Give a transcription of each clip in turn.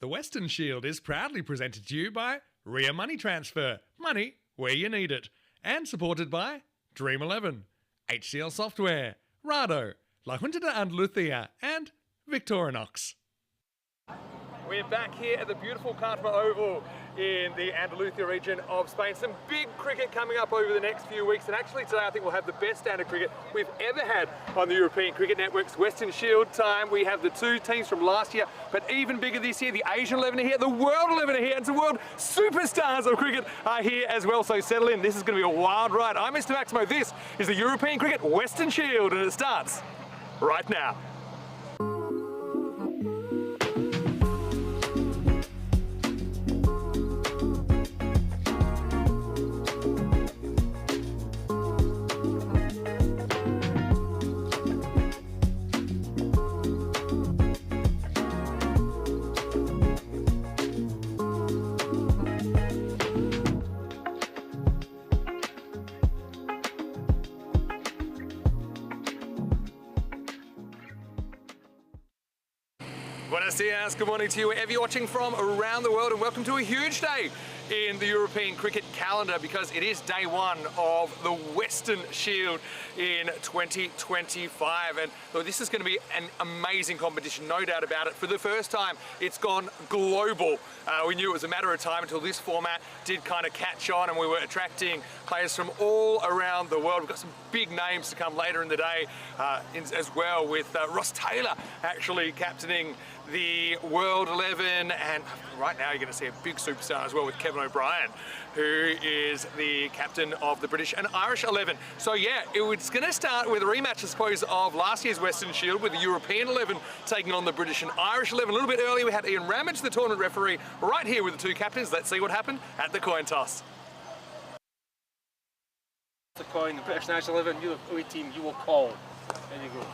The Weston Shield is proudly presented to you by Ria Money Transfer, money where you need it, and supported by Dream 11, HCL Software, Rado, La Junta de Andalucía, and Victorinox. We're back here at the beautiful Cartama Oval in the Andalucía region of Spain. Some big cricket coming up over the next few weeks, and actually today I think we'll have the best standard cricket we've ever had on the European Cricket Network's Western Shield time. We have the two teams from last year, but even bigger this year, the Asian 11 are here, the World 11 are here, and some world superstars of cricket are here as well, so settle in. This is going to be a wild ride. I'm Mr. Maximo. This is the European Cricket Western Shield, and it starts right now. Buenos dias, good morning to you wherever you're watching from around the world, and welcome to a huge day in the European cricket calendar because it is day one of the Western Shield in 2025, and look, this is going to be an amazing competition, no doubt about it. For the first time, it's gone global. We knew it was a matter of time until this format did kind of catch on, and we were attracting players from all around the world. We've got some big names to come later in the day as well, with Ross Taylor actually captaining the World 11, and right now you're going to see a big superstar as well with Kevin O'Brien, who is the captain of the British and Irish 11. So yeah, it's going to start with a rematch, I suppose, of last year's Western Shield with the European 11 taking on the British and Irish 11. A little bit earlier we had Ian Ramage, the tournament referee, right here with the two captains. Let's see what happened at the coin toss. The coin, the British National 11, you away team, you will call. There you go.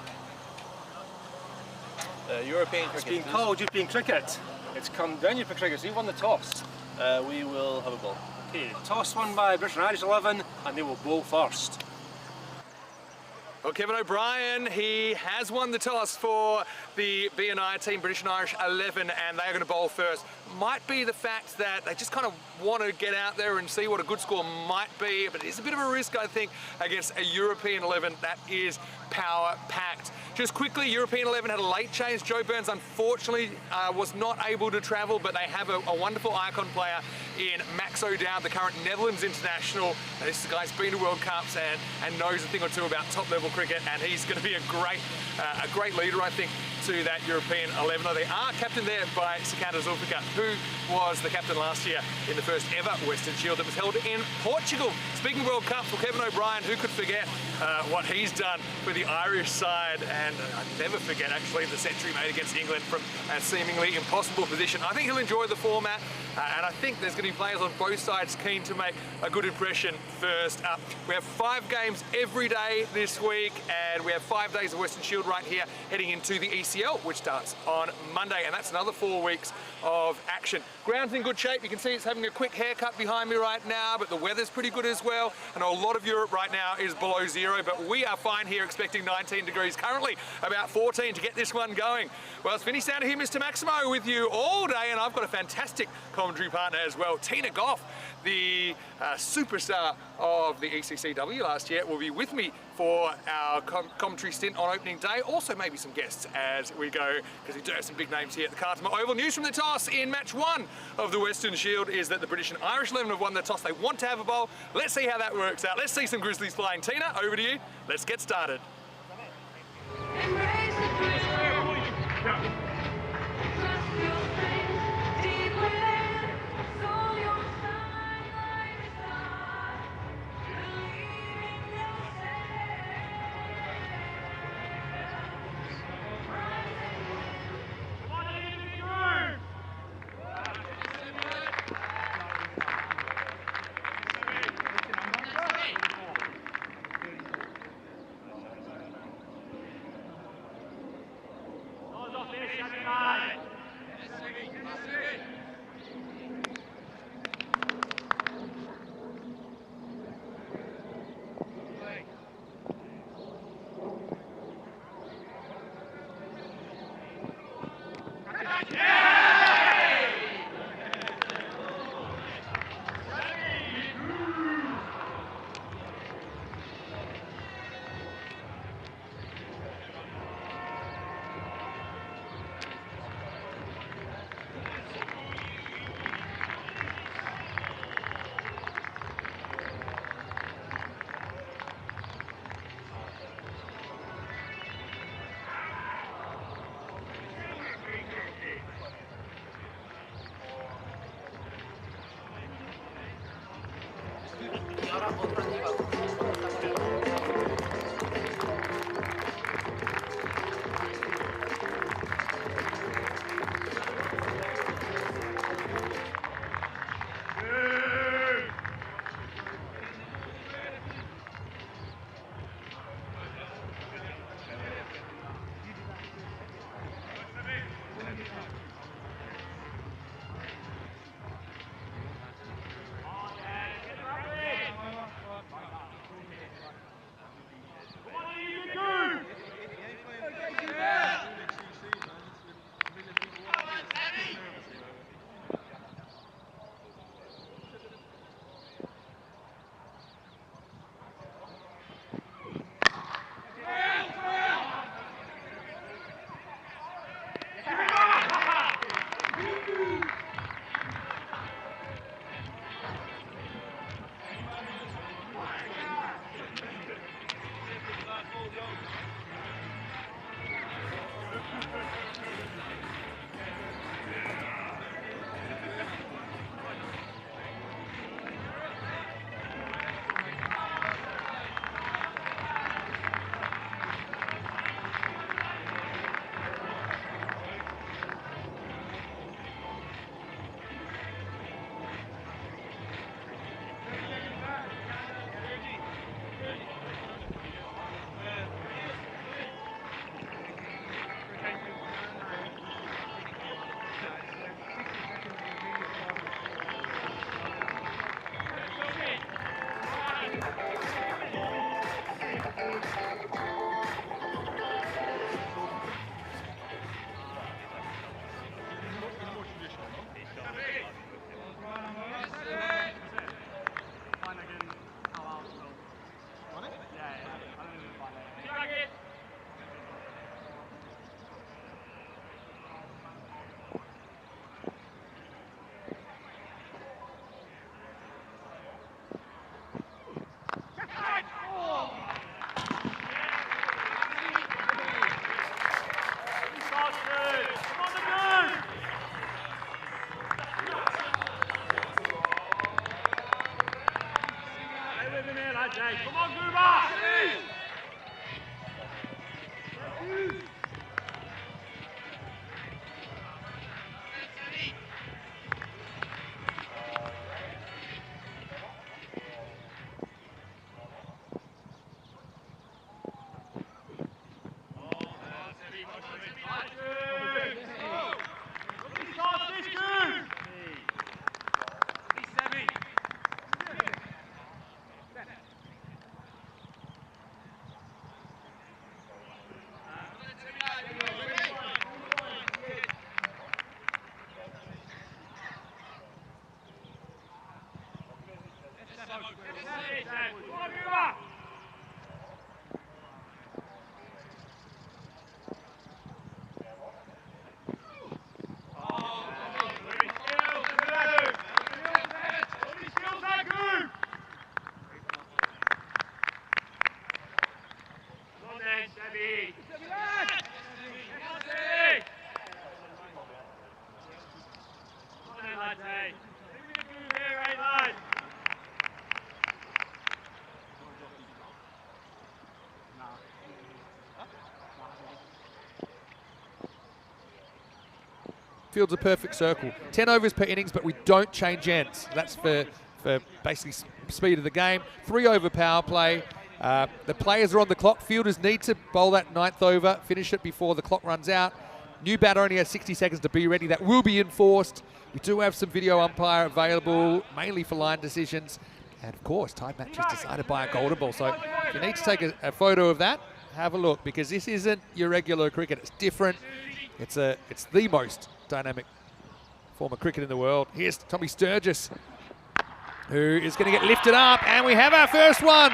European cricket. It's been called European cricket. It's come down European cricket, so you won the toss. We will have a ball. Okay, toss won by British and Irish 11, and they will bowl first. Well, Kevin O'Brien, he has won the toss for the B&I team, British and Irish 11, and they are going to bowl first. Might be the fact that they just kind of want to get out there and see what a good score might be, but it is a bit of a risk, I think, against a European 11 that is power-packed. Just quickly, European 11 had a late change. Joe Burns, unfortunately, was not able to travel, but they have a wonderful icon player in Max O'Dowd, the current Netherlands international. Now, this guy's been to World Cups and knows a thing or two about top-level cricket, and he's going to be a great leader, I think, to that European 11. They are captained there by Sikander Zulfikar, who was the captain last year in the first ever Western Shield that was held in Portugal. Speaking World Cups, well, Kevin O'Brien, who could forget what he's done for the Irish side, and I'd never forget actually the century made against England from a seemingly impossible position. I think he'll enjoy the format, and I think there's going to be players on both sides keen to make a good impression first up. We have 5 games every day this week, and we have 5 days of Western Shield right here heading into the ECL, which starts on Monday, and that's another 4 weeks of action. Ground's in good shape. You can see it's having a quick haircut behind me right now, but the weather's pretty good as well. I know a lot of Europe right now is below zero, but we are fine here, expecting 19 degrees, currently about 14 to get this one going. Well, it's finished down here, Mr. Maximo, with you all day, and I've got a fantastic commentary partner as well. Tina Goff, the superstar of the ECCW last year, will be with me for our commentary stint on opening day. Also maybe some guests as we go, because we do have some big names here at the Cartama Oval. News from the toss in match 1 of the Western Shield is that the British and Irish 11 have won the toss. They want to have a bowl. Let's see how that works out. Let's see some Grizzlies flying. Tina, over to you. Let's get started. Embrace the freedom. Trust your strength deep within. Soul your shine like a star. Believe in yourself. What are you doing? Come on, Goober! Field's a perfect circle. 10 overs per innings, but we don't change ends. That's for basically speed of the game. 3 over power play. The players are on the clock. Fielders need to bowl that 9th over, finish it before the clock runs out. New batter only has 60 seconds to be ready. That will be enforced. We do have some video umpire available, mainly for line decisions. And of course, time match is decided by a golden ball. So if you need to take a photo of that, have a look, because this isn't your regular cricket. It's different. It's the most dynamic form of cricket in the world. Here's Tommy Sturgis, who is going to get lifted up, and we have our first one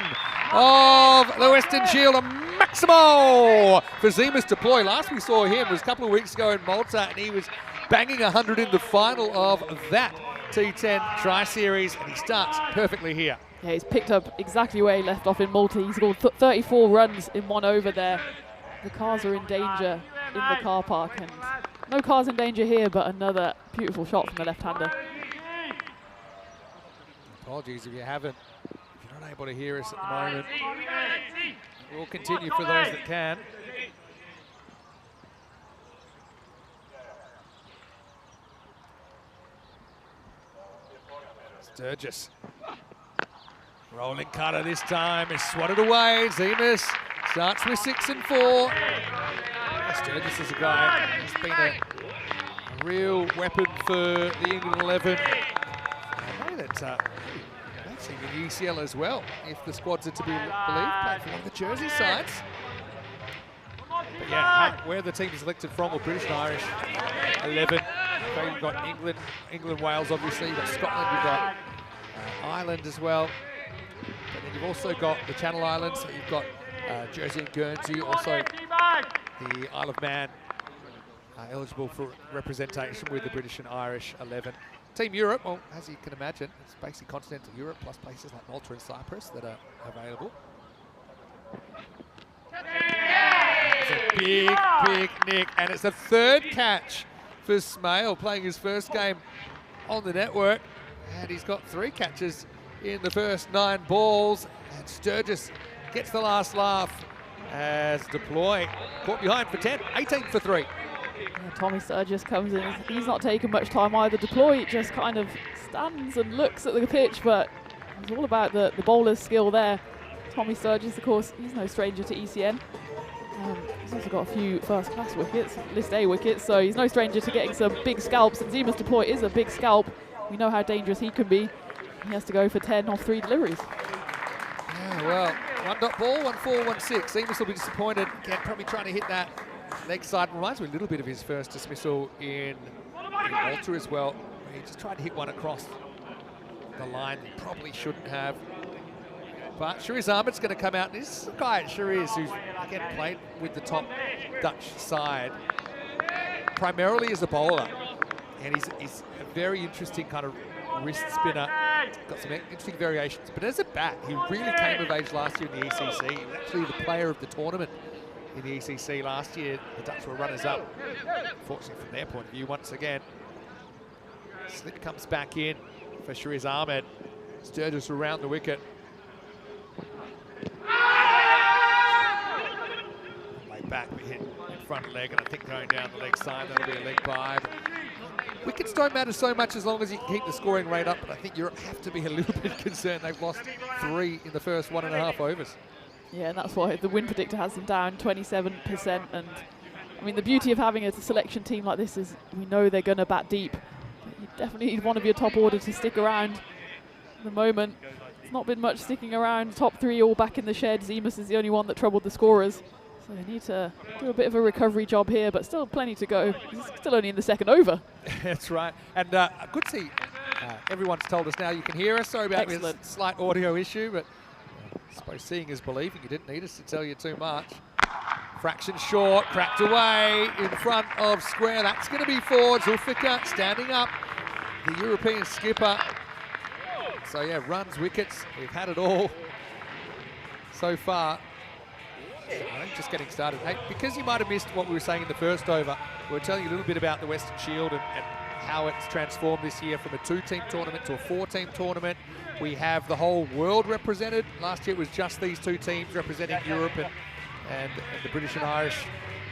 of the Western Shield, a Maximo for Zemus to deploy. Last we saw him was a couple of weeks ago in Malta, and he was banging 100 in the final of that T10 Tri-Series, and he starts perfectly here. Yeah, he's picked up exactly where he left off in Malta. He scored 34 runs in 1 over there. The cars are in danger in the car park, and no cars in danger here, but another beautiful shot from the left-hander. Apologies if you're not able to hear us at the moment. We'll continue for those that can. Sturgis. Rolling cutter this time is swatted away. Zemus starts with 6 and 4. Sturgis is a guy who's been a real weapon for the England 11. I know that that's in the UCL as well, if the squads are to be believed, playing for one of the Jersey sides. But yeah, where the team is selected from, or British and Irish 11. Okay, you've got England, Wales, obviously. You've got Scotland, you've got Ireland as well. But then you've also got the Channel Islands. So you've got Jersey and Guernsey, also the Isle of Man eligible for representation with the British and Irish 11. Team Europe, well, as you can imagine, it's basically continental Europe plus places like Malta and Cyprus that are available. big nick. And it's a third catch for Smale, playing his first game on the network. And he's got 3 catches in the first 9 balls. And Sturgis gets the last laugh as Deploy caught behind for 10, 18 for 3. Yeah, Tommy Sturgis comes in. He's not taking much time either. Deploy just kind of stands and looks at the pitch, but it's all about the bowler's skill there. Tommy Sturgis, of course, he's no stranger to ECN. He's also got a few first-class wickets, list A wickets, so he's no stranger to getting some big scalps. And Zima's Deploy is a big scalp. We know how dangerous he can be. He has to go for 10 off 3 deliveries. Yeah, well, 1 ball, 1-4, 1-6. Zimas will be disappointed. Again, probably trying to hit that leg side. Reminds me a little bit of his first dismissal in Malta as well. He just tried to hit one across the line that he probably shouldn't have. But Shariz Ahmed's going to come out. This is a guy, Shariz, who's again played with the top Dutch side, primarily as a bowler. And he's a very interesting kind of wrist spinner. Got some interesting variations. But as a bat, he really came of age last year in the ECC. He was actually the player of the tournament in the ECC last year. The Dutch were runners-up. Unfortunately, from their point of view, once again. Slip comes back in for Shariz Ahmed. Sturgis around the wicket. Lay back, but hit in front leg, and I think going down the leg side, that'll be a leg by. Wickets don't matter so much as long as you can keep the scoring rate up, but I think Europe have to be a little bit concerned. They've lost 3 in the first 1.5 overs. Yeah, and that's why the win predictor has them down 27%. And I mean, the beauty of having a selection team like this is we know they're going to bat deep. But you definitely need one of your top order to stick around. At the moment, it's not been much sticking around. Top 3 all back in the shed. Zimas is the only one that troubled the scorers. So they need to do a bit of a recovery job here, but still plenty to go. He's still only in the second over. That's right. And good to see everyone's told us now you can hear us. Sorry about this slight audio issue, but I suppose seeing is believing. You didn't need us to tell you too much. Fraction short, cracked away in front of square. That's going to be 4. Zulfikar standing up, the European skipper. So yeah, runs, wickets, we've had it all so far. I think just getting started. Hey, because you might have missed what we were saying in the first over, we were telling you a little bit about the Western Shield and how it's transformed this year from a 2-team tournament to a 4-team tournament. We have the whole world represented. Last year it was just these 2 teams representing Europe and the British and Irish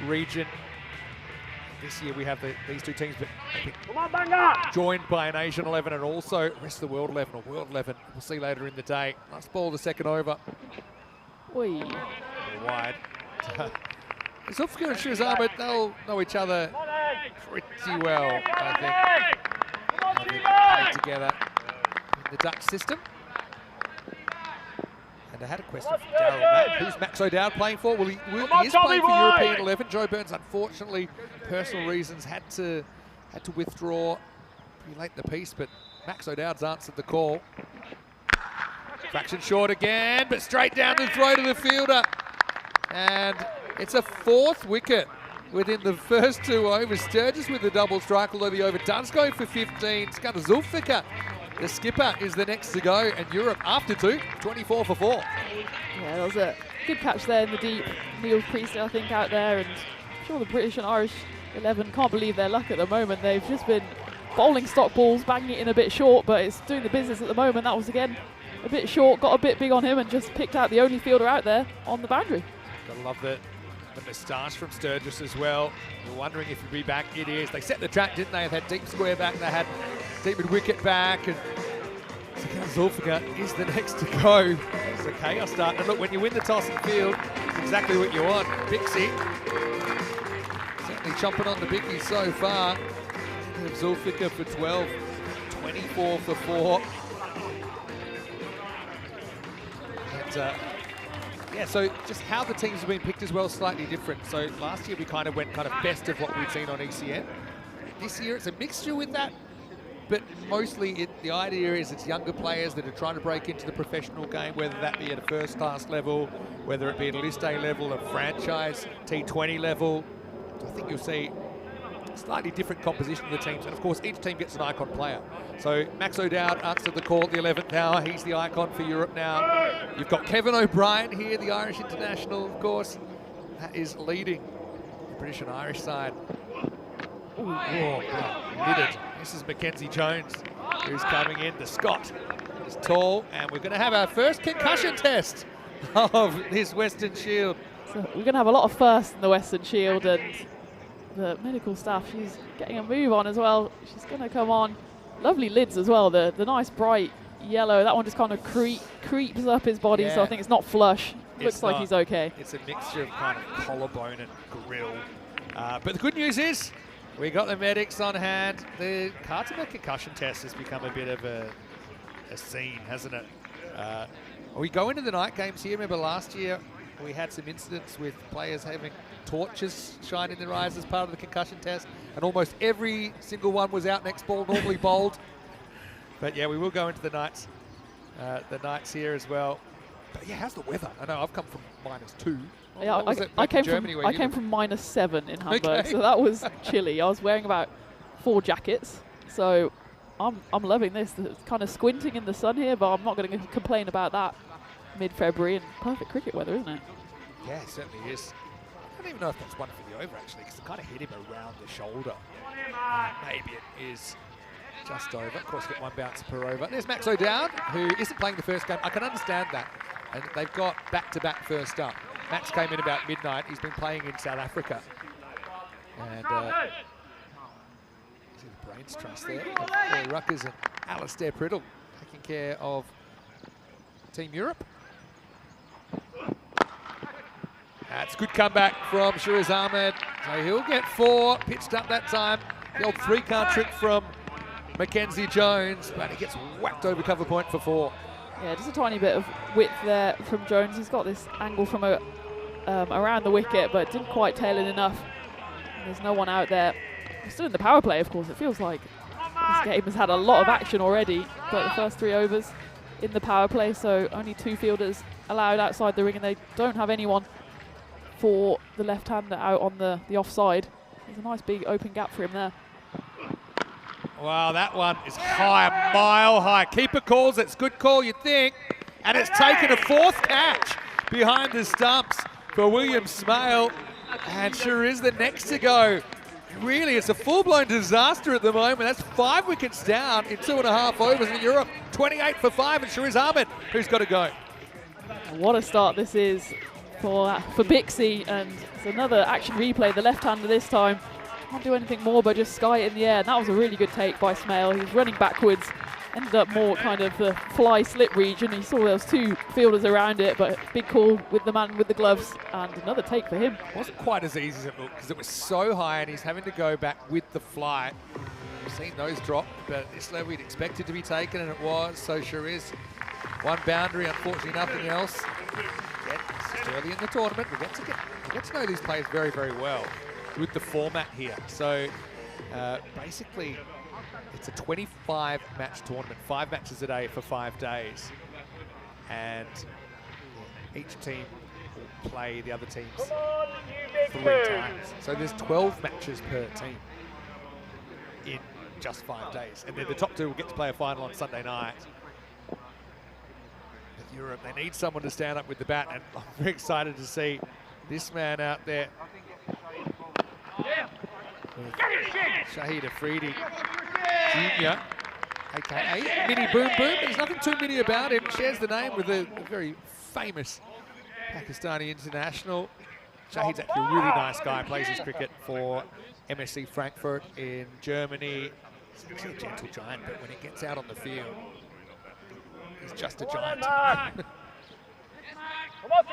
region. This year we have these 2 teams, but I think joined by an Asian 11 and also rest of the world 11 or world 11. We'll see later in the day. Last ball of the second over. Oi. Wide. Zulfikar and Shariz Ahmed, they'll know each other pretty well, I think. Having played together in the Dutch system. And I had a question from Darryl Matt. Who's Max O'Dowd playing for? Well, he is playing for European 11. Joe Burns, unfortunately, personal reasons, had to withdraw pretty late in the piece, but Max O'Dowd's answered the call. Fraction short again, but straight down the throat of the fielder. And it's a 4th wicket within the first 2 overs. Sturgis with the double strike, although the over does go for 15. It's going to Zulfikar. The skipper is the next to go, and Europe after 2, 24 for 4. Yeah, that was a good catch there in the deep. Neil Priestley, I think, out there, and I'm sure the British and Irish 11 can't believe their luck at the moment. They've just been bowling stock balls, banging it in a bit short, but it's doing the business at the moment. That was, again, a bit short, got a bit big on him, and just picked out the only fielder out there on the boundary. Gotta love the moustache from Sturgis as well. You're wondering if he'll be back. It is. They set the trap, didn't they? They've had deep square back, they had deep mid-wicket back, and Zulfikar is the next to go. It's a chaos start. And look, when you win the toss and field, it's exactly what you want. Bixie certainly chomping on the biggie so far. Zulfikar for 12, 24 for 4. And, yeah, so just how the teams have been picked as well, slightly different. So last year we kind of went best of what we'd seen on ECN. This year it's a mixture with that, but mostly the idea is it's younger players that are trying to break into the professional game, whether that be at a first-class level, whether it be at a List A level, a franchise, T20 level. So I think you'll see slightly different composition of the teams, and of course each team gets an icon player. So Max O'Dowd answered the call at the 11th hour. He's the icon for Europe now. You've got Kevin O'Brien here, the Irish international, of course, that is leading British and Irish side. Oh, littered. This is Mackenzie Jones, who's coming in. The Scot is tall, and we're going to have our first concussion test of this Western Shield. So we're going to have a lot of firsts in the Western Shield, and the medical staff, she's getting a move on as well. She's going to come on. Lovely lids as well, the nice bright yellow. That one just kind of creeps up his body, Yeah. so I think it's not flush. Looks like he's okay. It's a mixture of kind of collarbone and grill. But the good news is we got the medics on hand. The Cartama concussion test has become a bit of a scene, hasn't it? We go into the night games here. Remember last year we had some incidents with players having torches shine in their eyes as part of the concussion test, and almost every single one was out next ball, normally bowled. But yeah, we will go into the nights here as well. But yeah, how's the weather? I know I've come from -2. Yeah, I came from -7 in Hamburg, Okay. so that was chilly. I was wearing about 4 jackets, so I'm loving this. It's kind of squinting in the sun here, but I'm not going to complain about that. Mid-February and perfect cricket weather, isn't it? Yeah, it certainly is. I don't even know if that's one for the over actually, because it kind of hit him around the shoulder. Maybe it is just over. Of course, get 1 bounce per over. There's Max O'Dowd, who isn't playing the first game. I can understand that. And they've got back-to-back first up. Max came in about midnight. He's been playing in South Africa. And see the brains trust there. Corey Ruckers and Alistair Priddle taking care of Team Europe. That's a good comeback from Shiraz Ahmed. So he'll get 4, pitched up that time. The old 3-card trick from Mackenzie Jones, but he gets whacked over cover point for 4. Yeah, just a tiny bit of width there from Jones. He's got this angle from around the wicket, but didn't quite tail in enough. There's no one out there. We're still in the power play, of course. It feels like this game has had a lot of action already, but the first 3 overs in the power play, so only 2 fielders allowed outside the ring, and they don't have anyone for the left-hander out on the offside. There's a nice big open gap for him there. Wow, that one is high, a mile high. Keeper calls, it's good call, you'd think. And it's taken a 4th catch behind the stumps for William Smale. And sure is the next to go. Really, it's a full-blown disaster at the moment. That's 5 wickets down in 2.5 overs in Europe. 28 for 5, and Shiraz Ahmed, who's got to go. What a start this is for Bixie, and it's another action replay. The left-hander this time can't do anything more but just sky it in the air. And that was a really good take by Smale. He was running backwards, ended up more kind of the fly-slip region. He saw there was 2 fielders around it, but big call with the man with the gloves, and another take for him. It wasn't quite as easy as it looked because it was so high, and he's having to go back with the fly. We've seen those drop, but at this level we'd expect it to be taken, and it was. So Shiraz, 1 boundary, unfortunately nothing else. Again, it's just early in the tournament. We get to know these players very, very well with the format here. So basically, it's a 25-match tournament, 5 matches a day for 5 days. And each team will play the other teams 3 times. So there's 12 matches per team in just 5 days. And then the top 2 will get to play a final on Sunday night. But Europe, they need someone to stand up with the bat, and I'm very excited to see this man out there. Shahid Afridi Jr., aka Mini Boom Boom. There's nothing too mini about him. Shares the name with a very famous Pakistani international. Shahid's actually a really nice guy. Plays his cricket for MSC Frankfurt in Germany. He's actually a gentle giant, but when he gets out on the field, he's just a giant. Come on,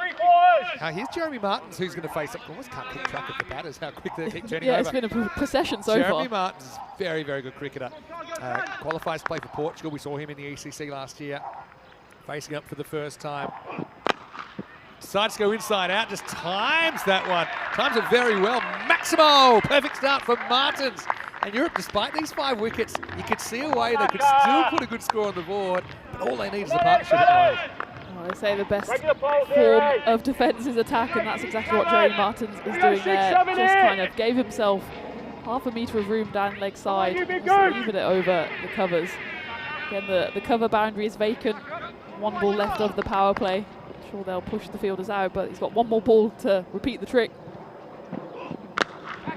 3/4! Here's Jeremy Martins, who's going to face up. Almost can't keep track of the batters, how quick they keep turning Yeah, over. it's been a procession so far. Jeremy Martins is a very, very good cricketer. Qualifies to play for Portugal. We saw him in the ECC last year, facing up for the first time. Decides to go inside out, just times that one. Times it very well. Maximo, perfect start from Martins. And Europe, despite these 5 wickets, you could see a way they could still put a good score on the board, but all they need is a partnership at the moment. Well, they say the best form of defence is attack, and that's exactly what Jeremy Martins is doing there. Just kind of gave himself half a metre of room down leg side, just leaving it over the covers. Again, the cover boundary is vacant. 1 ball left of the power play. I'm sure they'll push the fielders out, but he's got 1 more ball to repeat the trick.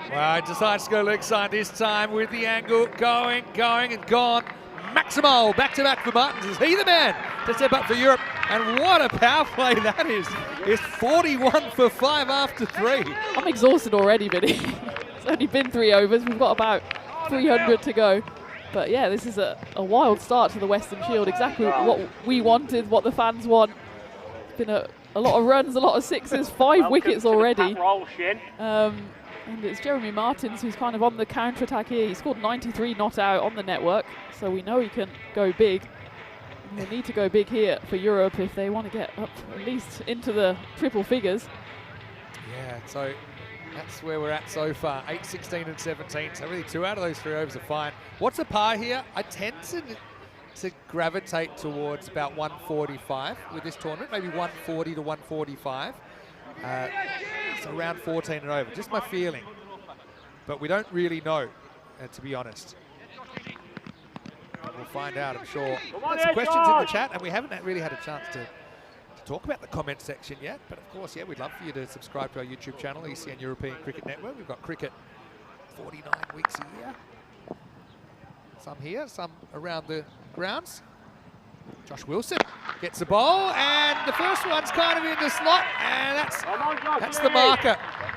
Well, he decides to go leg side this time with the angle going, and gone. Maximo, back-to-back for Martins. Is he the man to step up for Europe? And what a power play that is. It's 41 for 5 after 3. I'm exhausted already, Vinny. It's only been 3 overs. We've got about 300 to go. But yeah, this is a wild start to the Western Shield. Exactly what we wanted, what the fans want. It's been a lot of runs, a lot of sixes, 5 wickets already. And it's Jeremy Martins who's kind of on the counter-attack here. He scored 93 not out on the network, so we know he can go big. And they need to go big here for Europe if they want to get up at least into the triple figures. Yeah, so that's where we're at so far. 8, 16 and 17, so really 2 out of those 3 overs are fine. What's the par here? I tend to gravitate towards about 145 with this tournament, maybe 140 to 145. So around 14 and over, just my feeling. But we don't really know, to be honest. We'll find out, I'm sure. There's some questions in the chat, and we haven't really had a chance to talk about the comment section yet. But of course, yeah, we'd love for you to subscribe to our YouTube channel, ECN European Cricket Network. We've got cricket 49 weeks a year. Some here, some around the grounds. Josh Wilson gets the ball, and the first one's kind of in the slot, and that's the marker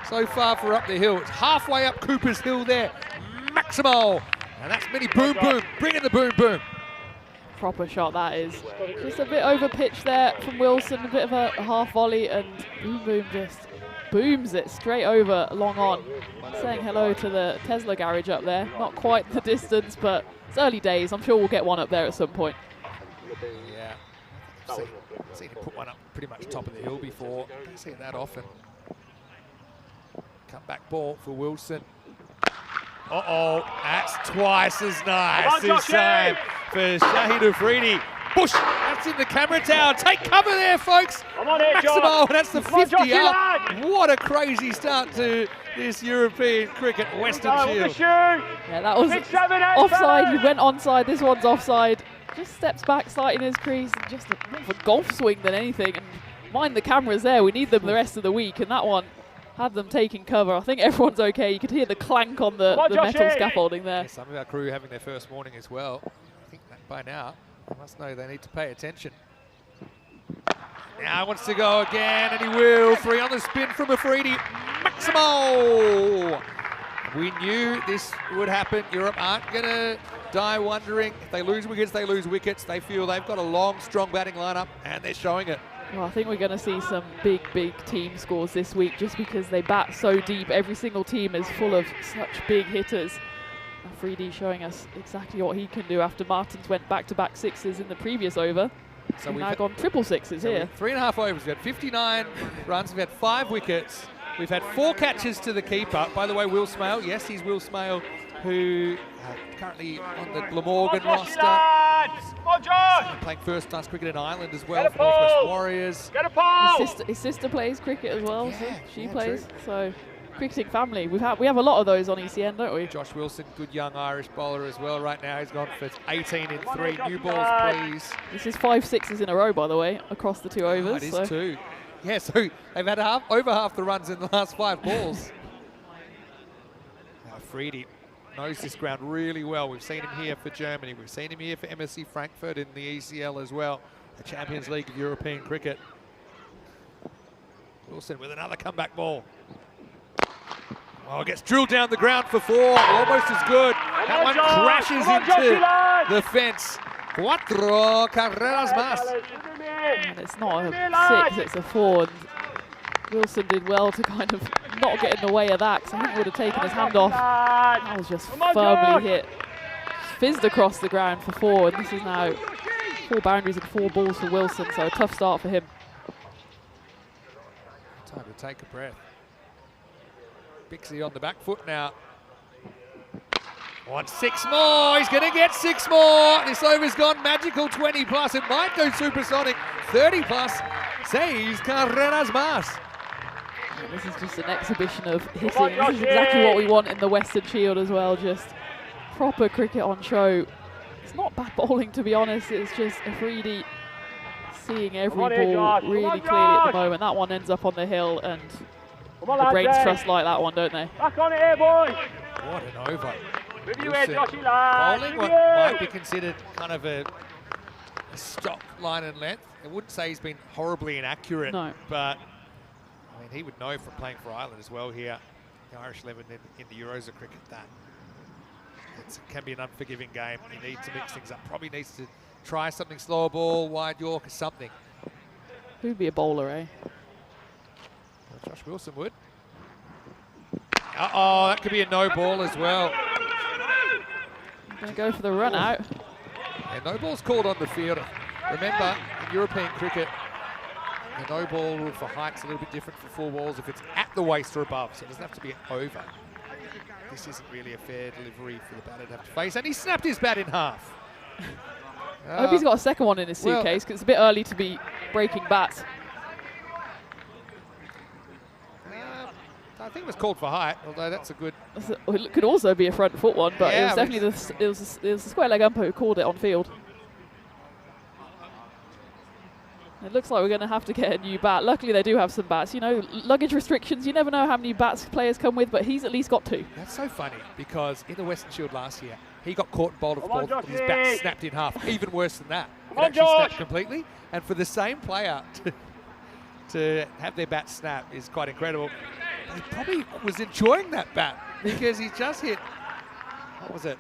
so far for up the hill. It's halfway up Cooper's Hill there. Maximo, and that's Mini Boom Boom, bringing the boom boom. Proper shot that is. Just a bit over pitch there from Wilson, a bit of a half volley, and Boom Boom just booms it straight over long on. Saying hello to the Tesla garage up there. Not quite the distance, but it's early days. I'm sure we'll get one up there at some point. Yeah, I've seen him put one up pretty much top of the hill before. Don't see it that often. Comeback ball for Wilson. Uh-oh, that's twice as nice this time for Shahid Afridi. Bush, that's in the camera tower. Take cover there, folks. Maximo, that's the 50 up. What a crazy start to this European Cricket Western Shield. Yeah, that was offside. He went onside. This one's offside. Just steps back slightly in his crease, and just more of a golf swing than anything. And mind the cameras there. We need them the rest of the week, and that one had them taking cover. I think everyone's okay. You could hear the clank on the metal scaffolding there. Yeah, some of our crew having their first morning as well. I think that by now they must know they need to pay attention. Now he wants to go again, and he will. 3 on the spin from Afridi. Maximo! We knew this would happen. Europe aren't going to die wondering. If they lose wickets, they lose wickets. They feel they've got a long, strong batting lineup, and they're showing it. Well, I think we're going to see some big team scores this week just because they bat so deep. Every single team is full of such big hitters. Afridi showing us exactly what he can do after Martins went back-to-back sixes in the previous over. So we've now gone triple sixes here. 3.5 overs. We've had 59 runs. We've had 5 wickets. We've had 4 catches to the keeper. By the way, Will Smale. Yes, he's Will Smale, who currently on the Glamorgan roster. Playing first-class cricket in Ireland as well for Northwest Warriors. His sister plays cricket as well. Yeah, so she yeah, plays. true. So cricketing family. We have a lot of those on ECN, don't we? Josh Wilson, good young Irish bowler as well. Right now he's gone for 18 in 3. New balls, please. This is 5 sixes in a row, by the way, across the 2 overs. It is 2. Yeah, so they've had over half the runs in the last 5 balls. Afridi knows this ground really well. We've seen him here for Germany. We've seen him here for MSC Frankfurt in the ECL as well. The Champions League of European Cricket. Wilson with another comeback ball. Oh, gets drilled down the ground for 4. Almost as good. That one crashes into the fence. 4 carreras más. And it's not a 6, it's a 4. And Wilson did well to kind of not get in the way of that, because I think he would have taken his hand off. That was just firmly hit. Fizzed across the ground for 4, and this is now 4 boundaries and 4 balls for Wilson, so a tough start for him. Time to take a breath. Bixie on the back foot now. Wants 6 more. He's going to get 6 more. This over's gone magical 20 plus. It might go supersonic 30 plus. Says carreras más. This is just an exhibition of hitting. This is exactly what we want in the Western Shield as well. Just proper cricket on show. It's not bad bowling, to be honest. It's just Afridi seeing every ball really clearly at the moment. That one ends up on the hill, and The brains trust like that one, don't they? Back on it here, boys. What an over. With you here, Wilson Joshy lad. bowling With what you. might be considered kind of a stop line and length. I wouldn't say he's been horribly inaccurate, No. but I mean, he would know from playing for Ireland as well here, the Irish 11 in the Euros of cricket, that it can be an unforgiving game. He needs to mix things up. Probably needs to try something slower ball, wide York or something. Who'd be a bowler, eh? Well, Josh Wilson would. Uh-oh, that could be a no ball as well. Going to go for the run out. And no ball's called on the field. Remember, in European cricket, the no ball rule for heights a little bit different for full balls if it's at the waist or above, so it doesn't have to be over. This isn't really a fair delivery for the batter to have to face, and he snapped his bat in half. I hope he's got a second one in his suitcase, because it's a bit early to be breaking bats. I think it was called for height, although that's a good... It could also be a front foot one, but Yeah, it was definitely it was the square leg umpire who called it on field. It looks like we're going to have to get a new bat. Luckily, they do have some bats. You know, luggage restrictions, you never know how many bats players come with, but he's at least got 2. That's so funny, because in the Western Shield last year, he got caught and bowled off Come on, ball, and his Joshy. bat snapped in half. Even worse than that. It on, actually snapped Josh. completely. And for the same player to have their bat snap is quite incredible. But he probably was enjoying that bat, because he just hit, what was it?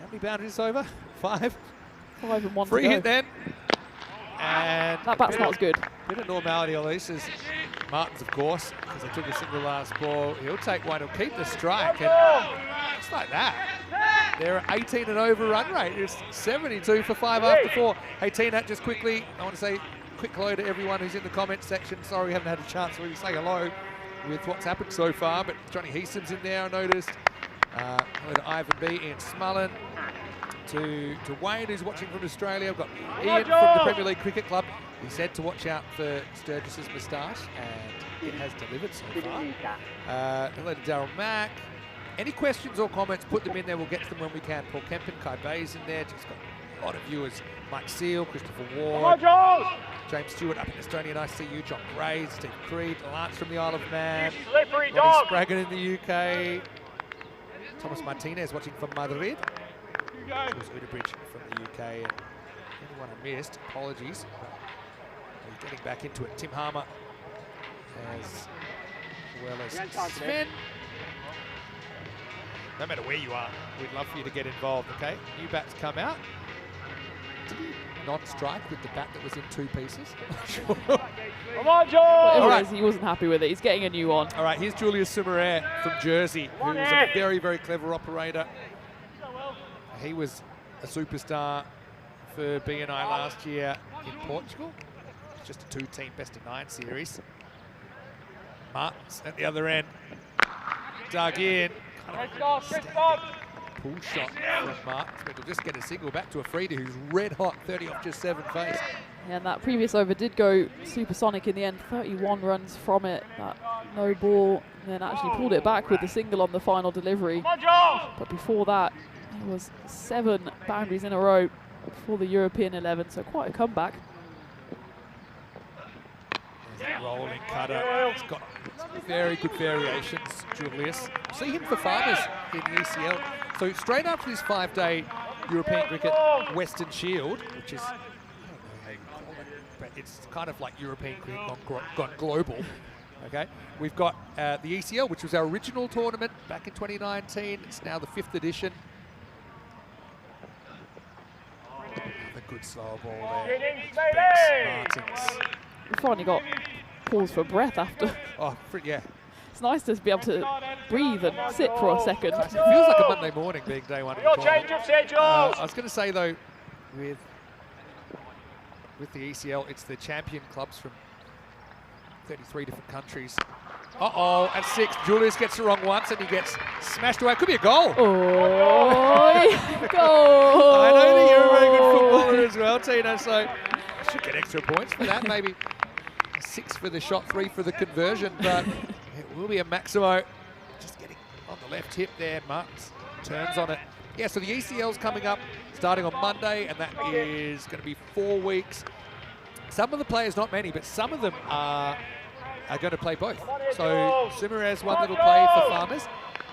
How many boundaries over? 5? 5 and 1 Free to go. hit then. And That bat's not as good. bit of normality on this is Martins, of course, because they took a single last ball. He'll take one, he'll keep the strike, and just like that, they're 18 and over run rate. It's 72 for 5 after 4. Hey, Tina, just quickly, I want to say quick hello to everyone who's in the comments section. Sorry we haven't had a chance to really say hello with what's happened so far, but Johnny Heesom's in there, I noticed. Hello to Ivan B, Ian Smullen, to Wayne, who's watching from Australia. I've got Ian from the Premier League Cricket Club. He said to watch out for Sturgis's moustache, and it has delivered so far. Hello to Daryl Mack. Any questions or comments, put them in there. We'll get to them when we can. Paul Kempen, Kai Bay's in there. Just got a lot of viewers. Mike Seal, Christopher Ward, James Stewart up in Estonia. Nice to see you. John Gray, Steve Creed, Lance from the Isle of Man. Slippery Ronnie dog. Spraggan in the UK. Thomas Martinez watching from Madrid. Jules Udebridge from the UK. And anyone I missed, apologies. We're getting back into it. Tim Harmer as well as Sven. No matter where you are, we'd love for you to get involved, okay? New bats come out. Did he not strike with the bat that was in 2 pieces? I'm not sure. Come on, Joe. Whatever All it right. is, he wasn't happy with it. He's getting a new one. All right, here's Julius Sumarer from Jersey, who was a very, very clever operator. He was a superstar for BNI last year in Portugal. It's just a 2-team best-of-9 series. Martins at the other end, dug in. Kind of pull shot from Martins, but he'll just get a single back to Afridi, who's red hot, 30 off just 7 face. Yeah, and that previous over did go supersonic in the end. 31 runs from it. That no ball, and then actually pulled it back with the single on the final delivery. Come on, Joe. But before that, it was 7 boundaries in a row for the European 11, so quite a comeback. There's a rolling cutter. He's got very good variations, Julius. See him for Farmers in the ECL. So straight after this 5-day European Cricket Western Shield, which is, I don't know how you call it, but it's kind of like European Cricket gone global. Okay, we've got the ECL, which was our original tournament back in 2019. It's now the 5th edition. Another good slow ball there. Innings, Banks, baby. Martins. We finally got pause for breath after. Oh, yeah. It's nice to be able to breathe and sit for a second. It feels like a Monday morning being day 1 of the Your tournament. change-ups here, Joe. I was going to say, though, with the ECL, it's the champion clubs from 33 different countries. Uh-oh, at 6, Julius gets the wrong once and he gets smashed away. Could be a goal. Oh, goal! I know that you're a very good footballer as well, Tina, so I should get extra points for that. Maybe 6 for the shot, 3 for the conversion, but it will be a Maximo. Just getting on the left hip there. Martins turns on it. Yeah, so the ECL's coming up starting on Monday, and that is going to be 4 weeks. Some of the players, not many, but some of them are are going to play both. So Sumarez, one little play for Farmers.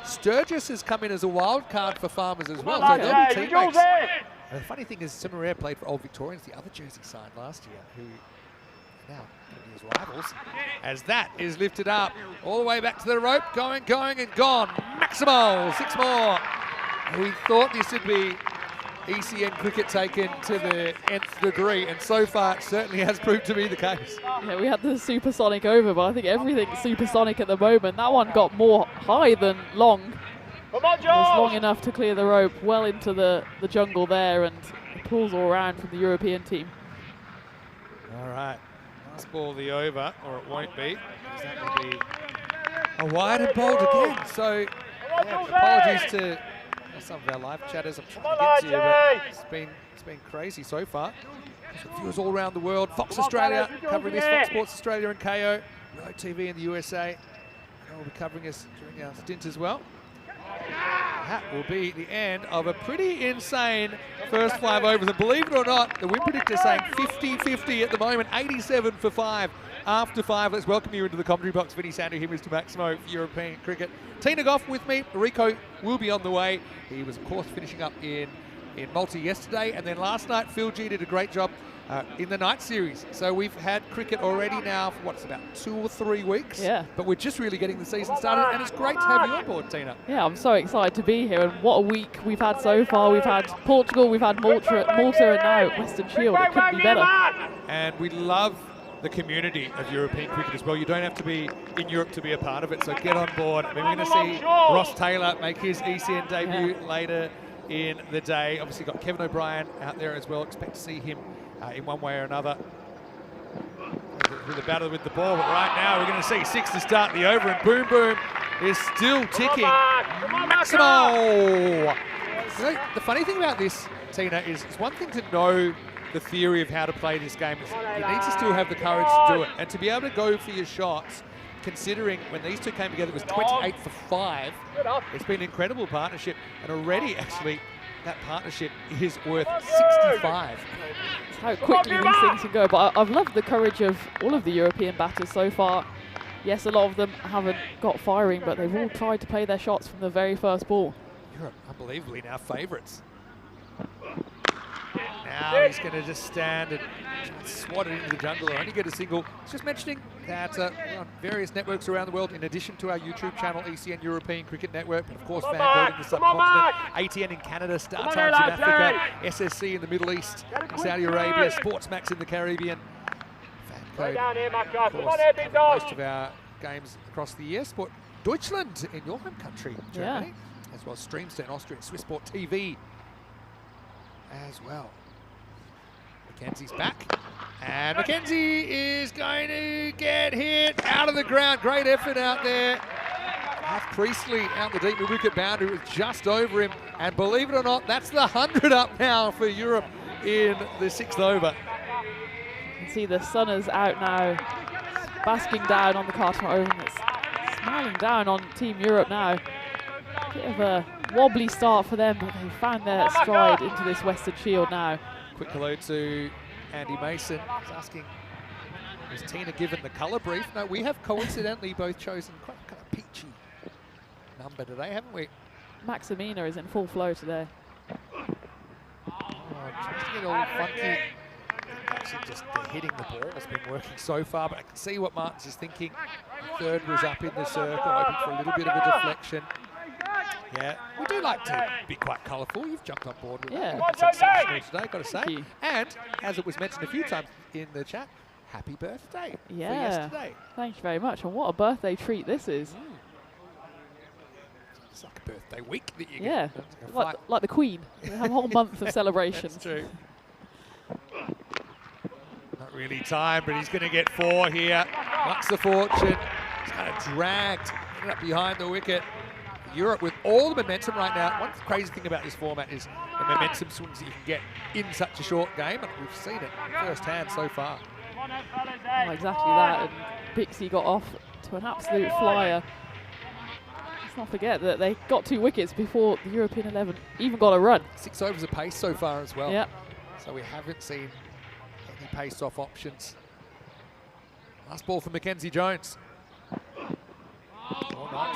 Sturgis has come in as a wild card for Farmers as well. So they'll be teammates. And the funny thing is, Sumarez played for Old Victorians, the other jersey signed last year, who now his rivals. As that is lifted up all the way back to the rope, going, and gone. Maximal, 6 more. We thought this would be ECN cricket taken to the nth degree, and so far it certainly has proved to be the case. Yeah, we had the supersonic over, but I think everything's supersonic at the moment. That one got more high than long. Come on, It was long Josh! enough to clear the rope, well into the jungle there, and pulls all around from the European team. All right, last ball the over, or it won't be, because that will be a wide and bowled again. So, yeah, apologies to some of our live chatters. I'm trying to get to you, but it's been crazy so far. So viewers all around the world, Fox Australia covering this, Fox Sports Australia and KO, Road TV in the USA. They'll be covering us during our stint as well. That will be the end of a pretty insane first 5 overs. And believe it or not, the win predictor saying 50-50 at the moment, 87 for 5 after 5. Let's welcome you into the commentary box. Vinny Sandu here, Mr. Maximo for European cricket. Tina Goff with me. Rico will be on the way. He was, of course, finishing up in Malta yesterday. And then last night, Phil G did a great job in the night series. So we've had cricket already now for what's about 2 or 3 weeks. Yeah. But we're just really getting the season started, and it's great to have you on board, Tina. Yeah, I'm so excited to be here, and what a week we've had so far. We've had Portugal, we've had Malta, and now Western Shield. It couldn't be better. And we love the community of European cricket as well. You don't have to be in Europe to be a part of it, so get on board. I mean, we're going to see Ross Taylor make his ECN debut later in the day. Obviously got Kevin O'Brien out there as well. Expect to see him in one way or another with the battle with the ball. But right now we're going to see 6 to start the over, and Boom Boom is still ticking. Maximo! You know, the funny thing about this, Tina, is it's one thing to know the theory of how to play this game. You need to still have the courage to do it, and to be able to go for your shots, considering when these two came together it was 28 for 5. It's been an incredible partnership, and already actually that partnership is worth 65. It's how quickly these things can go, but I've loved the courage of all of the European batters so far. Yes, a lot of them haven't got firing, but they've all tried to play their shots from the very first ball. Europe, unbelievably now favourites. Now he's going to just stand and swat it into the jungle and only get a single. Just mentioning that we're on various networks around the world, in addition to our YouTube channel, ECN European Cricket Network, and of course Vanguard in the subcontinent, ATN in Canada, Star Times in Africa, SSC in the Middle East, Saudi Arabia, Sportsmax in the Caribbean. Vanguard, of course, covering most of our games across the year. Sport Deutschland in your home country, Germany, as well as Streamster Austria, Swissport TV as well. Mackenzie's back, and Mackenzie is going to get hit out of the ground. Great effort out there. Half Priestley out the deep wicket boundary, was just over him, and believe it or not, that's the 100 up now for Europe in the 6th over. You can see the sun is out now, basking down on the Carter Oval. It's smiling down on Team Europe now. Bit of a wobbly start for them, but they've found their stride into this Western Shield now. Quick hello to Andy Mason. He's asking, was Tina given the colour brief? No, we have coincidentally both chosen quite kind of peachy number today, haven't we? Maximina is in full flow today. Tries to get all funky. Actually, just the hitting the ball has been working so far, but I can see what Martins is thinking. Third was up in the circle, hoping for a little bit of a deflection. Yeah, we do like to be quite colourful. You've jumped on board with that. Sensational today, got to say. And as it was mentioned a few times in the chat, happy birthday for yesterday. Thank you very much. And what a birthday treat this is. It's like a birthday week that you get. Yeah, like the Queen. We have a whole month of celebrations. That's true. Not really time, but he's going to get 4 here. Lux the fortune. He's kind of dragged, ended up behind the wicket. Europe with all the momentum right now. One crazy thing about this format is the momentum swings that you can get in such a short game, and we've seen it firsthand so far. Oh, exactly that, and Bixie got off to an absolute flyer. Let's not forget that they got 2 wickets before the European 11 even got a run. 6 overs apace so far as well. Yep. So we haven't seen any pace-off options Last ball for Mackenzie Jones. Or not.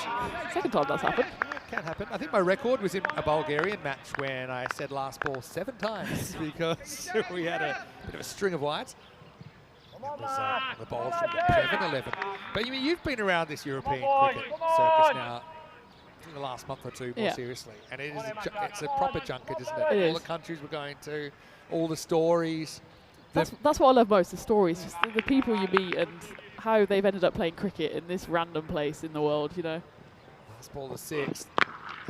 Second time that's happened. Can happen. I think my record was in a Bulgarian match when I said last ball 7 times because we had a bit of a string of wides. That was the ball from the 11. But you've been around this European cricket circus now in the last month or two more seriously. And it's a proper junket, isn't it? It all is. the countries we're going to, all the stories. That's what I love most, the stories, just the people you meet and how they've ended up playing cricket in this random place in the world, you know. Last ball the 6th.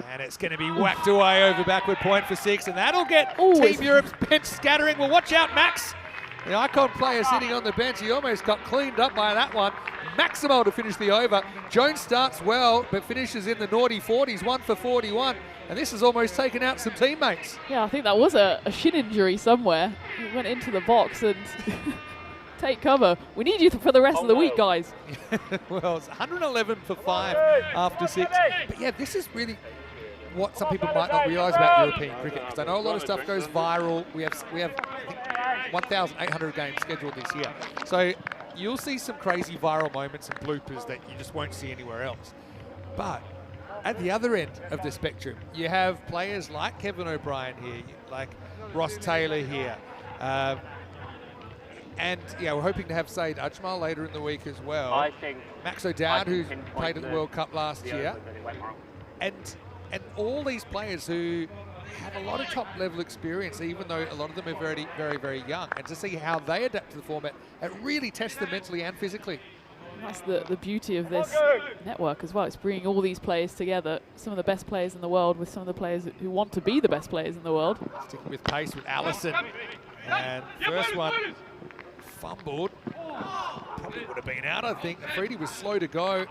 And it's going to be whacked away over backward point for 6. And that'll get Team Europe's bench scattering. Well, watch out, Max. The icon player sitting on the bench. He almost got cleaned up by that one. Maximo to finish the over. Jones starts well, but finishes in the naughty 40s, 1 for 41. And this has almost taken out some teammates. Yeah, I think that was a shin injury somewhere. He went into the box and take cover. We need you for the rest of the week, guys. Well, it's 111 for 5 after 6. But yeah, this is really what some people might not realise about European cricket, because I know a lot of stuff goes viral. We have I think, 1,800 games scheduled this year. So you'll see some crazy viral moments and bloopers that you just won't see anywhere else. But at the other end of the spectrum, you have players like Kevin O'Brien here, like Ross Taylor here. And yeah, we're hoping to have Saeed Ajmal later in the week as well. I think Max O'Dowd, who played at the World Cup last year. And all these players who have a lot of top-level experience, even though a lot of them are very, very, very young. And to see how they adapt to the format, it really tests them mentally and physically. That's the beauty of this network as well. It's bringing all these players together, some of the best players in the world with some of the players who want to be the best players in the world. Sticking with pace with Allison. And first one fumbled. Probably would have been out, I think. Afridi was slow to go.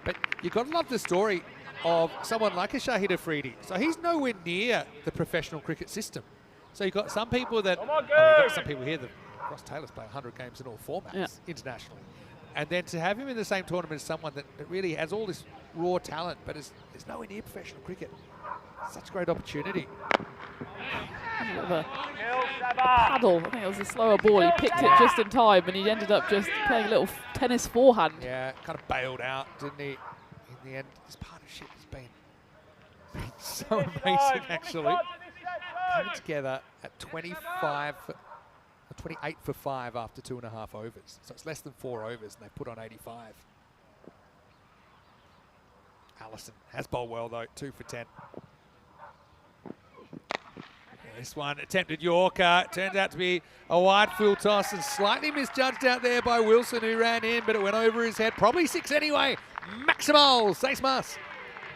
But you've got to love the story of someone like a Shahid Afridi. So he's nowhere near the professional cricket system. So you've got some people that, you've got some people here that Ross Taylor's played 100 games in all formats internationally. And then to have him in the same tournament as someone that really has all this raw talent, but is nowhere near professional cricket. Such a great opportunity. A paddle. I think it was a slower ball. He picked it just in time, and he ended up just playing a little tennis forehand. Yeah, kind of bailed out, didn't he? In the end, this partnership has been so amazing, actually. Coming together at 28 for 5 after 2.5 overs. So it's less than 4 overs, and they put on 85. Allison has bowled well, though, 2 for 10. This one, attempted Yorker, turns out to be a wide full toss and slightly misjudged out there by Wilson, who ran in, but it went over his head. Probably 6 anyway. Maximal, 6 mas.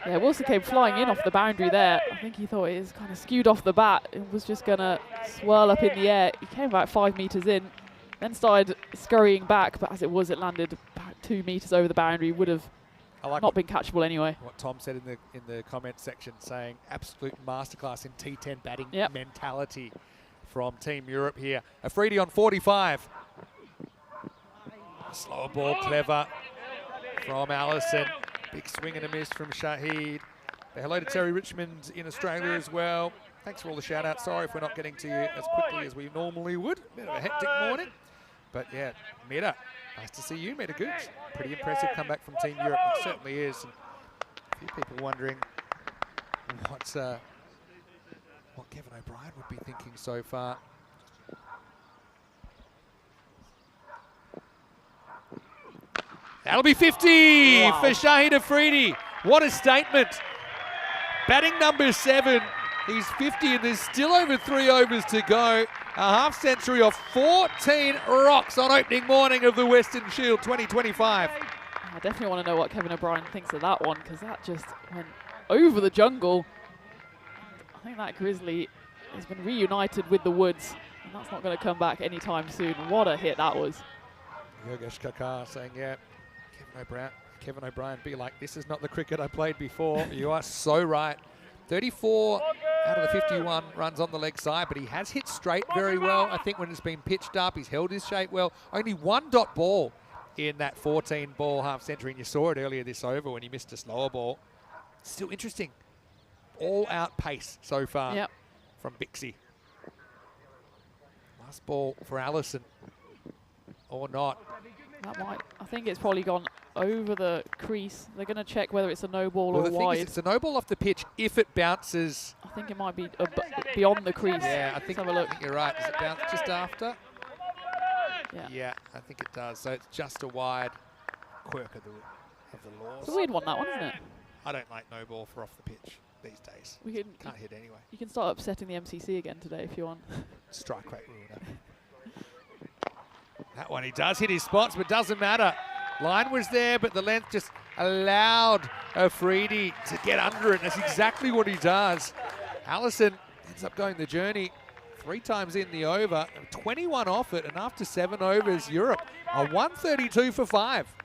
Yeah, Wilson came flying in off the boundary there. I think he thought it was kind of skewed off the bat. It was just going to swirl up in the air. He came about 5 metres in, then started scurrying back, but as it was, it landed about 2 metres over the boundary. Would have not been catchable anyway. What Tom said in the comment section, saying absolute masterclass in T10 batting mentality from Team Europe here. Afridi on 45. Slower ball, clever from Allison. Big swing and a miss from Shahid. Hello to Terry Richmond in Australia as well. Thanks for all the shout outs. Sorry if we're not getting to you as quickly as we normally would. Bit of a hectic morning. But yeah, Meta, nice to see you, Meta Gooch. Pretty impressive comeback from Team Europe. It certainly is. And a few people wondering what Kevin O'Brien would be thinking so far. That'll be 50 for Shahid Afridi. What a statement. Batting number 7. He's 50 and there's still over 3 overs to go. A half century of 14 rocks on opening morning of the Western Shield 2025. I definitely want to know what Kevin O'Brien thinks of that one, because that just went over the jungle. I think that Grizzly has been reunited with the woods, and that's not going to come back anytime soon. What a hit that was. Yogesh Kakar saying, yeah, Kevin O'Brien, be like, this is not the cricket I played before. You are so right. 34 out of the 51 runs on the leg side, but he has hit straight very well. I think when it's been pitched up, he's held his shape well. Only 1 dot ball in that 14 ball half century, and you saw it earlier this over when he missed a slower ball. Still interesting. All out pace so far from Bixie. Last ball for Allison. Or not. I think it's probably gone over the crease. They're going to check whether it's a no ball Well, or the thing wide. is, it's a no ball off the pitch if it bounces. I think it might be beyond the crease. Yeah, I think, Let's have a look. you're right. Does it bounce just after? Yeah. Yeah, I think it does. So it's just a wide quirk of the laws. It's a weird one, that one, isn't it? I don't like no ball for off the pitch these days. Can't hit anyway. You can start upsetting the MCC again today if you want. Strike rate rule. That one, he does hit his spots, but doesn't matter. Line was there, but the length just allowed Afridi to get under it. That's exactly what he does. Allison ends up going the journey 3 times in the over, 21 off it, and after 7 overs, Europe a 132 for 5.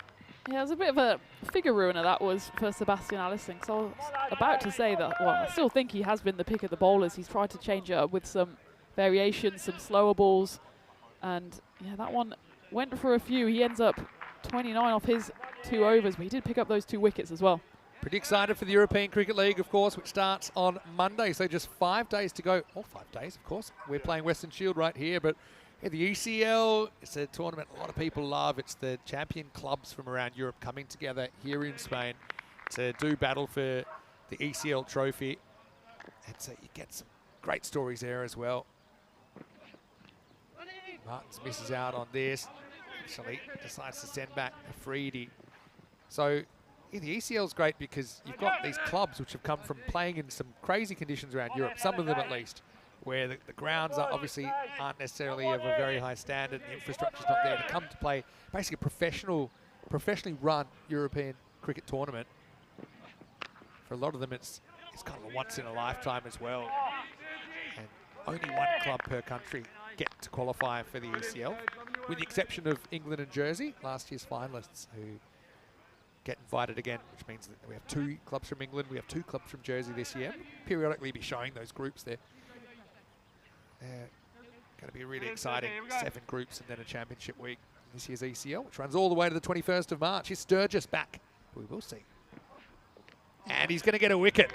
Yeah, it was a bit of a figure ruiner that was for Sebastian Allison. So I was about to say that, well, I still think he has been the pick of the bowlers. He's tried to change it up with some variations, some slower balls. And yeah, that one went for a few. He ends up 29 off his 2 overs, but he did pick up those 2 wickets as well. Pretty excited for the European Cricket League, of course, which starts on Monday. So just 5 days to go. All 5 days, of course. We're playing Western Shield right here, but yeah, the ECL, it's a tournament a lot of people love. It's the champion clubs from around Europe coming together here in Spain to do battle for the ECL trophy. And so you get some great stories there as well. Martins misses out on this. Actually decides to send back Afridi. So yeah, the ECL is great because you've got these clubs which have come from playing in some crazy conditions around Europe, some of them at least, where the grounds are obviously aren't necessarily of a very high standard, the infrastructure's not there to come to play basically a professionally run European cricket tournament. For a lot of them it's kind of a once in a lifetime as well. And only 1 club per country get to qualify for the ECL, with the exception of England and Jersey, last year's finalists, who get invited again, which means that we have 2 clubs from England, we have 2 clubs from Jersey this year. Periodically be showing those groups there. Going to be really exciting. 7 groups and then a championship week this year's ECL, which runs all the way to the 21st of March. Is Sturgis back? We will see. And he's going to get a wicket.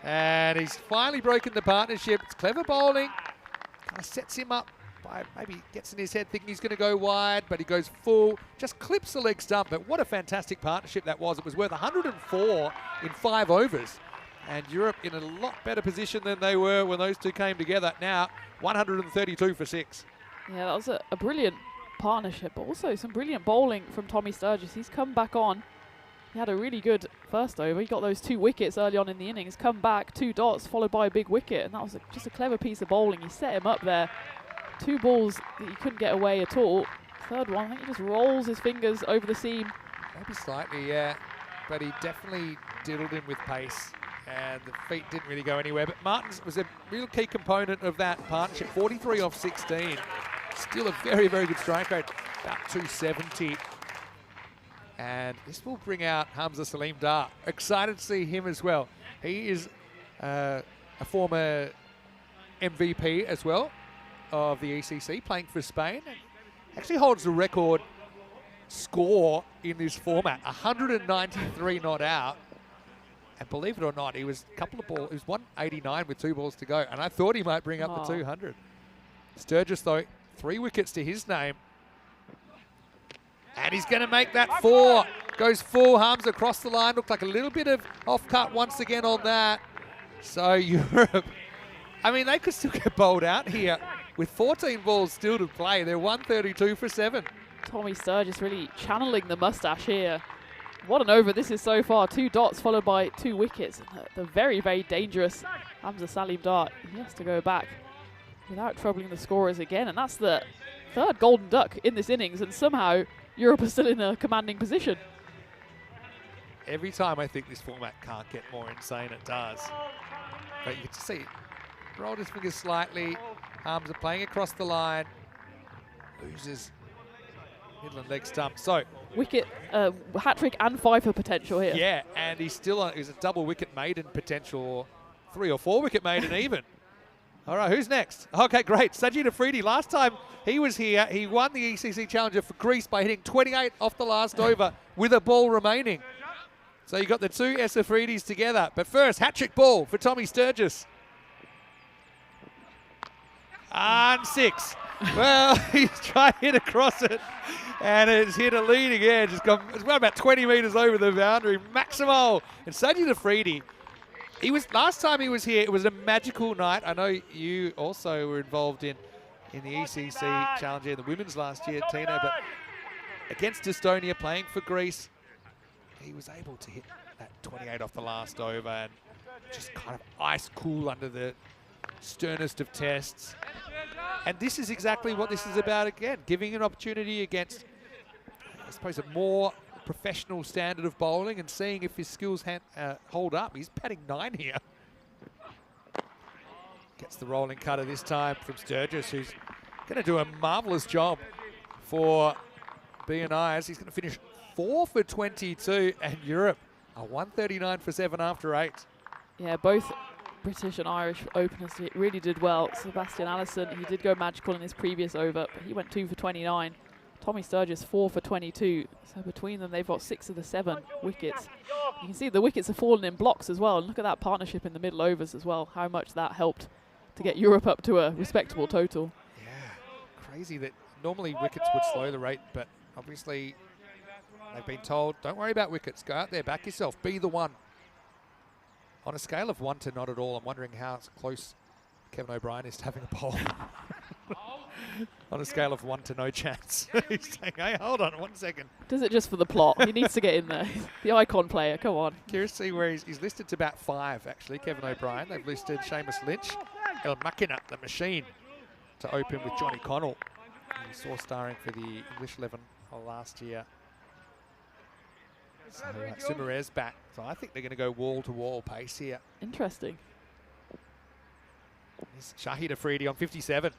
And he's finally broken the partnership. It's clever bowling. Kind of sets him up by maybe gets in his head thinking he's going to go wide, but he goes full. Just clips the leg stump. But what a fantastic partnership that was. It was worth 104 in 5 overs. And Europe in a lot better position than they were when those 2 came together. Now, 132 for 6. Yeah, that was a brilliant partnership, but also some brilliant bowling from Tommy Sturgis. He's come back on. He had a really good first over. He got those 2 wickets early on in the innings, come back, 2 dots, followed by a big wicket, and that was just a clever piece of bowling. He set him up there. 2 balls that he couldn't get away at all. Third one, I think he just rolls his fingers over the seam. Maybe slightly, yeah, but he definitely diddled him with pace. And the feet didn't really go anywhere. But Martins was a real key component of that partnership. 43 off 16. Still a very, very good strike rate. About 270. And this will bring out Hamza Salim Dar. Excited to see him as well. He is a former MVP as well of the ECC, playing for Spain. Actually holds the record score in this format. 193 not out. And believe it or not, he was a couple of balls. He was 189 with 2 balls to go, and I thought he might bring up the 200. Sturgis, though, 3 wickets to his name, and he's going to make that 4. Goes full. Harms across the line. Looked like a little bit of off cut once again on that. So Europe, I mean, they could still get bowled out here with 14 balls still to play. They're 132 for 7. Tommy Sturgis really channeling the mustache here. What an over this is so far. 2 dots followed by 2 wickets. The very, very dangerous Hamza Salim Dar. He has to go back without troubling the scorers again. And that's the 3rd golden duck in this innings. And somehow Europe is still in a commanding position. Every time I think this format can't get more insane, it does. But you can see, rolled his fingers slightly. Hamza playing across the line. Loses Midland leg stump. So wicket, hat-trick and 5 for potential here. yeah, and he's still on. He's a double wicket maiden potential, or 3 or 4 wicket maiden even. All right, who's next? Okay, great. Sajid Afridi. Last time he was here, he won the ECC Challenger for Greece by hitting 28 off the last over with a ball remaining. So you got the 2 S Afridis together. But first, hat-trick ball for Tommy Sturgis. And 6. Well, he's trying to hit across it, and it's hit a leading edge. It's gone about 20 metres over the boundary. Maximo and Saji Afridi. Last time he was here, it was a magical night. I know you also were involved in the ECC Challenge in the women's last year, Tina, but against Estonia, playing for Greece, he was able to hit that 28 off the last over and just kind of ice cool under the sternest of tests. And this is exactly what this is about again, giving an opportunity against, I suppose, a more professional standard of bowling and seeing if his skills hold up. He's batting 9 here. Gets the rolling cutter this time from Sturgis, who's going to do a marvellous job for BNI. He's going to finish 4 for 22, and Europe are 139 for 7 after 8. Yeah, both British and Irish openers really did well. Sebastian Allison, he did go magical in his previous over, but he went 2 for 29. Tommy Sturgis 4 for 22. So between them, they've got 6 of the 7 wickets. You can see the wickets have fallen in blocks as well. And look at that partnership in the middle overs as well, how much that helped to get Europe up to a respectable total. Yeah, crazy that normally wickets would slow the rate, but obviously they've been told, don't worry about wickets, go out there, back yourself, be the one. On a scale of 1 to not at all, I'm wondering how close Kevin O'Brien is to having a bowl. On a scale of 1 to no chance. He's saying, hey, hold on 1 second. Does it just for the plot. He needs to get in there. The icon player, come on. Curious to see where he's listed to about 5, actually, Kevin O'Brien. They've listed Seamus Lynch, El Makina, the machine, to open with Johnny Connell. He saw starring for the English 11 last year. So Sumarez back. So I think they're going to go wall-to-wall pace here. Interesting. Here's Shahid Afridi on 57.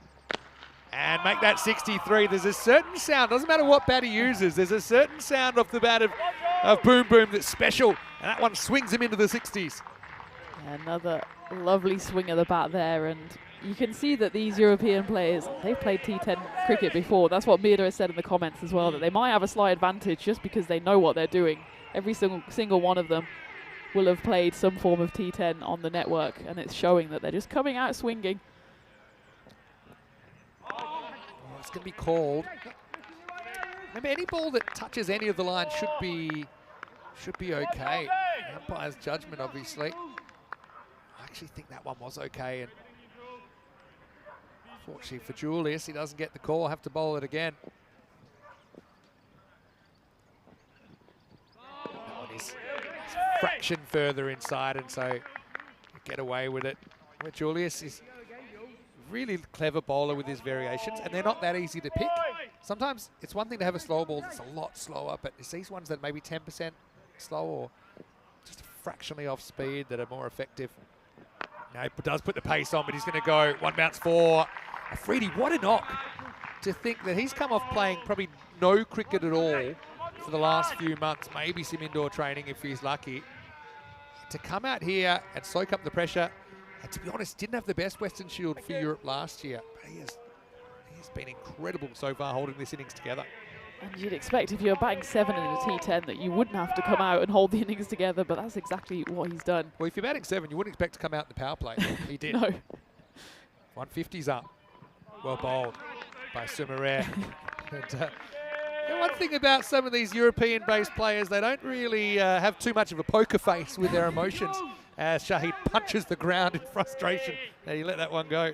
And make that 63. There's a certain sound, doesn't matter what bat he uses, there's a certain sound off the bat of Boom Boom that's special. And that one swings him into the 60s. Another lovely swing of the bat there, and you can see that these European players, they've played T10 cricket before. That's what Mirda has said in the comments as well, that they might have a slight advantage just because they know what they're doing. Every single one of them will have played some form of T10 on the network, and it's showing that they're just coming out swinging. It's going to be called. Remember, any ball that touches any of the lines should be okay. The umpire's judgment, obviously. I actually think that one was okay, and unfortunately for Julius, he doesn't get the call. Have to bowl it again. That one is a fraction further inside, and so get away with it. But Julius is really clever bowler with his variations, and they're not that easy to pick. Sometimes it's one thing to have a slow ball that's a lot slower, but it's these ones that maybe 10% slow or just fractionally off speed that are more effective. Now he does put the pace on, but he's going to go 1 bounce for Afridi. What a knock to think that he's come off playing probably no cricket at all for the last few months, maybe some indoor training if he's lucky, to come out here and soak up the pressure. And to be honest, didn't have the best Western Shield for Europe last year, but he has been incredible so far holding this innings together. And you'd expect if you're batting 7 in a T10 that you wouldn't have to come out and hold the innings together, but that's exactly what he's done. Well, if you're batting 7, you wouldn't expect to come out in the power play. He did. No. 150's up. Well bowled by Sumarez. And one thing about some of these European-based players, they don't really have too much of a poker face with their emotions. As Shahid punches the ground in frustration. Now you let that one go.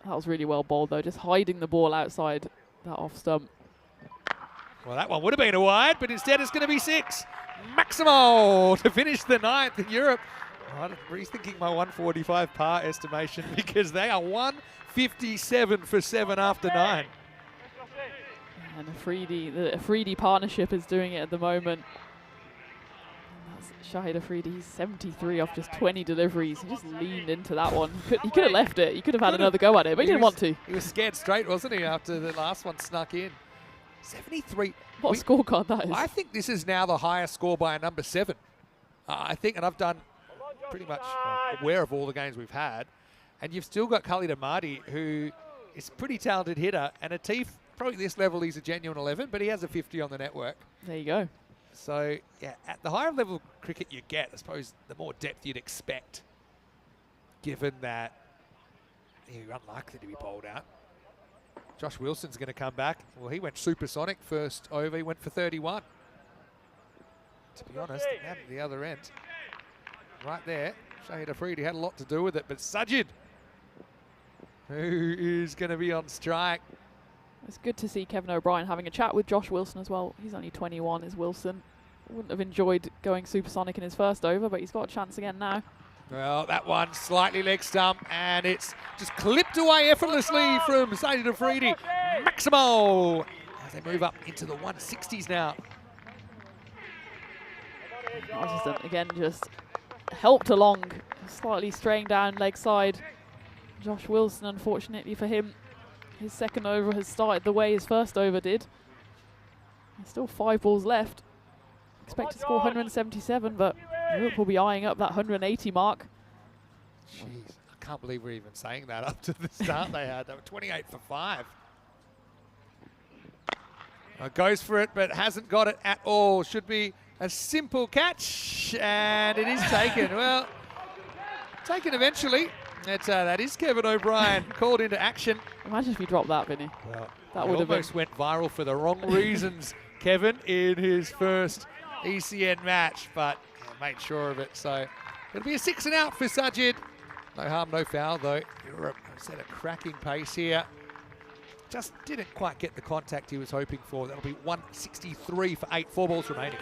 That was really well bowled though, just hiding the ball outside that off stump. Well, that one would have been a wide, but instead it's going to be 6. Maximo to finish the 9th in Europe. I'm rethinking my 145 par estimation because they are 157 for 7 after 9. And the Afridi partnership is doing it at the moment. Shahid Afridi, he's 73 off just 20 deliveries. He just leaned into that one. He could have left it. He could have had another go at it, but he didn't want to. He was scared straight, wasn't he, after the last one snuck in. 73. What a scorecard that is. I think this is now the highest score by a number 7. I think, and I've done pretty much aware of all the games we've had, and you've still got Khalid Ahmadi, who is a pretty talented hitter, and Atif, probably at this level, he's a genuine 11, but he has a 50 on the network. There you go. So, yeah, at the higher level cricket you get, I suppose, the more depth you'd expect, given that you're unlikely to be bowled out. Josh Wilson's going to come back. Well, he went supersonic first over. He went for 31. To be honest, at the other end, right there, Shahid Afridi had a lot to do with it, but Sajid, who is going to be on strike. It's good to see Kevin O'Brien having a chat with Josh Wilson as well. He's only 21, is Wilson. Wouldn't have enjoyed going supersonic in his first over, but he's got a chance again now. Well, that one slightly leg stump, and it's just clipped away effortlessly from Sajid Afridi. Maximo as they move up into the 160s now. Marsden again just helped along, slightly straying down leg side. Josh Wilson, unfortunately for him, his second over has started the way his first over did. There's still 5 balls left. Expect to score 177, but Europe will be eyeing up that 180 mark. Jeez, I can't believe we're even saying that up to the start they had. They were 28 for 5. Goes for it, but hasn't got it at all. Should be a simple catch, and it is taken. Well, taken eventually. That is Kevin O'Brien called into action. Imagine if you dropped that, Vinny. Well, That would have almost went viral for the wrong reasons, Kevin, in his first ECN match, but made sure of it. So it'll be a 6 and out for Sajid. No harm, no foul, though. Europe set a cracking pace here. Just didn't quite get the contact he was hoping for. That'll be 163 for 8, 4 balls remaining.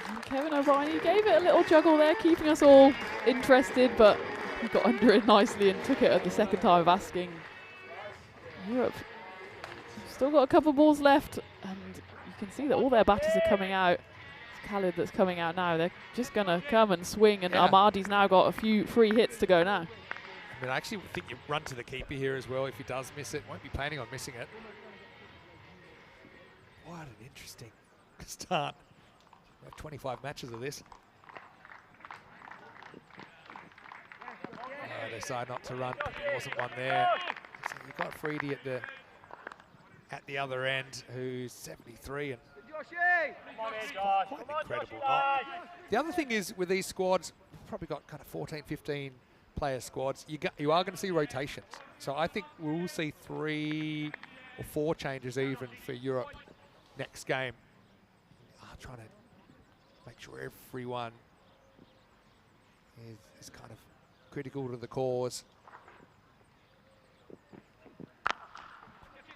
And Kevin O'Brien, he gave it a little juggle there, keeping us all interested, but he got under it nicely and took it at the second time of asking. Europe still got a couple balls left, and you can see that all their batters are coming out. It's Khalid that's coming out now. They're just going to come and swing, and Ahmadi's now got a few free hits to go now. I mean, I actually think you run to the keeper here as well if he does miss it. Won't be planning on missing it. What an interesting start. We have 25 matches of this. They decide not to run. There wasn't one there. So you've got Freedy at the other end, who's 73 and quite an incredible knock. The other thing is with these squads, we've probably got kind of 14, 15 player squads. You are going to see rotations. So I think we'll see 3 or 4 changes even for Europe next game. Trying to make sure everyone is kind of critical to the cause.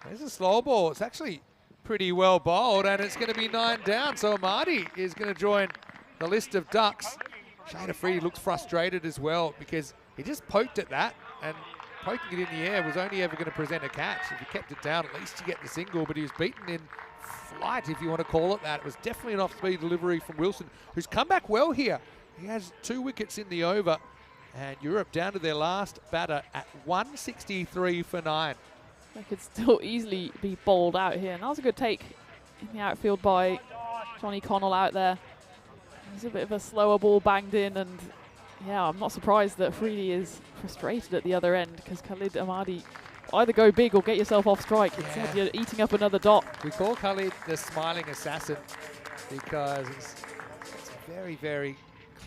There's a slow ball. It's actually pretty well bowled, and it's going to be 9 down. So Ahmadi is going to join the list of ducks. Shahid Afridi looks frustrated as well because he just poked at that, and poking it in the air was only ever going to present a catch. If he kept it down, at least you get the single, but he was beaten in flight, if you want to call it that. It was definitely an off-speed delivery from Wilson, who's come back well here. He has 2 wickets in the over, and Europe down to their last batter at 163 for 9. They could still easily be bowled out here, and that was a good take in the outfield by Johnny Connell out there. There's a bit of a slower ball banged in, and yeah, I'm not surprised that Freely is frustrated at the other end, because Khalid Ahmadi, either go big or get yourself off strike. Instead, you're eating up another dot. We call Khalid the smiling assassin because it's very, very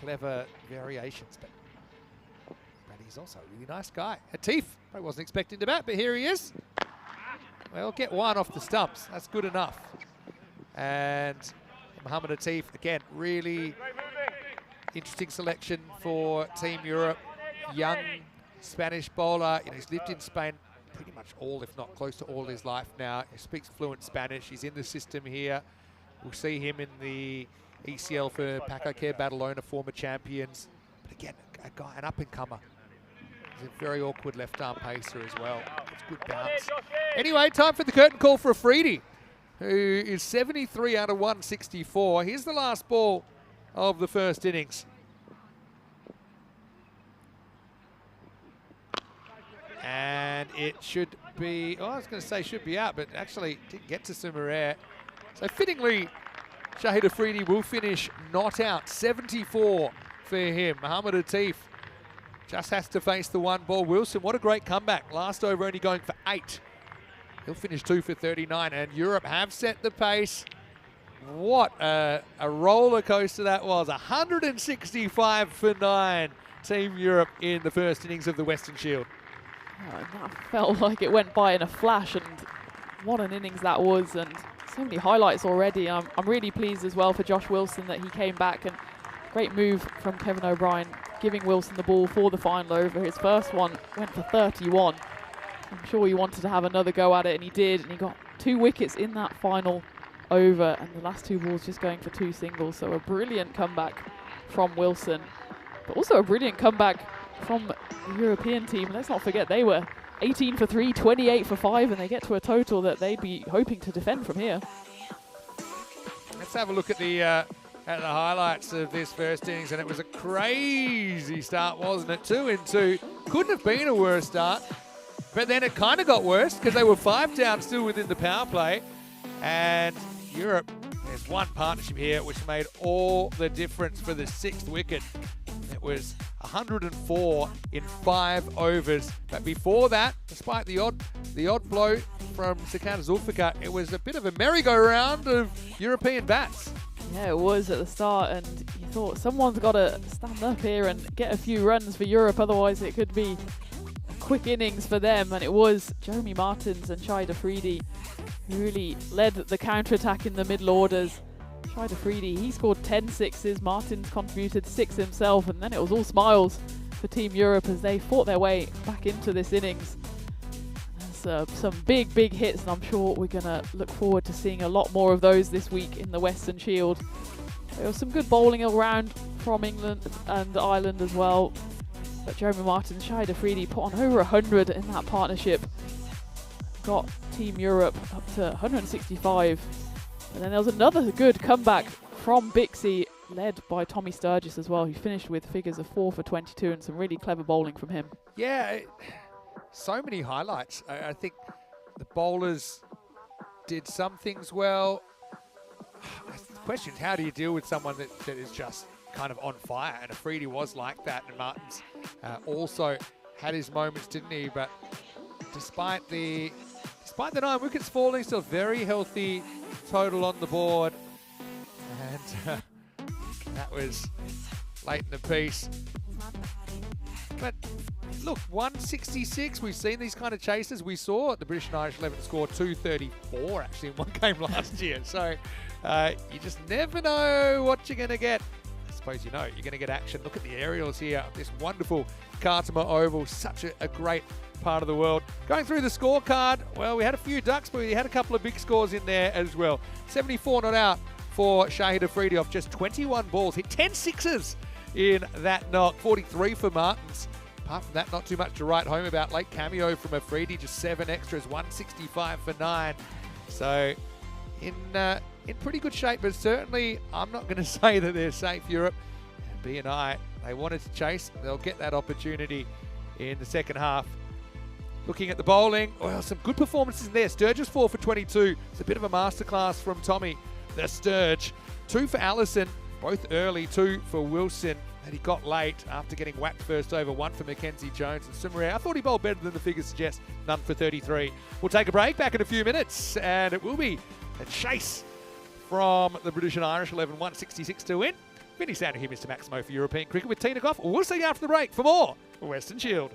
clever variations, but he's also a really nice guy. Atif, I wasn't expecting to bat, but here he is. Well, get 1 off the stumps. That's good enough. And Mohamed Atif, again, really interesting selection for Team Europe. Young Spanish bowler. You know, he's lived in Spain pretty much all, if not close to all his life now. He speaks fluent Spanish. He's in the system here. We'll see him in the ECL for Pakakare Badalona, former champions. But again, a guy, an up-and-comer. He's a very awkward left-arm pacer as well. It's good bounce. Anyway, time for the curtain call for Afridi, who is 73 out of 164. Here's the last ball of the first innings. And it should be, I was going to say should be out, but actually didn't get to Sumareh. So fittingly, Shahid Afridi will finish not out. 74 for him. Mohamed Atif just has to face the 1 ball. Wilson, what a great comeback. Last over only going for 8. He'll finish 2 for 39, and Europe have set the pace. What a roller coaster that was. 165 for 9, Team Europe in the first innings of the Western Shield. That felt like it went by in a flash, and what an innings that was, and so many highlights already. I'm really pleased as well for Josh Wilson that he came back, and great move from Kevin O'Brien, giving Wilson the ball for the final over. His first one went for 31. I'm sure he wanted to have another go at it, and he did, and he got 2 wickets in that final over, and the last 2 balls just going for 2 singles. So a brilliant comeback from Wilson, but also a brilliant comeback from the European team. Let's not forget they were 18 for 3, 28 for 5, and they get to a total that they'd be hoping to defend from here. Let's have a look at the highlights of this first innings, and it was a crazy start, wasn't it? 2 in 2. Couldn't have been a worse start, but then it kind of got worse because they were 5 down still within the power play, and Europe, there's one partnership here which made all the difference for the 6th wicket. It was 104 in 5 overs. But before that, despite the odd blow from Sikandar Zulfikar, it was a bit of a merry-go-round of European bats. Yeah, it was at the start, and you thought someone's got to stand up here and get a few runs for Europe, otherwise it could be a quick innings for them. And it was Jeremy Martins and Shahid Afridi who really led the counter-attack in the middle orders. Shahid Afridi, he scored 10 sixes, Martins contributed 6 himself, and then it was all smiles for Team Europe as they fought their way back into this innings. There's some big hits, and I'm sure we're going to look forward to seeing a lot more of those this week in the Western Shield. There was some good bowling around from England and Ireland as well, but Jeremy Martins, Shahid Afridi put on over 100 in that partnership, got Team Europe up to 165. And then there was another good comeback from Bixie, led by Tommy Sturgis as well, who finished with figures of 4 for 22 and some really clever bowling from him. Yeah, so many highlights. I think the bowlers did some things well. The question is, how do you deal with someone that is just kind of on fire? And Afridi was like that, and Martins also had his moments, didn't he? But despite the 9 wickets falling, still very healthy total on the board. And that was late in the piece. But look, 166, we've seen these kind of chases. We saw the British and Irish 11 score 234 actually in one game last year. So you just never know what you're going to get. I suppose you know you're going to get action. Look at the aerials here. This wonderful Khartoum Oval, such a great part of the world. Going through the scorecard, well, we had a few ducks, but we had a couple of big scores in there as well. 74 not out for Shahid Afridi off just 21 balls. Hit 10 sixes in that knock. 43 for Martins. Apart from that, not too much to write home about. Late cameo from Afridi, just 7 extras, 165 for 9. So in pretty good shape, but certainly I'm not going to say that they're safe, Europe. B&I, they wanted to chase. They'll get that opportunity in the second half. Looking at the bowling, well, some good performances in there. Sturgis 4 for 22. It's a bit of a masterclass from Tommy, the Sturge. 2 for Allison, both early. 2 for Wilson, that he got late after getting whacked first over. 1 for Mackenzie Jones and Sumare. I thought he bowled better than the figures suggest. None for 33. We'll take a break, back in a few minutes, and it will be a chase from the British and Irish 11, 166 to win. Vinny Sander here, Mr. Maximo for European Cricket with Tina Goff. We'll see you after the break for more Western Shield.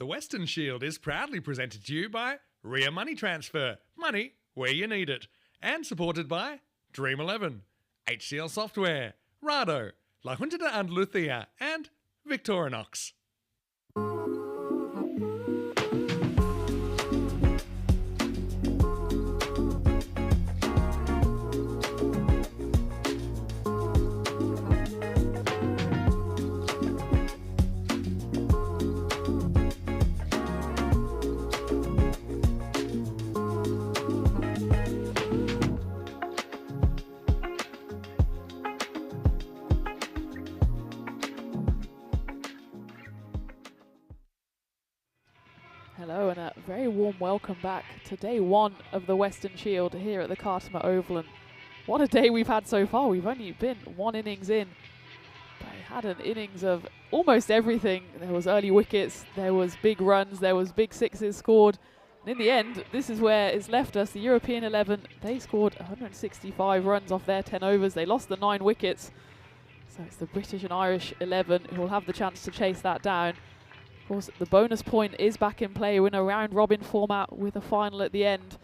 Weston Shield is proudly presented to you by Ria Money Transfer, money where you need it, and supported by Dream 11, HCL Software, Rado, La Junta de Andalucía, and Victorinox. Hello and a very warm welcome back to day one of the Western Shield here at the Cartama Oval. And what a day we've had so far. We've only been one innings in, but it had an innings of almost everything. There was early wickets, there was big runs, there was big sixes scored. And in the end, this is where it's left us. The European 11, they scored 165 runs off their 10 overs. They lost the 9 wickets. So it's the British and Irish 11 who will have the chance to chase that down. Of course, the bonus point is back in play. We're in a round-robin format with a final at the end.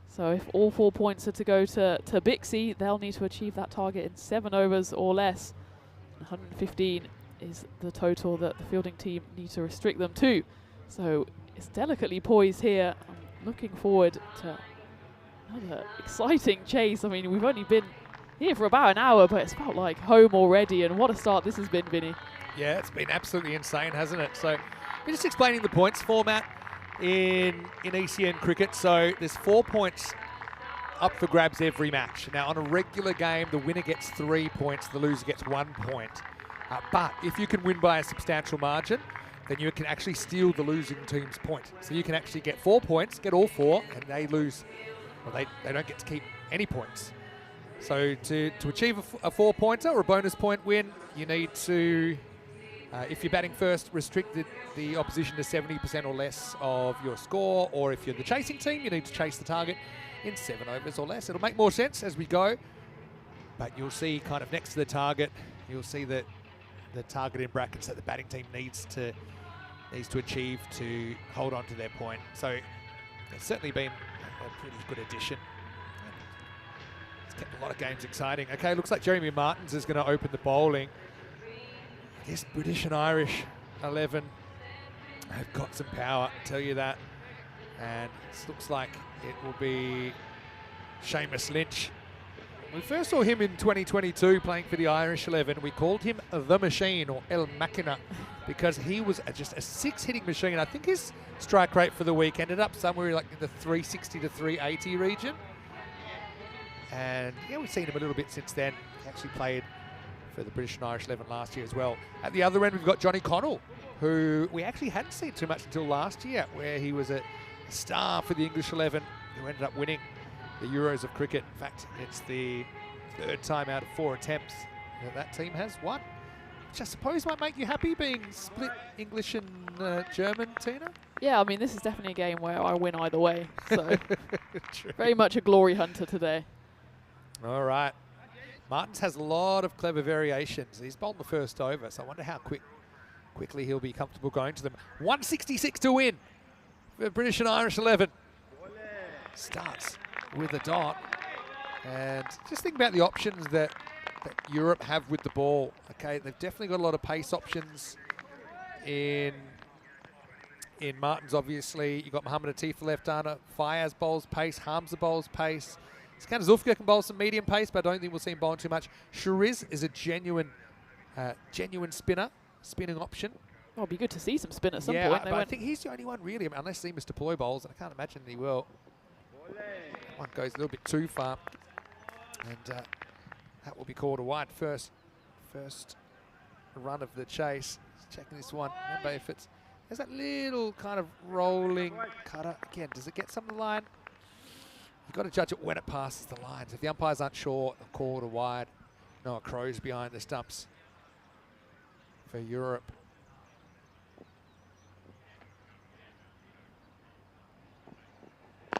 So if all 4 points are to go to Bixie, they'll need to achieve that target in 7 overs or less. 115 is the total that the fielding team need to restrict them to. So it's delicately poised here. I'm looking forward to another exciting chase. I mean, we've only been here for about an hour, but it's felt like home already. And what a start this has been, Vinny. Yeah, it's been absolutely insane, hasn't it? So we're just explaining the points format in ECN cricket. So there's 4 points up for grabs every match. Now, on a regular game, the winner gets 3 points, the loser gets 1 point. But if you can win by a substantial margin, then you can actually steal the losing team's point. So you can actually get 4 points, get all 4, and they lose. Well, they don't get to keep any points. So to achieve a 4-pointer or a bonus point win, you need to, if you're batting first, restrict the opposition to 70% or less of your score, or if you're the chasing team, you need to chase the target in 7 overs or less. It'll make more sense as we go, but you'll see kind of next to the target, you'll see that the target in brackets that the batting team needs to achieve to hold on to their point. So it's certainly been a pretty good addition. It's kept a lot of games exciting. Okay, looks like Jeremy Martins is going to open the bowling. This British and Irish 11 have got some power, I tell you that. And it looks like it will be Seamus Lynch. We first saw him in 2022 playing for the Irish 11. We called him the Machine, or El Machina, because he was just a 6-hitting machine. I think his strike rate for the week ended up somewhere like in the 360 to 380 region. And yeah, we've seen him a little bit since then. He actually played for the British and Irish 11 last year as well. At the other end, we've got Johnny Connell, who we actually hadn't seen too much until last year, where he was a star for the English 11, who ended up winning the Euros of cricket. In fact, it's the 3rd time out of 4 attempts that team has won, which I suppose might make you happy, being split English and German, Tina? Yeah, I mean, this is definitely a game where I win either way. So very much a glory hunter today. All right. Martins has a lot of clever variations. He's bowled the first over, so I wonder how quickly he'll be comfortable going to them. 166 to win for British and Irish 11. Starts with a dot. And just think about the options that Europe have with the ball. Okay, they've definitely got a lot of pace options in Martins, obviously. You've got Mohamed Atif, left-hander. Fayaz bowls pace. Hamza bowls pace. Skander Zulfikar can bowl some medium pace, but I don't think we'll see him bowling too much. Shariz is a genuine spinner, spinning option. Oh, it'll be good to see some spin at some yeah, point. but I think he's the only one really, unless Seamus deploy bowls, and I can't imagine he will. One goes a little bit too far, and that will be called a wide. First run of the chase. Checking this one. Remember, if there's that little kind of rolling cutter. Again, does it get some of the line? You've got to judge it when it passes the lines. If the umpires aren't sure, they'll call it a wide. Noah Crow's behind the stumps for Europe. It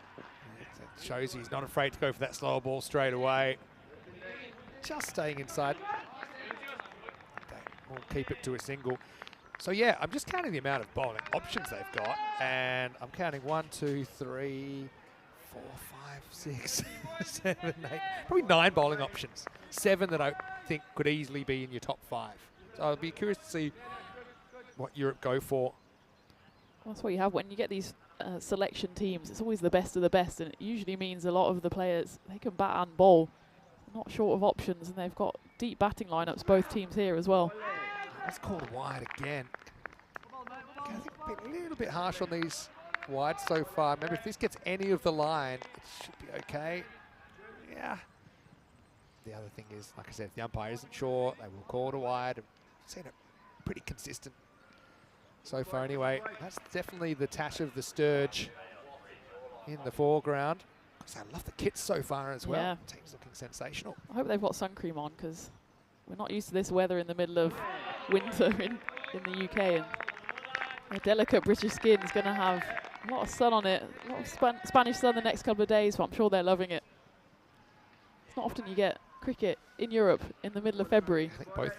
shows he's not afraid to go for that slower ball straight away. Just staying inside. We'll keep it to a single. So yeah, I'm just counting the amount of bowling options they've got, and I'm counting 1, 2, 3, 4, 5, 6, 7, 8, probably 9 bowling options. 7 that I think could easily be in your top 5. So I'll be curious to see what Europe go for. That's what you have when you get these selection teams. It's always the best of the best, and it usually means a lot of the players, they can bat and bowl. They're not short of options, and they've got deep batting lineups, both teams here as well. That's called wide again. I think I've been a little bit harsh on these wides so far. Remember, if this gets any of the line, it should be okay. Yeah. The other thing is, like I said, if the umpire isn't sure, they will call it a wide. I've seen it pretty consistent so far anyway. That's definitely the tash of the Sturge in the foreground. Because I love the kits so far as well. Yeah. The team's looking sensational. I hope they've got sun cream on, because we're not used to this weather in the middle of winter in the UK, and a delicate British skin is going to have a lot of sun on it, a lot of Spanish sun the next couple of days, but I'm sure they're loving it. It's not often you get cricket in Europe in the middle of February. I think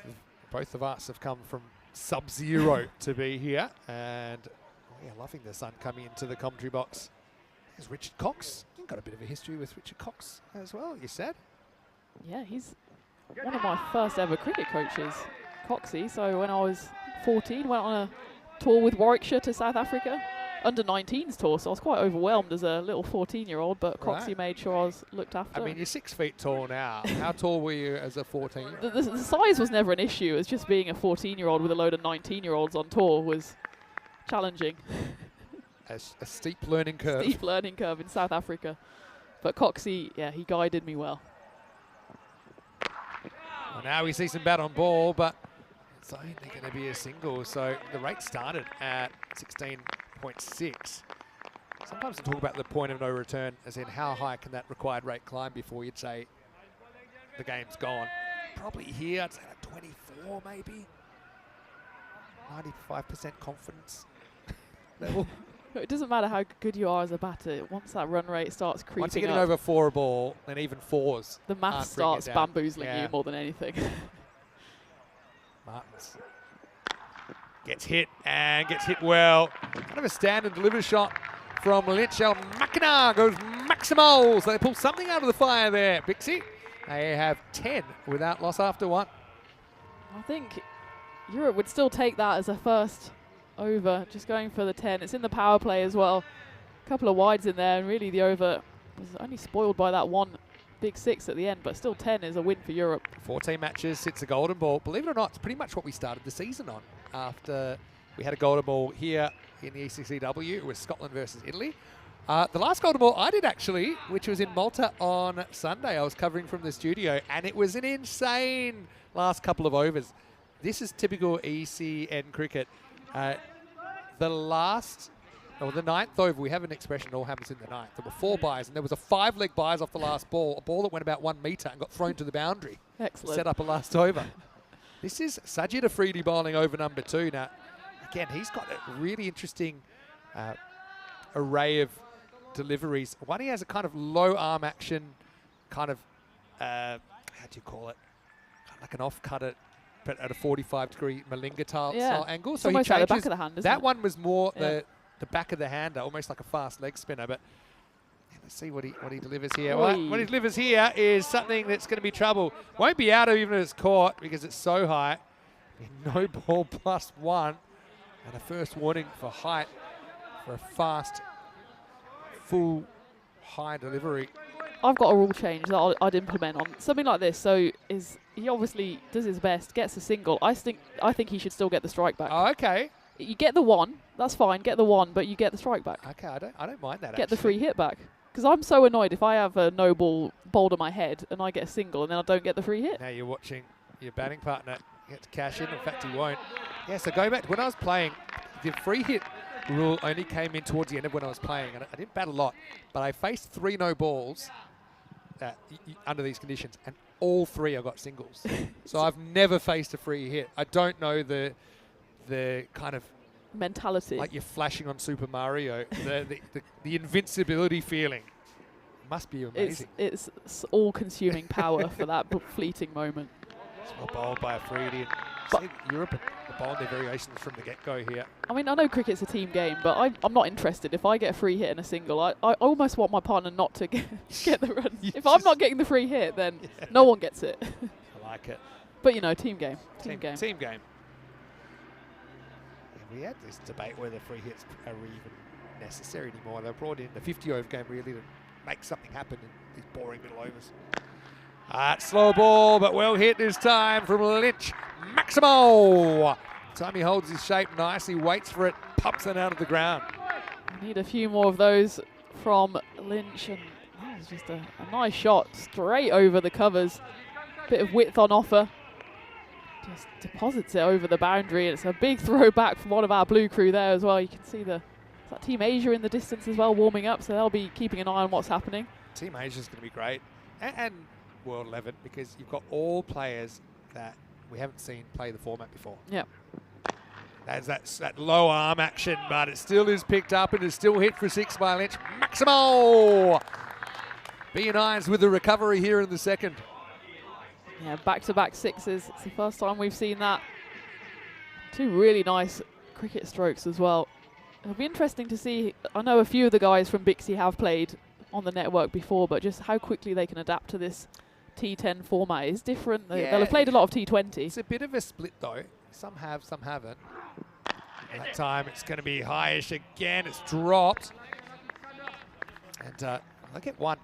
both of us have come from sub-zero to be here, and yeah, loving the sun coming into the commentary box. There's Richard Cox. You've got a bit of a history with Richard Cox as well, you said? Yeah, he's one of my first ever cricket coaches, Coxie. So when I was 14, went on a tour with Warwickshire to South Africa, under 19s tour, so I was quite overwhelmed as a little 14-year-old, but Coxie made sure I was looked after. I mean, you're 6 feet tall now. How tall were you as a 14? The size was never an issue. It was just being a 14-year-old with a load of 19-year-olds on tour was challenging. A steep learning curve. Steep learning curve in South Africa. But Coxie, yeah, he guided me well. Well, now we see some bat on ball, but it's only going to be a single. So the rate started at 16.6. Sometimes we talk about the point of no return, as in how high can that required rate climb before you'd say the game's gone. Probably here, I'd say like 24 maybe. 95% confidence level. It doesn't matter how good you are as a batter. Once that run rate starts creeping Once you're getting up, over 4 a ball, then even 4s. the math starts bamboozling you more than anything. Martins gets hit and gets hit well. Kind of a stand and deliver shot from Lynchell. Makina goes Maximal. So they pull something out of the fire there, Pixie. They have 10 without loss after 1. I think Europe would still take that as a first over, just going for the 10. It's in the power play as well. A couple of wides in there, and really the over was only spoiled by that one big 6 at the end, but still 10 is a win for Europe. 14 matches, sits a golden ball. Believe it or not, it's pretty much what we started the season on. After we had a golden ball here in the ECCW, it was Scotland versus Italy. The last golden ball I did actually, which was in Malta on Sunday. I was covering from the studio, and it was an insane last couple of overs. This is typical ECN cricket. The ninth over, we have an expression, it all happens in the ninth. There were 4 byes, and there was a 5-leg byes off the last ball, a ball that went about 1 metre and got thrown to the boundary. Excellent. Set up a last over. This is Sajid Afridi bowling over number 2. Now, again, he's got a really interesting array of deliveries. One, he has a kind of low arm action, kind of, how do you call it? Kind of like an off-cutter, but at a 45-degree Malinga style angle. It's so he almost changes. like the back of the hand, isn't that it? one was more the back of the hander, almost like a fast leg spinner. But let's see what he delivers here. What he delivers here is something that's going to be trouble. Won't be out even if it's caught because it's so high. No ball +1, and a first warning for height for a fast, full, high delivery. I've got a rule change that I'd implement on something like this. So he obviously does his best, gets a single. I think he should still get the strike back. Oh, okay. You get the 1, that's fine. Get the 1, but you get the strike back. Okay, I don't mind that. Get the free hit back. Because I'm so annoyed if I have a no ball bowled on my head and I get a single and then I don't get the free hit. Now you're watching your batting partner get to cash in. In fact, he won't. Yeah. So going back to when I was playing, the free hit rule only came in towards the end of when I was playing, and I didn't bat a lot, but I faced 3 no balls under these conditions, and all 3 I got singles. So I've never faced a free hit. I don't know the kind of mentality, like you're flashing on Super Mario, the invincibility feeling. Must be amazing. It's all-consuming power for that fleeting moment. It's well bowled by Afridi. Europe are bowling their variations from the get-go here. I mean, I know cricket's a team game, but I'm not interested. If I get a free hit and a single, I almost want my partner not to get the run. If I'm not getting the free hit, then no one gets it. I like it. But, you know, team game. Team game. Team game. Yeah, we had this debate whether free hits are even necessary anymore. They were brought in the 50-over game really to make something happen in these boring middle overs. Slow ball, but well hit this time from Lynch. Maximo! Time he holds his shape nicely, waits for it, pumps it out of the ground. We need a few more of those from Lynch, and that was just a nice shot straight over the covers. Bit of width on offer. Just deposits it over the boundary. It's a big throw back from one of our blue crew there as well. You can see is that Team Asia in the distance as well, warming up, so they'll be keeping an eye on what's happening. Team Asia's going to be great. And World 11, because you've got all players that we haven't seen play the format before. Yeah. There's that low arm action, but it still is picked up and is still hit for 6 by Lynch. Maximo! B&I's with the recovery here in the second. Yeah, back-to-back sixes. It's the first time we've seen that. 2 really nice cricket strokes as well. It'll be interesting to see. I know a few of the guys from Bixie have played on the network before, but just how quickly they can adapt to this T10 format is different. They'll have played a lot of T20. It's a bit of a split though. Some have, some haven't. That time it's going to be highish again. It's dropped. And I get one.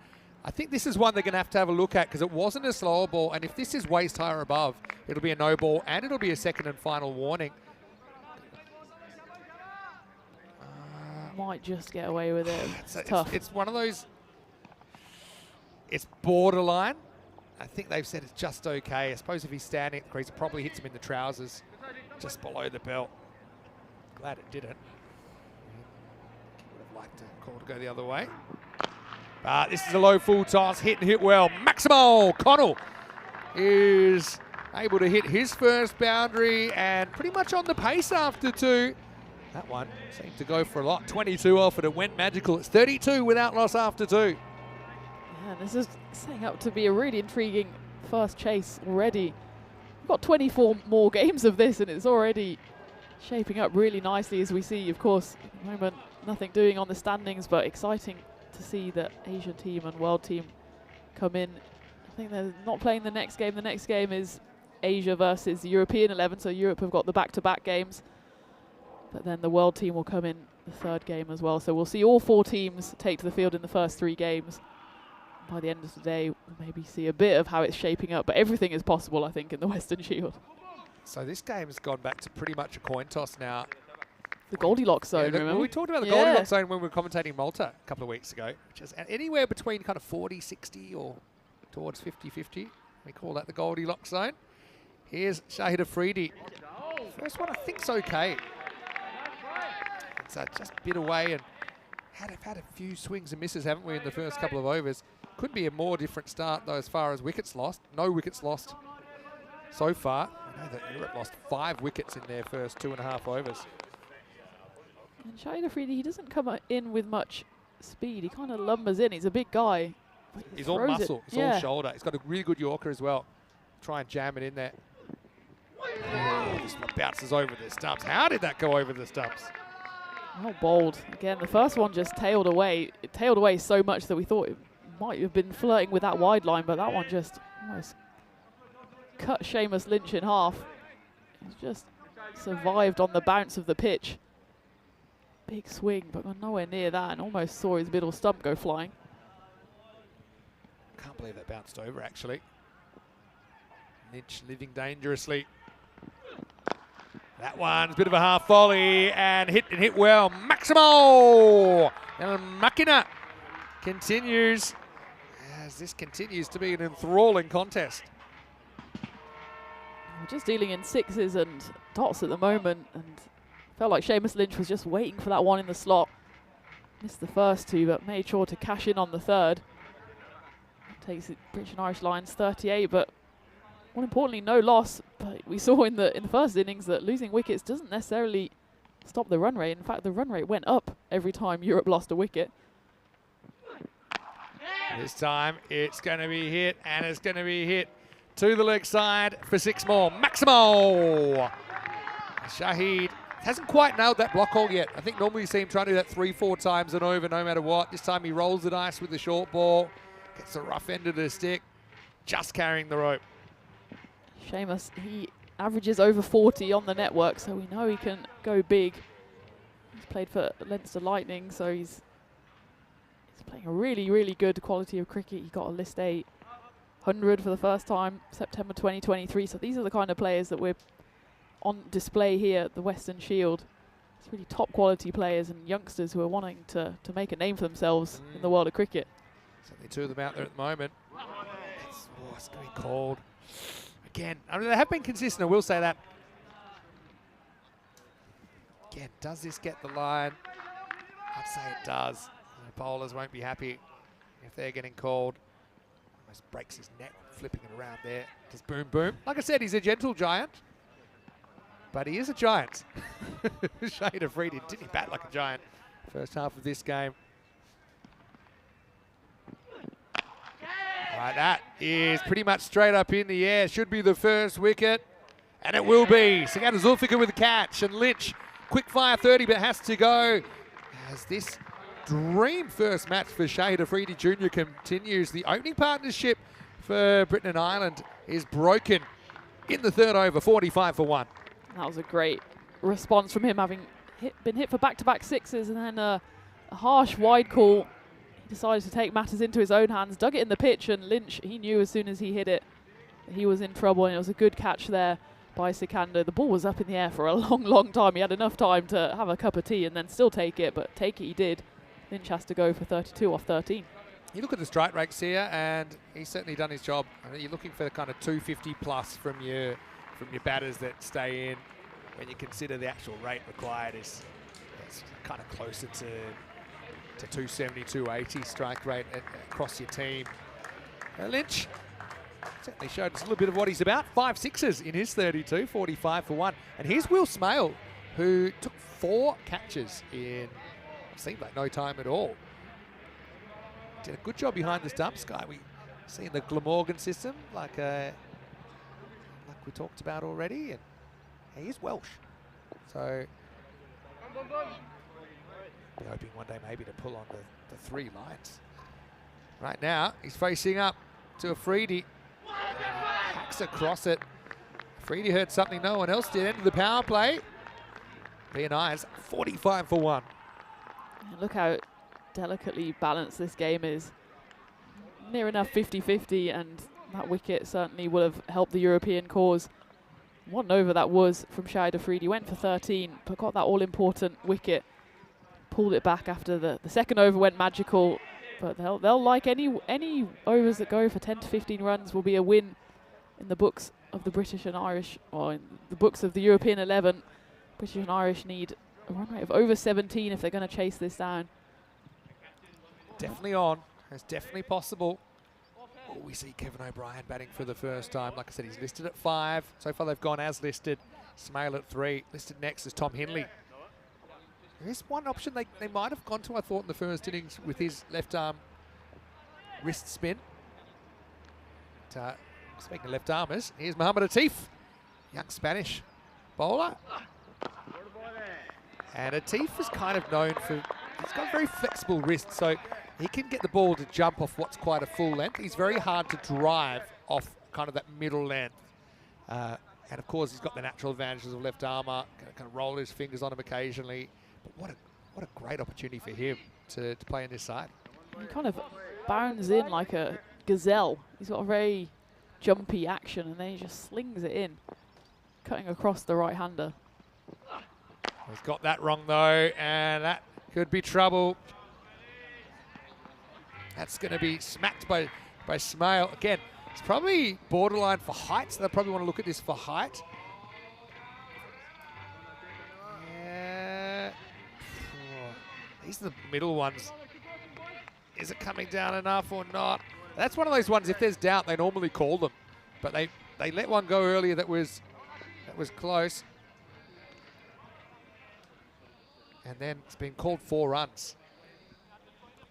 I think this is one they're going to have a look at because it wasn't a slower ball. And if this is waist high or above, it'll be a no ball and it'll be a second and final warning. Might just get away with it. It's tough. It's one of those. It's borderline. I think they've said it's just okay. I suppose if he's standing at the crease, it probably hits him in the trousers, just below the belt. Glad it didn't. Would have liked to call to go the other way. But this is a low full toss, hit and hit well. Maximo Connell is able to hit his first boundary and pretty much on the pace after 2. That one seemed to go for a lot. 22 off it, it went magical. It's 32 without loss after 2. Yeah, this is setting up to be a really intriguing first chase already. We've got 24 more games of this and it's already shaping up really nicely as we see, of course, at the moment, nothing doing on the standings, but exciting to see the Asian team and world team come in. I think they're not playing the next game. The next game is Asia versus the European 11, so Europe have got the back-to-back games. But then the world team will come in the third game as well. So we'll see all 4 teams take to the field in the first 3 games. By the end of the day, we'll maybe see a bit of how it's shaping up. But everything is possible, I think, in the Western Shield. So this game's gone back to pretty much a coin toss now. The Goldilocks zone, remember? Well, we talked about the Goldilocks zone when we were commentating Malta a couple of weeks ago, which is anywhere between kind of 40-60 or towards 50-50. We call that the Goldilocks zone. Here's Shahid Afridi. First one I think's okay. It's just bit away and had a few swings and misses, haven't we, in the first couple of overs. Could be a more different start, though, as far as wickets lost. No wickets lost so far. I know that Europe lost 5 wickets in their first 2.5 overs. And Shahid Afridi, he doesn't come in with much speed. He kind of lumbers in. He's a big guy. He's all muscle. He's all shoulder. He's got a really good Yorker as well. Try and jam it in there. Oh, this one bounces over the stumps. How did that go over the stumps? Well bowled. Again, the first one just tailed away. It tailed away so much that we thought it might have been flirting with that wide line, but that one just almost cut Seamus Lynch in half. He's just survived on the bounce of the pitch. Big swing, but nowhere near that, and almost saw his middle stump go flying. Can't believe that bounced over, actually. Lynch living dangerously. That one's a bit of a half volley and hit well. Maximo! And Makina continues as this continues to be an enthralling contest. We're just dealing in 6s and dots at the moment, and felt like Seamus Lynch was just waiting for that one in the slot. Missed the first 2, but made sure to cash in on the third. Takes it British and Irish lines 38, but more importantly, no loss. But we saw in the first innings that losing wickets doesn't necessarily stop the run rate. In fact, the run rate went up every time Europe lost a wicket. This time it's going to be hit, and it's going to be hit to the leg side for 6 more. Maximo! Shahid hasn't quite nailed that block hole yet. I think normally you see him trying to do that 3-4 times and over no matter what. This time he rolls the dice with the short ball, gets the rough end of the stick, just carrying the rope. Seamus, he averages over 40 on the network, so we know he can go big. He's played for Leinster Lightning, so he's playing a really, really good quality of cricket. He got a List A 100 for the first time, September 2023. So these are the kind of players that we're on display here at the Western Shield. It's really top quality players and youngsters who are wanting to make a name for themselves in the world of cricket. Certainly 2 of them out there at the moment. It's going to be cold. Again, I mean, they have been consistent, I will say that. Again, does this get the line? I'd say it does. The bowlers won't be happy if they're getting called. Almost breaks his neck, flipping it around there. Just boom, boom. Like I said, he's a gentle giant. But he is a giant. Shahid Afridi didn't bat like a giant first half of this game. All right, that is pretty much straight up in the air. Should be the first wicket. And it will be. Sagata Zulfikar with the catch. And Lynch, quick fire 30, but has to go. As this dream first match for Shahid Afridi Jr. continues. The opening partnership for Britain and Ireland is broken in the 3rd over, 45 for 1. That was a great response from him, having been hit for back-to-back sixes, and then a harsh wide call. He decided to take matters into his own hands, dug it in the pitch, and Lynch, he knew as soon as he hit it that he was in trouble, and it was a good catch there by Sikandar. The ball was up in the air for a long, long time. He had enough time to have a cup of tea and then still take it, but take it he did. Lynch has to go for 32 off 13. You look at the strike rates here, and he's certainly done his job. I mean, you're looking for kind of 250 plus from your batters that stay in. When you consider the actual rate required is it's kind of closer to 270, 280 strike rate across your team. Lynch certainly showed us a little bit of what he's about. 5 sixes in his 32, 45 for 1. And here's Will Smale, who took 4 catches in what seemed like no time at all. Did a good job behind the stumps, guy. We see in the Glamorgan system, like we talked about already, and he is Welsh. So be hoping one day maybe to pull on the 3 lines. Right now, he's facing up to Afridi. Hacks across it. Afridi heard something no one else did. End of the power play. BNI's 45 for 1. And look how delicately balanced this game is. Near enough 50-50, and that wicket certainly would have helped the European cause. 1 over that was from Shahid Afridi. Went for 13, but got that all-important wicket. Pulled it back after the second over went magical. But they'll like any overs that go for 10 to 15 runs will be a win in the books of the British and Irish, or in the books of the European 11. British and Irish need a run rate of over 17 if they're going to chase this down. Definitely on. It's definitely possible. Oh, we see Kevin O'Brien batting for the first time. Like I said, he's listed at 5. So far they've gone as listed. Smale at 3. Listed next is Tom Hinley. There is one option they might have gone to, I thought, in the first innings with his left arm wrist spin. But, speaking of left armers, here's Mohamed Atif, young Spanish bowler. And Atif is kind of known for, he's got very flexible wrists, so he can get the ball to jump off what's quite a full length. He's very hard to drive off kind of that middle length. And of course, he's got the natural advantages of left armour, kind of roll his fingers on him occasionally. But what a great opportunity for him to play in this side. He kind of bounds in like a gazelle. He's got a very jumpy action, and then he just slings it in, cutting across the right-hander. He's got that wrong though, and that could be trouble. That's going to be smacked by Smale. Again, it's probably borderline for height, so they'll probably want to look at this for height. These are the middle ones. Is it coming down enough or not? That's one of those ones, if there's doubt, they normally call them. But they let one go earlier that was close. And then it's been called 4 runs.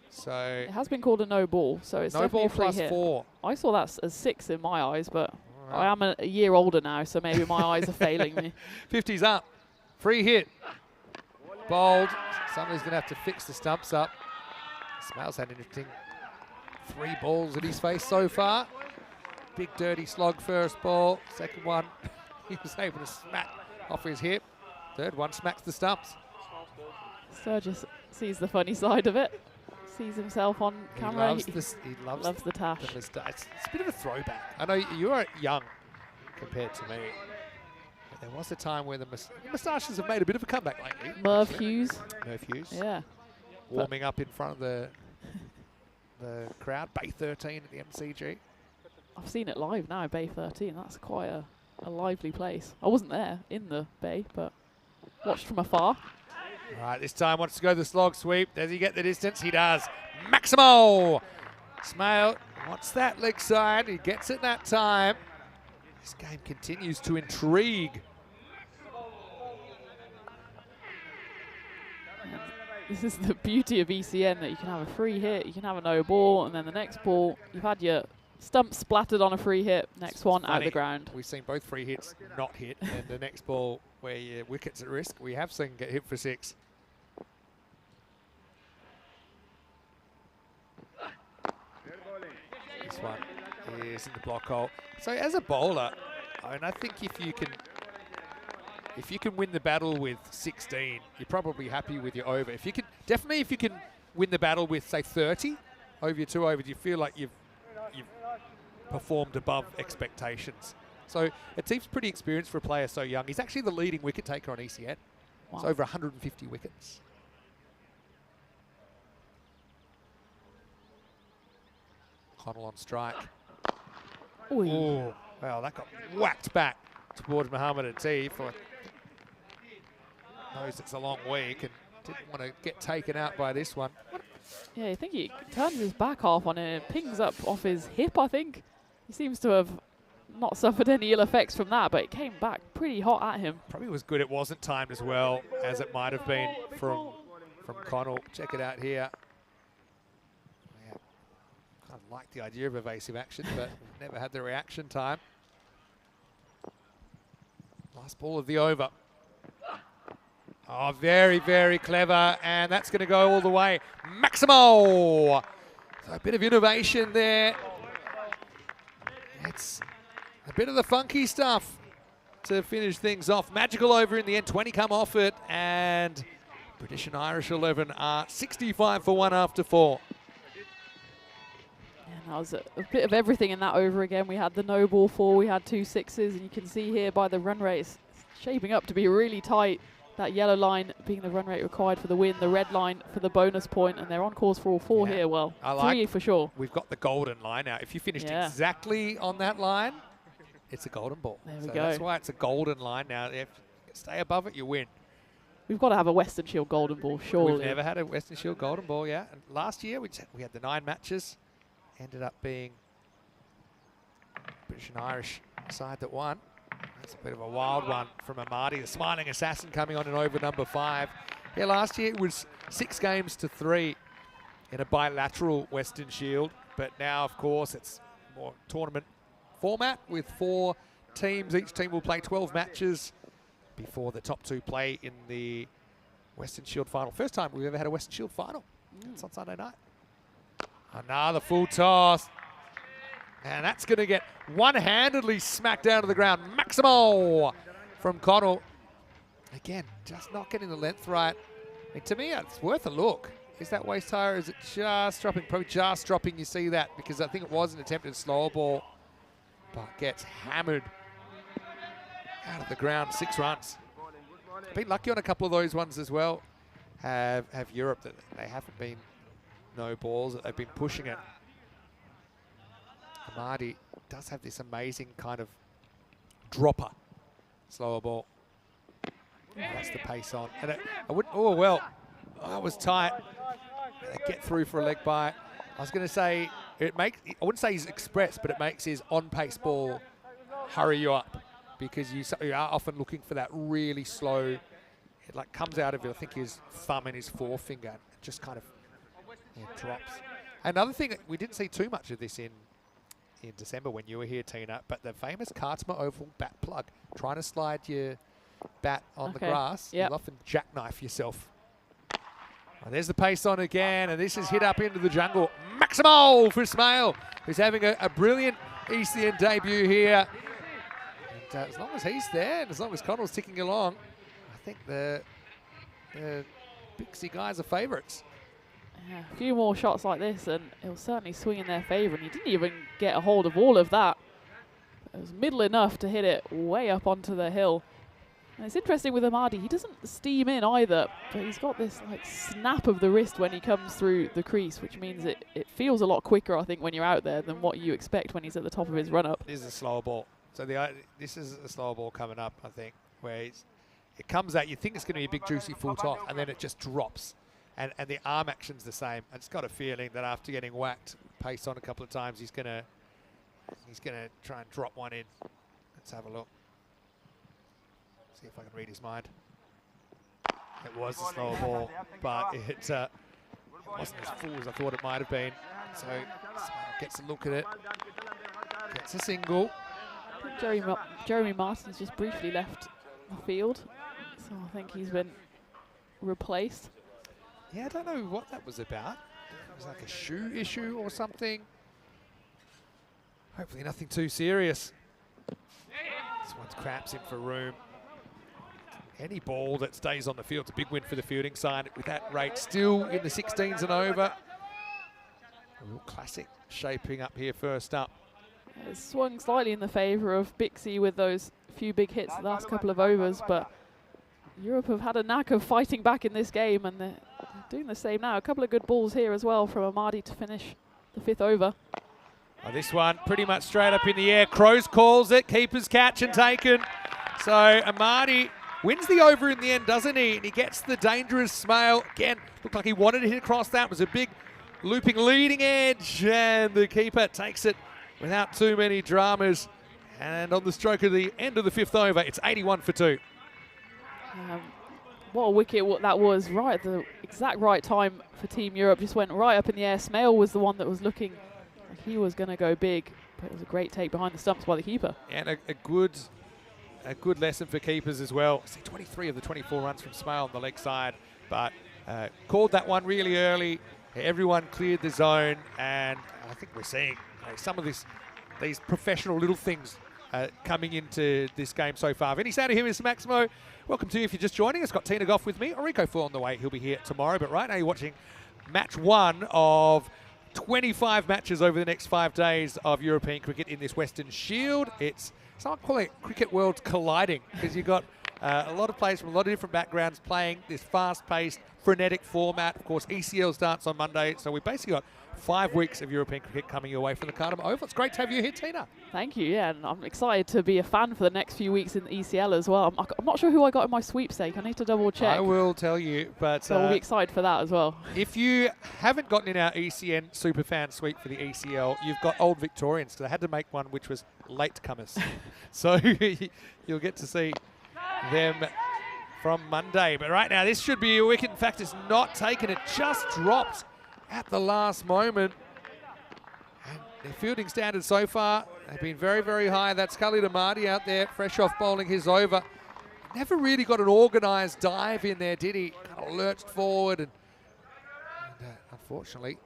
So it has been called a no ball, so it's no definitely ball a free plus hit. 4. I saw that as 6 in my eyes, but I am a year older now, so maybe my eyes are failing me. 50's up. Free hit. Bowled. Somebody's going to have to fix the stumps up. Smales had an interesting 3 balls at his face so far. Big dirty slog first ball. Second one, he was able to smack off his hip. Third one smacks the stumps. Sturgis sees the funny side of it. Sees himself on camera. He loves the tash. It's a bit of a throwback. I know you are young compared to me. But there was a time where the moustaches have made a bit of a comeback lately. Merv Hughes. Merv Hughes. Yeah. Warming up in front of the crowd. Bay 13 at the MCG. I've seen it live now, Bay 13. That's quite a lively place. I wasn't there in the Bay, but watched from afar. All right, this time wants to go the slog sweep. Does he get the distance? He does. Maximo! Smale wants that leg side. He gets it that time. This game continues to intrigue. This is the beauty of ECN, that you can have a free hit, you can have a no ball, and then the next ball, you've had your stump splattered on a free hit, next one out of the ground. We've seen both free hits not hit, and the next ball where your wicket's at risk, we have seen get hit for 6. This one is in the block hole. So as a bowler, I mean, I think if you can win the battle with 16, you're probably happy with your over. If you can win the battle with, say, 30 over your 2 overs, you feel like you've performed above expectations. So it seems pretty experienced for a player so young. He's actually the leading wicket taker on ECN. Wow. It's over 150 wickets. Connell on strike. Oh, well, that got whacked back towards Muhammad Atif. Knows it's a long week and didn't want to get taken out by this one. Yeah, I think he turns his back half on it and pings up off his hip, I think. He seems to have not suffered any ill effects from that, but it came back pretty hot at him. Probably was good it wasn't timed as well as it might have been from Connell. Check it out here. Yeah, kind of like the idea of evasive action, but never had the reaction time. Last ball of the over. Oh, very, very clever, and that's going to go all the way. Maximo! So a bit of innovation there. It's a bit of the funky stuff to finish things off. Magical over in the end, 20 come off it, and British and Irish 11 are 65 for 1 after 4. That was a bit of everything in that over again. We had the no ball 4, we had 2 sixes, and you can see here by the run rate, it's shaping up to be really tight. That yellow line being the run rate required for the win, the red line for the bonus point, and they're on course for all 4 here. Well, 3 for sure. We've got the golden line now. If you finished exactly on that line, it's a golden ball. There we go. That's why it's a golden line now. If you stay above it, you win. We've got to have a Western Shield golden ball, surely. We've never had a Western Shield golden ball, yeah. And last year, we had the 9 matches. Ended up being British and Irish side that won. That's a bit of a wild one from Amadi, the smiling assassin coming on in over number 5. Yeah, last year it was 6 games to 3 in a bilateral Western Shield. But now, of course, it's more tournament format with 4 teams. Each team will play 12 matches before the top 2 play in the Western Shield final. First time we've ever had a Western Shield final. It's on Sunday night. Another full toss. And that's going to get one-handedly smacked down to the ground. Maximo from Connell. Again, just not getting the length right. I mean, to me, it's worth a look. Is that waist tire? Is it just dropping? Probably just dropping. You see that because I think it was an attempted slower ball, but gets hammered out of the ground. 6 runs. Been lucky on a couple of those ones as well. Have Europe that they haven't been no balls, that they've been pushing it. Amadi does have this amazing kind of dropper slower ball. That's the pace on. And I wouldn't, oh well, it was tight. They get through for a leg bite. I was going to say, I wouldn't say he's express, but it makes his on-pace ball hurry you up because you are often looking for that really slow, it like comes out of, I think, his thumb and his forefinger. It just kind of drops. Another thing, we didn't see too much of this in in December when you were here, Tina, but the famous Kartsma Oval bat plug. Trying to slide your bat on the grass, you'll often jackknife yourself. And there's the pace on again, and this is hit up into the jungle. Maximal for Smale, who's having a brilliant ECN debut here. And as long as he's there, and as long as Connell's ticking along, I think the Pixie guys are favourites. Yeah, a few more shots like this, and it'll certainly swing in their favour. And he didn't even get a hold of all of that. It was middle enough to hit it way up onto the hill. And it's interesting with Amadi, he doesn't steam in either, but he's got this like snap of the wrist when he comes through the crease, which means it feels a lot quicker, I think, when you're out there than what you expect when he's at the top of his run-up. This is a slower ball. So this is a slower ball coming up, I think, where it comes out, you think it's going to be a big juicy full toss, and then it just drops. And the arm action's the same. It's got a feeling that after getting whacked, pace on a couple of times, he's gonna try and drop one in. Let's have a look. See if I can read his mind. It was a slower ball, but it wasn't as full as I thought it might have been. So gets a look at it, gets a single. I think Jeremy Martin's just briefly left the field, so I think he's been replaced. Yeah, I don't know what that was about. It was like a shoe issue or something. Hopefully nothing too serious. This one's cramps in for room. Any ball that stays on the field, it's a big win for the fielding side. With that rate still in the 16s and over. A real classic shaping up here first up. It swung slightly in the favour of Bixie with those few big hits the last couple of overs, but Europe have had a knack of fighting back in this game, and they're doing the same now. A couple of good balls here as well from Amadi to finish the 5th over. Oh, this one pretty much straight up in the air. Crows calls it, keeper's catch and taken. So Amadi wins the over in the end, doesn't he? And he gets the dangerous Smale. Again, looked like he wanted to hit across that. It was a big looping leading edge, and the keeper takes it without too many dramas. And on the stroke of the end of the 5th over, it's 81 for 2. What a wicket that was, right at the exact right time for Team Europe. Just went right up in the air. Smale was the one that was looking like he was going to go big, but it was a great take behind the stumps by the keeper. And a good lesson for keepers as well. See, 23 of the 24 runs from Smale on the leg side, but called that one really early. Everyone cleared the zone, and I think we're seeing some of these professional little things coming into this game so far. Vinny Sander here with Maximo. Welcome to you if you're just joining us. Got Tina Goff with me. Enrico Full on the way. He'll be here tomorrow. But right now you're watching match 1 of 25 matches over the next 5 days of European cricket in this Western Shield. It's not call it cricket worlds colliding, because you've got a lot of players from a lot of different backgrounds playing this fast-paced, frenetic format. Of course, ECL starts on Monday, so we've basically got 5 weeks of European cricket coming your way from the Kartsma Oval. It's great to have you here, Tina. Thank you, yeah, and I'm excited to be a fan for the next few weeks in the ECL as well. I'm not sure who I got in my sweepstake. I need to double check. I will tell you, but so we'll be excited for that as well. If you haven't gotten in our ECN Superfan Suite for the ECL, you've got Old Victorians, because I had to make one which was latecomers. So you'll get to see them from Monday. But right now, this should be a wicket. In fact, it's not taken. It just dropped at the last moment. And their fielding standards so far have been very, very high. That's Khalid Amadi out there, fresh off bowling his over. Never really got an organised dive in there, did he? Kind of lurched forward. And unfortunately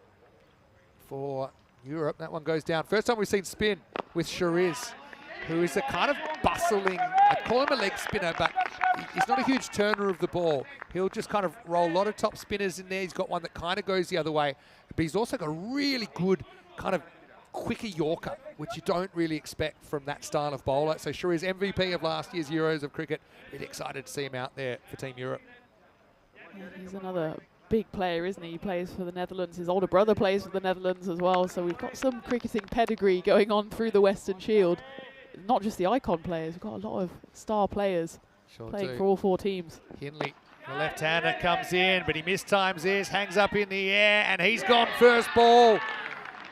for Europe, that one goes down. First time we've seen spin with Shariz, who is a kind of bustling, I'd call him a leg spinner, but he's not a huge turner of the ball. He'll just kind of roll a lot of top spinners in there. He's got one that kind of goes the other way, but he's also got a really good kind of quicker Yorker, which you don't really expect from that style of bowler. So Shariz, MVP of last year's Euros of cricket. Really excited to see him out there for Team Europe. Yeah, he's another big player, isn't he? He plays for the Netherlands. His older brother plays for the Netherlands as well. So we've got some cricketing pedigree going on through the Western Shield. Not just the icon players, we've got a lot of star players playing for all 4 teams. Hindley, the left-hander, comes in, but he mistimes this, hangs up in the air, and he's gone first ball.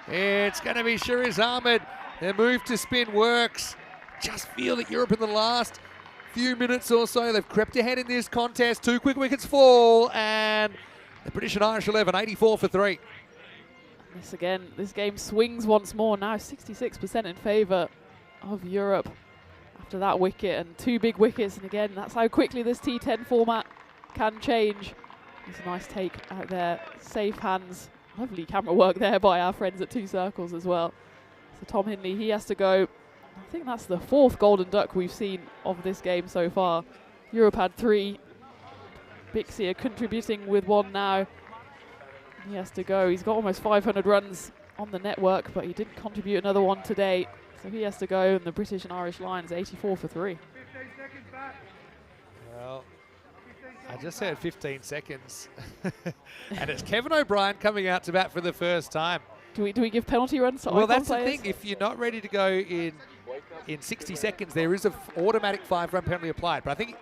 It's going to be Shariz Ahmed. Their move to spin works. Just feel that Europe in the last few minutes or so, they've crept ahead in this contest. 2 quick wickets fall, and the British and Irish 11, 84 for 3. This game swings once more now, 66% in favour of Europe after that wicket and 2 big wickets. And again, that's how quickly this T10 format can change. It's a nice take out there, safe hands. Lovely camera work there by our friends at 2 Circles as well. So Tom Hindley, he has to go. I think that's the 4th golden duck we've seen of this game so far. Europe had 3. Bixie are contributing with 1 now. He has to go. He's got almost 500 runs on the network, but he didn't contribute another one today. So he has to go, and the British and Irish Lions 84 for 3. Well, I just said 15 seconds. And it's Kevin O'Brien coming out to bat for the first time. Do we give penalty runs to Well, icon that's players? the thing. If you're not ready to go in 60 seconds, there is an automatic 5-run penalty applied. But I think,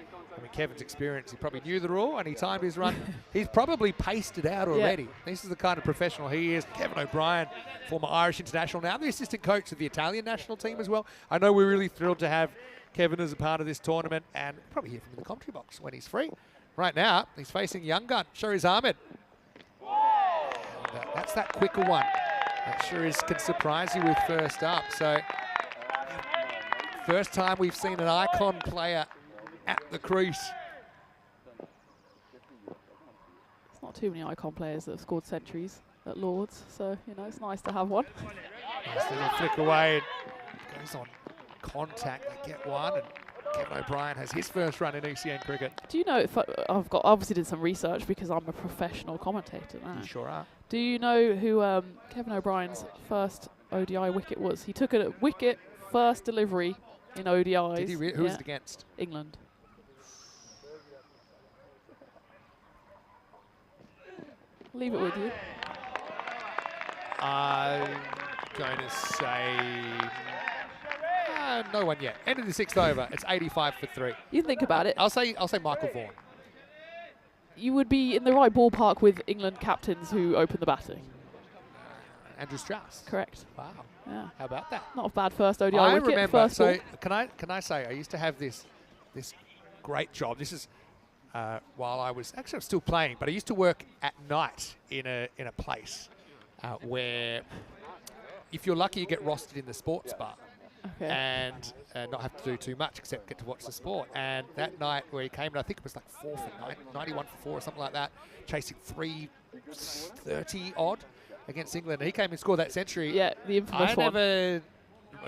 Kevin's experience, he probably knew the rule and he timed his run. He's probably paced it out already. This is the kind of professional he is. Kevin O'Brien, former Irish international, now the assistant coach of the Italian national team as well. I know we're really thrilled to have Kevin as a part of this tournament, and we'll probably hear from him in the commentary box when he's free. Right now, he's facing young gun, Shariz Ahmed. And, that's that quicker one. That Shariz can surprise you with first up. So, first time we've seen an icon player at the crease. There's not too many icon players that have scored centuries at Lords, so it's nice to have one. Nice little flick away. It goes on contact. They get one, and Kevin O'Brien has his first run in ECN cricket. Do you know if I've obviously did some research because I'm a professional commentator now. You sure are. Do you know who Kevin O'Brien's first ODI wicket was? He took a wicket first delivery in ODIs. Did he who was it against? England. Leave it with you. I'm going to say no one yet. End of the 6th over. It's 85 for 3. You think about it. I'll say Michael Vaughan. You would be in the right ballpark with England captains who open the batting. Andrew Strauss. Correct. Wow. Yeah. How about that? Not a bad first ODI I wicket. remember. First So ball. can I say I used to have this great job. This is while I was actually I'm still playing, but I used to work at night in a place where if you're lucky you get rostered in the sports bar. Okay. And not have to do too much except get to watch the sport. And that night where he came in, I think it was like 4 for 91 for 4 or something like that, chasing 330 odd against England. And he came and scored that century. Yeah, the infamous one. I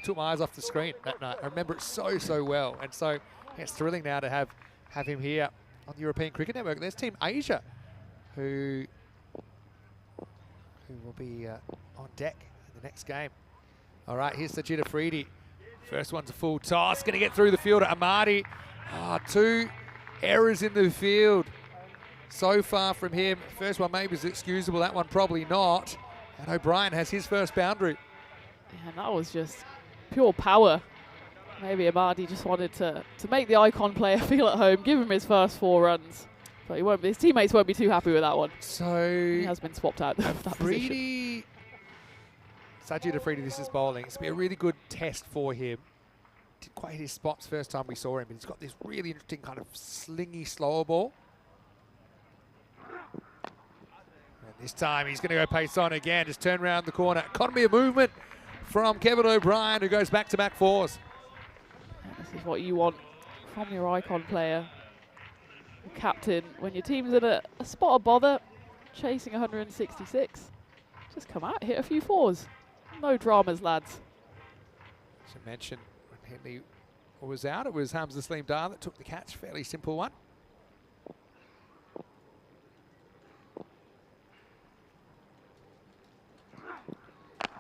took my eyes off the screen that night. I remember it so well. And so it's thrilling now to have him here on the European Cricket Network. There's Team Asia who will be on deck in the next game. All right, here's Sajid Afridi. First one's a full toss. Going to get through the field. Amadi. 2 errors in the field so far from him. First one maybe is excusable. That one probably not. And O'Brien has his first boundary. Yeah, and that was just pure power. Maybe Amadi just wanted to make the icon player feel at home, give him his first 4 runs. But his teammates won't be too happy with that one. So He has been swapped out for that position. Sajid Afridi, this is bowling. It's been a really good test for him. Didn't quite hit his spots first time we saw him, but he's got this really interesting kind of slingy, slower ball. And this time he's going to go pace on again, just turn around the corner. Economy of movement from Kevin O'Brien, who goes back-to-back 4s. This is what you want from your icon player, your captain. When your team's in a spot of bother, chasing 166, just come out, hit a few 4s. No dramas, lads. As I mentioned, when Henley was out, it was Hamza Saleem Dar that took the catch. Fairly simple one.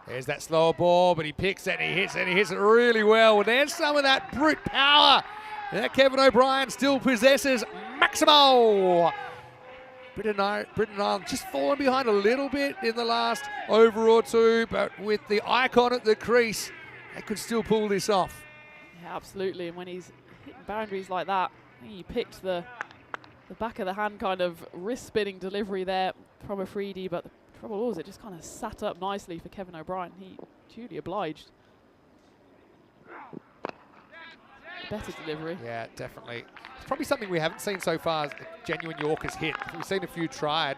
There's that slower ball, but he picks it and he hits it, and he hits it really well. And there's some of that brute power that Kevin O'Brien still possesses. Maximo! Britain Ireland just fallen behind a little bit in the last over or 2, but with the icon at the crease, they could still pull this off. Yeah, absolutely. And when he's hitting boundaries like that, he picked the back of the hand kind of wrist spinning delivery there from Afridi, but the trouble was it just kind of sat up nicely for Kevin O'Brien. He duly obliged. Better delivery. Yeah, definitely. It's probably something we haven't seen so far, genuine Yorkers hit. We've seen a few tried.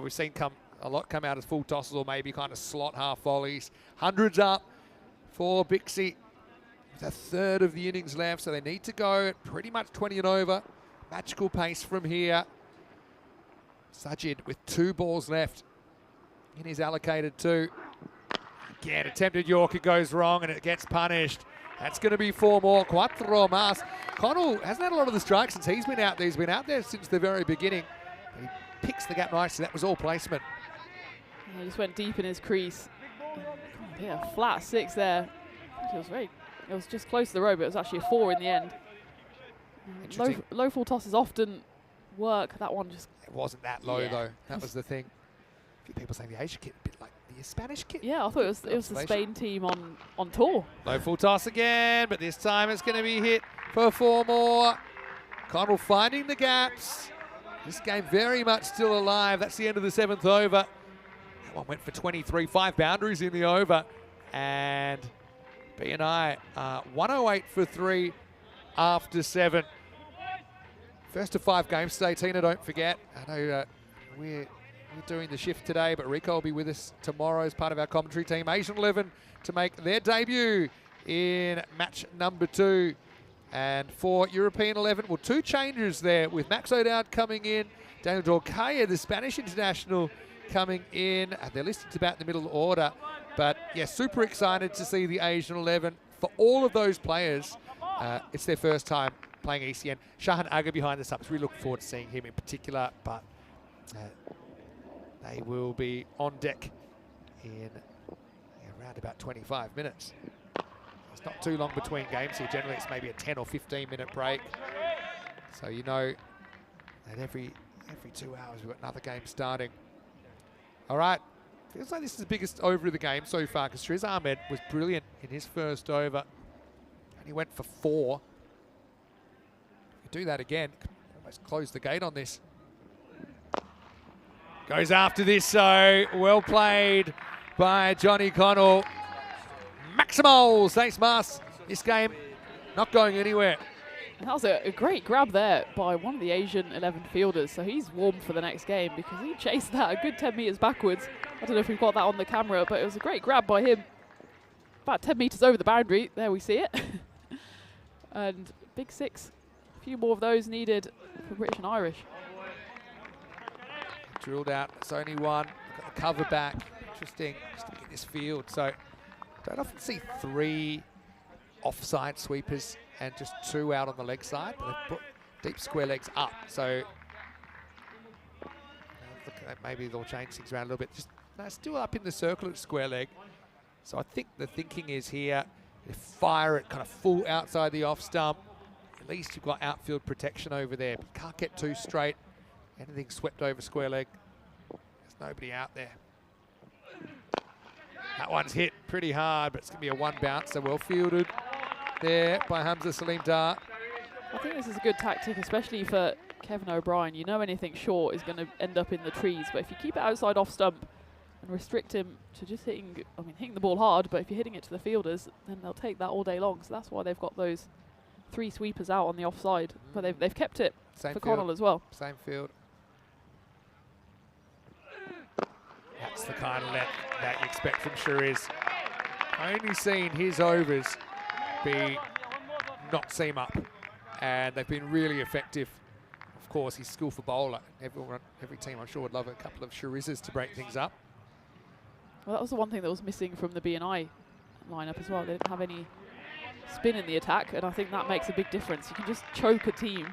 We've seen come a lot come out as full tosses or maybe kind of slot half volleys. Hundreds up for Bixie. With a third of the innings left, so they need to go at pretty much 20 and over. Magical pace from here. Sajid with 2 balls left in his allocated 2. Again, attempted Yorker goes wrong and it gets punished. That's going to be 4 more. Cuatro más. Connell hasn't had a lot of the strikes since he's been out there. He's been out there since the very beginning. He picks the gap nicely. That was all placement. Yeah, he just went deep in his crease. Yeah, flat 6 there. It was just close to the row, but it was actually a 4 in the end. Low full tosses often work. That one just... It wasn't that low, though. That was the thing. A few people saying the Asia kit, a bit like the Spanish kit. Yeah, I thought it was the Spain team on tour. Low full toss again, but this time it's going to be hit for 4 more. Connell finding the gaps. This game very much still alive. That's the end of the 7th over. That one went for 23, 5 boundaries in the over. And B&I 108 for 3 after 7. First of 5 games today, Tina, don't forget. I know we're doing the shift today, but Rico will be with us tomorrow as part of our commentary team. Asian 11 to make their debut in match number 2. And for European 11, well, 2 changes there with Max O'Dowd coming in, Daniel Dorcaya, the Spanish international, coming in. They're listed to about in the middle order. But, yeah, super excited to see the Asian 11. For all of those players, it's their first time playing ECN. Shahan Aga behind the subs. Really looking forward to seeing him in particular. But they will be on deck in around about 25 minutes. It's not too long between games here. Generally, it's maybe a 10 or 15-minute break. So you know that every 2 hours we've got another game starting. All right. Feels like this is the biggest over of the game so far because Shriz Ahmed was brilliant in his first over. And he went for 4. If you do that again, almost close the gate on this. Goes after this, so well played by Johnny Connell. Maximals, thanks, Mars. This game not going anywhere. And that was a great grab there by one of the Asian 11 fielders. So he's warm for the next game because he chased that a good 10 meters backwards. I don't know if we've got that on the camera, but it was a great grab by him. About 10 meters over the boundary. There we see it. And big 6. A few more of those needed for British and Irish. Drilled out. It's only 1. Got the cover back. Interesting. Just to get this field. So don't often see 3 offside sweepers and just 2 out on the leg side, but they've put deep square legs up. So look at that, maybe they'll change things around a little bit. Just still up in the circle at square leg. So I think the thinking is here, if fire it kind of full outside the off stump, at least you've got outfield protection over there. But you can't get too straight. Anything swept over square leg, there's nobody out there. That one's hit pretty hard, but it's going to be a 1 bounce, so well fielded there by Hamza Salim Dar. I think this is a good tactic, especially for Kevin O'Brien. You know anything short is going to end up in the trees, but if you keep it outside off stump and restrict him to just hitting the ball hard, but if you're hitting it to the fielders, then they'll take that all day long. So that's why they've got those 3 sweepers out on the offside, but they've kept it Same for field. Connell as well. Same field. That's the kind of let that you expect from Shariz. Only seen his overs not seam up, and they've been really effective. Of course, he's a skillful bowler. Every team, I'm sure, would love a couple of Sharizes to break things up. Well, that was the one thing that was missing from the B&I lineup as well. They didn't have any spin in the attack, and I think that makes a big difference. You can just choke a team,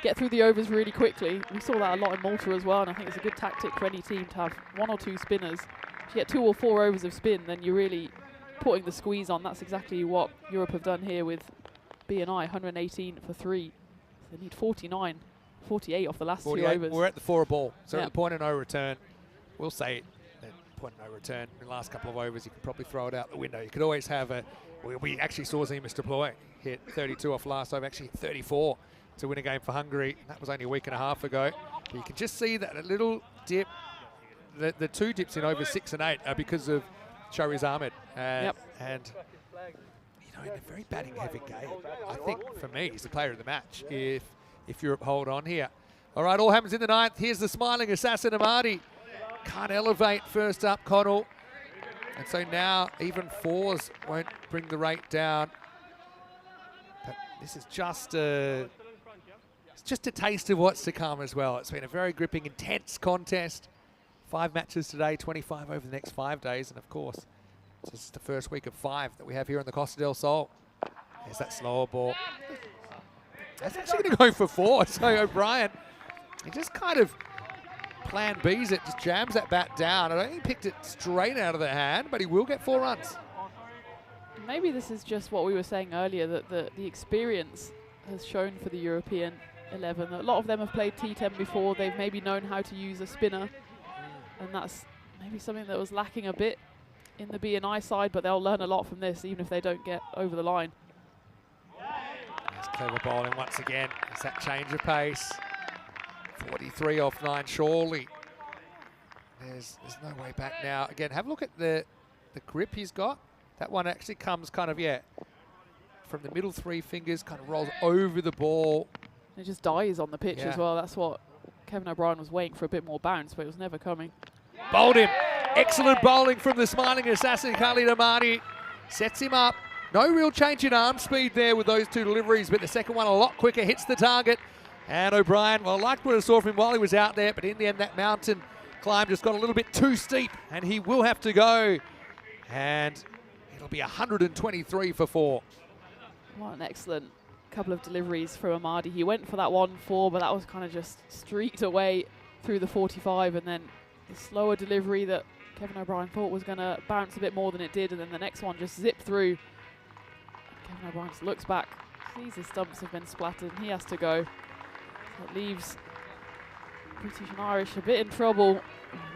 get through the overs really quickly. We saw that a lot in Malta as well, and I think it's a good tactic for any team to have 1 or 2 spinners. If you get 2 or 4 overs of spin, then you're really putting the squeeze on. That's exactly what Europe have done here with B&I, 118 for 3. So they need 49, 48 off the last 2 overs. We're at the 4 ball, so at the point of no return. We'll say point of no return. In the last couple of overs, you can probably throw it out the window. You could always have a... We actually saw Zemus deploy, hit 32 off last over, actually 34 to win a game for Hungary. That was only a week and a half ago. But you can just see that a little dip. The 2 dips in over 6 and 8 are because of Shariz Ahmed. And you know, in a very batting heavy game, I think for me, he's the player of the match if Europe hold on here. All right, all happens in the 9th. Here's the smiling assassin Amadi. can't elevate first up, Connell. And so now even 4s won't bring the rate down. But this is just a taste of what's to come as well. It's been a very gripping, intense contest. 5 matches today, 25 over the next 5 days. And of course, this is the first week of 5 that we have here in the Costa del Sol. There's that slower ball. That's actually going to go for 4. So O'Brien, he just kind of plan B's it, just jams that bat down. I don't think he picked it straight out of the hand, but he will get 4 runs. Maybe this is just what we were saying earlier, that the experience has shown for the European 11. A lot of them have played T10 before. They've maybe known how to use a spinner. And that's maybe something that was lacking a bit in the B&I side, but they'll learn a lot from this, even if they don't get over the line. That's clever bowling once again. It's that change of pace. 43 off 9, surely. There's no way back now. Again, have a look at the grip he's got. That one actually comes kind of, from the middle 3 fingers, kind of rolls over the ball. It just dies on the pitch as well. That's what Kevin O'Brien was waiting for, a bit more bounce, but it was never coming. Bowled him. Excellent bowling from the smiling assassin, Khalid Ahmadi. Sets him up. No real change in arm speed there with those 2 deliveries, but the second one a lot quicker, hits the target. And O'Brien, well, liked what I saw from him while he was out there, but in the end, that mountain climb just got a little bit too steep, and he will have to go. And it'll be 123 for 4. What an excellent couple of deliveries from Ahmadi. He went for that 1-4, but that was kind of just streaked away through the 45, and then the slower delivery that Kevin O'Brien thought was going to bounce a bit more than it did, and then the next one just zipped through. Kevin O'Brien just looks back, sees his stumps have been splattered, and he has to go. That leaves British and Irish a bit in trouble,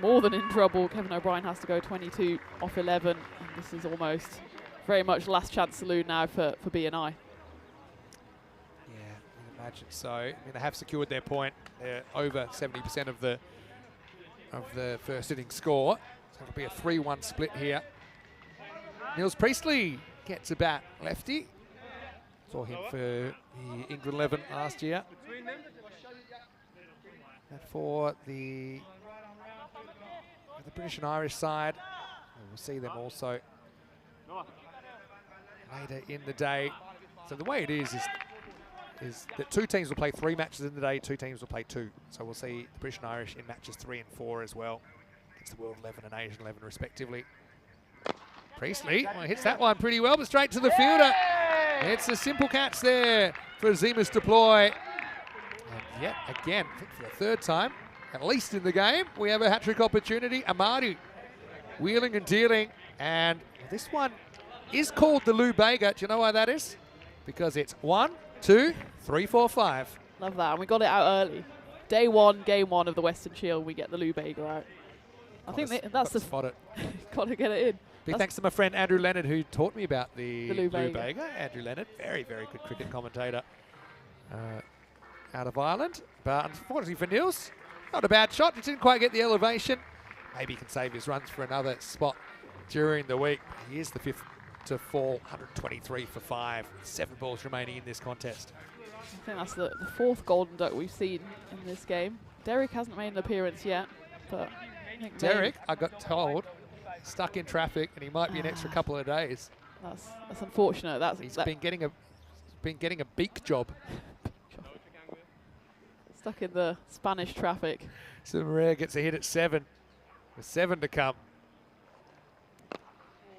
more than in trouble. Kevin O'Brien has to go 22 off 11, and this is almost very much last chance saloon now for B&I. Yeah, I imagine so. I mean, they have secured their point. They're over 70% of the first inning score. So it'll be a 3-1 split here. Niels Priestley gets a bat, lefty. Saw him for the England 11 last year. And for the British and Irish side, we'll see them also later in the day. So the way it is that 2 teams will play 3 matches in the day, 2 teams will play 2. So we'll see the British and Irish in matches 3 and 4 as well, against the World 11 and Asian 11 respectively. Priestley hits that one pretty well, but straight to the fielder. It's a simple catch there for Zemus Deploy. And yet again, I think for the 3rd time, at least in the game, we have a hat-trick opportunity. Ahmadi wheeling and dealing, and this one is called the Lou Bega. Do you know why that is? Because it's 1, 2, 3, 4, 5. Love that, and we got it out early. Day 1, game 1 of the Western Shield, we get the Lou Bega out. I think that's the spot it. got to get it in. Big thanks to my friend Andrew Leonard, who taught me about the Lou Bega. Bega. Andrew Leonard, very, very good cricket commentator out of Ireland. But unfortunately for Niels, not a bad shot. He didn't quite get the elevation. Maybe he can save his runs for another spot during the week. He is the 5th to fall, 123 for 5. 7 balls remaining in this contest. I think that's the 4th golden duck we've seen in this game. Derek hasn't made an appearance yet, but I think Derek, I got told, stuck in traffic, and he might be an extra couple of days. That's unfortunate. He's been getting a beak job. Stuck in the Spanish traffic. So Maria gets a hit at 7. With 7 to come.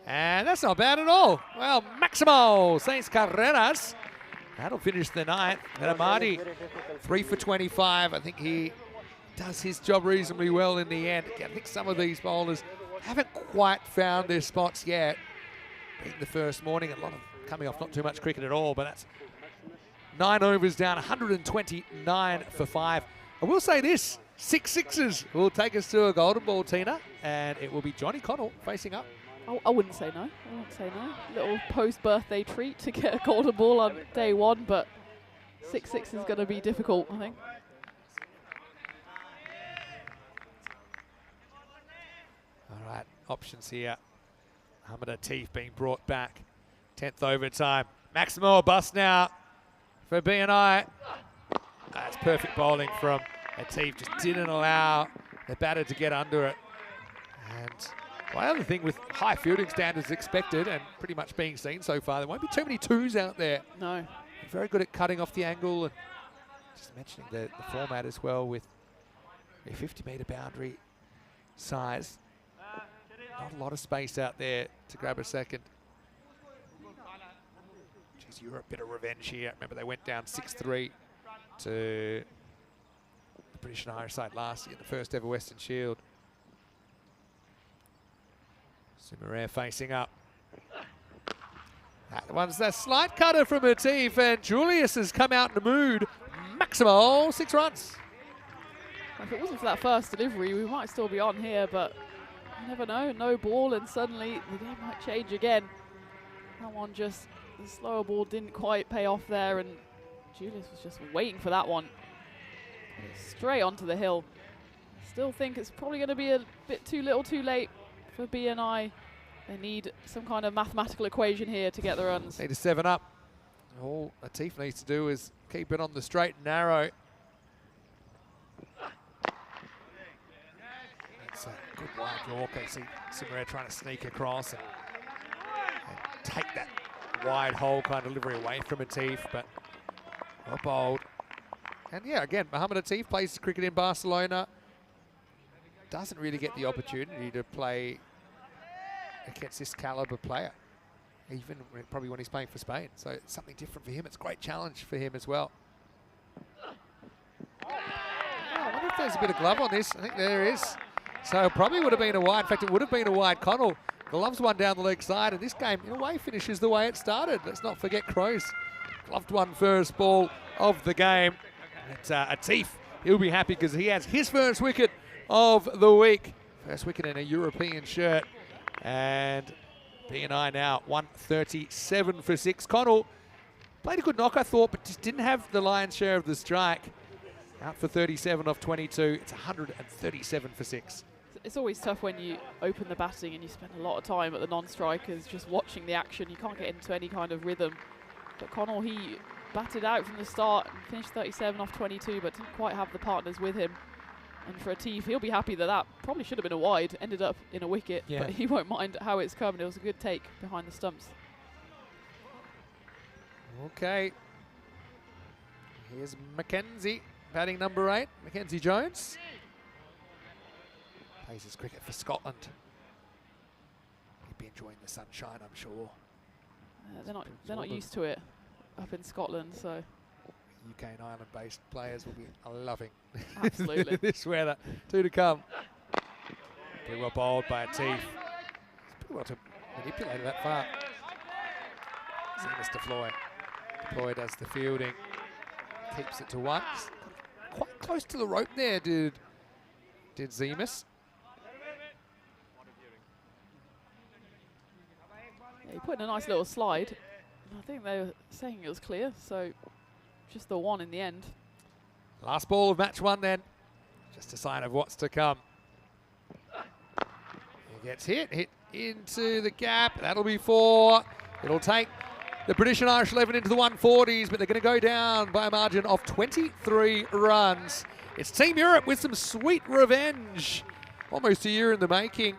And that's not bad at all. Well, Maximo Sainz Carreras. That'll finish the 9th. And Ahmadi, 3 for 25. I think he does his job reasonably well in the end. Again, I think some of these bowlers haven't quite found their spots yet. Being the first morning, a lot of coming off not too much cricket at all, but that's 9 overs down, 129 for 5. I will say this, 6 sixes will take us to a golden ball, Tina, and it will be Johnny Connell facing up. I wouldn't say no. I wouldn't say no. Little post-birthday treat to get a golden ball on day 1, but 6 sixes is going to be difficult, I think. All right, options here. Hamid Atif being brought back. 10th overtime. Maximo bust now for B&I. That's perfect bowling from Atif. Just didn't allow the batter to get under it. My other thing with high fielding standards expected and pretty much being seen so far, there won't be too many twos out there. No. Very good at cutting off the angle, and just mentioning the format as well with a 50-metre boundary size. Not a lot of space out there to grab a second. Geez, Europe, bit of revenge here. Remember, they went down 6-3 to the British and Irish side last year in the first ever Western Shield. Sumaré facing up. That one's a slight cutter from Atif, and Julius has come out in the mood. Maximal 6 runs. If it wasn't for that first delivery, we might still be on here, but you never know. No ball, and suddenly the game might change again. That one just, the slower ball didn't quite pay off there, and Julius was just waiting for that one. Straight onto the hill. Still think it's probably going to be a bit too little too late for BNI. They need some kind of mathematical equation here to get the runs. Need to 7 up. All Atif needs to do is keep it on the straight and narrow. It's a good wide walk. I see Sumaré trying to sneak across and take that wide hole kind of delivery away from Atif, but well bowled. And yeah, again, Mohamed Atif plays cricket in Barcelona. Doesn't really get the opportunity to play against this caliber player, even probably when he's playing for Spain. So it's something different for him. It's a great challenge for him as well. Oh, I wonder if there's a bit of glove on this. I think there is. So it probably would have been a wide. In fact, it would have been a wide. Connell gloves one down the leg side, and this game, in a way, finishes the way it started. Let's not forget Crows gloved one first ball of the game. It's Atif. He'll be happy because he has his first wicket of the week. First wicket in a European shirt. And BNI now 137 for 6. Connell played a good knock, I thought, but just didn't have the lion's share of the strike. Out for 37 off 22. It's 137 for 6. It's always tough when you open the batting and you spend a lot of time at the non-strikers just watching the action. You can't get into any kind of rhythm. But Connell, he batted out from the start and finished 37 off 22, but didn't quite have the partners with him. And for Atif, he'll be happy that that probably should have been a wide, ended up in a wicket, but he won't mind how it's come. It was a good take behind the stumps. Okay. Here's Mackenzie, batting number 8. Mackenzie Jones. Plays his cricket for Scotland. He'd be enjoying the sunshine, I'm sure. They're not used to it up in Scotland, so. UK and Ireland-based players will be loving Absolutely. this weather. 2 to come. Pretty well bowled by Atif. He's pretty well to manipulate that far. Zemus Deploy. Deploy does the fielding. Keeps it to 1. Quite close to the rope there, did Zemus. Yeah, he put in a nice little slide. I think they were saying it was clear, so just the 1 in the end. Last ball of match 1 then. Just a sign of what's to come. He gets hit into the gap. That'll be 4. It'll take the British and Irish 11 into the 140s, but they're going to go down by a margin of 23 runs. It's Team Europe with some sweet revenge. Almost a year in the making.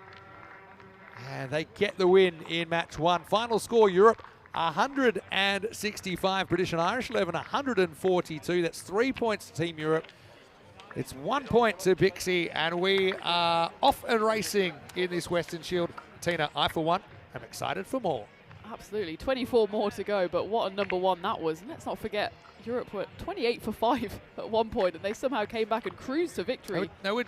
And they get the win in match 1. Final score, Europe 165, British and Irish 11, 142. That's 3 points to Team Europe. It's 1 point to Bixie, and we are off and racing in this Western Shield. Tina, I for one am excited for more. Absolutely, 24 more to go, but what a number 1 that was. And let's not forget, Europe were 28 for 5 at one point, and they somehow came back and cruised to victory. They were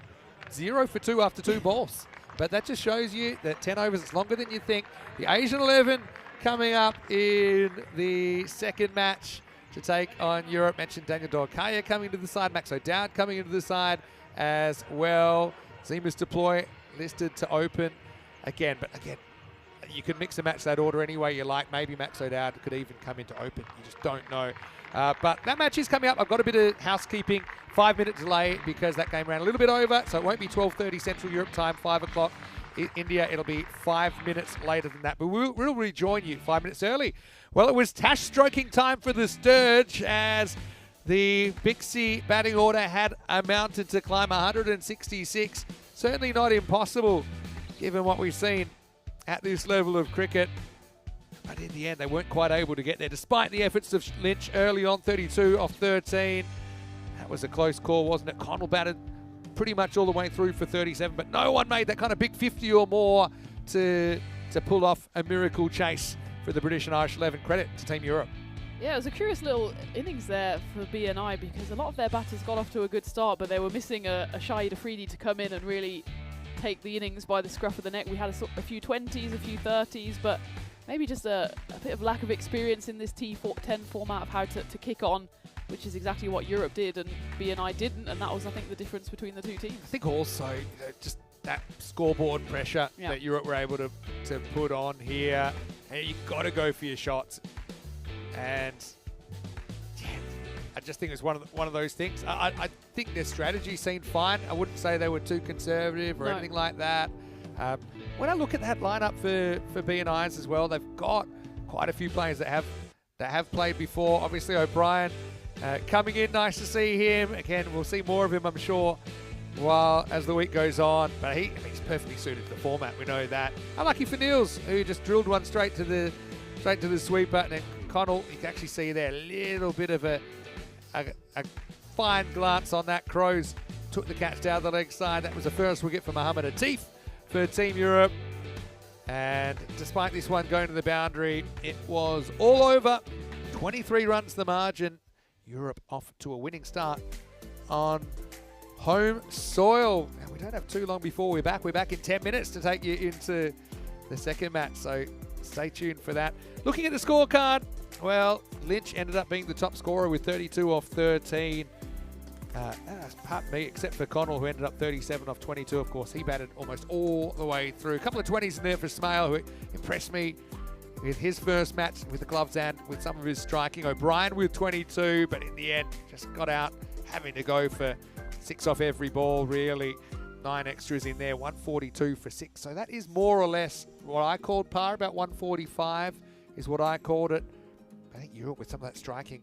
0 for 2 after 2 balls. But that just shows you that 10 overs is longer than you think. The Asian 11 coming up in the second match to take on Europe. Mentioned Daniel Dorkaya coming to the side. Max O'Dowd coming into the side as well. Zemus Deploy listed to open again. But again, you can mix and match that order any way you like. Maybe Max O'Dowd could even come into open. You just don't know. But that match is coming up. I've got a bit of housekeeping. 5-minute delay because that game ran a little bit over. So it won't be 12:30 Central Europe time, 5 o'clock India. It'll be 5 minutes later than that. But we'll rejoin you 5 minutes early. Well, it was Tash stroking time for the Sturge as the Bixie batting order had amounted to climb 166. Certainly not impossible given what we've seen at this level of cricket. But in the end, they weren't quite able to get there, despite the efforts of Lynch early on, 32 off 13. That was a close call, wasn't it? Connell batted pretty much all the way through for 37, but no one made that kind of big 50 or more to pull off a miracle chase for the British and Irish 11. Credit to Team Europe. Yeah, it was a curious little innings there for BNI because a lot of their batters got off to a good start, but they were missing a Shahid Afridi to come in and really take the innings by the scruff of the neck. We had a few 20s, a few 30s, but maybe just a bit of lack of experience in this T10 format of how to kick on, which is exactly what Europe did and BNI didn't, and that was, I think, the difference between the two teams. I think also just that scoreboard pressure that Europe were able to put on here. Hey, you got to go for your shots. And yeah, I just think it's one of those things. I think their strategy seemed fine. I wouldn't say they were too conservative or anything like that. When I look at that lineup for BNI's as well, they've got quite a few players that have played before. Obviously O'Brien coming in, nice to see him. Again, we'll see more of him, I'm sure, as the week goes on. But he's perfectly suited to the format. We know that. Unlucky for Niels, who just drilled one straight to the sweeper, and then Connell, you can actually see there a little bit of a fine glance on that. Crows took the catch down the leg side. That was the first wicket for Mohammed Atif for Team Europe. And despite this one going to the boundary, it was all over. 23 runs the margin. Europe off to a winning start on home soil. And we don't have too long before we're back. We're back in 10 minutes to take you into the second match. So stay tuned for that. Looking at the scorecard, well, Lynch ended up being the top scorer with 32 off 13. Pardon me, except for Connell, who ended up 37 off 22. Of course, he batted almost all the way through. A couple of 20s in there for Smale, who impressed me with his first match with the gloves and with some of his striking. O'Brien with 22, but in the end, just got out having to go for 6 off every ball, really. 9 extras in there, 142 for 6. So that is more or less what I called par, about 145 is what I called it. I think Europe with some of that striking.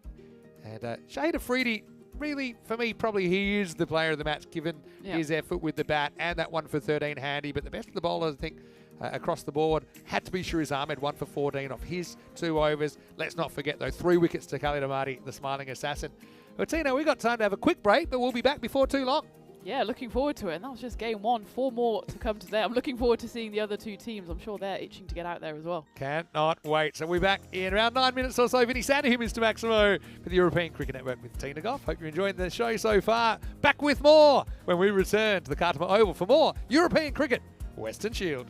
And Shahid Afridi, really, for me, probably he is the player of the match, given his effort with the bat and that 1 for 13 handy. But the best of the bowlers, I think, across the board had to be Shiriz Ahmed, 1 for 14 off his 2 overs. Let's not forget, though, 3 wickets to Khalid Ahmadi, the smiling assassin. But Tina, we've got time to have a quick break, but we'll be back before too long. Yeah, looking forward to it. And that was just game 1. 4 more to come today. I'm looking forward to seeing the other 2 teams. I'm sure they're itching to get out there as well. Cannot wait. So we're back in around 9 minutes or so. Vinny Sandy, Mr. Maximo, for the European Cricket Network with Tina Goff. Hope you're enjoying the show so far. Back with more when we return to the Khartoum Oval for more European Cricket Western Shield.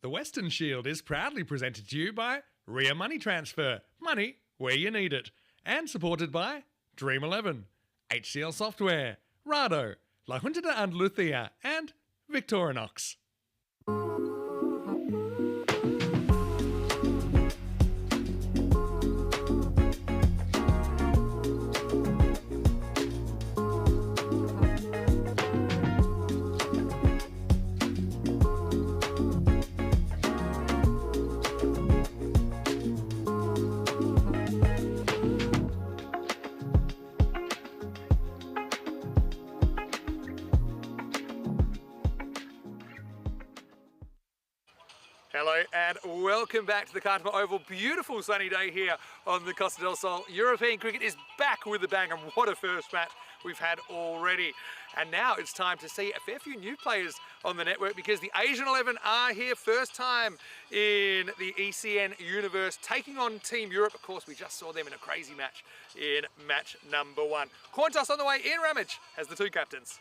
The Weston Shield is proudly presented to you by Ria Money Transfer, money where you need it, and supported by Dream 11, HCL Software, Rado, La Junta de Andalucía, and Victorinox. Hello and welcome back to the Cartama Oval. Beautiful sunny day here on the Costa del Sol. European cricket is back with a bang, and what a first match we've had already. And now it's time to see a fair few new players on the network, because the Asian 11 are here, first time in the ECN universe, taking on Team Europe. Of course, we just saw them in a crazy match in match number 1. Coin toss on the way. Ian Ramage has the two captains.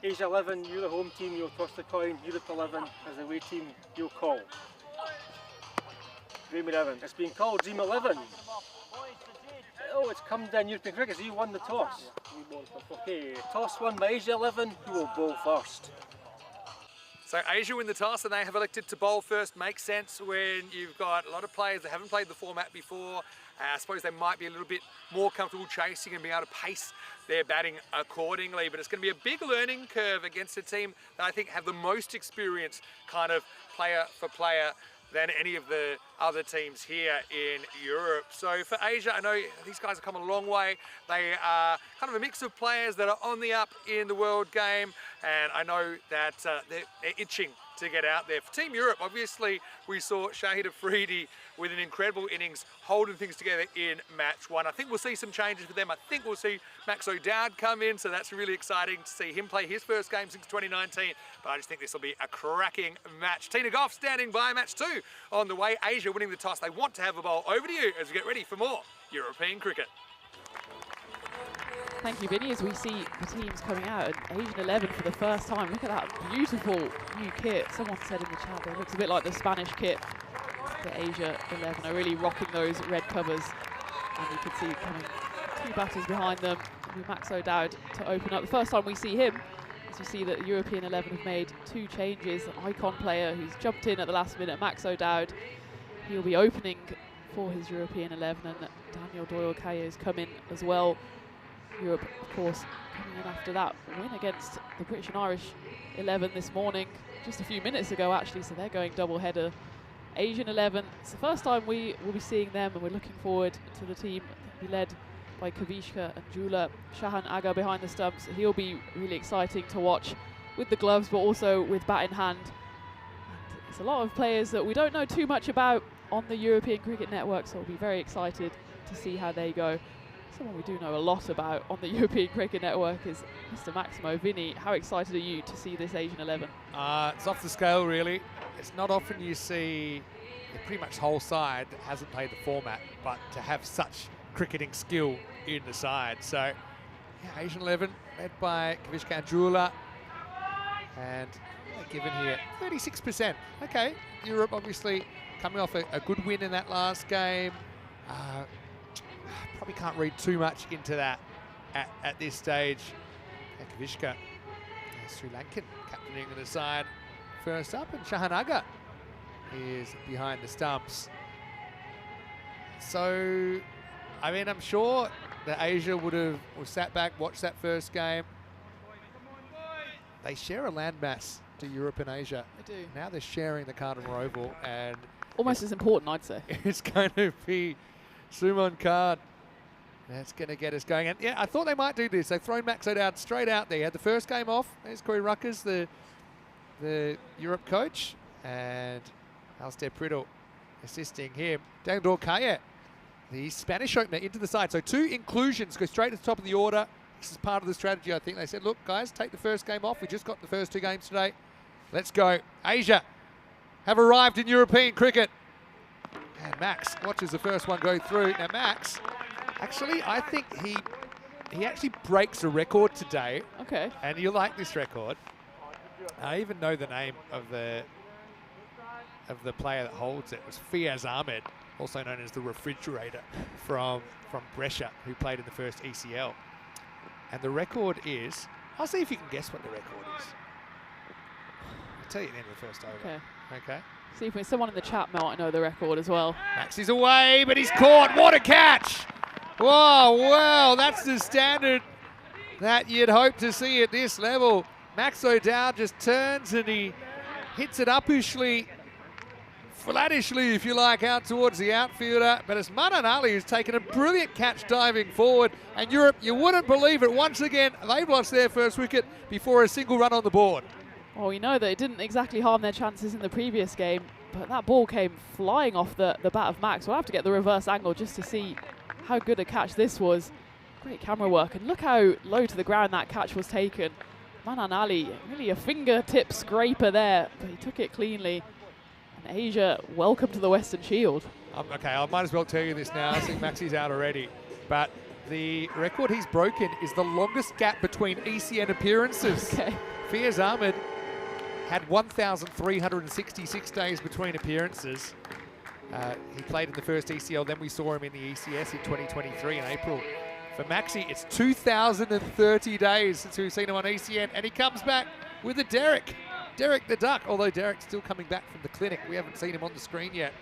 Asia 11, you're the home team, you'll toss the coin. Europe 11, as the away team, you'll call. Dream 11, it's being called Dream 11. Oh, it's come down European cricket, so you won the toss. Okay, toss won by Asia 11, who will bowl first? So Asia win the toss and they have elected to bowl first. Makes sense when you've got a lot of players that haven't played the format before. I suppose they might be a little bit more comfortable chasing and being able to pace their batting accordingly. But it's going to be a big learning curve against a team that I think have the most experience kind of player for player than any of the other teams here in Europe. So for Asia, I know these guys have come a long way. They are kind of a mix of players that are on the up in the world game, and I know that they're itching to get out there. For Team Europe, obviously, we saw Shahid Afridi with an incredible innings holding things together in match 1. I think we'll see some changes for them. I think we'll see Max O'Dowd come in, so that's really exciting to see him play his first game since 2019. But I just think this will be a cracking match. Tina Goff standing by, match 2 on the way. Asia winning the toss. They want to have a bowl. Over to you as we get ready for more European cricket. Thank you, Vinny. As we see the teams coming out, and Asian 11 for the first time. Look at that beautiful new kit. Someone said in the chat that it looks a bit like the Spanish kit. The Asia 11 are really rocking those red covers. And you can see coming 2 batters behind them. It'll be Max O'Dowd to open up. The first time we see him, as you see that the European 11 have made 2 changes. An icon player who's jumped in at the last minute, Max O'Dowd. He'll be opening for his European 11, and Daniel Doyle-Kayo's come in as well. Europe, of course, coming in after that win against the British and Irish 11 this morning, just a few minutes ago actually, so they're going double header. Asian 11, it's the first time we will be seeing them, and we're looking forward to the team be led by Kavishka and Jula. Shahan Aga behind the stumps, he'll be really exciting to watch with the gloves, but also with bat in hand. And it's a lot of players that we don't know too much about on the European Cricket Network, so we'll be very excited to see how they go. Someone we do know a lot about on the European Cricket Network is Mr. Maximo. Vinny, how excited are you to see this Asian 11? It's off the scale, really. It's not often you see pretty much whole side that hasn't played the format, but to have such cricketing skill in the side. So, yeah, Asian 11 led by Kavishka and Jula, and they're given here 36%. Okay, Europe obviously coming off a good win in that last game. Probably can't read too much into that at this stage. And Kavishka, Sri Lankan, captaining the side first up, and Shahanaga is behind the stumps. So, I mean, I'm sure that Asia would have sat back, watched that first game. They share a landmass to Europe and Asia. They do. Now they're sharing the Cartama Oval, and Almost as important, I'd say. it's going to be Sumon Khan. That's going to get us going. And yeah, I thought they might do this. They've thrown Max O'Dowd straight out there. Had the first game off. There's Corey Ruckers, the Europe coach, and Alistair Priddle assisting him. Daniel Doyle-Kayo, the Spanish opener, into the side. So 2 inclusions go straight to the top of the order. This is part of the strategy, I think. They said, look, guys, take the first game off. We just got the first 2 games today. Let's go. Asia have arrived in European cricket. And Max watches the first one go through. Now, Max, actually, I think he actually breaks a record today. Okay. And you like this record. I even know the name of the of the player that holds it was Fiaz Ahmed, also known as the refrigerator from Brescia, who played in the first ECL. And the record is, I'll see if you can guess what the record is. I'll tell you at the end of the first over. Okay. See if someone in the chat might know the record as well. Max is away, but he's caught. What a catch! Whoa, well, that's the standard that you'd hope to see at this level. Max O'Dowd just turns and he hits it uppishly, flattishly, if you like, out towards the outfielder. But it's Manan Ali who's taken a brilliant catch diving forward. And Europe, you wouldn't believe it, once again, they've lost their first wicket before a single run on the board. Well, we know that it didn't exactly harm their chances in the previous game, but that ball came flying off the bat of Max. We'll have to get the reverse angle just to see how good a catch this was. Great camera work, and look how low to the ground that catch was taken. Manan Ali, really a fingertip scraper there, but he took it cleanly. And Asia, welcome to the Western Shield. Okay, I might as well tell you this now. I think Maxi's out already. But the record he's broken is the longest gap between ECN appearances. Okay. Fiaz Ahmed had 1,366 days between appearances. He played in the first ECL, then we saw him in the ECS in 2023 in April. For Maxi, it's 2,030 days since we've seen him on ECN, and he comes back with a Derek the Duck, although Derek's still coming back from the clinic. We haven't seen him on the screen yet.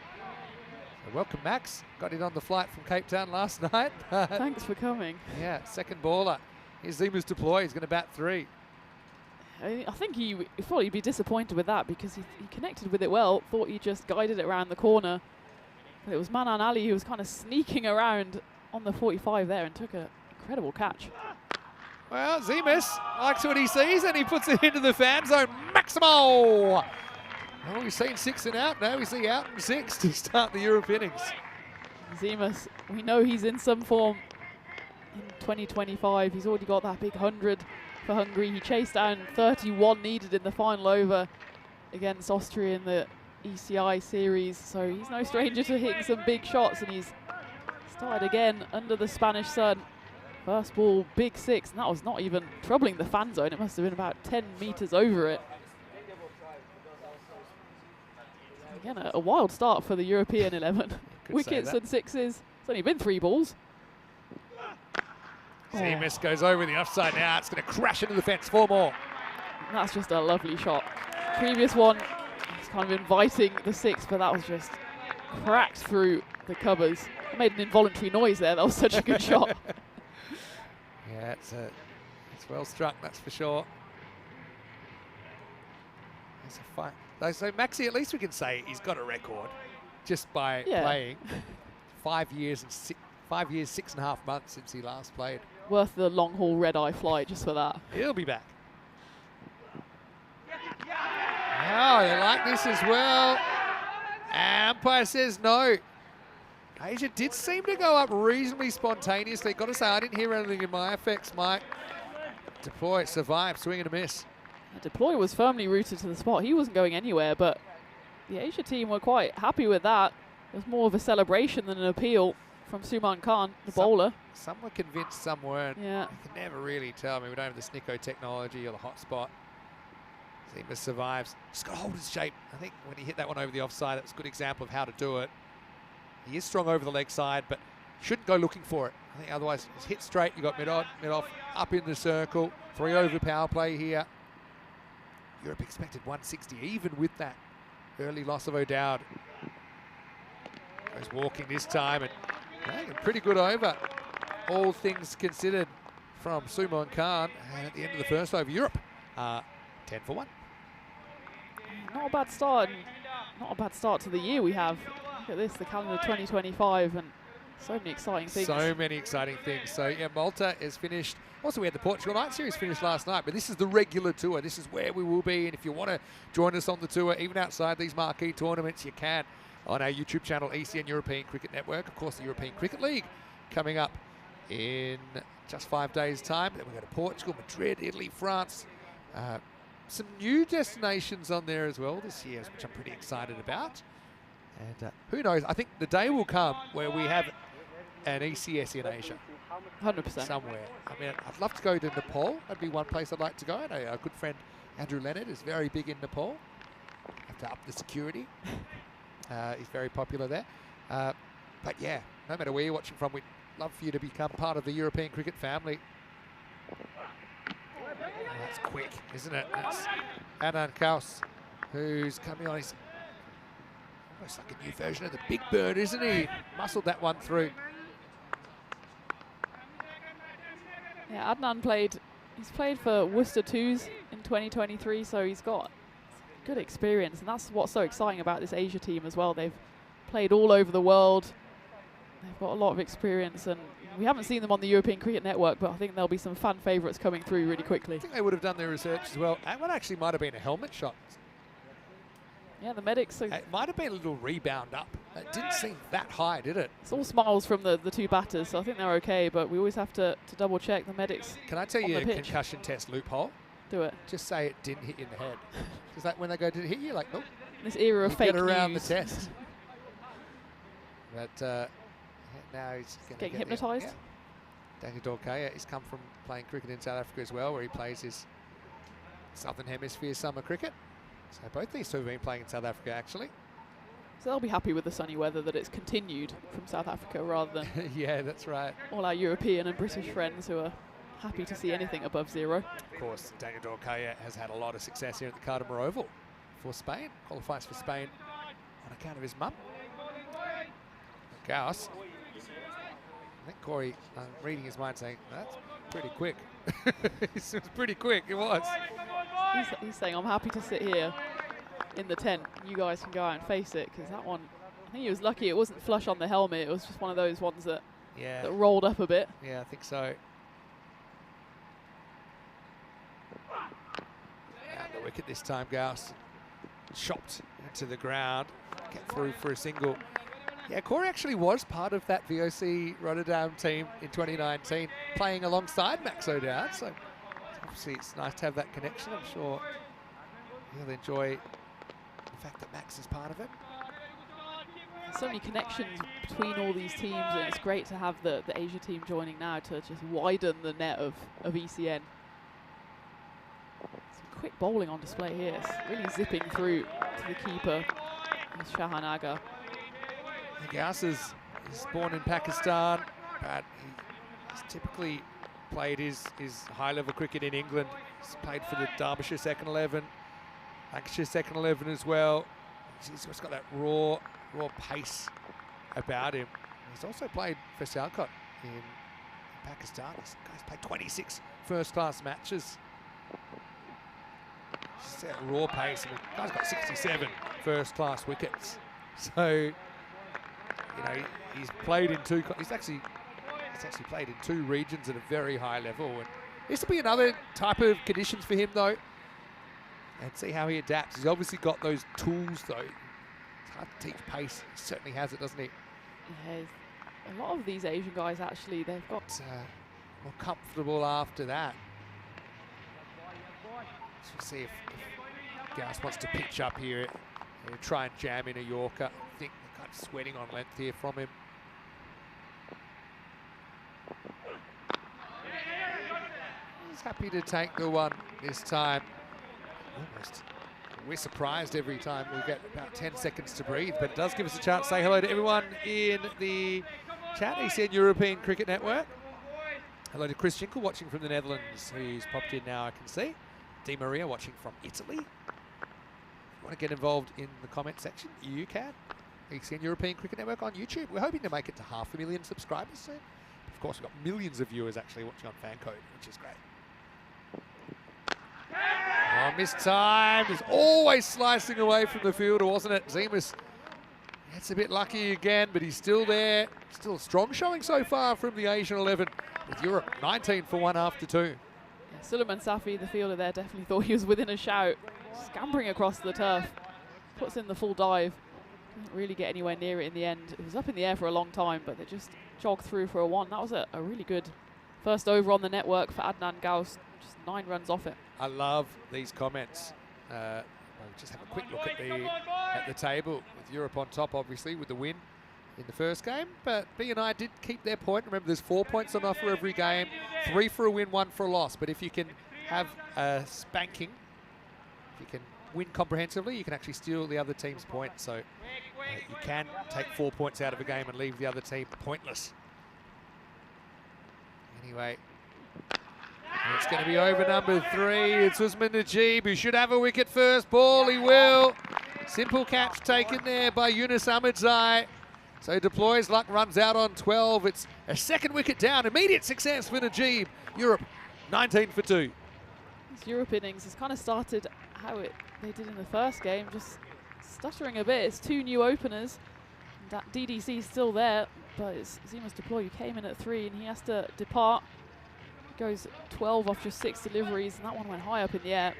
So welcome, Max. Got in on the flight from Cape Town last night. Thanks for coming. Yeah, second baller. Here's Zima's deploy. He's going to bat 3. I think he thought he'd be disappointed with that because he connected with it well, thought he just guided it around the corner. But it was Manan Ali who was kind of sneaking around on the 45 there and took an incredible catch. Well, Zemus likes what he sees and he puts it into the fan zone. Maximo! Well, we've seen 6 and out. Now we see out and 6 to start the Europe innings. Zemus, we know he's in some form in 2025. He's already got that big 100 for Hungary. He chased down 31 needed in the final over against Austria in the ECI series. So he's no stranger to hitting some big shots, and he's started again under the Spanish sun. First ball, big 6, and that was not even troubling the fan zone. It must have been about 10 meters over it. Again, a wild start for the European 11. Wickets and 6s. It's only been 3 balls. Zemus goes over the offside now. It's going to crash into the fence. 4 more. And that's just a lovely shot. Previous one, was kind of inviting the 6, but that was just cracked through the covers. It made an involuntary noise there. That was such a good shot. Yeah, it's well struck, that's for sure. It's a fight. So Maxi, at least we can say he's got a record just by playing 5 years and 6.5 months since he last played. Worth the long haul red eye flight just for that. He'll be back. Oh, they like this as well. Umpire says no. Asia did seem to go up reasonably spontaneously. Got to say, I didn't hear anything in my effects, Mike. Deploy survived, swing and a miss. Deploy was firmly rooted to the spot. He wasn't going anywhere, but the Asia team were quite happy with that. It was more of a celebration than an appeal from Suman Khan, the bowler. Some were convinced, some weren't. Yeah. You can never really tell. I mean, we don't have the Snicko technology or the hot spot. Zima survives. Just got to hold his shape. I think when he hit that one over the offside, that was a good example of how to do it. He is strong over the leg side, but shouldn't go looking for it. I think otherwise, it's hit straight. You got mid-on, mid-off, up in the circle. 3 over power play here. Europe expected 160, even with that early loss of O'Dowd. Goes walking this time, and a pretty good over, all things considered, from Suman Khan. And at the end of the first over, Europe 10 for 1. Not a bad start. Not a bad start to the year we have. Look at this, the calendar 2025, and so many exciting things. So many exciting things. So yeah, Malta is finished. Also, we had the Portugal Night Series finished last night, but this is the regular tour. This is where we will be, and if you want to join us on the tour, even outside these marquee tournaments, you can on our YouTube channel, ECN European Cricket Network. Of course, the European Cricket League coming up in just 5 days' time. Then we go to Portugal, Madrid, Italy, France. Some new destinations on there as well this year, which I'm pretty excited about. And who knows, I think the day will come where we have an ECS in Asia. 100%. Somewhere. I mean, I'd love to go to Nepal. That'd be one place I'd like to go. I know our good friend Andrew Leonard is very big in Nepal. Have to up the security. He's very popular there. But yeah, no matter where you're watching from, we'd love for you to become part of the European cricket family. Oh, that's quick, isn't it? That's Adnan Kaus, who's coming on. He's almost like a new version of the Big Bird, isn't he? Muscled that one through. Yeah, Adnan he's played for Worcester Twos in 2023, so he's got good experience, and that's what's so exciting about this Asia team as well. They've played all over the world. They've got a lot of experience, and we haven't seen them on the European Cricket Network, but I think there'll be some fan favourites coming through really quickly. I think they would have done their research as well. That one actually might have been a helmet shot. Yeah, the medics. It might have been a little rebound up. It didn't seem that high, did it? It's all smiles from the two batters, so I think they're okay, but we always have to double check the medics. Can I tell on you the a pitch. concussion test loophole? Do it. Just say it didn't hit you in the head. Is that when they go, did it hit you? Like, nope. This era of You fake get around news. the test. But now he's Getting hypnotised? Daniel Dorkaya, he's come from playing cricket in South Africa as well, where he plays his Southern Hemisphere summer cricket. So both these two have been playing in South Africa, actually. So they'll be happy with the sunny weather that it's continued from South Africa rather than Yeah, that's right. all our European and British friends who are happy to see anything above zero. Of course, Daniel Dorkaya has had a lot of success here at the Cardimer Oval for Spain. Qualifies for Spain on account of his mum. Gauss. I think Corey, reading his mind, saying, that's pretty quick. It was pretty quick, it was. He's saying, I'm happy to sit here in the tent. You guys can go out and face it, because that one, I think he was lucky it wasn't flush on the helmet. It was just one of those ones that rolled up a bit. Yeah, I think so. And the wicket this time, Gauss. Chopped into the ground. Get through for a single. Yeah, Corey actually was part of that VOC Rotterdam team in 2019, playing alongside Max O'Dowd. So obviously it's nice to have that connection. I'm sure he'll enjoy the fact that Max is part of it. There's so many connections between all these teams, and it's great to have the Asia team joining now to just widen the net of ECN. Some quick bowling on display here. It's really zipping through to the keeper, Shahan Aga. Gauss is born in Pakistan, but he's typically played his high-level cricket in England. He's played for the Derbyshire second 11, Lancashire second 11 as well. He's just got that raw pace about him. He's also played for Sialkot in Pakistan. This guy's played 26 first-class matches. Just that raw pace. I mean, the guy's got 67 first-class wickets. So, you know, he's played in he's actually played in two regions at a very high level, and this will be another type of conditions for him though, and see how he adapts. He's obviously got those tools though. It's hard to teach pace. He certainly has it, doesn't he? Yeah, a lot of these Asian guys actually, they've got more comfortable after that. Let's see if Gauss wants to pitch up here and try and jam in a Yorker. I think they're kind of sweating on length here from him. He's happy to take the one this time. Almost. We're surprised every time we get about 10 seconds to breathe, but it does give us a chance to say hello to everyone in the chat, ECN European Cricket Network. Hello to Chris Jinkle watching from the Netherlands, who's popped in now, I can see. Di Maria watching from Italy. If you want to get involved in the comment section, you can. ECN European Cricket Network on YouTube. We're hoping to make it to 500,000 subscribers soon. Of course, we've got millions of viewers actually watching on Fancode, which is great. Oh, missed time. He's always slicing away from the fielder, wasn't it? Zemus gets a bit lucky again, but he's still there. Still a strong showing so far from the Asian 11 with Europe 19 for 1 after 2. Yeah, Suleiman Safi, the fielder there, definitely thought he was within a shout. Scampering across the turf. Puts in the full dive. Didn't really get anywhere near it in the end. It was up in the air for a long time, but they just jogged through for a 1. That was a really good first over on the network for Adnan Gauss. Just 9 runs off it. I love these comments. We'll just have a quick look at the table with Europe on top, obviously, with the win in the first game. But B&I did keep their point. Remember, there's 4 points on offer every game, 3 for a win, 1 for a loss. But if you can have a spanking, if you can win comprehensively, you can actually steal the other team's points. So you can take 4 points out of a game and leave the other team pointless. Anyway, it's going to be over number 3. It's Usman Najib, who should have a wicket first ball. He will. Simple catch taken there by Yunus Ahmadzai. So deploys, luck runs out on 12. It's a second wicket down. Immediate success for Najib. Europe 19 for 2. This Europe innings has kind of started how they did in the first game, just stuttering a bit. It's 2 new openers. That DDC is still there, but it's Zima's deploy who came in at 3 and he has to depart. Goes 12 off just 6 deliveries, and that one went high up in the air.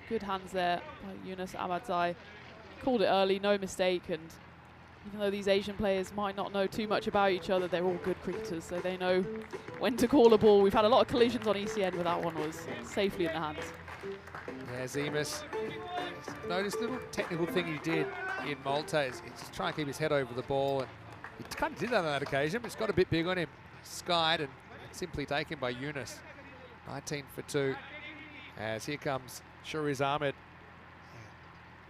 Good hands there by Yunus Ahmadzai. Called it early, no mistake, and even though these Asian players might not know too much about each other, they're all good cricketers, so they know when to call a ball. We've had a lot of collisions on ECN, but that one was safely in the hands. Yeah, Zimas. Notice the little technical thing he did in Malta is just try and keep his head over the ball, and he kind of did that on that occasion, but it's got a bit big on him. Skied and simply taken by Yunus. 19 for 2. As here comes Shuriz Ahmed.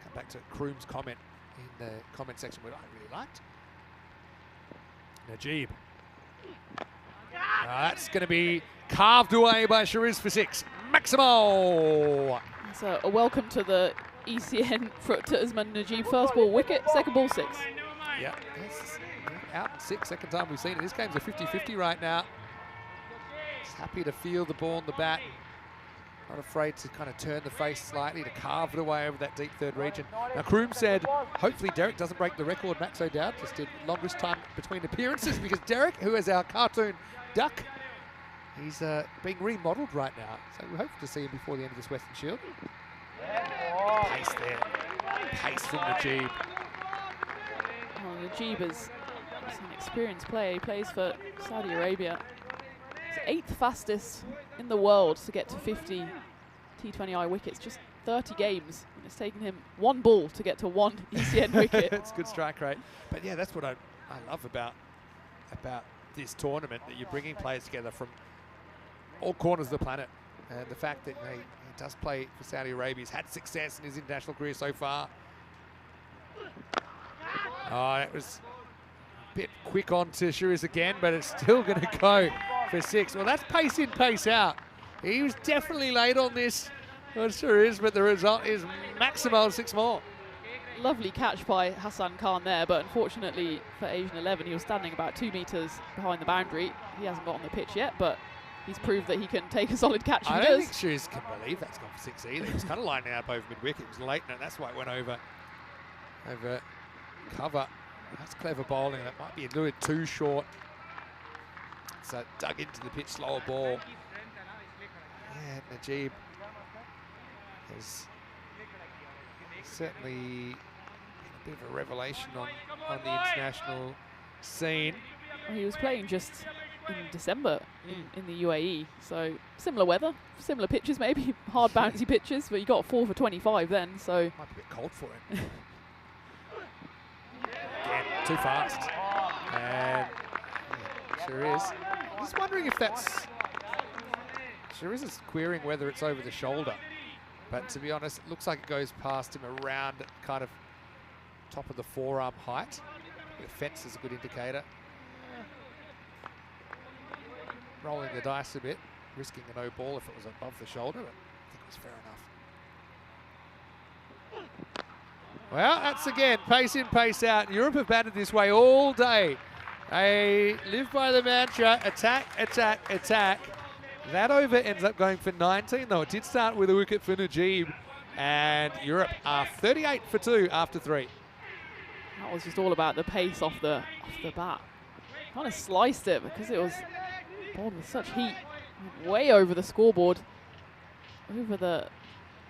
Come back to Kroom's comment in the comment section, which I really liked. Najib. That's going to be carved away by Shuriz for 6. Maximo. It's a welcome to the ECN to Usman Najib. First ball wicket, second ball 6. Yeah, out 6, second time we've seen it. This game's a 50-50 right now. Just happy to feel the ball in the bat. Not afraid to kind of turn the face slightly to carve it away over that deep third region. Now, Kroom said, hopefully Derek doesn't break the record Max O'Dowd just did longest time between appearances, because Derek, who is our cartoon duck, he's being remodeled right now. So we hope to see him before the end of this Western Shield. Pace there. Pace from Najib. Oh, Najib is an experienced player. He plays for Saudi Arabia. He's 8th fastest in the world to get to 50 T20I wickets. Just 30 games. And it's taken him 1 ball to get to 1 ECN wicket. It's good strike rate. But yeah, that's what I love about this tournament, that you're bringing players together from all corners of the planet. And the fact that he does play for Saudi Arabia, he's had success in his international career so far. Oh, that was a bit quick on to Shuriz again, but it's still going to go for 6. Well, that's pace in, pace out. He was definitely late on this. Well, sure is, but the result is Maximo 6 more. Lovely catch by Hassan Khan there, but unfortunately for Asian 11, he was standing about 2 meters behind the boundary. He hasn't got on the pitch yet, but he's proved that he can take a solid catch. I don't think Shuriz can believe that's gone for 6 either. He was kind of lining up over mid-wicket. It was late, and that's why it went over cover. That's clever bowling. That might be a little bit too short. So dug into the pitch, slower ball. Yeah, Najib has certainly a bit of a revelation on the international scene. Well, he was playing just in December in the UAE, so similar weather, similar pitches maybe, hard bouncy pitches, but he got 4 for 25 then, so. Might be a bit cold for him. Again, too fast. And yeah, sure is. I'm just wondering if that's, Shuriz is querying whether it's over the shoulder. But to be honest, it looks like it goes past him around kind of top of the forearm height. The fence is a good indicator. Rolling the dice a bit, risking a no ball if it was above the shoulder, but I think it was fair enough. Well, that's again, pace in, pace out. Europe have batted this way all day. They live by the mantra, attack, attack, attack. That over ends up going for 19, though it did start with a wicket for Najib, and Europe are 38 for 2 after 3. That was just all about the pace off the bat. Kind of sliced it because it was bowled with such heat, way over the scoreboard, over the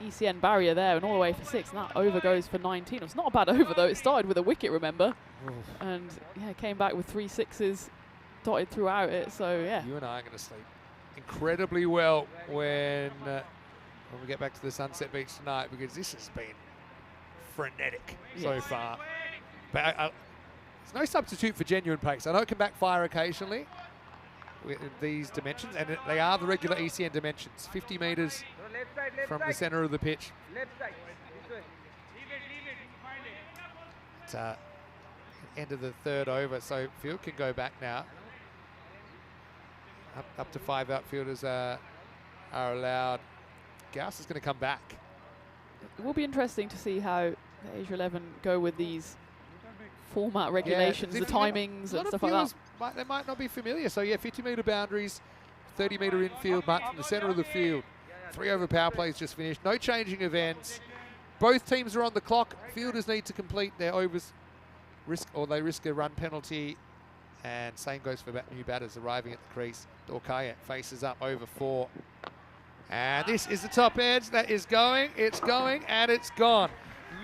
ECN barrier there, and all the way for 6, and that over goes for 19. It's not a bad over though. It started with a wicket, remember, and yeah, came back with 3 sixes dotted throughout it. So yeah, You and I are going to sleep incredibly well when we get back to the Sunset Beach tonight, because this has been frenetic so far. But there's no substitute for genuine pace. I know it can backfire occasionally with these dimensions, and they are the regular ECN dimensions. 50 metres from the center of the pitch. It's end of the third over, so field can go back now. Up to 5 outfielders are allowed. Gauss is going to come back. It will be interesting to see how the Asia 11 go with these format regulations, the timings and stuff like that. They might not be familiar. So yeah, 50-meter boundaries, 30-meter infield, marked from the center of the field. 3 over power plays just finished. No changing events. Both teams are on the clock. Fielders need to complete their overs, they risk a run penalty. And same goes for new batters arriving at the crease. Dorkaya faces up over 4. And this is the top edge that is going. It's going and it's gone.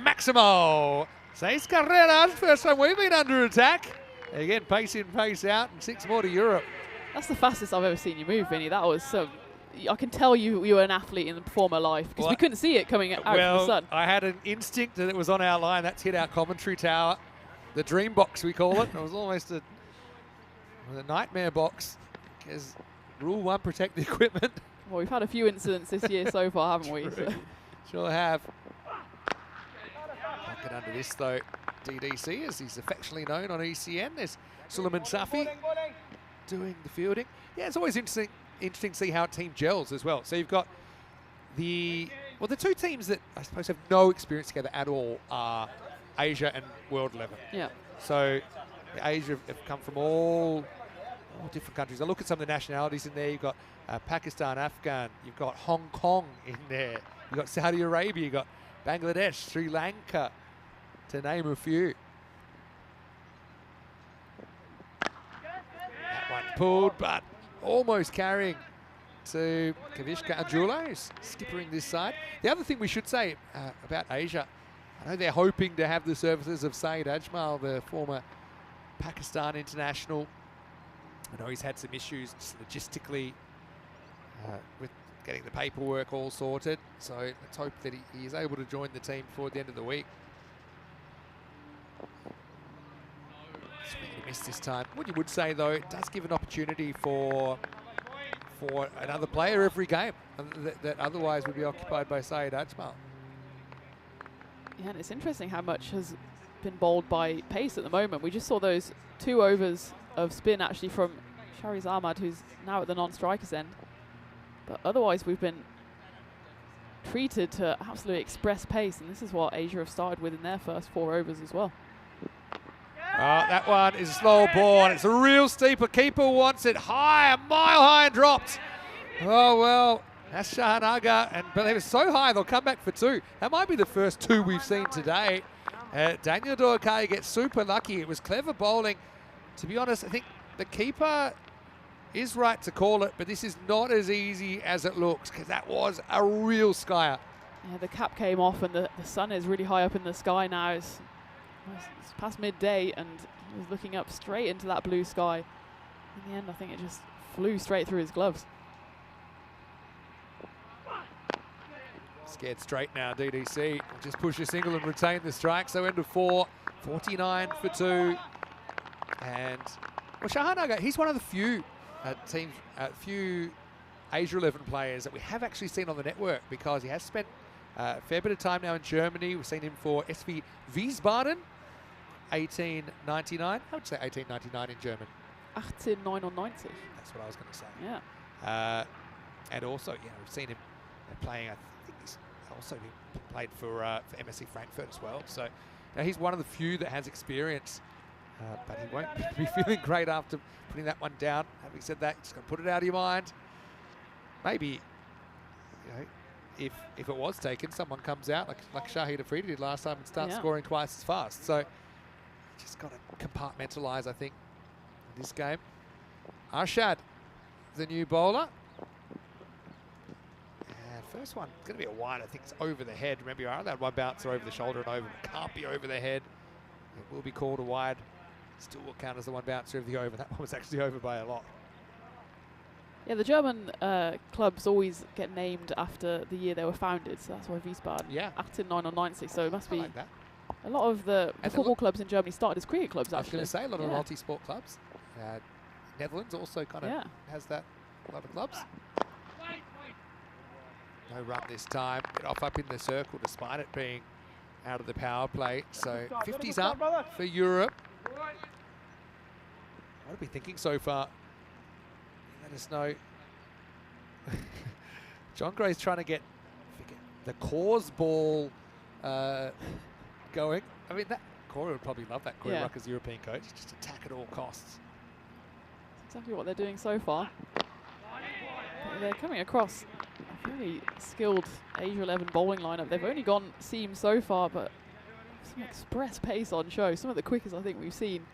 Maximo. 6 carreras. First time we've been under attack. Again, pace in, pace out, and 6 more to Europe. That's the fastest I've ever seen you move, Vinny. That was I can tell you were an athlete in the former life because we couldn't see it coming out from the sun. I had an instinct that it was on our line. That's hit our commentary tower. The dream box, we call it. It was almost a nightmare box because Rule 1, protect the equipment. Well, we've had a few incidents this year so far, haven't we? So. Sure have. Can't get under this though. DDC, as he's affectionately known on ECN. There's Suleiman Safi doing the fielding. Yeah, it's always interesting to see how a team gels as well. So you've got the 2 teams that I suppose have no experience together at all are Asia and World 11. Yeah. So Asia have come from all different countries. I look at some of the nationalities in there. You've got Pakistan, Afghan. You've got Hong Kong in there. You've got Saudi Arabia. You've got Bangladesh, Sri Lanka, to name a few. That one pulled, but almost carrying to Kavishka Anjula, who's skippering this side. The other thing we should say about Asia, I know they're hoping to have the services of Saeed Ajmal, the former Pakistan international. I know he's had some issues just logistically with getting the paperwork all sorted. So let's hope that he is able to join the team before the end of the week. Swing and a miss this time. What you would say though, it does give an opportunity for another player every game that otherwise would be occupied by Saeed Ajmal. Yeah, and it's interesting how much has been bowled by pace at the moment. We just saw those 2 overs of spin actually from Shariz Ahmad, who's now at the non-strikers end. But otherwise we've been treated to absolutely express pace, and this is what Asia have started with in their first 4 overs as well. That one is a slow ball, and it's a real steeper. Keeper wants it high, a mile high and dropped. Oh, well, that's Shahanaga, but they were so high they'll come back for 2. That might be the first 2 we've seen today. Daniel Dorkaya gets super lucky. It was clever bowling. To be honest, I think the keeper is right to call it, but this is not as easy as it looks because that was a real skyer. Yeah, the cap came off and the sun is really high up in the sky now. It's past midday and he was looking up straight into that blue sky. In the end, I think it just flew straight through his gloves. Scared straight now, DDC. Just push a single and retain the strike. So end of 4, 49 for 2. And well, Shahanaga, he's one of the few few Asia 11 players that we have actually seen on the network because he has spent a fair bit of time now in Germany. We've seen him for SV Wiesbaden, 1899. How would you say 1899 in German? 1899. That's what I was going to say. Yeah. And also, we've seen him playing, I think he's also played for MSC Frankfurt as well. So he's one of the few that has experience. But he won't be feeling great after putting that one down. Having said that, just got to put it out of your mind. Maybe, if it was taken, someone comes out like Shahid Afridi did last time and starts scoring twice as fast. So just got to compartmentalise, I think, in this game. Arshad, the new bowler. First one, it's going to be a wide. I think it's over the head. Remember, you are allowed one bouncer over the shoulder and over. It can't be over the head. It will be called a wide. Still will count as the one bouncer of the over. That one was actually over by a lot. Yeah, the German clubs always get named after the year they were founded, so that's why Wiesbaden. Yeah. 1899, so it must be like that. A lot of the football clubs in Germany started as cricket clubs, actually. I was going to say, a lot of multi-sport clubs. Netherlands also kind of has that, a lot of clubs. No run this time. Get off up in the circle despite it being out of the power play. So 50's up for Europe. What are we thinking so far? Let us know. John Gray's trying to get the cause ball going. I mean, that Corey would probably love that. Corey Ruck as European coach. Just attack at all costs. That's exactly what they're doing so far. But they're coming across a very skilled Asia 11 bowling lineup. They've only gone seam so far, but some express pace on show. Some of the quickest I think we've seen.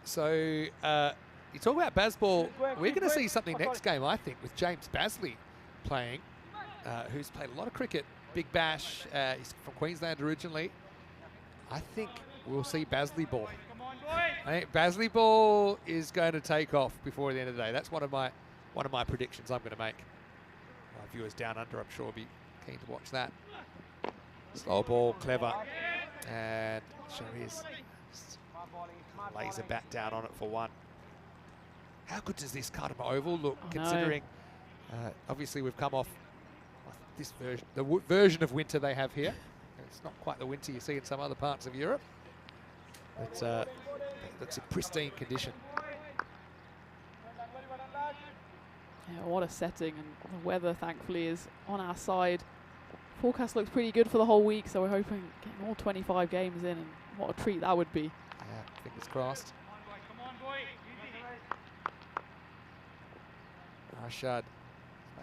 So you talk about Bazball. We're going to see something next game, I think, with James Basley playing, who's played a lot of cricket. Big Bash. He's from Queensland originally. I think we'll see Basley ball. I think Basley ball is going to take off before the end of the day. That's one of my predictions I'm going to make. My viewers down under, I'm sure, will be keen to watch that. Slow ball, clever, and Shariz lays a bat down on it for one. How good does this Kardama Oval look, considering obviously we've come off this version, the version of winter they have here. It's not quite the winter you see in some other parts of Europe. It looks in pristine condition. Yeah, what a setting, and the weather thankfully is on our side. Forecast looks pretty good for the whole week, so we're hoping getting all 25 games in, and what a treat that would be. Yeah, fingers crossed. Rashad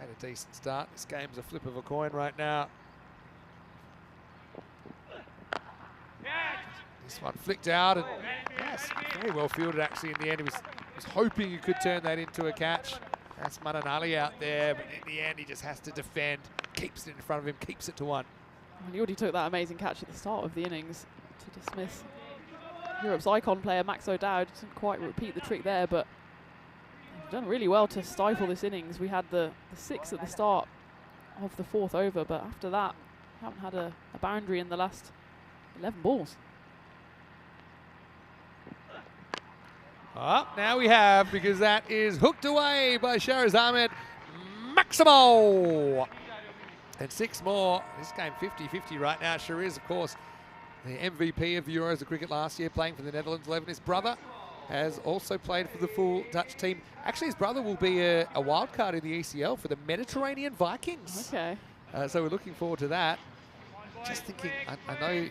made a decent start. This game's a flip of a coin right now. This one flicked out, and yes, very well fielded actually in the end. He was hoping he could turn that into a catch. That's Mananali out there, but in the end he just has to defend, keeps it in front of him, keeps it to one. Well, he already took that amazing catch at the start of the innings to dismiss Europe's icon player Max O'Dowd. Didn't quite repeat the trick there, but they've done really well to stifle this innings. We had the 6 at the start of the 4th over, but after that, haven't had a boundary in the last 11 balls. Now we have, because that is hooked away by Shariz Ahmed. Maximo! And 6 more. This game 50-50 right now. Shariz, of course, the MVP of the Euros of cricket last year, playing for the Netherlands 11. His brother has also played for the full Dutch team. Actually, his brother will be a wild card in the ECL for the Mediterranean Vikings. Okay. So we're looking forward to that. Just thinking, I know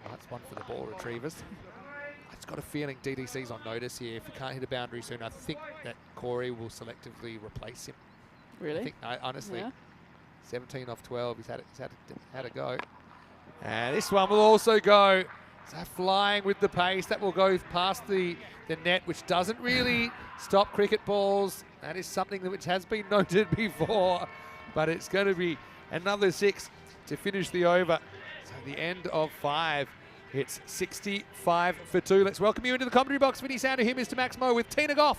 that's one for the ball retrievers. I've got a feeling DDC's on notice here. If he can't hit a boundary soon, I think that Corey will selectively replace him. Really? I think, honestly, Yeah. 17 off 12. He's had a go. And this one will also go. So flying with the pace. That will go past the net, which doesn't really stop cricket balls. That is something which has been noted before. But it's going to be another 6 to finish the over. So the end of 5. It's 65 for 2. Let's welcome you into the commentary box. Vinny Sounder here, Mr. Maximo, with Tina Goff.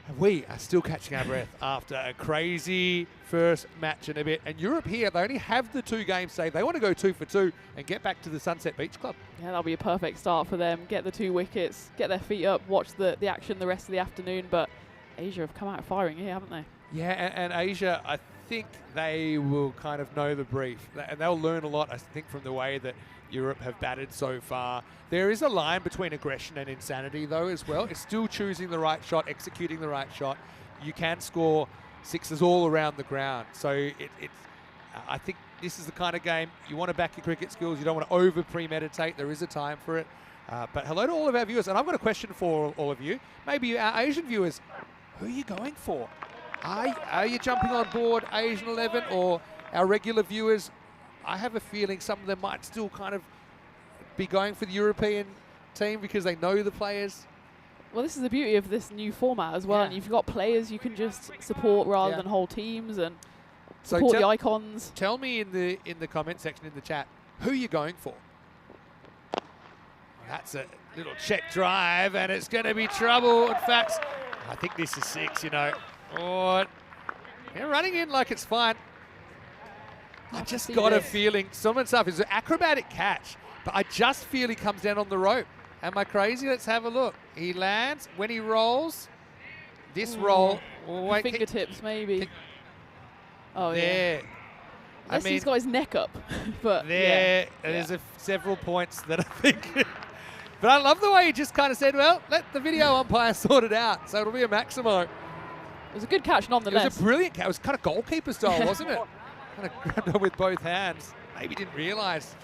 And we are still catching our breath after a crazy first match in a bit. And Europe here, they only have the 2 games saved. They want to go 2 for 2 and get back to the Sunset Beach Club. Yeah, that'll be a perfect start for them. Get the 2 wickets, get their feet up, watch the action the rest of the afternoon. But Asia have come out firing here, haven't they? Yeah, and Asia, I think they will kind of know the brief. And they'll learn a lot, I think, from the way that Europe have batted so far. There is a line between aggression and insanity, though, as well. It's still choosing the right shot, executing the right shot. You can score 6s all around the ground. So I think this is the kind of game you want to back your cricket skills. You don't want to over-premeditate. There is a time for it. But hello to all of our viewers. And I've got a question for all of you. Maybe our Asian viewers. Who are you going for? Are you jumping on board Asian 11 or our regular viewers? I have a feeling some of them might still kind of be going for the European team because they know the players. Well, this is the beauty of this new format as well. Yeah. And you've got players you can just support rather than whole teams and So support the icons. Tell me in the comment section in the chat who you're going for. That's a little check drive, and it's going to be trouble. In fact, I think this is 6. You know, they're running in like it's fine. I just got a feeling some of the stuff is an acrobatic catch, but I just feel he comes down on the rope. Am I crazy? Let's have a look. He lands. When he rolls, this roll. Fingertips, maybe. Oh, there. yeah. Yes, he's got his neck up, but there's several points that I think. But I love the way he just kind of said, well, let the video umpire sort it out. So it'll be a Maximo. It was a good catch nonetheless. It was a brilliant catch. It was kind of goalkeeper style, wasn't it? Kind of grabbed on with both hands. Maybe didn't realise.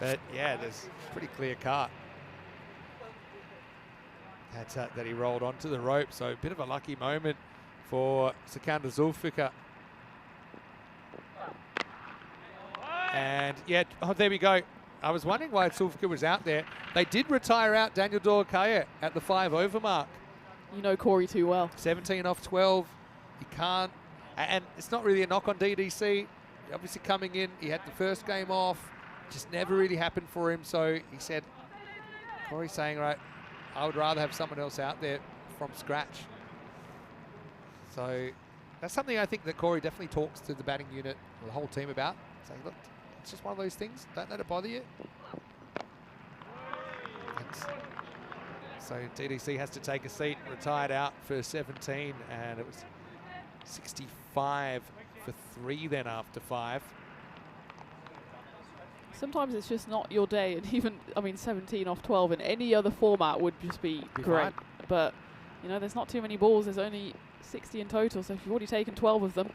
But yeah, there's pretty clear cut. That's that he rolled onto the rope. So a bit of a lucky moment for Sikander Zulfikar. And yeah, there we go. I was wondering why Zulfikar was out there. They did retire out Daniel Dorkaya at the 5 over mark. You know Corey too well. 17 off 12. He can't. And it's not really a knock on DDC. Obviously coming in, he had the first game off. Just never really happened for him. So he said, Corey's saying, right, I would rather have someone else out there from scratch. So that's something I think that Corey definitely talks to the batting unit, or the whole team about. Saying, look, it's just one of those things. Don't let it bother you. So DDC has to take a seat, retired out for 17, and it was 65 for 3 then after 5. Sometimes it's just not your day, and even, I mean, 17 off 12 in any other format would just be great. Fine. But, you know, there's not too many balls. There's only 60 in total, so if you've already taken 12 of them.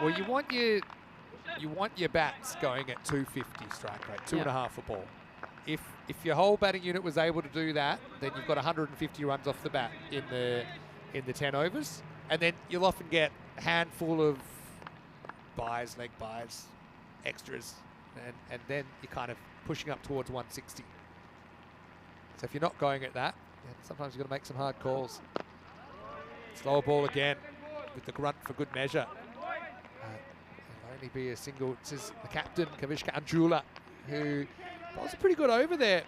Well, you want your bats going at 250 strike rate, 2.5 a ball. If your whole batting unit was able to do that, then you've got 150 runs off the bat in the 10 overs, and then you'll often get a handful of buys, leg buys, extras, and then you're kind of pushing up towards 160. So if you're not going at that, then sometimes you've got to make some hard calls. Slower ball again with the grunt for good measure. It'll only be a single. This is the captain, Kavishka Anjula, who was pretty good over there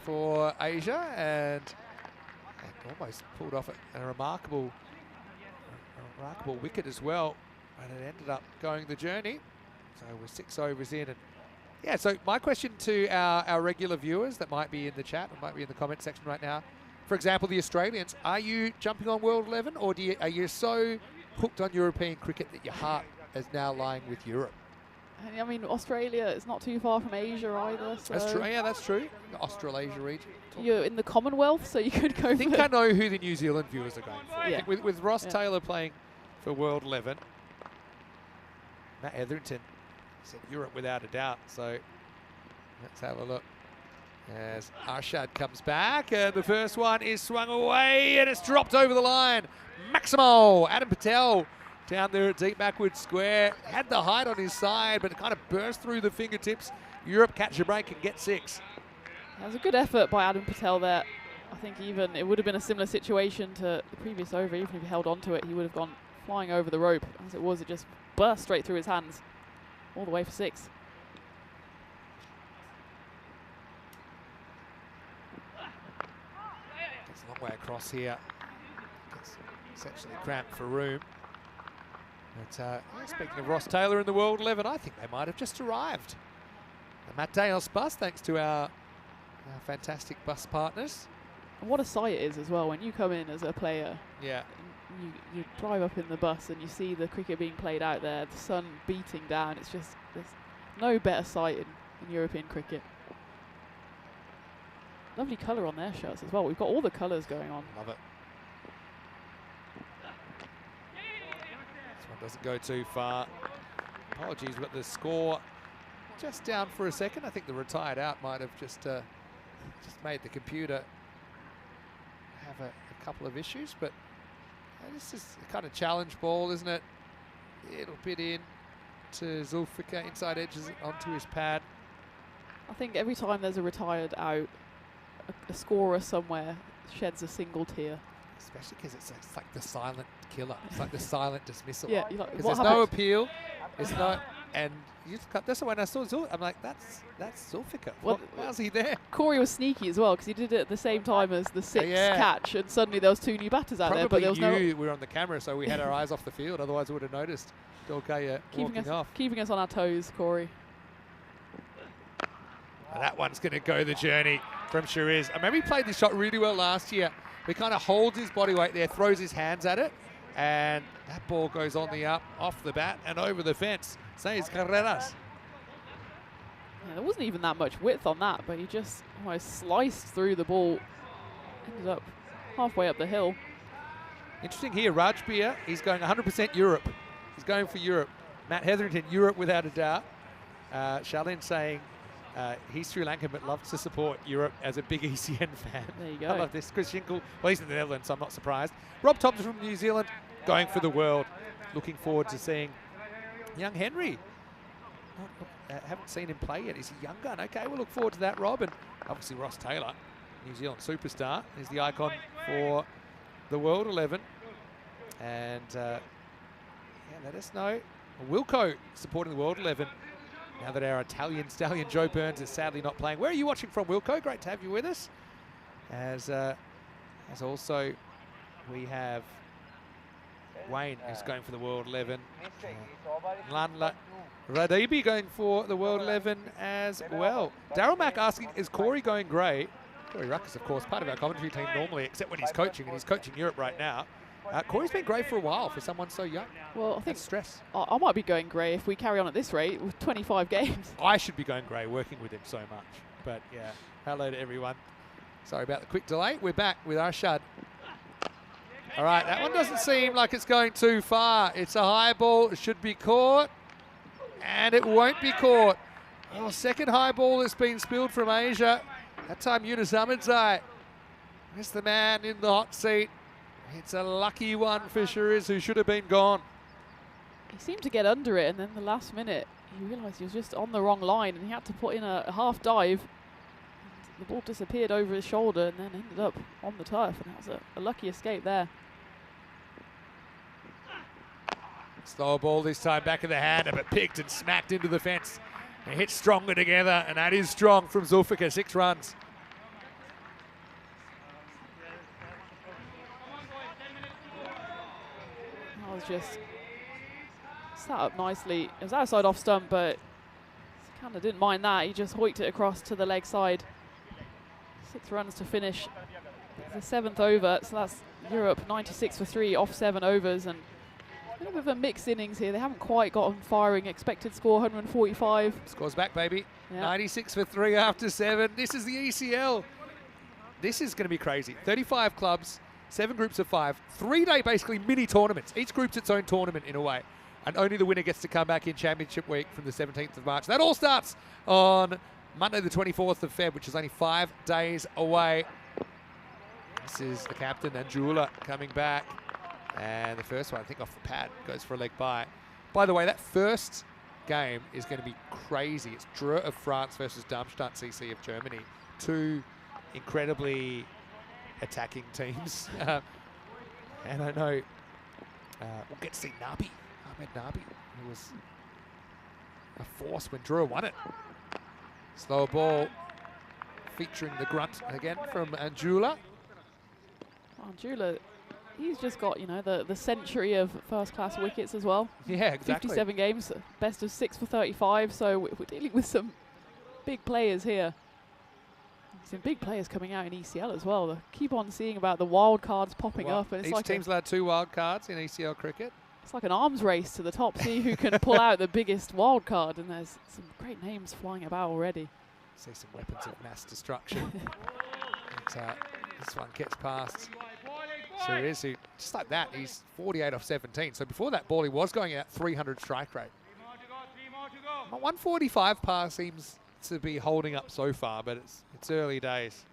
for Asia and almost pulled off a remarkable wicket as well. And it ended up going the journey. So we're 6 overs in. And yeah, so my question to our regular viewers that might be in the chat or might be in the comment section right now, for example, the Australians, are you jumping on World 11 or are you so hooked on European cricket that your heart is now lying with Europe? I mean, Australia is not too far from Asia either. So That's true. Yeah, that's true. The Australasia region. you're in the Commonwealth, so you could go. I think I know who the New Zealand viewers are going for. Yeah. With Ross Taylor playing for World 11, Matt Etherington said Europe without a doubt. So let's have a look. As Arshad comes back, and the first one is swung away, and it's dropped over the line. Maximo, Adam Patel down there at deep backward square. Had the height on his side, but it kind of burst through the fingertips. Europe catch a break and get 6. That was a good effort by Adam Patel there. I think even it would have been a similar situation to the previous over. Even if he held on to it, he would have gone flying over the rope. As it was, it just burst straight through his hands, all the way for 6. It's a long way across here. It's actually cramped for room. But speaking of Ross Taylor in the World 11, I think they might have just arrived. The Matt Dales bus, thanks to our fantastic bus partners. And what a sight it is as well when you come in as a player. Yeah. And you drive up in the bus and you see the cricket being played out there, the sun beating down. It's just, there's no better sight in European cricket. Lovely colour on their shirts as well. We've got all the colours going on. Love it. This one doesn't go too far. Apologies, but the score just down for a second. I think the retired out might have just made the computer have a couple of issues, but this is a kind of challenge ball, isn't it? It'll bit in to Zulfikar, inside edges onto his pad. I think every time there's a retired out, a scorer somewhere sheds a single tear. Especially because it's like the silent killer. It's like the silent dismissal. Yeah, you're like, because what there's no happened? appeal. It's not, and you just cut. That's when I saw Zul. I'm like, that's Zulfikar. How's he there? Corey was sneaky as well because he did it at the same time as the 6th Yeah. catch, and suddenly there was 2 new batters out there, but there was Probably we were on the camera, so we had our eyes off the field. Otherwise, we would have noticed Dorkaya walking off. keeping us on our toes, Corey. And that one's going to go the journey from Shiriz. I remember he played this shot really well last year. He kind of holds his body weight there, throws his hands at it, And that ball goes on the up, off the bat, and over the fence. Says Carreras. Yeah, there wasn't even that much width on that, but he just almost sliced through the ball. Ended up halfway up the hill. Interesting here, Rajbir, he's going 100% Europe. He's going for Europe. Matt Hetherington, Europe without a doubt. Charlene saying he's Sri Lankan but loves to support Europe as a big ECN fan. There you go. I love this. Chris Schinkel, well, he's in the Netherlands, so I'm not surprised. Rob Thompson from New Zealand, going for the world. Looking forward to seeing young Henry. Haven't seen him play yet. He's a young gun. Okay, we'll look forward to that, Rob. And obviously Ross Taylor, New Zealand superstar, is the icon for the World 11. And yeah, let us know. Wilco supporting the World 11. Now that our Italian stallion Joe Burns is sadly not playing. Where are you watching from, Wilco? Great to have you with us. As also we have Wayne, who's going for the World 11. Lanla Radibi going for the World 11 as well. Daryl Mack asking, is Corey going grey? Corey Ruckus, of course, part of our commentary team normally, except when he's coaching, and he's coaching Europe right now. Corey's been grey for a while for someone so young. Well, I think stress. I might be going grey if we carry on at this rate with 25 games. I should be going grey working with him so much. But yeah, hello to everyone. Sorry about the quick delay. We're back with Arshad. All right, that one doesn't seem like it's going too far. It's a high ball. It should be caught. And it won't be caught. Oh, second high ball that's been spilled from Asia. That time Yunus Ahmedzai is the man in the hot seat. It's a lucky one for Shiriz, who should have been gone. He seemed to get under it, and then the last minute, he realised he was just on the wrong line, and he had to put in a half dive. And the ball disappeared over his shoulder, and then ended up on the turf, and that was a lucky escape there. Slower ball this time, back of the hander, but picked and smacked into the fence. They hit stronger together, and that is strong from Zulfikar, 6 runs. I was just sat up nicely. It was outside off stump, but kind of didn't mind that. He just hoiked it across to the leg side. 6 runs to finish the 7th over, so that's Europe 96 for 3 off 7 overs, and a little bit of a mixed innings here. They haven't quite got them firing. Expected score 145. Scores back, baby. Yeah. 96 for 3 after 7. This is the ECL. This is going to be crazy. 35 clubs, 7 groups of 5, 3-day basically mini tournaments. Each group's its own tournament in a way. And only the winner gets to come back in Championship Week from the 17th of March. That all starts on Monday the 24th of Feb, which is only 5 days away. This is the captain, Anjula, coming back. And the first one, I think off the pad, goes for a leg by. By the way, that first game is going to be crazy. It's Dreux of France versus Darmstadt CC of Germany. 2 incredibly attacking teams. And I know we'll get to see Nabi, Ahmed Nabi, who was a force when Dreux won it. Slower ball featuring the grunt again from Anjula. Anjula, he's just got, you know, the century of first-class wickets as well. Yeah, exactly. 57 games, best of 6 for 35, so we're dealing with some big players here. Some big players coming out in ECL as well. I keep on seeing about the wild cards popping up, and it's each like team's allowed 2 wild cards in ECL cricket. It's like an arms race to the top. See who can pull out the biggest wild card, and there's some great names flying about already. See some weapons of mass destruction. But, this one gets past Shiriz, who just like that, he's 48 off 17. So before that ball, he was going at 300 strike rate. 145 pass seems to be holding up so far, but it's early days.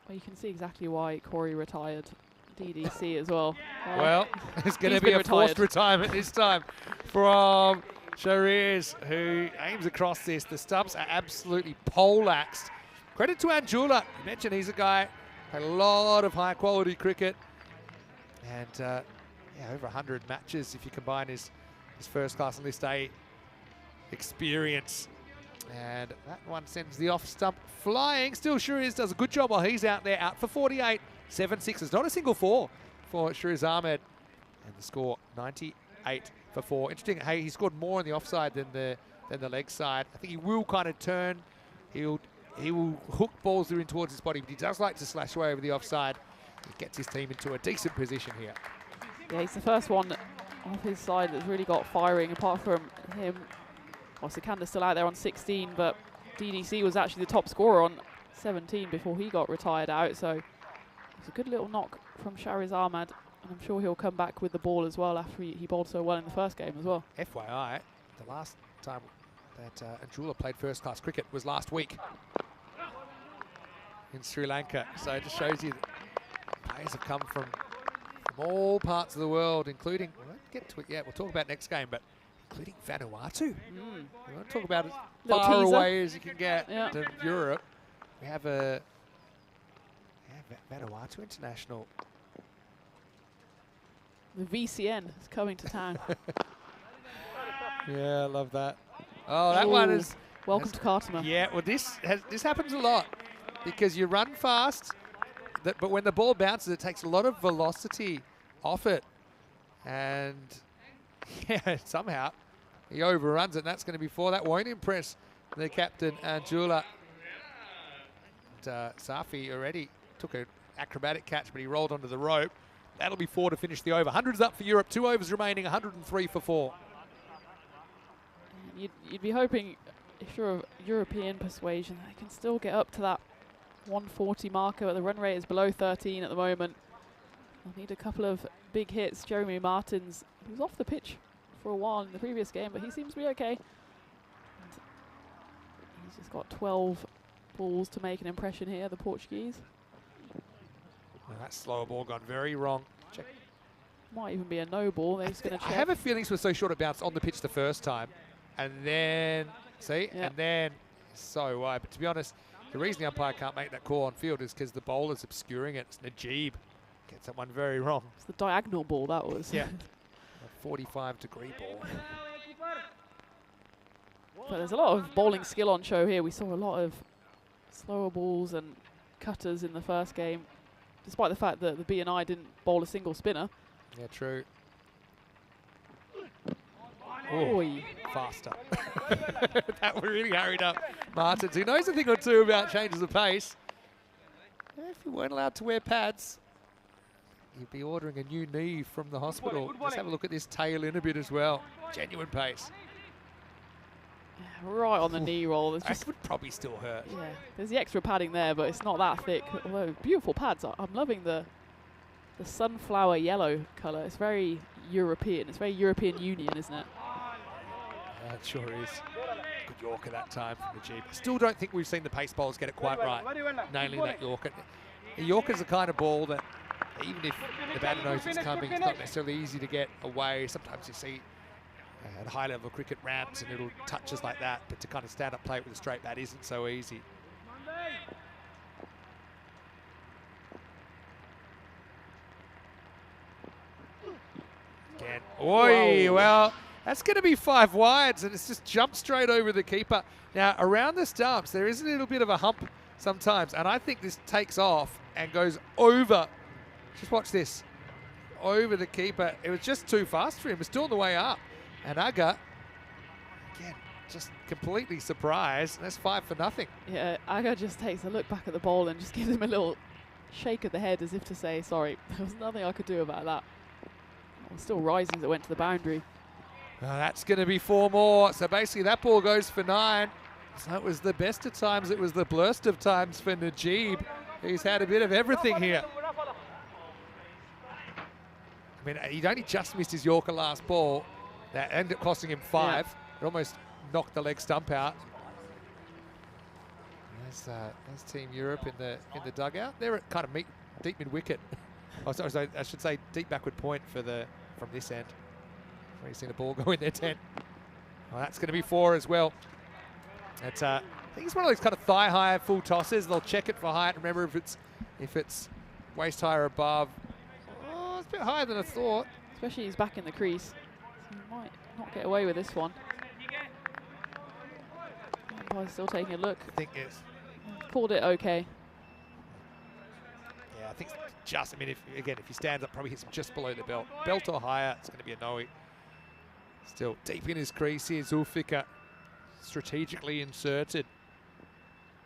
Well, you can see exactly why Corey retired DDC as well. Well, it's going to be been a forced retired. retirement this time from Shiriz, who aims across this. The stumps are absolutely poleaxed. Credit to Anjula. You mentioned he's a guy a lot of high-quality cricket. And yeah, over 100 matches if you combine his first-class and List A experience. And that one sends the off stump flying. Still, Shiriz does a good job while he's out there, out for 48. 7 sixes, not a single 4 for Shiriz Ahmed. And the score, 98 for 4. Interesting, hey, he scored more on the offside than the leg side. I think he will kind of turn. He will hook balls that are in towards his body, but he does like to slash away over the offside. He gets his team into a decent position here. Yeah, he's the first one off his side that's really got firing, apart from him. Well, Sikander's still out there on 16, but DDC was actually the top scorer on 17 before he got retired out, so it's a good little knock from Shariz Ahmad, and I'm sure he'll come back with the ball as well after he bowled so well in the first game as well. FYI, the last time that Anjula played first-class cricket was last week in Sri Lanka, so it just shows you that players have come from all parts of the world, including, we won't get to it yet, we'll talk about next game, but including Vanuatu. We won't talk about as Little far teaser. away as you can get Yeah. to Europe. We have a Vanuatu international. The VCN is coming to town. Yeah, I love that. Oh, that one Ooh. is... Welcome to Khartoum. Yeah, well, this happens a lot because you run fast, but when the ball bounces, it takes a lot of velocity off it. And yeah, somehow he overruns it, and that's going to be 4. That won't impress the captain, Anjula. Safi already took an acrobatic catch, but he rolled onto the rope. That'll be 4 to finish the over. 100's up for Europe, 2 overs remaining, 103 for 4. You'd be hoping, if you're of European persuasion, they can still get up to that 140 marker, but the run rate is below 13 at the moment. They'll need a couple of big hits. Jeremy Martins, he was off the pitch for a while in the previous game, but he seems to be okay. And he's just got 12 balls to make an impression here, the Portuguese. Well, that slower ball gone very wrong. Check. Might even be a no ball. They're just going to I check. have a feeling this was so short it bounced on the pitch the first time. And then, see, Yeah. and then so wide. But to be honest, the reason the umpire can't make that call on field is because the bowler's obscuring it. It's Najib. Gets that one very wrong. It's the diagonal ball, that was. Yeah. A 45-degree ball. But there's a lot of bowling skill on show here. We saw a lot of slower balls and cutters in the first game, despite the fact that the B&I didn't bowl a single spinner. Yeah, true. Oi. Faster. That really hurried up Martins, who knows a thing or two about changes of pace. If you weren't allowed to wear pads, you'd be ordering a new knee from the hospital. Let's have a look at this tail in a bit as well. Genuine pace. Yeah, right on the knee roll. There's just, That would probably still hurt. yeah, there's the extra padding there, but it's not that thick. Although beautiful pads. I'm loving the sunflower yellow colour. It's very European. It's very European Union, isn't it? Yeah, it sure is. Good Yorker that time from the Jeep. Still don't think we've seen the pace bowlers get it quite right, nailing that Yorker. The Yorker's the kind of ball that even if the batter knows it's coming, it's not necessarily easy to get away. Sometimes you see at high level cricket ramps and little touches like that, but to kind of stand up play it with a straight bat isn't so easy. Again, oi, well, that's going to be 5 wides, and it's just jumped straight over the keeper. Now, around the stumps, there is a little bit of a hump sometimes, and I think this takes off and goes over. Just watch this. Over the keeper. It was just too fast for him. It's still on the way up. And Aga, again, just completely surprised. That's 5 for nothing. Yeah, Aga just takes a look back at the ball and just gives him a little shake of the head as if to say, sorry, there was nothing I could do about that. Oh, still rising as it went to the boundary. That's going to be 4 more. So basically that ball goes for 9. So it was the best of times. It was the blurst of times for Najib. He's had a bit of everything here. I mean, he'd only just missed his Yorker last ball. That ended up costing him 5. Yeah. It almost knocked the leg stump out. There's Team Europe in the dugout. They're at kind of deep mid wicket. Oh, sorry, I should say deep backward point from this end. Where you've seen the ball go in their tent. Oh, that's going to be 4 as well. It's I think it's one of those kind of thigh high full tosses. They'll check it for height. Remember if it's waist high or above. Oh, it's a bit higher than I thought. Especially he's back in the crease. So he might not get away with this one. Umpire's still taking a look. I think it's... Called it okay. Yeah, I think it's just, I mean, if he stands up, probably hits him just below the belt. Belt or higher, it's going to be a no. Still deep in his crease here, Zulfikar. Strategically inserted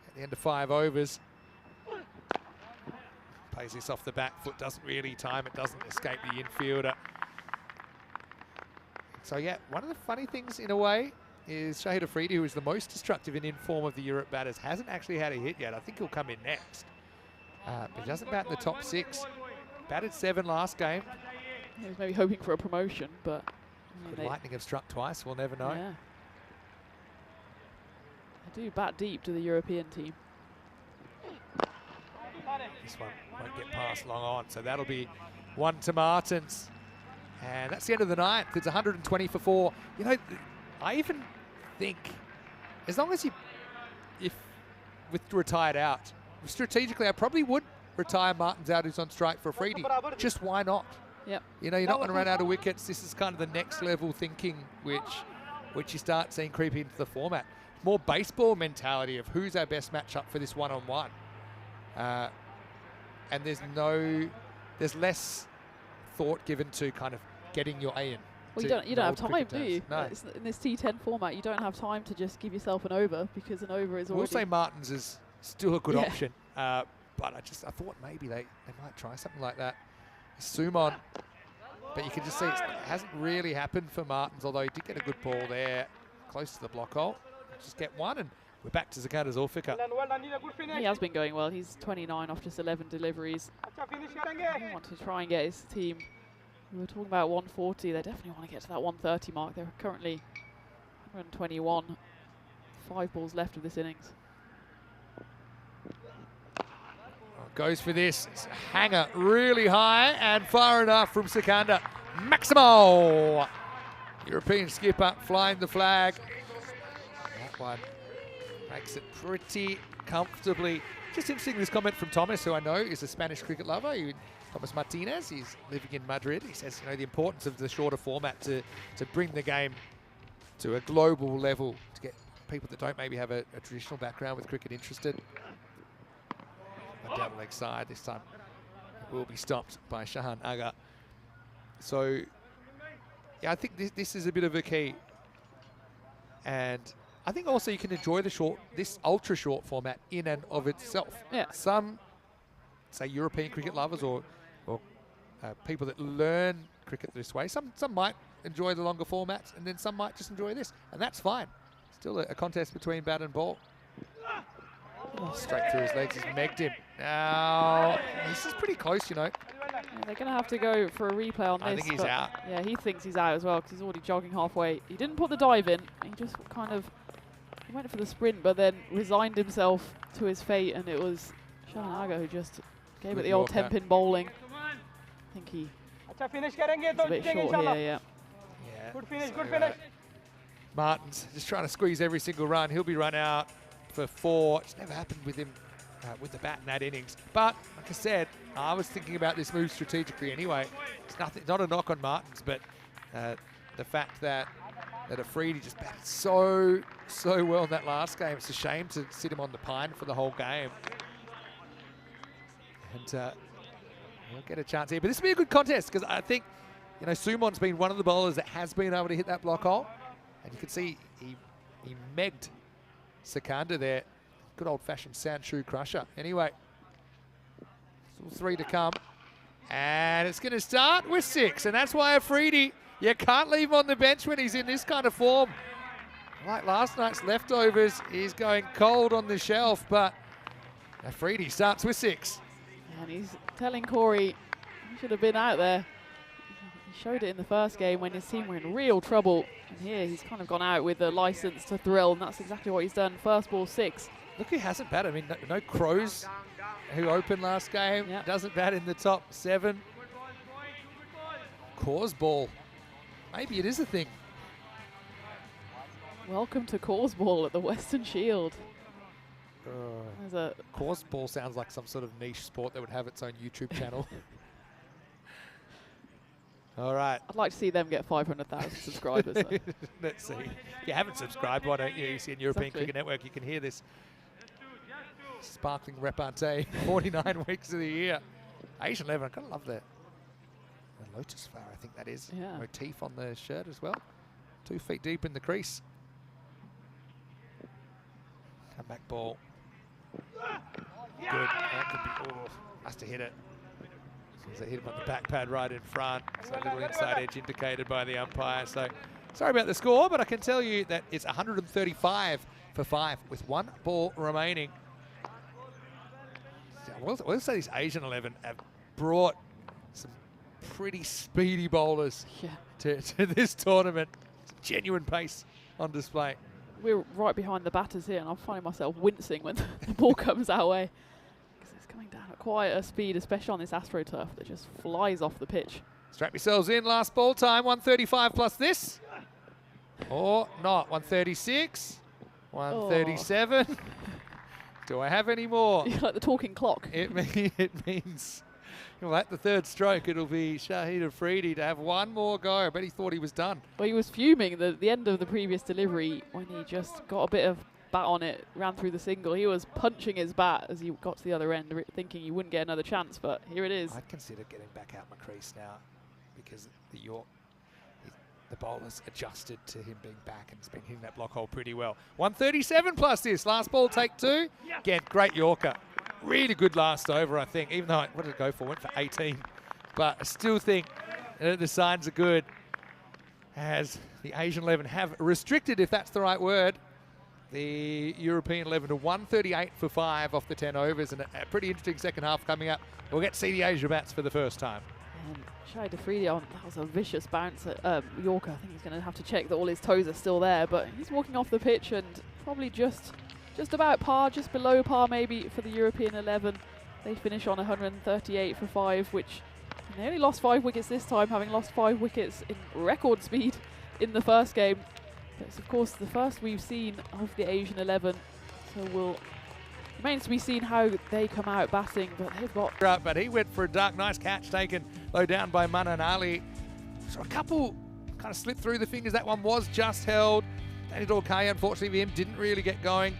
at the end of 5 overs. Plays this off the back foot, doesn't really time it, doesn't escape the infielder. So yeah, one of the funny things in a way is Shahid Afridi, who is the most destructive and in form of the Europe batters, hasn't actually had a hit yet. I think he'll come in next. But he doesn't bat in the top 6. Batted 7 last game. He was maybe hoping for a promotion, but Could Lightning have struck twice? We'll never know. Yeah. They do bat deep to the European team. This one won't get past long on, so that'll be 1 to Martins. And that's the end of the 9th. It's 120 for 4. You know, I even think, as long as if with retired out, strategically I probably would retire Martins out who's on strike for Afridi. Just why not? Yep. You know, you're not going to run out of wickets. This is kind of the next level thinking which you start seeing creep into the format. More baseball mentality of who's our best matchup for this one-on-one. And there's less thought given to kind of getting your A in. Well, you don't have time, do you? No. In this T10 format, you don't have time to just give yourself an over, because an over is already... We'll say Martins is still a good Yeah. option, but I thought maybe they might try something like that. Sumon, but you can just see it hasn't really happened for Martins, although he did get a good ball there, close to the block hole. Just get one, and we're back to Zakata Zulfikar. He has been going well. He's 29 off just 11 deliveries. They want to try and get his team. We were talking about 140. They definitely want to get to that 130 mark. They're currently 121. 5 balls left of this innings. Goes for this. It's a hanger really high and far enough from Sikandar. Maximo! European skipper flying the flag. That one makes it pretty comfortably. Just interesting, this comment from Thomas, who I know is a Spanish cricket lover. Thomas Martinez, he's living in Madrid. He says, you know, the importance of the shorter format to bring the game to a global level, to get people that don't maybe have a traditional background with cricket interested. Down the leg side this time. It will be stopped by Shahan Aga. So, yeah, I think this is a bit of a key. And I think also you can enjoy this ultra short format in and of itself. Yeah. Some, say, European cricket lovers or people that learn cricket this way, some might enjoy the longer formats, and then some might just enjoy this, and that's fine. Still a contest between bat and ball. Oh, straight through his legs, he's megged him. Now, this is pretty close, you know. Yeah, they're going to have to go for a replay on this. I think he's out. Yeah, he thinks he's out as well, because he's already jogging halfway. He didn't put the dive in. He just kind of went for the sprint, but then resigned himself to his fate, and it was Shahanaga who just gave it the old 10-pin bowling. I think he's a bit short here, yeah. Good finish. Martins just trying to squeeze every single run. He'll be run out for 4. It's never happened with him with the bat in that innings. But like I said, I was thinking about this move strategically anyway. It's not a knock on Martins, but the fact that Afridi just batted so well in that last game. It's a shame to sit him on the pine for the whole game. And he'll get a chance here. But this will be a good contest, because I think, you know, Sumon's been one of the bowlers that has been able to hit that block hole. And you can see he megged Sikandar there. Good old-fashioned sand shoe crusher. Anyway, still 3 to come. And it's going to start with 6. And that's why Afridi, you can't leave him on the bench when he's in this kind of form. Like last night's leftovers, he's going cold on the shelf. But Afridi starts with 6. And he's telling Corey he should have been out there. He showed it in the first game when his team were in real trouble. And here he's kind of gone out with a license to thrill, and that's exactly what he's done. First ball, 6. Look who hasn't batted. I mean, no Crows, who opened last game. Yep. Doesn't bat in the top 7. Cause ball. Maybe it is a thing. Welcome to Cause Ball at the Western Shield. There's a Cause ball sounds like some sort of niche sport that would have its own YouTube channel. All right. I'd like to see them get 500,000 subscribers. So. Let's see. If you haven't subscribed, why don't you? You see in European Exactly. Cricket Network, you can hear this sparkling repartee 49 weeks of the year. Asian 11, I kind of love the lotus flower, I think that is. Yeah. Motif on the shirt as well. 2 feet deep in the crease. Come back ball. Good. That could be, has to hit it. As they hit him on the back pad right in front. So a little inside edge indicated by the umpire. So sorry about the score, but I can tell you that it's 135 for 5 with 1 ball remaining. We'll say these Asian 11 have brought some pretty speedy bowlers to this tournament. Genuine pace on display. We're right behind the batters here, and I'm finding myself wincing when the ball comes our way, because it's coming down at quite a speed, especially on this AstroTurf that just flies off the pitch. Strap yourselves in, last ball time, 135 plus this. Or not, 136, 137. Oh. Do I have any more? You're like the talking clock. It means, well, at the third stroke, it'll be Shahid Afridi to have one more go. I bet he thought he was done. Well, he was fuming at the end of the previous delivery when he just got a bit of bat on it, ran through the single. He was punching his bat as he got to the other end, thinking he wouldn't get another chance, but here it is. I'd consider getting back out my crease now because the bowler's adjusted to him being back and he's been hitting that block hole pretty well. 137 plus this. Last ball, take 2. Again, great Yorker. Really good last over, I think, even though, what did it go for? Went for 18. But I still think the signs are good as the Asian 11 have restricted, if that's the right word, the European 11 to 138 for 5 off the 10 overs, and a pretty interesting second half coming up. We'll get to see the Asia bats for the first time. Shahid Afridi, that was a vicious bounce at Yorker. I think he's going to have to check that all his toes are still there, but he's walking off the pitch and probably just about par, just below par maybe for the European 11. They finish on 138 for 5, which they only lost 5 wickets this time, having lost 5 wickets in record speed in the first game. But it's of course the first we've seen of the Asian 11, so remains to be seen how they come out batting, but they've got... But he went for a duck, nice catch taken low down by Manan Ali. So a couple kind of slipped through the fingers. That one was just held. Danny Dorkay, unfortunately for him, didn't really get going.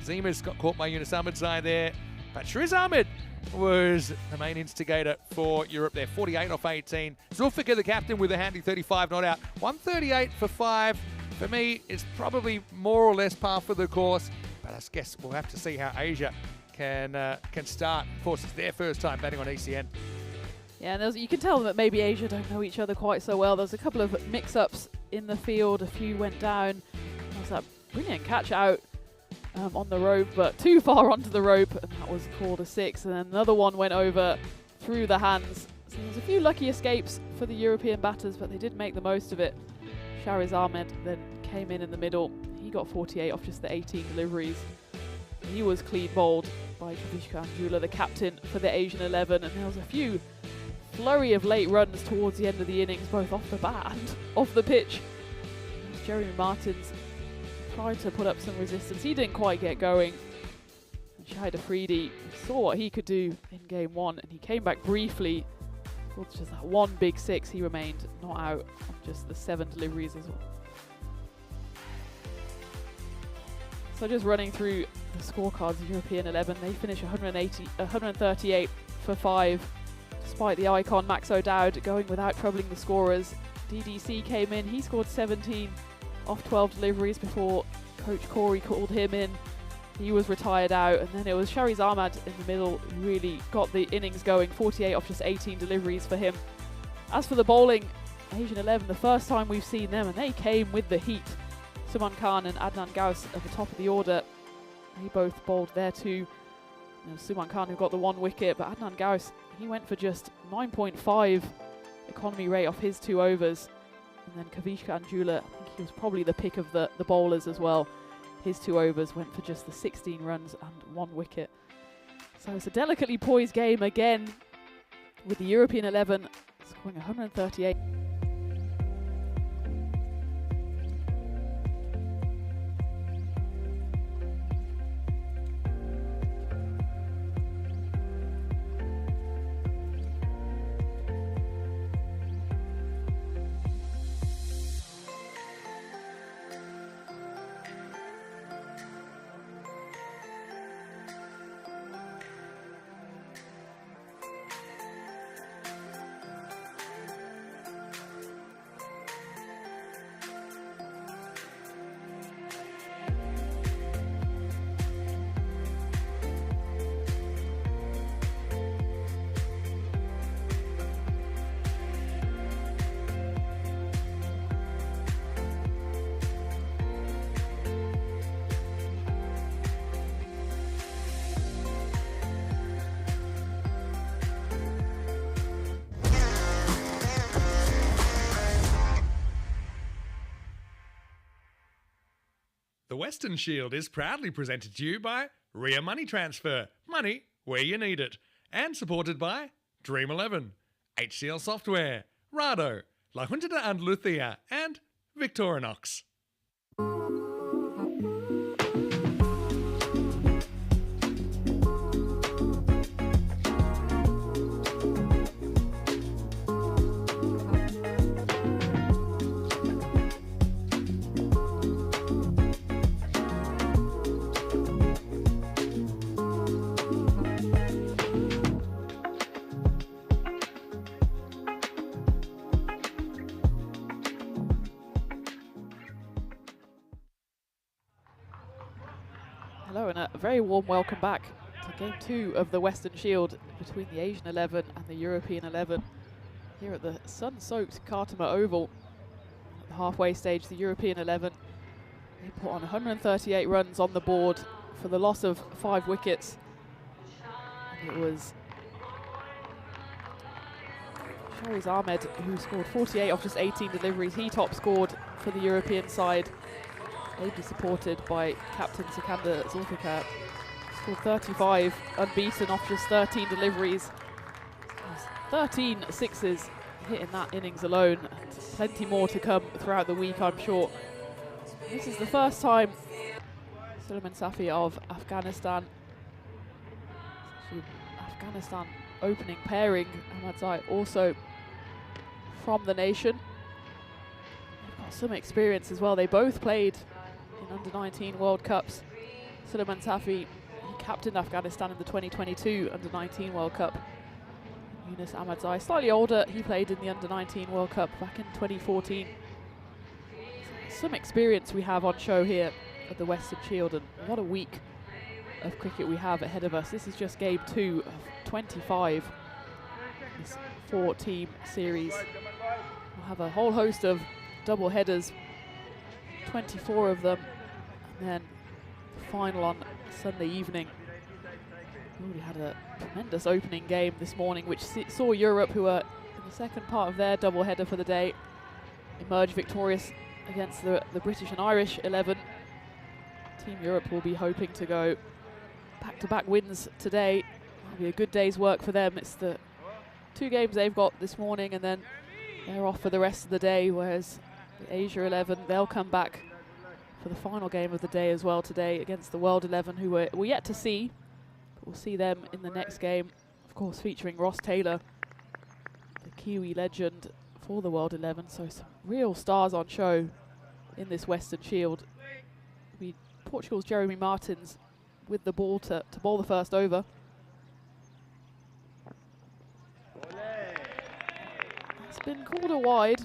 Zima's got caught by Yunus Ahmedzai there. But Shariz Ahmed was the main instigator for Europe there. 48 off 18. Zulfikar, the captain, with a handy 35 not out. 138 for 5. For me, it's probably more or less par for the course. But I guess we'll have to see how Asia can start. Of course, it's their first time batting on ECN. Yeah, and you can tell that maybe Asia don't know each other quite so well. There's a couple of mix-ups in the field. A few went down. There was that brilliant catch out on the rope, but too far onto the rope, and that was called a 6. And then another one went over through the hands. So there's a few lucky escapes for the European batters, but they did make the most of it. Shariz Ahmed then came in the middle. He got 48 off just the 18 deliveries. He was clean bowled by Kavishka Anjula, the captain for the Asian 11, and there was a few flurry of late runs towards the end of the innings, both off the bat and off the pitch. Jeremy Martins tried to put up some resistance. He didn't quite get going. And Shahid Afridi saw what he could do in game 1, and he came back briefly. With just that one big 6, he remained not out on just the 7 deliveries as well. So just running through the scorecards of European 11, they finish 138 for 5, despite the icon Max O'Dowd going without troubling the scorers. DDC came in, he scored 17 off 12 deliveries before Coach Corey called him in. He was retired out, and then it was Shariz Ahmed in the middle who really got the innings going, 48 off just 18 deliveries for him. As for the bowling, Asian 11, the first time we've seen them, and they came with the heat. Suman Khan and Adnan Ghaus at the top of the order. They both bowled there too. Suman Khan who got the 1 wicket, but Adnan Ghaus, he went for just 9.5 economy rate off his 2 overs. And then Kavishka Anjula, I think he was probably the pick of the bowlers as well. His 2 overs went for just the 16 runs and 1 wicket. So it's a delicately poised game again, with the European 11 scoring 138. The Western Shield is proudly presented to you by Ria Money Transfer, money where you need it, and supported by Dream 11, HCL Software, Rado, La Junta de Andalucía, and Victorinox. Hello and a very warm welcome back to Game 2 of the Western Shield between the Asian 11 and the European 11 here at the sun-soaked Khartoum Oval. At the halfway stage, the European 11, they put on 138 runs on the board for the loss of 5 wickets. And it was Shariz Ahmed who scored 48 off just 18 deliveries. He top scored for the European side, ably supported by captain Sikandar Zulfikar. Scored 35 unbeaten off just 13 deliveries. There's 13 sixes hit in that innings alone, and plenty more to come throughout the week, I'm sure. This is the first time Suleiman Safi of Afghanistan, Afghanistan opening pairing, Ahmadzai also from the nation. They've got some experience as well. They both played in under-19 World Cups. Suleiman Safi, he captained Afghanistan in the 2022 under-19 World Cup. Yunus Ahmadzai, slightly older, he played in the under-19 World Cup back in 2014. Some experience we have on show here at the Western Shield, and what a week of cricket we have ahead of us. This is just game 2 of 25, this 4-team series. We'll have a whole host of double headers, 24 of them, and then the final on Sunday evening. We had a tremendous opening game this morning, which saw Europe, who were in the second part of their doubleheader for the day, emerge victorious against the British and Irish 11. Team Europe will be hoping to go back-to-back wins today. It'll be a good day's work for them. It's the 2 games they've got this morning, and then they're off for the rest of the day, whereas the Asia 11, they'll come back for the final game of the day as well today against the World 11, who we're yet to see. But we'll see them in the next game, of course, featuring Ross Taylor, the Kiwi legend for the World 11. So some real stars on show in this Western Shield. It'll be Portugal's Jeremy Martins with the ball to bowl the first over. It's been called a wide.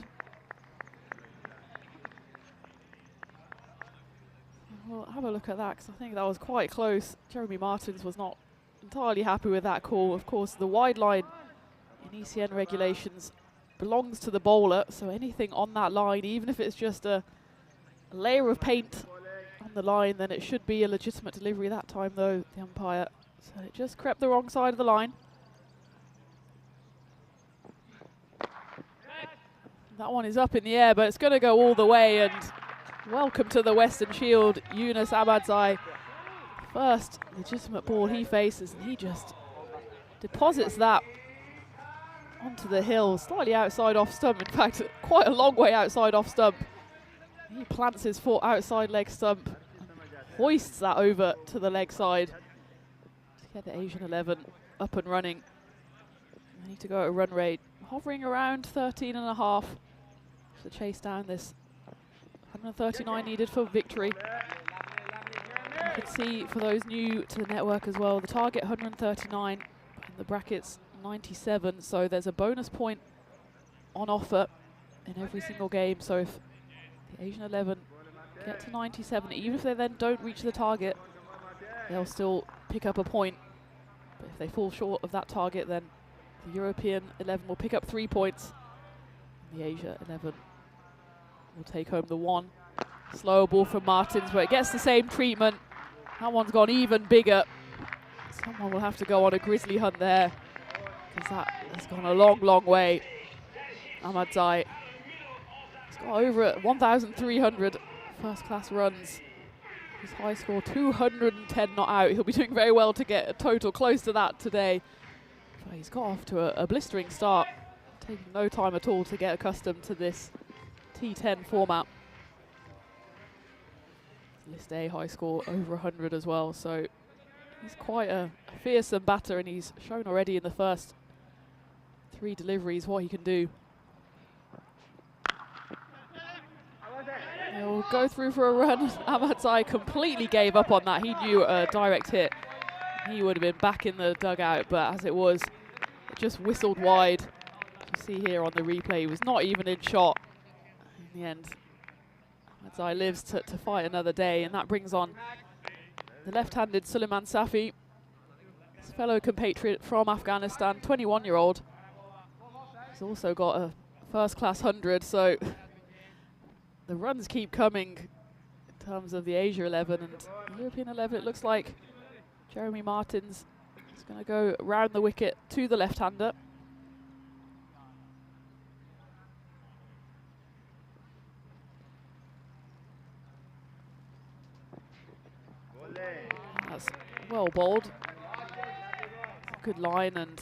We'll have a look at that, because I think that was quite close. Jeremy Martins was not entirely happy with that call. Of course, the wide line in ECN regulations belongs to the bowler, so anything on that line, even if it's just a layer of paint on the line, then it should be a legitimate delivery. That time, though, the umpire said it just crept the wrong side of the line. That one is up in the air, but it's going to go all the way, and welcome to the Western Shield, Yunus Ahmadzai. First legitimate ball he faces, and he just deposits that onto the hill, slightly outside off stump. In fact, quite a long way outside off stump. He plants his foot outside leg stump and hoists that over to the leg side to get the Asian 11 up and running. They need to go at a run rate hovering around 13.5 to chase down this 139 needed for victory. You can see, for those new to the network as well, the target 139, in the brackets 97, so there's a bonus point on offer in every single game. So if the Asian 11 get to 97, even if they then don't reach the target, they'll still pick up a point. But if they fall short of that target, then the European 11 will pick up 3 points. The Asia 11 will take home the 1. Slower ball from Martins, but it gets the same treatment. That one's gone even bigger. Someone will have to go on a grizzly hunt there, because that has gone a long, long way. Ahmadzai has got over 1,300 first-class runs His high score, 210 not out. He'll be doing very well to get a total close to that today. But he's got off to a blistering start, taking no time at all to get accustomed to this T10 format. List A high score over 100 as well, so he's quite a fearsome batter, and he's shown already in the first 3 deliveries what he can do. He'll go through for a run. Ahmadzai completely gave up on that. He knew a direct hit, he would have been back in the dugout, but as it was, it just whistled wide. You see here on the replay, he was not even in shot. In the end, Ahmadzai lives to fight another day, and that brings on the left-handed Suleiman Safi, his fellow compatriot from Afghanistan, 21-year-old. He's also got a first-class 100, so the runs keep coming in terms of the Asia 11 and European 11. It looks like Jeremy Martins is going to go round the wicket to the left-hander. That's well bowled. Good line, and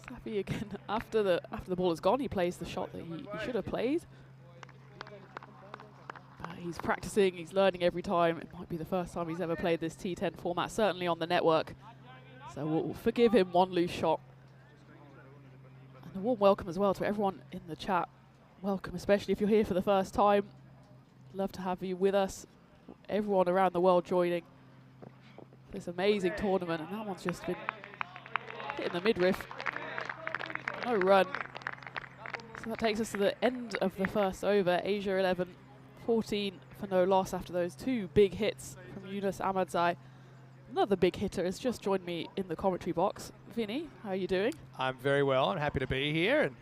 Safi again after the ball is gone, he plays the shot that he should have played. He's practicing, he's learning every time. It might be the first time he's ever played this T10 format, certainly on the network. So we'll forgive him one loose shot. And a warm welcome as well to everyone in the chat. Welcome, especially if you're here for the first time. Love to have you with us. Everyone around the world joining this amazing tournament, and that one's just been hitting the midriff. No run. So that takes us to the end of the first over. Asia 11, 14 for no loss after those 2 big hits from Yunus Ahmadzai. Another big hitter has just joined me in the commentary box. Vinny, how are you doing? I'm very well. I'm happy to be here. And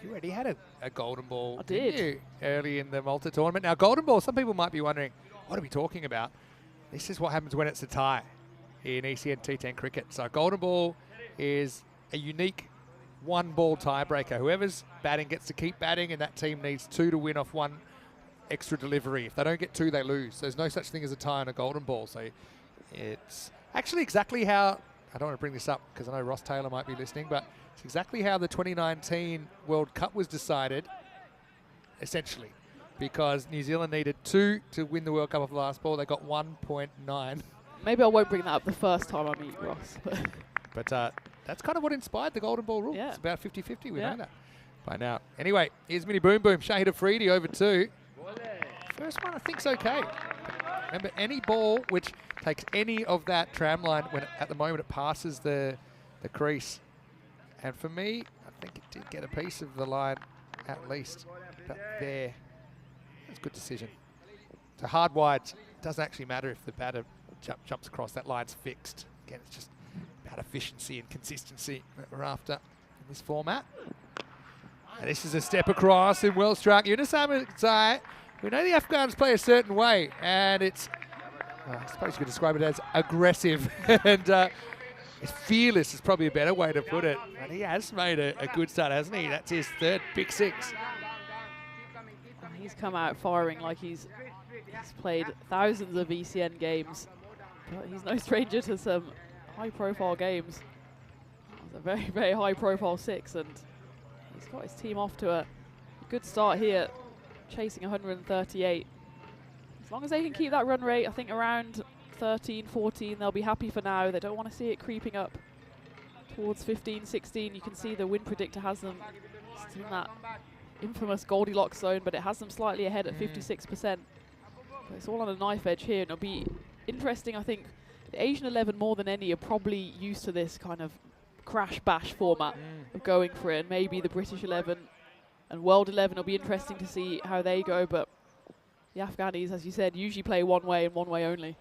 you already had a golden ball, didn't you, early in the Malta tournament. Now, golden ball, some people might be wondering, what are we talking about? This is what happens when it's a tie in ECN T10 cricket. So golden ball is a unique 1-ball tiebreaker. Whoever's batting gets to keep batting, and that team needs 2 to win off 1 extra delivery. If they don't get 2, they lose. There's no such thing as a tie on a golden ball. So it's actually exactly how, I don't want to bring this up because I know Ross Taylor might be listening, but it's exactly how the 2019 World Cup was decided, essentially, because New Zealand needed 2 to win the World Cup off the last ball. They got 1.9. Maybe I won't bring that up the first time I meet Ross. But that's kind of what inspired the golden ball rule. Yeah. It's about 50-50. We know that by now. Anyway, here's Mini Boom Boom. Shahid Afridi over 2. First one I think's okay. Remember, any ball which takes any of that tram line, when at the moment it passes the crease. And for me, I think it did get a piece of the line at least. But there, that's a good decision. So hard wides, doesn't actually matter if the batter jumps across. That line's fixed. Again, it's just about efficiency and consistency that we're after in this format. And this is a step across and well struck. Yunus Ahmadzai. We know the Afghans play a certain way, and it's, I suppose you could describe it as aggressive, and it's fearless is probably a better way to put it. And he has made a good start, hasn't he? That's his 3rd pick 6. He's come out firing like he's played thousands of ECN games, but he's no stranger to some high-profile games. It was a very, very high-profile 6, and he's got his team off to a good start here, chasing 138. As long as they can keep that run rate, I think around 13, 14, they'll be happy for now. They don't want to see it creeping up towards 15, 16. You can see the wind predictor has them in that infamous Goldilocks zone, but it has them slightly ahead at 56%. But it's all on a knife edge here, and it'll be interesting. I think the Asian 11 more than any are probably used to this kind of crash bash format of going for it, and maybe the British 11 and World 11 will be interesting to see how they go, but the Afghanis, as you said, usually play one way and one way only.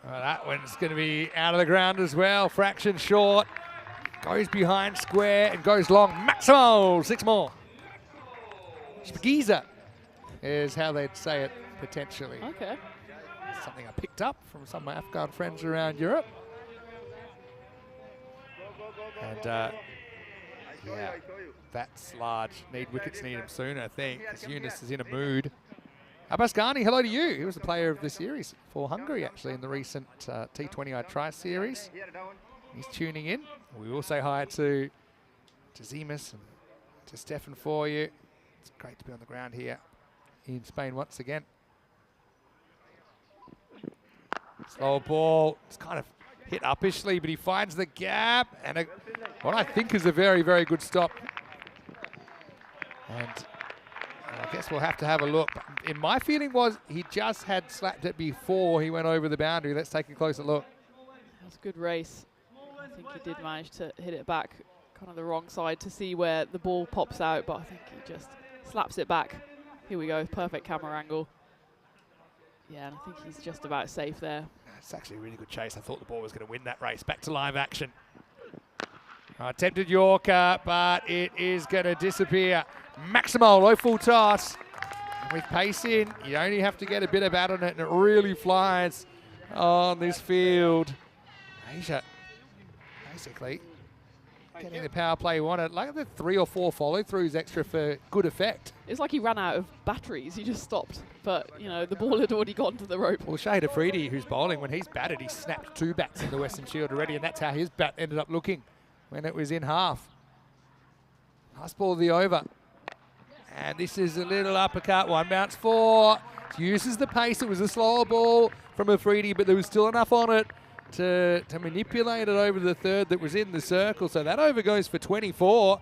Well, that one's going to be out of the ground as well. Fraction short. Goes behind square and goes long. Maximal. 6 more. Spagiza is how they'd say it, potentially. Okay. Something I picked up from some of my Afghan friends around Europe. And yeah, that's large. Wickets need him soon, I think, because Yunus is in a mood. Abascani, hello to you. He was the player of the series for Hungary, actually, in the recent T20 Tri series. He's tuning in. We will say hi to Zemus and to Stefan for you. It's great to be on the ground here in Spain once again. Slow ball. It's kind of hit uppishly, but he finds the gap, and what I think is a very, very good stop. And I guess we'll have to have a look. And my feeling was he just had slapped it before he went over the boundary. Let's take a closer look. That was a good race. I think he did manage to hit it back kind of the wrong side to see where the ball pops out, but I think he just slaps it back. Here we go, perfect camera angle. Yeah, and I think he's just about safe there. It's actually a really good chase. I thought the ball was going to win that race. Back to live action. Attempted Yorker, but it is going to disappear. Maximo, low full toss. And with pace in, you only have to get a bit of bat on it, and it really flies on this field. Asia, basically, getting the power play he wanted. Like the 3 or 4 follow-throughs extra for good effect. It's like he ran out of batteries. He just stopped. But, you know, the ball had already gone to the rope. Well, Shahid Afridi, who's bowling, when he's batted, he snapped 2 bats in the Western Shield already, and that's how his bat ended up looking when it was in half. Last ball of the over. And this is a little uppercut. 1 bounce 4. Uses the pace. It was a slower ball from Afridi, but there was still enough on it to manipulate it over the third that was in the circle. So that over goes for 24.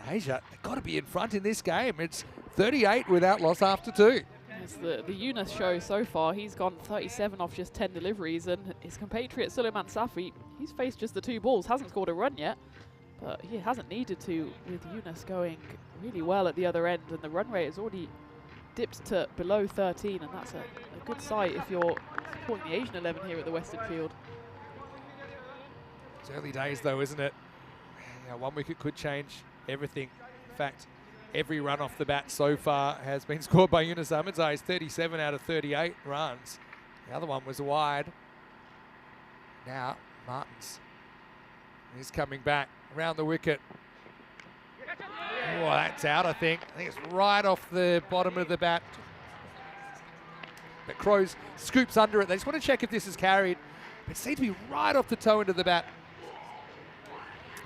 Asia, they've got to be in front in this game. It's 38 without loss after 2. It's the Yunus show so far. He's gone 37 off just 10 deliveries, and his compatriot Suleiman Safi, he's faced just the 2 balls, hasn't scored a run yet, but he hasn't needed to, with Yunus going really well at the other end, and the run rate has already dipped to below 13, and that's a good sight if you're supporting the Asian 11 here at the Western Field. It's early days though, isn't it? Yeah, 1 wicket could change everything. In fact, every run off the bat so far has been scored by Yunus Ahmedzai. He's 37 out of 38 runs. The other one was wide. Now, Martins is coming back around the wicket. Oh, that's out, I think. I think it's right off the bottom of the bat. But Crows scoops under it. They just want to check if this is carried. But it seems to be right off the toe end of the bat.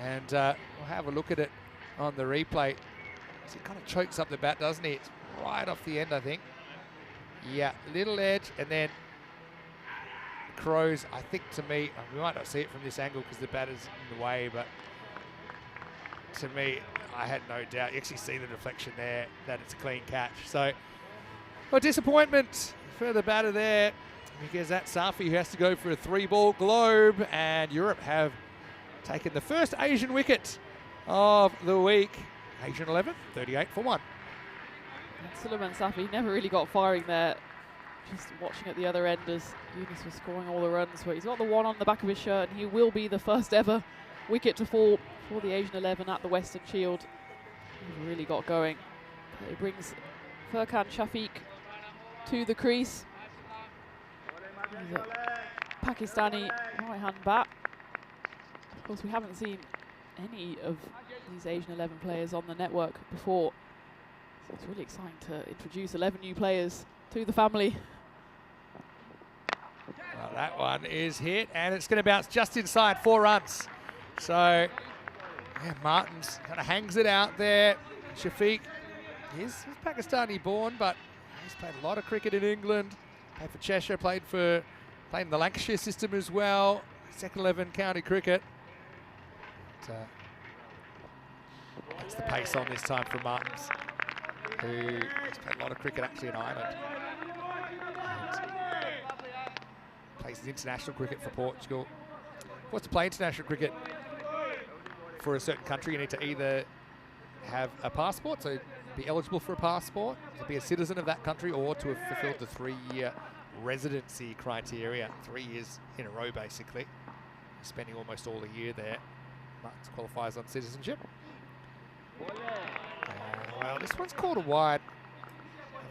And we'll have a look at it on the replay. It kind of chokes up the bat, doesn't it? It's right off the end, I think. Yeah, little edge, and then Crows, I think to me, we might not see it from this angle because the bat is in the way, but to me, I had no doubt. You actually see the deflection there, that it's a clean catch. So, a disappointment for the batter there, because that's Safi who has to go for a 3-ball globe, and Europe have taken the first Asian wicket of the week. Asian 11, 38 for 1. And Suleiman Safi never really got firing there. Just watching at the other end as Yunus was scoring all the runs, but he's got the 1 on the back of his shirt, and he will be the first ever wicket to fall for the Asian 11 at the Western Shield. He's really got going. It brings Furkan Shafiq to the crease. He's a Pakistani right-hand bat. Of course, we haven't seen any of these Asian 11 players on the network before. So it's really exciting to introduce 11 new players to the family. Well, that one is hit, and it's going to bounce just inside 4 runs. So, yeah, Martins kind of hangs it out there. Shafiq, he's Pakistani born, but he's played a lot of cricket in England. Played for Cheshire, played in the Lancashire system as well. Second 11 county cricket. That's the pace on this time for Martins, who has played a lot of cricket actually in Ireland. And plays international cricket for Portugal. Of course, to play international cricket for a certain country, you need to either have a passport, so be eligible for a passport, to be a citizen of that country, or to have fulfilled the 3-year residency criteria, 3 years in a row basically. Spending almost all a year there. Martins qualifies on citizenship. Well, this one's called a wide.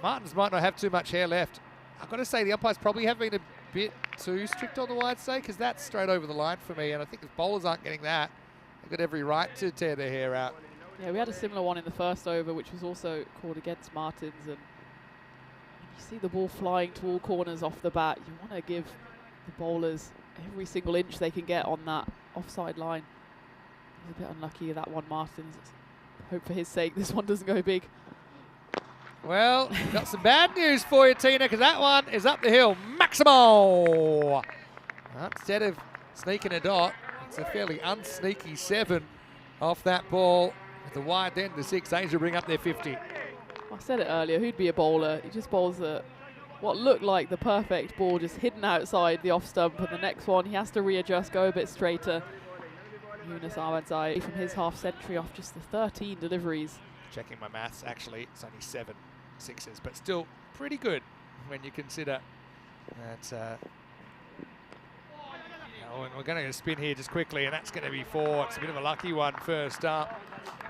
Martins might not have too much hair left. I've got to say the umpires probably have been a bit too strict on the wide say, because that's straight over the line for me, and I think if bowlers aren't getting that, they've got every right to tear their hair out. Yeah, we had a similar one in the first over, which was also called against Martins, and You see the ball flying to all corners off the bat. You want to give the bowlers every single inch they can get on that offside line. He's a bit unlucky with that one, Martins. Hope for his sake this one doesn't go big. Well, got some bad news for you, Tina, because that one is up the hill. Maximo! Instead of sneaking a dot, it's a fairly unsneaky 7 off that ball. With the wide then, the 6 Asia bring up their 50. I said it earlier, who'd be a bowler? He just bowls what looked like the perfect ball, just hidden outside the off stump, and the next one he has to readjust, go a bit straighter. Yunus Ahmadzai from his half century off just the 13 deliveries. Checking my maths, actually, it's only 7 sixes, but still pretty good when you consider that. And we're going to spin here just quickly, and that's going to be 4. It's a bit of a lucky one first up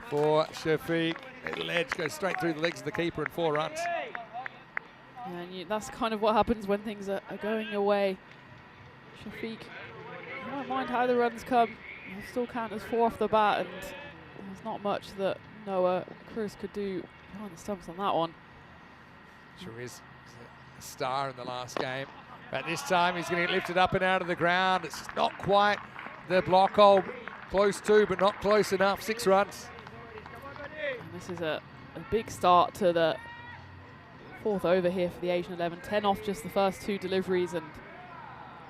for Shafiq. Little edge goes straight through the legs of the keeper and 4 runs. Yeah, and that's kind of what happens when things are going your way. Shafiq, you don't mind how the runs come. He'll still count as 4 off the bat, and there's not much that Noah Cruz could do behind the stumps on that one. Sure is a star in the last game. But this time he's going to get lifted up and out of the ground. It's not quite the block hole, close to, but not close enough. 6 runs. And this is a big start to the 4th over here for the Asian 11. 10 off just the first 2 deliveries, and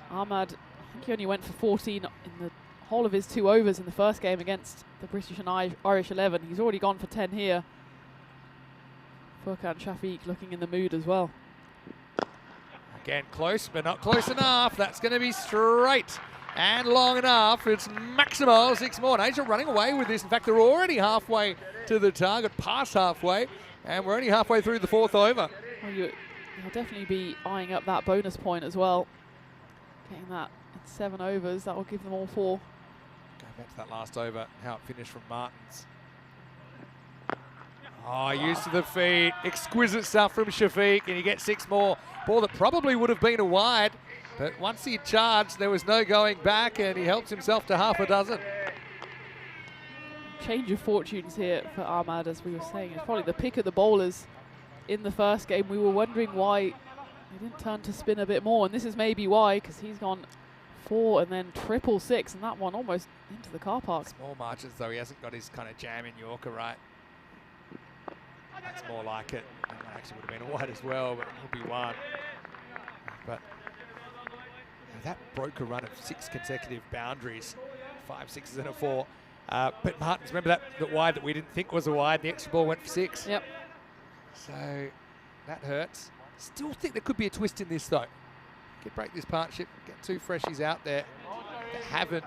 Ahmad, I think he only went for 14 in the whole of his 2 overs in the first game against the British and Irish 11. He's already gone for 10 here. Furkan Shafiq looking in the mood as well. Again, close, but not close enough. That's going to be straight and long enough. It's Maximo, 6 more. And Asia running away with this. In fact, they're already halfway to the target, past halfway, and we're only halfway through the 4th over. Well, you'll definitely be eyeing up that bonus point as well. Getting that in 7 overs, that will give them all 4. Going back to that last over, how it finished from Martins. Oh, used to the feet. Exquisite stuff from Shafiq, and he gets 6 more. Ball that probably would have been a wide, but once he charged, there was no going back, and he helps himself to half a dozen. Change of fortunes here for Ahmad, as we were saying. It's probably the pick of the bowlers in the first game. We were wondering why he didn't turn to spin a bit more, and this is maybe why, because he's gone 4 and then 666, and that one almost into the car park. Small margins, though. He hasn't got his kind of jam in Yorker right. That's more like it. That one actually would have been a wide as well, but it'll be 1. But that broke a run of 6 consecutive boundaries, 5 sixes and a 4. But Martins, remember that wide that we didn't think was a wide, the extra ball went for 6. Yep. So that hurts. Still think there could be a twist in this though. Could break this partnership, get 2 freshies out there that haven't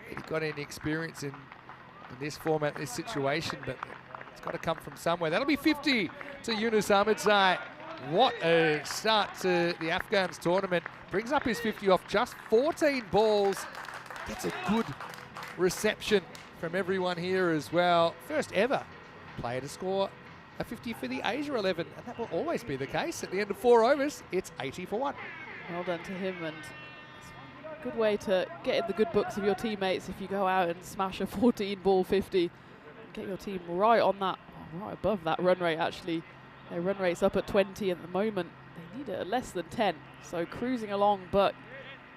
really got any experience in this format, this situation, but it's got to come from somewhere. That'll be 50 to Yunus Ahmadzai. What a start to the Afghans tournament. Brings up his 50 off just 14 balls. Gets a good reception from everyone here as well. First ever player to score a 50 for the Asia 11, and that will always be the case. At the end of 4 overs, it's 80 for 1. Well done to him, and it's a good way to get in the good books of your teammates if you go out and smash a 14-ball 50 and get your team right on that, right above that run rate actually. Their run rate's up at 20 at the moment. They need it at less than 10, so cruising along, but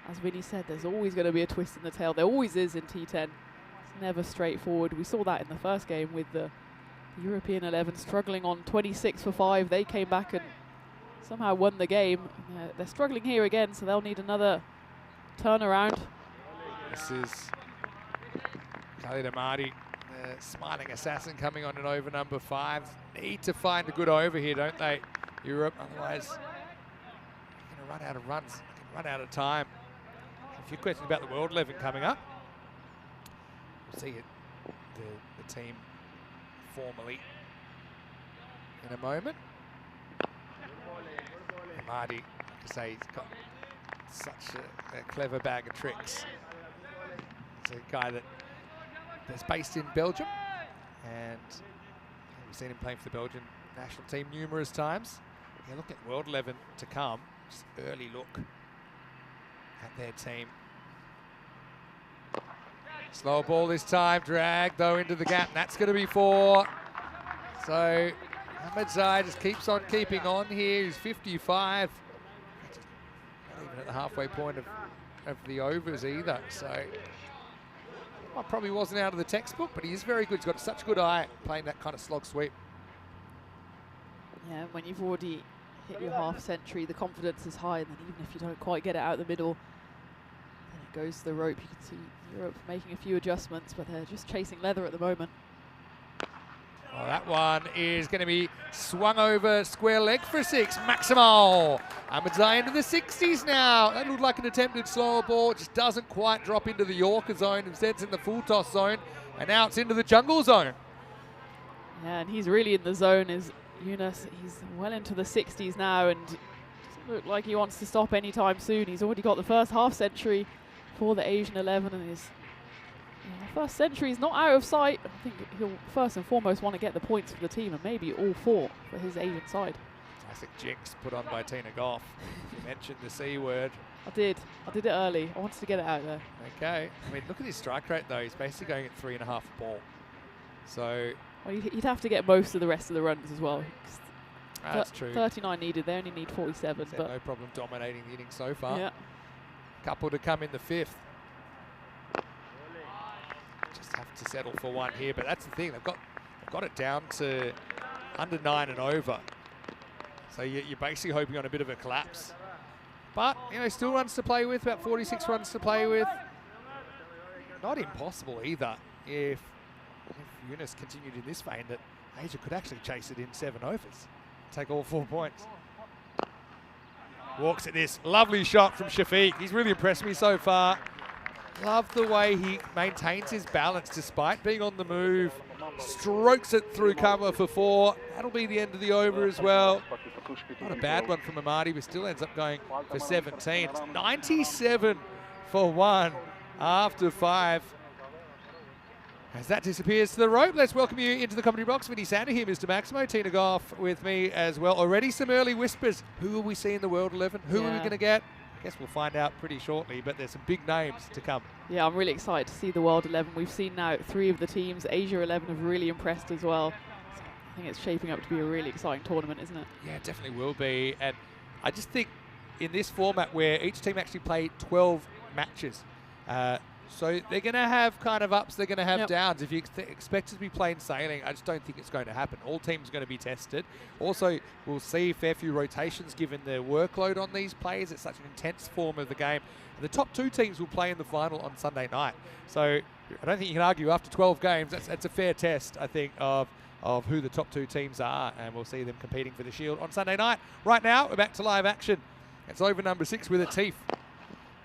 as Vinny said, there's always going to be a twist in the tail. There always is in T10. It's never straightforward. We saw that in the first game with the European 11 struggling on 26 for 5. They came back and somehow won the game. They're struggling here again, so they'll need another turnaround. This is Khalid Ahmadi, the smiling assassin, coming on in over number 5. Need to find a good over here, don't they, Europe? Otherwise, they're going to run out of runs. They can run out of time. A few questions about the World 11 coming up. We'll see it, the team formally in a moment. Ahmadi, like I say, he's got such a clever bag of tricks. He's a guy that's based in Belgium, and we've seen him playing for the Belgian national team numerous times. Yeah, look at World 11 to come. Just early look at their team. Slow ball this time, drag though into the gap, and that's going to be 4. So Ahmadzai just keeps on keeping on here. He's 55. Not even at the halfway point of the overs either. So, well, probably wasn't out of the textbook, but he is very good. He's got such a good eye playing that kind of slog sweep. Yeah, when you've already hit your half century, the confidence is high, and then even if you don't quite get it out the middle, then it goes to the rope. You can see Europe making a few adjustments, but they're just chasing leather at the moment. Well, that one is going to be swung over square leg for 6. Maximal. Ahmadzai into the 60s now. That looked like an attempted slower ball. It just doesn't quite drop into the Yorker zone. Instead, it's in the full toss zone. And now it's into the jungle zone. Yeah, and he's really in the zone, is Yunus. He's well into the 60s now and doesn't look like he wants to stop anytime soon. He's already got the first half century for the Asian 11, and his first century is not out of sight. I think he'll first and foremost want to get the points for the team, and maybe all 4 for his Asian side. Classic jinx put on by Tina Goff. You mentioned the C word. I did it early. I wanted to get it out there. Okay. I mean, look at his strike rate though. He's basically going at 3.5 a ball. So Well, you'd have to get most of the rest of the runs as well. that's true. 39 needed. They only need 47. He's had But no problem dominating the innings so far. yeah. Couple to come in the 5th. Just have to settle for 1 here, but that's the thing. They've got it down to under 9 and over. So you're basically hoping on a bit of a collapse. But, you know, still runs to play with, about 46 runs to play with. Not impossible either if Yunus continued in this vein, that Asia could actually chase it in 7 overs. Take all 4 points. Walks at this. Lovely shot from Shafiq. He's really impressed me so far. Love the way he maintains his balance despite being on the move. Strokes it through cover for 4. That'll be the end of the over as well. Not a bad one from Amadi, but still ends up going for 17. It's 97 for 1 after 5. As that disappears to the rope, let's welcome you into the commentary box. Vinny Sander here, Mr. Maximo. Tina Goff with me as well. Already some early whispers. Who will we see in the World 11? Who are we going to get? I guess we'll find out pretty shortly, but there's some big names to come. Yeah, I'm really excited to see the World 11. We've seen now 3 of the teams. Asia 11 have really impressed as well. So I think it's shaping up to be a really exciting tournament, isn't it? Yeah, it definitely will be. And I just think in this format where each team actually played 12 matches, so they're going to have kind of ups, they're going to have downs. If you expect it to be plain sailing, I just don't think it's going to happen. All teams are going to be tested. Also, we'll see a fair few rotations given the workload on these players. It's such an intense form of the game. And the top 2 teams will play in the final on Sunday night. So I don't think you can argue after 12 games, that's a fair test, I think, of who the top 2 teams are. And we'll see them competing for the Shield on Sunday night. Right now, we're back to live action. It's over number 6 with Atif.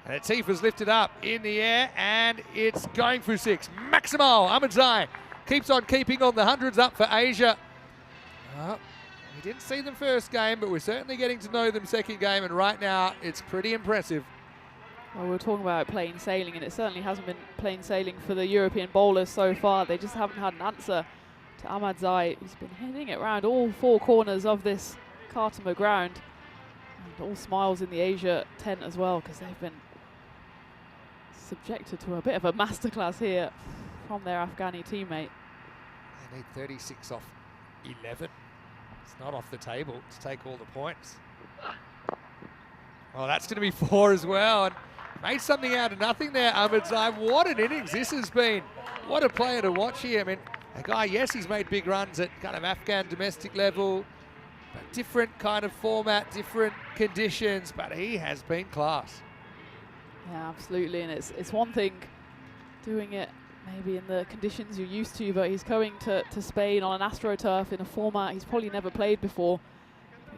And Atif is lifted up in the air, and it's going for 6. Maximal. Ahmadzai keeps on keeping on the hundreds up for Asia. We didn't see them first game, but we're certainly getting to know them second game, and right now it's pretty impressive. Well, we're talking about plain sailing, and it certainly hasn't been plain sailing for the European bowlers so far. They just haven't had an answer to Ahmadzai, who's been hitting it around all 4 corners of this Khartoum ground. And all smiles in the Asia 10 as well, because they've been subjected to a bit of a masterclass here from their Afghani teammate. They need 36 off 11. It's not off the table to take all the points. Well, that's going to be 4 as well. And made something out of nothing there, Ahmadzai. What an innings this has been. What a player to watch here. I mean, a guy, yes, he's made big runs at kind of Afghan domestic level, but different kind of format, different conditions, but he has been class. Yeah, absolutely, and it's one thing doing it maybe in the conditions you're used to, but he's going to Spain on an AstroTurf in a format he's probably never played before.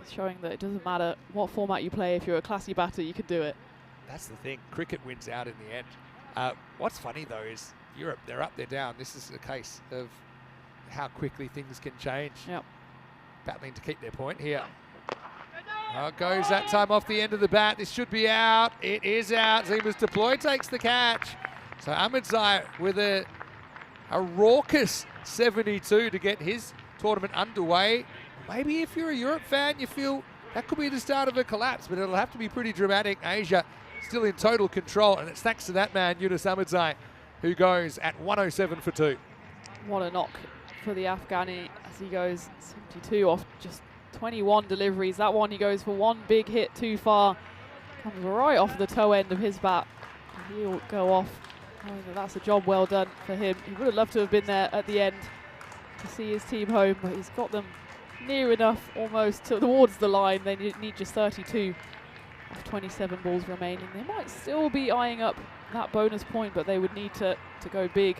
He's showing that it doesn't matter what format you play, if you're a classy batter, you can do it. That's the thing, cricket wins out in the end. What's funny though is Europe, they're up, they're down. This is a case of how quickly things can change. Yep. Battling to keep their point here. Oh, it goes that time off the end of the bat. This should be out. It is out. Zima's deploy takes the catch. So Ahmadzai with a raucous 72 to get his tournament underway. Maybe if you're a Europe fan, you feel that could be the start of a collapse, but it'll have to be pretty dramatic. Asia still in total control, and it's thanks to that man, Yunus Ahmadzai, who goes at 107 for 2. What a knock for the Afghani as he goes 72 off just 21 deliveries. That one he goes for one big hit too far. Comes right off the toe end of his bat. He'll go off. That's a job well done for him. He would have loved to have been there at the end to see his team home, but he's got them near enough almost towards the line. They need just 32 of 27 balls remaining. They might still be eyeing up that bonus point, but they would need to go big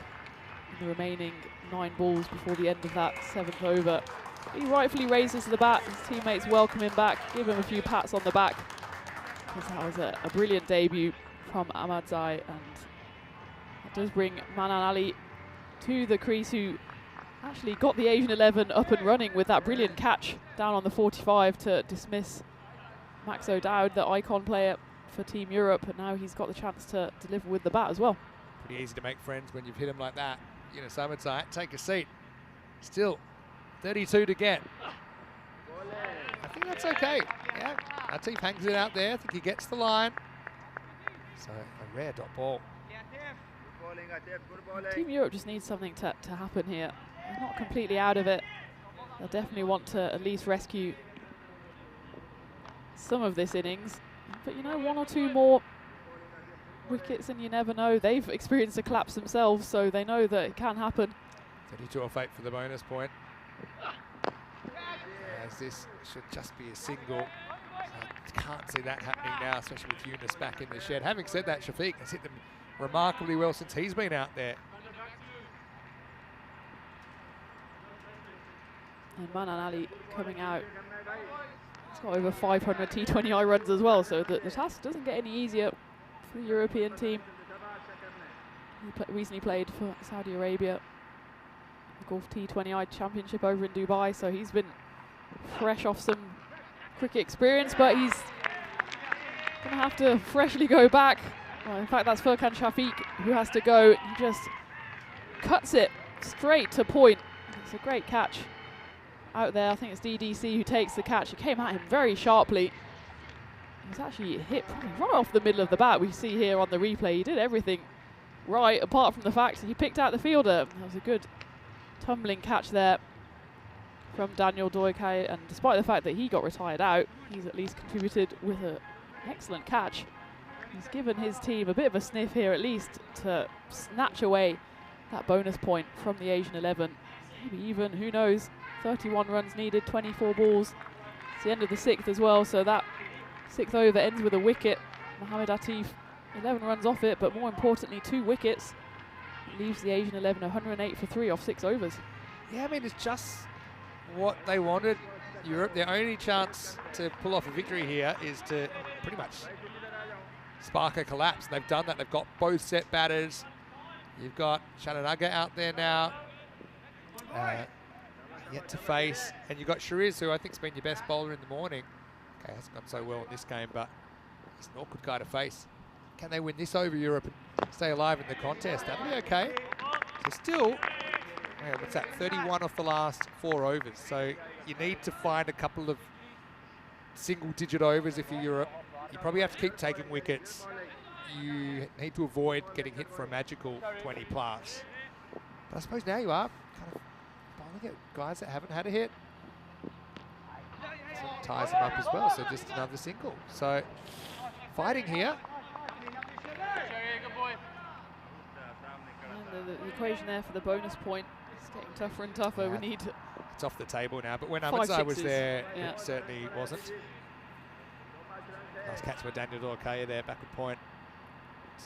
in the remaining 9 balls before the end of that 7th over. He rightfully raises the bat. His teammates welcome him back, give him a few pats on the back, because that was a brilliant debut from Ahmadzai, and that does bring Manan Ali to the crease, who actually got the Asian 11 up and running with that brilliant catch down on the 45 to dismiss Max O'Dowd, the icon player for Team Europe, and now he's got the chance to deliver with the bat as well. Pretty easy to make friends when you've hit him like that. Ahmadzai, take a seat. Still 32 to get. I think that's okay. Yeah, Atif hangs it out there. I think he gets the line. So a rare dot ball. Team Europe just needs something to happen here. They're not completely out of it. They'll definitely want to at least rescue some of this innings. But you know, 1 or 2 more wickets and you never know. They've experienced a collapse themselves, so they know that it can happen. 32 off 8 for the bonus point. As this should just be a single. So can't see that happening now, especially with Yunus back in the shed. Having said that, Shafiq has hit them remarkably well since he's been out there. And Manan Ali coming out. He's got over 500 T20I runs as well, so the task doesn't get any easier for the European team. He recently played for Saudi Arabia, the Golf T20I Championship over in Dubai, so he's been fresh off some cricket experience, but he's going to have to freshly go back. Well, in fact, that's Furkan Shafiq who has to go. He just cuts it straight to point. It's a great catch out there. I think it's DDC who takes the catch. It came at him very sharply. He was actually hit probably right off the middle of the bat. We see here on the replay, he did everything right, apart from the fact that he picked out the fielder. That was a good tumbling catch there from Daniel Doikai, and despite the fact that he got retired out, he's at least contributed with an excellent catch. He's given his team a bit of a sniff here, at least, to snatch away that bonus point from the Asian 11. Maybe even, who knows, 31 runs needed, 24 balls. It's the end of the 6th as well, so that 6th over ends with a wicket. Mohamed Atif, 11 runs off it, but more importantly, 2 wickets. It leaves the Asian 11 108 for 3 off 6 overs. Yeah, I mean, it's just what they wanted. Europe, their only chance to pull off a victory here is to pretty much spark a collapse. They've done that. They've got both set batters. You've got Shananaga out there now, yet to face. And you've got Shariz, who I think's been your best bowler in the morning. Okay, hasn't gone so well in this game, but he's an awkward guy to face. Can they win this over, Europe, and stay alive in the contest? That'll be okay. So still, what's that, 31 off the last 4 overs. So you need to find a couple of single-digit overs if you're Europe. You probably have to keep taking wickets. You need to avoid getting hit for a magical 20 plus. But I suppose now you are kind of bowling at guys that haven't had a hit. So it ties them up as well, so just another single. So fighting here. And the equation there for the bonus point is getting tougher and tougher. Yeah. We need It's off the table now, but when 5 Ahmadzai was sixes. there, Yeah. it certainly wasn't. Nice catch by Daniel Dorkaya there, backward point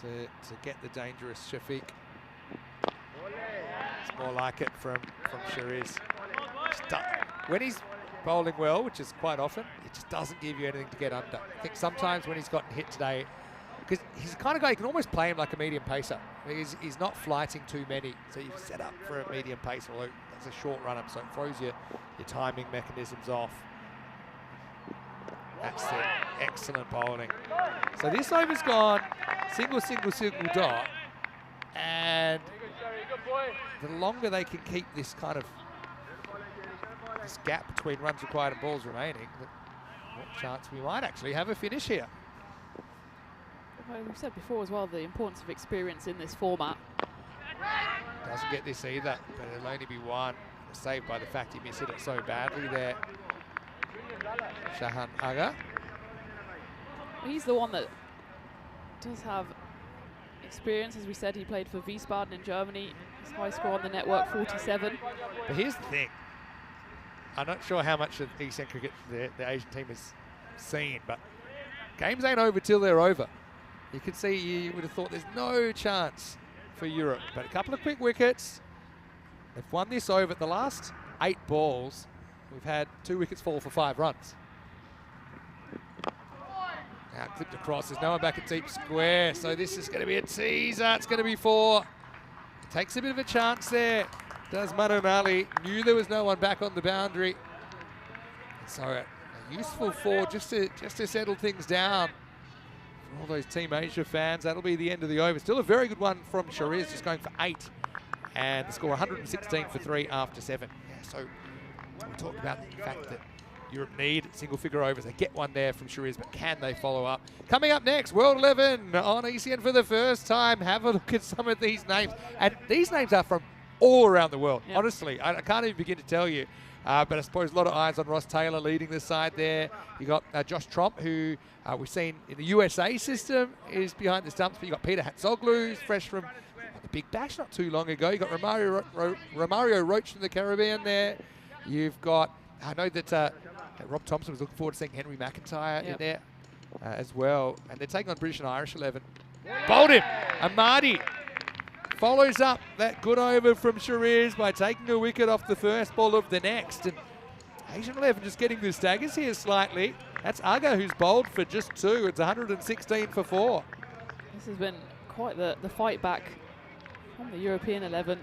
to get the dangerous Shafiq. It's more like it from Shariz. When he's bowling well, which is quite often, it just doesn't give you anything to get under. I think sometimes when he's gotten hit today, because he's the kind of guy, you can almost play him like a medium pacer. He's not flighting too many, so you've set up for a medium pacer, although that's a short run-up, so it throws your timing mechanisms off. That's it. Excellent bowling. So this over's gone single dot, and the longer they can keep this kind of this gap between runs required and balls remaining, the more chance we might actually have a finish here. Well, we've said before as well the importance of experience in this format. Doesn't get this either, but it'll only be 1. saved by the fact he mishit it so badly there. Shahan Aga. He's the one that does have experience. As we said, he played for Wiesbaden in Germany. His high score on the network, 47. But here's the thing. I'm not sure how much of Eastern cricket the Asian team has seen, but games ain't over till they're over. You can see, you would have thought there's no chance for Europe, but a couple of quick wickets. They've won this over. The last 8 balls, we've had 2 wickets fall for 5 runs. Now clipped across, there's no one back at deep square, so this is going to be a teaser. It's going to be 4. Takes a bit of a chance there. Does Manan Ali. Knew there was no one back on the boundary. So a useful 4 just to settle things down. For all those Team Asia fans, that'll be the end of the over. Still a very good one from Shariz, just going for 8. And the score 116 for 3 after 7. Yeah, so we talked about the fact that Europe need single-figure overs. They get one there from Shariz, but can they follow up? Coming up next, World 11 on ECN for the first time. Have a look at some of these names. And these names are from all around the world, yep. Honestly. I can't even begin to tell you. But I suppose a lot of eyes on Ross Taylor leading the side there. You got Josh Tromp, who we've seen in the USA system, is behind the stumps. But you got Peter Hatzoglu, who's fresh from the Big Bash not too long ago. You got Romario Roach from the Caribbean there. You've got, I know that Rob Thompson was looking forward to seeing Henry McIntyre in there as well. And they're taking on British and Irish 11. Bowled him. Amadi follows up that good over from Shariz by taking a wicket off the first ball of the next. And Asian 11 just getting the staggers here slightly. That's Aga who's bowled for just 2. It's 116 for 4. This has been quite the fight back from the European 11.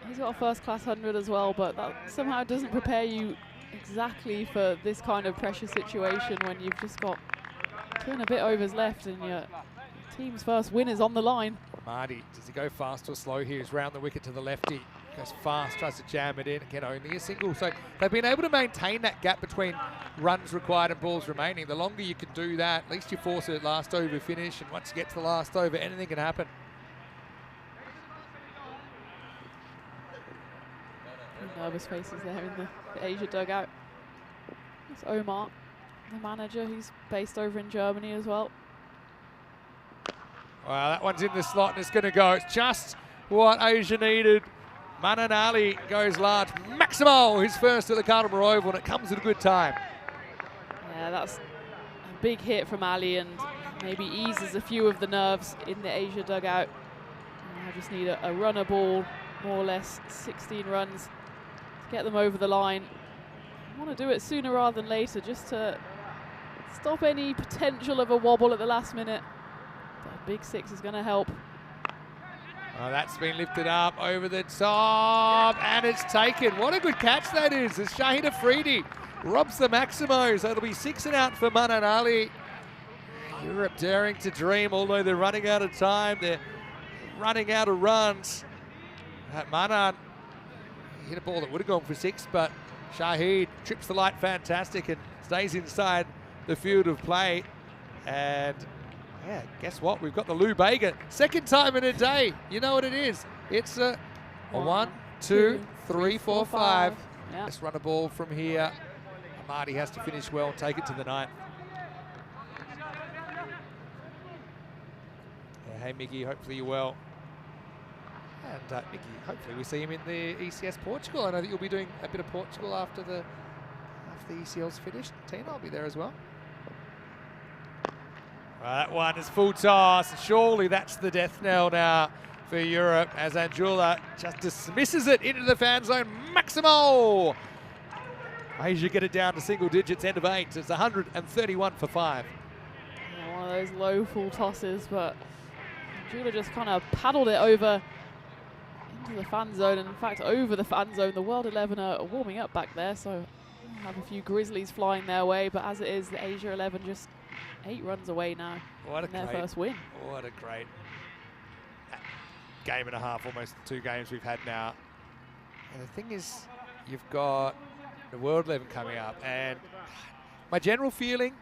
He's got a first-class 100 as well, but that somehow doesn't prepare you exactly for this kind of pressure situation when you've just got 2 and a bit overs left and your team's first win is on the line. Marty, does he go fast or slow here? He's round the wicket to the lefty. Goes fast, tries to jam it in. Again, only a single. So they've been able to maintain that gap between runs required and balls remaining. The longer you can do that, at least you force a last over finish. And once you get to the last over, anything can happen. Nervous faces there in the Asia dugout. It's Omar, the manager. He's based over in Germany as well. Well, that one's in the slot and it's going to go. It's just what Asia needed. Manan Ali goes large. Maximo, his first at the Carlton Oval, and it comes at a good time. Yeah, that's a big hit from Ali and maybe eases a few of the nerves in the Asia dugout. And I just need a runner ball, more or less 16 runs to get them over the line. I want to do it sooner rather than later just to stop any potential of a wobble at the last minute. But a big 6 is going to help. Oh, that's been lifted up over the top, and it's taken. What a good catch that is, as Shahid Afridi robs the Maximos. That'll be 6 and out for Manan Ali. Europe daring to dream, although they're running out of time. They're running out of runs. Manan hit a ball that would have gone for 6, but Shahid trips the light fantastic and stays inside the field of play. And yeah, guess what? We've got the Lou Bega. Second time in a day. You know what it is. It's a 1, 2, 3, 4, 5. Yep. Let's run a ball from here. Amadi has to finish well and take it to the 9th. Yeah, hey, Miggy, hopefully you're well. And Mickey, hopefully we see him in the ECS Portugal. I know that you'll be doing a bit of Portugal after the ECL's finished. Tina, I'll be there as well. That one is full toss. Surely that's the death knell now for Europe as Anjula just dismisses it into the fan zone. Maximo! Asia get it down to single digits, end of 8. It's 131 for 5. Yeah, one of those low full tosses, but Anjula just kind of paddled it over into the fan zone, and in fact over the fan zone. The World 11 are warming up back there, so we'll have a few Grizzlies flying their way, but as it is, the Asia 11 just 8 runs away now. What a their great, first win. What a great game and a half, almost 2 games we've had now. And the thing is, you've got the World 11 coming up, and my general feeling,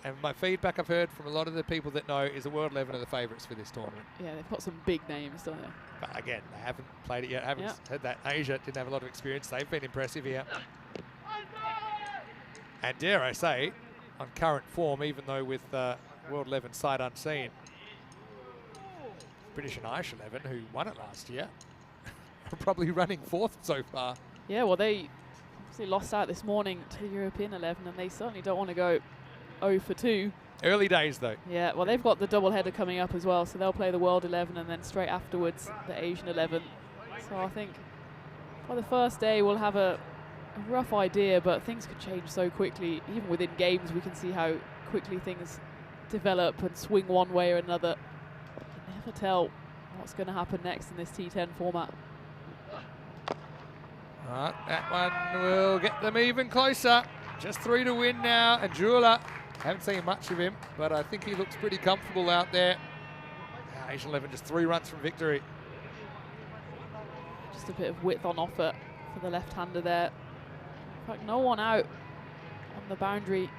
And my feedback I've heard from a lot of the people that know is the World 11 are the favourites for this tournament. Yeah, they've got some big names, don't they? But again, they haven't played it yet, haven't had that. Asia didn't have a lot of experience. They've been impressive here. And dare I say, on current form, even though with World 11 sight unseen, British and Irish 11, who won it last year, are probably running fourth so far. Yeah, well, they obviously lost out this morning to European 11, and they certainly don't want to go 0 for 2. Early days, though. Yeah, well, they've got the double-header coming up as well, so they'll play the World 11 and then straight afterwards the Asian 11. So I think for the first day we'll have a rough idea, but things could change so quickly. Even within games, we can see how quickly things develop and swing one way or another. You can never tell what's going to happen next in this T10 format. All right, that one will get them even closer. Just 3 to win now, and Jula, haven't seen much of him, but I think he looks pretty comfortable out there. Asian 11 just 3 runs from victory. Just a bit of width on offer for the left-hander there. In fact, no one out on the boundary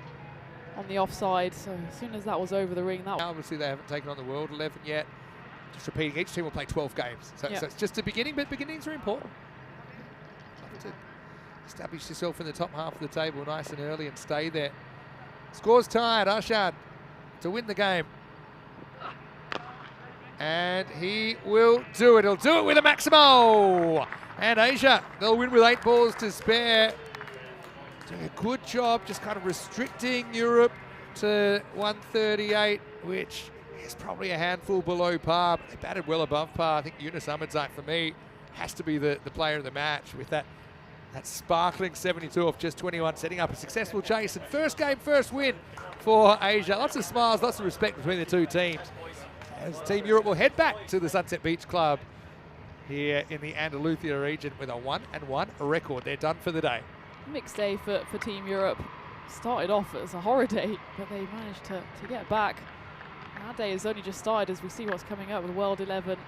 on the offside, so as soon as that was over the ring, that Obviously they haven't taken on the World 11 yet. Just repeating, each team will play 12 games. So, so it's just the beginning, but beginnings are important. You have to establish yourself in the top half of the table nice and early and stay there. Scores tied, Arshad to win the game. And he will do it. He'll do it with a Maximo. And Asia, they'll win with 8 balls to spare. Doing a good job just kind of restricting Europe to 138, which is probably a handful below par, but they batted well above par. I think Yunus Ahmadzai, for me, has to be the player of the match with that sparkling 72 off just 21, setting up a successful chase. And first game, first win for Asia. Lots of smiles, lots of respect between the two teams. As Team Europe will head back to the Sunset Beach Club here in the Andalusia region with a 1-1 record. They're done for the day. mixed day for Team Europe. Started off as a horror day, but they managed to get back. And our day has only just started as we see what's coming up with World 11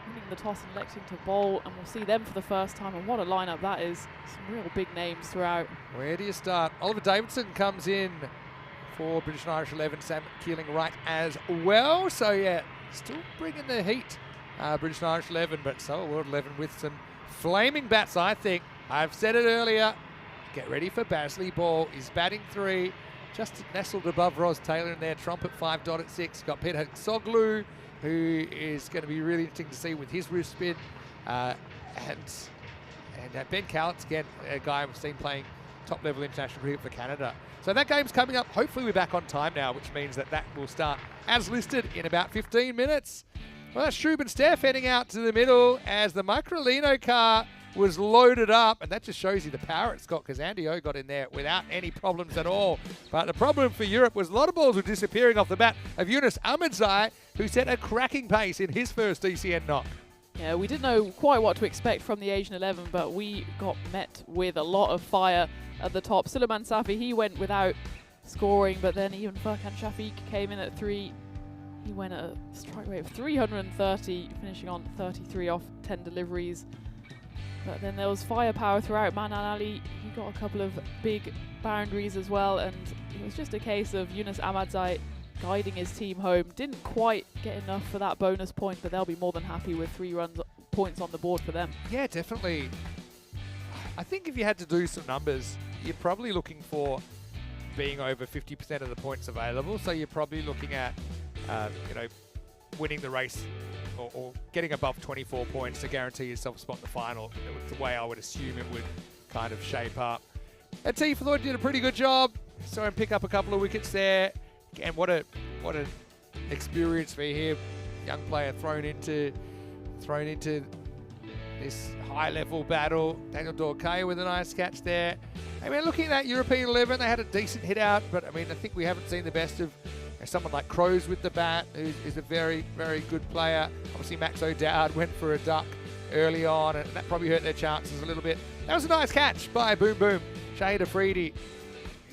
winning the toss and electing to bowl, and we'll see them for the first time. And what a lineup that is. Some real big names throughout. Where do you start? Oliver Davidson comes in for British and Irish 11. Sam Keeling right as well. So yeah, still bringing the heat, British and Irish 11, but so World 11 with some flaming bats, I think. I've said it earlier. Get ready for Basley Ball. He's batting 3, just nestled above Ros Taylor in there. Trumpet 5 dot at 6. Got Peter Soglu, who is going to be really interesting to see with his wrist spin. And Ben Cowlitz, again, a guy we've seen playing top-level international cricket for Canada. So that game's coming up. Hopefully we're back on time now, which means that will start as listed in about 15 minutes. Well, that's Shub and Steph heading out to the middle as the Microlino car was loaded up, and that just shows you the power it's got, because Andy O got in there without any problems at all. But the problem for Europe was a lot of balls were disappearing off the bat of Yunus Ahmadzai, who set a cracking pace in his first DCN knock. Yeah, we didn't know quite what to expect from the Asian 11, but we got met with a lot of fire at the top. Suleiman Safi, he went without scoring, but then even Furkan Shafiq came in at 3. He went at a strike rate of 330, finishing on 33 off 10 deliveries. But then there was firepower throughout. Manan Ali, he got a couple of big boundaries as well, and it was just a case of Yunus Ahmadzai guiding his team home. Didn't quite get enough for that bonus point, but they'll be more than happy with 3 points on the board for them. Yeah, definitely. I think if you had to do some numbers, you're probably looking for being over 50% of the points available. So you're probably looking at, winning the race or getting above 24 points to guarantee yourself a spot in the final. The way I would assume it would kind of shape up. And T for Lloyd did a pretty good job. Saw him pick up a couple of wickets there. And what an experience for him. Young player thrown into this high-level battle. Daniel Dorkay with a nice catch there. I mean, looking at that European 11, they had a decent hit out, but I mean, I think we haven't seen the best of someone like Crows with the bat, who's a very, very good player. Obviously, Max O'Dowd went for a duck early on, and that probably hurt their chances a little bit. That was a nice catch by Boom Boom, Shahid Afridi,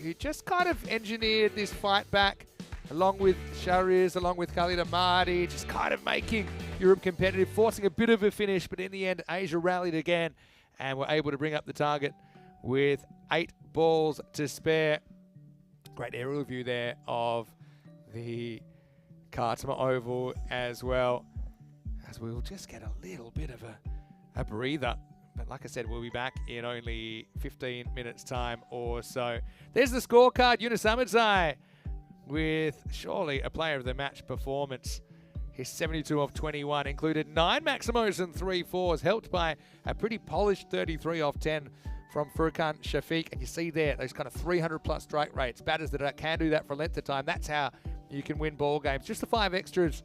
who just kind of engineered this fight back, along with Shahriz, along with Khalid Ahmadi, just kind of making Europe competitive, forcing a bit of a finish, but in the end, Asia rallied again and were able to bring up the target with 8 balls to spare. Great aerial view there of the Khartoum Oval as well, as we'll just get a little bit of a breather. But like I said, we'll be back in only 15 minutes time or so. There's the scorecard. Yunus Ahmedzai with surely a player of the match performance. His 72 of 21 included 9 Maximos and 3 4s, helped by a pretty polished 33 off 10 from Furkan Shafiq. And you see there, those kind of 300 plus strike rates. Batters that can do that for a length of time. That's how you can win ball games. Just the 5 extras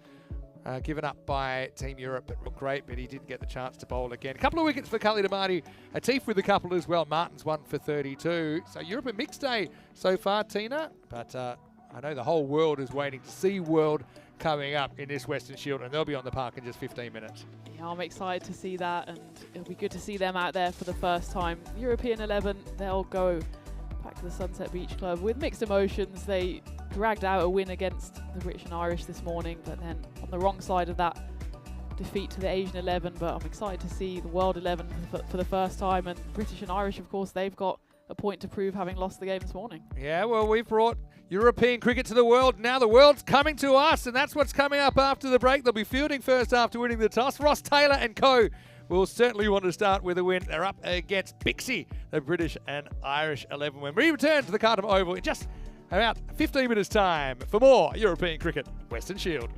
given up by Team Europe, but looked great, but he didn't get the chance to bowl again. A couple of wickets for Kali Damati. Atif with a couple as well. Martin's 1 for 32. So Europe a mixed day so far, Tina. But I know the whole world is waiting to see World coming up in this Western Shield, and they'll be on the park in just 15 minutes. Yeah, I'm excited to see that, and it'll be good to see them out there for the first time. European 11, they'll go back to the Sunset Beach Club with mixed emotions. They dragged out a win against the British and Irish this morning, but then on the wrong side of that, defeat to the Asian 11. But I'm excited to see the World 11 for the first time, and British and Irish, of course, they've got a point to prove, having lost the game this morning. Yeah, well, we've brought European cricket to the world. Now the world's coming to us, and that's what's coming up after the break. They'll be fielding first after winning the toss. Ross Taylor and co will certainly want to start with a win. They're up against Bixie, the British and Irish 11. When we return to the Khartoum Oval in just about 15 minutes time for more European cricket, Western Shield.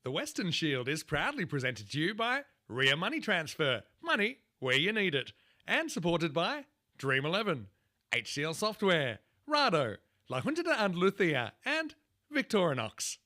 The Weston Shield is proudly presented to you by Ria Money Transfer, money where you need it, and supported by Dream 11, HCL Software, Rado, La Junta de Andalucía, and Victorinox.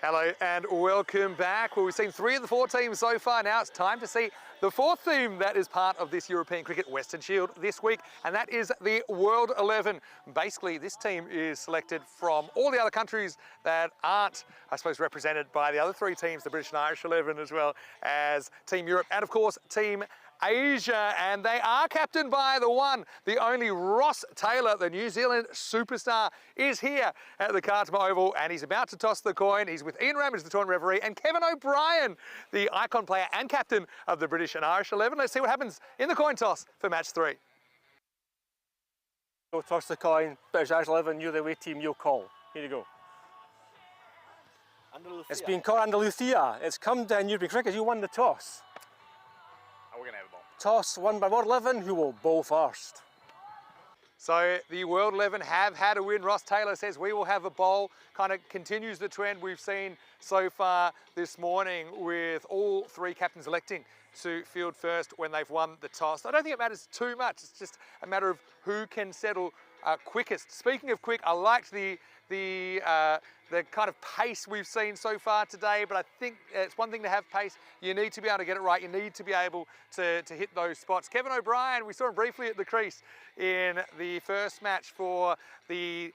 Hello and welcome back. Well, we've seen 3 of the 4 teams so far. Now it's time to see the 4th team that is part of this European Cricket Western Shield this week, and that is the World 11. Basically, this team is selected from all the other countries that aren't, I suppose, represented by the other 3 teams, the British and Irish 11, as well as Team Europe, and of course, Team Asia, and they are captained by the one, the only Ross Taylor, the New Zealand superstar, is here at the Khartoum Oval, and he's about to toss the coin. He's with Ian Ramage, the tournament referee, and Kevin O'Brien, the icon player and captain of the British and Irish 11. Let's see what happens in the coin toss for match 3. So toss the coin, British Irish 11, you're the away team, you'll call. Here you go. Andalucía. It's been called Andalucía. It's come down European cricket, you won the toss. Oh, we're going to have a ball. Toss won by World 11, who will bowl first. So the World 11 have had a win. Ross Taylor says we will have a bowl. Kind of continues the trend we've seen so far this morning with all 3 captains electing to field first when they've won the toss. I don't think it matters too much. It's just a matter of who can settle quickest. Speaking of quick, I liked the kind of pace we've seen so far today, but I think it's one thing to have pace. You need to be able to get it right. You need to be able to hit those spots. Kevin O'Brien, we saw him briefly at the crease in the first match for the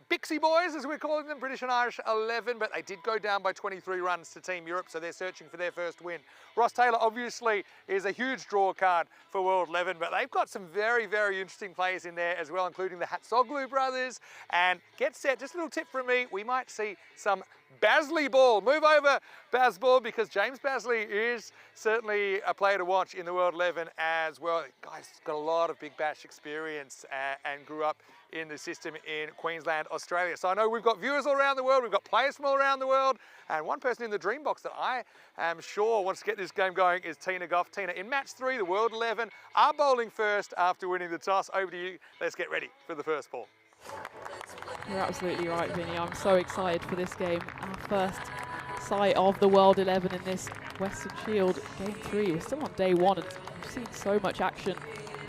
Bixie boys, as we're calling them, British and Irish 11, but they did go down by 23 runs to Team Europe, so they're searching for their first win. Ross Taylor obviously is a huge draw card for World 11, but they've got some very, very interesting players in there as well, including the Hatsoglu brothers. And get set, just a little tip from me, we might see some Bazley ball. Move over, Baz ball, because James Bazley is certainly a player to watch in the World 11 as well. Guy's got a lot of big bash experience and grew up in the system in Queensland, Australia. So I know we've got viewers all around the world, we've got players from all around the world, and one person in the dream box that I am sure wants to get this game going is Tina Goff. Tina, in match 3, the World 11 are bowling first after winning the toss. Over to you. Let's get ready for the first ball. You're absolutely right, Vinny. I'm so excited for this game. Our first sight of the World 11 in this Western Shield Game 3. We're still on day 1 and we've seen so much action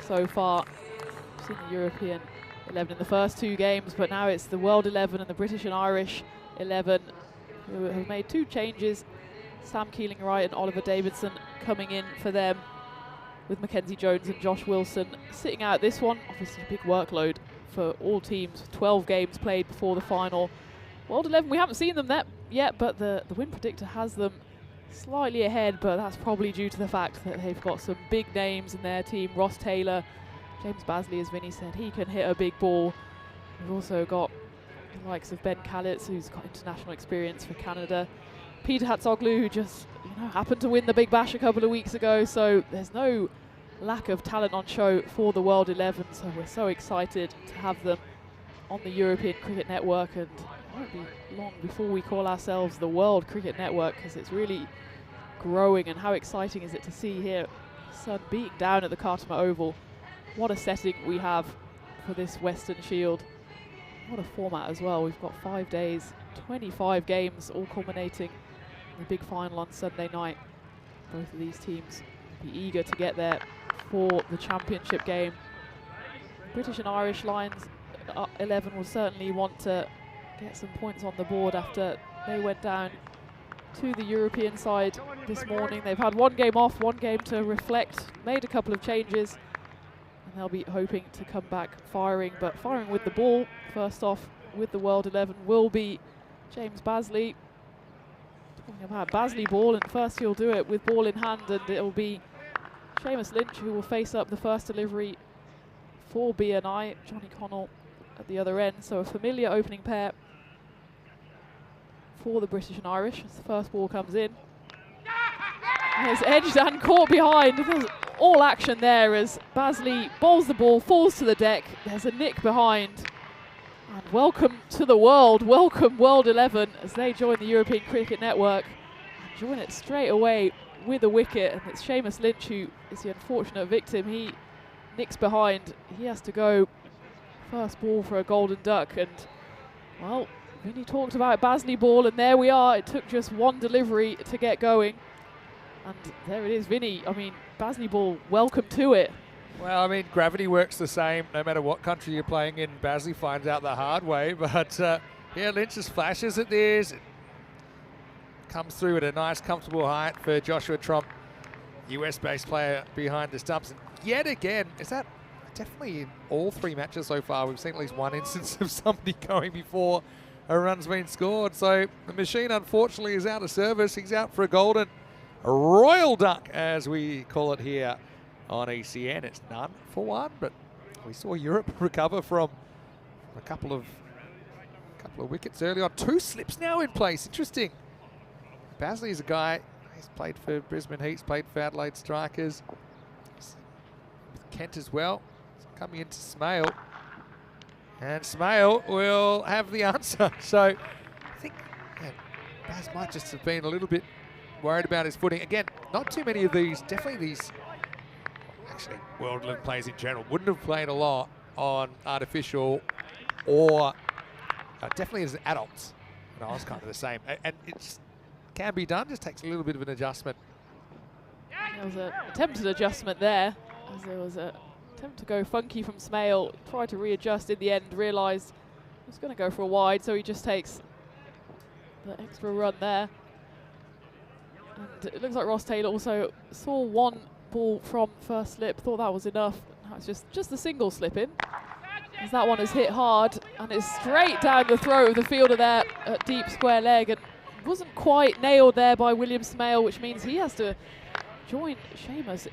so far. We've seen the European 11 in the first 2 games, but now it's the World 11 and the British and Irish 11 who have made 2 changes. Sam Keeling-Wright and Oliver Davidson coming in for them, with Mackenzie Jones and Josh Wilson sitting out this one. Obviously a big workload for all teams. 12 games played before the final. World 11, we haven't seen them yet, but the win predictor has them slightly ahead, but that's probably due to the fact that they've got some big names in their team. Ross Taylor, James Bazley, as Vinny said, he can hit a big ball. We've also got the likes of Ben Callitz, who's got international experience for Canada. Peter Hatsoglu, who just happened to win the Big Bash a couple of weeks ago, so there's no lack of talent on show for the World 11, so we're so excited to have them on the European Cricket Network, and it won't be long before we call ourselves the World Cricket Network, because it's really growing. And how exciting is it to see here Sun beating down at the Khartoum Oval. What a setting we have for this Western Shield. What a format as well. We've got 5 days, 25 games, all culminating in the big final on Sunday night. Both of these teams will be eager to get there for the championship game. British and Irish Lions 11 will certainly want to get some points on the board after they went down to the European side this morning. They've had 1 game off, 1 game to reflect, made a couple of changes, and they'll be hoping to come back firing, but firing with the ball. First off with the World 11 will be James Bazley. Talking about Bazley ball, and first he'll do it with ball in hand, and it'll be Seamus Lynch who will face up the first delivery for BNI. Johnny Connell at the other end, so a familiar opening pair for the British and Irish as the first ball comes in. And it's edged and caught behind. There's all action there as Bazley bowls the ball, falls to the deck. There's a nick behind. And welcome to the world. Welcome World 11 as they join the European Cricket Network. And join it straight away with a wicket. And it's Seamus Lynch who is the unfortunate victim. He nicks behind. He has to go first ball for a golden duck. And, well, Vinny talked about Bazley ball, and there we are. It took just one delivery to get going. And there it is, Vinny. I mean, Bazley ball, welcome to it. Well, I mean, gravity works the same no matter what country you're playing in. Bazley finds out the hard way, but yeah, Lynch just flashes at this. It comes through at a nice, comfortable height for Joshua Trump, US-based player behind the stumps. And yet again, is that definitely in all three matches so far, we've seen at least one instance of somebody going before a run's been scored. So the machine, unfortunately, is out of service. He's out for a golden. A royal duck, as we call it here on ECN. It's none for one, but we saw Europe recover from a couple of wickets early on. Two slips now in place. Interesting. Bazley is a guy, he's played for Brisbane Heats, played for Adelaide Strikers. With Kent as well. Coming into Smale. And Smale will have the answer. So I think Baz might just have been a little bit worried about his footing. Again, not too many of these, definitely these, actually World 11 players in general, wouldn't have played a lot on artificial or definitely as adults. And I was kind of the same. And it just can be done, just takes a little bit of an adjustment. There was an attempted adjustment there, as there was an attempt to go funky from Smale, tried to readjust in the end, realised he was going to go for a wide, so he just takes the extra run there. And it looks like Ross Taylor also saw one ball from first slip, thought that was enough. Now it's just a single slip in, as that one is hit hard and it's straight down the throat of the fielder there at deep square leg, and wasn't quite nailed there by William Smale, which means he has to join Seamus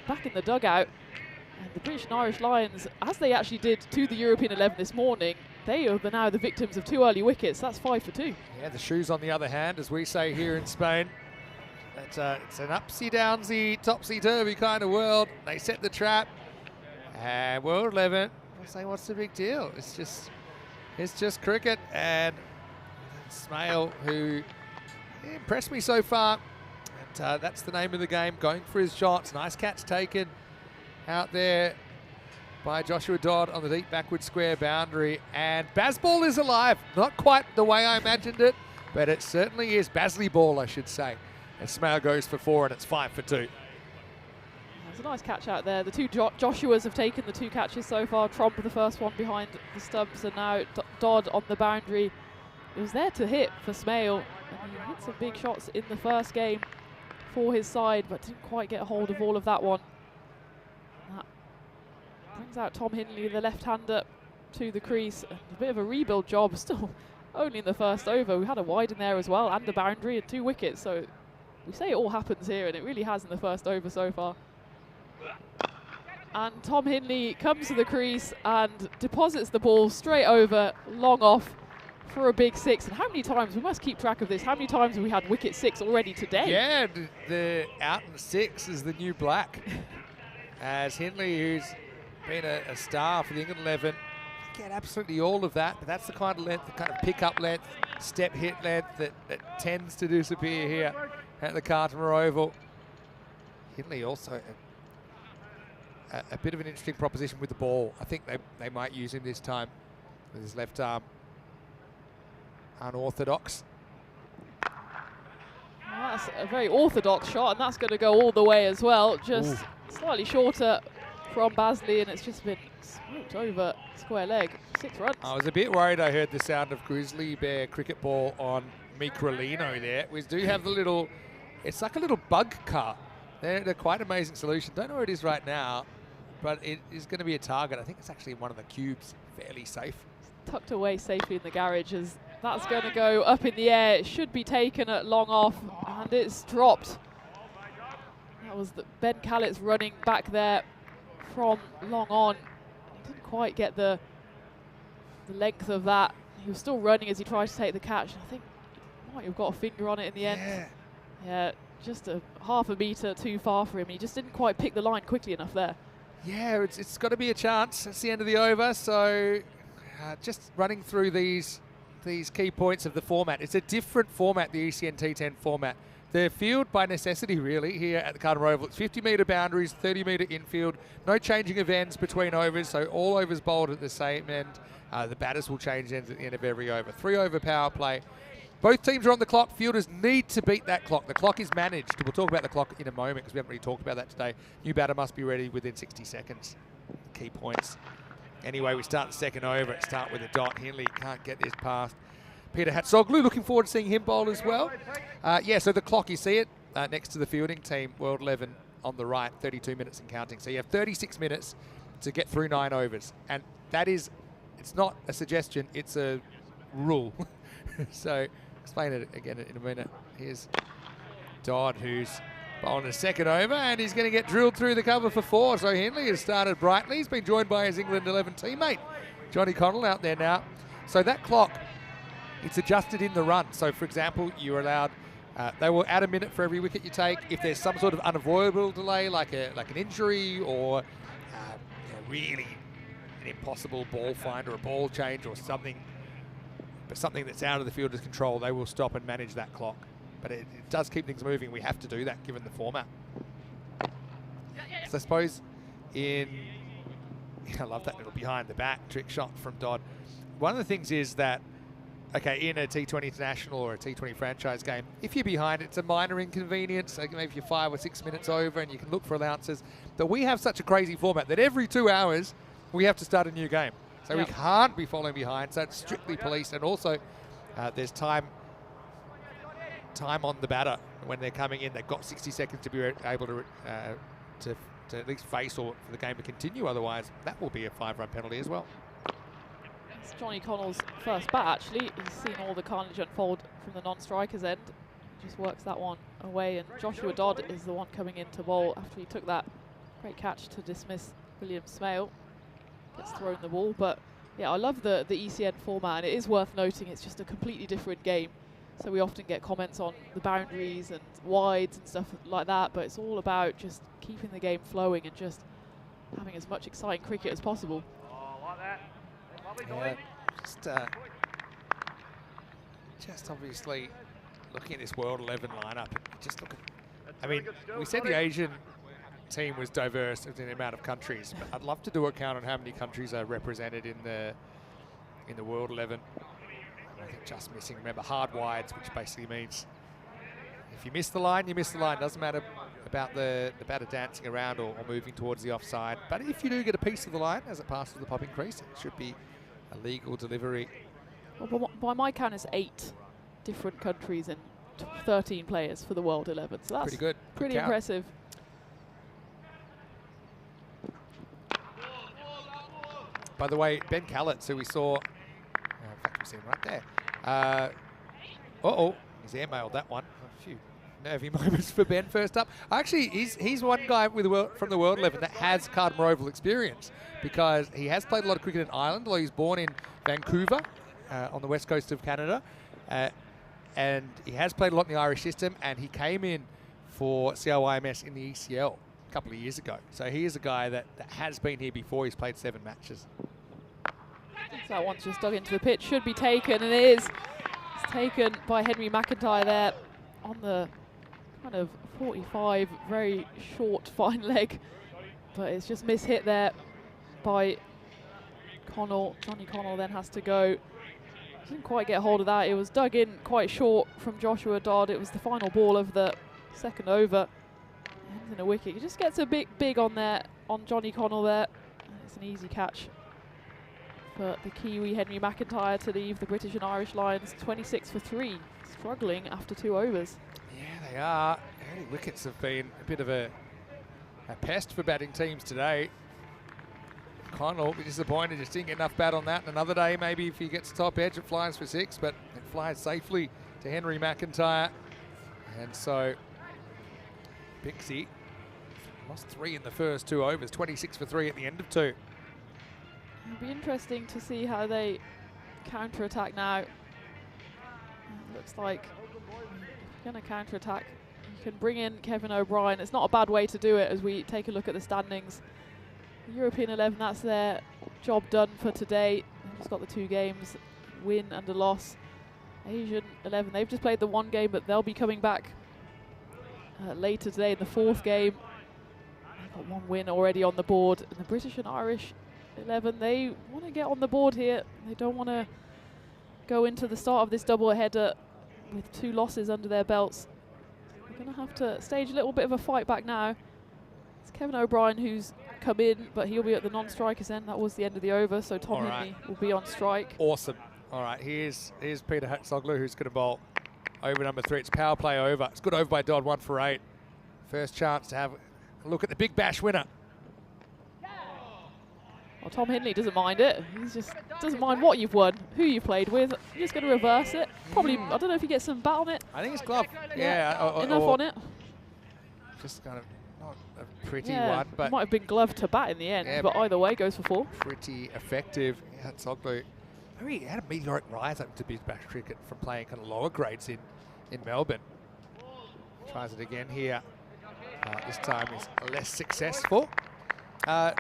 back in the dugout. And the British and Irish Lions, as they actually did to the European 11 this morning, they are now the victims of two early wickets. That's 5 for 2. Yeah, the shoes on the other hand, as we say here in Spain. It's an upsy-downsy, topsy-turvy kind of world. They set the trap, and World 11, I say, what's the big deal? It's just cricket, and Smale, who impressed me so far, and that's the name of the game, going for his shots. Nice catch taken out there by Joshua Dodd on the deep backward square boundary, and Baz ball is alive. Not quite the way I imagined it, but it certainly is. Bazley ball, I should say. And Smale goes for 4, and it's 5 for 2. There's a nice catch out there. The two Joshuas have taken the 2 catches so far. Trump the first one behind the stumps, and now Dodd on the boundary. It was there to hit for Smale, and he hit some big shots in the first game for his side, but didn't quite get a hold of all of that one. That brings out Tom Hindley, the left-hander, to the crease. And a bit of a rebuild job, still only in the first over. We had a wide in there as well, and a boundary and 2 wickets, so we say it all happens here, and it really has in the first over so far. And Tom Hindley comes to the crease and deposits the ball straight over, long off for a big 6. And how many times, we must keep track of this, how many times have we had wicket 6 already today? Yeah, the out and 6 is the new black. As Hindley, who's been a star for the England 11, get absolutely all of that, but that's the kind of length, the kind of pick-up length, step hit length that tends to disappear here at the Cartmore Oval. Hindley also a bit of an interesting proposition with the ball. I think they might use him this time with his left arm. Unorthodox. Well, that's a very orthodox shot, and that's going to go all the way as well. Just slightly shorter from Bazley, and it's just been smoked over square leg. 6 runs. I was a bit worried. I heard the sound of grizzly bear cricket ball on Microlino there. We do have the little, it's like a little bug cut. They're quite amazing solution. Don't know where it is right now, but it is going to be a target. I think it's actually in one of the cubes, fairly safe. Tucked away safely in the garage, as that's going to go up in the air. It should be taken at long off, and it's dropped. That was Ben Callett's running back there from long on. He didn't quite get the length of that. He was still running as he tried to take the catch. I think might have got a finger on it in the end. Yeah. Yeah, just a half a metre too far for him. He just didn't quite pick the line quickly enough there. Yeah, it's got to be a chance. It's the end of the over, so just running through these key points of the format. It's a different format, the ECN T10 format. The field by necessity, really, here at the Carter Oval. It's 50-metre boundaries, 30-metre infield, no changing of ends between overs, so all overs bowled at the same end. The batters will change ends at the end of every over. 3-over power play. Both teams are on the clock. Fielders need to beat that clock. The clock is managed. We'll talk about the clock in a moment because we haven't really talked about that today. New batter must be ready within 60 seconds. Key points. Anyway, we start the second over. It start with a dot. Henley can't get this past Peter Hatzoglu. Looking forward to seeing him bowl as well. Yeah, so the clock, you see it next to the fielding team, World 11 on the right, 32 minutes and counting. So you have 36 minutes to get through 9 overs. And that is, it's not a suggestion, it's a rule. So explain it again in a minute. Here's Dodd, who's bowling a second over, and he's going to get drilled through the cover for 4. So Henley has started brightly. He's been joined by his England 11 teammate, Johnny Connell, out there now. So that clock, it's adjusted in the run. So, for example, you're allowed, they will add a minute for every wicket you take. If there's some sort of unavoidable delay, like an injury or really an impossible ball find or a ball change or something, but something that's out of the fielder's control, they will stop and manage that clock. But it does keep things moving. We have to do that given the format. So I suppose I love that little behind the back trick shot from Dodd. One of the things is that, okay, in a T20 international or a T20 franchise game, if you're behind, it's a minor inconvenience. Like maybe if you're 5 or 6 minutes over and you can look for allowances. But we have such a crazy format that every 2 hours we have to start a new game. So we can't be falling behind. So it's strictly policed, and also there's time on the batter when they're coming in. They've got 60 seconds to be able to at least face or for the game to continue. Otherwise, that will be a 5-run penalty as well. It's Johnny Connell's first bat, actually. He's seen all the carnage unfold from the non-striker's end. Just works that one away, and Joshua Dodd is the one coming in to bowl after he took that great catch to dismiss William Smale. Gets thrown the ball, but yeah, I love the ECN format, and it is worth noting it's just a completely different game. So we often get comments on the boundaries and wides and stuff like that, but it's all about just keeping the game flowing and just having as much exciting cricket as possible. Yeah, just obviously looking at this World 11 lineup, just look at, I mean, we said the Asian team was diverse in the amount of countries, but I'd love to do a count on how many countries are represented in the World 11. I think just missing, remember, hard wides, which basically means if you miss the line, you miss the line. Doesn't matter about the batter dancing around or moving towards the offside. But if you do get a piece of the line as it passes the popping crease, it should be a legal delivery. Well, by my count, it's 8 different countries and 13 players for the World 11. So that's pretty good. Pretty Good count. impressive. By the way, Ben Callets, who we saw, in fact, we see him right there. He's airmailed that one. A few nervy moments for Ben first up. Actually, he's one guy from the World 11 that has Carter Oval experience, because he has played a lot of cricket in Ireland, although he's born in Vancouver on the west coast of Canada. And he has played a lot in the Irish system, and he came in for CLYMS in the ECL a couple of years ago. So he is a guy that has been here before. He's played 7 matches. So that one's just dug into the pitch, should be taken, and it is. It's taken by Henry McIntyre there on the kind of 45, very short, fine leg. But it's just mishit there by Connell. Johnny Connell then has to go. Didn't quite get hold of that. It was dug in quite short from Joshua Dodd. It was the final ball of the second over. Ends in a wicket. He just gets a bit big on there, on Johnny Connell there. And it's an easy catch for the Kiwi Henry McIntyre to leave the British and Irish Lions 26 for 3, struggling after 2 overs. Yeah, they are. Early wickets have been a bit of a pest for batting teams today. Connell will be disappointed, just didn't get enough bat on that. Another day, maybe if he gets top edge, it flies for 6, but it flies safely to Henry McIntyre. And so Pixie lost 3 in the first 2 overs, 26 for 3 at the end of 2. It'll be interesting to see how they counter-attack now. Looks like you're going to counter-attack. You can bring in Kevin O'Brien. It's not a bad way to do it as we take a look at the standings. European 11, that's their job done for today. They've just got the 2 games, win and a loss. Asian 11, they've just played the 1 game, but they'll be coming back later today in the 4th game. They've got 1 win already on the board. And the British and Irish 11, they want to get on the board here. They don't want to go into the start of this double-header with 2 losses under their belts. They're going to have to stage a little bit of a fight back now. It's Kevin O'Brien who's come in, but he'll be at the non-strikers end. That was the end of the over, so Tom Hindley will be on strike. Awesome. All right, here's Peter Hatzoglu, who's going to bowl over number 3. It's power play over. It's good over by Dodd, 1 for 8. First chance to have a look at the Big Bash winner. Well, Tom Hindley doesn't mind it. He just doesn't mind what you've won, who you've played with. You're just going to reverse it. Probably, I don't know if he gets some bat on it. I think it's glove. Yeah. Enough on it. Just kind of not a pretty Yeah, one, but it might have been glove to bat in the end, yeah, but either way goes for 4. pretty effective. Hatzoglu. He had a meteoric rise up to Big Bash cricket from playing kind of lower grades in Melbourne. Tries it again here. This time is less successful. Henry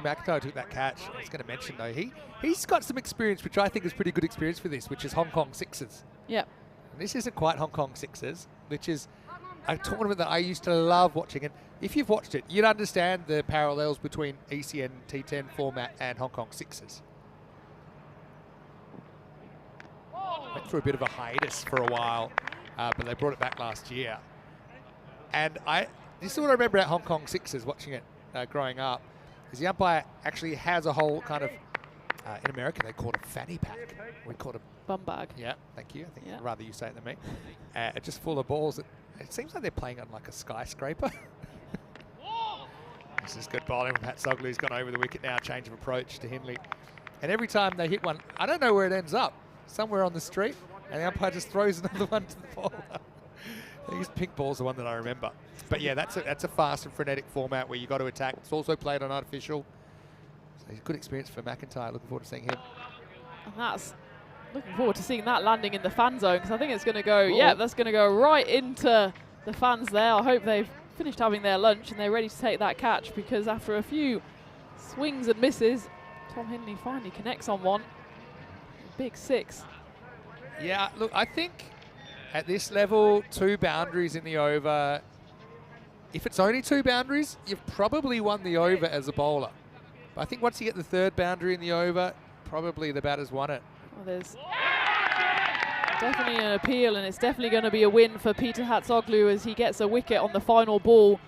McIntyre took that catch. I was going to mention though, he's got some experience, which I think is pretty good experience for this, which is Hong Kong Sixers. Yeah. And this isn't quite Hong Kong Sixers, which is a tournament that I used to love watching. And if you've watched it, you'd understand the parallels between ECN T10 format and Hong Kong Sixers. Went through a bit of a hiatus for a while, but they brought it back last year. And this is what I remember about Hong Kong Sixers, watching it growing up, is the umpire actually has a whole kind of, in America they call it a fanny pack. We call it a bum bag. Yeah, thank you. I think I'd rather you say it than me. Just full of balls. It seems like they're playing on like a skyscraper. This is good bowling from Hatzoglu. He's gone over the wicket now, change of approach to Hindley. And every time they hit one, I don't know where it ends up. Somewhere on the street, and the umpire just throws another one to the bowler. These pink balls are one that I remember. But yeah, that's a fast and frenetic format where you got to attack. It's also played on artificial. So it's a good experience for McIntyre. Looking forward to seeing him. And that's looking forward to seeing that landing in the fan zone, because I think it's going to go, yeah, that's going to go right into the fans there. I hope they've finished having their lunch and they're ready to take that catch, because after a few swings and misses, Tom Hindley finally connects on one. Big 6. Yeah, look, I think at this level, 2 boundaries in the over. If it's only 2 boundaries, you've probably won the over as a bowler. But I think once you get the 3rd boundary in the over, probably the batter's won it. Well, there's definitely an appeal, and it's definitely going to be a win for Peter Hatzoglu as he gets a wicket on the final ball.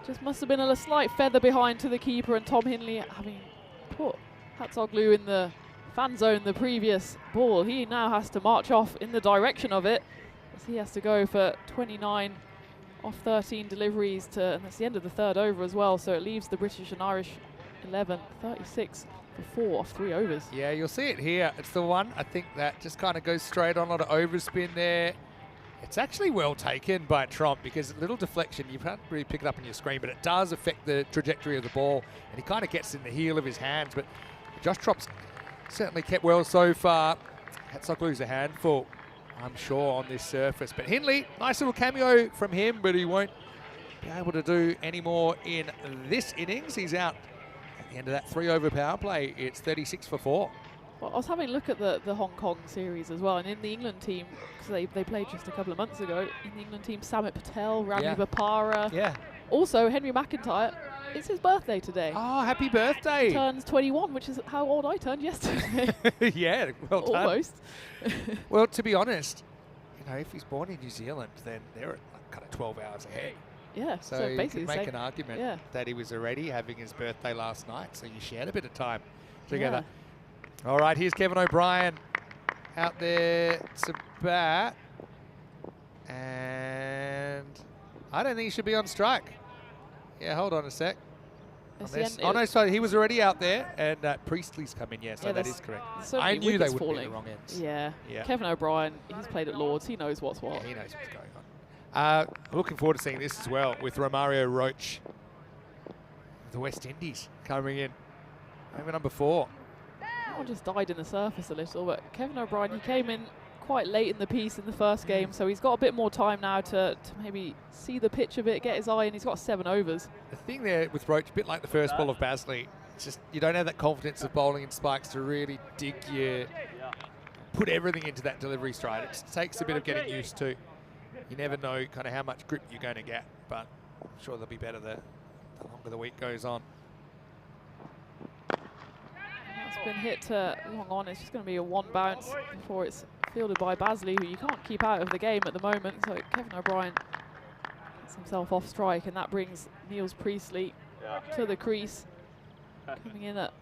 Just must have been a slight feather behind to the keeper, and Tom Hindley, having put Hatzoglu in the fan zone the previous ball, he now has to march off in the direction of it, as he has to go for 29 off 13 deliveries and that's the end of the 3rd over as well, so it leaves the British and Irish 11 36 for 4 off 3 overs. Yeah, you'll see it here. It's the one, I think, that just kind of goes straight on, a lot of overspin there. It's actually well taken by Tromp, because a little deflection, you can't really pick it up on your screen, but it does affect the trajectory of the ball, and he kind of gets in the heel of his hands. But Josh Tromp's certainly kept well so far. Hatzoglu's a handful, I'm sure, on this surface. But Hindley, nice little cameo from him, but he won't be able to do any more in this innings. He's out at the end of that 3-over power play. It's 36 for 4. Well, I was having a look at the Hong Kong series as well, and in the England team, because they played just a couple of months ago, in the England team, Samit Patel, Rami Bapara. Yeah. Also, Henry McIntyre. It's his birthday today. Oh, happy birthday. He turns 21, which is how old I turned yesterday. Yeah, well done. Almost. Well, to be honest, you know, if he's born in New Zealand, then they're like kind of 12 hours ahead. Yeah, so so you basically can make an argument that he was already having his birthday last night, so you shared a bit of time together. Yeah. All right, here's Kevin O'Brien out there to bat. And I don't think he should be on strike. Yeah, hold on a sec. Oh no, sorry, he was already out there, and Priestley's come in. So that is correct. I knew they would be the wrong ends. Yeah. Kevin O'Brien, he's played at Lords. He knows what's what. Yeah, he knows what's going on. Looking forward to seeing this as well with Romario Roach, the West Indies, coming in. Over number 4. That one just died in the surface a little, but Kevin O'Brien, he came in quite late in the piece in the first game, so he's got a bit more time now to maybe see the pitch a bit, get his eye, and he's got 7 overs. The thing there with Roach, a bit like the first ball of Basley, it's just you don't have that confidence of bowling in spikes to really put everything into that delivery stride. It just takes a bit of getting used to. You never know kind of how much grip you're going to get, but I'm sure they'll be better the longer the week goes on. That's been hit to long on. It's just going to be a 1 bounce before it's fielded by Basley, who you can't keep out of the game at the moment. So Kevin O'Brien gets himself off strike, and that brings Niels Priestley to the crease, coming in at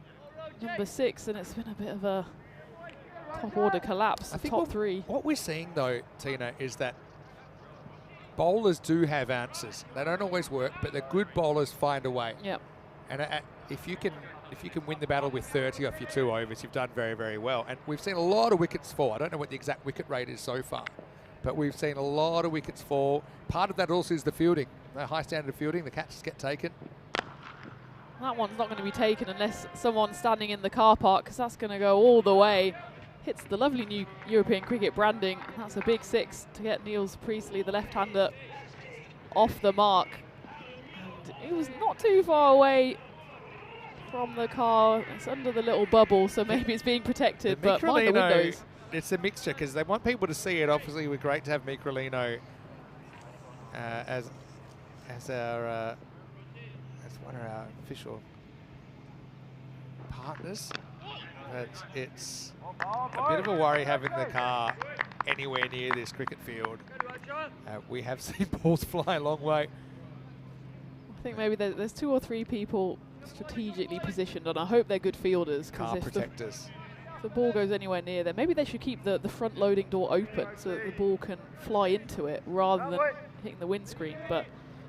number 6, and it's been a bit of a top order collapse. I think top 3. What we're seeing though, Tina, is that bowlers do have answers. They don't always work, but the good bowlers find a way. Yep. And if you can win the battle with 30 off your 2 overs, you've done very, very well. And we've seen a lot of wickets fall. I don't know what the exact wicket rate is so far, but we've seen a lot of wickets fall. Part of that also is the fielding, the high standard of fielding. The catches get taken. That one's not going to be taken unless someone's standing in the car park, because that's going to go all the way. Hits the lovely new European cricket branding, and that's a big 6 to get Niels Priestley, the left-hander, off the mark. And he was not too far away from the car. It's under the little bubble, so maybe it's being protected, but mind the windows. It's a mixture because they want people to see it. Obviously, we're great to have Microlino as one of our official partners. But it's a bit of a worry having the car anywhere near this cricket field. We have seen balls fly a long way. I think maybe there's 2 or 3 people strategically positioned, and I hope they're good fielders. Car protectors. If the ball goes anywhere near there, maybe they should keep the front loading door open so that the ball can fly into it rather than hitting the windscreen. But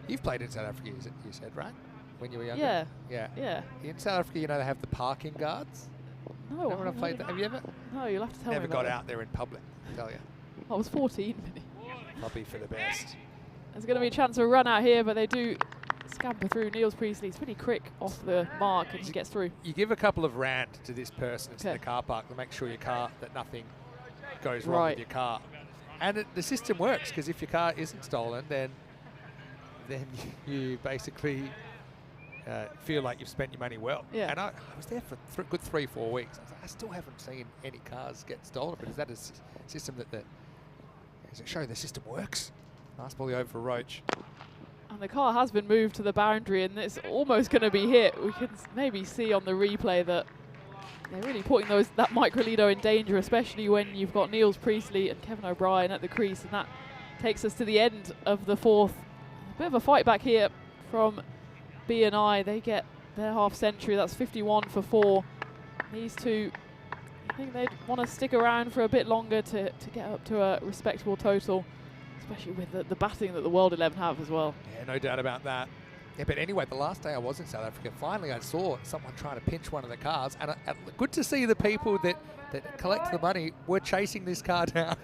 you've played in South Africa, you said, right? When you were younger? Yeah. In South Africa, you know, they have the parking guards. No, Remember when I played that? Have you ever? No, you'll have to tell me. Never got out there in public, I tell you. I was 14. Probably for the best. There's going to be a chance of a run out here, but they do scamper through. Niels Priestley, he's pretty quick off the mark, and he gets through. You give a couple of rand to this person in the car park to make sure that nothing goes wrong with your car. And the system works, because if your car isn't stolen, then you basically feel like you've spent your money well. Yeah. And I was there for a good 3-4 weeks. I still haven't seen any cars get stolen, but is that a system does it show the system works? Nice ball over for Roach. And the car has been moved to the boundary, and it's almost going to be hit. We can maybe see on the replay that they're really putting that Microlino in danger, especially when you've got Niels Priestley and Kevin O'Brien at the crease, and that takes us to the end of the 4th. A bit of a fight back here from B&I. They get their half century. That's 51 for 4. These two, I think they'd want to stick around for a bit longer to get up to a respectable total, especially with the batting that the World 11 have as well. Yeah, no doubt about that. Yeah, but anyway, the last day I was in South Africa, finally I saw someone trying to pinch one of the cars, and good to see the people that collect the money were chasing this car down,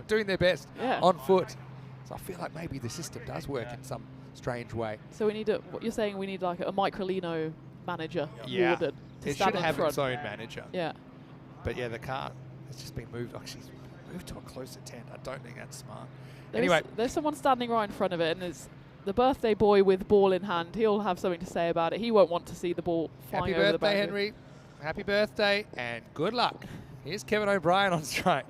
doing their best on foot. So I feel like maybe the system does work in some strange way. So we need what you're saying, we need like a Microlino manager. Yeah, to it stand should have front. its own manager. Yeah. But yeah, the car has just been moved. Actually, moved to a closer tent. I don't think that's smart. There's someone standing right in front of it, and it's the birthday boy with ball in hand. He'll have something to say about it. He won't want to see the ball flying over the boundary. Happy birthday, Henry. Happy birthday, and good luck. Here's Kevin O'Brien on strike.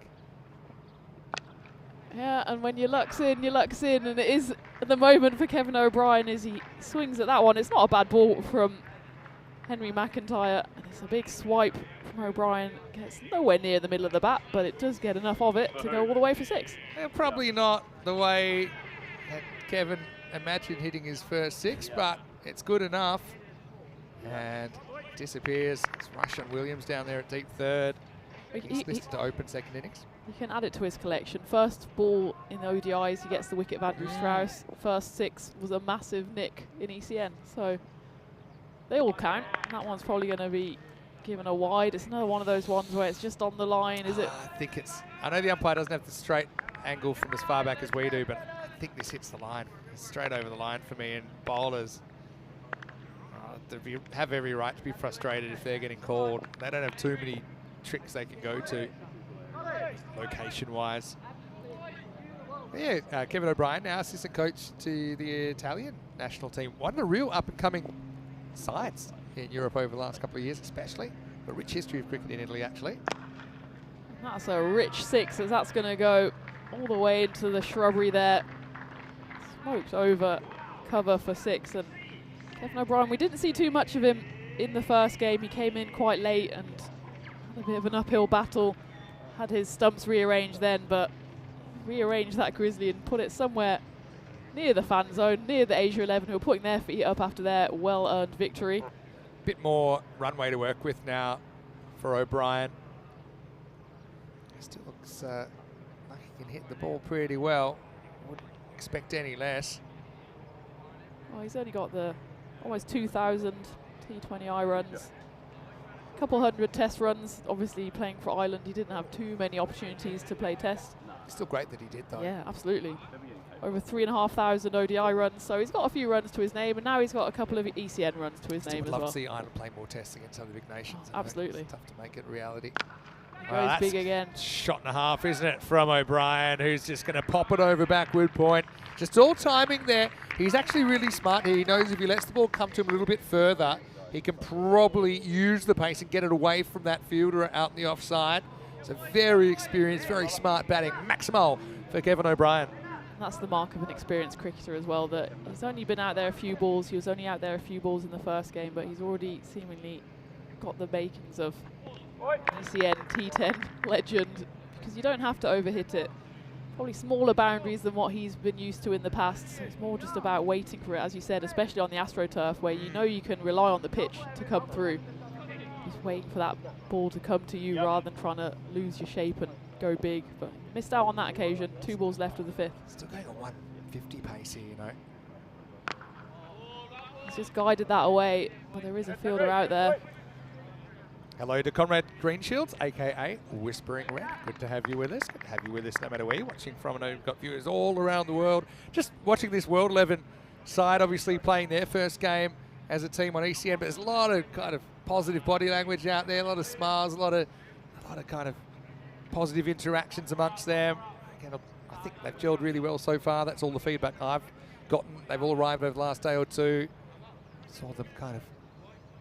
Yeah, and when your luck's in, and it is the moment for Kevin O'Brien as he swings at that one. It's not a bad ball from Henry McIntyre, and it's a big swipe from O'Brien. Gets nowhere near the middle of the bat, but it does get enough of it to go all the way for 6. Probably not the way that Kevin imagined hitting his first 6, but it's good enough. And disappears. It's Russian Williams down there at deep 3rd. He's listed to open 2nd innings. You can add it to his collection. First ball in the ODIs, he gets the wicket of Andrew Strauss. First 6 was a massive nick in ECN. So they all count. And that one's probably going to be given a wide. It's another one of those ones where it's just on the line, is it? I know the umpire doesn't have the straight angle from as far back as we do, but I think this hits the line. It's straight over the line for me, and bowlers have every right to be frustrated if they're getting called. They don't have too many tricks they can go to, location-wise. Yeah, Kevin O'Brien, now assistant coach to the Italian national team. One of the real up-and-coming sides in Europe over the last couple of years, especially. A rich history of cricket in Italy, actually. That's a rich 6 as that's going to go all the way into the shrubbery there. Smoked over cover for 6. And Kevin O'Brien, we didn't see too much of him in the first game. He came in quite late and had a bit of an uphill battle. Had his stumps rearranged then, but rearranged that grizzly and put it somewhere near the fan zone, near the Asia 11, who are putting their feet up after their well-earned victory. Bit more runway to work with now for O'Brien. Still looks like he can hit the ball pretty well. Wouldn't expect any less. Well, he's only got the almost 2,000 T20I runs. A couple hundred test runs. Obviously playing for Ireland, he didn't have too many opportunities to play test. Still great that he did though. Yeah, absolutely. Over 3,500 ODI runs, so he's got a few runs to his name, and now he's got a couple of ECN runs to his name as well. I'd love to see Ireland play more tests against some of the big nations. Absolutely. It's tough to make it a reality. Goes big again. Shot and a half, isn't it, from O'Brien, who's just going to pop it over backward point. Just all timing there. He's actually really smart here. He knows if he lets the ball come to him a little bit further, he can probably use the pace and get it away from that fielder out in the offside. So very experienced, very smart batting. Maximal for Kevin O'Brien. That's the mark of an experienced cricketer as well, that he's only been out there a few balls. He was only out there a few balls in the first game, but he's already seemingly got the makings of ECN T10 legend, because you don't have to overhit it. Probably smaller boundaries than what he's been used to in the past, so it's more just about waiting for it, as you said, especially on the AstroTurf, where you know you can rely on the pitch to come through. Just waiting for that ball to come to you rather than trying to lose your shape and go big, but missed out on that occasion. 2 balls left of the 5th. Still going on 150 pace here, you know. He's just guided that away, but there is a fielder out there. Hello to Conrad Greenshields, aka Whispering Red. Good to have you with us. Good to have you with us no matter where you're watching from. I know we've got viewers all around the world. Just watching this World 11 side, obviously playing their first game as a team on ECN, but there's a lot of kind of positive body language out there, a lot of smiles, a lot of kind of positive interactions amongst them. Again, I think they've gelled really well so far. That's all the feedback I've gotten. They've all arrived over the last day or two. Saw them kind of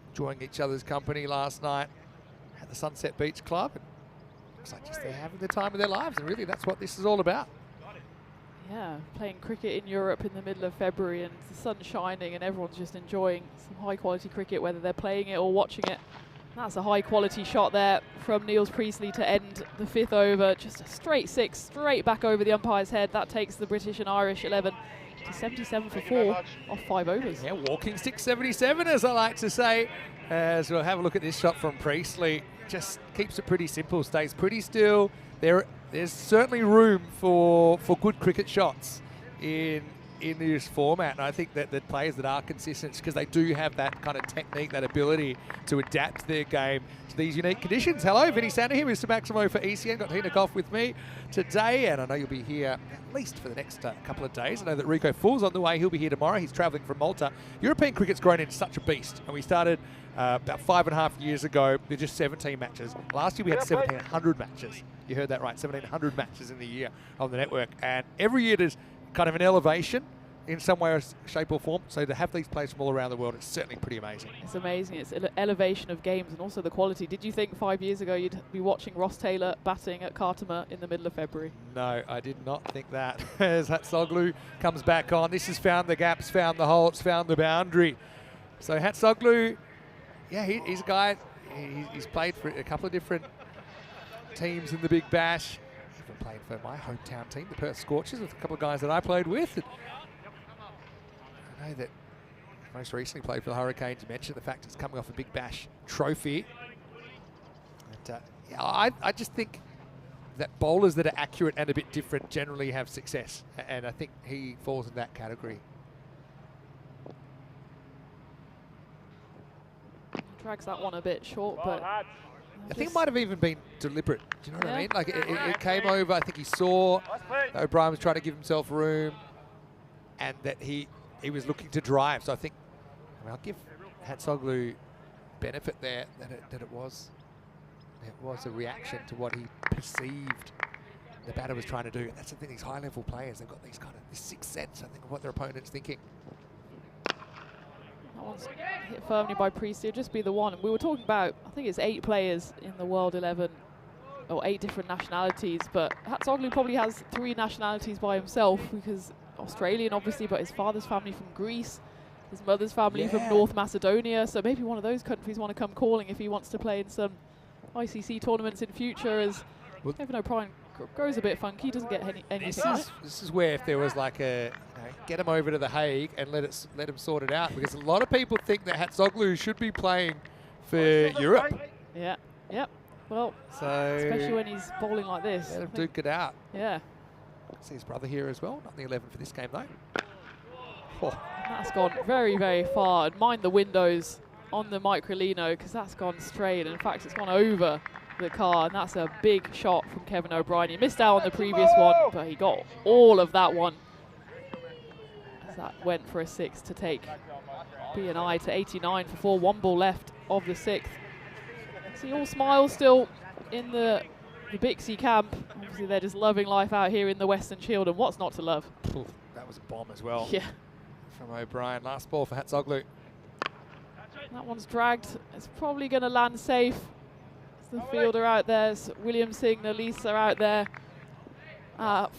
enjoying each other's company last night at the Sunset Beach Club. It looks like just they're having the time of their lives, and really that's what this is all about. Yeah, playing cricket in Europe in the middle of February and the sun's shining and everyone's just enjoying some high quality cricket, whether they're playing it or watching it. That's a high quality shot there from Niels Priestley to end the 5th over. Just a straight 6, straight back over the umpire's head. That takes the British and Irish 11 to 77 for 4 off 5 overs. Yeah, walking stick 77, as I like to say. As we'll have a look at this shot from Priestley. Just keeps it pretty simple, stays pretty still. There's certainly room for good cricket shots in this format, and I think that the players that are consistent, because they do have that kind of technique, that ability to adapt their game to these unique conditions. Hello, Vinny Sander here, Mr. Maximo for ECN. Got kickoff with me today, and I know you'll be here at least for the next couple of days. I know that Rico Full's on the way. He'll be here tomorrow. He's travelling from Malta. European cricket's grown into such a beast, and we started about 5.5 years ago with just 17 matches. Last year we had 1,700 matches. You heard that right, 1,700 matches in the year on the network, and every year there's kind of an elevation in some way, shape or form. So to have these players from all around the world, it's certainly pretty amazing. It's amazing. It's an elevation of games and also the quality. Did you think 5 years ago you'd be watching Ross Taylor batting at Khartoum in the middle of February? No, I did not think that. As Hatsoglu comes back on, this has found the gaps, found the hole, it's found the boundary. So Hatsoglu, yeah, he's a guy, he's played for a couple of different teams in the Big Bash. Even played for my hometown team, the Perth Scorchers, with a couple of guys that I played with. And I know that most recently played for the Hurricanes. You mentioned the fact it's coming off a Big Bash trophy. And, yeah, I just think that bowlers that are accurate and a bit different generally have success. And I think he falls in that category. Drags that one a bit short, but I think it might have even been deliberate. Do you know what I mean? Like it came over. I think he saw O'Brien was trying to give himself room, and that he was looking to drive. So I think, I'll give Hatsoglu benefit there that it was it was a reaction to what he perceived the batter was trying to do. And that's the thing, these high-level players, they've got these kind of this sixth sense, I think, of what their opponent's thinking. That one's hit firmly by Priestley. It'll just be the one. And we were talking about, I think it's 8 players in the World 11, or 8 different nationalities, but Hatzoglu probably has 3 nationalities by himself, because Australian, obviously, but his father's family from Greece, his mother's family from North Macedonia, so maybe one of those countries want to come calling if he wants to play in some ICC tournaments in future, as Kevin O'Brien grows a bit funky, doesn't get anything right. This is where if there was like a, get him over to The Hague and let him sort it out, because a lot of people think that Hatzoglu should be playing for Europe. Yeah, yep. Well, so especially when he's bowling like this. Let him duke it out. Yeah. See his brother here as well, not in the 11 for this game though. Oh. That's gone very, very far. And mind the windows on the Microlino, because that's gone straight. And in fact, it's gone over the car, and that's a big shot from Kevin O'Brien. He missed out on the previous one, but he got all of that one. As that went for a 6 to take B&I to 89 for 4. 1 ball left of the 6th. See all smiles still in the Bixie camp. Obviously, they're just loving life out here in the Western Shield, and what's not to love? Oof, that was a bomb as well. Yeah. From O'Brien. Last ball for Hatzoglu. That one's dragged. It's probably going to land safe. The fielder out there, William Singh, Nalisa out there.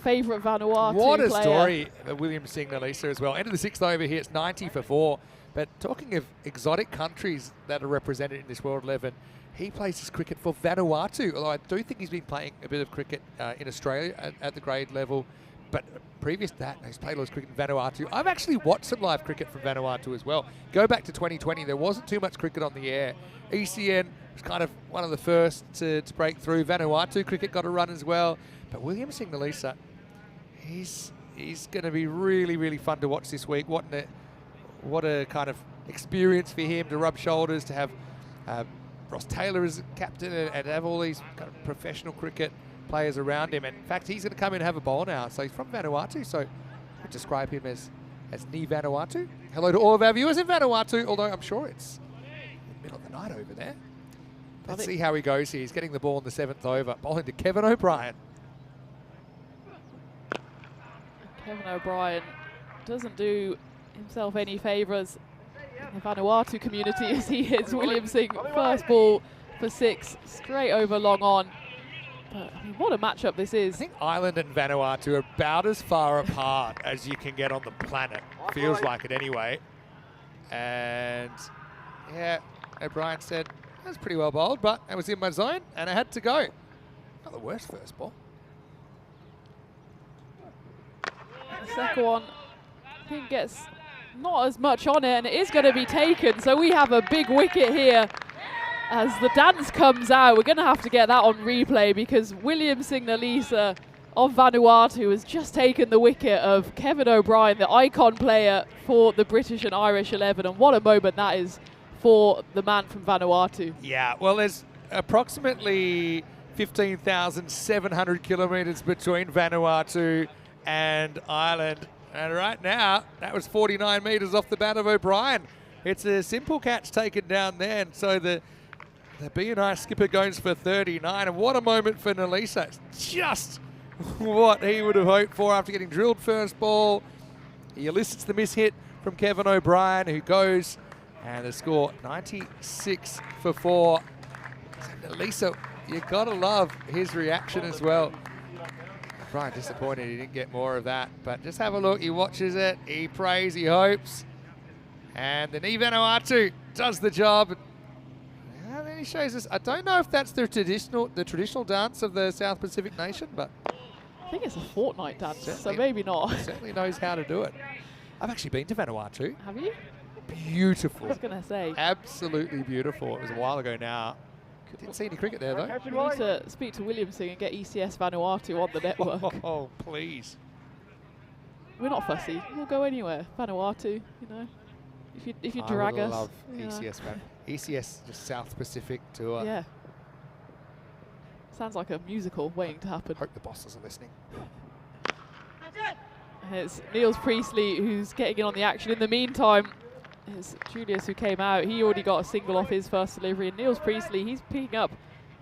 Favourite Vanuatu What a player. story, William Singh Nalisa as well. End of the 6th over here, it's 90 for 4. But talking of exotic countries that are represented in this World 11, he plays his cricket for Vanuatu, although I do think he's been playing a bit of cricket in Australia at the grade level. But previous to that, he's played all his cricket in Vanuatu. I've actually watched some live cricket from Vanuatu as well. Go back to 2020, there wasn't too much cricket on the air. ECN was kind of one of the first to break through. Vanuatu cricket got a run as well. But William Singh Nalisa, he's going to be really, really fun to watch this week. What a kind of experience for him to rub shoulders, to have Ross Taylor as captain and have all these kind of professional cricket players around him. And in fact, he's going to come in and have a bowl now. So he's from Vanuatu, so I would describe him as Ni Vanuatu. Hello to all of our viewers in Vanuatu, although I'm sure it's in the middle of the night over there. Let's see how he goes here. He's getting the ball in the 7th over, bowling to Kevin O'Brien. Kevin O'Brien doesn't do himself any favours in the Vanuatu community as he hits William Singh. First ball for 6, straight over long on. But I mean, what a matchup this is. I think Ireland and Vanuatu are about as far apart as you can get on the planet. Feels like it anyway. And yeah, O'Brien said, that's pretty well bowled, but it was in my zone and I had to go. Not the worst first ball. The second one, I think, gets not as much on it, and it is going to be taken. So we have a big wicket here. As the dance comes out, we're going to have to get that on replay, because William Singh Nalisa of Vanuatu has just taken the wicket of Kevin O'Brien, the icon player for the British and Irish 11. And what a moment that is for the man from Vanuatu. Yeah, well, there's approximately 15,700 kilometres between Vanuatu and Ireland. And right now, that was 49 metres off the bat of O'Brien. It's a simple catch taken down there, and so the B&I skipper goes for 39, and what a moment for Nalisa. It's just what he would have hoped for after getting drilled first ball. He elicits the mishit from Kevin O'Brien, who goes, and the score 96 for 4. So Nalisa, you gotta love his reaction as well. O'Brien disappointed he didn't get more of that, but just have a look. He watches it, he prays, he hopes, and the Ni Vanuatu does the job. And then he shows us, I don't know if that's the traditional dance of the South Pacific nation, but I think it's a fortnight dance, so maybe not. Certainly knows how to do it. I've actually been to Vanuatu. Have you? Beautiful. I was going to say. Absolutely beautiful. It was a while ago now. Didn't see any cricket there, though. We need to speak to William Singh and get ECS Vanuatu on the network. Oh, please. We're not fussy. We'll go anywhere. Vanuatu, you know. If you drag us. I love ECS. ECS, just South Pacific tour. Yeah. Sounds like a musical waiting to happen. Hope the bosses are listening. And it's Niels Priestley who's getting in on the action. In the meantime, it's Julius who came out. He already got a single off his first delivery. And Niels Priestley, he's picking up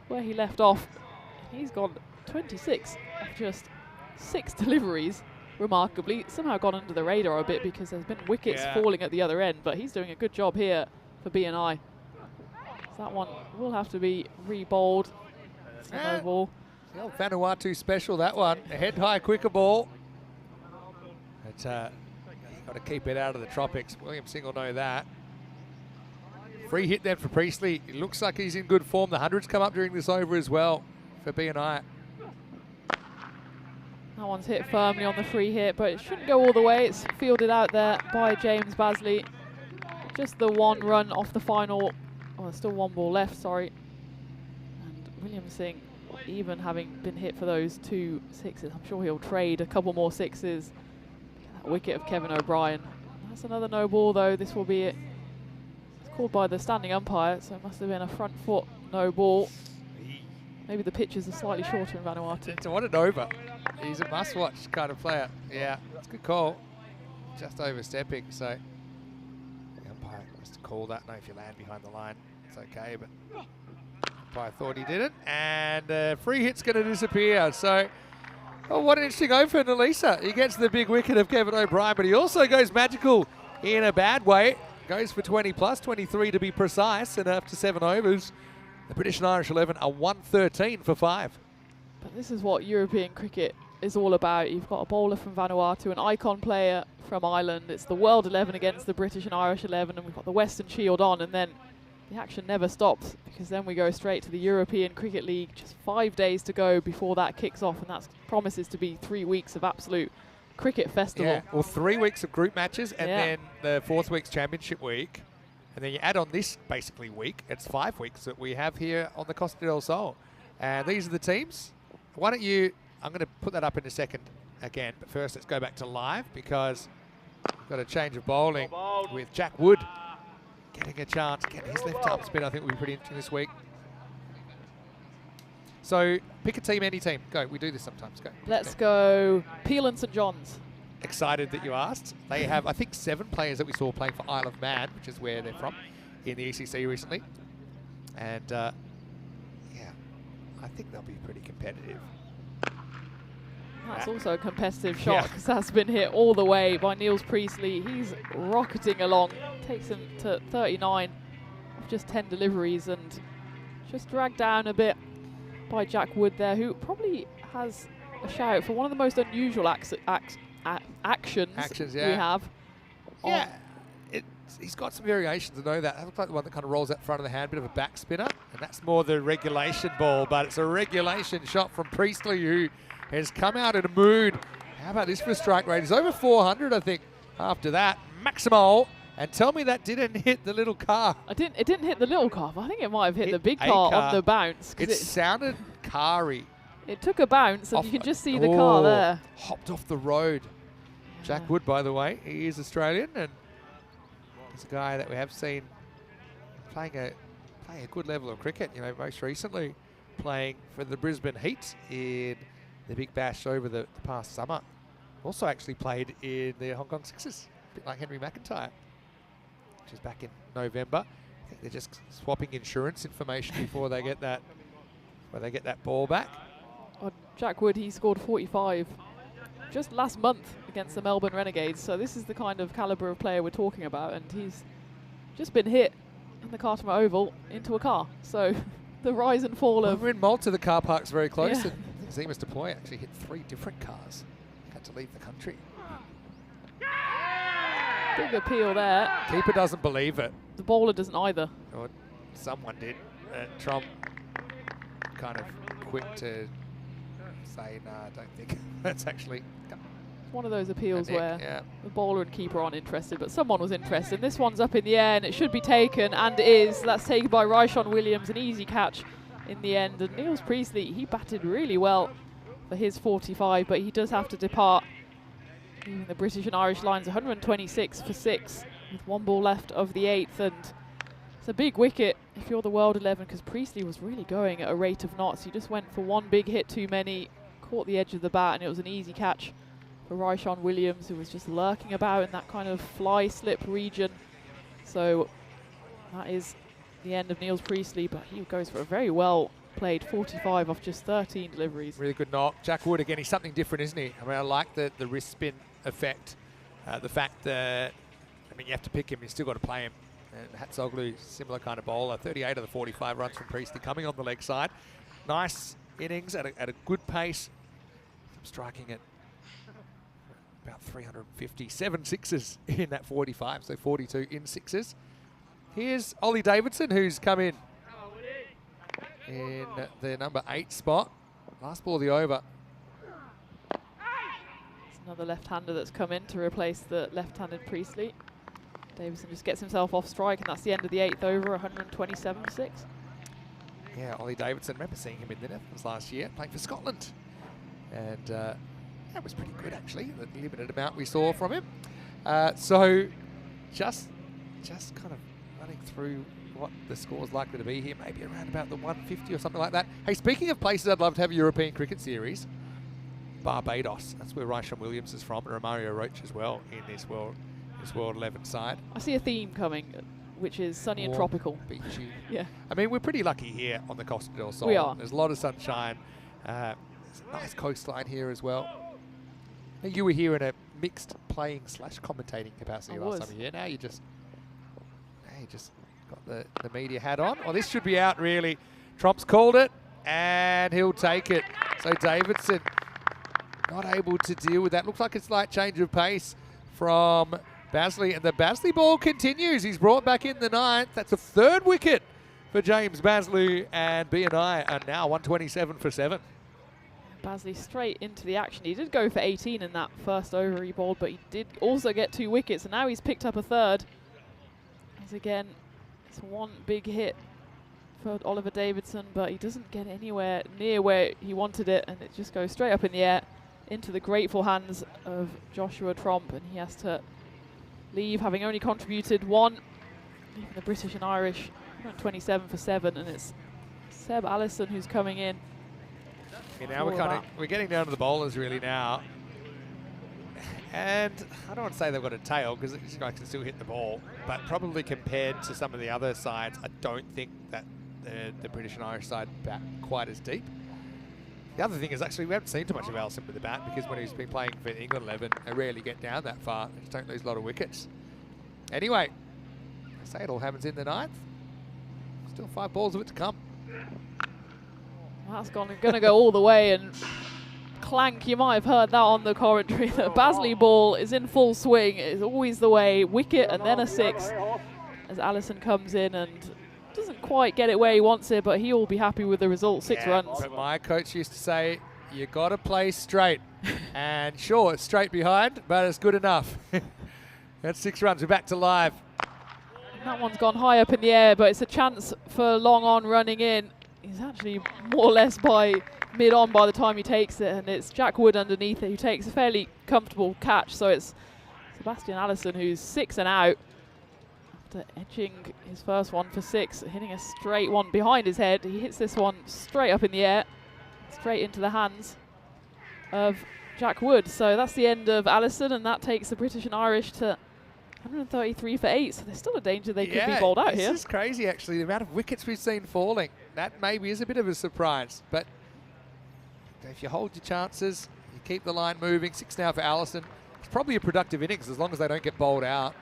where he left off. He's gone 26 of just 6 deliveries, remarkably. Somehow gone under the radar a bit because there's been wickets falling at the other end, but he's doing a good job here for BNI. So that one will have to be re-bowled. It's a no ball. The old Vanuatu special, that one. A head-high quicker ball. But you've got to keep it out of the tropics. William Singh will know that. Free hit then for Priestley. It looks like he's in good form. The 100's come up during this over as well for BNI. That one's hit firmly on the free hit, but it shouldn't go all the way. It's fielded out there by James Basley. Just the 1 run off the final. Oh, there's still 1 ball left, sorry. And William Singh, even having been hit for those 2 sixes, I'm sure he'll trade a couple more sixes. That wicket of Kevin O'Brien. That's another no ball though. This will be it. It's called by the standing umpire, so it must have been a front foot no ball. Maybe the pitches are slightly shorter in Vanuatu. It's what an over. He's a must-watch kind of player. Yeah, it's a good call. Just overstepping, so the umpire must call that. No, if you land behind the line, it's okay, but the umpire thought he didn't. And free hit's going to disappear. So, oh, what an interesting over for Nelisa. He gets the big wicket of Kevin O'Brien, but he also goes magical in a bad way. Goes for 20 plus, 23 to be precise, and after 7 overs, the British and Irish 11 are 113 for 5. But this is what European cricket is all about. You've got a bowler from Vanuatu, an icon player from Ireland. It's the World 11 against the British and Irish 11, and we've got the Western Shield on, and then the action never stops because then we go straight to the European Cricket League. Just 5 days to go before that kicks off, and that promises to be 3 weeks of absolute cricket festival. Yeah, well, 3 weeks of group matches, and then the 4th week's championship week. And then you add on this basically week, it's 5 weeks that we have here on the Costa del Sol. And these are the teams. Why don't you, I'm going to put that up in a second again, but first let's go back to live because we've got a change of bowling with Jack Wood getting a chance, getting his left arm spin. I think will be pretty interesting this week. So pick a team, any team. Go, we do this sometimes, go. Let's go Peel and St John's. Excited that you asked. They have, I think, 7 players that we saw playing for Isle of Man, which is where they're from, in the ECC recently. And, yeah, I think they'll be pretty competitive. That's also a competitive shot because that's been hit all the way by Niels Priestley. He's rocketing along, takes him to 39 of just 10 deliveries and just dragged down a bit by Jack Wood there, who probably has a shout for one of the most unusual actions we have. Yeah, he's got some variations, I know that. That looks like the one that kind of rolls out front of the hand, bit of a back spinner, and that's more the regulation ball, but it's a regulation shot from Priestley, who has come out in a mood. How about this for a strike rate? He's over 400, I think, after that. Maximal, and tell me that didn't hit the little car. It didn't hit the little car, but I think it might have hit the big car on the bounce. It sounded car-y. It took a bounce, and you can just see the car there. Hopped off the road. Jack Wood, by the way, he is Australian, and he's a guy that we have seen playing a good level of cricket. You know, most recently playing for the Brisbane Heat in the Big Bash over the past summer. Also actually played in the Hong Kong Sixers, a bit like Henry McIntyre, which is back in November. I think they're just swapping insurance information before they get that ball back. Jack Wood, he scored 45 just last month against the Melbourne Renegades, so this is the kind of calibre of player we're talking about, and he's just been hit in the Cartmel Oval into a car. So the rise and fall of... We're in Malta, the car park's very close, and Zemus Deploy actually hit 3 different cars. Had to leave the country. Big appeal there. Keeper doesn't believe it. The bowler doesn't either. Or someone did. Trump kind of quick to say, nah, I don't think that's actually... It's one of those appeals where the bowler and keeper aren't interested, but someone was interested. This one's up in the air, and it should be taken, and is. That's taken by Ryshawn Williams, an easy catch in the end. And Niels Priestley, he batted really well for his 45, but he does have to depart. Even the British and Irish lines 126 for 6 with 1 ball left of the 8th, and it's a big wicket if you're the World 11 because Priestley was really going at a rate of knots. He just went for 1 big hit too many, caught the edge of the bat, and it was an easy catch for Ryshawn Williams, who was just lurking about in that kind of fly slip region. So that is the end of Niels Priestley, but he goes for a very well played 45 off just 13 deliveries. Really good knock. Jack Wood, again, he's something different, isn't he? I mean, I like the wrist spin effect. The fact that, I mean, you have to pick him, you still got to play him. And Hatzoglu, similar kind of bowler. 38 of the 45 runs from Priestley coming on the leg side. Nice innings at a good pace. Striking at about 357 sixes in that 45, so 42 in sixes. Here's Ollie Davidson, who's come in the number 8 spot. Last ball of the over. It's another left-hander that's come in to replace the left-handed Priestley. Davidson just gets himself off strike, and that's the end of the 8th over, 127 for 6. Yeah, Ollie Davidson, remember seeing him in the Netherlands last year, playing for Scotland. And that was pretty good, actually, the limited amount we saw from him. So just kind of running through what the score's likely to be here, maybe around about the 150 or something like that. Hey, speaking of places I'd love to have a European cricket series, Barbados. That's where Ryshan Williams is from, and Romario Roach as well in this World 11 side. I see a theme coming, which is sunny and Warm, tropical. beachy. Yeah. I mean, we're pretty lucky here on the Costa del Sol. We are. There's a lot of sunshine. There's a nice coastline here as well. Now, you were here in a mixed playing / commentating capacity last time here. Now you just got the media hat on. Well, this should be out, really. Tromp's called it, and he'll take it. So Davidson not able to deal with that. Looks like a slight change of pace from Basley, and the Basley ball continues. He's brought back in the 9th. That's a 3rd wicket for James Basley, and B&I are now 127 for 7. Basley straight into the action. He did go for 18 in that first over he bowled, but he did also get 2 wickets, and now he's picked up a 3rd. As again, it's one big hit for Oliver Davidson, but he doesn't get anywhere near where he wanted it, and it just goes straight up in the air into the grateful hands of Joshua Tromp, and he has to leave, having only contributed 1. Even the British and Irish 127 for 7, and it's Seb Allison who's coming in. Yeah, now we're getting down to the bowlers really now, and I don't want to say they've got a tail because these guys can still hit the ball, but probably compared to some of the other sides, I don't think that the British and Irish side bat quite as deep. The other thing is actually we haven't seen too much of Allison with the bat, because when he's been playing for England 11, they rarely get down that far. They just don't lose a lot of wickets. Anyway, I say it all happens in the 9th. Still 5 balls of it to come. Well, that's going to go all the way, and clank, you might have heard that on the commentary. The Basley ball is in full swing. It's always the way, wicket and then a 6 as Allison comes in and doesn't quite get it where he wants it, but he'll be happy with the result. 6 runs. But my coach used to say, you got to play straight. And sure, it's straight behind, but it's good enough. That's 6 runs. We're back to live. And that one's gone high up in the air, but it's a chance for long on running in. He's actually more or less by mid-on by the time he takes it, and it's Jack Wood underneath it who takes a fairly comfortable catch. So it's Sebastian Allison who's 6 and out after edging his first one for 6, hitting a straight one behind his head. He hits this one straight up in the air, straight into the hands of Jack Wood. So that's the end of Allison, and that takes the British and Irish to 133 for 8. So there's still a danger they could be bowled out here. This is crazy, actually, the amount of wickets we've seen falling. That maybe is a bit of a surprise, but if you hold your chances, you keep the line moving. 6 now for Allison. It's probably a productive innings as long as they don't get bowled out.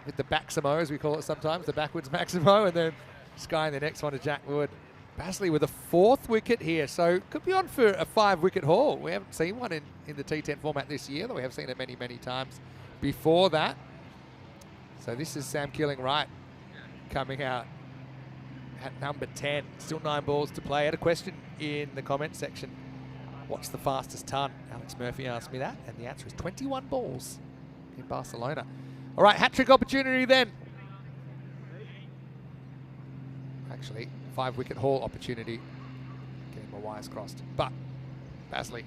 With the Baximo, as we call it sometimes, the backwards Maximo, and then skying the next one to Jack Wood. Basley with a 4th wicket here, so could be on for a 5-wicket haul. We haven't seen one in the T10 format this year, though we have seen it many, many times before that. So this is Sam Killing-Wright coming out at number 10. Still 9 balls to play. I had a question in the comment section. What's the fastest ton? Alex Murphy asked me that, and the answer is 21 balls in Barcelona. All right, hat-trick opportunity then. Actually, 5-wicket haul opportunity. Getting my wires crossed. But Basley,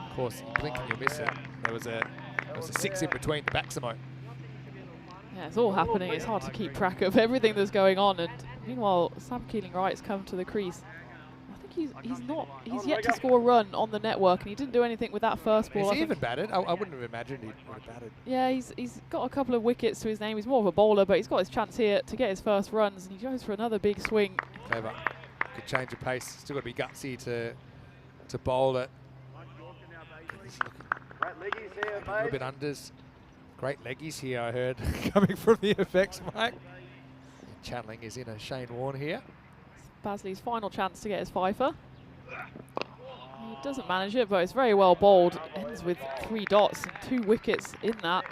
of course, you blink and you miss it. There was a 6 in between the Baximo. Yeah, it's all happening. It's hard to keep track of everything that's going on. And meanwhile, Sam Keeling-Wright's come to the crease. I think he's yet to score a run on the network, and he didn't do anything with that first ball. Has he even batted? I wouldn't have imagined he would have batted. Yeah, he's got a couple of wickets to his name. He's more of a bowler, but he's got his chance here to get his first runs, and he goes for another big swing. Clever. Good change of pace. Still got to be gutsy to bowl it. He's looking a little bit unders. Great leggies here, I heard, coming from the effects, Mike. Channeling is in a Shane Warne here. Basley's final chance to get his fifer. He doesn't manage it, but it's very well bowled. Ends with 3 dots and 2 wickets in that.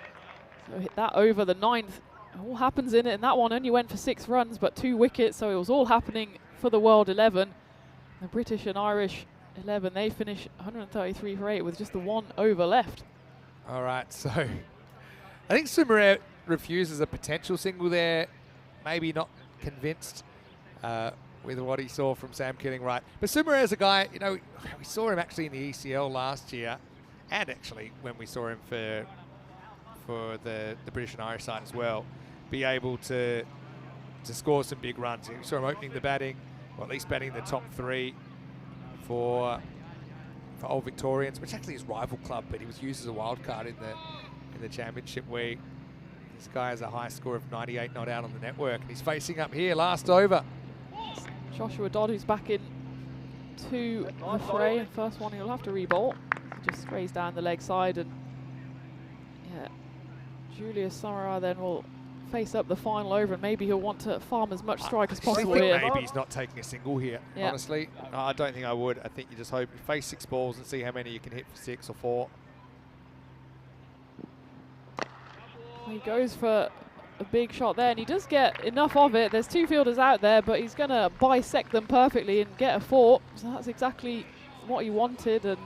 So hit that over the 9th. All happens in it, and that one only went for 6 runs, but 2 wickets, so it was all happening for the World 11. The British and Irish 11, they finish 133 for 8 with just the 1 over left. All right, so I think Sumareh refuses a potential single there. Maybe not convinced with what he saw from Sam Killingwright. But Sumareh is a guy, you know, we saw him actually in the ECL last year, and actually when we saw him for the British and Irish side as well, be able to score some big runs. We saw him opening the batting, or at least batting the top 3 for Old Victorians, which actually is rival club, but he was used as a wild card in the championship week. This guy has a high score of 98 not out on the network, and he's facing up here last over. Joshua Dodd, who's back in to the fray, and first one he'll have to re-bowl. Just strays down the leg side, and yeah, Julius Samarai then will face up the final over, and maybe he'll want to farm as much strike as possible here. Maybe he's not taking a single here, honestly. No, I don't think I would. I think you just hope you face 6 balls and see how many you can hit for 6 or 4. He goes for a big shot there, and he does get enough of it. There's 2 fielders out there, but he's going to bisect them perfectly and get a 4. So that's exactly what he wanted, and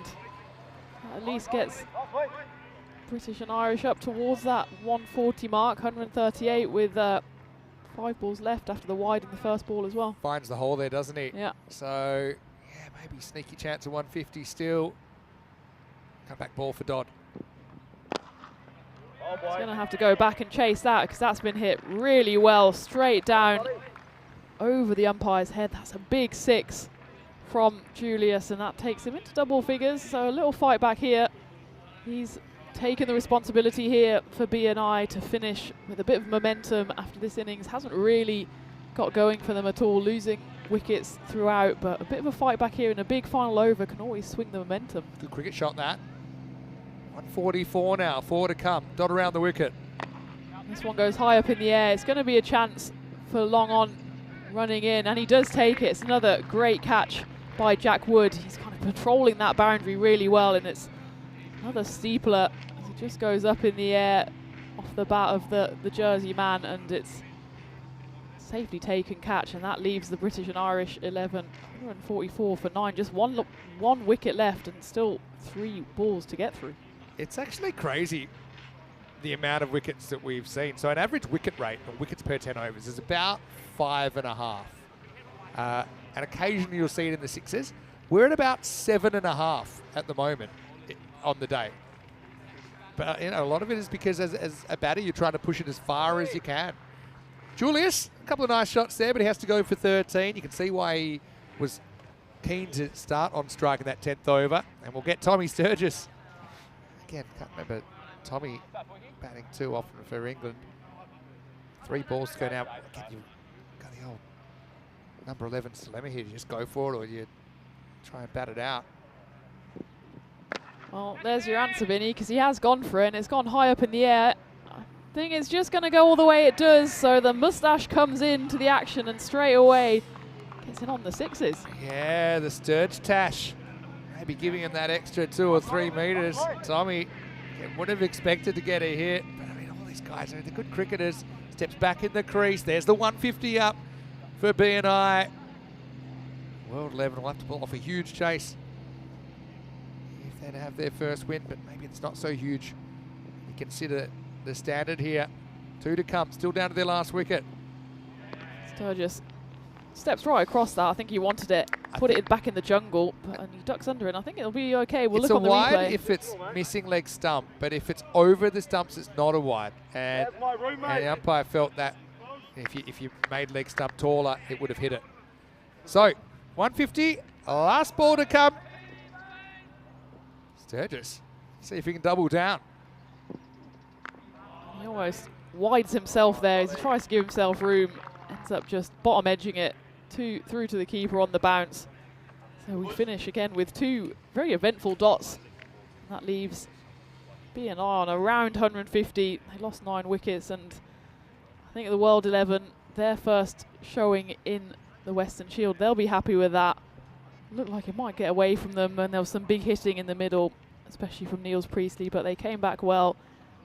at least gets British and Irish up towards that 140 mark, 138 with 5 balls left after the wide in the first ball as well. Finds the hole there, doesn't he? Yeah. So, yeah, maybe sneaky chance of 150 still. Come back ball for Dodd. He's going to have to go back and chase that, because that's been hit really well, straight down over the umpire's head. That's a big 6 from Julius, and that takes him into double figures. So a little fight back here. He's taken the responsibility here for BNI to finish with a bit of momentum after this innings. Hasn't really got going for them at all, losing wickets throughout, but a bit of a fight back here in a big final over can always swing the momentum. Good cricket shot, that. 144 now, 4 to come. Dodd around the wicket. This one goes high up in the air. It's going to be a chance for long on running in, and he does take it. It's another great catch by Jack Wood. He's kind of patrolling that boundary really well, and it's another steepler as it just goes up in the air off the bat of the Jersey man, and it's safely taken catch, and that leaves the British and Irish 11 144 for 9. Just one wicket left, and still 3 balls to get through. It's actually crazy the amount of wickets that we've seen. So an average wicket rate, or wickets per 10 overs, is about 5.5. And occasionally you'll see it in the 6s. We're at about 7.5 at the moment on the day. But you know, a lot of it is because as a batter, you're trying to push it as far as you can. Julius, a couple of nice shots there, but he has to go for 13. You can see why he was keen to start on strike in that 10th over. And we'll get Tommy Sturgis. Again, can't remember Tommy batting too often for England. 3 balls to go now. Again, you've got the old number 11 dilemma here. You just go for it, or you try and bat it out. Well, there's your answer, Vinny, because he has gone for it, and it's gone high up in the air. I think it's just going to go all the way it does, so the moustache comes into the action and straight away gets in on the 6s. Yeah, the Sturge Tash. Maybe giving him that extra 2 or 3 metres. Tommy would have expected to get a hit, but I mean, all these guys are the good cricketers. Steps back in the crease. There's the 150 up for BNI. World 11 will have to pull off a huge chase if they'd have their first win, but maybe it's not so huge. You consider the standard here. 2 to come, still down to their last wicket. Sturgis steps right across that. I think he wanted it, put it back in the jungle, and he ducks under it. I think it'll be okay. We'll look on the replay. It's a wide if it's missing leg stump, but if it's over the stumps, it's not a wide. And the umpire felt that if you made leg stump taller, it would have hit it. So 150 Last ball to come. Sturgis, see if he can double down. He almost wides himself there as he tries to give himself room. Ends up just bottom edging it through to the keeper on the bounce. So we finish again with 2 very eventful dots. That leaves BNI on around 150. They lost 9 wickets, and I think the World 11, their first showing in the Western Shield, they'll be happy with that. Looked like it might get away from them, and there was some big hitting in the middle, especially from Niels Priestley, but they came back well.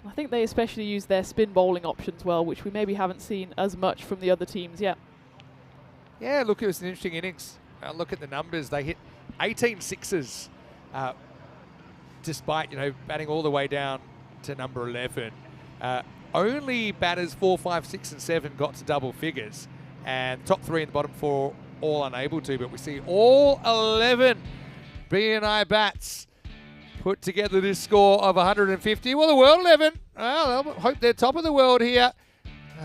I think they especially used their spin bowling options well, which we maybe haven't seen as much from the other teams yet. Yeah, look, it was an interesting innings. Look at the numbers. They hit 18 sixes, despite, you know, batting all the way down to number 11. Only batters 4, 5, 6 and 7 got to double figures, and top 3 and the bottom 4 all unable to, but we see all 11 BNI bats put together this score of 150. Well, the World 11, well, they'll hope they're top of the world here.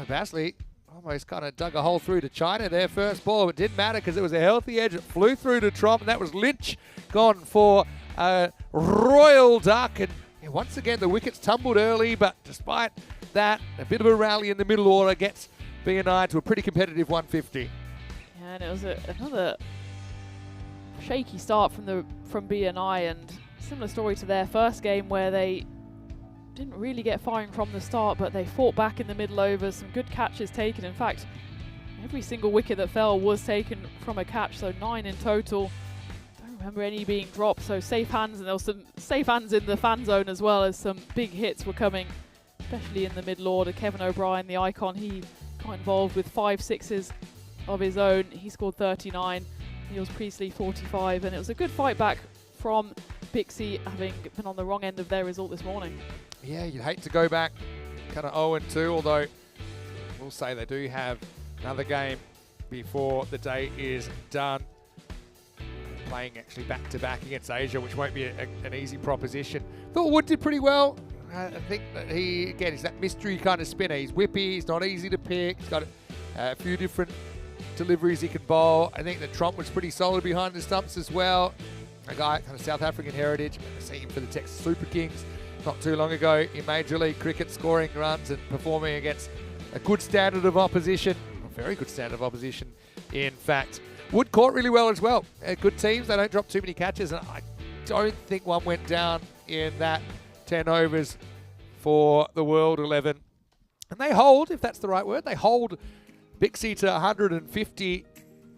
Basley almost kind of dug a hole through to China their first ball. It didn't matter because it was a healthy edge. It flew through to Tromp, and that was Lynch gone for a royal duck. And once again, the wickets tumbled early, but despite that, a bit of a rally in the middle order gets BNI to a pretty competitive 150. Yeah, and it was another shaky start from BNI, and similar story to their first game where they didn't really get firing from the start, but they fought back in the middle overs, some good catches taken. In fact, every single wicket that fell was taken from a catch, so 9 in total. Don't remember any being dropped, so safe hands, and there was some safe hands in the fan zone as well, as some big hits were coming, especially in the middle order. Kevin O'Brien, the icon, he got involved with 5 sixes of his own. He scored 39, Niels Priestley 45, and it was a good fight back from Pixie, having been on the wrong end of their result this morning. Yeah, you'd hate to go back kind of 0-2, although we'll say they do have another game before the day is done. Playing actually back-to-back against Asia, which won't be an easy proposition. Thought Wood did pretty well. I think that he, again, is that mystery kind of spinner. He's whippy, he's not easy to pick. He's got a few different deliveries he can bowl. I think that Tromp was pretty solid behind the stumps as well. A guy, kind of South African heritage. I see him for the Texas Super Kings not too long ago in Major League Cricket, scoring runs and performing against a good standard of opposition, a very good standard of opposition, in fact. Wood caught really well as well. Good teams, they don't drop too many catches, and I don't think one went down in that 10 overs for the World 11. And they hold, if that's the right word, they hold Bixie to 150.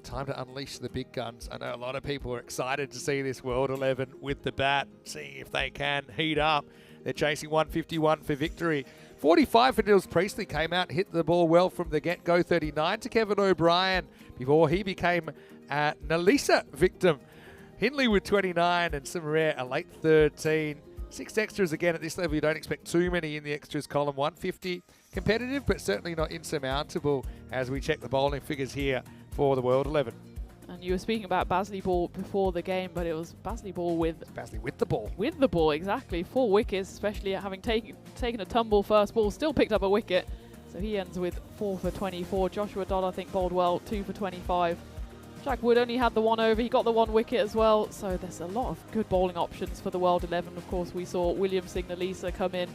Time to unleash the big guns. I know a lot of people are excited to see this World 11 with the bat, seeing if they can heat up. They're chasing 151 for victory. 45 for Niels Priestley, came out and hit the ball well from the get-go. 39 to Kevin O'Brien before he became a Nalisa victim. Hindley with 29 and Samaria a late 13. 6 extras again at this level. You don't expect too many in the extras column. 150 competitive, but certainly not insurmountable as we check the bowling figures here for the World 11. And you were speaking about Basley Ball before the game, but it was Basley Ball with the ball. With the ball, exactly. 4 wickets, especially having taken a tumble first ball, still picked up a wicket. So he ends with 4 for 24. Joshua Dodd, I think, bowled well, 2 for 25. Jack Wood only had the 1 over. He got the 1 wicket as well. So there's a lot of good bowling options for the World 11. Of course, we saw William Signalisa come in,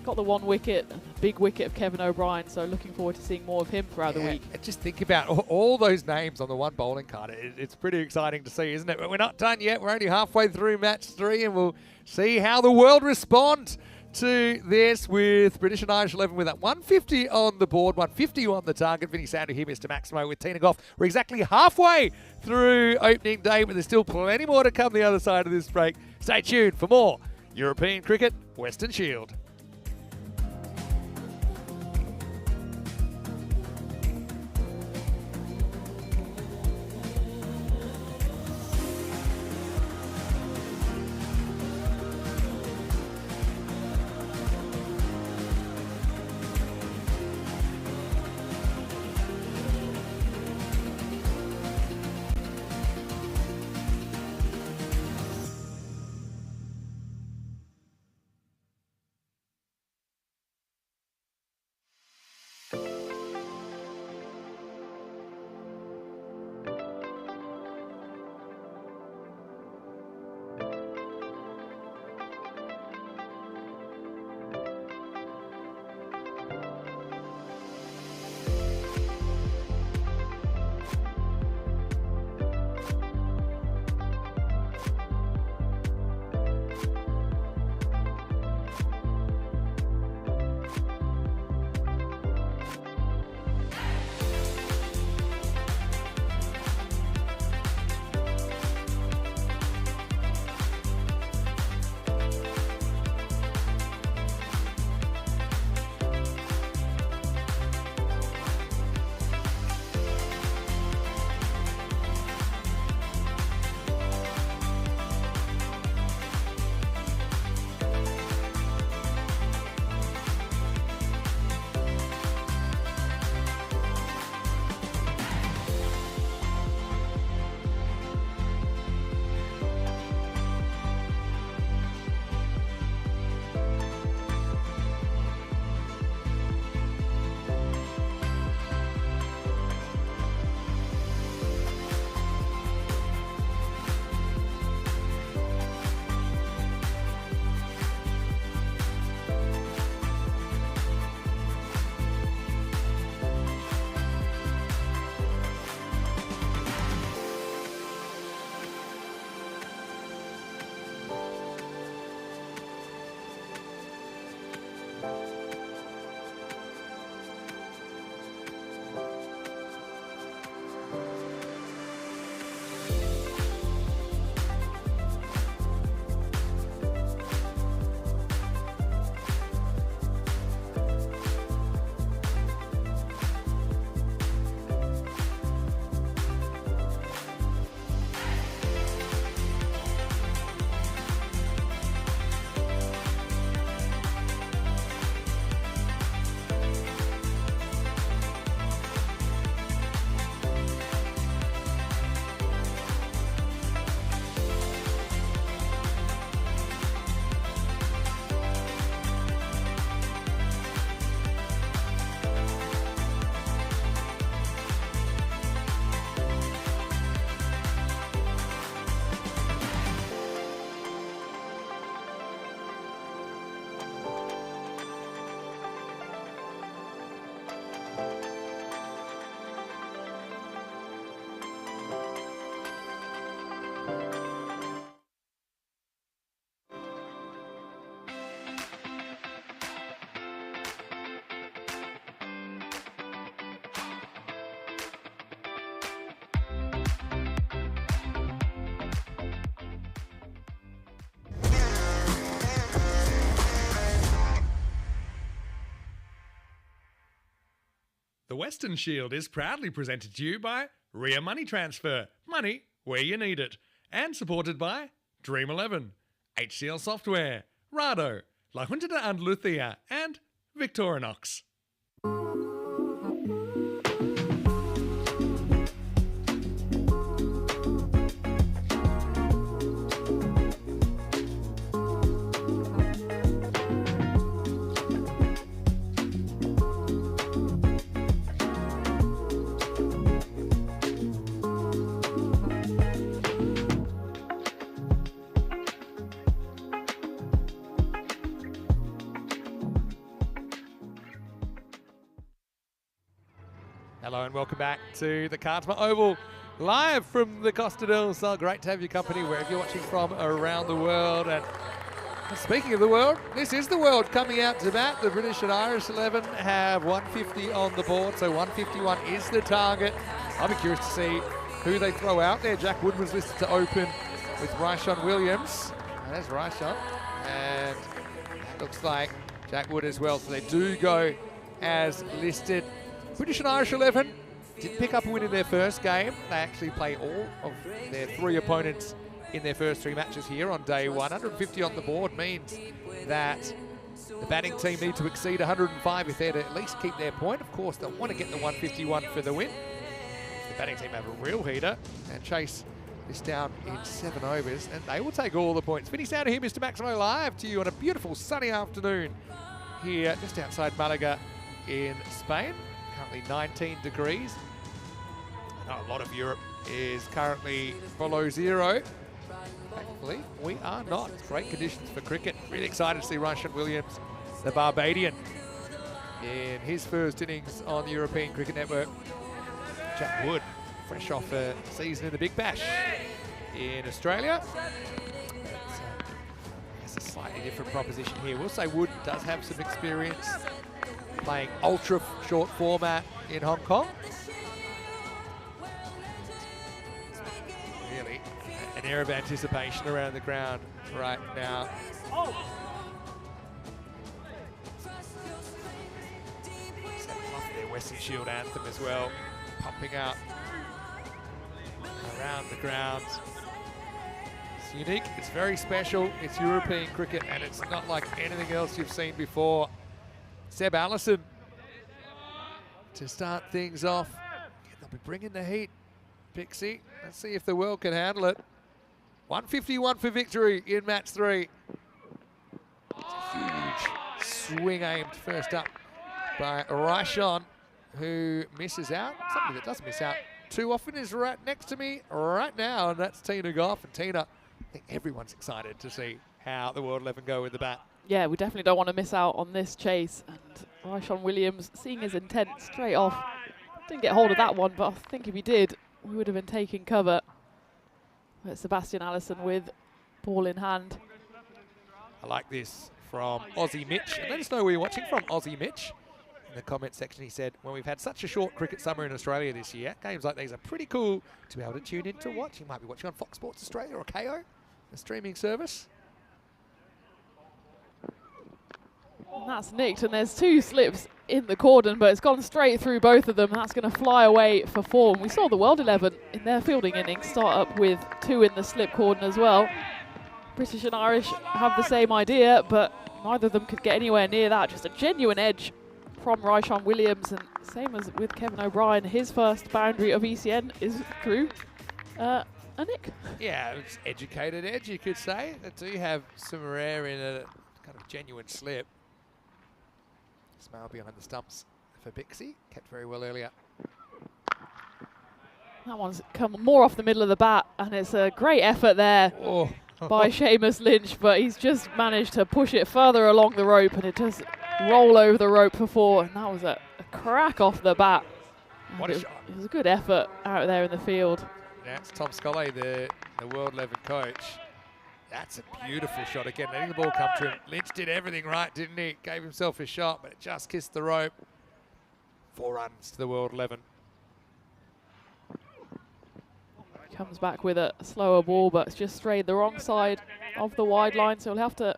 got the 1 wicket, and a big wicket of Kevin O'Brien. So looking forward to seeing more of him throughout the week. Just think about all those names on the one bowling card. It's pretty exciting to see, isn't it? But we're not done yet. We're only halfway through match 3, and we'll see how the world respond to this with British and Irish 11 with that 150 on the board, 150 on the target. Vinny Sandu here, Mr. Maximo with Tina Goff. We're exactly halfway through opening day, but there's still plenty more to come the other side of this break. Stay tuned for more European cricket, Western Shield. Weston Shield is proudly presented to you by Ria Money Transfer, money where you need it, and supported by Dream 11, HCL Software, Rado, La Junta de Andalucía, and Victorinox. Hello and welcome back to the Cardsma Oval, live from the Costa del Sol. Great to have your company wherever you're watching from around the world. And speaking of the world, this is the world coming out to bat. The British and Irish 11 have 150 on the board, so 151 is the target. I'll be curious to see who they throw out there. Jack Wood was listed to open with Ryshawn Williams. And there's Ryshawn, and that looks like Jack Wood as well. So they do go as listed. British and Irish 11 did pick up a win in their first game. They actually play all of their 3 opponents in their first 3 matches here on day 1. 150 on the board means that the batting team need to exceed 105 if they're to at least keep their point. Of course, they'll want to get the 151 for the win. The batting team have a real heater and chase this down in 7 overs, and they will take all the points. Vinny Sounder here, Mr. Maximo, live to you on a beautiful sunny afternoon here just outside Malaga in Spain. Currently 19 degrees. I know a lot of Europe is currently below 0. Thankfully, we are not. It's great conditions for cricket. Really excited to see Ryshawn Williams, the Barbadian, in his first innings on the European Cricket Network. Jack Wood, fresh off a season in the Big Bash in Australia. It's a slightly different proposition here. We'll say Wood does have some experience playing ultra short format in Hong Kong. Really an air of anticipation around the ground right now. Their Weston Shield anthem as well, pumping out around the ground. It's unique, it's very special, it's European cricket, and it's not like anything else you've seen before. Seb Allison to start things off. They'll be bringing the heat, Pixie. Let's see if the world can handle it. 151 for victory in match 3. Huge swing aimed first up by Ryshawn, who misses out. Somebody that doesn't miss out too often is right next to me right now, and that's Tina Goff. And Tina, I think everyone's excited to see how the World 11 go with the bat. Yeah, we definitely don't want to miss out on this chase. And Ryshawn Williams, seeing his intent straight off, didn't get hold of that one, but I think if he did, we would have been taking cover. But Sebastian Allison with ball in hand. I like this from Aussie Mitch. And let us know where you're watching from, Aussie Mitch. In the comment section, he said, well, we've had such a short cricket summer in Australia this year. Games like these are pretty cool to be able to tune in to watch. You might be watching on Fox Sports Australia or KO, a streaming service. And that's nicked, and there's 2 slips in the cordon, but it's gone straight through both of them. That's going to fly away for 4. And we saw the World 11 in their fielding innings start up with 2 in the slip cordon as well. British and Irish have the same idea, but neither of them could get anywhere near that. Just a genuine edge from Ryshawn Williams, and same as with Kevin O'Brien, his first boundary of ECN is through a nick. Yeah, it's educated edge, you could say. They do have some rare in a kind of genuine slip. Smile behind the stumps for Pixie, kept very well earlier. That one's come more off the middle of the bat, and it's a great effort there by Seamus Lynch, but he's just managed to push it further along the rope, and it does roll over the rope for 4, and that was a crack off the bat. What a shot. It was a good effort out there in the field. That's Tom Scully, the World 11 coach. That's a beautiful shot again, letting the ball come to him. Lynch did everything right, didn't he? Gave himself a shot, but it just kissed the rope. 4 runs to the World 11. Comes back with a slower ball, but it's just strayed the wrong side of the wide line, so we'll have to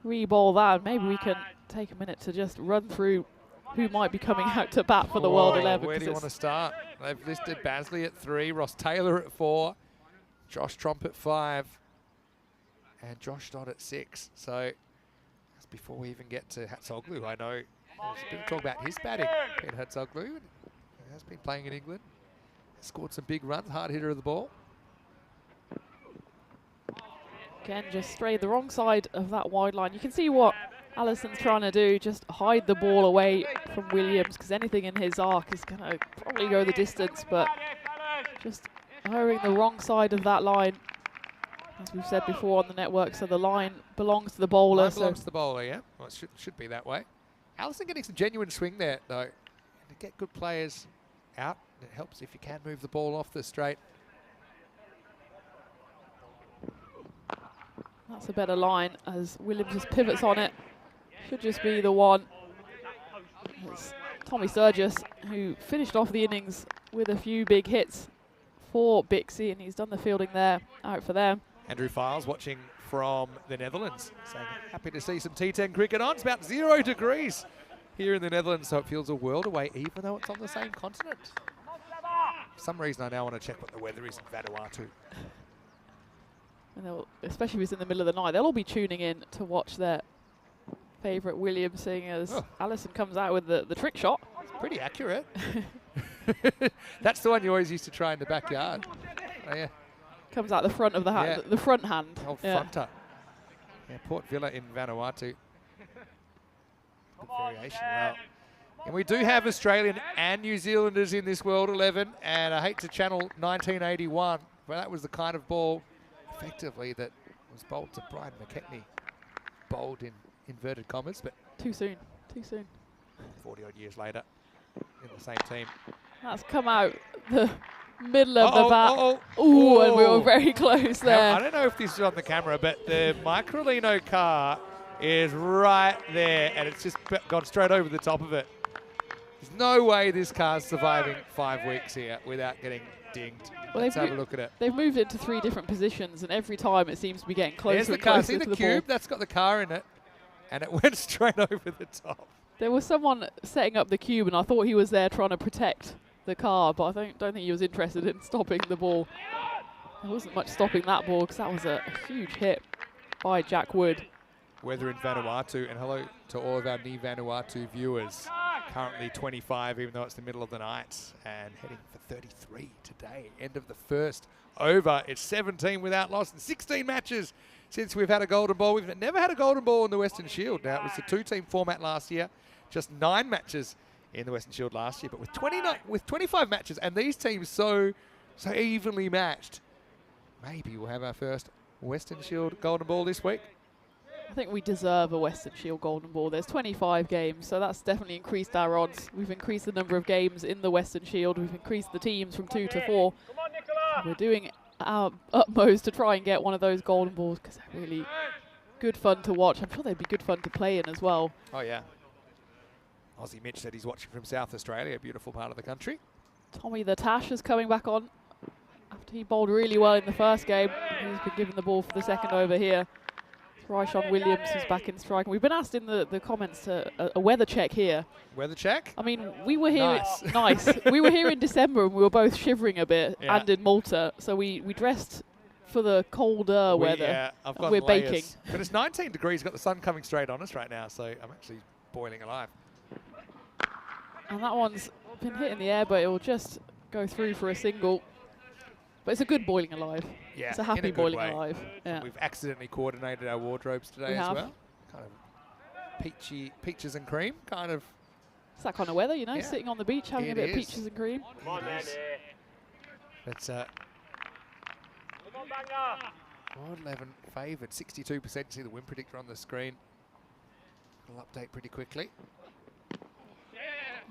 re-ball that. Maybe we can take a minute to just run through who might be coming out to bat for the World 11. Where do you want to start? They've listed Basley at 3, Ross Taylor at 4, Josh Tromp at 5, and Josh Dodd at 6. So that's before we even get to Hatzoglu. I know there's a bit of talk about his batting. Peter Hatzoglu, he has been playing in England. Scored some big runs, hard hitter of the ball. Again, just strayed the wrong side of that wide line. You can see what Allison's trying to do, just hide the ball away from Williams, because anything in his arc is going to probably go the distance, but just hiring the wrong side of that line, as we've said before on the network, so the line belongs to the bowler. Line belongs to the bowler, yeah. Well, it should be that way. Allison getting some genuine swing there, though. And to get good players out, it helps if you can move the ball off the straight. That's a better line as Williams just pivots on it. Should just be the one. It's Tommy Sturgis, who finished off the innings with a few big hits for Bixie, and he's done the fielding there, out for them. Andrew Files watching from the Netherlands, saying happy to see some T10 cricket on. It's about 0 degrees here in the Netherlands, so it feels a world away, even though it's on the same continent. For some reason, I now want to check what the weather is in Vanuatu. And especially if it's in the middle of the night, they'll all be tuning in to watch their favourite Williams, seeing as Allison comes out with the trick shot. It's pretty accurate. That's the one you always used to try in the backyard. Oh, yeah. Comes out the front of the hand, the front hand. Old fronter. Yeah, Port Villa in Vanuatu. Good variation. Well, and we do have Australian and New Zealanders in this World 11, and I hate to channel 1981, but that was the kind of ball effectively that was bowled to Brian McKechnie. Bowled in inverted commas, but too soon. 40 odd years later in the same team. That's come out the middle of the bat. And we were very close there. Now, I don't know if this is on the camera, but the Microlino car is right there, and it's just gone straight over the top of it. There's no way this car's surviving 5 weeks here without getting dinged. Well, let's have a look at it. They've moved it to 3 different positions, and every time it seems to be getting closer. There's the and car. closer See to the the ball. cube? That's got the car in it, and it went straight over the top. There was someone setting up the cube, and I thought he was there trying to protect the car, but I don't think he was interested in stopping the ball. There wasn't much stopping that ball, because that was a huge hit by Jack Wood. Weather in Vanuatu, and hello to all of our Ni Vanuatu viewers. Currently 25, even though it's the middle of the night, and heading for 33 today. End of the first over. It's 17 without loss and 16 matches since we've had a golden ball. We've never had a golden ball in the Western Shield. Now, it was the 2-team format last year, just 9 matches in the Western Shield last year, but with 25 matches, and these teams so evenly matched, maybe we'll have our first Western Shield golden ball this week. I think we deserve a Western Shield golden ball. There's 25 games, so that's definitely increased our odds. We've increased the number of games in the Western Shield. We've increased the teams from 2 to 4. We're doing our utmost to try and get one of those golden balls, because they're really good fun to watch. I'm sure they'd be good fun to play in as well. Oh, yeah. Aussie Mitch said he's watching from South Australia, a beautiful part of the country. Tommy the Tash is coming back on after he bowled really well in the first game. He's been given the ball for the second over here. Ryshawn Williams is back in strike. We've been asked in the comments a weather check here. Weather check? I mean, we were here. Nice. We were here in December, and we were both shivering a bit, and in Malta. So we dressed for the colder weather. Yeah, I've got we're layers. baking. But it's 19 degrees. Got the sun coming straight on us right now, so I'm actually boiling alive. And that one's been hit in the air, but it will just go through for a single. But it's a good boiling alive. Yeah, it's a happy boiling alive. Yeah. We've accidentally coordinated our wardrobes today as well. Kind of peaches and cream, kind of. It's that kind of weather, you know, sitting on the beach having a bit of peaches and cream. Come on, then. It's Come on, banger. World 11 favoured, 62%. See the wind predictor on the screen. We'll update pretty quickly.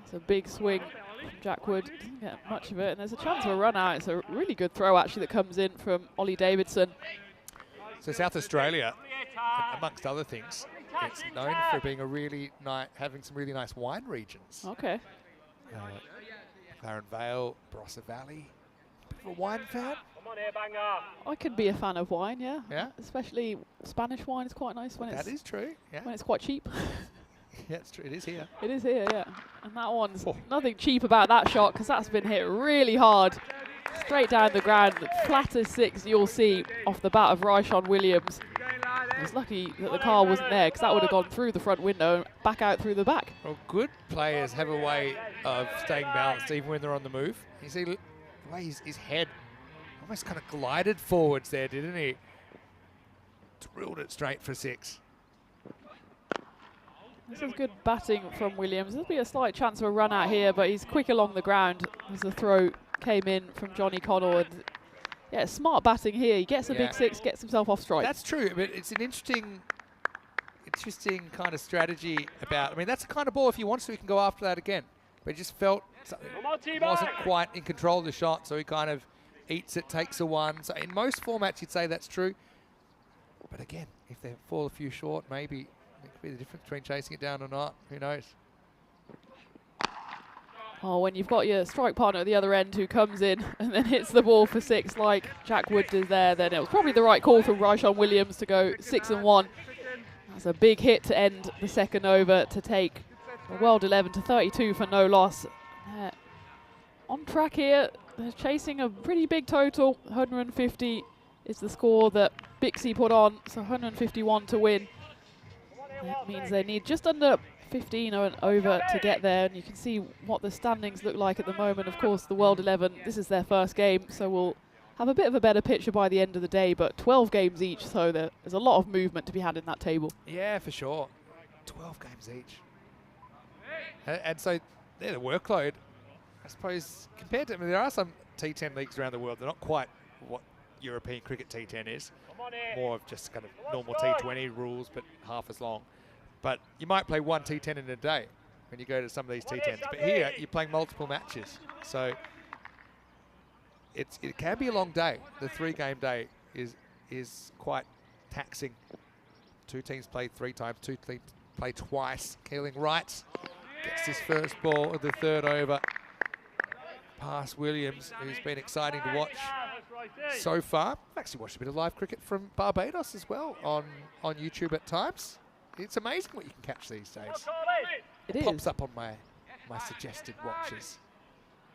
It's a big swing from Jack Wood. Doesn't get much of it, and there's a chance of a run out. It's a really good throw, actually, that comes in from Ollie Davidson. So South Australia, amongst other things, it's known for being a really having some really nice wine regions. Okay. McLaren Vale, Barossa Valley. Bit of a wine fan? Come on here, banger. I could be a fan of wine, yeah. Yeah? Especially Spanish wine is quite nice when That is true, yeah. when it's quite cheap. Yeah, it's true. It is here. It is here, yeah. And that one's nothing cheap about that shot, because that's been hit really hard. Straight down the ground, the flattest 6 you'll see off the bat of Ryshawn Williams. He was lucky that the car wasn't there, because that would have gone through the front window and back out through the back. Well, good players have a way of staying balanced even when they're on the move. You see the way his head almost kind of glided forwards there, didn't he? Drilled it straight for 6. This is good batting from Williams. There'll be a slight chance of a run out here, but he's quick along the ground as the throw came in from Johnny Connell. And yeah, smart batting here. He gets a big 6, gets himself off strike. That's true, but it's an interesting kind of strategy about. I mean, that's the kind of ball, if he wants to, he can go after that again. But he just felt he wasn't quite in control of the shot, so he kind of eats it, takes a 1. So in most formats, you'd say that's true. But again, if they fall a few short, maybe it could be the difference between chasing it down or not. Who knows? Oh, when you've got your strike partner at the other end who comes in and then hits the ball for 6 like Jack Wood did there, then it was probably the right call from Ryshawn Williams to go 6 and 1. That's a big hit to end the second over to take the World 11 to 32 for no loss. On track here, they're chasing a pretty big total. 150 is the score that Bixie put on, so 151 to win. That means they need just under 15 and over to get there, and you can see what the standings look like at the moment. Of course, the World 11, this is their first game, so we'll have a bit of a better picture by the end of the day, but 12 games each, so there's a lot of movement to be had in that table. Yeah, for sure. 12 games each. And so, the workload, I suppose, compared to, I mean, there are some T10 leagues around the world, they're not quite what European cricket T10 is. More of just kind of normal T20 rules, but half as long. But you might play one T10 in a day when you go to some of these T10s. But here, you're playing multiple matches. So it can be a long day. The 3-game day is quite taxing. 2 teams play 3 times, 2 teams play twice. Keeling Wright gets his first ball of the 3rd over. Past Williams, who's been exciting to watch so far. I've actually watched a bit of live cricket from Barbados as well on YouTube at times. It's amazing what you can catch these days. It pops is. up on my suggested watches.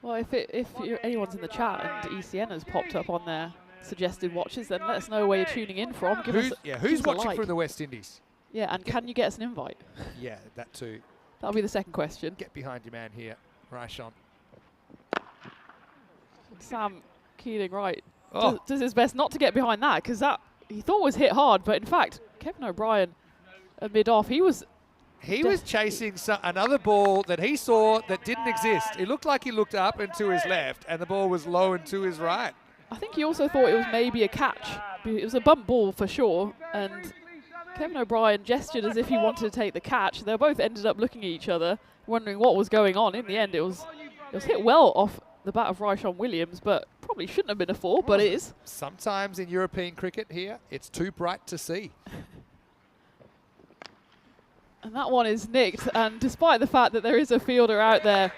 Well, if anyone's in the chat and ECN has popped up on their suggested watches, then let us know where you're tuning in from. Who's give us a watching like. from the West Indies? Yeah, and can you get us an invite? Yeah, that too. That'll be the second question. Get behind your man here, Ryshawn. Sam Keeling Wright does his best not to get behind that, because that he thought was hit hard, but in fact, Kevin O'Brien mid-off, he was chasing another ball that he saw that didn't exist. It looked like he looked up and to his left, and the ball was low and to his right. I think he also thought it was maybe a catch. It was a bump ball for sure, and Kevin O'Brien gestured as if he wanted to take the catch. They both ended up looking at each other, wondering what was going on. In the end, it was hit well off the bat of Ryshawn Williams, but probably shouldn't have been a 4, but it is. Sometimes in European cricket here, it's too bright to see. And that one is nicked, and despite the fact that there is a fielder out there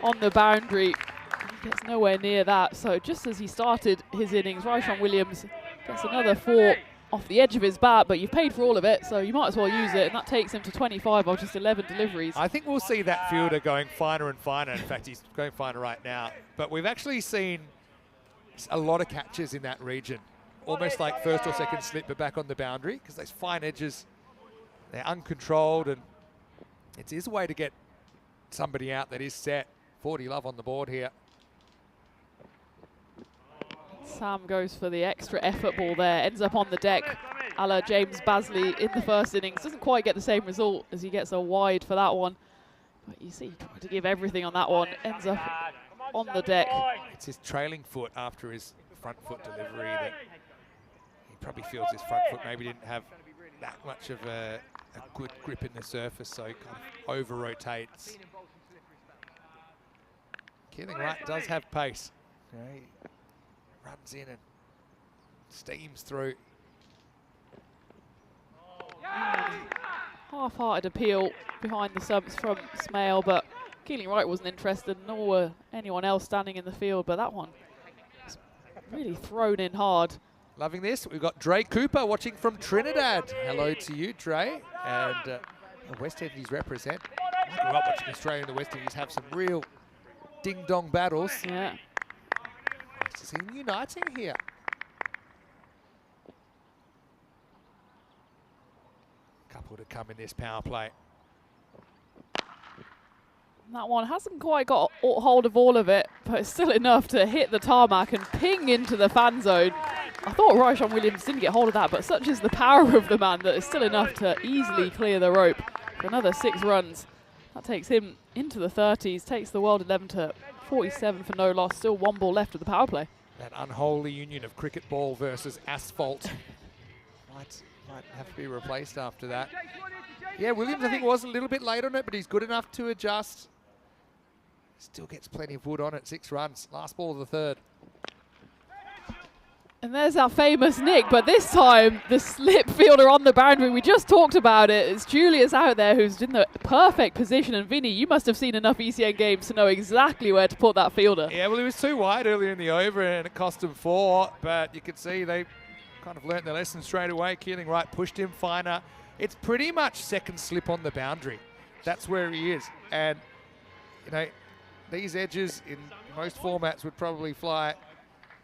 on the boundary, he gets nowhere near that. So just as he started his innings, Ryshawn Williams gets another 4 off the edge of his bat, but you've paid for all of it, so you might as well use it, and that takes him to 25 of just 11 deliveries. I think we'll see that fielder going finer and finer. In fact, he's going finer right now. But we've actually seen a lot of catches in that region, almost like first or second slip, but back on the boundary, because those fine edges, they're uncontrolled, and it is a way to get somebody out that is set. 40 love on the board here. Sam goes for the extra effort ball there, ends up on the deck, a la James Basley in the first innings. Doesn't quite get the same result as he gets a wide for that one. But you see, trying to give everything on that one, ends up on the deck. It's his trailing foot after his front foot delivery that he probably feels his front foot maybe didn't have that much of a good grip in the surface, so he kind of over-rotates. Keeling Wright does have pace. You know, he runs in and steams through. Half-hearted appeal behind the subs from Smale, but Keeling Wright wasn't interested, nor were anyone else standing in the field, but that one was really thrown in hard. Loving this. We've got Dre Cooper watching from Trinidad. Hello to you, Dre. And West Indies represent. I grew up watching Australia and the West Indies have some real ding-dong battles. Yeah. Nice to see them uniting here. Couple to come in this power play. That one hasn't quite got hold of all of it, but it's still enough to hit the tarmac and ping into the fan zone. I thought Ryshawn Williams didn't get hold of that, but such is the power of the man that it's still enough to easily clear the rope for another 6 runs. That takes him into the 30s, takes the world 11 to 47 for no loss. Still 1 ball left of the power play. That unholy union of cricket ball versus asphalt might have to be replaced after that. Yeah, Williams I think was a little bit late on it, but he's good enough to adjust. Still gets plenty of wood on it, 6 runs. Last ball of the 3rd. And there's that famous nick, but this time the slip fielder on the boundary, we just talked about it. It's Julius out there who's in the perfect position. And Vinny, you must have seen enough ECN games to know exactly where to put that fielder. Yeah, well, he was too wide earlier in the over and it cost him 4, but you can see they kind of learnt their lesson straight away. Keeling Wright pushed him finer. It's pretty much second slip on the boundary. That's where he is. And, you know, these edges in most formats would probably fly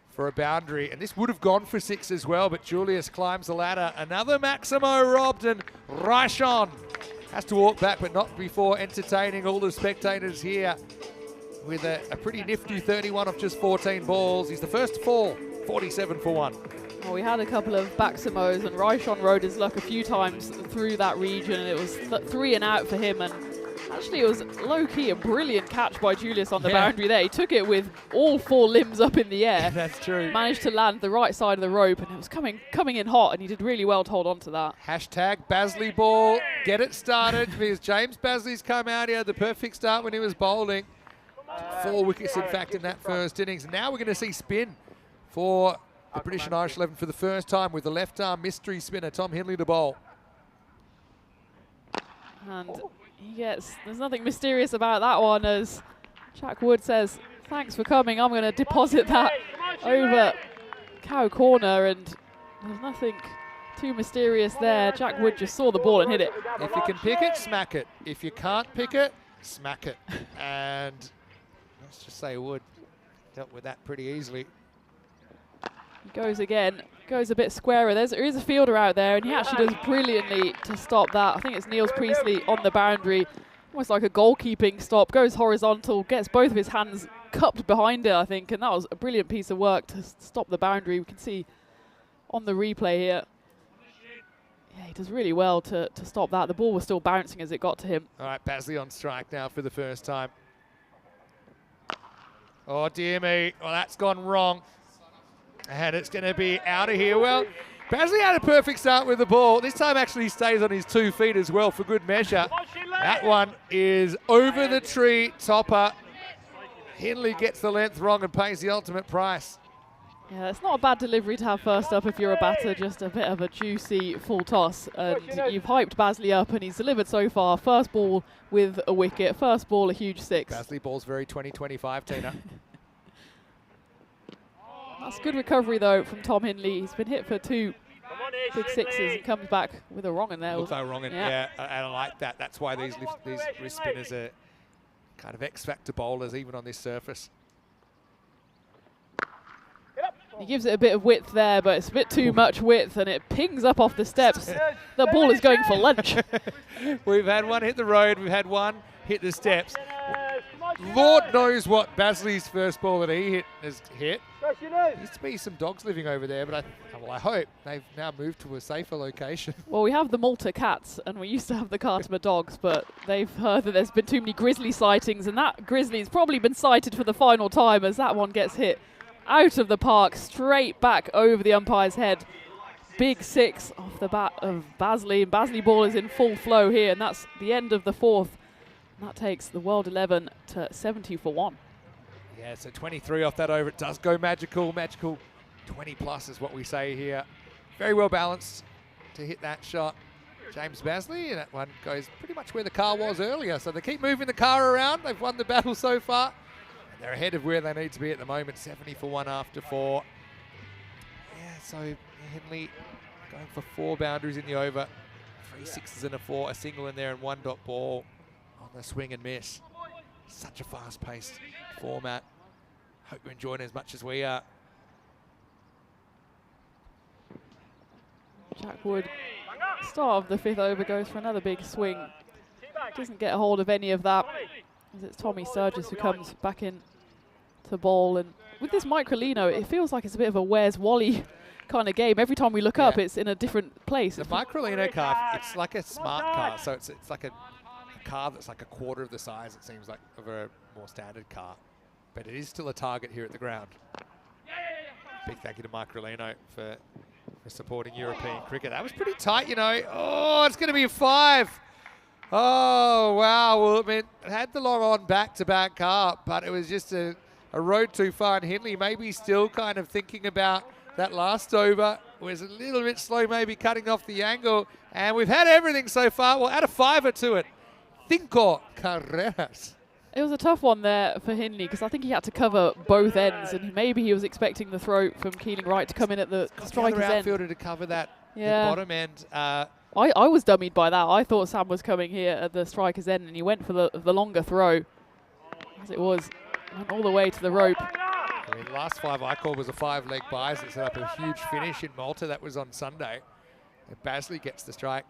for a boundary, and this would have gone for 6 as well, but Julius climbs the ladder. Another Maximo robbed, and Ryshawn has to walk back, but not before entertaining all the spectators here with a pretty nifty 31 off just 14 balls. He's the first to fall, 47 for 1. Well, we had a couple of Baximos, and Ryshawn rode his luck a few times through that region, and it was 3 and out for him. And actually, it was low-key a brilliant catch by Julius on the boundary there. He took it with all 4 limbs up in the air. That's true. Managed to land the right side of the rope, and it was coming in hot, and he did really well to hold on to that. Hashtag Basley ball. Get it started because James Basley's come out. He had the perfect start when he was bowling. Took 4 wickets, in fact, in that first innings. Now we're going to see spin for the British and Irish 11 for the first time with the left-arm mystery spinner, Tom Hindley, to bowl. And there's nothing mysterious about that one, as Jack Wood says, thanks for coming, I'm going to deposit that over cow corner, and there's nothing too mysterious there. Jack Wood just saw the ball and hit it. If you can pick it, smack it. If you can't pick it, smack it. And let's just say Wood dealt with that pretty easily. He goes again, goes a bit squarer. There is a fielder out there, and he actually does brilliantly to stop that. I think it's Niels Priestley on the boundary, almost like a goalkeeping stop. Goes horizontal, gets both of his hands cupped behind it, I think, and that was a brilliant piece of work to stop the boundary. We can see on the replay here. Yeah, he does really well to stop that. The ball was still bouncing as it got to him. All right, Basley on strike now for the first time. Oh, dear me. Well, that's gone wrong. And it's going to be out of here. Well, Basley had a perfect start with the ball. This time actually he stays on his 2 feet as well for good measure. That one is over the tree, topper. Hindley gets the length wrong and pays the ultimate price. Yeah, it's not a bad delivery to have first up if you're a batter, just a bit of a juicy full toss. And you've hyped Basley up, and he's delivered so far. First ball with a wicket, first ball a huge 6. Basley ball's very 20-25, Tina. That's good recovery, though, from Tom Hindley. He's been hit for 2 big 6s and comes back with a wrong in there. Looks like wrong in, yeah, and I like that. That's why these wrist spinners are kind of X-factor bowlers, even on this surface. He gives it a bit of width there, but it's a bit too much width, and it pings up off the steps. The ball is going for lunch. We've had one hit the road. We've had one hit the steps. Lord knows what Basley's first ball that he has hit. There used to be some dogs living over there, but I hope they've now moved to a safer location. Well, we have the Malta cats, and we used to have the Cartama dogs, but they've heard that there's been too many grizzly sightings, and that grizzly's probably been sighted for the final time as that one gets hit out of the park, straight back over the umpire's head. Big 6 off the bat of Basley, and Basley ball is in full flow here, and that's the end of the 4th. And that takes the world 11 to 70 for 1. Yeah, so 23 off that over. It does go magical. Magical 20 plus is what we say here. Very well balanced to hit that shot. James Basley, and that one goes pretty much where the car was earlier. So they keep moving the car around. They've won the battle so far. And they're ahead of where they need to be at the moment. 70 for 1 after 4. Yeah, so Hindley going for 4 boundaries in the over. 3 6s and a 4, a single in there and 1 dot ball. on the swing and miss. Such a fast-paced format. Hope you're enjoying it as much as we are. Jack Wood, start of the 5th over, goes for another big swing. Doesn't get a hold of any of that, as it's Tommy Sturgis who comes back in to bowl. And with this Microlino, it feels like it's a bit of a Where's Wally kind of game. Every time we look up, it's in a different place. The Microlino car, it's like a smart car, so it's like a car that's like a quarter of the size, it seems like, of a more standard car. But it is still a target here at the ground. Big thank you to Microlino for supporting European cricket. That was pretty tight, you know. Oh, it's going to be a 5. Oh, wow. Well, I mean, it had the long on back-to-back car, but it was just a road too far. And Hindley maybe still kind of thinking about that last over. Was a little bit slow, maybe cutting off the angle. And we've had everything so far. We'll add a 5er to it. Cinco carreras. It was a tough one there for Hindley because I think he had to cover both ends, and maybe he was expecting the throw from Keeling Wright to come in at the striker's The other end. outfielder to cover that the bottom end. I was dummied by that. I thought Sam was coming here at the striker's end, and he went for the longer throw. As it was, went all the way to the rope. I mean, the last 5 I called was a 5-leg buys that set up a huge finish in Malta. That was on Sunday. And Basley gets the strike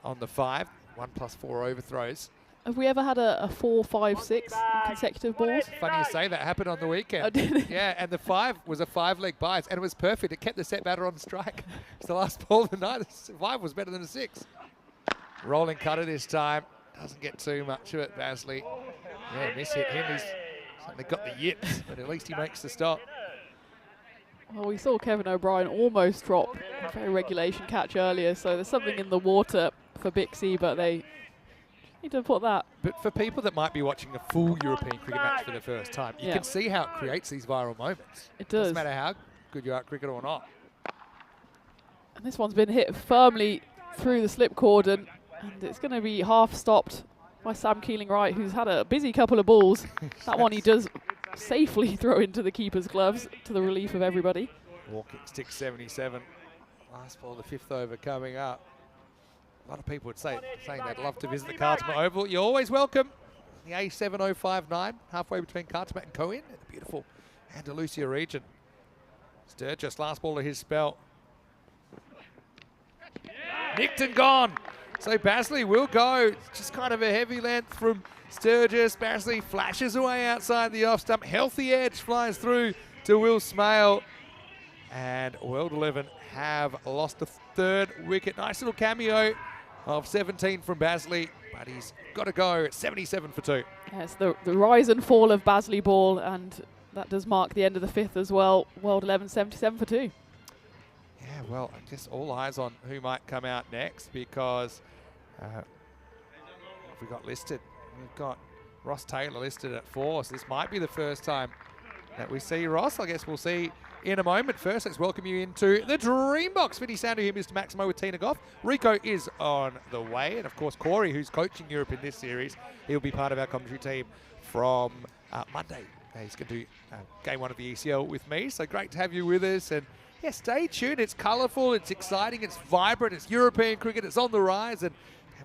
on the 5. 1+4 overthrows. Have we ever had a 4, 5, 6 in consecutive balls? Funny you say that. Happened on the weekend. Oh, did it? Yeah, and the 5 was a 5-leg buys, and it was perfect. It kept the set batter on strike. It's the last ball of the night. The 5 was better than a 6. Rolling cutter this time. Doesn't get too much of it, Basley. Yeah, miss hit him. He's certainly got the yips, but at least he makes the stop. Well, we saw Kevin O'Brien almost drop a very regulation catch earlier, so there's something in the water for Bixie, but they need to put that. But for people that might be watching a full European cricket match for the first time, you can see how it creates these viral moments. It does. Doesn't matter how good you are at cricket or not. And this one's been hit firmly through the slip cordon, and it's going to be half stopped by Sam Keeling Wright, who's had a busy couple of balls. That one he does safely throw into the keeper's gloves to the relief of everybody. Walking stick 77. Last ball, the 5th over coming up. A lot of people would saying they'd love to visit the Carlton Oval. You're always welcome. The A7059, halfway between Carlton and Coen, in the beautiful Andalusia region. Sturgis, last ball of his spell. Nicked and gone. So Basley will go. It's just kind of a heavy length from Sturgis. Basley flashes away outside the off stump. Healthy edge flies through to Will Smale. And World 11 have lost the 3rd wicket. Nice little cameo of 17 from Basley, but he's got to go at 77 for 2. Yes, the rise and fall of Basley ball, and that does mark the end of the 5th as well. World 11, 77 for 2. Yeah, well, I guess all eyes on who might come out next, because we got listed. We've got Ross Taylor listed at 4, so this might be the first time that we see Ross. I guess we'll see in a moment. First, let's welcome you into the Dream Box. Vinny Sandu here, Mr. Maximo with Tina Goff. Rico is on the way, and of course Corey, who's coaching Europe in this series, he'll be part of our commentary team from Monday. He's going to do game 1 of the ECL with me, so great to have you with us. And yeah, stay tuned. It's colourful, it's exciting, it's vibrant, it's European cricket, it's on the rise, and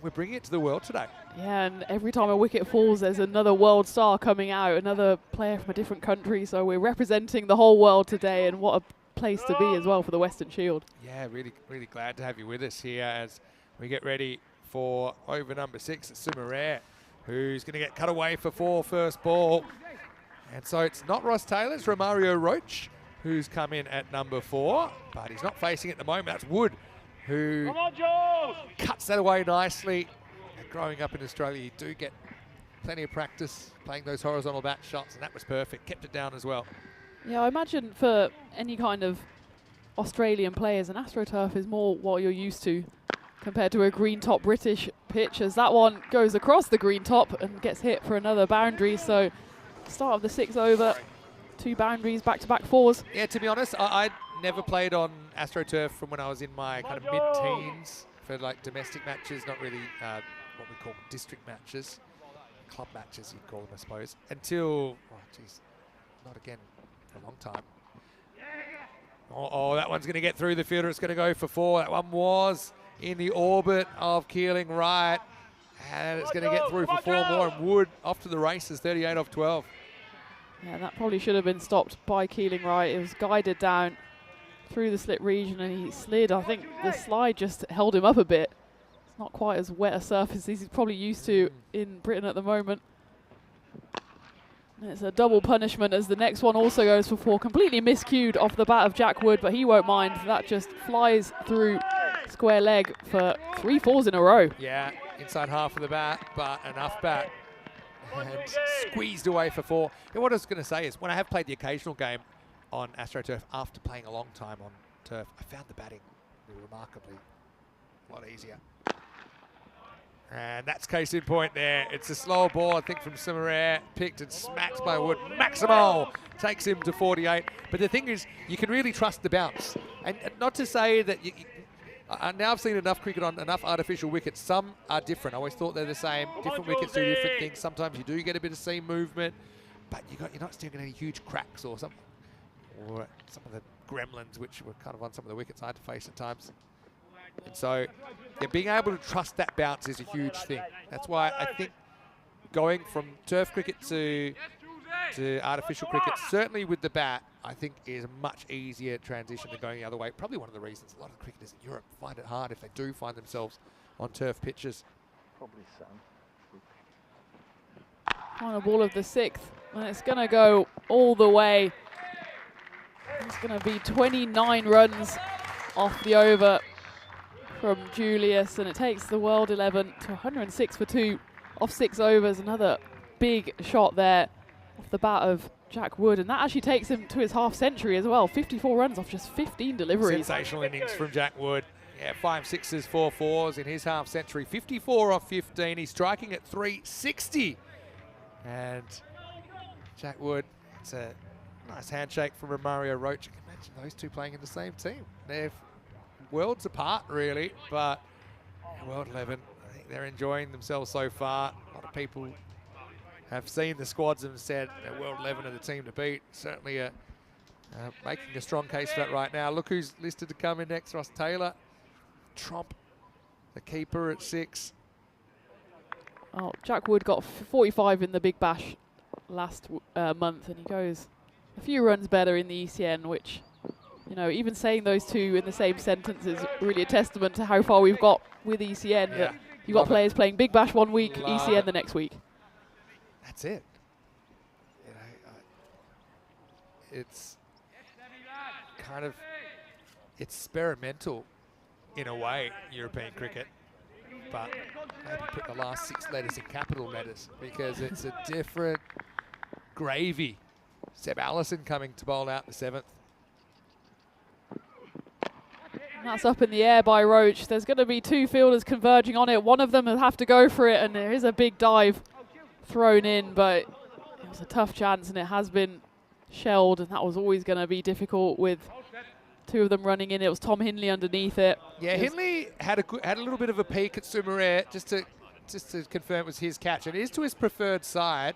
we're bringing it to the world today. Yeah, and every time a wicket falls, there's another world star coming out, another player from a different country. So we're representing the whole world today, and what a place to be as well for the Western Shield. Yeah, really, really glad to have you with us here as we get ready for over number 6 at Sumarare, who's going to get cut away for 4 first ball. And so it's not Ross Taylor, it's Romario Roach, who's come in at number 4, but he's not facing at the moment. That's Wood, who Come on, Jules! cuts that away nicely. And growing up in Australia, you do get plenty of practice playing those horizontal bat shots, and that was perfect. Kept it down as well. Yeah, I imagine for any kind of Australian players, an AstroTurf is more what you're used to compared to a green top British pitch, as that one goes across the green top and gets hit for another boundary. So start of the 6th over, 2 boundaries, back-to-back 4s. Yeah, to be honest, I never played on AstroTurf from when I was in my kind of mid-teens for like domestic matches, not really what we call district matches, club matches you'd call them, I suppose, until, oh geez, not again for a long time. Oh, that one's going to get through the fielder. It's going to go for 4. That one was in the orbit of Keeling Wright. And it's going to get through for 4 more, and Wood off to the races, 38 off 12. Yeah, that probably should have been stopped by Keeling Wright. It was guided down through the slip region and he slid. I think the slide just held him up a bit. It's not quite as wet a surface as he's probably used to in Britain at the moment. And it's a double punishment as the next one also goes for 4. Completely miscued off the bat of Jack Wood, but he won't mind. That just flies through square leg for 3 4s in a row. Yeah, inside half of the bat, but enough bat. And squeezed away for 4. And what I was going to say is, when I have played the occasional game on AstroTurf after playing a long time on turf, I found the batting remarkably a lot easier. And that's case in point there. It's a slower ball, I think, from Summerer, picked and smacked by Wood. Maximal takes him to 48. But the thing is, you can really trust the bounce. And not to say that now I've seen enough cricket on enough artificial wickets. Some are different. I always thought they're the same. Different wickets do different things. Sometimes you do get a bit of seam movement, but you're not still getting any huge cracks or something. Or some of the gremlins, which were kind of on some of the wickets I had to face at times. And so, yeah, being able to trust that bounce is a huge thing. That's why I think going from turf cricket to artificial cricket, certainly with the bat, I think is a much easier transition than going the other way. Probably one of the reasons a lot of cricketers in Europe find it hard if they do find themselves on turf pitches. Probably so. Final ball of the 6th, and it's going to go all the way. It's going to be 29 runs off the over from Julius, and it takes the world 11 to 106 for 2 off 6 overs. Another big shot there off the bat of Jack Wood, and that actually takes him to his half century as well. 54 runs off just 15 deliveries. Sensational innings from Jack Wood. Yeah, 5 6s, 4 4s in his half century. 54 off 15. He's striking at 360. And Jack Wood, it's a nice handshake from Romario Roach. You can imagine those two playing in the same team. They're worlds apart, really, but World 11, I think they're enjoying themselves so far. A lot of people have seen the squads and said that World 11 are the team to beat. Certainly making a strong case for that right now. Look who's listed to come in next. Ross Taylor. Tromp, the keeper at 6. Oh, Jack Wood got 45 in the Big Bash last month, and he goes a few runs better in the ECN, which, you know, even saying those two in the same sentence is really a testament to how far we've got with ECN. Yeah. That you've got players playing Big Bash one week, Love ECN it. the next week. That's it. You know, it's kind of experimental in a way, European cricket, but maybe put the last 6 letters in capital letters because it's a different gravy. Seb Allison coming to bowl out the 7th. And that's up in the air by Roach. There's going to be 2 fielders converging on it. One of them will have to go for it, and there is a big dive thrown in, but it was a tough chance, and it has been shelled, and that was always going to be difficult with 2 of them running in. It was Tom Hindley underneath it. Yeah, Hindley had a little bit of a peek at Summerer just to confirm it was his catch. And it is to his preferred side.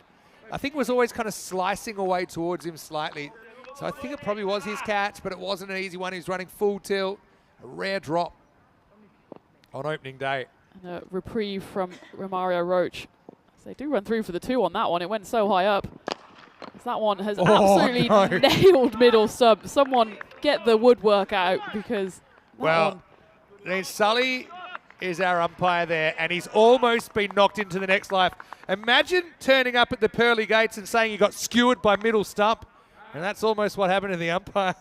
I think it was always kind of slicing away towards him slightly. So I think it probably was his catch, but it wasn't an easy one. He was running full tilt, a rare drop on opening day. And a reprieve from Romario Roach. So they do run through for the 2 on that one. It went so high up. That one has absolutely nailed middle sub. Someone get the woodwork out, because well, then Sully is our umpire there, and he's almost been knocked into the next life. Imagine turning up at the pearly gates and saying you got skewered by middle stump, and that's almost what happened to the umpire.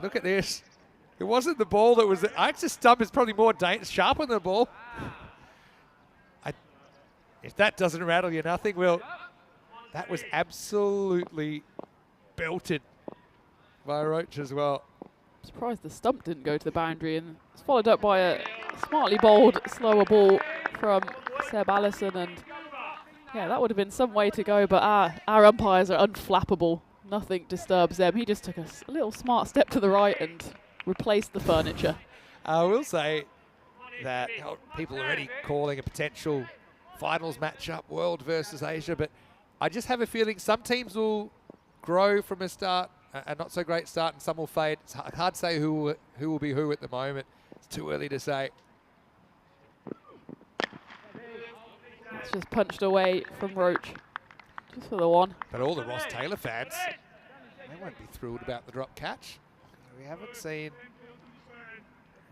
Look at this. It wasn't the ball that was... Actually, stump is probably more sharper than the ball. If that doesn't rattle you nothing, well, that was absolutely belted by Roach as well. Surprised the stump didn't go to the boundary, and it's followed up by a smartly bowled slower ball from Seb Allison, and yeah, that would have been some way to go, but our umpires are unflappable. Nothing disturbs them. He just took a little smart step to the right and replaced the furniture. I will say that people are already calling a potential finals matchup, World versus Asia, but I just have a feeling some teams will grow from a start, a not so great start, and some will fade. It's hard to say who will be who at the moment. It's too early to say. It's just punched away from Roach. Just for the one. But all the Ross Taylor fans, they won't be thrilled about the drop catch. We haven't seen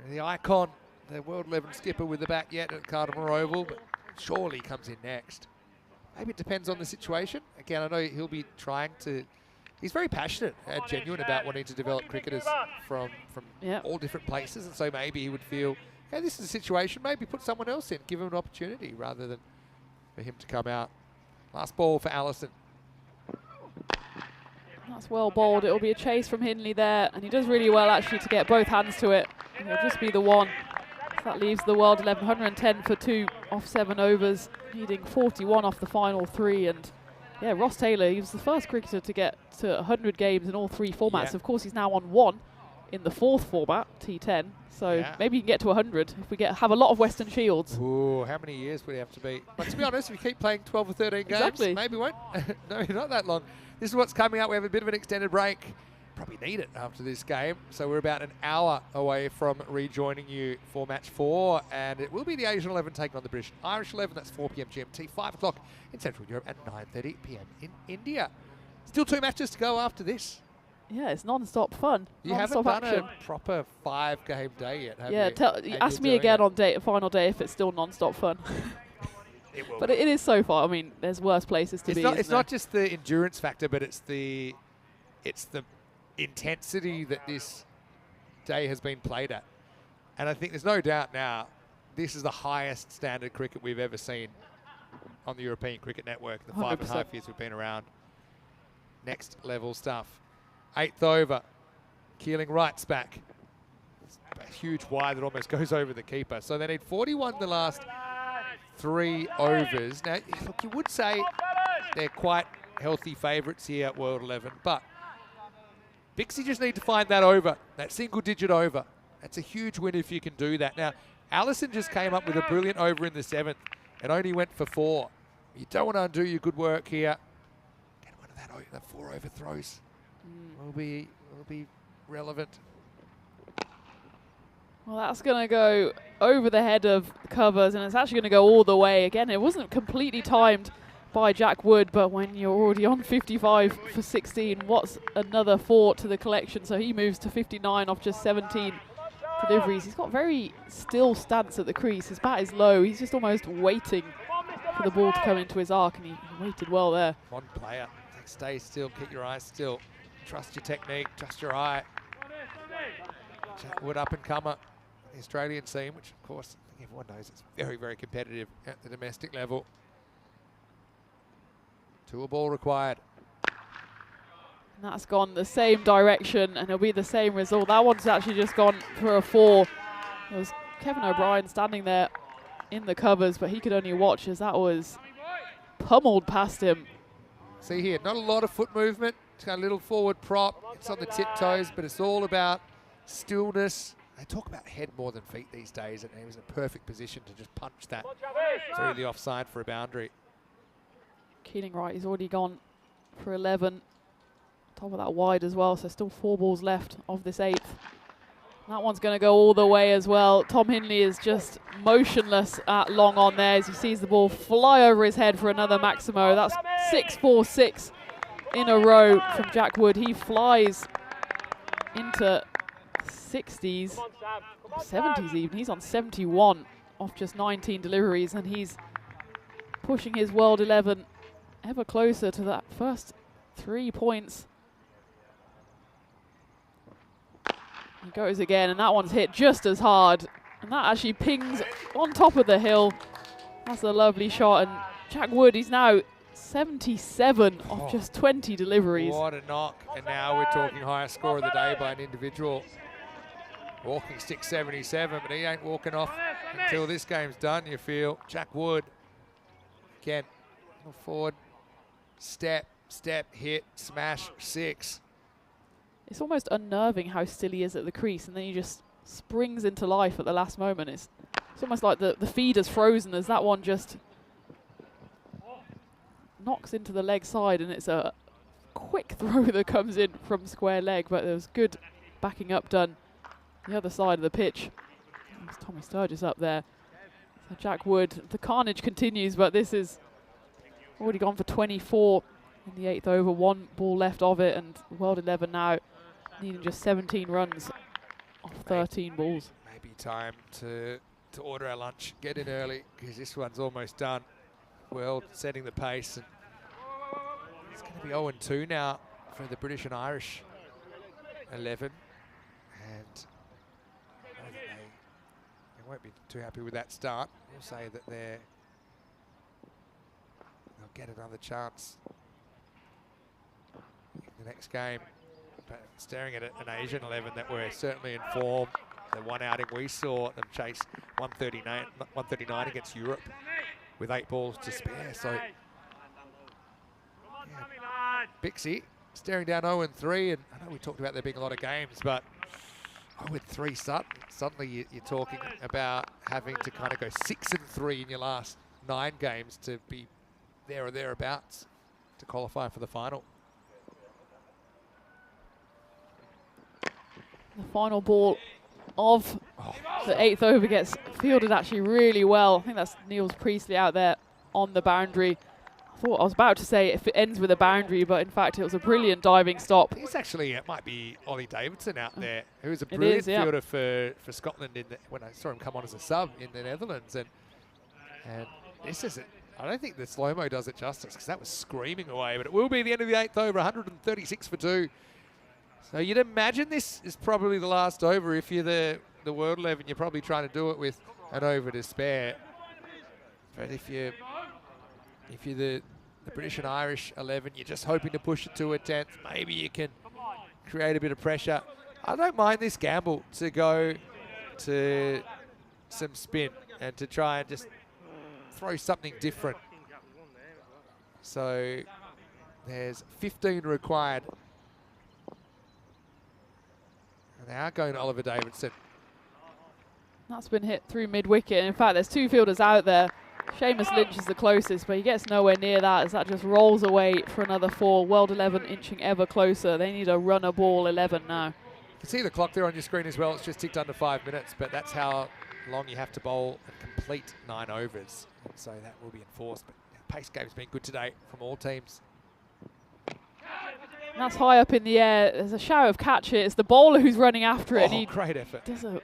the icon, the World 11 skipper with the bat yet at Cardamore Oval, but surely comes in next. Maybe it depends on the situation. Again, I know he'll be trying to, he's very passionate and genuine about wanting to develop cricketers from all different places, and so maybe he would feel, hey, this is a situation, maybe put someone else in, give him an opportunity rather than for him to come out. Last ball for Allison. That's well bowled. It'll be a chase from Hindley there, and he does really well actually to get both hands to it. And it'll just be the one. So that leaves the world 11, 110 for 2 off 7 overs, needing 41 off the final 3. And yeah, Ross Taylor, he was the first cricketer to get to 100 games in all 3 formats. Yeah. Of course, he's now on 1 in the 4th format, T10. So maybe he can get to 100 if we have a lot of Western Shields. Ooh, how many years would he have to be? But to be honest, if you keep playing 12 or 13 games, maybe won't. No, not that long. This is what's coming up. We have a bit of an extended break. Probably need it after this game. So we're about an hour away from rejoining you for match 4. And it will be the Asian 11 taking on the British Irish 11. That's 4 p.m. GMT, 5 o'clock in Central Europe, and 9:30 p.m. in India. Still 2 matches to go after this. Yeah, it's non-stop fun. You haven't done a proper 5-game day yet, have you? Yeah, ask me again on final day if it's still non-stop fun. But it is so far. I mean, there's worse places to be. It's not just the endurance factor, but it's the intensity that this day has been played at. And I think there's no doubt now, this is the highest standard cricket we've ever seen on the European Cricket Network, the 5.5 years we've been around. Next level stuff. 8th over, Keeling rights back. It's a huge wide that almost goes over the keeper. So they need 41 the last 3 overs. Now, look, you would say they're quite healthy favourites here at World 11, but Bixie just need to find that over, that single-digit over. That's a huge win if you can do that. Now, Allison just came up with a brilliant over in the 7th and only went for 4. You don't want to undo your good work here. Get one of that 4 overthrows. Will be relevant. Well, that's going to go over the head of the covers, and it's actually going to go all the way. Again, it wasn't completely timed by Jack Wood, but when you're already on 55 for 16, what's another 4 to the collection? So he moves to 59 off just 17 deliveries. He's got very still stance at the crease. His bat is low. He's just almost waiting for the ball to come into his arc, and he waited well there. One player. Stay still, keep your eyes still. Trust your technique, trust your eye. Jack Wood, up-and-comer, the Australian team, which of course I think everyone knows it's very, very competitive at the domestic level. 2 a ball required. And that's gone the same direction, and it'll be the same result. That one's actually just gone for a 4. It was Kevin O'Brien standing there in the covers, but he could only watch as that was pummeled past him. See here, not a lot of foot movement. It's got a little forward prop. It's on the tiptoes, but it's all about stillness. They talk about head more than feet these days, and he was in a perfect position to just punch that through the offside for a boundary. Keeling right, he's already gone for 11. Top of that wide as well, so still 4 balls left of this 8th. That one's going to go all the way as well. Tom Hindley is just motionless at long on there as he sees the ball fly over his head for another Maximo. That's 6-4-6 in a row from Jack Wood. He flies into 60s, 70s even. He's on 71 off just 19 deliveries, and he's pushing his World 11 ever closer to that first 3 points. He goes again, and that one's hit just as hard. And that actually pings on top of the hill. That's a lovely shot. And Jack Wood, he's now 77 off just 20 deliveries. What a knock. And now we're talking highest score of the day by an individual. Walking stick 77, but he ain't walking off until this game's done, you feel. Jack Wood, again, forward, step, hit, smash, 6. It's almost unnerving how still he is at the crease, and then he just springs into life at the last moment. It's almost like the feeder's frozen as that one just knocks into the leg side, and it's a quick throw that comes in from square leg, but there was good backing up done the other side of the pitch. There's Tommy Sturgis up there. So Jack Wood, the carnage continues, but this is already gone for 24 in the 8th over. 1 ball left of it, and World 11 now needing just 17 runs off 13 balls. Maybe time to order our lunch, get in early, because this one's almost done. World setting the pace, and it's going to be 0-2 now for the British and Irish 11, and I know that they won't be too happy with that start. We'll say that they'll get another chance in the next game. But staring at an Asian 11 that were certainly in form. The one outing we saw them chase 139 against Europe with 8 balls to spare. So yeah, Bixie staring down 0-3, and I know we talked about there being a lot of games, but 0-3 suddenly you're talking about having to kind of go 6-3 in your last 9 games to be there or thereabouts to qualify for the final. The final ball of the 8th over gets fielded actually really well. I think that's Niels Priestley out there on the boundary. I was about to say if it ends with a boundary, but in fact it was a brilliant diving stop. It's actually, it might be Ollie Davidson out there, who was a brilliant fielder for Scotland when I saw him come on as a sub in the Netherlands. And this isn't, I don't think the slow-mo does it justice, because that was screaming away, but it will be the end of the 8th over, 136 for 2. So you'd imagine this is probably the last over. If you're the World 11, you're probably trying to do it with an over to spare. But if you're the British and Irish 11, you're just hoping to push it to a 10th. Maybe you can create a bit of pressure. I don't mind this gamble to go to some spin and to try and just throw something different. So there's 15 required. They are going to Oliver Davidson. That's been hit through mid-wicket. In fact, there's 2 fielders out there. Seamus Lynch is the closest, but he gets nowhere near that as that just rolls away for another 4. World 11 inching ever closer. They need a runner ball 11 now. You can see the clock there on your screen as well. It's just ticked under 5 minutes, but that's how long you have to bowl and complete 9 overs. And so that will be enforced. But the pace game's been good today from all teams. And that's high up in the air. There's a shower of catch it. It's the bowler who's running after it. Oh, And he great effort. does a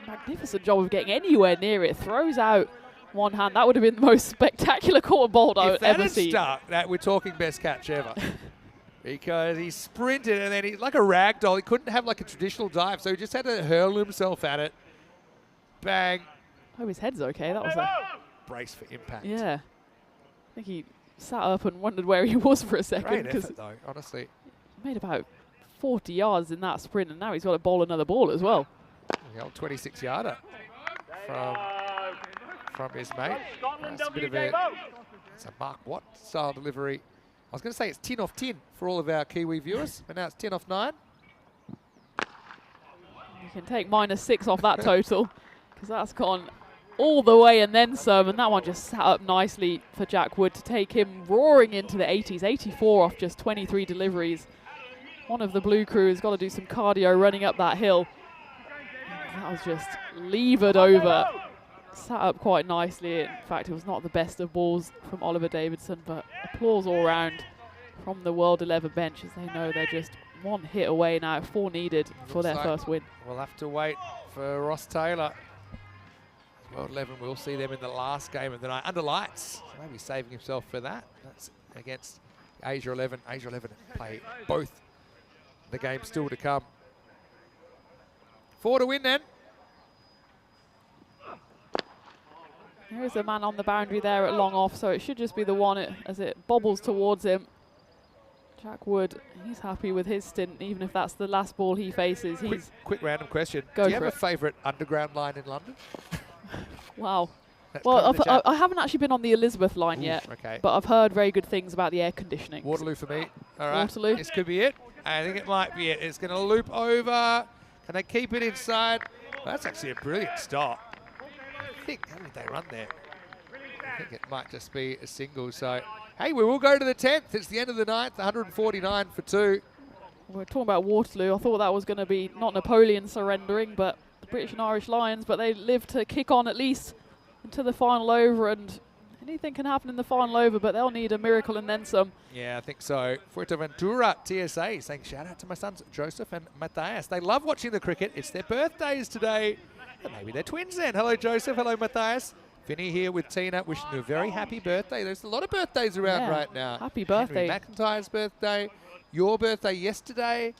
magnificent job of getting anywhere near it. Throws out one hand. That would have been the most spectacular quarter bowled I've ever seen. If that had stuck, we're talking best catch ever. Because he sprinted and then he, like a rag doll, he couldn't have like a traditional dive, so he just had to hurl himself at it. Bang. I hope his head's okay. That was a Brace for impact. yeah. I think he sat up and wondered where he was for a second. Great because effort though, honestly. he made about 40 yards in that sprint, and now he's got to bowl another ball as well. The old 26-yarder from his mate. Scotland That's a bit of a, it's a Mark Watt style delivery. I was going to say it's 10 off 10 for all of our Kiwi viewers, but now it's 10 off 9. You can take -6 off that total, because that's gone all the way and then some, and that one just sat up nicely for Jack Wood to take him roaring into the 80s. 84 off just 23 deliveries. One of the blue crew has got to do some cardio running up that hill. And that was just levered over. Sat up quite nicely. In fact, it was not the best of balls from Oliver Davidson, but applause all round from the World 11 bench, as they know they're just 1 hit away now, 4 needed for their first win. We'll have to wait for Ross Taylor. World 11, we'll see them in the last game of the night under lights. So maybe saving himself for that. That's against Asia 11. Asia 11 play both the games still to come. 4 to win then. There is a man on the boundary there at long off, so it should just be the one as it bobbles towards him. Jack Wood, he's happy with his stint, even if that's the last ball he faces. Quick random question. Go Do you for have it. a favourite underground line in London? Wow. That's Well, come in the chat. I haven't actually been on the Elizabeth line yet, Okay. but I've heard very good things about the air conditioning. Waterloo for me. All right. Waterloo. This could be it. I think it might be it. It's going to loop over. Can they keep it inside? Well, that's actually a brilliant stop. I think, how did they run there? I think it might just be a single. So, hey, we will go to the 10th. It's the end of the 9th, 149 for 2. We're talking about Waterloo. I thought that was going to be not Napoleon surrendering, but the British and Irish Lions, but they live to kick on at least into the final over, and anything can happen in the final over, but they'll need a miracle and then some. Yeah, I think so. Fuerteventura TSA saying shout out to my sons Joseph and Matthias. They love watching the cricket. It's their birthdays today. And maybe they're twins then. Hello Joseph, hello Matthias. Vinny here with Tina, wishing you a very happy birthday. There's a lot of birthdays around right now. Happy birthday. Henry McIntyre's birthday, your birthday yesterday.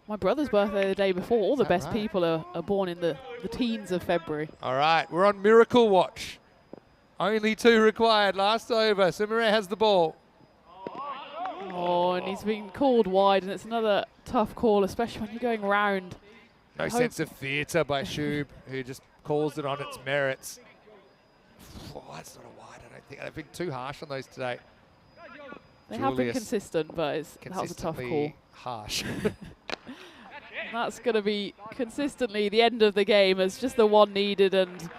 My brother's birthday the day before. All the best right? people are born in the teens of February. All right, we're on Miracle Watch. Only 2 required. Last over. Sumire has the ball. Oh, and he's been called wide, and it's another tough call, especially when you're going round. No sense of theatre by Shub, who just calls it on its merits. Oh, that's not a wide, I don't think. They've been too harsh on those today. They have been Julius consistent, but that was a tough call. Harsh. That's going to be consistently the end of the game as just the one needed, and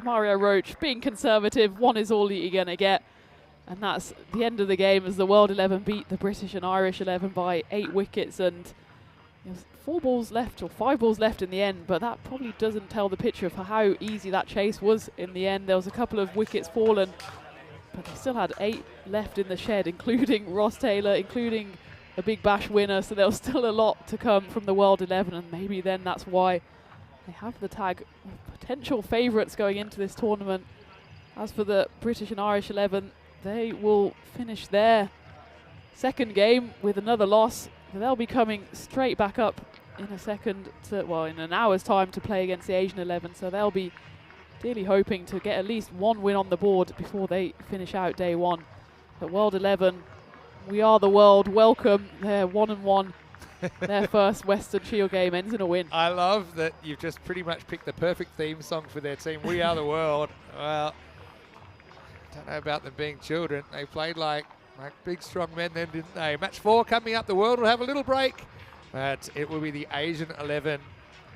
Mario Roach being conservative, 1 is all you're going to get. And that's the end of the game as the World 11 beat the British and Irish 11 by 8 wickets, and 4 balls left or 5 balls left in the end, but that probably doesn't tell the picture for how easy that chase was in the end. There was a couple of wickets fallen, but they still had 8 left in the shed, including Ross Taylor, including a Big Bash winner, so there was still a lot to come from the World 11, and maybe then that's why they have the tag of potential favourites going into this tournament. As for the British and Irish 11, they will finish their second game with another loss. They'll be coming straight back up in in an hour's time to play against the Asian 11, so they'll be dearly hoping to get at least 1 win on the board before they finish out day 1. But World 11, we are the world. Welcome. They're 1-1. Their first Western Shield game ends in a win. I love that you've just pretty much picked the perfect theme song for their team. We are the world. Well, don't know about them being children. They played like big, strong men then, didn't they? Match 4 coming up. The world will have a little break. But it will be the Asian 11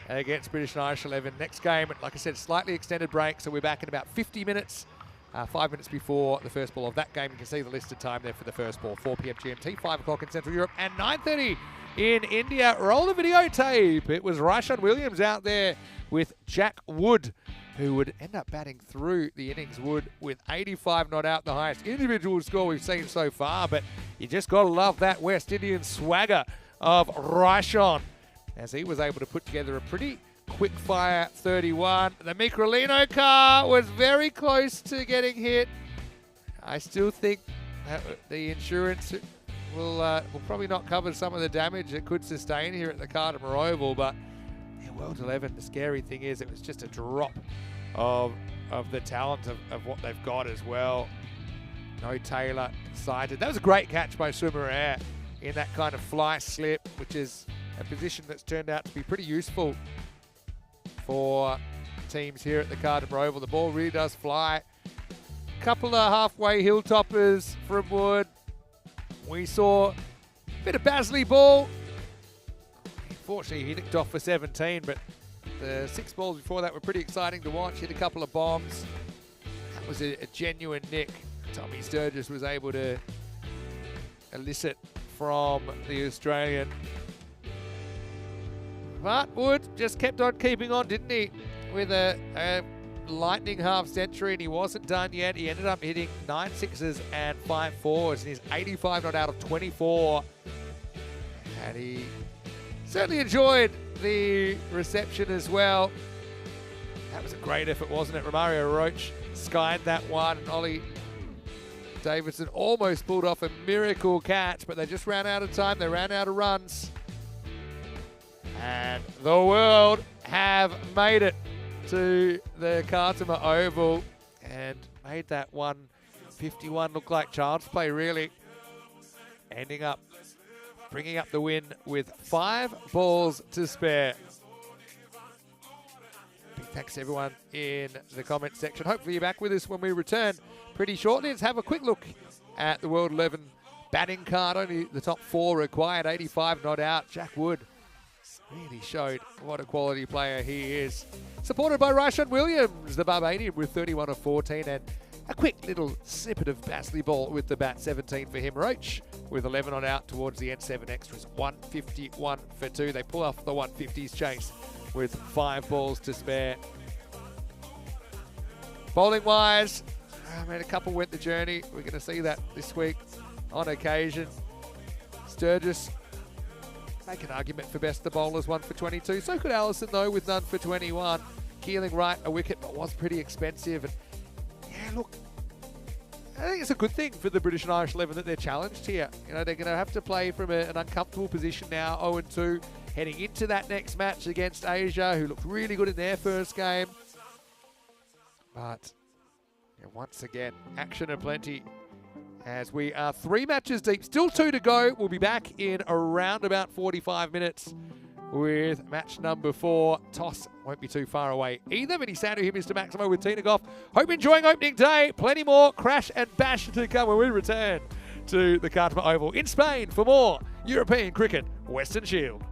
against British and Irish 11. Next game, like I said, slightly extended break. So we're back in about 50 minutes. 5 minutes before the first ball of that game. You can see the listed time there for the first ball. 4 p.m. GMT, 5 o'clock in Central Europe, and 9:30 in India. Roll the videotape. It was Ryshawn Williams out there with Jack Wood, who would end up batting through the innings. Wood with 85 not out, the highest individual score we've seen so far, but you just got to love that West Indian swagger of Ryshawn as he was able to put together a pretty quick fire 31. The Microlino car was very close to getting hit. I still think that the insurance will probably not cover some of the damage it could sustain here at the Cardimer Oval, but yeah, World 11, the scary thing is it was just a drop of the talent of what they've got as well. No Taylor sighted. That was a great catch by Swimmer in that kind of fly slip, which is a position that's turned out to be pretty useful for teams here at the Cardimer Oval. The ball really does fly. Couple of halfway hill toppers from Wood. We saw a bit of Basley ball. Unfortunately, he nicked off for 17, but the 6 balls before that were pretty exciting to watch. Hit a couple of bombs. That was a genuine nick. Tommy Sturgis was able to elicit from the Australian. But Wood just kept on keeping on, didn't he? With a lightning half century, and he wasn't done yet. He ended up hitting 9 sixes and 5 fours, and he's 85 not out of 24. And he certainly enjoyed the reception as well. That was a great effort, wasn't it? Romario Roach skied that one, and Ollie Davidson almost pulled off a miracle catch, but they just ran out of time. They ran out of runs. And the world have made it to the Cardimer Oval and made that 151 look like child's play, really. Ending up bringing up the win with 5 balls to spare. Big thanks to everyone in the comments section. Hopefully you're back with us when we return pretty shortly. Let's have a quick look at the World 11 batting card. Only the top 4 required, 85 not out. Jack Wood really showed what a quality player he is. Supported by Ryshawn Williams, the Barbadian, with 31 of 14, and a quick little snippet of Basley ball with the bat, 17 for him. Roach with 11 on out towards the end, 7 extras, 151 for 2. They pull off the 150s chase with 5 balls to spare. Bowling wise, I mean, a couple went the journey. We're going to see that this week on occasion. Sturgis make an argument for best of the bowlers, 1 for 22. So could Allison, though, with none for 21. Keeling right, a wicket, but was pretty expensive. And yeah, look, I think it's a good thing for the British and Irish 11 that they're challenged here. You know, they're going to have to play from an uncomfortable position now, 0-2, heading into that next match against Asia, who looked really good in their first game. But yeah, once again, action aplenty as we are 3 matches deep. Still 2 to go. We'll be back in around about 45 minutes with match number 4. Toss won't be too far away either. Many Sandu here, Mr. Maximo with Kickoff. Hope you're enjoying opening day. Plenty more crash and bash to come when we return to the Cartama Oval in Spain for more European cricket Western Shield.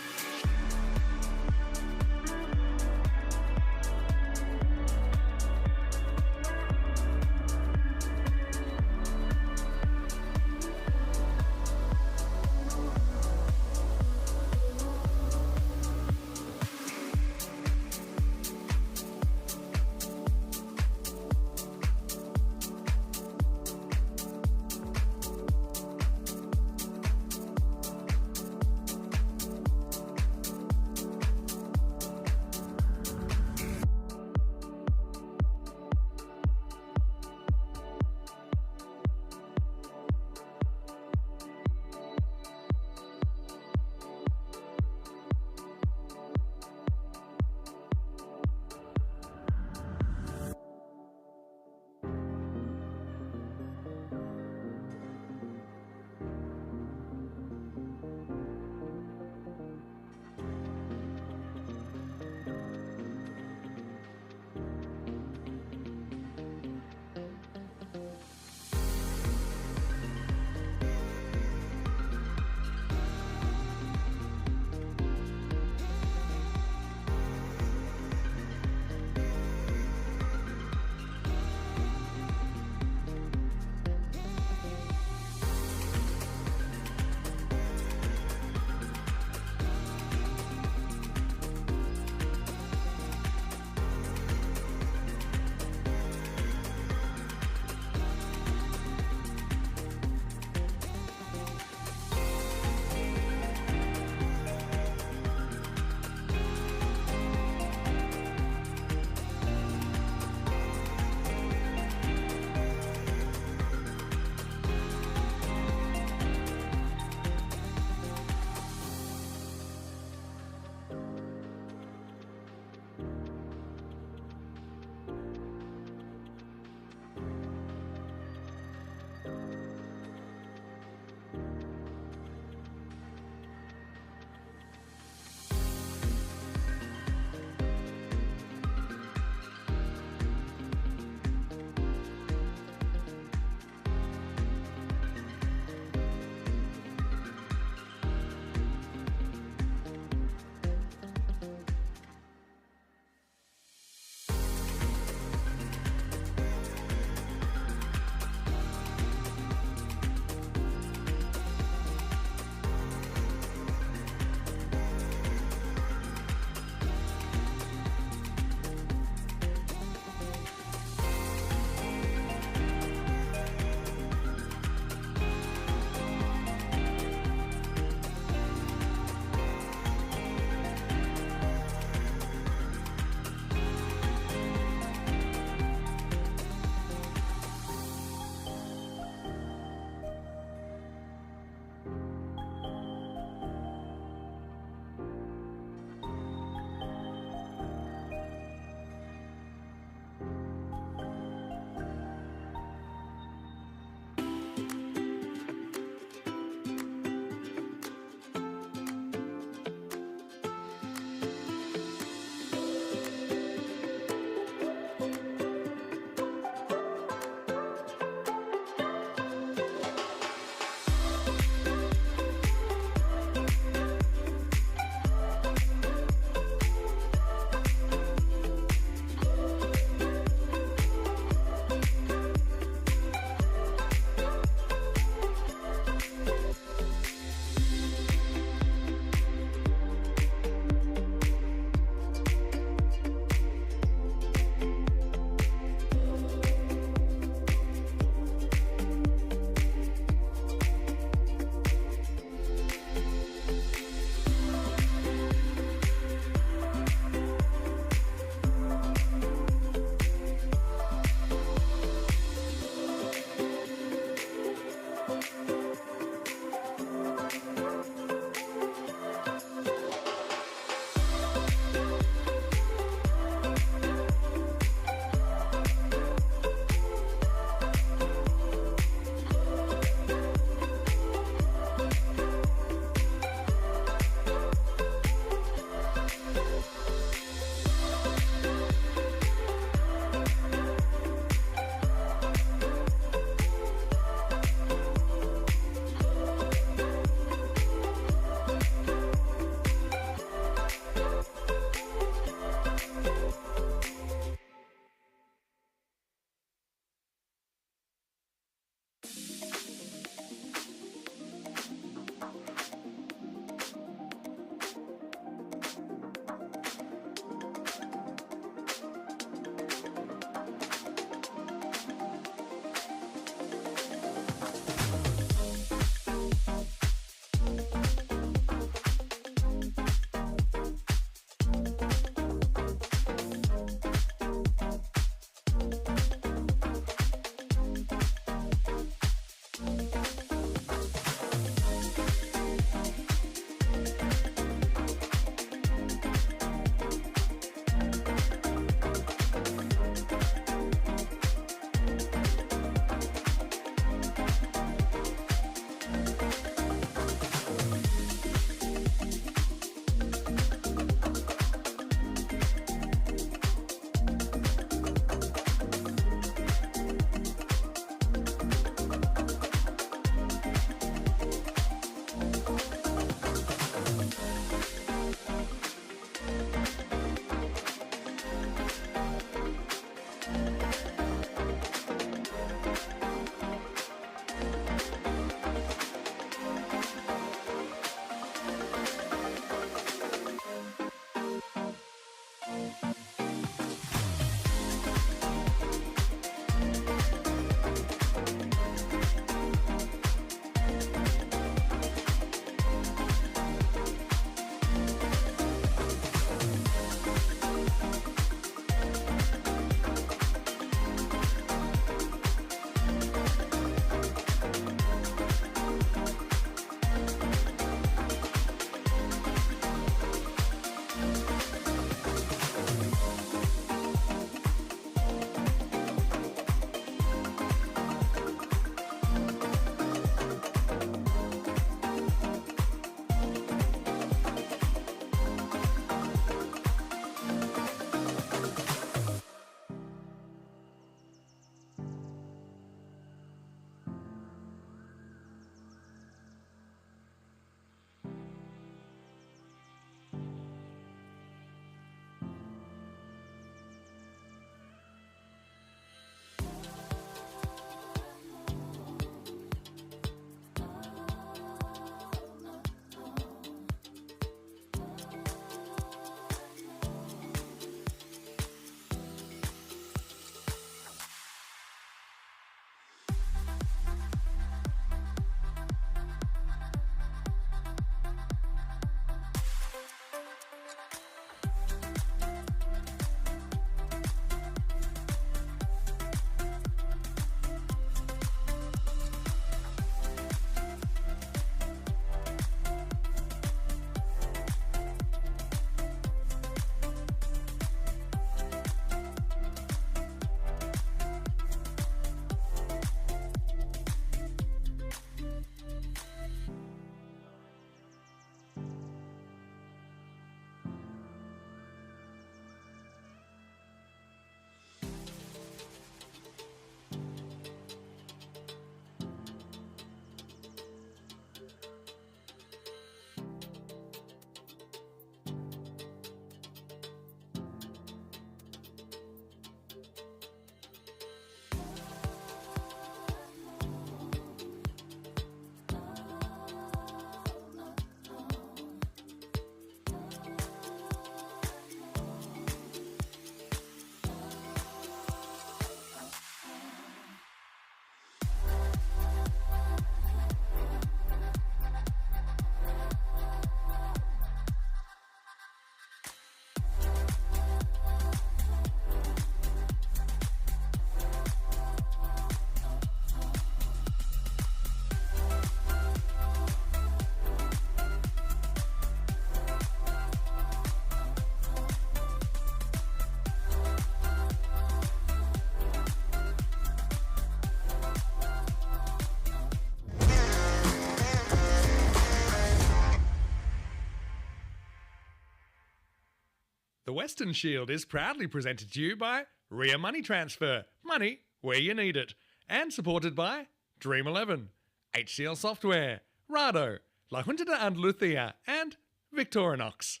The Weston Shield is proudly presented to you by Ria Money Transfer, money where you need it, and supported by Dream 11, HCL Software, Rado, La Junta de Andalucía, and Victorinox.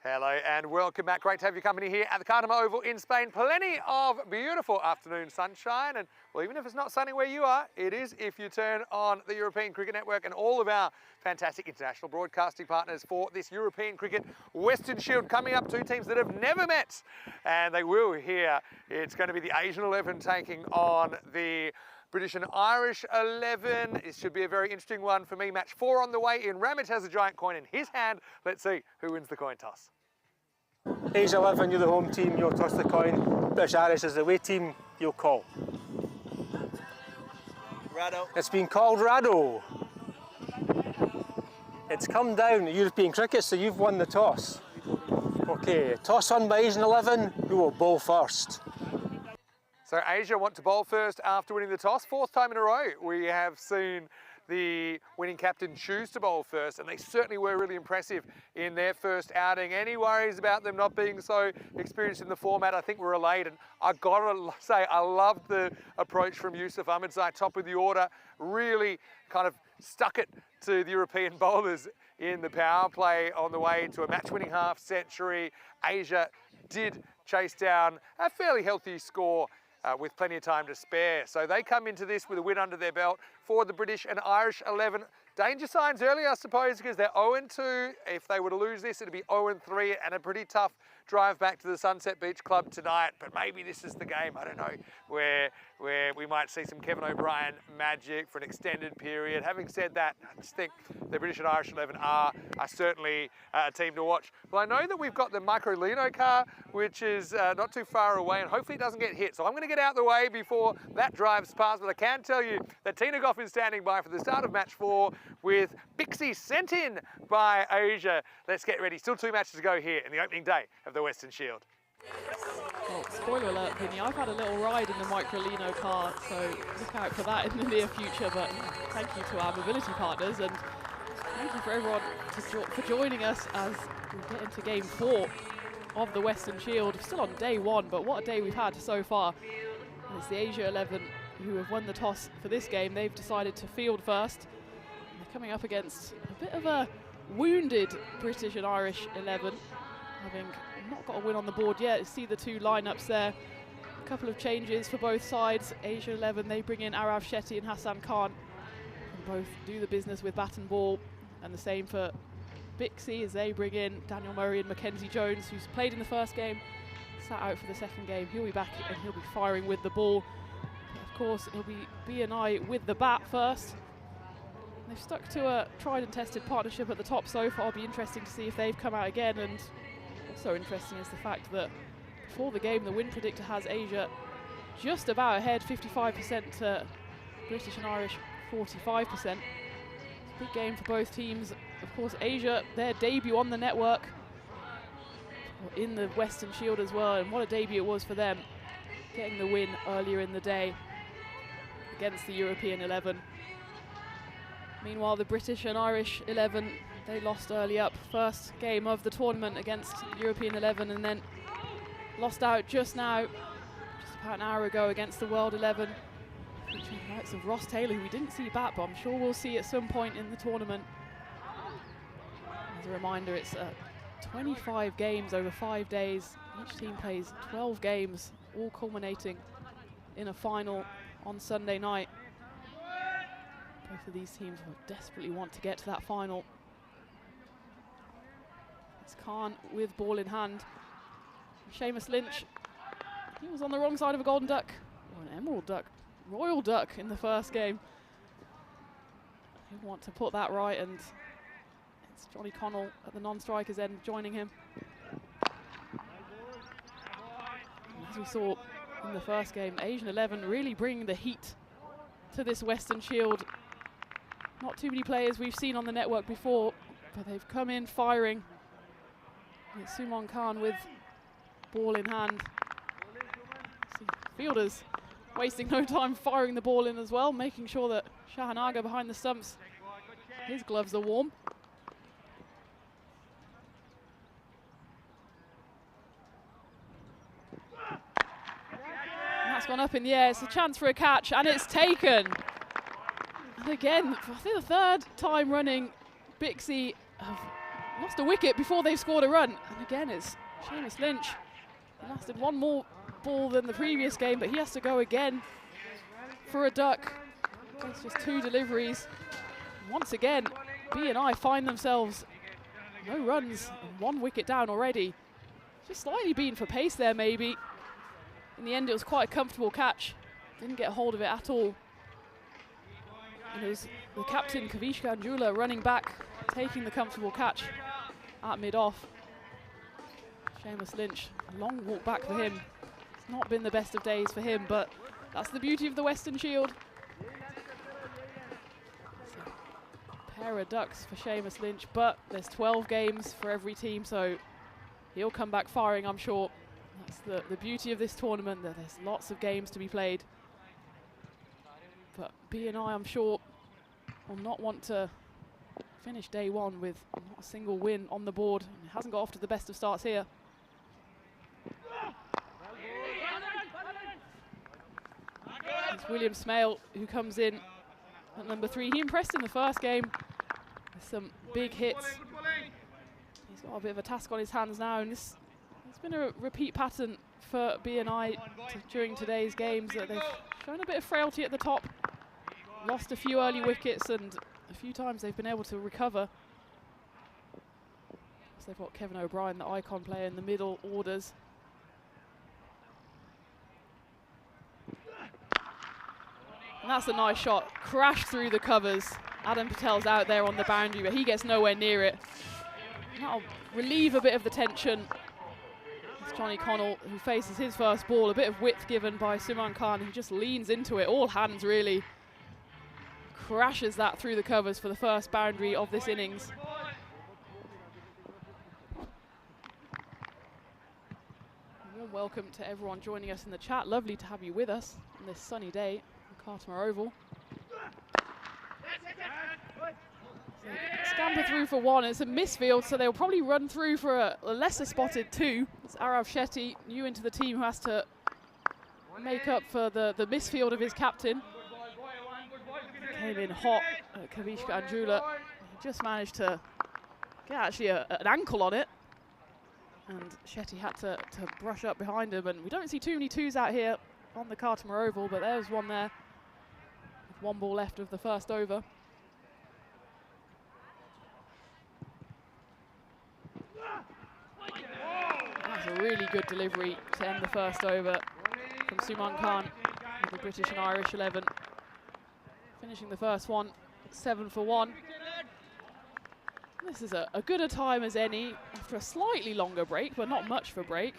Hello and welcome back. Great to have you company here at the Cartama Oval in Spain. Plenty of beautiful afternoon sunshine, and well, even if it's not sunny where you are, it is if you turn on the European Cricket Network and all of our fantastic international broadcasting partners for this European Cricket Western Shield. Coming up, two teams that have never met, and they will here. It's going to be the Asian 11 taking on the British and Irish 11. It should be a very interesting one for me. Match 4 on the way in. Ramage has a giant coin in his hand. Let's see who wins the coin toss. Asia 11, you're the home team, you'll toss the coin. British Irish is the away team, you'll call. Rado. It's been called Rado. It's come down to European cricket, so you've won the toss. Okay, toss on by Asian 11, who will bowl first? So Asia want to bowl first after winning the toss. 4th time in a row we have seen the winning captain choose to bowl first, and they certainly were really impressive in their first outing. Any worries about them not being so experienced in the format, I think we're allayed. And I've got to say, I loved the approach from Yusuf Ahmedzai, top of the order, really kind of stuck it to the European bowlers in the power play on the way to a match-winning half century. Asia did chase down a fairly healthy score with plenty of time to spare. So they come into this with a win under their belt for the British and Irish 11. Danger signs early, I suppose, because they're 0-2. If they were to lose this, it'd be 0-3 and a pretty tough drive back to the Sunset Beach Club tonight. But maybe this is the game, I don't know, where we might see some Kevin O'Brien magic for an extended period. Having said that, I just think the British and Irish 11 are certainly a team to watch. Well, I know that we've got the Micro Lino car, which is not too far away, and hopefully it doesn't get hit. So I'm going to get out the way before that drives past. But I can tell you that Tina Goff is standing by for the start of match 4 with Bixie sent in by Asia. Let's get ready. Still 2 matches to go here in the opening day of the Western Shield. Well, spoiler alert, Vinny, I've had a little ride in the Microlino car, so look out for that in the near future. But thank you to our mobility partners, and thank you for everyone for joining us as we get into game 4 of the Western Shield. Still on day 1, but what a day we've had so far. And it's the Asia 11 who have won the toss for this game. They've decided to field first. And they're coming up against a bit of a wounded British and Irish 11, having not got a win on the board yet. You see the 2 lineups there. A couple of changes for both sides. Asia 11, they bring in Arav Shetty and Hassan Khan, and both do the business with bat and ball. And the same for Bixie as they bring in Daniel Murray and Mackenzie Jones, who's played in the first game, sat out for the second game. He'll be back and he'll be firing with the ball. But of course, it'll be B&I with the bat first. They've stuck to a tried and tested partnership at the top so far. It'll be interesting to see if they've come out again. And also interesting is the fact that before the game, the win predictor has Asia just about ahead, 55% to British and Irish 45%. It's a big game for both teams. Of course, Asia, their debut on the network, in the Western Shield as well, and what a debut it was for them, getting the win earlier in the day against the European 11. Meanwhile, the British and Irish 11, they lost early up. First game of the tournament against European 11, and then lost out just now, just about an hour ago, against the World 11, featuring the likes of Ross Taylor, who we didn't see bat, but I'm sure we'll see at some point in the tournament. As a reminder, it's 25 games over 5 days. Each team plays 12 games, all culminating in a final on Sunday night. Both of these teams will desperately want to get to that final. It's Khan with ball in hand. Seamus Lynch, he was on the wrong side of a golden duck, or an emerald duck, royal duck in the first game. They want to put that right, and It's Johnny Connell at the non-strikers end joining him. And as we saw in the first game, Asian 11 really bringing the heat to this Western Shield. Not too many players we've seen on the network before, but they've come in firing. It's Sumon Khan with ball in hand. See, fielders wasting no time firing the ball in as well, making sure that Shahanaga behind the stumps, his gloves are warm. And that's gone up in the air. It's a chance for a catch, and it's taken. And again, I think the third time running, Bixie have lost a wicket before they've scored a run. And again, it's Seamus Lynch. He lasted one more ball than the previous game, but he has to go again for a duck. It's just 2 deliveries. Once again, B&I find themselves no runs and 1 wicket down already. Just slightly beaten for pace there, maybe. In the end, it was quite a comfortable catch. Didn't get a hold of it at all. And it was the captain, Kavishka Anjula, running back, taking the comfortable catch at mid-off. Seamus Lynch, a long walk back for him. It's not been the best of days for him, but that's the beauty of the Western Shield. So, pair of ducks for Seamus Lynch, but there's 12 games for every team, so he'll come back firing, I'm sure. That's the beauty of this tournament, that there's lots of games to be played. But B&I, I'm sure, will not want to finish day one with not a single win on the board. It hasn't got off to the best of starts here. It's William Smale who comes in at number 3. He impressed in the first game with some big hits. He's got a bit of a task on his hands now, and it's been a repeat pattern for B&I during today's games, that they've shown a bit of frailty at the top, lost a few early wickets, and a few times they've been able to recover. So they've got Kevin O'Brien, the icon player, in the middle orders. And that's a nice shot, crashed through the covers. Adam Patel's out there on the boundary, but he gets nowhere near it. And that'll relieve a bit of the tension. It's Johnny Connell who faces his first ball, a bit of width given by Suman Khan, who just leans into it, all hands really. Crashes that through the covers for the first boundary of this innings. A warm welcome to everyone joining us in the chat. Lovely to have you with us on this sunny day at Cartmore Oval. Scamper through for 1. It's a misfield, so they'll probably run through for a lesser spotted 2. It's Arav Shetty, new into the team, who has to make up for the misfield of his captain. Came in hot at Kavishka Anjula. He just managed to get actually an ankle on it, and Shetty had to brush up behind him. And we don't see too many 2s out here on the Cartmore Oval, but there's one there with 1 ball left of the first over. That's a really good delivery to end the first over from Suman Khan with the British and Irish 11. Finishing the first one 7 for 1. This is a good a time as any after a slightly longer break, but not much for break,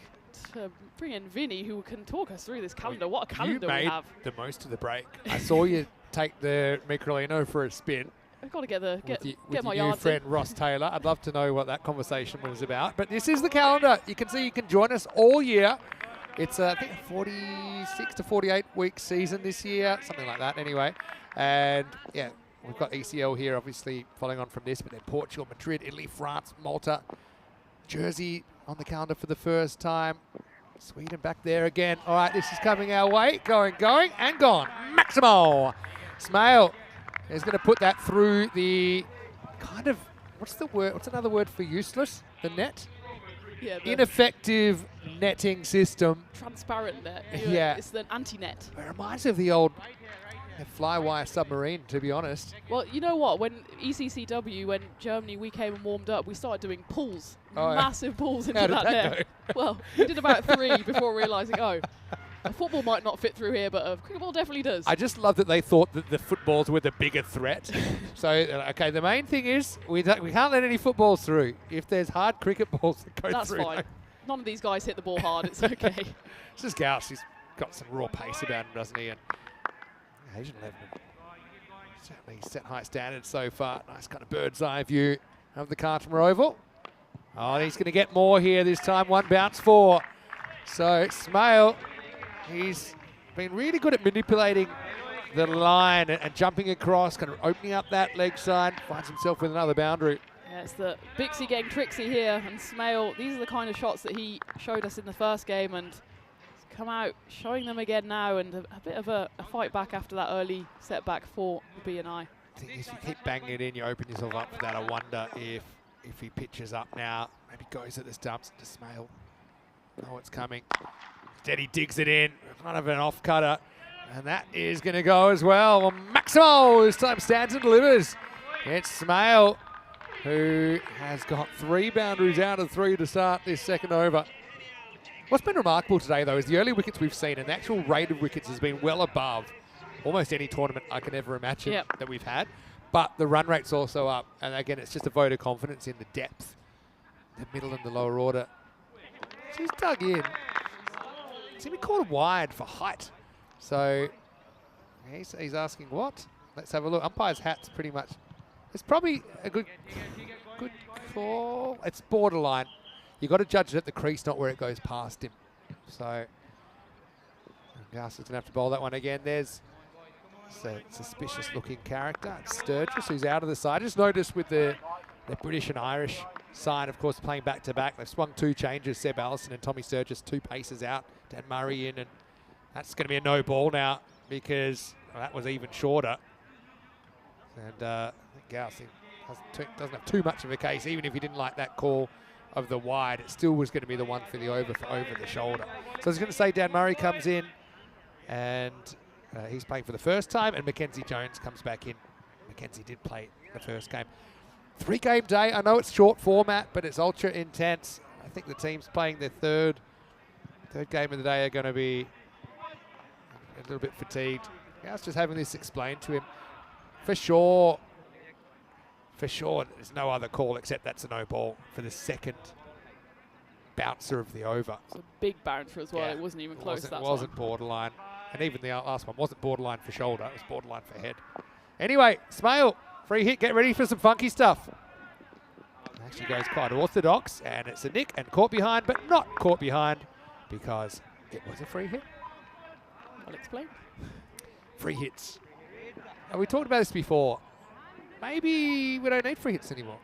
to bring in Vinny, who can talk us through this calendar. What a calendar we have. You made the most of the break. I saw you take the Microlino for a spin. I've got to get with my your new yards friend in. Ross Taylor. I'd love to know what that conversation was about. But this is the calendar. You can see you can join us all year. It's I think a 46 to 48 week season this year, something like that anyway. And yeah, we've got ECL here obviously following on from this, but then Portugal, Madrid, Italy, France, Malta, Jersey on the calendar for the first time. Sweden back there again. All right, this is coming our way. Going, and gone. Maximo. Smale is going to put that through the kind of, what's the word? What's another word for useless? The net? Yeah, ineffective netting system. Transparent net. Yeah. It's an anti-net. It reminds me of the old Flywire submarine, to be honest. Well, you know what? When ECCW, when Germany, we came and warmed up, we started doing pulls. Oh, massive pulls into How did that that net. go? Well, we did about 3 before realising, oh, A football might not fit through here, but a cricket ball definitely does. I just love that they thought that the footballs were the bigger threat. So, okay, the main thing is we can't let any footballs through. If there's hard cricket balls that go That's through, fine. None of these guys hit the ball hard. It's okay. It's just Gauss. He's got some raw pace about him, doesn't he? And Asian 11 certainly set high standards so far. Nice kind of bird's eye view of the Cartmore Oval. Oh, and he's going to get more here this time. 1 bounce 4. So Smale, he's been really good at manipulating the line and jumping across, kind of opening up that leg side, finds himself with another boundary. Yeah, it's the Bixie getting tricksy here, and Smale, these are the kind of shots that he showed us in the first game, and he's come out showing them again now, and a bit of a fight back after that early setback for the BNI. The thing is, if you keep banging it in, you open yourself up for that. I wonder if he pitches up now, maybe goes at the stumps to Smale. Oh, it's coming. Instead he digs it in, kind of an off-cutter, and that is going to go as well. Well, Maximo this time stands and delivers. It's Smale, who has got 3 boundaries out of 3 to start this second over. What's been remarkable today, though, is the early wickets we've seen, and the actual rate of wickets has been well above almost any tournament I can ever imagine that we've had. But the run rate's also up, and again, it's just a vote of confidence in the depth, the middle and the lower order. She's dug in. It's going to be called wide for height. So he's asking what? Let's have a look. Umpire's hat's pretty much. It's probably a good call. It's borderline. You got to judge it at the crease, not where it goes past him. So Gus is going to have to bowl that one again. There's a suspicious-looking character. It's Sturgis, who's out of the side. Just noticed with the British and Irish side, of course, playing back-to-back. They've swung 2 changes, Seb Allison and Tommy Sturgis, 2 paces out, Dan Murray in, and that's going to be a no ball now because that was even shorter. And I think Gauss doesn't have too much of a case. Even if he didn't like that call of the wide, it still was going to be the one for the over the shoulder. So I was going to say Dan Murray comes in, and he's playing for the first time, and Mackenzie Jones comes back in. Mackenzie did play the first game. 3-game day. I know it's short format, but it's ultra intense. I think the teams playing their third game of the day are going to be a little bit fatigued. I was just having this explained to him. For sure, there's no other call except that's a no ball for the second bouncer of the over. It's a big bouncer as well. Yeah, it wasn't even close that time. It wasn't borderline. And even the last one wasn't borderline for shoulder. It was borderline for head. Anyway, Smale, free hit. Get ready for some funky stuff. It actually goes quite orthodox, and it's a nick and caught behind, but not caught behind because it was a free hit. I'll explain. Free hits. And we talked about this before. Maybe we don't need free hits anymore.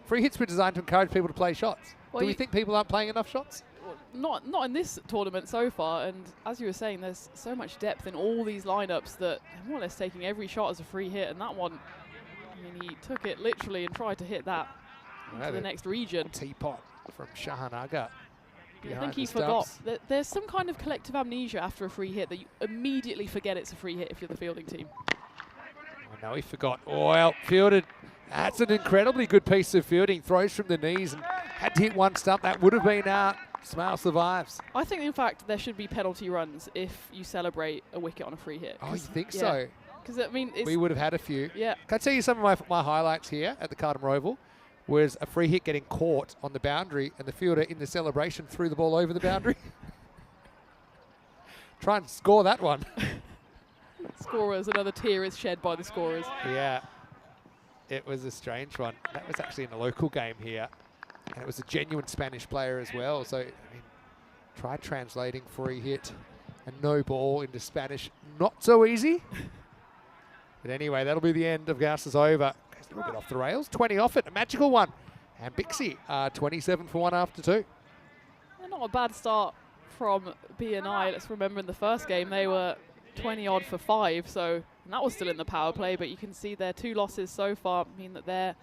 Free hits were designed to encourage people to play shots. Well, Do we think people aren't playing enough shots? Not in this tournament so far, and as you were saying, there's so much depth in all these lineups that they're more or less taking every shot as a free hit, and that one, I mean, he took it literally and tried to hit that into the next region. Teapot from Shahanaga. I think he forgot that there's some kind of collective amnesia after a free hit that you immediately forget it's a free hit if you're the fielding team. Oh, no, he forgot. Oh, outfielded. That's an incredibly good piece of fielding. Throws from the knees and had to hit one stump. That would have been out. Smale survives. I think, in fact, there should be penalty runs if you celebrate a wicket on a free hit. Oh, you think so? Because, I mean, we would have had a few. Yeah. Can I tell you some of my highlights here at the Cartmore Oval? Was a free hit getting caught on the boundary and the fielder in the celebration threw the ball over the boundary. Try and score that one. Scorers, another tear is shed by the scorers. Yeah, it was a strange one. That was actually in a local game here. And it was a genuine Spanish player as well. So, I mean, try translating free hit and no ball into Spanish. Not so easy. But anyway, that'll be the end of Gauss's over. Goes a little bit off the rails. 20 off it, a magical one. And Bixie 27 for 1 after 2. Not a bad start from BNI. Let's remember in the first game they were 20 odd for 5, so that was still in the power play, but you can see their 2 losses so far mean that they're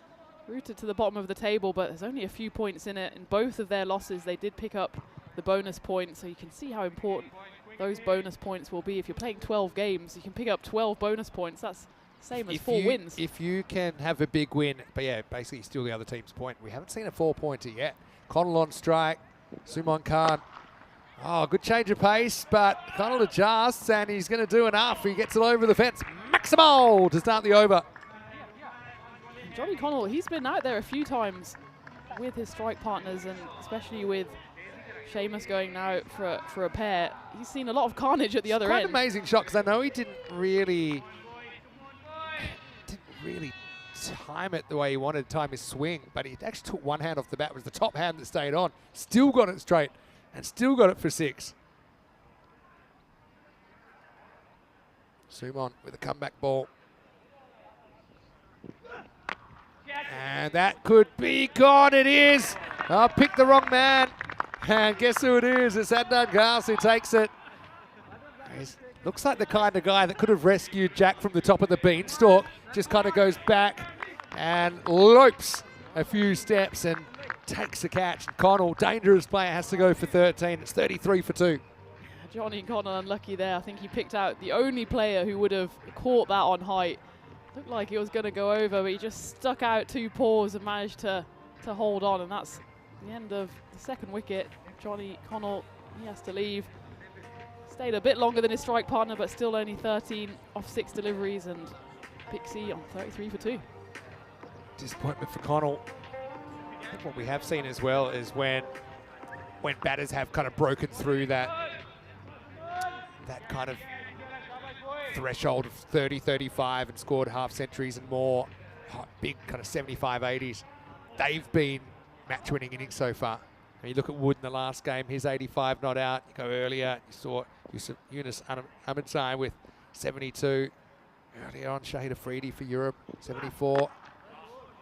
rooted to the bottom of the table, but there's only a few points in it. In both of their losses, they did pick up the bonus points, so you can see how important those bonus points will be. If you're playing 12 games, you can pick up 12 bonus points. That's the same as 4 wins. If you can have a big win, but yeah, basically steal the other team's point. We haven't seen a 4-pointer yet. Connell on strike. Sumon Khan. Oh, good change of pace, but Connell adjusts, and he's going to do enough. He gets it over the fence. Maximal to start the over. Johnny Connell, he's been out there a few times with his strike partners, and especially with Seamus going now for a pair. He's seen a lot of carnage at the other Quite end. an amazing shot, because I know he didn't really time it the way he wanted to time his swing, but he actually took one hand off the bat. It was the top hand that stayed on. Still got it straight, and still got it for 6. Sumon with a comeback ball. And that could be gone. It is. I picked the wrong man. And guess who it is? It's Adnan Gas who takes it. Looks like the kind of guy that could have rescued Jack from the top of the beanstalk. Just kind of goes back and lopes a few steps and takes the catch. Connell, dangerous player, has to go for 13. It's 33 for 2. Johnny Connell unlucky there. I think he picked out the only player who would have caught that on height. Looked like it was going to go over, but he just stuck out 2 paws and managed to hold on, and that's the end of the second wicket. Johnny Connell, he has to leave. Stayed a bit longer than his strike partner, but still only 13 off 6 deliveries, and Pixie on 33 for 2. Disappointment for Connell. I think what we have seen as well is when batters have kind of broken through that kind of threshold of 30, 35 and scored half centuries and more, big kind of 75, 80s. They've been match-winning innings so far. And you look at Wood in the last game, his 85 not out. You go earlier, you saw Yunus Ahmedzai with 72. Earlier on, Shahid Afridi for Europe, 74.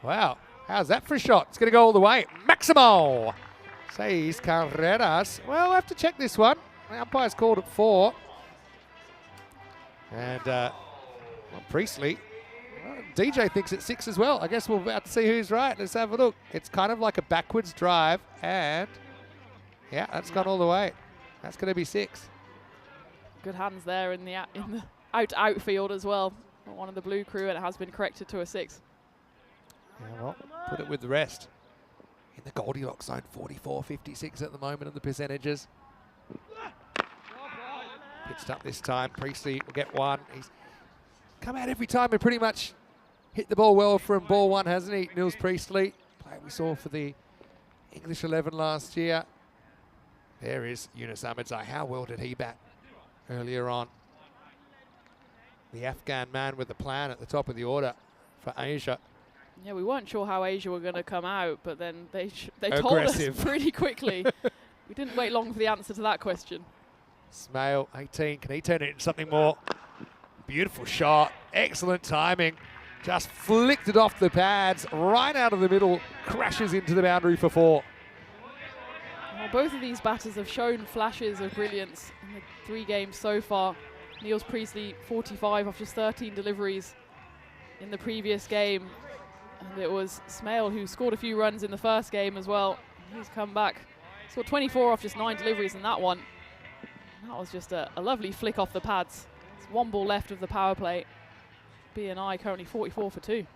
Wow, how's that for a shot? It's going to go all the way. Maximo! 6 carreras. Well, we'll have to check this one. The umpire's called it 4. And Priestley, DJ thinks it's 6 as well. I guess we're about to see who's right. Let's have a look. It's kind of like a backwards drive, and yeah, that's gone all the way. That's going to be 6. Good hands there in the outfield as well. One of the blue crew, and it has been corrected to a 6. Yeah, well, put it with the rest. In the Goldilocks zone, 44-56 at the moment in the percentages. Pitched up this time. Priestley will get 1. He's come out every time and pretty much hit the ball well from ball 1, hasn't he? Nils Priestley, player we saw for the English 11 last year. There is Yunus Ahmedzai. How well did he bat earlier on? The Afghan man with the plan at the top of the order for Asia. Yeah, we weren't sure how Asia were going to come out, but then they told us pretty quickly. We didn't wait long for the answer to that question. Smale, 18. Can he turn it into something more? Beautiful shot. Excellent timing. Just flicked it off the pads, right out of the middle, crashes into the boundary for 4. Well, both of these batters have shown flashes of brilliance in the 3 games so far. Niels Priestley, 45 off just 13 deliveries in the previous game. And it was Smale who scored a few runs in the first game as well. He's come back, scored 24 off just 9 deliveries in that one. And that was just a lovely flick off the pads. It's 1 ball left of the power play. B&I currently 44 for 2.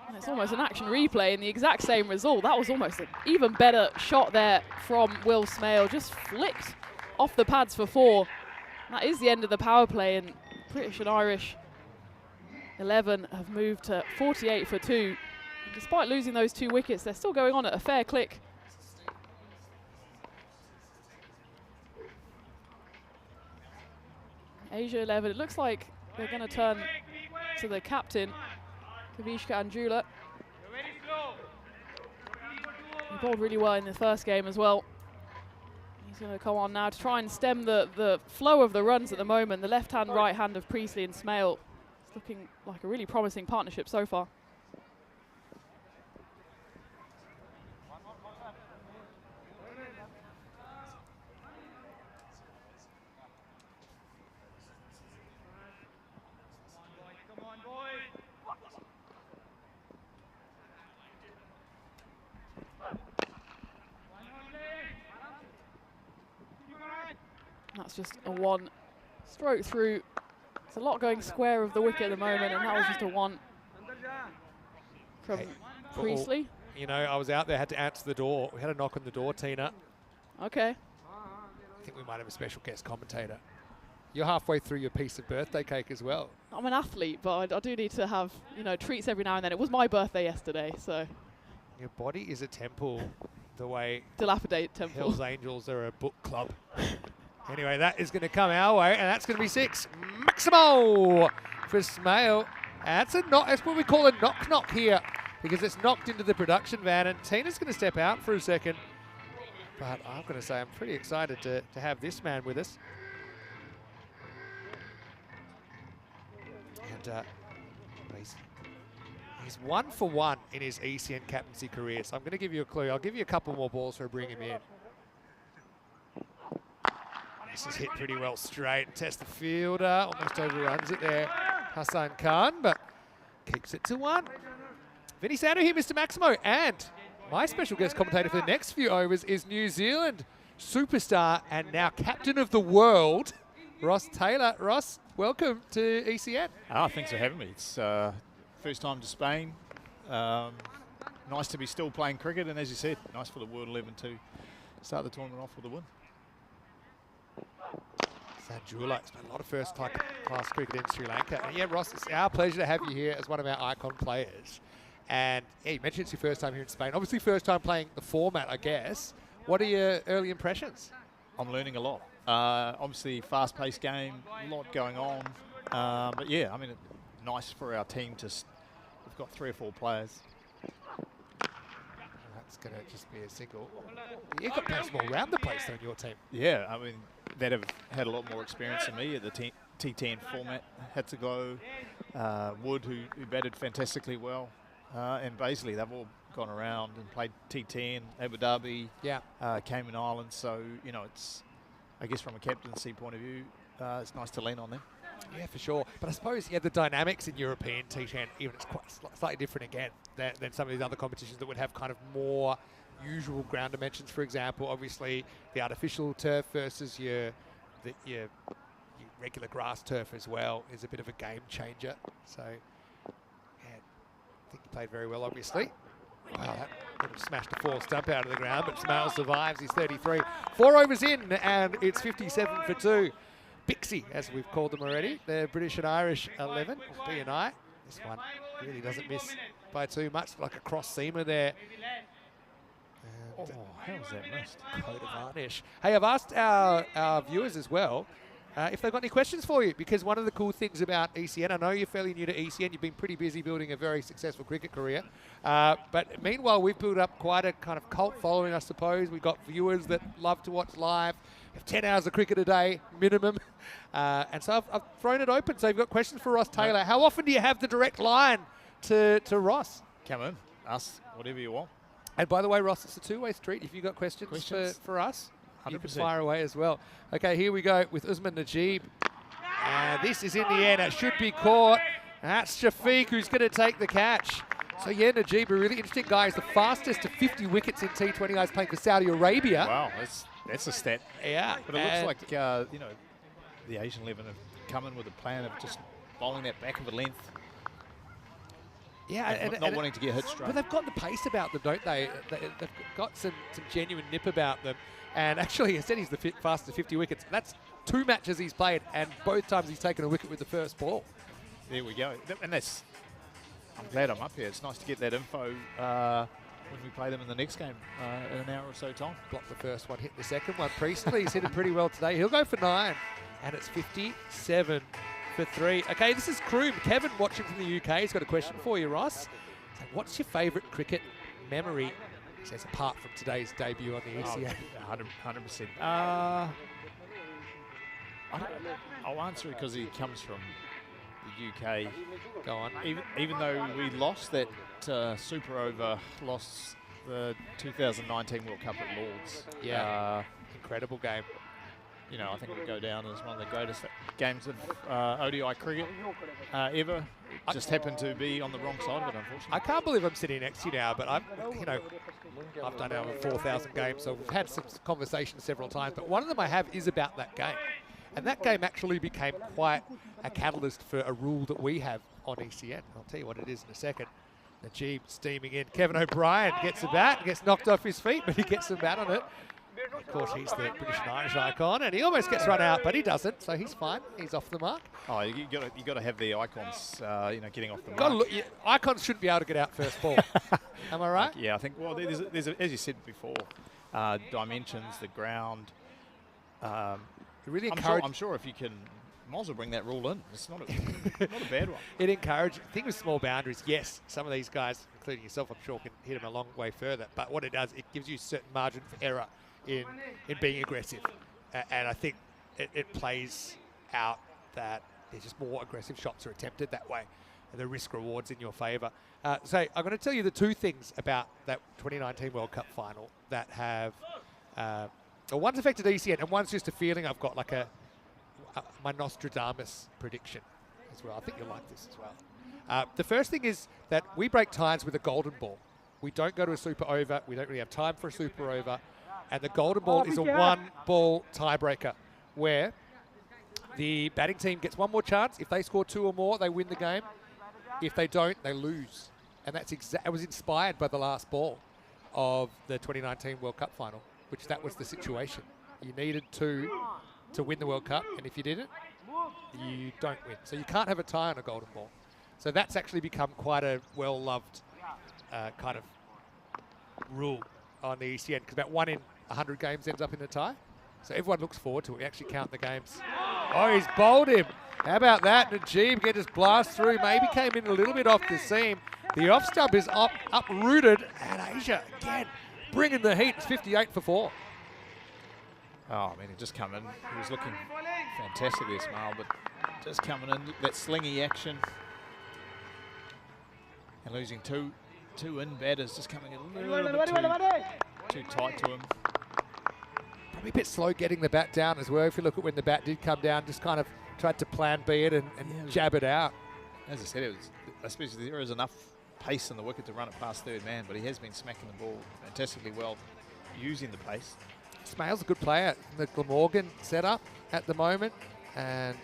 And it's almost an action replay in the exact same result. That was almost an even better shot there from Will Smale. Just flicked off the pads for 4. And that is the end of the power play, and British and Irish 11 have moved to 48 for 2. And despite losing those 2 wickets, they're still going on at a fair click. Asia 11, it looks like they're going to turn to the captain, Kavishka Anjula. He bowled really well in the first game as well. He's going to come on now to try and stem the flow of the runs at the moment. The left hand, right hand of Priestley and Smale. It's looking like a really promising partnership so far. That's just a 1 stroke through There's a lot going square of the wicket at the moment, and that was just a one from Priestley. You know, I was out there, had to answer the door. We had a knock on the door, Tina. Okay. I think we might have a special guest commentator. You're halfway through your piece of birthday cake as well. I'm an athlete, but I do need to have, you know, treats every now and then. It was my birthday yesterday, so. Your body is a temple, the way Dilapidated temple. Hell's Angels are a book club. Anyway, that is going to come our way, and that's going to be 6. Maximo for Smale. That's what we call a knock-knock here, because it's knocked into the production van, and Tina's going to step out for a second. But I'm going to say I'm pretty excited to have this man with us. And he's 1 for 1 in his ECN captaincy career, so I'm going to give you a clue. I'll give you a couple more balls for bring him in. This is hit pretty well straight. Test the fielder, almost overruns it there. Hassan Khan, but keeps it to 1. Vinny Sando here, Mr. Maximo, and my special guest commentator for the next few overs is New Zealand superstar and now captain of the world, Ross Taylor. Ross, welcome to ECN. Thanks for having me. It's first time to Spain. Nice to be still playing cricket, and as you said, nice for the World 11 to start the tournament off with a win. Sanjula, it's been a lot of first-class cricket in Sri Lanka. And yeah, Ross, it's our pleasure to have you here as one of our icon players. And yeah, you mentioned it's your first time here in Spain. Obviously, first time playing the format, I guess. What are your early impressions? I'm learning a lot. Obviously, fast-paced game, a lot going on. But yeah, I mean, nice for our team to. We've got 3 or 4 players. That's going to just be a single. You've got players from all around the place, though, in your team. Yeah, I mean, that have had a lot more experience than me at the T10 format. Had to go. Wood, who batted fantastically well. And basically, they've all gone around and played T10, Abu Dhabi, Cayman Islands. So, you know, it's, I guess from a captaincy point of view, it's nice to lean on them. Yeah, for sure. But I suppose, yeah, the dynamics in European T10, even it's quite slightly different again than some of these other competitions that would have kind of more usual ground dimensions. For example, obviously, the artificial turf versus your regular grass turf as well is a bit of a game changer. So, yeah, I think he played very well, obviously. Wow, that could have smashed a 4 stump out of the ground, but Smale survives. He's 33. 4 overs in, and it's 57 for 2. Bixie, as we've called them already, the British and Irish 11, BNI. This one really doesn't miss by too much, like a cross seamer there. And how was that missed? Coat of varnish. Hey, I've asked our viewers as well if they've got any questions for you, because one of the cool things about ECN, I know you're fairly new to ECN, you've been pretty busy building a very successful cricket career, but meanwhile we've built up quite a kind of cult following, I suppose. We've got viewers that love to watch live, have 10 hours of cricket a day minimum, and so I've thrown it open. So you've got questions for Ross Taylor. How often do you have the direct line to Ross? Come in, ask whatever you want. And by the way, Ross, it's a two-way street. If you've got questions? For us, 100%. You can fire away as well. Okay, here we go with Usman Najib. This is in the end. It should be caught. That's Shafiq who's going to take the catch. So yeah, Najib, a really interesting guy. He's the fastest to 50 wickets in T20 guys playing for Saudi Arabia. Wow, that's a stat. Yeah. But it looks like, you know, the Asian 11 have come in with a plan of just bowling that back of a length. Yeah, and not wanting to get hit straight. But they've got the pace about them, don't they? They've got some genuine nip about them. And actually, I said he's the fastest 50 wickets. That's 2 matches he's played, and both times he's taken a wicket with the first ball. There we go. And that's, I'm glad I'm up here. It's nice to get that info when we play them in the next game in an hour or so time. Blocked the first one, hit the second one. Priestley's hit it pretty well today. He'll go for 9, and it's 57 for 3. Okay, this is Kroom. Kevin watching from the UK. He's got a question for you, Ross. So what's your favourite cricket memory? He says, apart from today's debut on the ECA. 100%. I'll answer it because he comes from the UK. Go on. Even though we lost that Super Over, lost the 2019 World Cup at Lords. Yeah, incredible game. You know, I think it would go down as one of the greatest games of ODI cricket ever. Just happened to be on the wrong side of it, unfortunately. I can't believe I'm sitting next to you now, but I've done over 4,000 games, so we've had some conversations several times. But one of them I have is about that game, And that game actually became quite a catalyst for a rule that we have on ECN. I'll tell you what it is in a second. Najib steaming in. Kevin O'Brien gets a bat, gets knocked off his feet, but he gets a bat on it. Of course, he's the British and Irish icon, and he almost gets run out, but he doesn't, so he's fine. He's off the mark. Oh, you got to have the icons, getting off the Gotta mark. look, icons shouldn't be able to get out first ball. Am I right? Yeah, I think. Well, there's as you said before, dimensions, the ground. Really I'm sure if you can, might as well bring that rule in. It's not a bad one. It encourages. I think with small boundaries, yes, some of these guys, including yourself, I'm sure, can hit them a long way further. But what it does, it gives you certain margin for error in being aggressive. And I think it plays out that there's just more aggressive shots are attempted that way. And the risk rewards in your favour. So I'm going to tell you the two things about that 2019 World Cup final that have, one's affected ECN and one's just a feeling I've got, like my Nostradamus prediction as well. I think you'll like this as well. The first thing is that we break ties with a golden ball. We don't go to a super over. We don't really have time for a super over. And the golden ball is a one-ball tiebreaker where the batting team gets one more chance. If they score 2 or more, they win the game. If they don't, they lose. And that's it was inspired by the last ball of the 2019 World Cup final, which that was the situation. You needed to win the World Cup, and if you didn't, you don't win. So you can't have a tie on a golden ball. So that's actually become quite a well-loved kind of rule on the ECN, because about 1 in 100 games ends up in a tie. So everyone looks forward to it. We actually count the games. Oh, he's bowled him. How about that? Najib get his blast through. Maybe came in a little bit off the seam. The off stump is uprooted, and Asia again bringing the heat. It's 58 for 4. Oh, I mean, he just come in. He was looking fantastic there, Smile, but just coming in, that slingy action. And losing two in batters, just coming in a little bit too tight to him. Probably a bit slow getting the bat down as well. If you look at when the bat did come down, just kind of tried to plan B it and jab it out. As I said, I suppose there is enough pace in the wicket to run it past third man, but he has been smacking the ball fantastically well, using the pace. Smale's a good player in the Glamorgan setup at the moment, and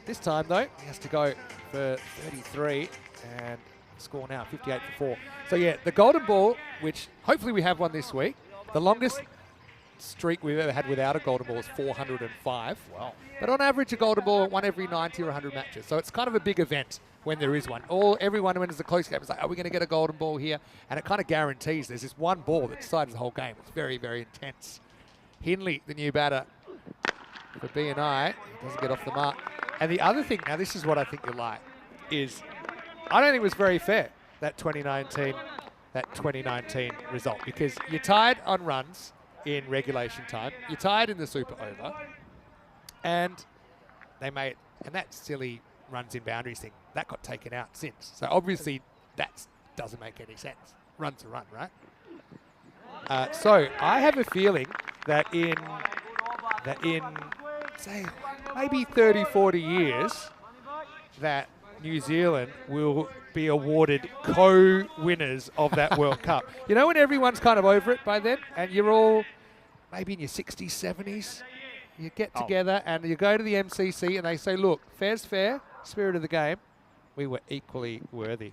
this time though he has to go for 33 and score now 58 for 4. So yeah, the golden ball, which hopefully we have one this week. The longest streak we've ever had without a golden ball is 405. Wow. But on average, a golden ball one every 90 or 100 matches. So it's kind of a big event when there is one. Everyone, when it's a close game, is like, are we going to get a golden ball here? And it kind of guarantees there's this one ball that decides the whole game. It's very, very intense. Hindley, the new batter for BNI, doesn't get off the mark. And the other thing, now this is what I think you like, is I don't think it was very fair, that 2019 result, because you tied on runs in regulation time, you tied in the super over, and they made, and that silly runs in boundaries thing, that got taken out since. So obviously that doesn't make any sense. Run's a run, right? So I have a feeling that in say maybe 30, 40 years, that New Zealand will be awarded co-winners of that World Cup. You know, when everyone's kind of over it by then, and you're all maybe in your 60s, 70s, you get together and you go to the MCC and they say, look, fair's fair, spirit of the game, we were equally worthy.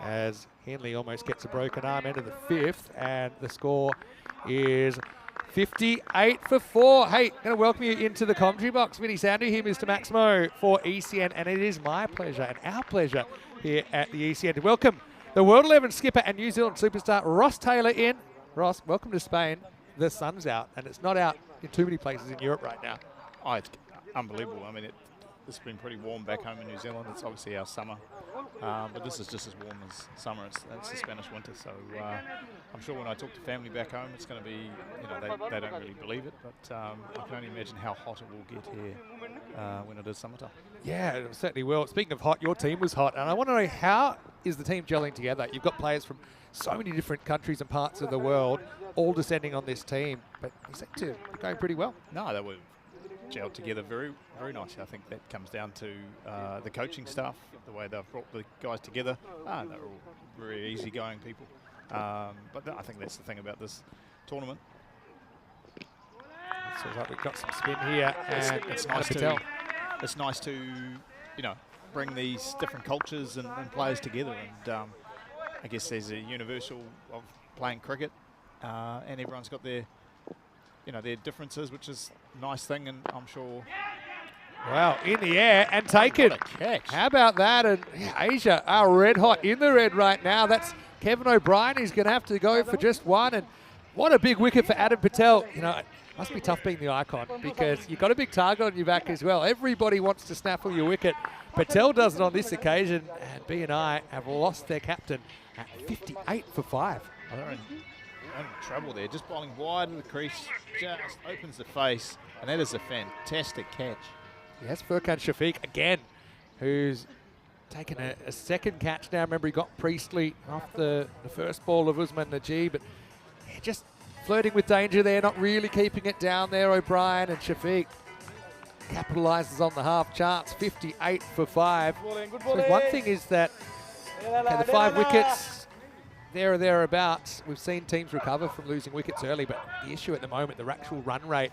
As Henley almost gets a broken arm into the 5th, and the score is 58 for 4. Hey, going to welcome you into the commentary box. Vinny Sandu here, Mr. Maximo for ECN, and it is my pleasure and our pleasure here at the ECN to welcome the World 11 skipper and New Zealand superstar Ross Taylor in. Ross, welcome to Spain. The sun's out, and it's not out in too many places in Europe right now. Oh, it's unbelievable. I mean, it's been pretty warm back home in New Zealand. It's obviously our summer, but this is just as warm as summer. It's the Spanish winter, so I'm sure when I talk to family back home, it's going to be, you know, they don't really believe it, but I can only imagine how hot it will get here when it is summertime. Yeah, it certainly will. Speaking of hot, your team was hot, and I want to know, how is the team gelling together? You've got players from so many different countries and parts of the world all descending on this team, but you seem to be going pretty well. No, they were gelled together very, very nicely. I think that comes down to the coaching staff, the way they've brought the guys together. They're all very easygoing people. But I think that's the thing about this tournament. So it's like we've got some spin here, and It's Adam nice Patel. it's nice to, you know, bring these different cultures and players together. And I guess there's a universal of playing cricket, and everyone's got their, you know, their differences, which is a nice thing. And I'm sure. Wow, in the air and taken. What a catch. How about that? And yeah, Asia are red hot in the red right now. That's Kevin O'Brien. He's going to have to go for just one. And what a big wicket for Adam Patel. You know, it must be tough being the icon because you've got a big target on your back as well. Everybody wants to snaffle your wicket. Patel does it on this occasion, and B&I have lost their captain at 58 for 5. They're in trouble there. Just bowling wide of the crease, just opens the face, and that is a fantastic catch. Yes, Furkan Shafiq again, who's taken a second catch now. Remember, he got Priestley off the first ball of Usman Najee, but yeah, just flirting with danger there, not really keeping it down there. O'Brien and Shafiq capitalises on the half chance, 58 for 5. So one thing is that the 5 wickets, there or thereabouts, we've seen teams recover from losing wickets early, but the issue at the moment, the actual run rate,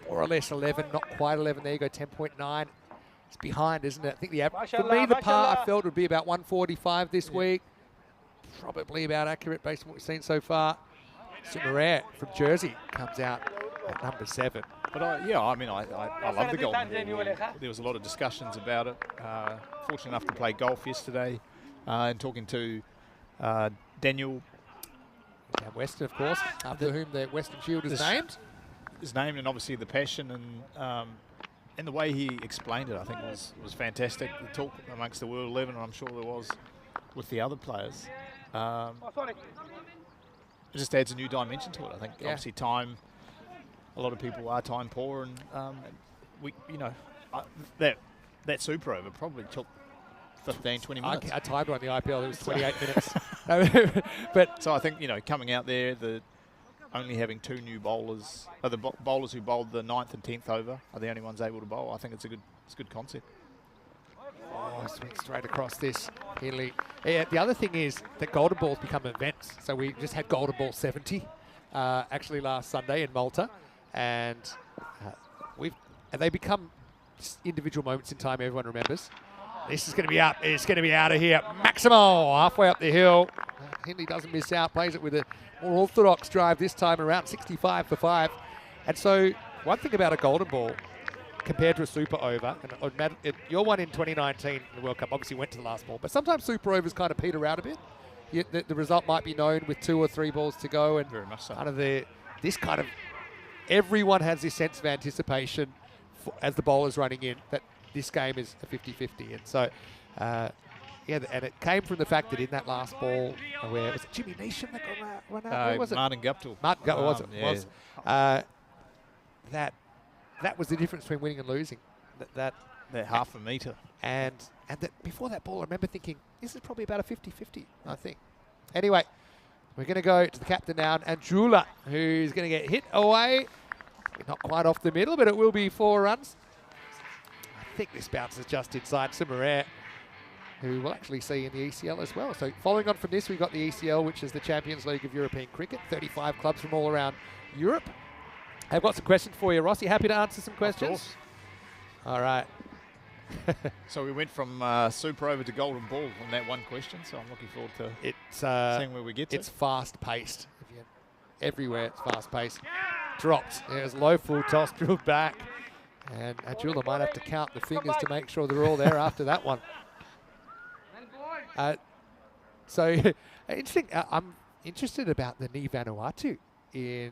more or less 11, not quite 11. There you go, 10.9. It's behind, isn't it? I think for me, the par I felt would be about 145 this week. Probably about accurate based on what we've seen so far. Summerare from Jersey comes out at number 7. But I love the golden ball. There was a lot of discussions about it. Fortunate enough to play golf yesterday, and talking to Daniel. And Weston, of course, after whom the Western Shield is named. His name, and obviously the passion and the way he explained it, I think was fantastic. The talk amongst the World 11, and I'm sure there was with the other players. It just adds a new dimension to it. I think obviously time. A lot of people are time poor, and we, you know, that super over probably took 15, 20 minutes. I timed on the IPL. It was 28 minutes. But so I think, you know, coming out there, only having 2 new bowlers, the bowlers who bowled the 9th and 10th over are the only ones able to bowl. I think it's a good concept. Oh, swing straight across this. Healy. Yeah, the other thing is that golden balls become events. So we just had golden ball 70 actually last Sunday in Malta, and they become just individual moments in time everyone remembers. This is going to be out. It's going to be out of here. Maximo halfway up the hill. Hindley doesn't miss out. Plays it with a more orthodox drive this time around, 65 for 5. And so one thing about a golden ball compared to a super over, and your one in 2019 in the World Cup obviously went to the last ball, but sometimes super overs kind of peter out a bit. The result might be known with 2 or 3 balls to go, and very much so. Everyone has this sense of anticipation as the bowler's running in that this game is a 50-50. And so, and it came from the fact that in that last ball, where was it Jimmy Neesham that got run out? Where was it? Martin Guptill. Martin Guptill, was it? Yeah. Was. That was the difference between winning and losing. That half a metre. And that before that ball, I remember thinking, this is probably about a 50-50, I think. Anyway, we're going to go to the captain now, and Jula, who's going to get hit away. Not quite off the middle, but it will be 4 runs. I think this bounces just inside Summerare, who we'll actually see in the ECL as well. So following on from this, we've got the ECL, which is the Champions League of European Cricket. 35 clubs from all around Europe. I've got some questions for you, Ross. You happy to answer some questions? Of course. All right. So we went from super over to golden ball on that one question, so I'm looking forward to seeing where we get to. It's fast-paced. Everywhere it's fast-paced. Dropped. There's low full toss, drilled back. And Ajula might have to count the fingers to make sure they're all there after that one. So interesting. I'm interested about the Ni Vanuatu in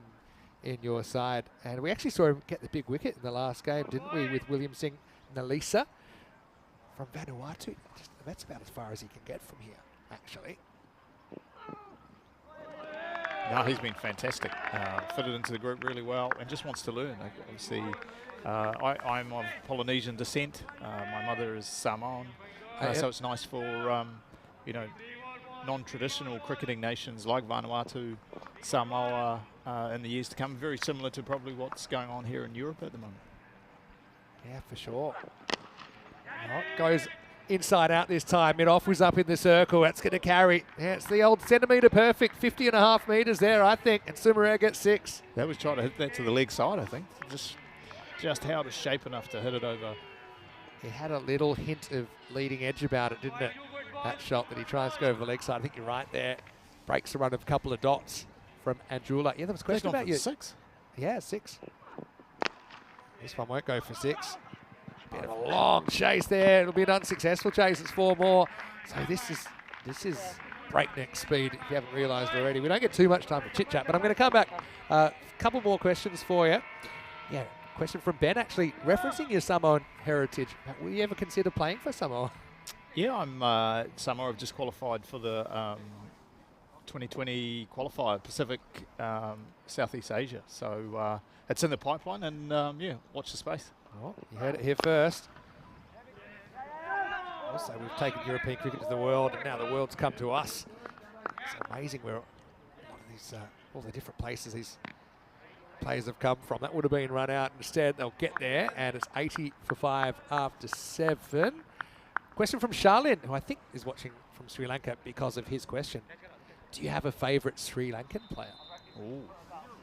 your side. And we actually saw him get the big wicket in the last game, didn't we, with William Singh Nalisa from Vanuatu. That's about as far as he can get from here, actually. No, he's been fantastic. Fitted into the group really well and just wants to learn. Obviously, I'm of Polynesian descent. My mother is Samoan, so it's nice for non-traditional cricketing nations like Vanuatu, Samoa in the years to come. Very similar to probably what's going on here in Europe at the moment. Yeah, for sure. Well, goes inside out this time. Mid-off was up in the circle. That's going to carry. Yeah, it's the old centimetre perfect, 50.5 metres there, I think. And Sumereg gets 6. That was trying to hit that to the leg side, I think. Just held a shape enough to hit it over. It had a little hint of leading edge about it, didn't it? That shot that he tries to go over the leg side. I think you're right there. Breaks the run of a couple of dots from Andrula. Yeah, there was a question about you. 6. Yeah, 6. This one won't go for 6. Bit of a long chase there. It'll be an unsuccessful chase. It's 4 more. So this is breakneck speed, if you haven't realised already. We don't get too much time for chit-chat, but I'm going to come back. A couple more questions for you. Yeah, question from Ben, actually, referencing your Samoan heritage. Will you ever consider playing for Samoa? Yeah, I'm Samoa. I've just qualified for the 2020 qualifier, Pacific Southeast Asia. So it's in the pipeline, and yeah, watch the space. Well, you heard it here first. Also, we've taken European cricket to the world, and now the world's come to us. It's amazing where a lot of these, all the different places these players have come from. That would have been run out. Instead, they'll get there, and it's 80 for 5 after 7. Question from Charlene, who I think is watching from Sri Lanka because of his question. Do you have a favourite Sri Lankan player? Oh,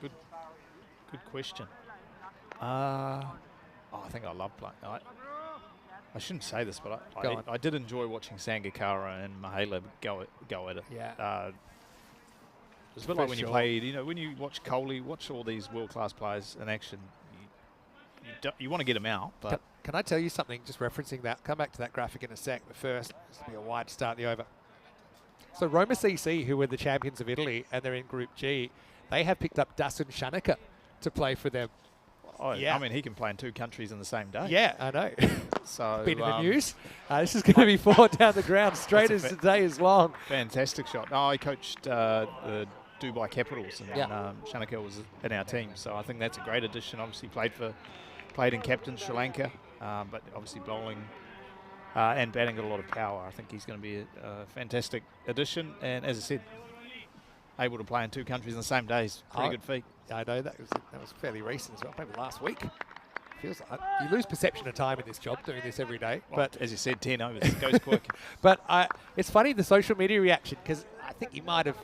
good question. I think I love playing. I shouldn't say this, but I did enjoy watching Sangakkara and Mahela go at it. Yeah. It's a bit like when you played, when you watch Kohli, watch all these world-class players in action, you want to get them out. But Can I tell you something, just referencing that? Come back to that graphic in a sec, but first, this will be a wide start the over. So Roma CC, who were the champions of Italy, and they're in Group G, they have picked up Dasun Shanaka to play for them. Oh, yeah. I mean, he can play in 2 countries in the same day. Yeah, I know. So been in the news. This is going to be 4 down the ground, straight as the day is long. Fantastic shot. No, I coached the Dubai Capitals, and Shanaka was in our team. So I think that's a great addition. Obviously played in captain Sri Lanka, but obviously bowling and batting got a lot of power. I think he's going to be a fantastic addition. And as I said, able to play in 2 countries in the same day is pretty good feat. I know that was fairly recent as well, maybe last week. Feels like you lose perception of time in this job, doing this every day. Well, but as you said, 10 overs, it goes quick. But it's funny, the social media reaction, because I think he might have,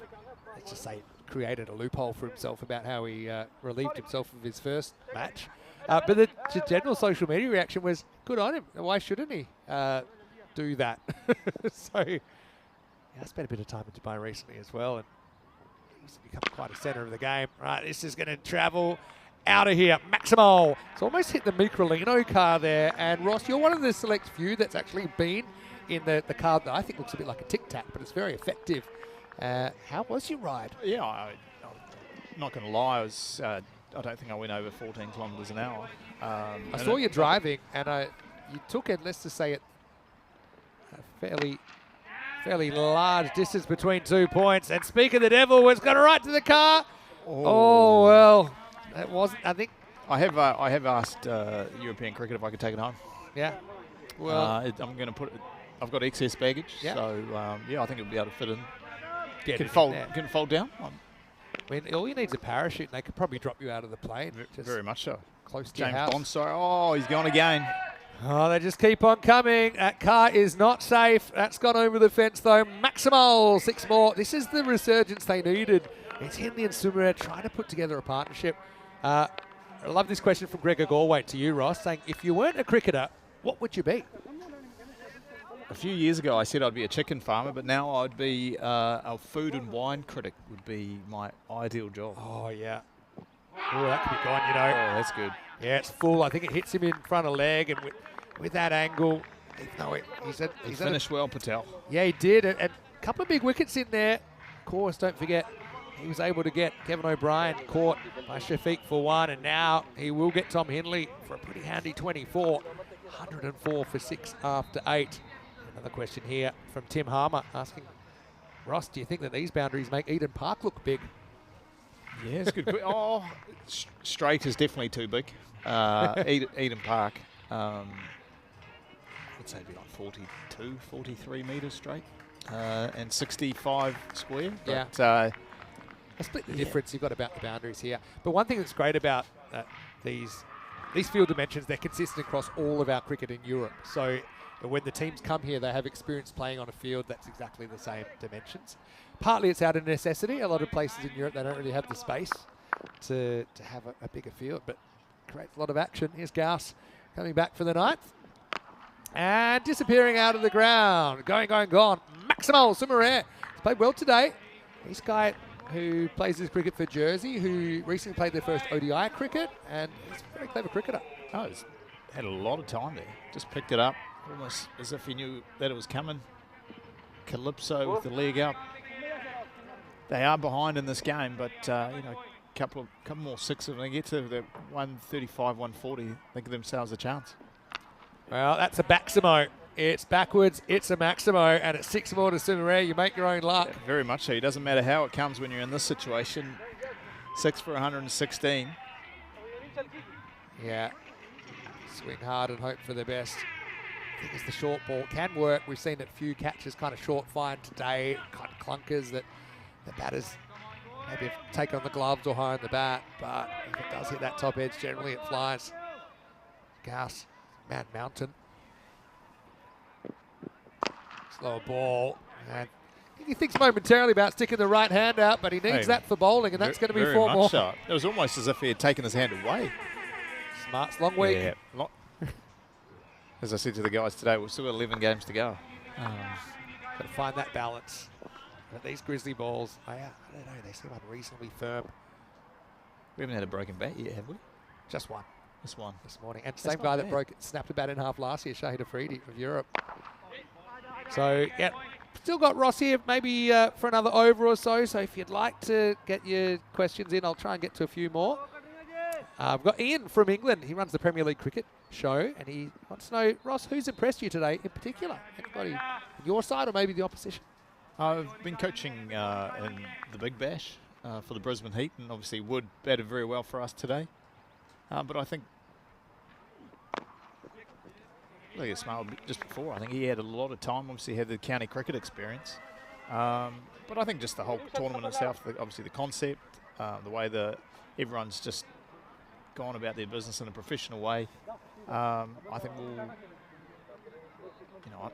let's just say, created a loophole for himself about how he relieved himself of his first match. But the general social media reaction was, good on him. Why shouldn't he do that? So, yeah, I spent a bit of time in Dubai recently as well, and he's become quite a centre of the game. Right, this is going to travel out of here. Maximo. It's almost hit the Microlino car there. And Ross, you're one of the select few that's actually been in the car that I think looks a bit like a Tic Tac, but it's very effective. How was your ride? Yeah, I'm not going to lie. I don't think I went over 14 kilometres an hour. I saw you driving, and you took it, let's just say, at a fairly large distance between 2 points. And speak of the devil, it's gone right to the car. Oh well, that wasn't. I think I have asked European Cricket if I could take it home. Yeah. Well, I'm going to put it. I've got excess baggage, so yeah, I think it'll be able to fit in. Can it fold down? I mean, all you need is a parachute, and they could probably drop you out of the plane. Very much so. Close to James your house. Bond, sorry. Oh, he's gone again. Oh, they just keep on coming. That car is not safe. That's gone over the fence, though. Maximal, 6 more. This is the resurgence they needed. It's Henley and Sumereg trying to put together a partnership. I love this question from Gregor Galway to you, Ross, saying, if you weren't a cricketer, what would you be? A few years ago, I said I'd be a chicken farmer, but now I'd be a food and wine critic would be my ideal job. Oh, yeah. Oh, that could be gone, Oh, that's good. Yeah, it's full. I think it hits him in front of leg, and with that angle, even though he finished well, Patel. Yeah, he did, and a couple of big wickets in there. Of course, don't forget, he was able to get Kevin O'Brien caught by Shafiq for 1, and now he will get Tom Henley for a pretty handy 24. 104 for 6 after 8. Another question here from Tim Harmer asking, Ross, do you think that these boundaries make Eden Park look big? Yeah, it's good. Straight is definitely too big. Eden Park, I'd say it'd be like 42, 43 metres straight, and 65 square. Yeah. But, I split the difference you've got about the boundaries here. But one thing that's great about these field dimensions, they're consistent across all of our cricket in Europe. So But when the teams come here, they have experience playing on a field that's exactly the same dimensions. Partly it's out of necessity. A lot of places in Europe, they don't really have the space to have a bigger field, but creates a lot of action. Here's Gauss coming back for the 9th. And disappearing out of the ground. Gone. Maximal Sumaré. He's played well today. This guy who plays his cricket for Jersey, who recently played their first ODI cricket, and he's a very clever cricketer. Oh, he's had a lot of time there. Just picked it up almost as if he knew that it was coming. Calypso with the leg up. They are behind in this game, but you know, couple more sixes. When they get to the 135, 140, they give themselves a chance. Well, that's a Maximo. It's backwards, it's a Maximo, and it's 6 more to Sumaré. You make your own luck. Yeah, very much so. It doesn't matter how it comes when you're in this situation. 6 for 116. Yeah. Swing hard and hope for the best. I think it's the short ball can work. We've seen a few catches kind of short fine today, kind of clunkers that the batters maybe take on the gloves or high on the bat, but if it does hit that top edge, generally it flies. Gauss, Man Mountain. Slower ball. And he thinks momentarily about sticking the right hand out, but he needs that for bowling, and that's going to be 4 more. So. It was almost as if he had taken his hand away. Smart's long week. Yeah. As I said to the guys today, we've still got 11 games to go. Got to find that balance. But these Grizzly balls, I don't know, they seem unreasonably firm. We haven't had a broken bat yet, have we? Just one. Just one. This morning. And That's same not guy that bad. snapped a bat in half last year, Shahid Afridi of Europe. So, yeah, still got Ross here, maybe for another over or so. So if you'd like to get your questions in, I'll try and get to a few more. I've got Ian from England. He runs the Premier League cricket show, and he wants to know, Ross, who's impressed you today in particular? Anybody on your side or maybe the opposition? I've been coaching in the Big Bash for the Brisbane Heat, and obviously Wood batted very well for us today. But I think, look at Smile just before, I think he had a lot of time, obviously had the county cricket experience. But I think just the whole tournament itself, obviously the concept, the way everyone's just gone about their business in a professional way. I think we'll, you know,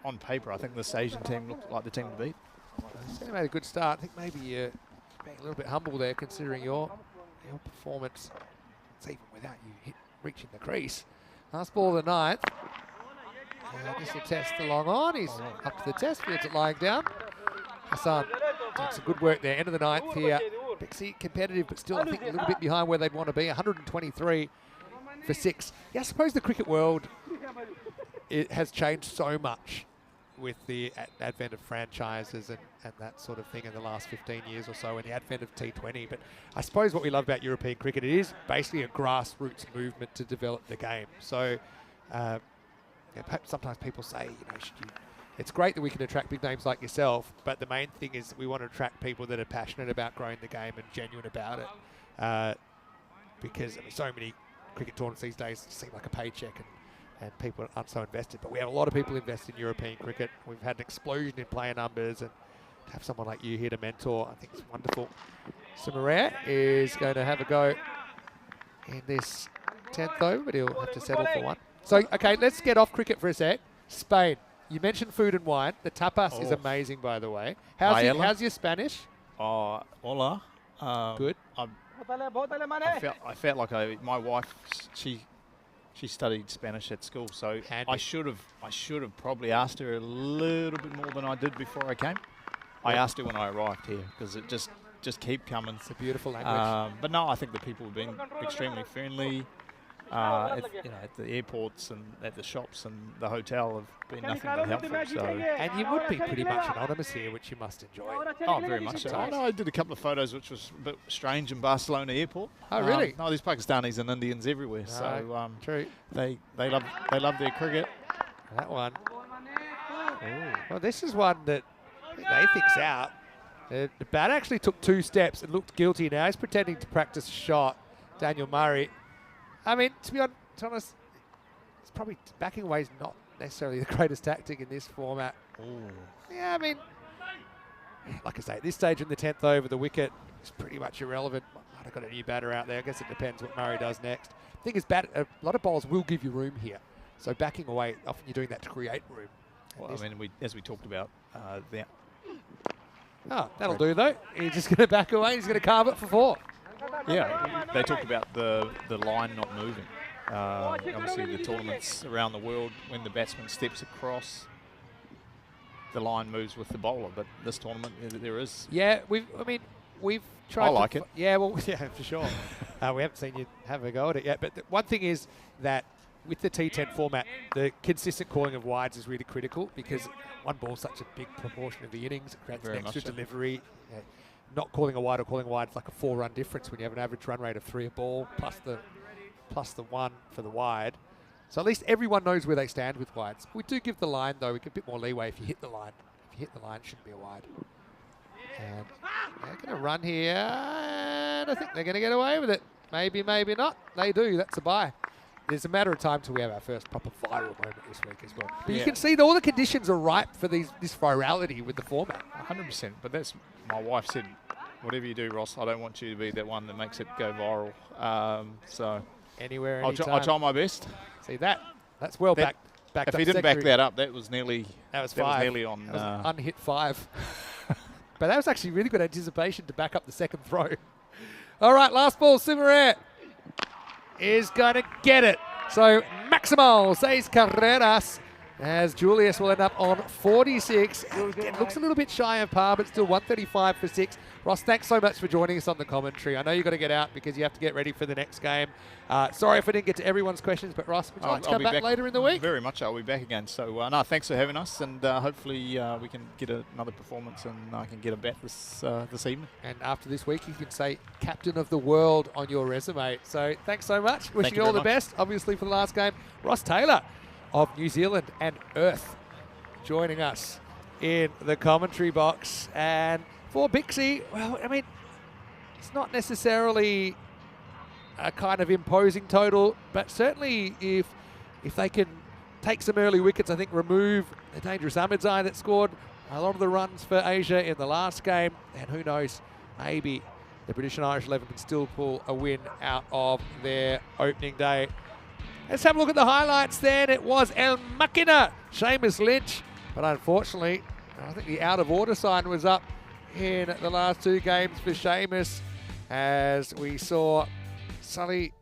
on paper, I think this Asian team looked like the team to beat. They made a good start. I think maybe you're being a little bit humble there, considering your performance. It's even without you reaching the crease. Last ball of the 9th. And this will test the long on. He's up to the test. Fields it lying down. Hassan doing some good work there. End of the 9th here. Bixie competitive, but still I think a little bit behind where they'd want to be. 123 for 6. Yeah, I suppose the cricket world, it has changed so much with the advent of franchises and that sort of thing in the last 15 years or so, and the advent of T20. But I suppose what we love about European cricket, it is basically a grassroots movement to develop the game. So sometimes people say, you know, it's great that we can attract big names like yourself, but the main thing is we want to attract people that are passionate about growing the game and genuine about it. Because I mean, so many cricket tournaments these days seem like a paycheck, and people aren't so invested. But we have a lot of people invested in European cricket. We've had an explosion in player numbers, and to have someone like you here to mentor, I think it's wonderful. Sumaré is going to have a go in this 10th over, but he'll have to settle for one. So, okay, let's get off cricket for a sec. Spain. You mentioned food and wine. The tapas is amazing, by the way. How's your Spanish? Hola. Good. I felt like my wife, she studied Spanish at school, so Handy. I should have probably asked her a little bit more than I did before I came. I asked her when I arrived here because it just keep coming. It's a beautiful language. But no, I think the people have been extremely friendly. At the airports and at the shops and the hotel have been nothing but helpful. So. And you would be pretty much anonymous here, which you must enjoy. Oh, very much so. I did a couple of photos, which was a bit strange in Barcelona airport. Oh, really? No, there's Pakistanis and Indians everywhere. No, so true. They love their cricket. That one. Well, this is one that they think's out. The bat actually took 2 steps and looked guilty. Now he's pretending to practice a shot. Daniel Murray. I mean, to be honest, it's probably backing away is not necessarily the greatest tactic in this format. Yeah, I mean, like I say, at this stage in the 10th over, the wicket is pretty much irrelevant. Might have got a new batter out there. I guess it depends what Murray does next. The thing is, a lot of bowlers will give you room here. So backing away, often you're doing that to create room. Well, I mean, as we talked about, That'll do though. He's just going to back away. He's going to carve it for 4. yeah, they talked about the line not moving. Obviously, the tournaments around the world, when the batsman steps across, the line moves with the bowler. But this tournament, there is. Yeah, we've tried. I like it. Yeah, well, yeah, for sure. We haven't seen you have a go at it yet. But one thing is that with the T10 format, the consistent calling of wides is really critical because one ball's such a big proportion of the innings. It creates Very an extra much so. delivery. Not calling a wide or calling a wide is like a 4-run difference when you have an average run rate of 3 a ball plus the 1 for the wide. So at least everyone knows where they stand with wides. We do give the line, though, we give a bit more leeway if you hit the line. If you hit the line, it shouldn't be a wide. And they're going to run here, and I think they're going to get away with it. Maybe, maybe not. They do. That's a bye. It's a matter of time till we have our first proper viral moment this week as well. But you can see that all the conditions are ripe for this virality with the format. 100%. But that's, my wife said, whatever you do, Ross, I don't want you to be that one that makes it go viral. So anywhere, I'll anytime. try my best. See that? That's well backed If up. he didn't back secondary. that up, that was nearly. That was 5. That was nearly on. That was an unhit 5. But that was actually really good anticipation to back up the second throw. All right, last ball, Sumaré is going to get it. So Maximal says Carreras as Julius will end up on 46. Again, looks a little bit shy of par, but still 135 for 6. Ross, thanks so much for joining us on the commentary. I know you've got to get out because you have to get ready for the next game. Sorry if I didn't get to everyone's questions, but Ross, would you like to come back later in the week? Very much. I'll be back again. So, no, thanks for having us, and hopefully we can get another performance and I can get a bat this evening. And after this week, you can say Captain of the World on your resume. So thanks so much. Wishing you all the best, obviously, for the last game. Ross Taylor of New Zealand and Earth joining us in the commentary box. And for Bixie, well, I mean, it's not necessarily a kind of imposing total, but certainly if they can take some early wickets, I think remove the dangerous Ahmedzai that scored a lot of the runs for Asia in the last game, and who knows, maybe the British and Irish 11 can still pull a win out of their opening day. Let's have a look at the highlights then. It was El Machina, Seamus Lynch, but unfortunately, I think the out of order sign was up in the last 2 games for Seamus, as we saw Sully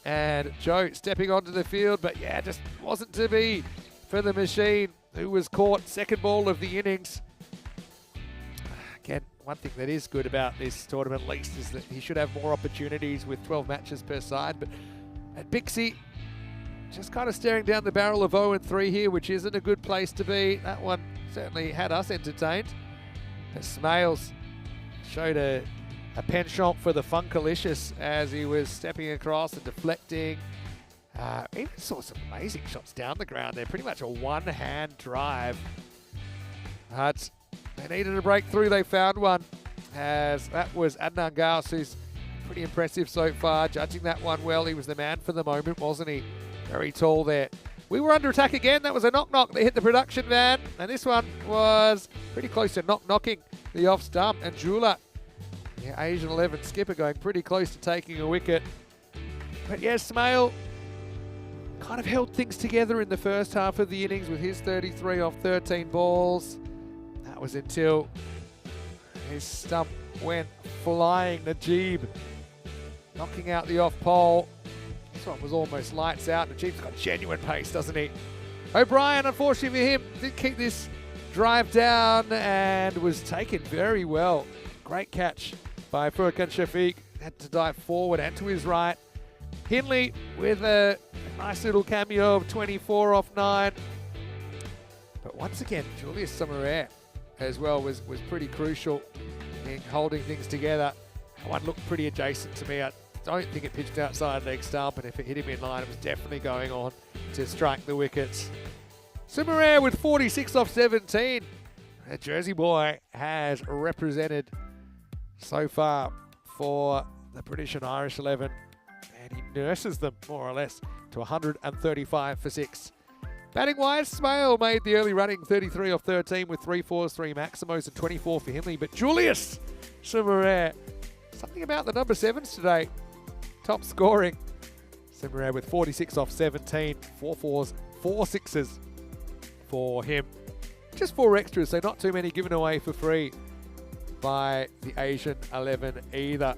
and Joe stepping onto the field, but yeah, just wasn't to be for the machine, who was caught second ball of the innings. Again, one thing that is good about this tournament, at least, is that he should have more opportunities with 12 matches per side, but at Bixie, just kind of staring down the barrel of 0-3 here, which isn't a good place to be. That one certainly had us entertained. But Smales showed a penchant for the Funkalicious as he was stepping across and deflecting. Even saw some amazing shots down the ground there. Pretty much a one-hand drive. But they needed a breakthrough. They found one, as that was Adnan Gauss, who's pretty impressive so far. Judging that one well, he was the man for the moment, wasn't he? Very tall there. We were under attack again. That was a knock-knock that hit the production van. And this one was pretty close to knock-knocking the off stump. And Jula, yeah, Asian 11 skipper, going pretty close to taking a wicket. But yes, Smale kind of held things together in the first half of the innings with his 33 off 13 balls. That was until his stump went flying. Najib knocking out the off pole. This one was almost lights out. Najib's got genuine pace, doesn't he? O'Brien, unfortunately for him, did keep this drive down and was taken very well. Great catch by Furkan Shafiq. Had to dive forward and to his right. Hinley with a nice little cameo of 24 off 9. But once again, Julius Sumaré as well was pretty crucial in holding things together. That one looked pretty adjacent to me. I don't think it pitched outside leg stump, and if it hit him in line, it was definitely going on to strike the wickets. Sumaré with 46 off 17. A Jersey boy has represented so far for the British and Irish 11, and he nurses them more or less to 135 for 6. Batting wise, Smale made the early running, 33 off 13 with 3 fours, 3 maximos and 24 for Hinley, but Julius Sumaré, something about the number 7s today, top scoring. Simrad with 46 off 17, 4 fours, 4 sixes for him. Just 4 extras, so not too many given away for free by the Asian 11 either.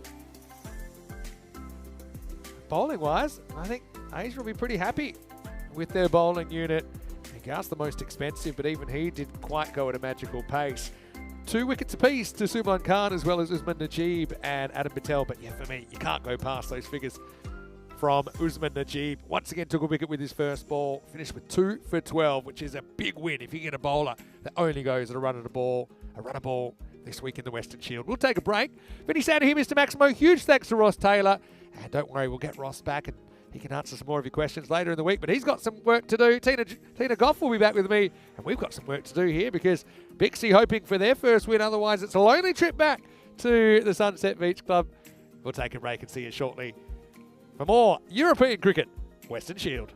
Bowling-wise, I think Asia will be pretty happy with their bowling unit. Garth's the most expensive, but even he didn't quite go at a magical pace. 2 wickets apiece to Suman Khan as well as Usman Najib and Adam Patel. But yeah, for me, you can't go past those figures from Usman Najib. Once again, took a wicket with his first ball. Finished with 2 for 12, which is a big win if you get a bowler that only goes at a run ball this week in the Western Shield. We'll take a break. Finish out of here, Mr. Maximo. Huge thanks to Ross Taylor. And don't worry, we'll get Ross back and he can answer some more of your questions later in the week, but he's got some work to do. Tina Goff will be back with me, and we've got some work to do here because Bixie hoping for their first win. Otherwise, it's a lonely trip back to the Sunset Beach Club. We'll take a break and see you shortly for more European cricket, Western Shield.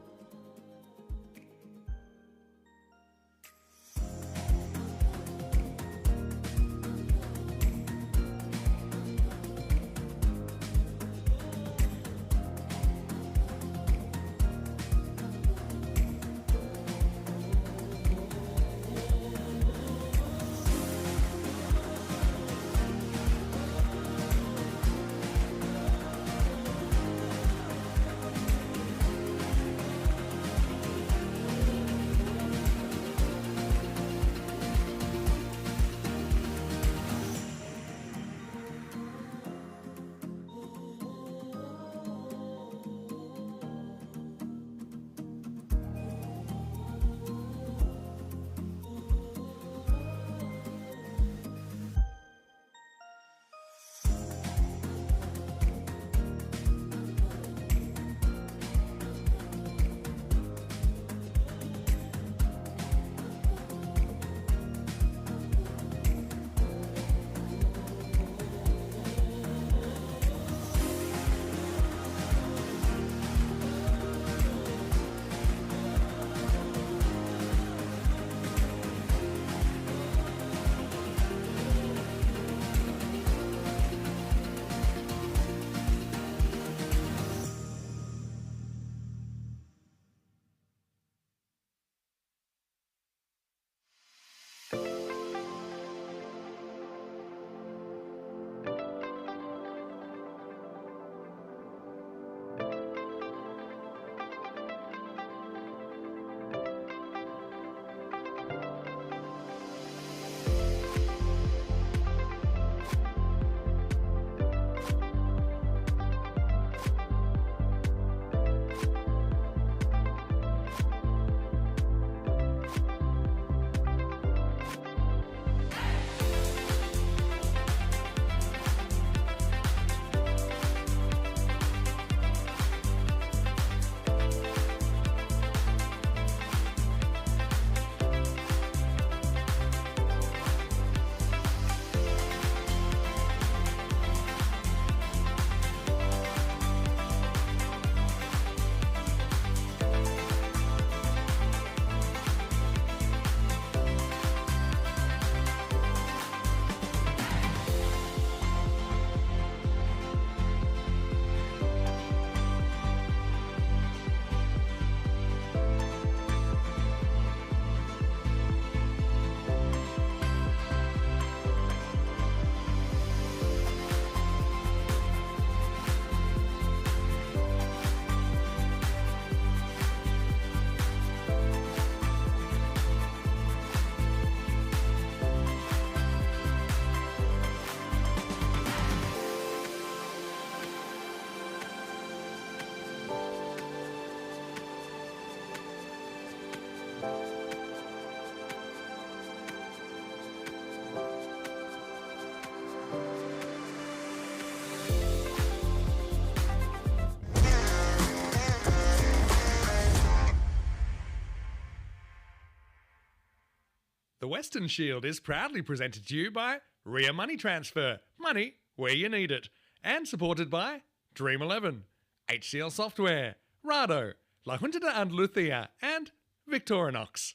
The Western Shield is proudly presented to you by Ria Money Transfer, money where you need it, and supported by Dream 11, HCL Software, Rado, La Junta de Andalucía, and Victorinox.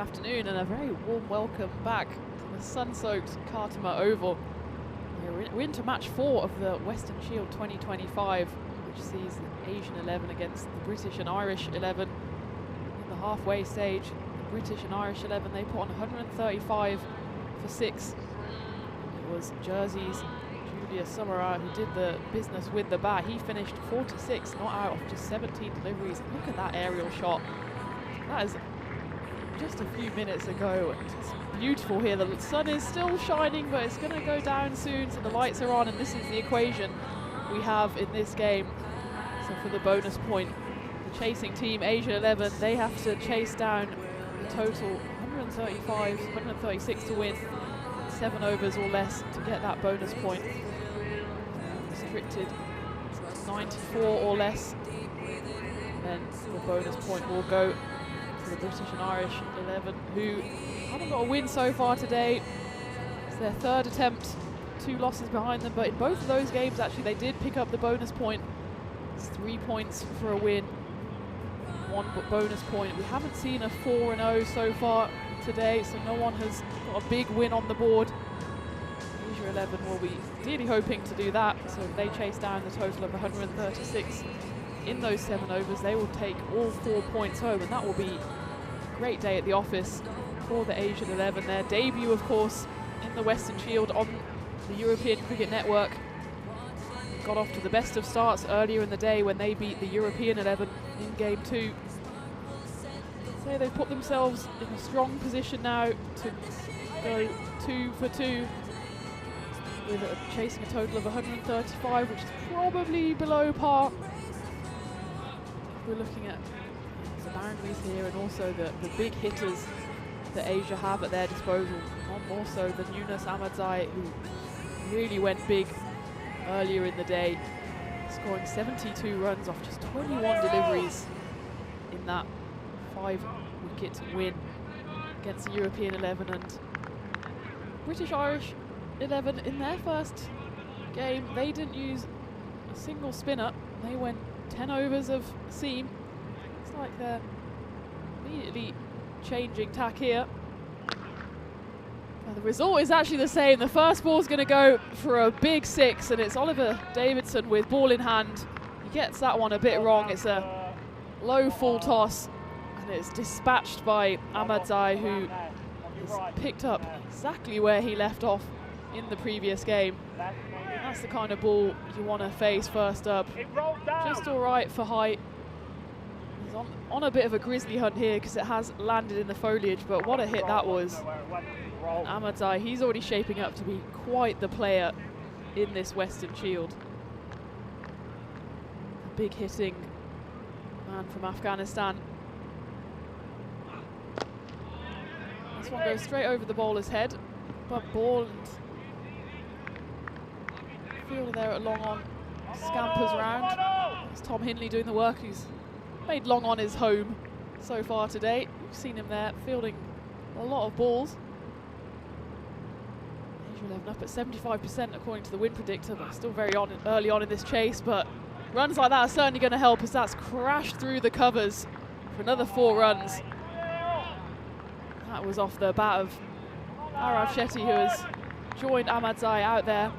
afternoon and a very warm welcome back to the sun-soaked Cartama Oval. We're into match 4 of the Western Shield 2025, which sees the Asian 11 against the British and Irish 11. In the halfway stage, the British and Irish 11, they put on 135 for 6. It was Jersey's Julius Summerer who did the business with the bat. He finished 46, not out of just 17 deliveries. Look at that aerial shot. That is just a few minutes ago. It's beautiful here. The sun is still shining, but it's going to go down soon, so the lights are on, and this is the equation we have in this game. So for the bonus point, the chasing team, Asia 11, they have to chase down a total 135, 136 to win, 7 overs or less to get that bonus point. Restricted to 94 or less, and then the bonus point will go to the British and Irish 11, who haven't got a win so far today. It's their 3rd attempt, 2 losses behind them, but in both of those games actually they did pick up the bonus point. It's 3 points for a win, 1 bonus point. We haven't seen a 4-0 so far today, so no one has got a big win on the board. Asia 11 will be ideally hoping to do that, so if they chase down the total of 136 in those 7 overs, they will take all 4 points home, and that will be a great day at the office for the Asian 11. Their debut, of course, in the Western Shield on the European Cricket Network. Got off to the best of starts earlier in the day when they beat the European 11 in Game 2. So they've put themselves in a strong position now to go 2 for 2 with chasing a total of 135, which is probably below par. We're looking at the boundaries here and also the big hitters that Asia have at their disposal. Not more so than Yunus Ahmadzai, who really went big earlier in the day, scoring 72 runs off just 21 deliveries in that 5-wicket win against the European 11. And British Irish 11 in their first game, they didn't use a single spinner. They went 10 overs of seam. It's like they're immediately changing tack here. The result is actually the same. The first ball's going to go for a big 6, and it's Oliver Davidson with ball in hand. He gets that one a bit wrong. It's a low full toss, and it's dispatched by Ahmadzai, who has picked up exactly where he left off in the previous game. And that's the kind of ball you want to face first up. Just all right for height. He's on a bit of a grizzly hunt here because it has landed in the foliage, but what a hit that was. Ahmadzai, he's already shaping up to be quite the player in this Western Shield. A big hitting man from Afghanistan. This one goes straight over the bowler's head, but ball, and fielder there at long on scampers round. It's Tom Hindley doing the work. He's made long on his home so far today. We've seen him there fielding a lot of balls. Asia 11 up at 75% according to the win predictor, but still very early on in this chase. But runs like that are certainly going to help, as that's crashed through the covers for another 4 runs. That was off the bat of Arav Shetty, who has joined Ahmadzai out there.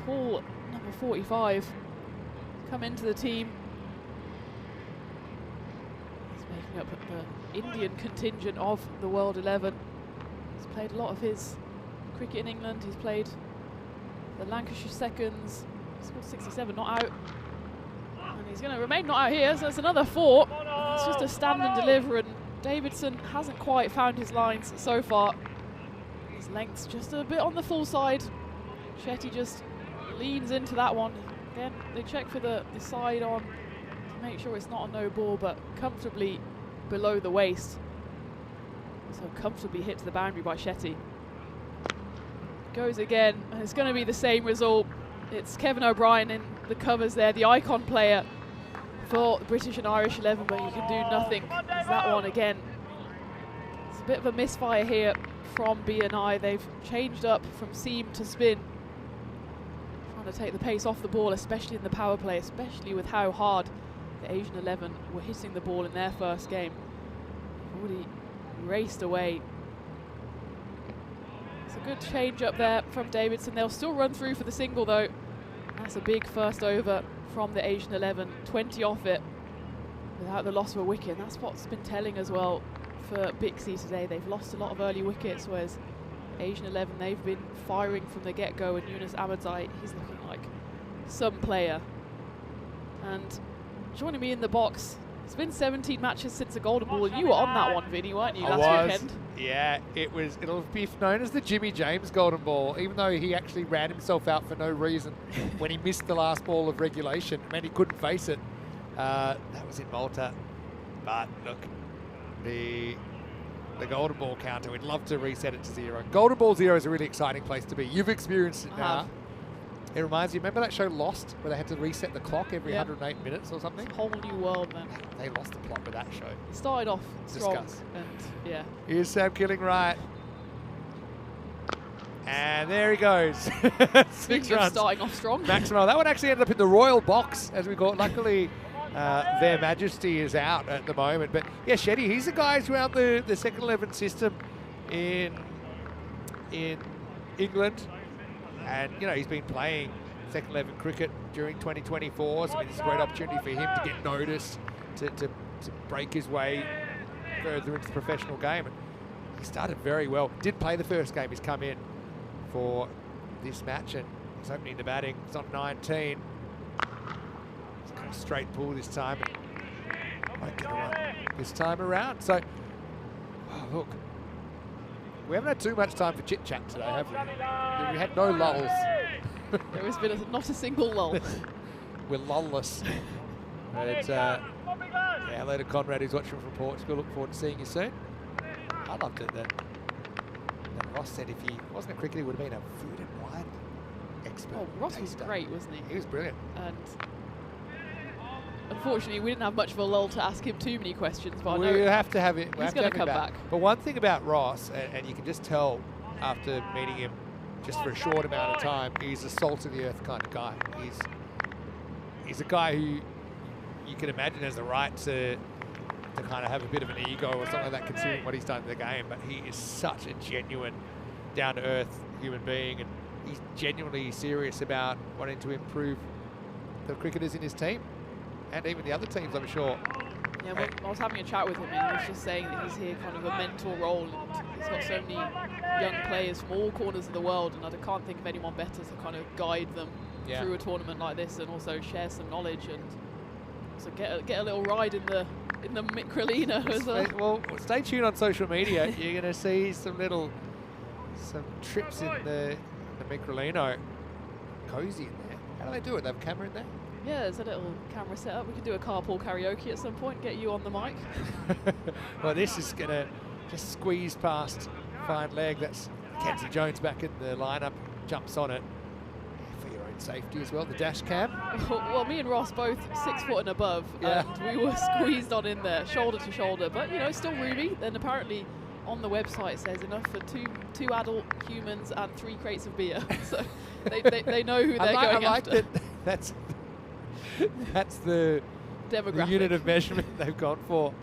Tall number 45 come into the team. He's making up the Indian contingent of the World 11. He's played a lot of his cricket in England. He's played the Lancashire Seconds. He scored 67, not out. And he's going to remain not out here, so that's another 4. It's just a stand and deliver, and Davidson hasn't quite found his lines so far. His length's just a bit on the full side. Shetty just leans into that one. Again, they check for the side on to make sure it's not a no ball, but comfortably below the waist. So comfortably hit to the boundary by Shetty. Goes again, and it's going to be the same result. It's Kevin O'Brien in the covers there, the icon player for the British and Irish 11, but you can do nothing. It's that one again. It's a bit of a misfire here from B&I. They've changed up from seam to spin, trying to take the pace off the ball, especially in the power play, especially with how hard the Asian 11 were hitting the ball in their first game. Already raced away. It's a good change up there from Davidson. They'll still run through for the single though. That's a big first over from the Asian 11. 20 off it without the loss of a wicket. That's what's been telling as well for Bixie today. They've lost a lot of early wickets, whereas Asian 11, they've been firing from the get-go, and Yunus Ahmadzai, he's looking like some player. And joining me in the box, it's been 17 matches since the Golden Ball, and you were on that one, Vinny, weren't you, last weekend? Yeah, it'll be known as the Jimmy James Golden Ball, even though he actually ran himself out for no reason when he missed the last ball of regulation. Man, he couldn't face it. That was in Malta. But look, the Golden Ball counter, we'd love to reset it to 0. Golden Ball 0 is a really exciting place to be. You've experienced it now. It reminds you, remember that show Lost, where they had to reset the clock every 108 minutes or something? It's a whole new world, man. They lost the plot with that show. It started off strong, Discuss. and yeah. Here's Sam Killing-Wright. And there he goes. 6 Speaking of runs. starting off strong. Maximo. That one actually ended up in the royal box, as we call it. Luckily, Their Majesty is out at the moment. But yeah, Shetty, he's the guy throughout the second 11 system in England. And, you know, he's been playing second 11 cricket during 2024. So it's a great opportunity for him to get noticed, to break his way further into the professional game. And he started very well. Did play the first game. He's come in for this match, and he's opening the batting. He's on 19. He's got a straight pull this time. Won't get a run this time around. So, oh, look. We haven't had too much time for chit-chat today, have we? We had no lulls. There has been not a single lull. We're lull-less. But, yeah, hello to Conrad, who's watching from Portugal. Look forward to seeing you soon. I loved it that Ross said if he wasn't a cricketer, he would have been a food and wine expert. Oh, Ross was taster. great, wasn't he? He was brilliant. And unfortunately, we didn't have much of a lull to ask him too many questions. But We I know have to have it. he's going to come back. But one thing about Ross, and you can just tell after meeting him just for a short amount of time, he's a salt of the earth kind of guy. He's a guy who you can imagine has the right to kind of have a bit of an ego or something like that, considering what he's done in the game. But he is such a genuine, down-to-earth human being, and he's genuinely serious about wanting to improve the cricketers in his team, and even the other teams, I'm sure. Yeah, well, I was having a chat with him, and he was just saying that he's here kind of a mentor role, and he's got so many young players from all corners of the world, and I can't think of anyone better to kind of guide them through a tournament like this, and also share some knowledge, and so get a little ride in the Microlina as well. Well, stay tuned on social media. You're going to see some trips in the Microlino. Cozy in there. How do they do it? They have a camera in there? Yeah, there's a little camera set up. We could do a carpool karaoke at some point, get you on the mic. Well, this is going to just squeeze past fine leg. That's Kenzie Jones back in the lineup. Jumps on it for your own safety as well. The dash cam. Well, me and Ross both 6 foot and above, and we were squeezed on in there, shoulder to shoulder. But, you know, still roomy. Then apparently on the website says enough for two adult humans and 3 crates of beer. So they know who they're going after. That's the unit of measurement they've gone for.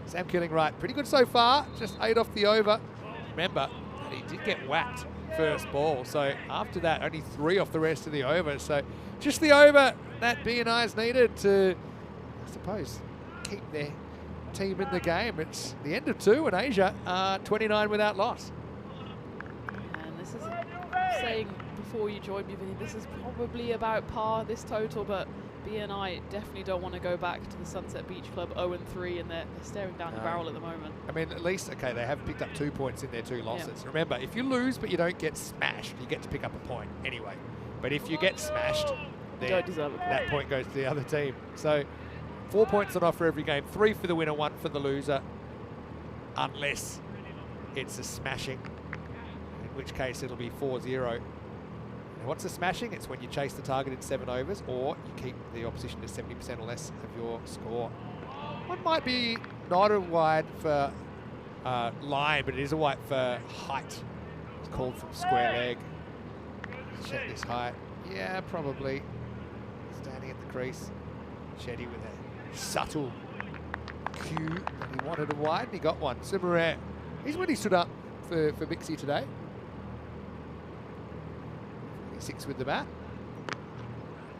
Sam Killing-Wright, pretty good so far. Just 8 off the over. Remember, he did get whacked first ball. So after that, only 3 off the rest of the over. So just the over that BNI's needed to, I suppose, keep their team in the game. It's the end of 2 in Asia, 29 without loss. And this is saying before you joined me, Vinny, this is probably about par, this total, but BNI definitely don't want to go back to the Sunset Beach Club 0-3, and they're staring down the barrel at the moment. I mean, at least, okay, they have picked up 2 points in their 2 losses. Yeah. Remember, if you lose but you don't get smashed, you get to pick up a point anyway. But if you get smashed, then don't deserve a point. That point goes to the other team. So 4 points on offer every game, 3 for the winner, 1 for the loser, unless it's a smashing, in which case it'll be 4-0. And what's a smashing? It's when you chase the target in 7 overs, or you keep the opposition to 70% or less of your score. One might be not a wide for line, but it is a wide for height. It's called from square leg. Check this height. Yeah, probably. Standing at the crease. Shetty with a subtle cue that he wanted a wide, and he got one. Sumareh He's when he stood up for Mixie today. 6 with the bat.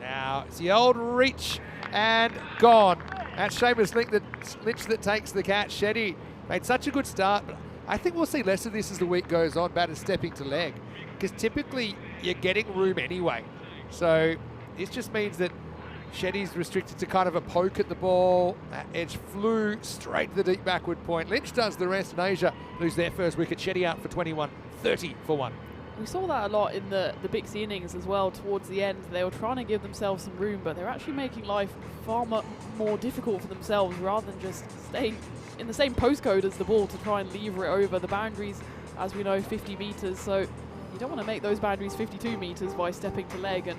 Now it's the old reach and gone. That's Seamus Lynch that takes the catch. Shetty made such a good start, but I think we'll see less of this as the week goes on, batters stepping to leg, because typically you're getting room anyway. So this just means that Shetty's restricted to kind of a poke at the ball. That edge flew straight to the deep backward point. Lynch does the rest, and Asia lose their first wicket. Shetty out for 21, 30 for 1. We saw that a lot in the Bixie innings as well towards the end. They were trying to give themselves some room, but they're actually making life far more difficult for themselves rather than just staying in the same postcode as the ball to try and lever it over the boundaries, as we know, 50 metres. So you don't want to make those boundaries 52 metres by stepping to leg, and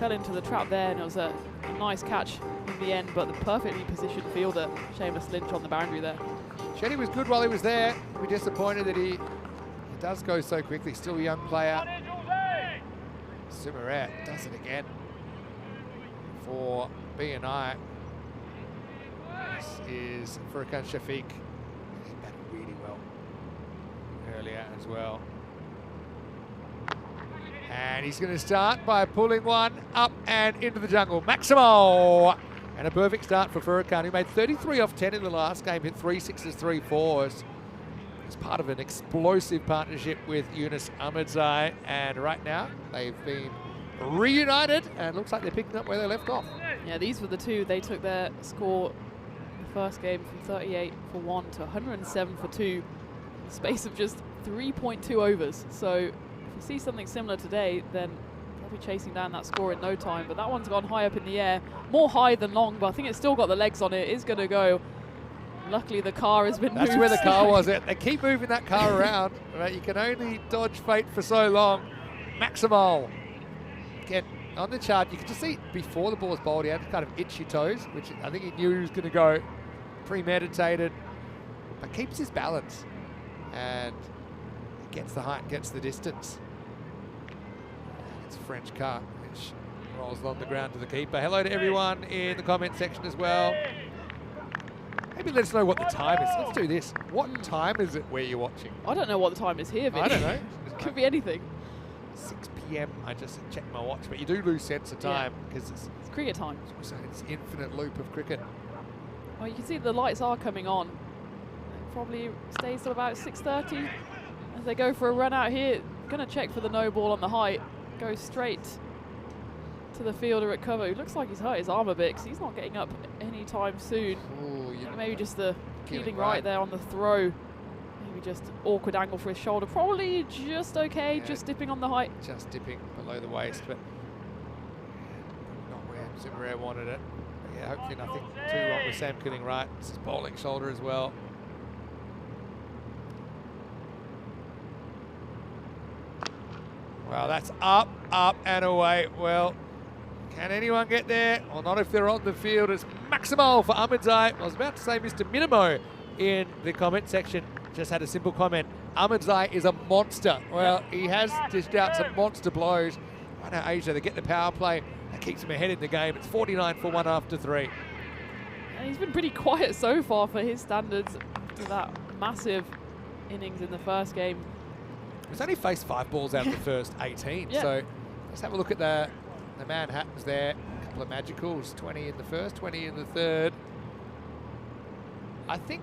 fell into the trap there, and it was a nice catch in the end, but the perfectly positioned fielder, Seamus Lynch, on the boundary there. Shetty was good while he was there. We're disappointed that he does go so quickly. Still a young player. Sumaret does it again for BNI. This is Furkan Shafiq. He batted really well earlier as well. And he's going to start by pulling one up and into the jungle. Maximo! And a perfect start for Furkan, who made 33 off 10 in the last game, hit 3 6s, 3 4s. It's part of an explosive partnership with Yunus Ahmedzai, and right now they've been reunited and looks like they're picking up where they left off. Yeah, these were the two. They took their score in the first game from 38 for 1 to 107 for 2 in the space of just 3.2 overs. So if we see something similar today, then they'll be chasing down that score in no time. But that one's gone high up in the air, more high than long, but I think it's still got the legs on it. It is going to go. Luckily, the car has been moved. That's where the car was. They keep moving that car around. Right? You can only dodge fate for so long. Maximal. Again, on the chart, you can just see before the ball was bowled, he had kind of itchy toes, which I think he knew he was going to go. Premeditated, but keeps his balance. And gets the height, gets the distance. And it's a French car, which rolls along the ground to the keeper. Hello to everyone in the comment section as well. Maybe let us know what the time is. Let's do this. What time is it where you're watching? I don't know what the time is here, Vinny. I don't know. It could be anything. 6 p.m. I just checked my watch, but you do lose sense of time because it's cricket time. It's infinite loop of cricket. Well, you can see the lights are coming on. It probably stays till about 6:30 as they go for a run out here. Going to check for the no ball on the height. Go straight to the fielder at cover. He looks like he's hurt his arm a bit because he's not getting up anytime soon. Ooh, maybe just the feeling right there on the throw. Maybe just awkward angle for his shoulder. Probably just okay, just dipping on the height. Just dipping below the waist, but not where Zimmerere wanted it. But yeah, hopefully nothing too wrong with Sam Killing right. It's his bowling shoulder as well. Well, that's up, up and away. Well, can anyone get there? Well, not if they're on the field. It's Maximal for Ahmedzai. I was about to say Mr. Minimo in the comment section. Just had a simple comment. Ahmedzai is a monster. Well, he has dished out some monster blows. Right now, Asia, they get the power play. That keeps him ahead in the game. It's 49 for 1 after 3. And he's been pretty quiet so far for his standards after that massive innings in the first game. He's only faced 5 balls out of the first 18. Yeah. So let's have a look at the Manhattans there. A couple of magicals, 20 in the first, 20 in the third. I think,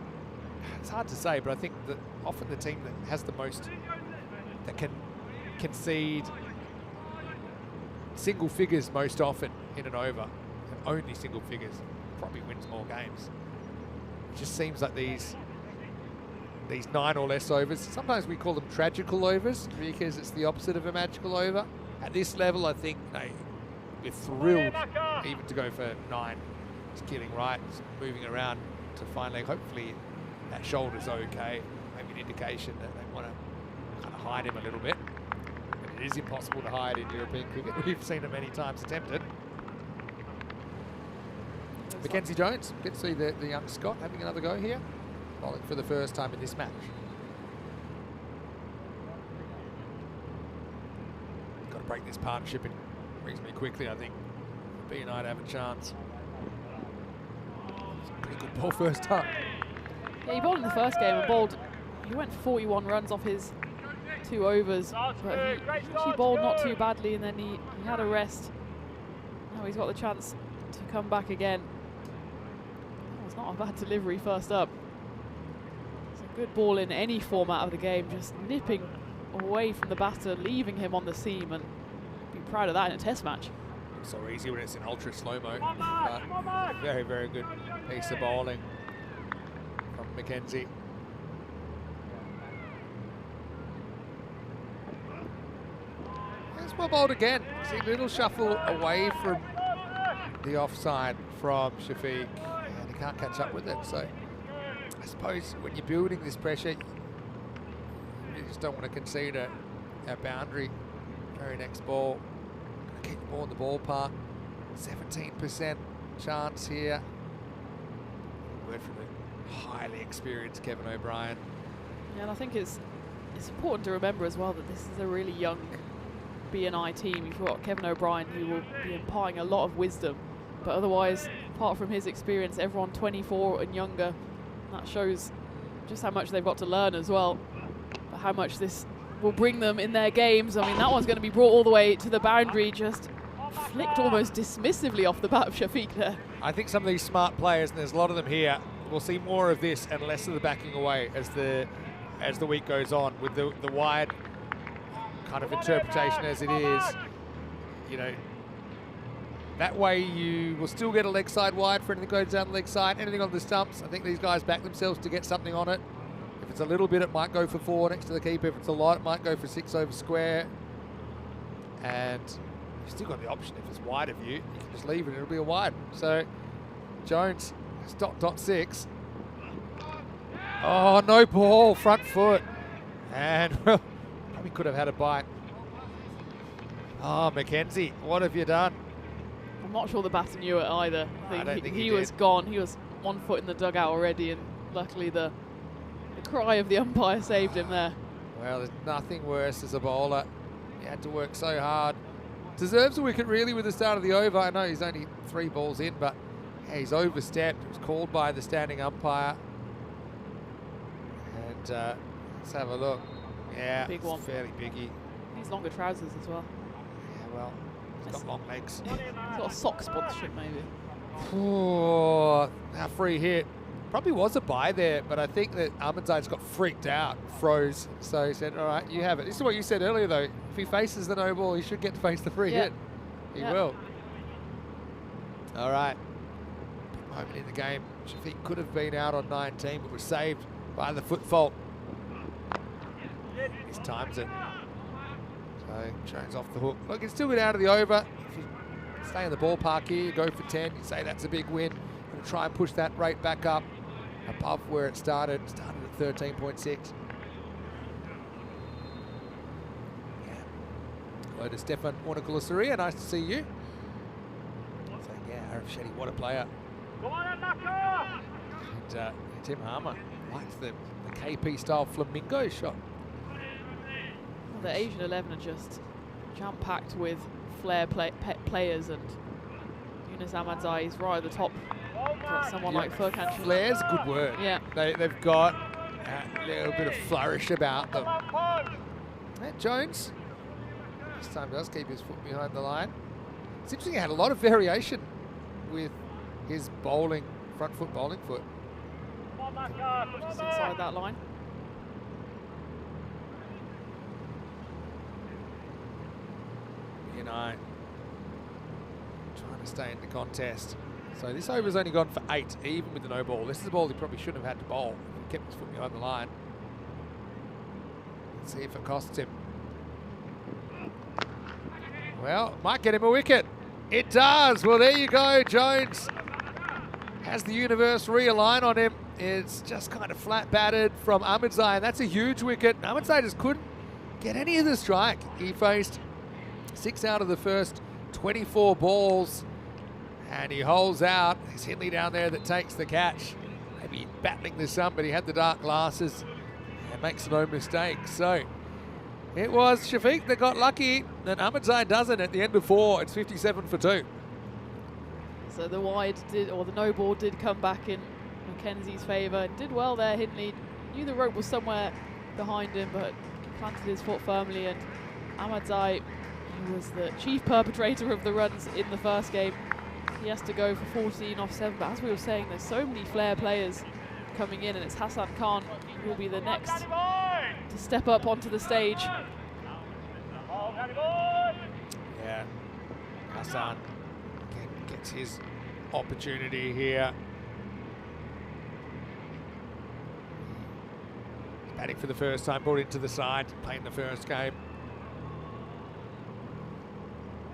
it's hard to say, but I think that often the team that has the most, that can concede single figures most often in an over, and only single figures, probably wins more games. It just seems like these 9 or less overs, sometimes we call them tragical overs because it's the opposite of a magical over. At this level, I think we're thrilled even to go for 9. It's killing right, it's moving around to fine leg. Hopefully that shoulder's okay. Maybe an indication that they want to kind of hide him a little bit. But it is impossible to hide in European cricket. We've seen it many times attempted. Mackenzie Jones, good to see the young Scot having another go here. Bowling for the first time in this match. Got to break this partnership in reasonably quickly, I think. B and I have a chance. Pretty good ball first up. Yeah, he bowled in the first game and bowled he went 41 runs off his 2 overs, but he actually bowled not too badly, and then he had a rest. Now he's got the chance to come back again. That was not a bad delivery first up. It's a good ball in any format of the game, just nipping away from the batter, leaving him on the seam, and be proud of that in a test match. So easy when it's in ultra slow-mo, but very, very good piece of bowling from Mackenzie. It's well bowled again. See a little shuffle away from the offside from Shafiq, and he can't catch up with it. So I suppose when you're building this pressure, you just don't want to concede a boundary. Very next ball, gonna keep the ball in the ballpark. 17% chance here. Word from the highly experienced Kevin O'Brien. Yeah, and I think it's important to remember as well that this is a really young BNI team. You've got Kevin O'Brien, who will be imparting a lot of wisdom, but otherwise, apart from his experience, everyone 24 and younger. That shows just how much they've got to learn as well, but how much this will bring them in their games. I mean, that one's going to be brought all the way to the boundary, just flicked almost dismissively off the bat of Shafiq there. I think some of these smart players, and there's a lot of them here, we'll see more of this and less of the backing away as the week goes on, with the wide kind of interpretation as it is. You know, that way you will still get a leg side wide for anything that goes down the leg side. Anything on the stumps, I think these guys back themselves to get something on it. If it's a little bit, it might go for 4 next to the keeper. If it's a lot, it might go for 6 over square. And you've still got the option, if it's wide of you, you can just leave it, it'll be a wide. So Jones is .6. Oh, no ball, front foot. And well, probably could have had a bite. Oh, Mackenzie, what have you done? I'm not sure the batter knew it either. I don't think he was gone. He was 1 foot in the dugout already, and luckily the cry of the umpire saved him there. Well, there's nothing worse as a bowler. He had to work so hard. Deserves a wicket really with the start of the over. I know he's only 3 balls in, but yeah, he's overstepped. It was called by the standing umpire. And let's have a look. Yeah, Big one. Fairly biggy. These longer trousers as well. Yeah, well, he's got long legs. He's got a sock sponsorship maybe. Oh, that free hit. Probably was a buy there, but I think that Ahmedzai's got freaked out, froze. So he said, all right, you have it. This is what you said earlier, though. If he faces the no ball, he should get to face the free hit. He will. All right. Big moment in the game. Shafiq could have been out on 19, but was saved by the foot fault. He times it. So Jones off the hook. Look, it's still good out of the over. If you stay in the ballpark here, you go for 10, you say that's a big win. And try and push that rate back up above where it started. Started at 13.6. Yeah. Hello to Stefan Ornikulasuri, nice to see you. So yeah, Arif Shetty, what a player. Come on, Naka! And Tim Harmer likes the KP style flamingo shot. Well, the Asian 11 are just jam-packed with flair players, and Yunus Ahmedzai is right at the top. Someone like Furkan. Flair's a good word. Yeah. They've got a little bit of flourish about them. And Jones this time does keep his foot behind the line. It's interesting, he had a lot of variation with his bowling, front foot bowling foot. Just inside that line. You know, trying to stay in the contest. So this over's only gone for 8, even with the no ball. This is a ball he probably shouldn't have had to bowl. He kept his foot behind the line. Let's see if it costs him. Well, might get him a wicket. It does. Well, there you go. Jones has the universe realign on him. It's just kind of flat batted from Ahmedzai, and that's a huge wicket. Ahmedzai just couldn't get any of the strike. He faced 6 out of the first 24 balls. And he holds out. There's Hindley down there that takes the catch. Maybe battling the sun, but he had the dark glasses and makes no mistake. So it was Shafiq that got lucky, and Ahmedzai doesn't at the end of 4. It's 57 for 2. So the wide did, or the no ball did come back in Mackenzie's favour, and did well there. Hindley knew the rope was somewhere behind him, but planted his foot firmly. And Ahmadzai, who was the chief perpetrator of the runs in the first game, he has to go for 14 off 7. But as we were saying, there's so many flair players coming in, and it's Hassan Khan who will be the next to step up onto the stage. Yeah, Hassan gets his opportunity here. He's batting for the first time, brought into the side, playing the first game.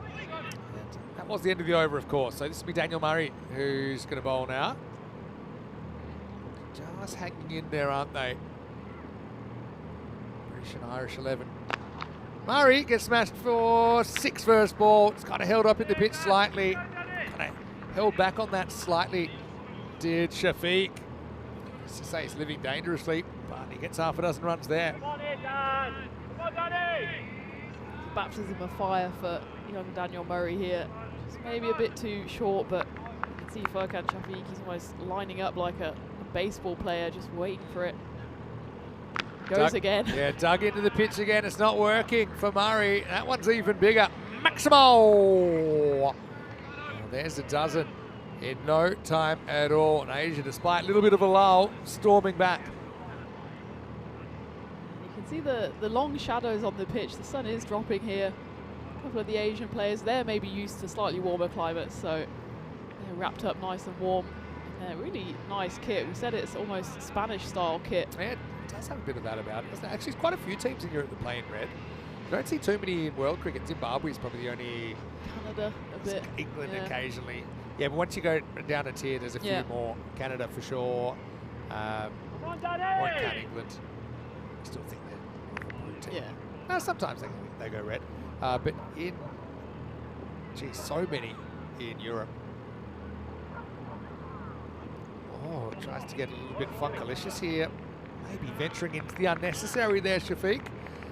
And that was the end of the over, of course. So this will be Daniel Murray who's going to bowl now. Just hanging in there, aren't they? British and Irish 11. Murray gets smashed for 6 first ball. It's kind of held up in the pitch slightly. Kind of held back on that slightly, did Shafiq. As to say, he's living dangerously, but he gets half a dozen runs there. Come on, Dan. Come on, Danny. Baptism of fire for young Daniel Murray here. Just maybe a bit too short, but you can see Furkan Shafiq, he's almost lining up like a baseball player, just waiting for it. Goes again. Yeah, dug into the pitch again. It's not working for Murray. That one's even bigger. Maximo! Well, there's a dozen in no time at all. And Asia, despite a little bit of a lull, storming back. You can see the long shadows on the pitch. The sun is dropping here. A couple of the Asian players, they're maybe used to slightly warmer climates, so they're wrapped up nice and warm. Really nice kit. We said it's almost Spanish-style kit. Yeah, it does have a bit of that about it, doesn't it? Actually, there's quite a few teams in Europe that play in red. You don't see too many in world cricket. Zimbabwe is probably the only. Canada a bit. England yeah. occasionally. Yeah, but once you go down a tier, there's a few more. Canada for sure. Come on, Won't Danny. count England. I still think they're a blue team. Yeah. No, sometimes they go red. But in, geez, so many in Europe. Oh, tries to get a little bit funkalicious here. Maybe venturing into the unnecessary there, Shafiq.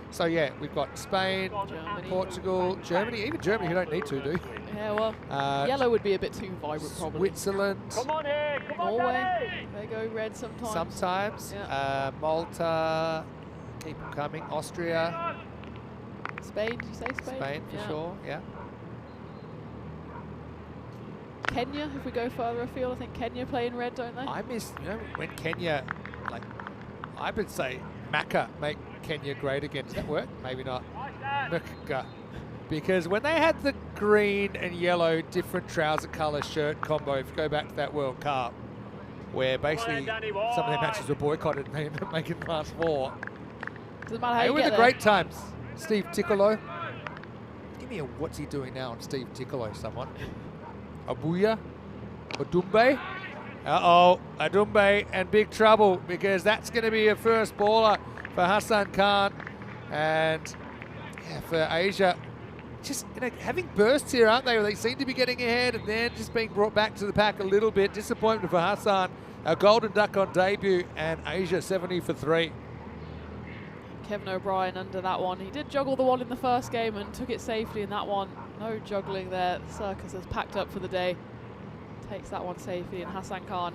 So yeah, we've got Spain, Germany. Portugal, Germany, even Germany who don't need to, do. Yeah, well, yellow would be a bit too vibrant probably. Switzerland, Come on here. Come on, Norway, Danny. they go red sometimes. sometimes. Yeah. Malta, keep them coming. Austria, Spain, did you say Spain? Spain for Yeah. sure, yeah. Kenya, if we go further afield, I think Kenya play in red, don't they? I miss, you know, when Kenya, like, I would say Macca make Kenya great again. Does that work? Maybe not. Macca. Because when they had the green and yellow different trouser colour shirt combo, if you go back to that World Cup, where basically some of their matches were boycotted and they ended up making the last 4. Doesn't matter how They you were get the there. great times. Steve Ticcolo. Give me a what's he doing now on Steve Ticcolo, someone. Abuya, Odumbe. Uh-oh, Odumbe and big trouble because that's going to be a first baller for Hassan Khan. And yeah, for Asia, just having bursts here, aren't they? They seem to be getting ahead and then just being brought back to the pack a little bit. Disappointment for Hassan. A golden duck on debut and Asia 70 for 3. Kevin O'Brien under that one. He did juggle the one in the first game and took it safely in that one. No juggling there. The circus has packed up for the day. Takes that one safely, and Hassan Khan.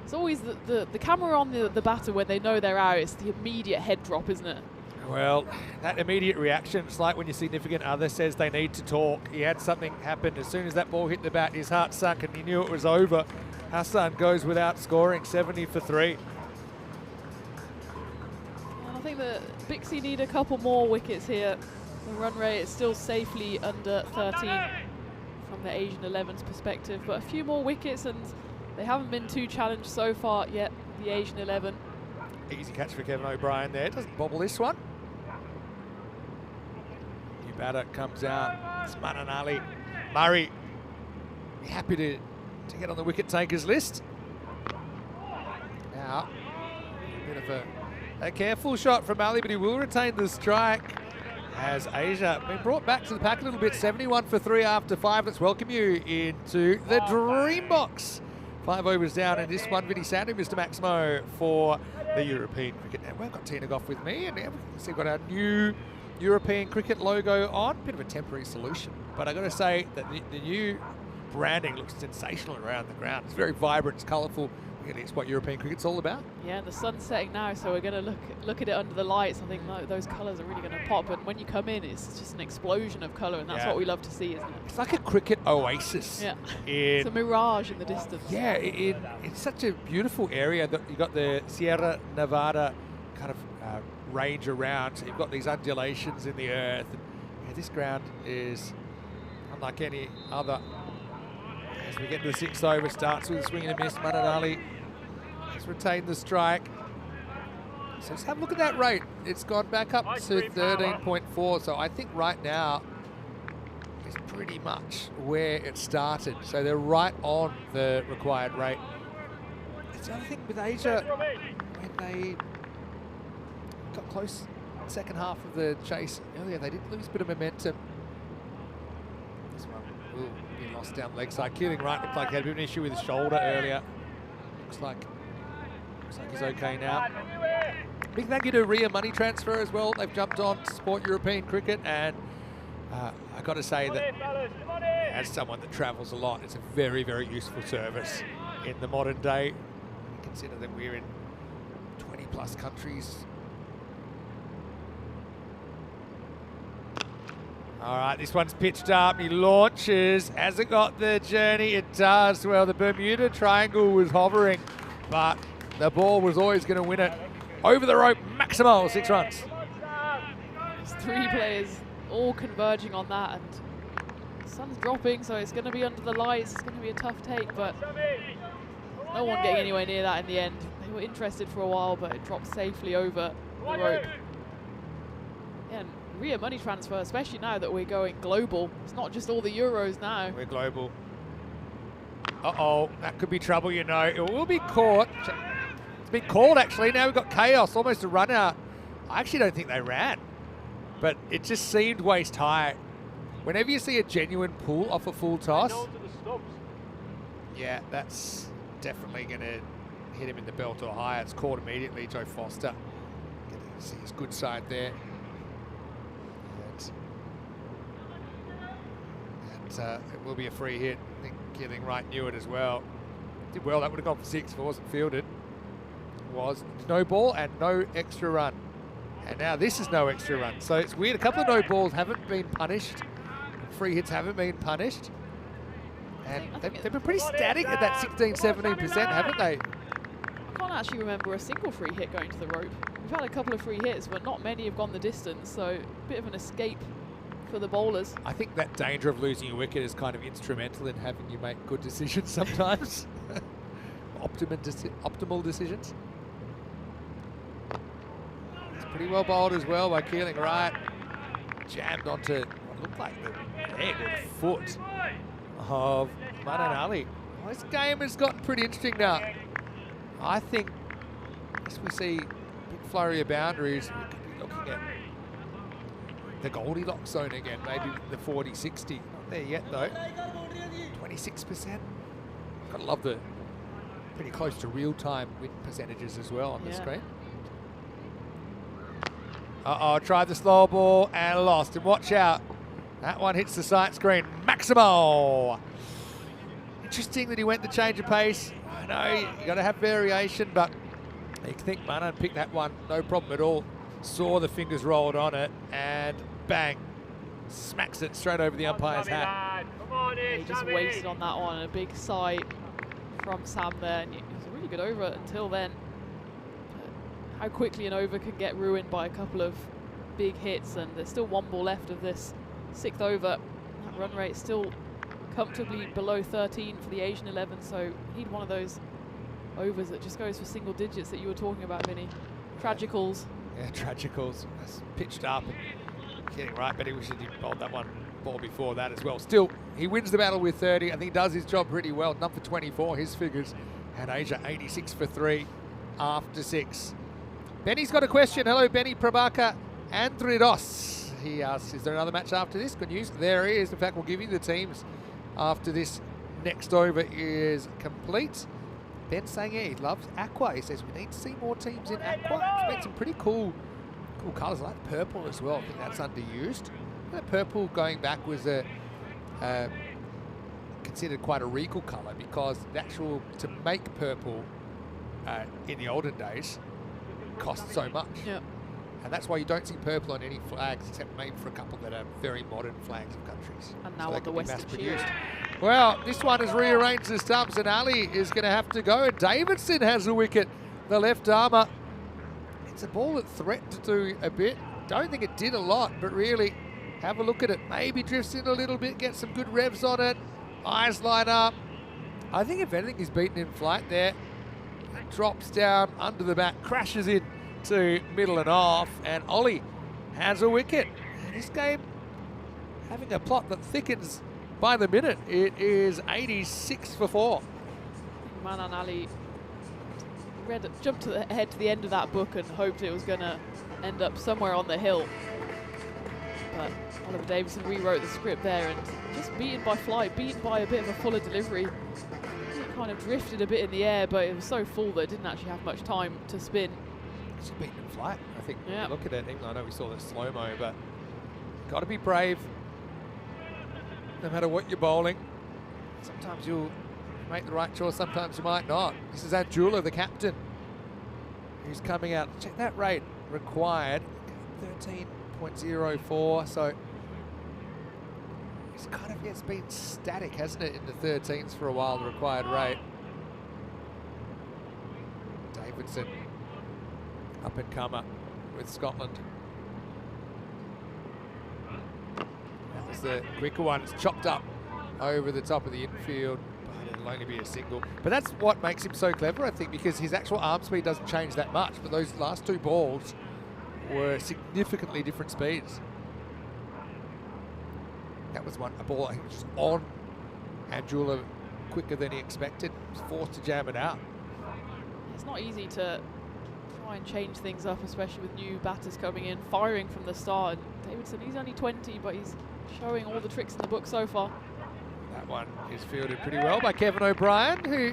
It's always the camera on the batter when they know they're out. It's the immediate head drop, isn't it? Well, that immediate reaction, it's like when your significant other says they need to talk. He had something happen. As soon as that ball hit the bat, his heart sunk and he knew it was over. Hassan goes without scoring, 70 for 3. I think the Bixie need a couple more wickets here. The run rate is still safely under 13 from the Asian 11's perspective, but a few more wickets and they haven't been too challenged so far yet, the Asian 11. Easy catch for Kevin O'Brien there. Doesn't bobble this one. New batter comes out. It's Manan Ali. Murray, happy to get on the wicket takers list. Now, a bit of a careful shot from Ali, but he will retain the strike. As Asia been brought back to the pack a little bit, 71 for 3 after 5. Let's welcome you into the dream box. 5 overs down, and this one, Vinny Sandu, Mr. Maximo, for the European Cricket Network. Got Tina Goff with me, and we can see we've got our new European Cricket logo on. Bit of a temporary solution, but I got to say that the new branding looks sensational around the ground. It's very vibrant, it's colourful. Really, it's what European cricket's all about. Yeah, and the sun's setting now, so we're going to look at it under the lights. I think those colours are really going to pop. And when you come in, it's just an explosion of colour, and that's what we love to see, isn't it? It's like a cricket oasis. Yeah, it's a mirage in the distance. Yeah, it's such a beautiful area that you've got the Sierra Nevada kind of range around. So you've got these undulations in the earth. And, this ground is unlike any other. As we get to the 6th over, starts with a swing and a miss. Mananali has retained the strike. So let's have a look at that rate. It's gone back up to 13.4. So I think right now is pretty much where it started. So they're right on the required rate. It's the other thing with Asia, when they got close second half of the chase earlier, they did lose a bit of momentum. This one will be lost down leg side. Keeling right looked like he had a bit of an issue with his shoulder earlier. Looks like he's okay now. Big thank you to Ria Money Transfer as well. They've jumped on to support European cricket, and I got to say that as someone that travels a lot, it's a very, very useful service in the modern day. Consider that we're in 20 plus countries. All right, this one's pitched up. He launches. Has it got the journey? It does. Well, the Bermuda Triangle was hovering, but the ball was always going to win it. Over the rope, Maximo, 6 runs. It's 3 players all converging on that, and the sun's dropping, so it's going to be under the lights. It's going to be a tough take, but no one getting anywhere near that in the end. They were interested for a while, but it dropped safely over the rope. Yeah, and Ria Money Transfer, especially now that we're going global. It's not just all the Euros now. We're global. Uh-oh, that could be trouble, you know. It will be caught. It's been called, actually. Now we've got chaos, almost a run out. I actually don't think they ran, but it just seemed waist high. Whenever you see a genuine pull off a full toss, yeah, that's definitely going to hit him in the belt or higher. It's caught immediately. Joe Foster getting to see his good side there. And it will be a free hit. I think Keeling Wright knew it as well. Did well. That would have gone for 6 if it wasn't fielded. Was no ball and no extra run. And now this is no extra run. So it's weird. A couple of no balls haven't been punished. Free hits haven't been punished. And they've been pretty static at that 16, 17%, haven't they? I can't actually remember a single free hit going to the rope. We've had a couple of free hits, but not many have gone the distance, so a bit of an escape for the bowlers. I think that danger of losing a wicket is kind of instrumental in having you make good decisions sometimes. Optimal decisions. It's pretty well bowled as well by Keeling Wright. Jammed onto what looked like the leg or the foot of Mananali. Well, this game has gotten pretty interesting now. I think as we see a big flurry of boundaries, we could be looking at the Goldilocks zone again, maybe the 40-60. Not there yet though. 26%. Gotta love the pretty close to real-time win percentages as well on the screen. Uh-oh, tried the slow ball and lost. And watch out. That one hits the sight screen. Maximo! Interesting that he went the change of pace. I know, you got to have variation, but you think Manan picked that one, no problem at all. Saw the fingers rolled on it, and bang. Smacks it straight over the umpire's hat. He just wasted on that one. A big sigh from Sam there. And it was a really good over until then. How quickly an over can get ruined by a couple of big hits, and there's still 1 ball left of this 6th over. That run rate still comfortably below 13 for the Asian 11, so need one of those overs that just goes for single digits that you were talking about, Vinny. Tragicals. Yeah, tragicals. That's pitched up and getting right, but he wishes he'd bowled that one ball before that as well. Still, he wins the battle with 30. I think he does his job pretty well. None for 24, his figures. And Asia 86 for 3 after 6. Benny's got a question. Hello, Benny Prabhakar Andridos. He asks, is there another match after this? Good news. There is. In fact, we'll give you the teams after this next over is complete. Ben saying, yeah, he loves aqua. He says, we need to see more teams in aqua. It's made some pretty cool colours. I like purple as well. I think that's underused. That purple going back was considered quite a regal colour, because the actual, to make purple, in the olden days cost so much. Yep. And that's why you don't see purple on any flags, except maybe for a couple that are very modern flags of countries. And now So they on the can be Western mass-produced. Shield. Well, this one has rearranged the stumps, and Ali is going to have to go. And Davidson has the wicket, the left armour. It's a ball that threatened to do a bit. Don't think it did a lot, but really have a look at it. Maybe drifts in a little bit, get some good revs on it. Eyes line up. I think if anything, he's beaten in flight there. It drops down under the bat, crashes in to middle and off, and Ollie has a wicket. And this game having a plot that thickens by the minute. It is 86 for 4. Manan Ali jumped ahead to the end of that book and hoped it was going to end up somewhere on the hill. But Oliver Davison rewrote the script there and just beaten by flight, beaten by a bit of a fuller delivery. It kind of drifted a bit in the air, but it was so full that it didn't actually have much time to spin. It's beaten in flight, I think. Yeah. When you look at it, even though I know we saw the slow-mo, but got to be brave. No matter what you're bowling, sometimes you'll make the right choice, sometimes you might not. This is Abdullah, the captain, who's coming out. Check that rate required, 13.04. So it's kind of, it's been static, hasn't it, in the 13s for a while, the required rate. Davidson, up and comer with Scotland. That was the quicker one. It's chopped up over the top of the infield, but it'll only be a single. But that's what makes him so clever, I think, because his actual arm speed doesn't change that much, but those last two balls were significantly different speeds. That was a ball I think was just on Abdullah quicker than he expected. He was forced to jam it out. It's not easy to try and change things up, especially with new batters coming in, firing from the start. And Davidson, he's only 20, but he's showing all the tricks in the book so far. That one is fielded pretty well by Kevin O'Brien, who,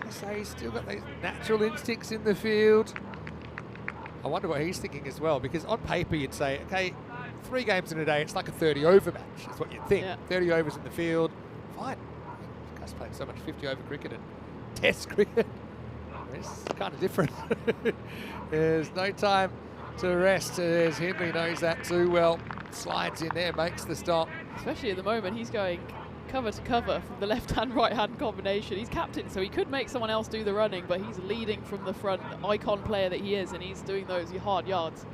I say, he's still got those natural instincts in the field. I wonder what he's thinking as well, because on paper you'd say, okay, 3 games in a day, it's like a 30-over match, is what you'd think. Yeah. 30 overs in the field, fine. You guys playing so much 50-over cricket and test cricket. It's kind of different. There's no time to rest, as Hindley knows that too well. Slides in there, makes the stop. Especially at the moment, he's going cover to cover from the left-hand, right-hand combination. He's captain, so he could make someone else do the running, but he's leading from the front, the icon player that he is, and he's doing those hard yards.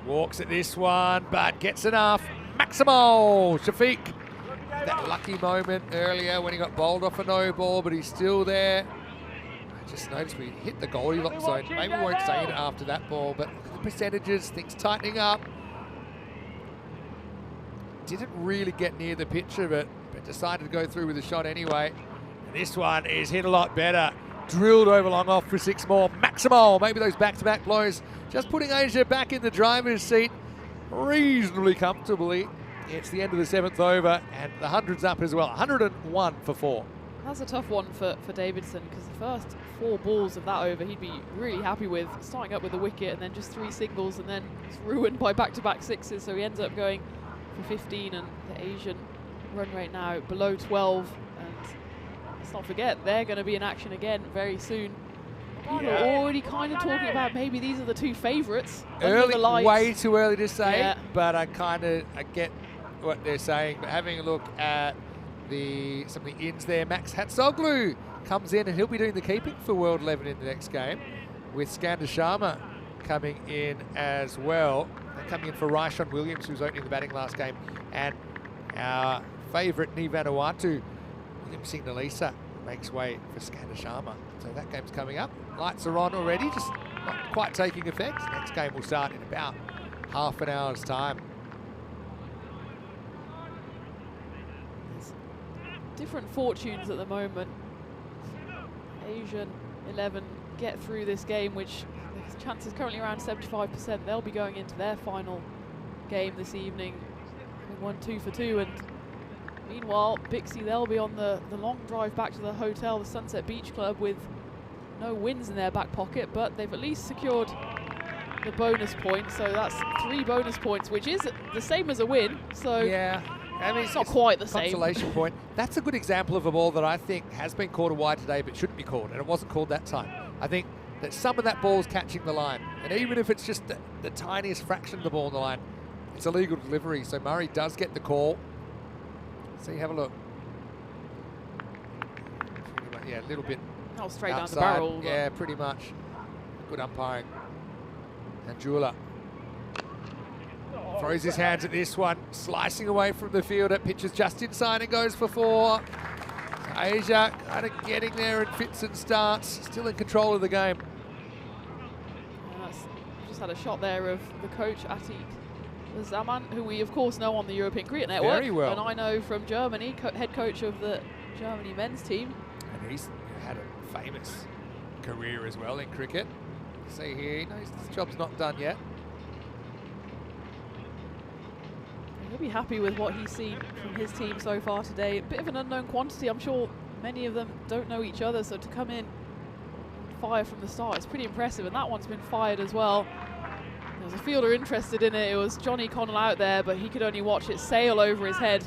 Walks at this one, but gets enough. Maximal Shafiq. That lucky moment earlier when he got bowled off a no ball, but he's still there. I just noticed we hit the Goldilocks zone. Maybe we won't say it after that ball, but look at the percentages, things tightening up. Didn't really get near the pitch of it, but decided to go through with the shot anyway. And this one is hit a lot better. Drilled over long off for 6 more. Maximal, maybe those back-to-back blows. Just putting Asia back in the driver's seat reasonably comfortably. It's the end of the 7th over, and the 100's up as well. 101 for 4. That's a tough one for Davidson, because the first 4 balls of that over he'd be really happy with, starting up with the wicket and then just 3 singles, and then it's ruined by back-to-back 6s, so he ends up going for 15, and the Asian run rate now below 12, and let's not forget they're going to be in action again very soon. People are already kind of talking about maybe these are the 2 favourites. Early, way too early to say, yeah. but I get what they're saying. But having a look at some of the ins there, Max Hatsoglu comes in and he'll be doing the keeping for World 11 in the next game, with Skander Sharma coming in as well. They're coming in for Raishon Williams, who was opening the batting last game, and our favourite Ni Vanuatu, William Singh Nalisa, makes way for Skander Sharma. So that game's coming up. Lights are on already, just not quite taking effect. Next game will start in about half an hour's time. There's different fortunes at the moment. Asian 11 get through this game, which the chance is currently around 75%. They'll be going into their final game this evening. 1-2 for 2, and meanwhile, Bixie, they'll be on the long drive back to the hotel, the Sunset Beach Club, with no wins in their back pocket, but they've at least secured the bonus point. So that's 3 bonus points, which is the same as a win. So yeah, I mean, It's not quite the same. Consolation point. That's a good example of a ball that I think has been called a wide today, but shouldn't be called, and it wasn't called that time. I think that some of that ball's catching the line, and even if it's just the tiniest fraction of the ball on the line, it's a legal delivery. So Murray does get the call. So have a look. Yeah, a little bit. Oh, straight outside. down the barrel. Yeah, pretty much. Good umpiring. And Jula throws his hands at this one, slicing away from the fielder, pitches just inside and goes for 4. So Asia kind of getting there in fits and starts, still in control of the game. Just had a shot there of the coach, Atik Zaman, who we of course know on the European Cricket Network. Very well. And I know from Germany, head coach of the Germany men's team. And he's had a famous career as well in cricket. See here, he knows this job's not done yet. He'll be happy with what he's seen from his team so far today. A bit of an unknown quantity. I'm sure many of them don't know each other, so to come in and fire from the start is pretty impressive. And that one's been fired as well. There was a fielder interested in it. It was Johnny Connell out there, but he could only watch it sail over his head.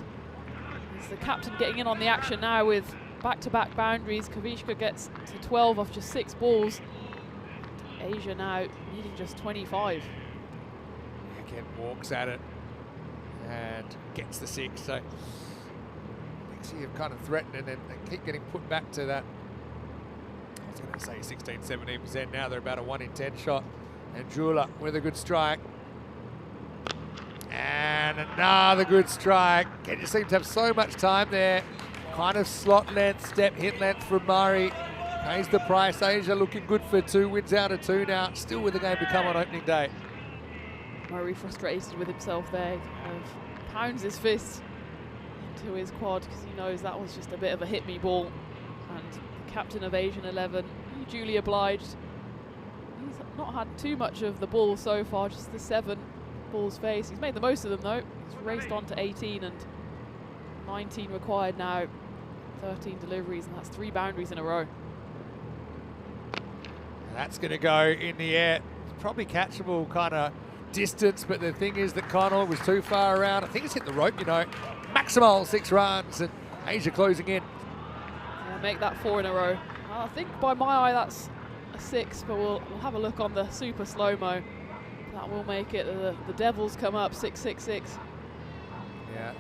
It's the captain getting in on the action now with back-to-back boundaries. Kavishka gets to 12 off just 6 balls. Asia now needing just 25. Again, walks at it and gets the 6. So thinks you've kind of threatened and then they keep getting put back to that. I was going to say 16, 17%. Now they're about a 1 in 10 shot. And Jula with a good strike. And another good strike. They just seem to have so much time there. Kind of slot length, step, hit length from Murray. Pays the price. Asia looking good for 2 wins out of 2 now. Still with the game to come on opening day. Murray frustrated with himself there. He kind of pounds his fist into his quad because he knows that was just a bit of a hit me ball. And the captain of Asian 11, he duly obliged. He's not had too much of the ball so far, just the 7 balls faced. He's made the most of them though. He's raced on to 18 and 19 required now. 13 deliveries, and that's 3 boundaries in a row. That's going to go in the air. It's probably catchable kind of distance, but the thing is that Connell was too far around. I think it's hit the rope, you know. Maximal 6 runs, and Asia closing in. Yeah, make that 4 in a row. I think by my eye that's a 6, but we'll have a look on the super slow-mo. That will make it. The Devils come up 6-6-6. Yeah,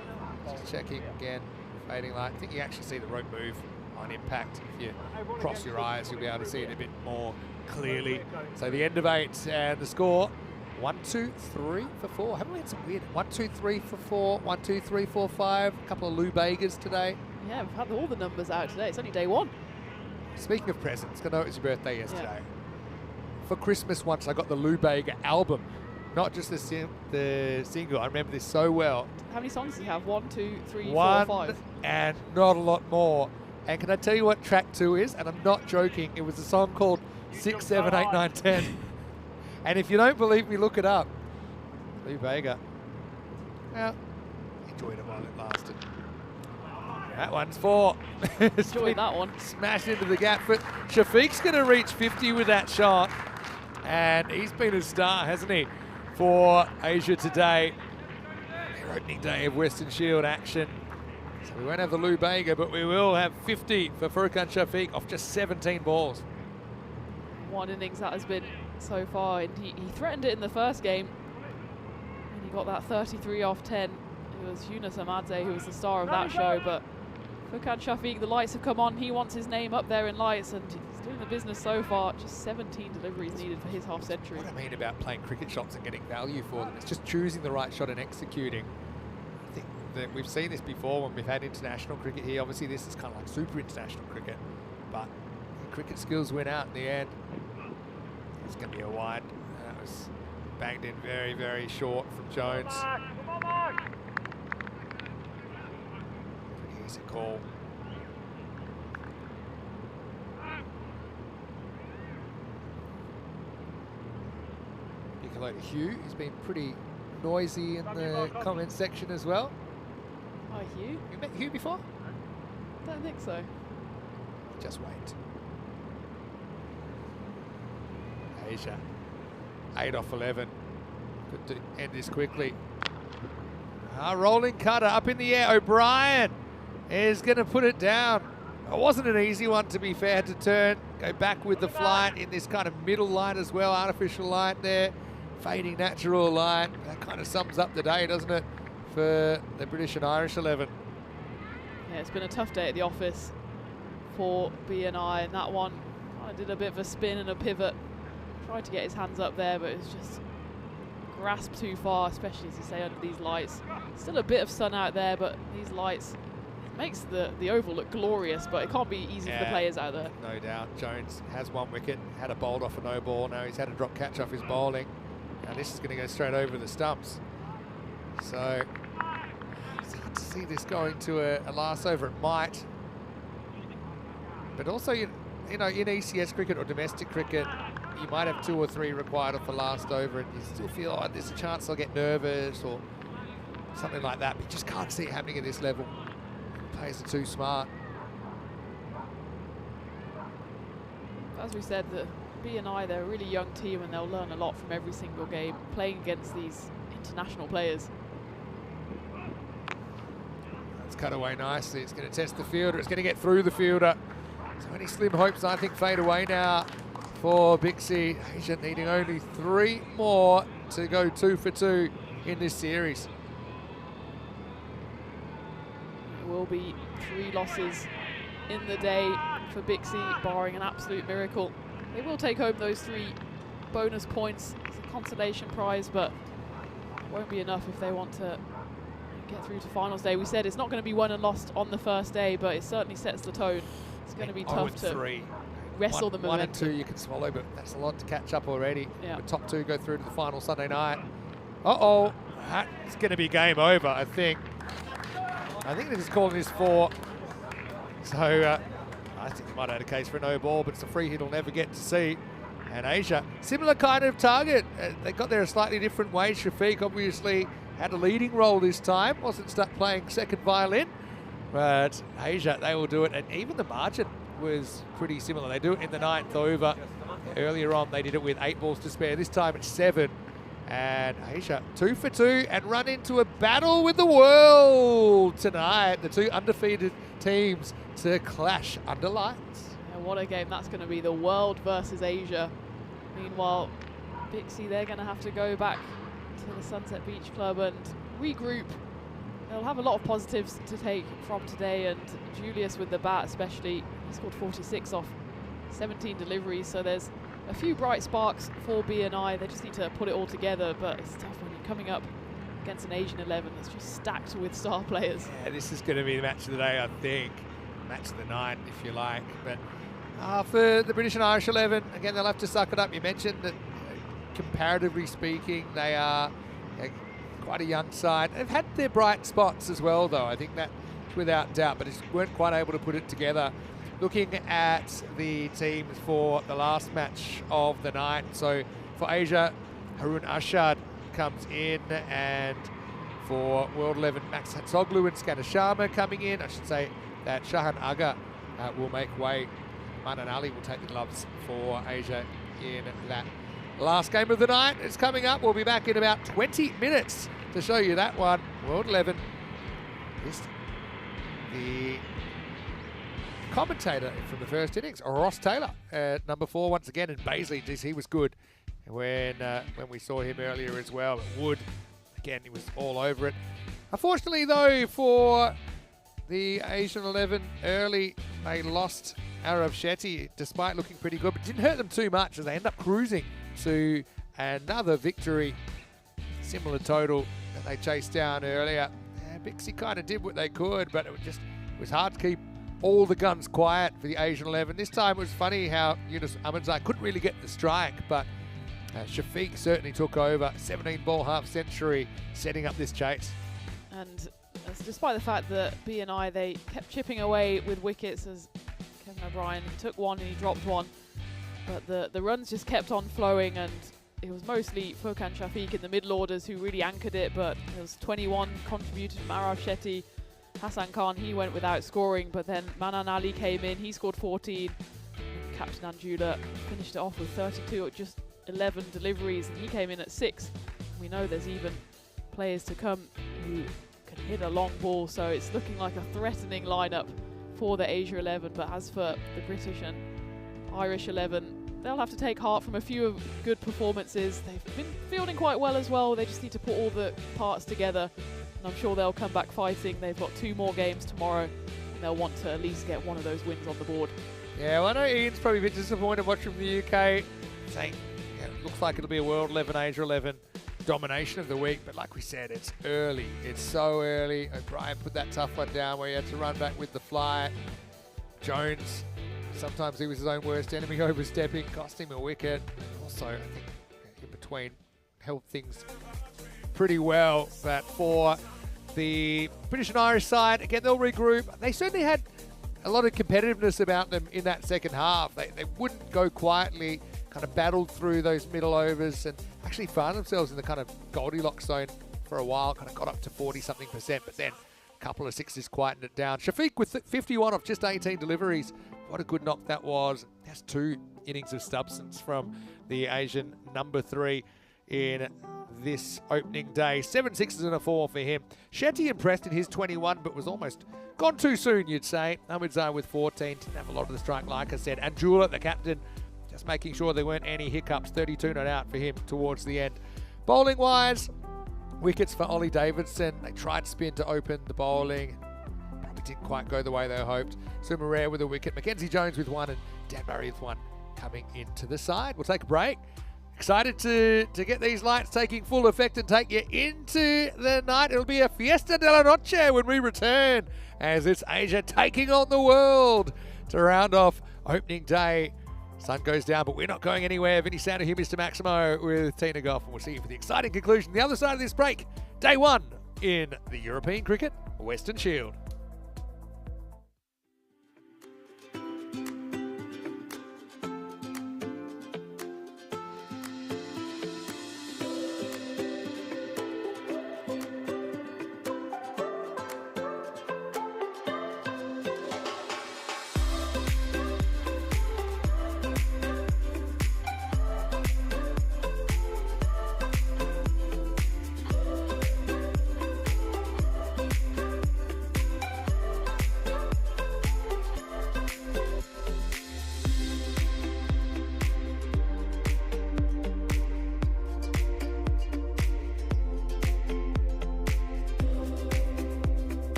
just checking again. Fading light. I think you actually see the rope move on impact. If you cross your eyes, you'll be able to see it a bit more clearly. So the end of 8 and the score 1, 2, 3 for 4. Haven't we had some weird 1, 2, 3 for 4, 1, 2, 3, 4, 5. A couple of Lou Begas today. Yeah, we've had all the numbers out today. It's only day 1. Speaking of presents, I know it was your birthday yesterday. Yeah. For Christmas once, I got the Lou Bega album, not just the single. I remember this so well. How many songs do you have? 1, 2, 3, 1 4, 5. and not a lot more. And can I tell you what track 2 is? And I'm not joking. It was a song called 6, 7, 8, 9, 10. And if you don't believe me, look it up. Lou Bega. Well, enjoyed it while it lasted. That one's 4. Enjoyed that one. Smashed into the gap, but Shafiq's going to reach 50 with that shot. And he's been a star, hasn't he, for Asia today. Their opening day of Western Shield action. So we won't have the Lou Bega, but we will have 50 for Furkan Shafiq off just 17 balls. 1 innings that has been so far. And he threatened it in the first game. And he got that 33 off 10. It was Yunus Amadze who was the star of that show. But Furkan Shafiq, the lights have come on. He wants his name up there in lights, and he's doing the business so far. Just 17 deliveries needed for his half century. What I mean about playing cricket shots and getting value for them, it's just choosing the right shot and executing. I think that we've seen this before when we've had international cricket here. Obviously, this is kind of like super international cricket, but the cricket skills win out in the end. It's going to be a wide. That was banged in very, very short from Jones. Pretty easy call. Hello to Hugh. He's been pretty noisy in the comment section as well. Hi, Hugh. You met Hugh before? Don't think so. Just wait. Asia, 8 off 11. Good to end this quickly. Rolling cutter up in the air. O'Brien is going to put it down. It wasn't an easy one, to be fair, to turn. Go back with the flight in this kind of middle light as well. Artificial light there. Fading natural light. That kind of sums up the day, doesn't it, for the British and Irish 11. Yeah, it's been a tough day at the office for BNI, and that one I did a bit of a spin and a pivot. Tried to get his hands up there, but it was just grasped too far, especially as you say under these lights. Still a bit of sun out there, but these lights makes the oval look glorious, but it can't be easy for the players out there. No doubt. Jones has one wicket, had a bowled off a no ball. Now he's had a drop catch off his bowling. Now this is going to go straight over the stumps. So it's hard to see this going to a last over. It might. But also, you know, in ECS cricket or domestic cricket, you might have 2 or 3 required off the last over, and you still feel, oh, there's a chance they'll get nervous or something like that. But you just can't see it happening at this level. Players are too smart. As we said, the BNI, they're a really young team, and they'll learn a lot from every single game playing against these international players. It's cut away nicely. It's going to test the fielder. It's going to get through the fielder. So any slim hopes, I think, fade away now for Bixie. Asia needing only 3 more to go 2 for 2 in this series. It will be 3 losses in the day for Bixie, barring an absolute miracle. They will take home those 3 bonus points as a consolation prize, but it won't be enough if they want to get through to finals day. We said it's not going to be won and lost on the first day, but it certainly sets the tone. It's going to be tough to wrestle the momentum. 1 and 2 you can swallow, but that's a lot to catch up already. Yeah. The top 2 go through to the final Sunday night. Uh-oh, that's going to be game over, I think. I think they're just calling this 4. So I think they might have had a case for a no ball, but it's a free hit he'll never get to see. And Asia, similar kind of target. They got there a slightly different way. Shafiq obviously had a leading role this time, wasn't stuck playing second violin. But Asia, they will do it, and even the margin was pretty similar. They do it in the 9th over. Earlier on, they did it with 8 balls to spare. This time it's 7. And Asia, 2 for 2, and run into a battle with the world tonight. The 2 undefeated teams to clash under lights. Yeah, what a game that's going to be, the world versus Asia. Meanwhile, Bixie, they're going to have to go back to the Sunset Beach Club and regroup. They'll have a lot of positives to take from today, and Julius with the bat especially, he scored 46 off 17 deliveries, so there's a few bright sparks for BNI. They just need to put it all together, but it's tough when you're coming up against an Asian 11 that's just stacked with star players. Yeah, this is going to be the match of the day, I think. Match of the night, if you like. But for the British and Irish 11, again, they'll have to suck it up. You mentioned that, comparatively speaking, they are quite a young side. They've had their bright spots as well, though. I think that's without doubt, but just weren't quite able to put it together. Looking at the teams for the last match of the night. So for Asia, Harun Ashad comes in, and for World 11, Max Hatsoglu and Skander Sharma coming in. I should say that Shahan Aga will make way. Manan Ali will take the gloves for Asia in that last game of the night. It's coming up. We'll be back in about 20 minutes to show you that one. World 11. The commentator from the first innings, Ross Taylor, at number 4 once again, and Baisley, geez, he was good when we saw him earlier as well. Wood, again, he was all over it. Unfortunately, though, for the Asian 11 early, they lost Arav Shetty, despite looking pretty good, but didn't hurt them too much as they end up cruising to another victory. Similar total that they chased down earlier. Bixie kind of did what they could, but it was hard to keep all the guns quiet for the Asian 11. This time it was funny how Yunus Ahmadzai couldn't really get the strike, but Shafiq certainly took over. 17-ball half-century setting up this chase. And despite the fact that BNI, they kept chipping away with wickets, as Kevin O'Brien took one and he dropped one, but the runs just kept on flowing, and it was mostly Furkan Shafiq in the middle orders who really anchored it, but there was 21 contributed from Arav Shetty. Hassan Khan, he went without scoring, but then Manan Ali came in, he scored 14. And Captain Anjula finished it off with 32 at just 11 deliveries, and he came in at 6. We know there's even players to come who hit a long ball, so it's looking like a threatening lineup for the Asia 11. But as for the British and Irish 11, they'll have to take heart from a few of good performances. They've been fielding quite well as well. They just need to put all the parts together, and I'm sure they'll come back fighting. They've got 2 more games tomorrow, and they'll want to at least get one of those wins on the board. Yeah, well, I know Ian's probably a bit disappointed watching from the UK, saying it looks like it'll be a World 11, Asia 11 domination of the week, but like we said, it's early. It's so early. O'Brien put that tough one down where he had to run back with the fly. Jones, sometimes he was his own worst enemy, overstepping, cost him a wicket. Also, I think in between held things pretty well, but for the British and Irish side, again, they'll regroup. They certainly had a lot of competitiveness about them in that second half. They wouldn't go quietly, kind of battled through those middle overs and actually found themselves in the kind of Goldilocks zone for a while, kind of got up to 40-something%, but then a couple of sixes quietened it down. Shafiq with 51 off just 18 deliveries. What a good knock that was. That's 2 innings of substance from the Asian number 3 in this opening day. 7 sixes and a 4 for him. Shetty impressed in his 21, but was almost gone too soon, you'd say. Ahmedzai with 14. Didn't have a lot of the strike, like I said. And Jula, the captain, just making sure there weren't any hiccups. 32 not out for him towards the end. Bowling-wise, wickets for Ollie Davidson. They tried spin to open the bowling. Probably didn't quite go the way they hoped. Sumarare with a wicket. Mackenzie Jones with 1 and Dan Murray with 1 coming into the side. We'll take a break. Excited to get these lights taking full effect and take you into the night. It'll be a fiesta de la noche when we return, as it's Asia taking on the world to round off opening day. Sun goes down, but we're not going anywhere. Vinny Sander here, Mr. Maximo with Tina Goff, and we'll see you for the exciting conclusion. The other side of this break, day 1 in the European Cricket Western Shield.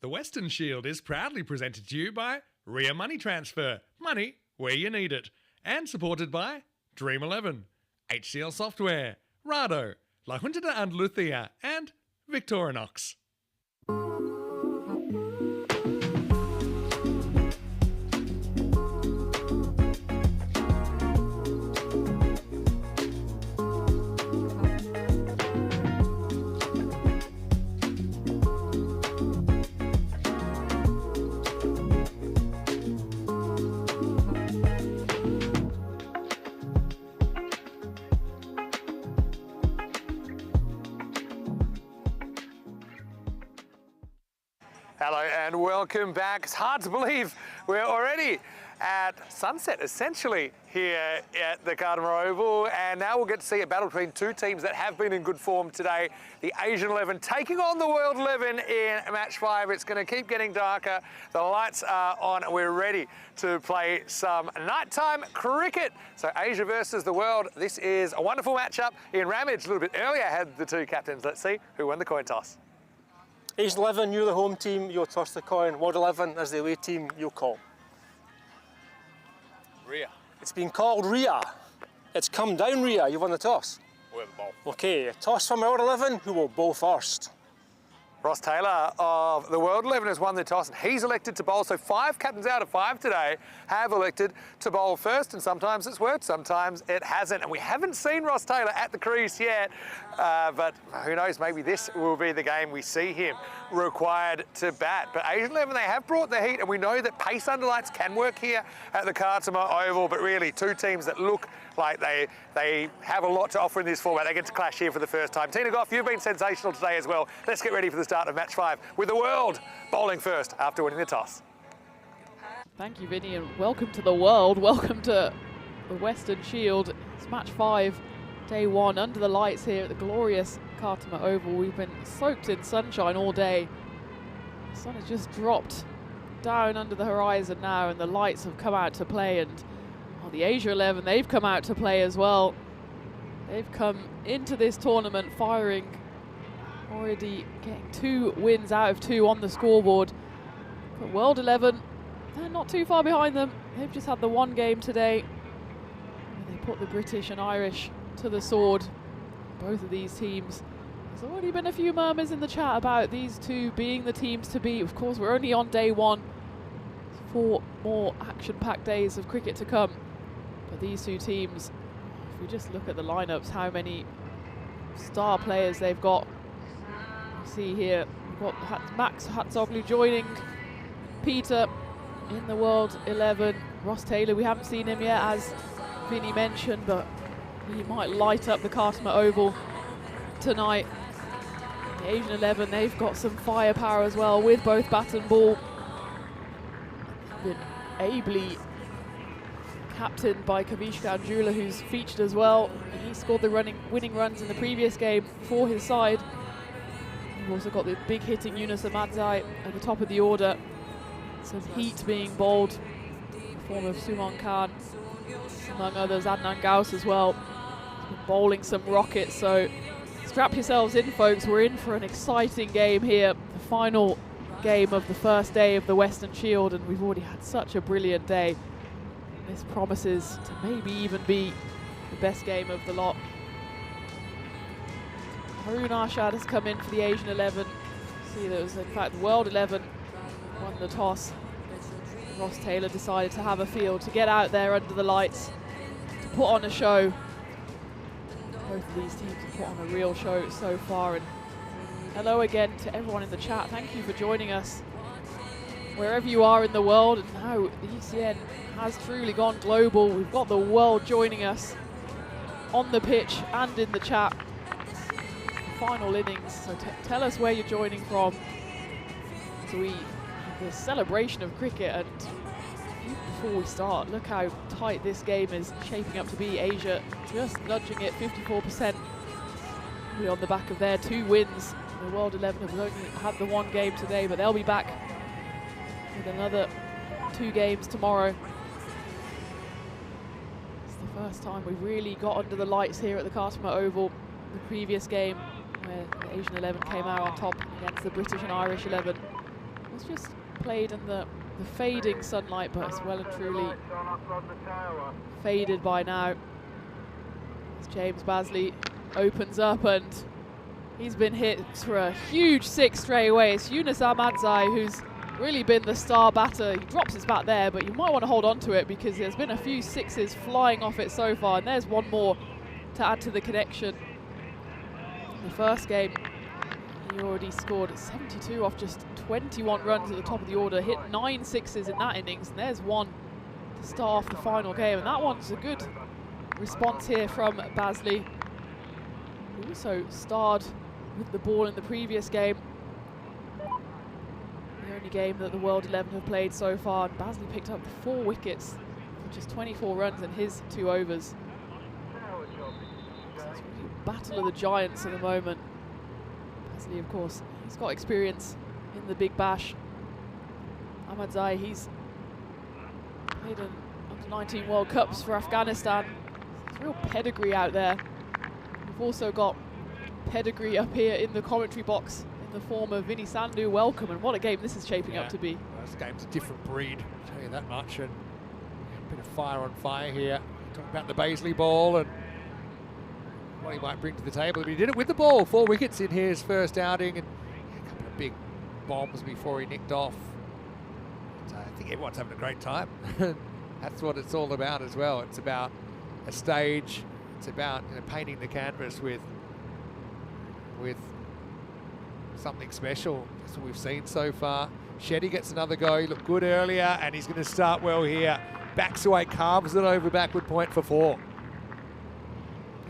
The Western Shield is proudly presented to you by Ria Money Transfer, money where you need it, and supported by Dream 11, HCL Software, Rado, La Junta de Andalucía, and Victorinox. Hello and welcome back. It's hard to believe we're already at sunset, essentially, here at the Cartama Oval, and now we'll get to see a battle between two teams that have been in good form today. The Asian 11 taking on the World 11 in match 5. It's going to keep getting darker. The lights are on. We're ready to play some nighttime cricket. So Asia versus the World. This is a wonderful matchup. Ian Ramage, a little bit earlier, had the two captains. Let's see who won the coin toss. Asian 11, you're the home team, you'll toss the coin. World 11, as the away team, you'll call. Ria. It's been called Ria. It's come down Ria, you won the toss. We're the ball. Okay, toss from World 11, who will bowl first? Ross Taylor of the World 11 has won the toss and he's elected to bowl. So 5 captains out of 5 today have elected to bowl first, and sometimes it's worked, sometimes it hasn't. And we haven't seen Ross Taylor at the crease yet, but who knows, maybe this will be the game we see him required to bat. But Asian 11, they have brought the heat, and we know that pace under lights can work here at the Cartama Oval, but really two teams that look like they have a lot to offer in this format. They get to clash here for the first time. Tina Goff, you've been sensational today as well. Let's get ready for the start of match 5 with the World bowling first after winning the toss. Thank you, Vinny, and welcome to the World. Welcome to the Western Shield. It's match 5, day 1, under the lights here at the glorious Cartama Oval. We've been soaked in sunshine all day. The sun has just dropped down under the horizon now, and the lights have come out to play. And the Asia 11, they've come out to play as well. They've come into this tournament firing, already getting 2 wins out of 2 on the scoreboard. But World 11, they're not too far behind them. They've just had the 1 game today where they put the British and Irish to the sword. Both of these teams. There's already been a few murmurs in the chat about these two being the teams to beat. Of course, we're only on day 1. 4 more action-packed days of cricket to come. But these two teams, if we just look at the lineups, how many star players they've got. You see here, we've got Max Hatzoglu joining Peter in the World 11. Ross Taylor, we haven't seen him yet, as Vinny mentioned, but he might light up the Cartama Oval tonight. The Asian 11, they've got some firepower as well with both bat and ball. Been ably captained by Kavish Ganjula, who's featured as well. He scored the winning runs in the previous game for his side. We've also got the big hitting Yunus Ahmadzai at the top of the order. Some heat being bowled in the form of Suman Khan, among others. Adnan Gauss as well. He's been bowling some rockets, so strap yourselves in, folks. We're in for an exciting game here. The final game of the first day of the Western Shield, and we've already had such a brilliant day. This promises to maybe even be the best game of the lot. Haroon Arshad has come in for the Asian 11. See, there was in fact the World 11 won the toss. Ross Taylor decided to have a field, to get out there under the lights, to put on a show. Both of these teams have put on a real show so far. And hello again to everyone in the chat. Thank you for joining us wherever you are in the world. And now the ECN has truly gone global. We've got the world joining us on the pitch and in the chat. Final innings, so tell us where you're joining from. So we have this celebration of cricket, and before we start, look how tight this game is shaping up to be. Asia just nudging it 54%. We're on the back of their 2 wins. The World 11 have only had the 1 game today, but they'll be back with another 2 games tomorrow. It's the first time we've really got under the lights here at the Cartama Oval. The previous game, where the Asian 11 came out on top against the British and Irish 11. was just played in the fading sunlight, but it's well and truly faded by now. As James Basley opens up, and he's been hit for a huge 6 straight away. It's Yunus Ahmadzai who's really been the star batter. He drops his bat there, but you might want to hold on to it because there's been a few 6s flying off it so far, and there's one more to add to the connection. In the first game, he already scored 72 off just 21 runs at the top of the order, hit 9 6s in that innings, and there's one to start off the final game, and that one's a good response here from Basley, who also starred with the ball in the previous game. The only game that the World 11 have played so far, and Basley picked up 4 wickets for just 24 runs in his 2 overs. So it's really a battle of the giants at the moment. Basley, of course, he's got experience in the Big Bash. Ahmadzai, he's played in under-19 World Cups for Afghanistan. There's real pedigree out there. We've also got pedigree up here in the commentary box in the form of Vinny Sandhu. Welcome, and what a game this is shaping up to be. This game's a different breed, I'll tell you that much, and a bit of fire on fire here. Talking about the Basley ball and what he might bring to the table. But he did it with the ball. 4 wickets in his first outing, and a couple of big bombs before he nicked off. So I think everyone's having a great time. That's what it's all about as well. It's about a stage. It's about, you know, painting the canvas with something special. That's what we've seen so far. Shetty gets another go. He looked good earlier, and he's going to start well here. Backs away, carves it over backward point for 4.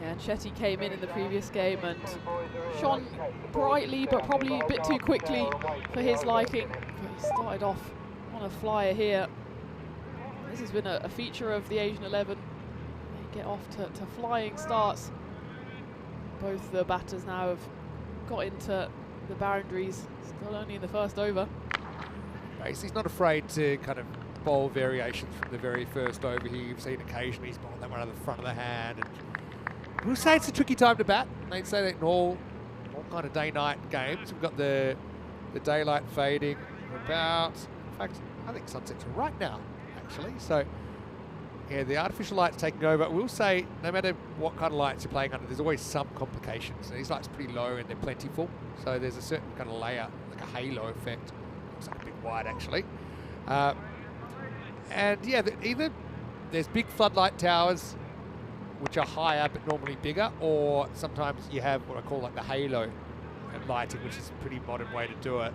Yeah, and Shetty came in the previous game and shone brightly, but probably a bit too quickly for his liking. But he started off on a flyer here. This has been a feature of the Asian 11. They get off to flying starts. Both the batters now have got into the boundaries, still only in the first over. He's not afraid to kind of bowl variations from the very first over here. You've seen occasionally he's bowled that one out of the front of the hand. And we'll say it's a tricky time to bat. They'd say that in all kind of day-night games. We've got the daylight fading about, in fact, I think sunset's right now, actually. So, yeah, the artificial light's taking over. We'll say no matter what kind of lights you're playing under, there's always some complications. And these lights are pretty low and they're plentiful. So there's a certain kind of layer, like a halo effect. Looks like a big white, actually. And yeah, either there's big floodlight towers, which are higher but normally bigger, or sometimes you have what I call like the halo lighting, which is a pretty modern way to do it.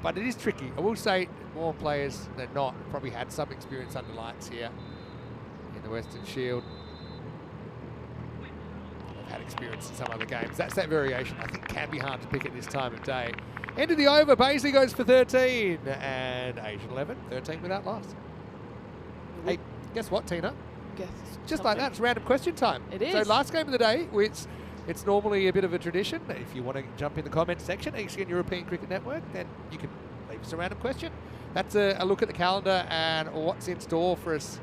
But it is tricky. I will say more players than not probably had some experience under lights here in the Western Shield. They've had experience in some other games. That's that variation. I think can be hard to pick at this time of day. End of the over. Basley goes for 13, and Asian 11, 13 without loss. Hey, guess what, Tina? Guess Just like that, it's random question time. It is. So last game of the day, it's normally a bit of a tradition. If you want to jump in the comments section, ECN European Cricket Network, then you can leave us a random question. That's a look at the calendar and what's in store for us.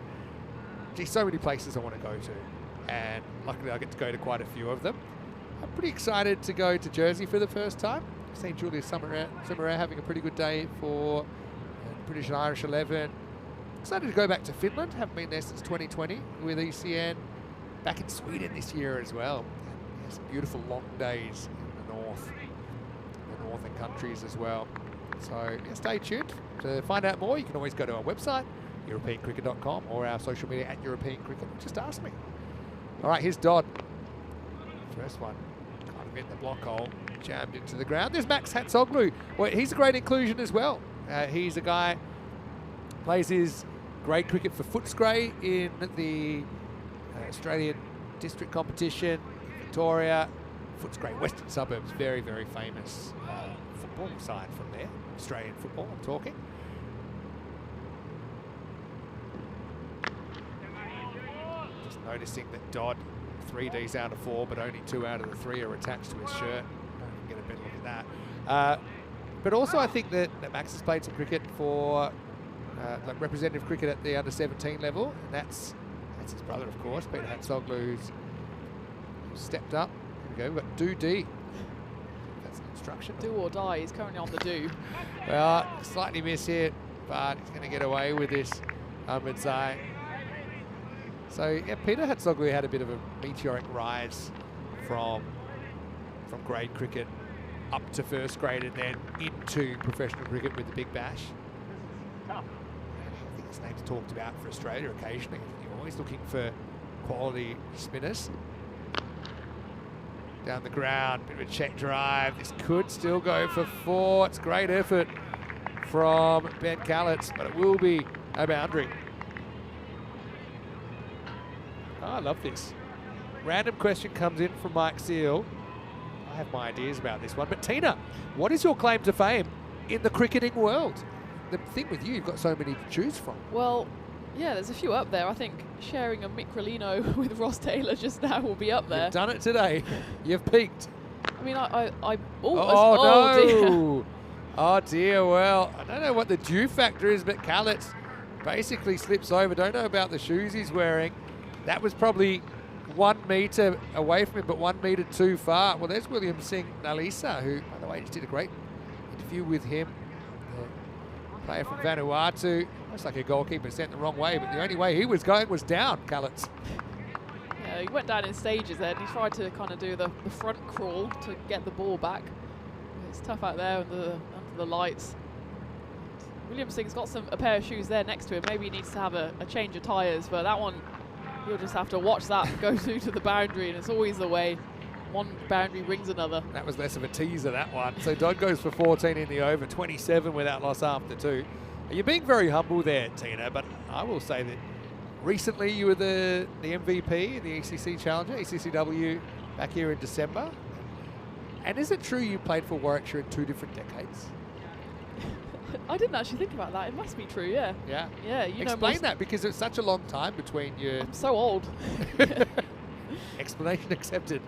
Gee, so many places I want to go to, and luckily I get to go to quite a few of them. I'm pretty excited to go to Jersey for the first time. I've seen Julia Summerer having a pretty good day for British and Irish 11. Excited to go back to Finland. Haven't been there since 2020 with ECN. Back in Sweden this year as well. And some beautiful long days in the northern countries as well. So yeah, stay tuned. To find out more, you can always go to our website, europeancricket.com, or our social media at European Cricket. Just ask me. All right, here's Dodd. First one, kind of in the block hole, jammed into the ground. There's Max Hatzoglu. Well, he's a great inclusion as well. He's a guy, plays his grade cricket for Footscray in the Australian district competition in Victoria. Footscray, Western Suburbs, very, very famous football side from there. Australian football, I'm talking. Just noticing that Dodd, 3 Ds out of 4, but only 2 out of the 3 are attached to his shirt. Get a better look at that. But also I think that Max has played some cricket for like representative cricket at the under-17 level. And that's his brother, of course, Peter Hatzoglu, who's stepped up. Here we go, we've got Doody. That's an obstruction. Do or die. He's currently on the do. Well, slightly miss here, but he's going to get away with this, Ahmedzai. So, yeah, Peter Hatzoglu had a bit of a meteoric rise from grade cricket up to first grade and then into professional cricket with the Big Bash. I think his name's talked about for Australia occasionally. You're always looking for quality spinners. Down the ground, bit of a check drive. This could still go for 4. It's great effort from Ben Callets, but it will be a boundary. Oh, I love this. Random question comes in from Mike Seal. I have my ideas about this one, but Tina, what is your claim to fame in the cricketing world? The thing with you, you've got so many to choose from. Well, yeah, there's a few up there. I think sharing a Mick Rolino with Ross Taylor just now will be up there. You've done it today. You've peaked. I mean, I Oh, no. dear. Oh, dear. Well, I don't know what the dew factor is, but Callets basically slips over. Don't know about the shoes he's wearing. That was probably 1 metre away from him, but 1 metre too far. Well, there's William Singh Nalisa, who, by the way, just did a great interview with him. The player from Vanuatu. Looks like a goalkeeper sent the wrong way, but the only way he was going was down, Callets. Yeah, he went down in stages there, and he tried to kind of do the front crawl to get the ball back. It's tough out there under the lights. William Singh's got a pair of shoes there next to him. Maybe he needs to have a change of tyres, but that one, you'll just have to watch that go through to the boundary, and it's always the way. One boundary rings another. That was less of a teaser, that one. So Dodd goes for 14 in the over, 27 without loss after 2. You're being very humble there, Tina, but I will say that recently you were the MVP in the ECC Challenger, ECCW, back here in December. And is it true you played for Warwickshire in 2 different decades? I didn't actually think about that. It must be true, yeah. Yeah. Yeah, you know. Explain that, because it's such a long time between your... I'm so old. Explanation accepted.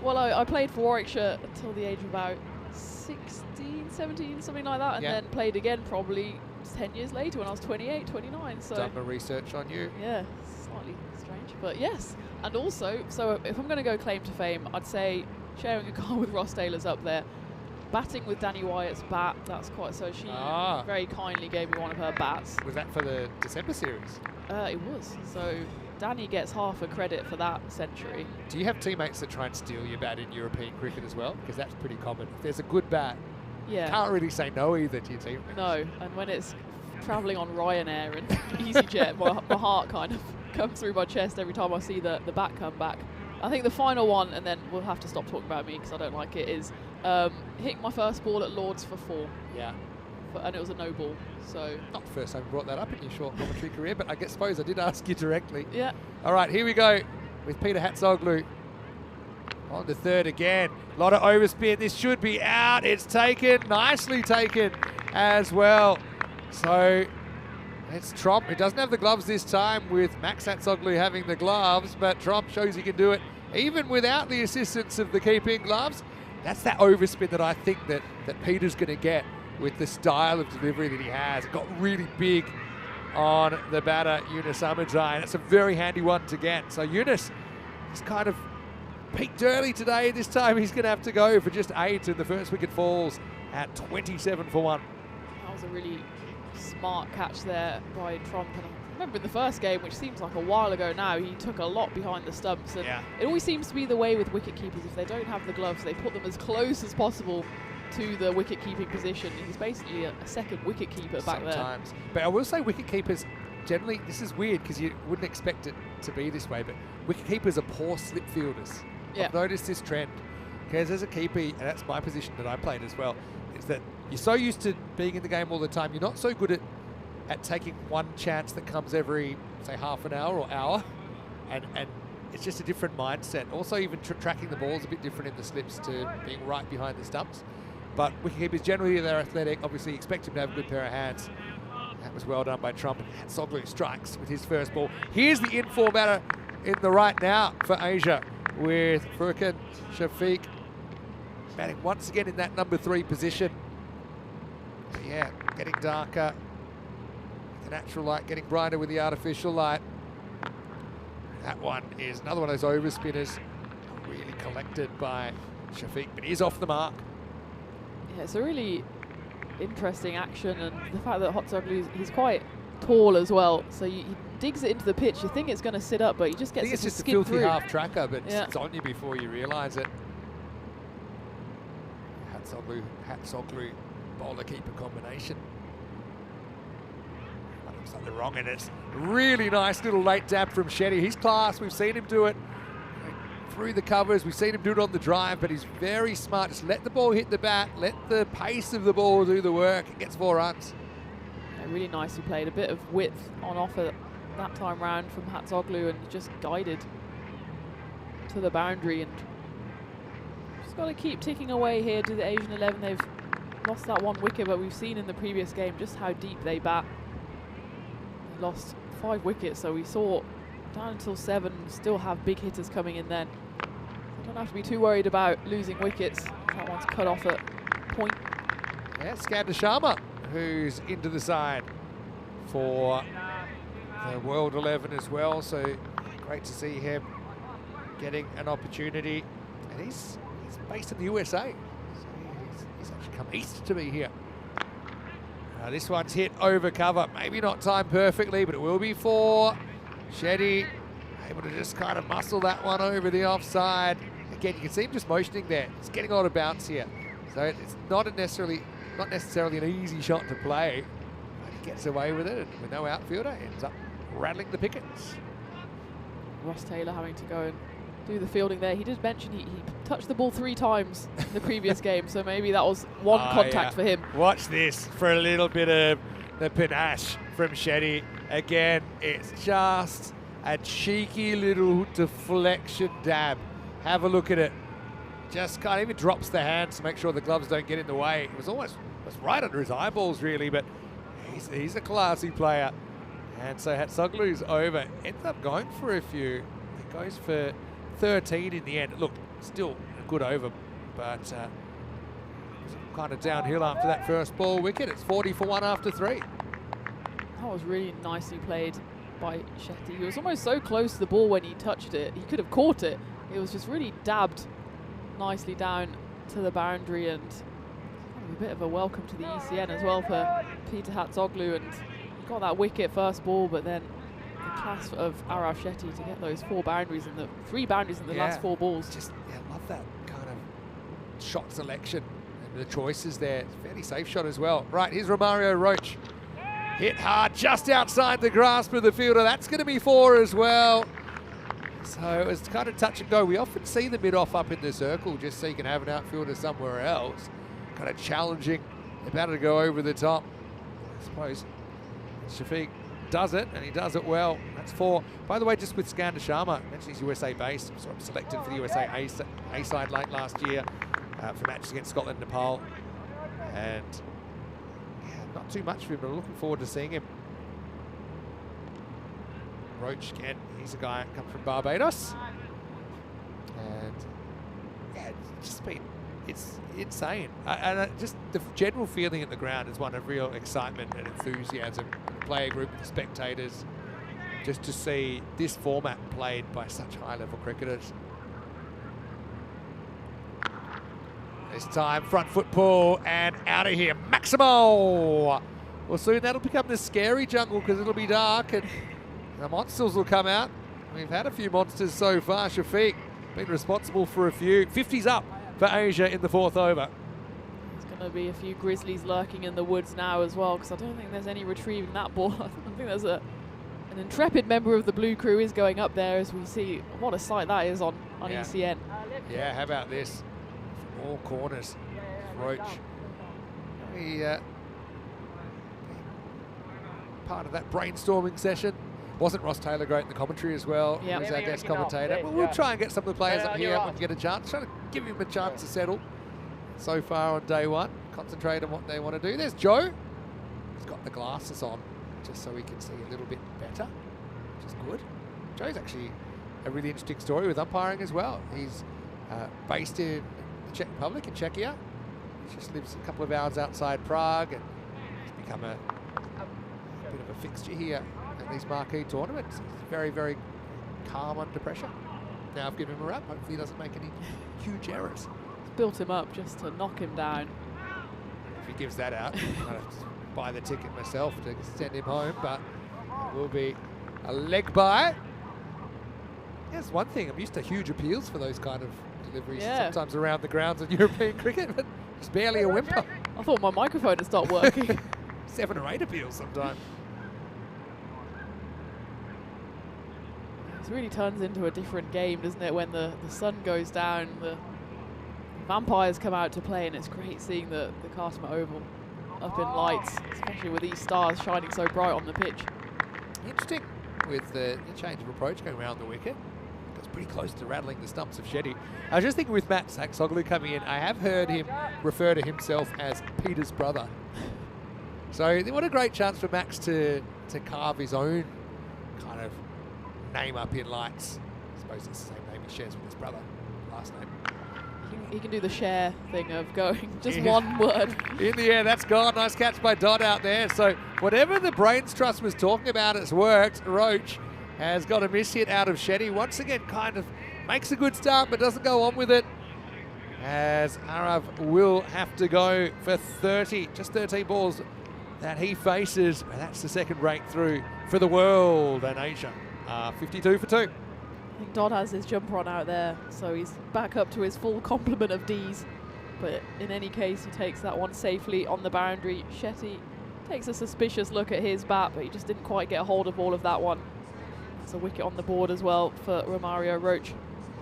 Well, I played for Warwickshire until the age of about 16, 17, something like that, and then played again probably 10 years later when I was 28, 29. So done my research on you. Yeah, slightly strange, but yes. And also, so if I'm going to go claim to fame, I'd say sharing a car with Ross Taylor's up there. Batting with Danny Wyatt's bat, that's quite so. She very kindly gave me one of her bats. Was that for the December series? It was. So Danny gets half a credit for that century. Do you have teammates that try and steal your bat in European cricket as well? Because that's pretty common. If there's a good bat, you can't really say no either to your teammates. No, and when it's travelling on Ryanair and EasyJet, my heart kind of comes through my chest every time I see the bat come back. I think the final one, and then we'll have to stop talking about me because I don't like it, is hitting my first ball at Lords for 4. Yeah. And it was a no ball, so... Not the first time you brought that up in your short commentary career, but I suppose I did ask you directly. Yeah. All right, here we go with Peter Hatzoglu. On the third again. A lot of overspin. This should be out. It's taken. Nicely taken as well. So it's Tromp, who doesn't have the gloves this time, with Max Hatzoglu having the gloves, but Tromp shows he can do it even without the assistance of the keeping gloves. That's that overspin that I think that Peter's going to get with the style of delivery that he has. It got really big on the batter, Yunus Ahmedzai, and it's a very handy one to get. So Yunus is kind of peaked early today. This time he's going to have to go for just 8, and the first wicket falls at 27 for 1. That was a really smart catch there by Trump. And I remember in the first game, which seems like a while ago now, he took a lot behind the stumps. And it always seems to be the way with wicket keepers. If they don't have the gloves, they put them as close as possible to the wicket-keeping position. He's basically a second wicket-keeper back there. Sometimes. But I will say wicket-keepers, generally, this is weird because you wouldn't expect it to be this way, but wicket-keepers are poor slip fielders. Yeah. I've noticed this trend. Because as a keeper, and that's my position that I played as well, is that you're so used to being in the game all the time, you're not so good at taking one chance that comes every, say, half an hour or hour, and it's just a different mindset. Also, even tracking the ball is a bit different in the slips to being right behind the stumps. But wicketkeepers, generally, they're athletic. Obviously, expect him to have a good pair of hands. That was well done by Trump. And Hatzoglu strikes with his first ball. Here's the in-form batter in the right now for Asia, with Furkan Shafiq batting once again in that number 3 position. So yeah, getting darker. The natural light getting brighter with the artificial light. That one is another one of those overspinners. Really collected by Shafiq, but he's off the mark. Yeah, it's a really interesting action, and the fact that Hatzoglu, he's quite tall as well, so he digs it into the pitch. You think it's going to sit up, but he just I gets think it it's to just a skid filthy through. half tracker, but Yeah. it's on you before you realise it. Hatzoglu, bowler keeper combination. That looks like the wrong end. It's really nice little late dab from Shetty. He's class. We've seen him do it through the covers. We've seen him do it on the drive, but he's very smart. Just let the ball hit the bat. Let the pace of the ball do the work. It gets 4 runs. Yeah, really nicely played. A bit of width on offer that time round from Hatzoglu, and just guided to the boundary, and just got to keep ticking away here to the Asian 11. They've lost that 1 wicket, but we've seen in the previous game just how deep they bat. They lost 5 wickets, so we saw down until 7, still have big hitters coming in then. So don't have to be too worried about losing wickets. That one's cut off at point. Yeah, Skander Sharma, who's into the side for the World 11 as well. So great to see him getting an opportunity. And he's based in the USA. So he's actually come east to be here. This one's hit over cover. Maybe not timed perfectly, but it will be for Shetty. Able to just kind of muscle that one over the offside. Again, you can see him just motioning there. It's getting a lot of bounce here. So it's not necessarily an easy shot to play. But he gets away with it, and with no outfielder, ends up rattling the pickets. Ross Taylor having to go and do the fielding there. He did mention he touched the ball 3 times in the previous game, so maybe that was one contact for him. Watch this for a little bit of the panache from Shetty. Again, it's just a cheeky little deflection dab. Have a look at it. Just kind of even drops the hands to make sure the gloves don't get in the way. It was right under his eyeballs, really, but he's a classy player. And so Hatzoglu's over. Ends up going for a few. It goes for 13 in the end. Look, still a good over, but kind of downhill after that first ball wicket. It's 40 for 1 after 3. That was really nicely played by Shetty. He was almost so close to the ball when he touched it. He could have caught it. It was just really dabbed nicely down to the boundary, and kind of a bit of a welcome to the ECN as well for Peter Hatzoglu. And he got that wicket first ball, but then the class of Arav Shetty to get those 4 boundaries and the 3 boundaries in the last 4 balls. Just love that kind of shot selection and the choices there. It's a fairly safe shot as well. Right, here's Romario Roach. Hit hard just outside the grasp of the fielder. That's going to be 4 as well. So it was kind of touch and go. We often see the mid-off up in the circle just so you can have an outfielder somewhere else. Kind of challenging the batter to go over the top. I suppose Shafiq does it, and he does it well. That's 4. By the way, just with Skander Sharma, I mentioned he's USA based, sort of selected for the USA A side late last year for matches against Scotland and Nepal. And not too much for him, but I'm looking forward to seeing him. Roach again, he's a guy that comes from Barbados. And yeah, it's just been, it's insane. And just the general feeling at the ground is one of real excitement and enthusiasm. The player group, the spectators, just to see this format played by such high-level cricketers. This time, front foot pull and out of here, Maximo. Well, soon that'll become the scary jungle because it'll be dark and the monsters will come out. We've had a few monsters so far. Shafiq been responsible for a few. 50's up for Asia in the 4th over. There's going to be a few grizzlies lurking in the woods now as well, because I don't think there's any retrieving that ball. I think there's an intrepid member of the Blue Crew is going up there as we see what a sight that is on ECN. Yeah, how about this? From all corners, Roach. Part of that brainstorming session. Wasn't Ross Taylor great in the commentary as well? Yeah. He was our guest commentator. Well, we'll try and get some of the players up here when we get a chance. Trying to give him a chance to settle so far on day 1. Concentrate on what they want to do. There's Joe. He's got the glasses on just so he can see a little bit better, which is good. Joe's actually a really interesting story with umpiring as well. He's based in the Czech Republic, in Czechia. He just lives a couple of hours outside Prague, and he's become a bit of a fixture here at these marquee tournaments. He's very, very calm under pressure. Now I've given him a rap. Hopefully he doesn't make any huge errors. It's built him up just to knock him down. he gives that out. I'm going to buy the ticket myself to send him home, but it will be a leg bye. That's one thing. I'm used to huge appeals for those kind of deliveries, sometimes around the grounds of European cricket, but it's barely a whimper. I thought my microphone had stopped working. 7 or 8 appeals sometimes. It really turns into a different game, doesn't it, when the sun goes down, the vampires come out to play, and it's great seeing the Carsma Oval up in lights, especially with these stars shining so bright on the pitch. Interesting with the change of approach going around the wicket. It's pretty close to rattling the stumps of Shetty. I was just thinking with Matt Saxoglu coming in, I have heard him refer to himself as Peter's brother. So what a great chance for Max to carve his own kind of name up in lights. I suppose it's the same name he shares with his brother, last name. He can do the share thing of going just one word. In the air, that's gone. Nice catch by Dodd out there. So whatever the Brains Trust was talking about, it's worked. Roach has got a miss hit out of Shetty. Once again, kind of makes a good start, but doesn't go on with it. As Arav will have to go for 30, just 13 balls that he faces. And that's the second breakthrough for the world and Asia. 52 for 2. I think Dodd has his jumper on out there, so he's back up to his full complement of Ds. But in any case, he takes that one safely on the boundary. Shetty takes a suspicious look at his bat, but he just didn't quite get a hold of all of that one. There's a wicket on the board as well for Romario Roach.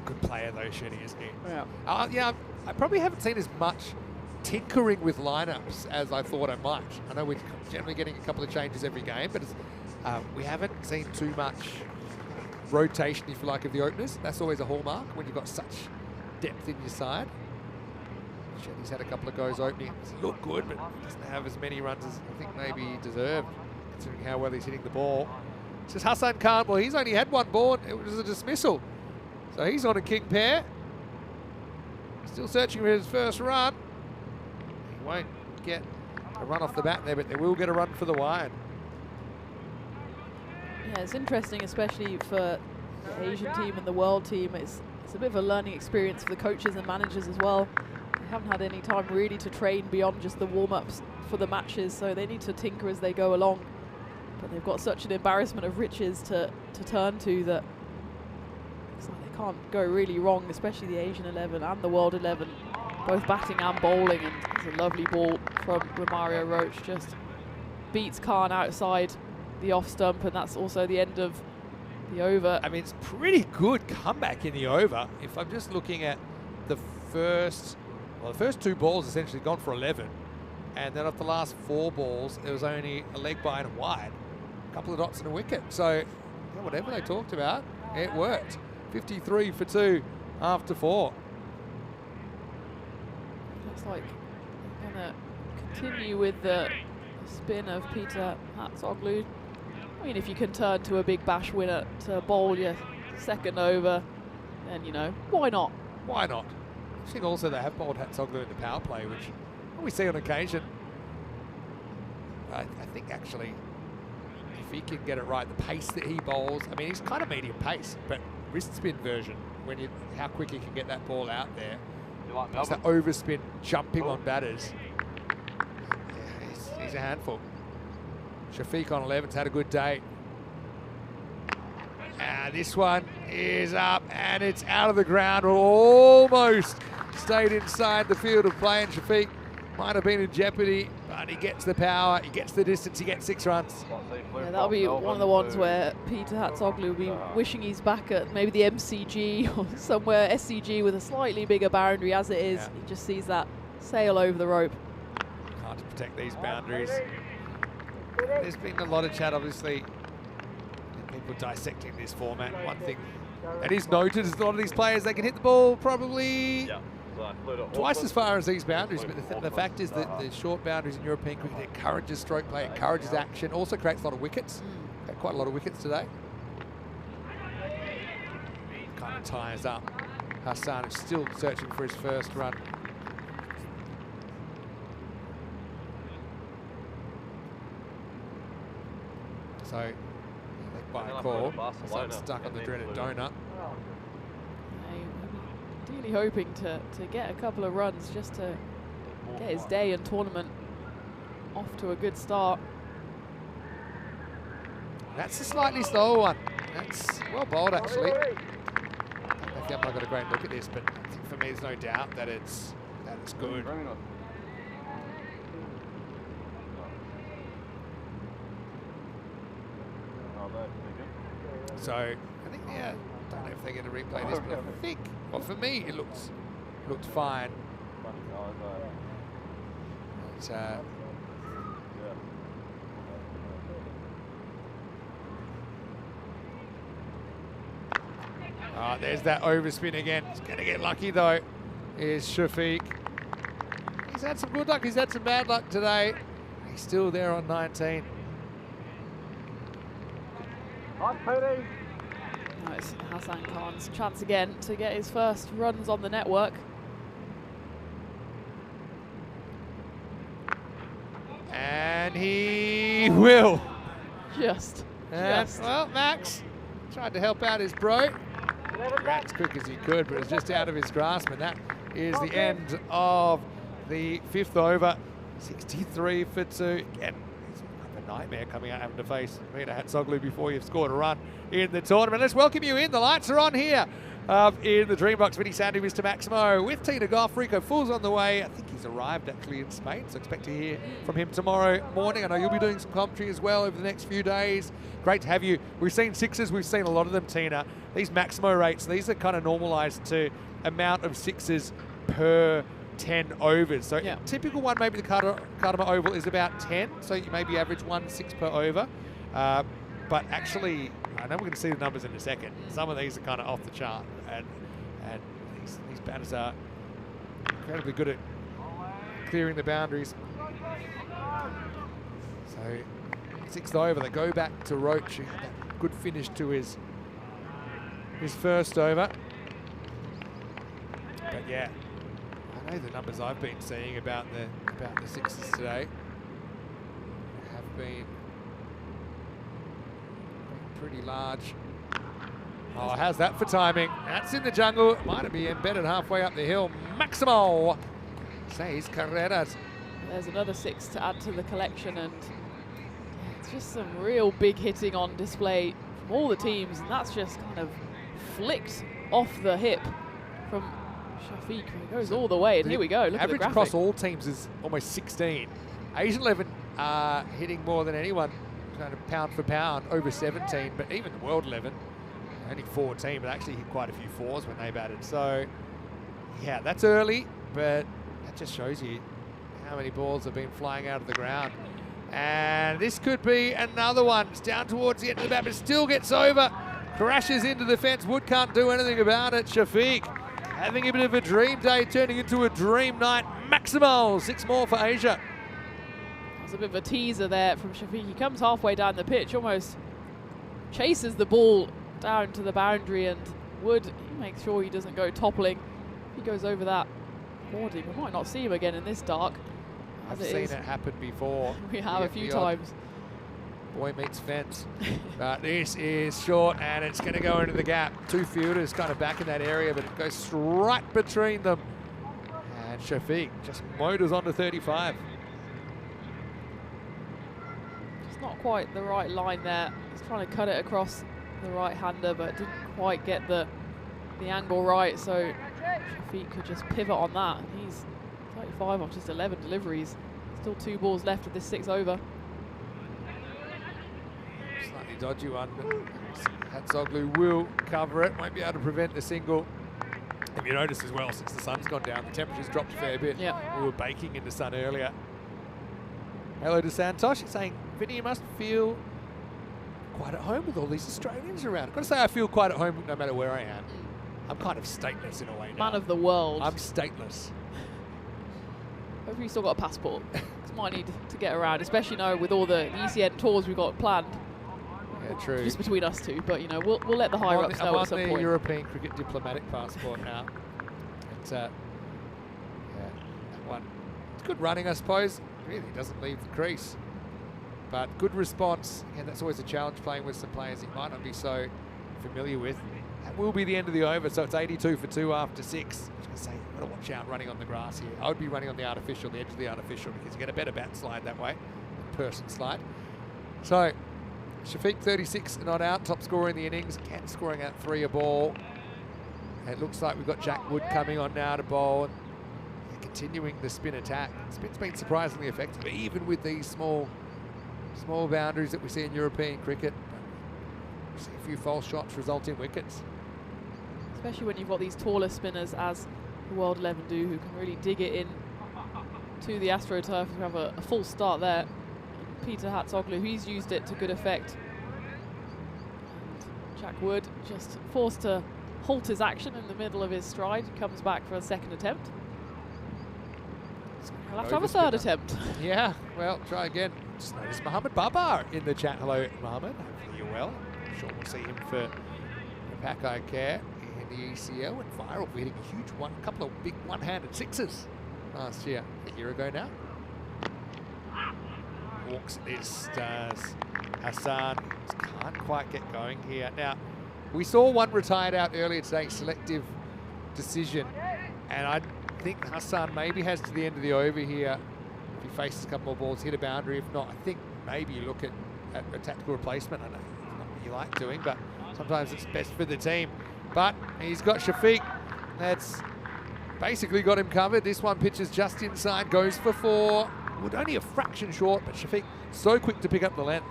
Good player though, Shetty, isn't he? Yeah. Yeah, I probably haven't seen as much tinkering with lineups as I thought I might. I know we're generally getting a couple of changes every game, but we haven't seen too much rotation, if you like, of the openers. That's always a hallmark when you've got such depth in your side. Shetty's had a couple of goes opening. It's looked good, but doesn't have as many runs as I think maybe he deserved, considering how well he's hitting the ball. It's just Hassan Khan. Well, he's only had one ball. It was a dismissal. So he's on a king pair. Still searching for his first run. He won't get a run off the bat there, but they will get a run for the wide. Yeah, it's interesting, especially for the Asian team and the world team. It's a bit of a learning experience for the coaches and managers as well. They haven't had any time really to train beyond just the warm-ups for the matches, so they need to tinker as they go along. But they've got such an embarrassment of riches to turn to that it's like they can't go really wrong, especially the Asian 11 and the World 11, both batting and bowling. And it's a lovely ball from Romario Roach, just beats Khan outside the off stump, and that's also the end of the over. I mean, it's pretty good comeback in the over. If I'm just looking at the first 2 balls essentially gone for 11, and then of the last 4 balls, there was only a leg by and a wide, a couple of dots and a wicket. So yeah, whatever they talked about, it worked. 53 for 2 after 4. Looks like they're going to continue with the spin of Peter Hatzoglu. I mean, if you can turn to a big bash winner to bowl your second over, then, you know, why not? Why not? I think also they have bowled Hatzoglu in the power play, which we see on occasion. I think actually, if he can get it right, the pace that he bowls, I mean, he's kind of medium pace, but wrist spin version, how quick he can get that ball out there. It's that overspin jumping on batters. Yeah, he's a handful. Shafiq on 11's had a good day. This one is up and it's out of the ground, almost stayed inside the field of play, and Shafiq might have been in jeopardy, but he gets the power, he gets the distance, he gets 6 runs. Yeah, that'll be one of the ones where Peter Hatzoglu will be wishing he's back at maybe the MCG or somewhere SCG with a slightly bigger boundary as it is. Yeah. He just sees that sail over the rope. Hard to protect these boundaries. There's been a lot of chat, obviously, people dissecting this format. One thing that is noted is a lot of these players, they can hit the ball probably twice as far as these boundaries, but the fact is that the short boundaries in European cricket encourages stroke play, encourages action, also creates a lot of wickets. Had quite a lot of wickets today. Kind of ties up. Hassan is still searching for his first run. So, leg by a call. Hassan stuck on the dreaded donut. Ideally hoping to get a couple of runs just to get his day and tournament off to a good start. That's a slightly slower one. That's well bowled, actually. I don't know if I've got a great look at this, but I think for me, there's no doubt that it's good. So I think, yeah, I don't know if they're going to replay this, but I think, well, for me, it looked fine. But, there's that overspin again. He's going to get lucky though. Here's Shafiq. He's had some good luck. He's had some bad luck today. He's still there on 19. On Petey. Now it's Hassan Khan's chance again to get his first runs on the network. And he will. Just. Well, Max tried to help out his bro. Ran as quick as he could, but it was just out of his grasp, and that is the end of the 5th over. 63 for 2. Again, it's a nightmare coming out having to face Mina Hatsoglu before you've scored a run in the tournament. Let's welcome you in. The lights are on here in the Dreambox. Vinny Sandy, Mr. Maximo with Tina Goff. Rico Fool's on the way. I think he's arrived actually in Spain, so expect to hear from him tomorrow morning. I know you'll be doing some commentary as well over the next few days. Great to have you. We've seen sixes, we've seen a lot of them, Tina. These Maximo rates, these are kind of normalised to amount of sixes per 10 overs. So yeah. Typical one, maybe the Cardamom Oval is about 10, so you maybe average 1 6 per over. But actually, I know we're going to see the numbers in a second. Some of these are kind of off the chart, and these batters are incredibly good at clearing the boundaries. So 6th over, they go back to Roach, who had that good finish to his first over. But yeah, I know the numbers I've been seeing about the sixes today have been pretty large. Oh, how's that for timing? That's in the jungle. Might be embedded halfway up the hill. Maximo says Carreras. There's another 6 to add to the collection, and it's just some real big hitting on display from all the teams, and that's just kind of flicked off the hip from Shafiq. It goes all the way, and here we go. Look at the average graphic. across all teams is almost 16. Asian 11 are hitting more than anyone, kind of pound for pound, over 17, but even the World 11, only 14, but actually hit quite a few 4s when they batted. So, yeah, that's early, but that just shows you how many balls have been flying out of the ground. And this could be another one. It's down towards the end of the bat, but still gets over. Crashes into the fence. Wood can't do anything about it. Shafiq having a bit of a dream day, turning into a dream night. Maximal, 6 more for Asia. There's a bit of a teaser there from Shafiq. He comes halfway down the pitch, almost chases the ball down to the boundary, and Wood, he makes sure he doesn't go toppling. He goes over that hoarding. We might not see him again in this dark. I've seen it happen before. We have a few times. Boy meets fence. But this is short, and it's going to go into the gap. 2 fielders kind of back in that area, but it goes right between them. And Shafiq just motors onto 35. It's not quite the right line there. He's trying to cut it across the right-hander, but didn't quite get the angle right, so Shafiq could just pivot on that. And he's 35 off just 11 deliveries. Still 2 balls left of this 6th over. Slightly dodgy one, but Hatsoglu will cover it. Won't be able to prevent the single. If you notice as well, since the sun's gone down, the temperature's dropped a fair bit. Yep. We were baking in the sun earlier. Hello to Santosh. He's saying, Vinny, you must feel quite at home with all these Australians around. I've got to say, I feel quite at home no matter where I am. I'm kind of stateless in a way now. Man of the world. I'm stateless. Hopefully you've still got a passport. Because might need to get around, especially now with all the ECN tours we've got planned. Yeah, true. Just between us two, but you know, we'll let the higher ups know at some I'm on point. the European Cricket Diplomatic Passport now. It's, yeah, that one. It's good running, I suppose. Really doesn't leave the crease. But good response. Again, that's always a challenge playing with some players you might not be so familiar with. That will be the end of the over, so it's 82 for 2 after 6. I was going to say, got to watch out running on the grass here. I would be running on the artificial, the edge of the artificial, because you get a better bat slide that way than person slide. So, Shafiq 36 not out, top scorer in the innings, again scoring out 3 a ball. And it looks like we've got Jack Wood coming on now to bowl. And continuing the spin attack. Spin's been surprisingly effective, even with these small boundaries that we see in European cricket. We see a few false shots result in wickets. Especially when you've got these taller spinners, as the World 11 do, who can really dig it in to the AstroTurf. We have a full start there. And Peter Hatzoglu, he's used it to good effect. And Jack Wood just forced to halt his action in the middle of his stride. He comes back for a second attempt. He'll have to have a third attempt. Yeah, well, try again. Just noticed Mohammed Babar in the chat. Hello, Mohammed. Hopefully you're well. I'm sure we'll see him for Pack Eye Care in the ECL. And viral for hitting a huge one, a couple of big one-handed sixes last year, a year ago now. Walks this, does Hassan. Just can't quite get going here. Now, we saw one retired out earlier today, selective decision, and I think Hassan maybe has to the end of the over here. If he faces a couple more balls, hit a boundary. If not, I think maybe you look at a tactical replacement. I know it's not what you like doing, but sometimes it's best for the team. But he's got Shafiq. That's basically got him covered. This one pitches just inside, goes for 4. Would only a fraction short, but Shafiq so quick to pick up the length.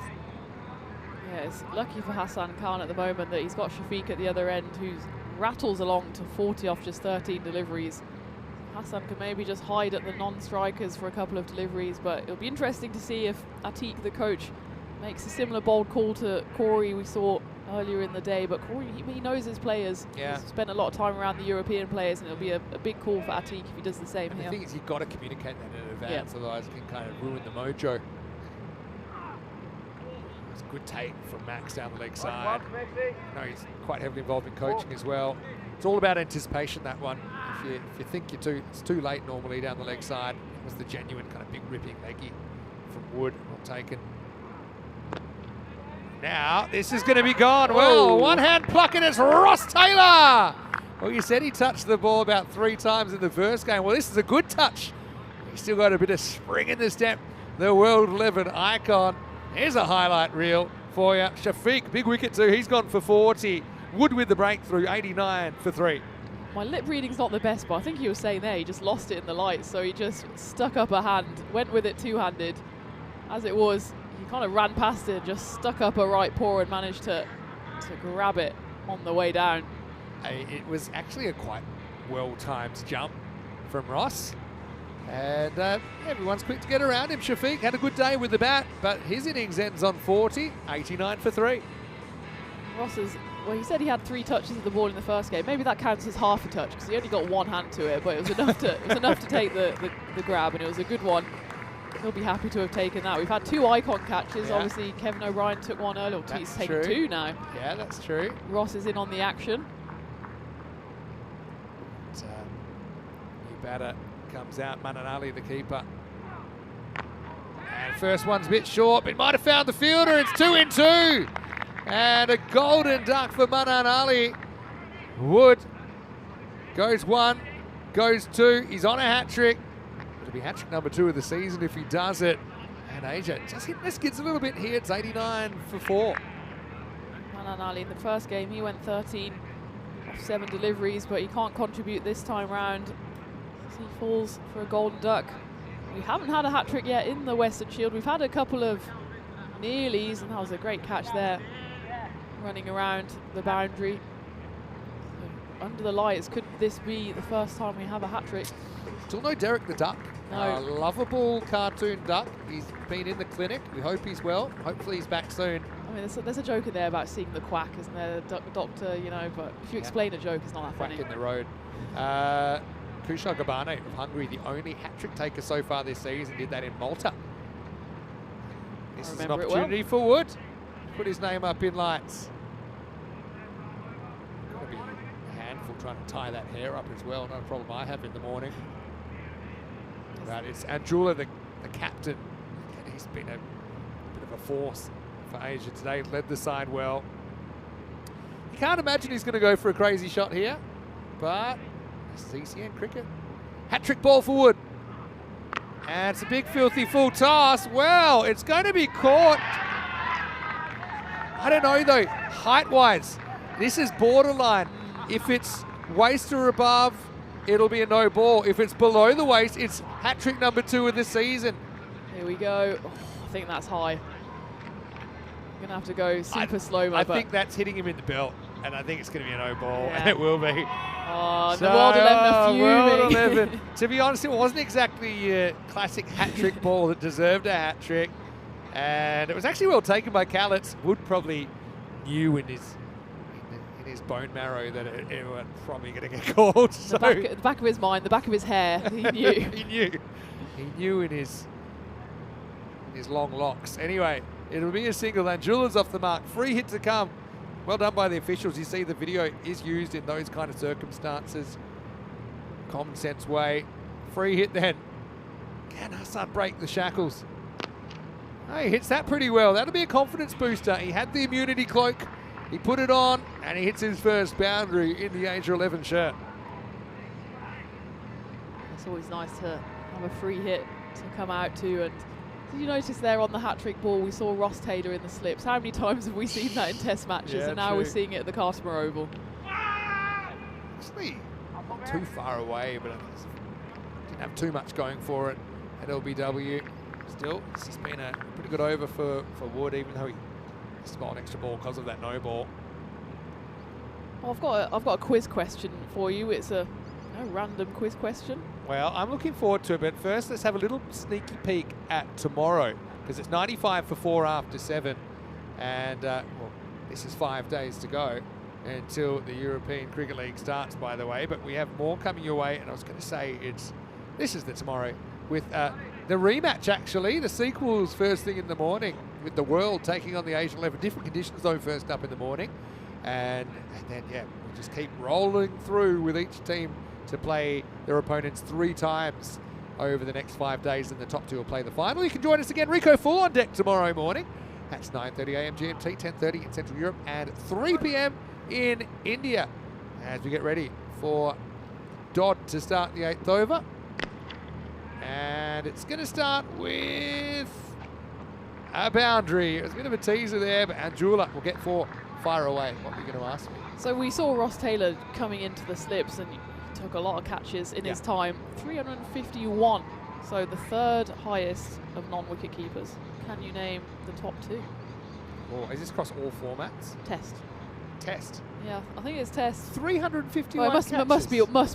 Yeah, it's lucky for Hassan Khan at the moment that he's got Shafiq at the other end, who rattles along to 40 off just 13 deliveries. Hassan can maybe just hide at the non-strikers for a couple of deliveries, but it'll be interesting to see if Atiq, the coach, makes a similar bold call to Corey we saw earlier in the day. But Corey, he knows his players. Yeah. He's spent a lot of time around the European players, and it'll be a big call for Atiq if he does the same And here. the thing is, you've got to communicate that in advance, otherwise it can kind of ruin the mojo. It's a good take from Max down the leg side. No, he's quite heavily involved in coaching as well. It's all about anticipation, that one. If you think it's too late normally down the leg side. It was the genuine kind of big ripping leggy from Wood, well taken. Now, this is going to be gone. Well, one hand pluck, and it's Ross Taylor. Well, you said he touched the ball about 3 times in the first game. Well, this is a good touch. He's still got a bit of spring in the step. The World 11 icon. Here's a highlight reel for you. Shafiq, big wicket too. He's gone for 40. Wood with the breakthrough, 89 for 3. My lip reading's not the best, but I think he was saying there he just lost it in the light, so he just stuck up a hand, went with it two-handed. As it was, he kind of ran past it, just stuck up a right paw and managed to grab it on the way down. It was actually a quite well-timed jump from Ross. And everyone's quick to get around him. Shafiq had a good day with the bat, but his innings ends on 40, 89 for 3. Ross is, well, he said he had 3 touches of the ball in the first game. Maybe that counts as half a touch because he only got 1 hand to it, but it was enough to take the grab, and it was a good one. He'll be happy to have taken that. We've had 2 icon catches. Yeah. Obviously, Kevin O'Brien took one earlier. He's taken 2 now. Yeah, that's true. Ross is in on the action. New batter comes out, Manan Ali, the keeper. And first one's a bit short, but it might have found the fielder. It's 2 in 2. And a golden duck for Manan Ali. Wood goes 1, goes 2. He's on a hat-trick. It'll be hat-trick number 2 of the season if he does it. And Asia just hitting the skids a little bit here. It's 89 for 4. Manan Ali in the first game, he went 13 off 7 deliveries, but he can't contribute this time round. He falls for a golden duck. We haven't had a hat-trick yet in the Western Shield. We've had a couple of nearlies, and that was a great catch there, running around the boundary. So under the lights, could this be the first time we have a hat-trick? Still no Derek the Duck. No. Lovable cartoon duck. He's been in the clinic. We hope he's well. Hopefully he's back soon. I mean, there's a joke in there about seeing the quack, isn't there? The doctor, you know, but if you explain a joke, it's not that Quack funny. in the road. Kushal Gabane of Hungary, the only hat-trick taker so far this season, did that in Malta. This is an opportunity for Wood. Put his name up in lights. Got to be a handful trying to tie that hair up as well. Not a problem I have in the morning. But it's Anjula, the captain. And he's been a bit of a force for Asia today. Led the side well. You can't imagine he's going to go for a crazy shot here. But this is ECN cricket. Hat-trick ball for Wood. And it's a big filthy full toss. Well, it's going to be caught. I don't know though, height-wise, this is borderline. If it's waist or above, it'll be a no ball. If it's below the waist, it's hat-trick number 2 of the season. Here we go. Oh, I think that's high. I'm gonna have to go super slow-mo. I think that's hitting him in the belt, and I think it's going to be a no ball, Yeah. and it will be. Oh, the World 11 are World fuming. 11. To be honest, it wasn't exactly a classic hat-trick ball that deserved a hat-trick. And it was actually well taken by Callets. Wood probably knew in his bone marrow that it was probably going to get called. So The back of his mind, the back of his hair, he knew. He knew in his long locks. Anyway, it'll be a single, and Jula's off the mark. Free hit to come. Well done by the officials. You see the video is used in those kind of circumstances. Common sense way. Free hit then. Can Hassan break the shackles? Oh, he hits that pretty well. That'll be a confidence booster. He had the immunity cloak. He put it on, and he hits his first boundary in the Asia 11 shirt. It's always nice to have a free hit to come out to. And did you notice there on the hat-trick ball, we saw Ross Taylor in the slips. How many times have we seen that in test matches? Yeah, and now true. we're seeing it at the Carsmer Oval. Actually, not too far away, but didn't have too much going for it at LBW. Still, it's just been a pretty good over for Wood, even though he got an extra ball because of that no ball. Oh, I've got a quiz question for you. It's a random quiz question. Well, I'm looking forward to it, but first let's have a little sneaky peek at tomorrow, because it's 95 for 4 after 7, and well, this is 5 days to go until the European Cricket League starts, by the way, but we have more coming your way, and I was going to say this is the tomorrow with the rematch, actually. The sequel's first thing in the morning with the World taking on the Asian 11. Different conditions, though, first up in the morning. And then, yeah, we'll just keep rolling through with each team to play their opponents 3 times over the next 5 days, and the top 2 will play the final. You can join us again, Rico Full on deck tomorrow morning. That's 9:30 a.m. GMT, 10:30 in Central Europe, and 3 p.m. in India as we get ready for Dodd to start the 8th over. And it's going to start with a boundary. It was a bit of a teaser there, but Anjula will get 4. Fire away. What were you going to ask me? So we saw Ross Taylor coming into the slips, and he took a lot of catches in his time. 351. So the 3rd highest of non-wicket keepers. Can you name the top 2? Oh, is this across all formats? Test. Yeah, I think it's test. 351 Well, it must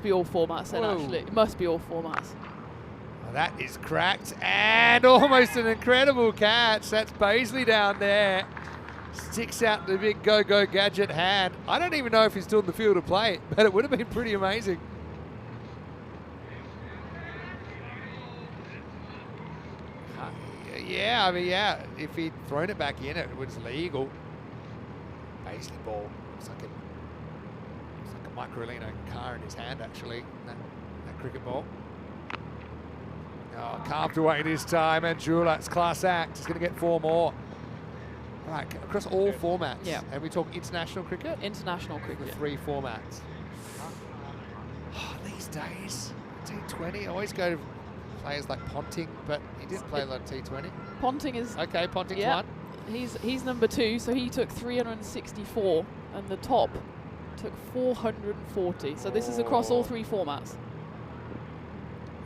be all formats then. Whoa. Actually, it must be all formats. Well, that is cracked, and almost an incredible catch. That's Paisley down there. Sticks out the big go-go gadget hand. I don't even know if he's still in the field to play it, but it would have been pretty amazing. Yeah, I mean, yeah, if he'd thrown it back in, it was legal. Paisley ball. Looks like a Microlino car in his hand, actually, that cricket ball. Oh, carved away this time, and Jula's class act. He's going to get 4 more. Right, across all formats. Yeah. And we talk international cricket? International cricket. The 3 formats. Oh, these days, T20, I always go to players like Ponting, but he didn't play a lot of T20. Ponting is... Okay, Ponting's yeah, 1. He's number 2, so he took 364, and the top took 440. So this is across all 3 formats.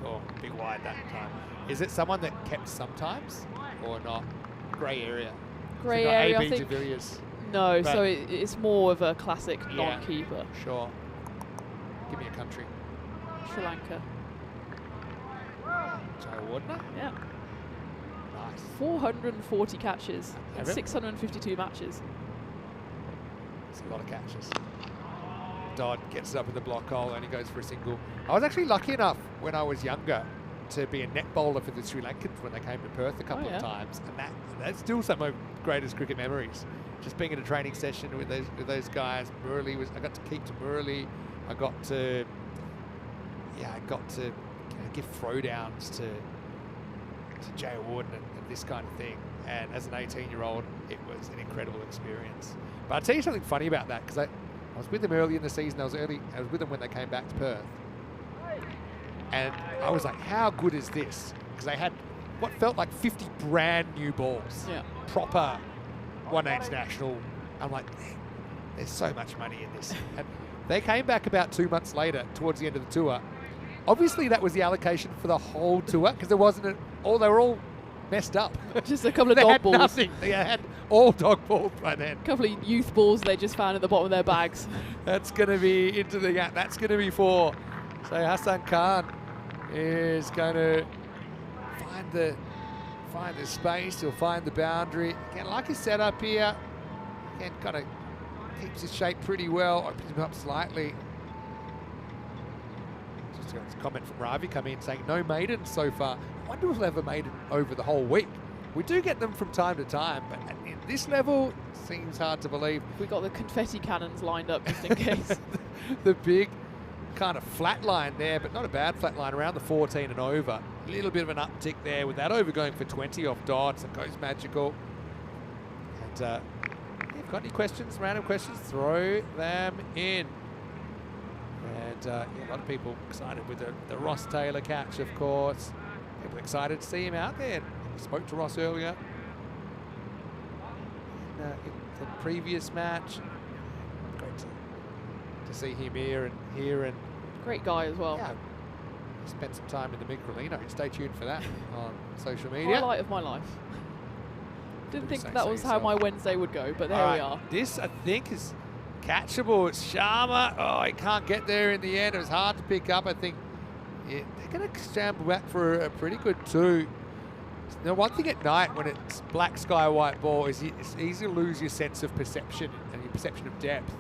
Oh, big wide that time. Is it someone that kept sometimes or not? Grey area. Grey area, I AB de think. Villiers. No, But so it's more of a classic Yeah. non-keeper. Sure. Give me a country. Sri Lanka. Joe Wardner? Yeah. Nice. 440 catches in Have it? 652 matches. It's a lot of catches. Dodd gets it up in the block hole and he goes for a single. I was actually lucky enough when I was younger to be a net bowler for the Sri Lankans when they came to Perth a couple of times, and that's still some of my greatest cricket memories. Just being in a training session with those guys. I got to keep to Murali. I got to give throwdowns to Jay Warden and this kind of thing. And as an 18-year-old, it was an incredible experience. But I'll tell you something funny about that, because I was with them early in the season. I was with them when they came back to Perth. And I was like, how good is this? Because they had what felt like 50 brand new balls. Yeah. Proper One Day International. I'm like, there's so much money in this. And they came back about 2 months later, towards the end of the tour. Obviously, that was the allocation for the whole tour because there wasn't they were all messed up. Just a couple of they dog had balls. Nothing. They had all dog balls by then. A couple of youth balls they just found at the bottom of their bags. That's going to be into the gap. That's going to be 4. So Hassan Khan is going to find the space. He'll find the boundary. Again, like his setup here. Again, kind of keeps his shape pretty well. Opens him up slightly. Just got a comment from Ravi come in saying no maidens so far. I wonder if we'll have a maiden over the whole week. We do get them from time to time, but at this level, seems hard to believe. We got the confetti cannons lined up just in case. The big kind of flat line there, but not a bad flat line around the 14 and over. A little bit of an uptick there with that over going for 20 off dots. It goes magical. And if you've got any questions, random questions, throw them in. And yeah, a lot of people excited with the Ross Taylor catch, of course. People excited to see him out there. We spoke to Ross earlier in the previous match. Great to see him here and Great guy as well. yeah, spent some time in the Microlino. Stay tuned for that on social media. Highlight of my life. Didn't think Say that so was how yourself. my Wednesday would go, but there we are. This, I think, is catchable. It's Sharma. Oh, he can't get there in the end. It was hard to pick up. I think they're going to scramble back for a pretty good 2. Now, one thing at night when it's black sky, white ball is it's easy to lose your sense of perception and your perception of depth.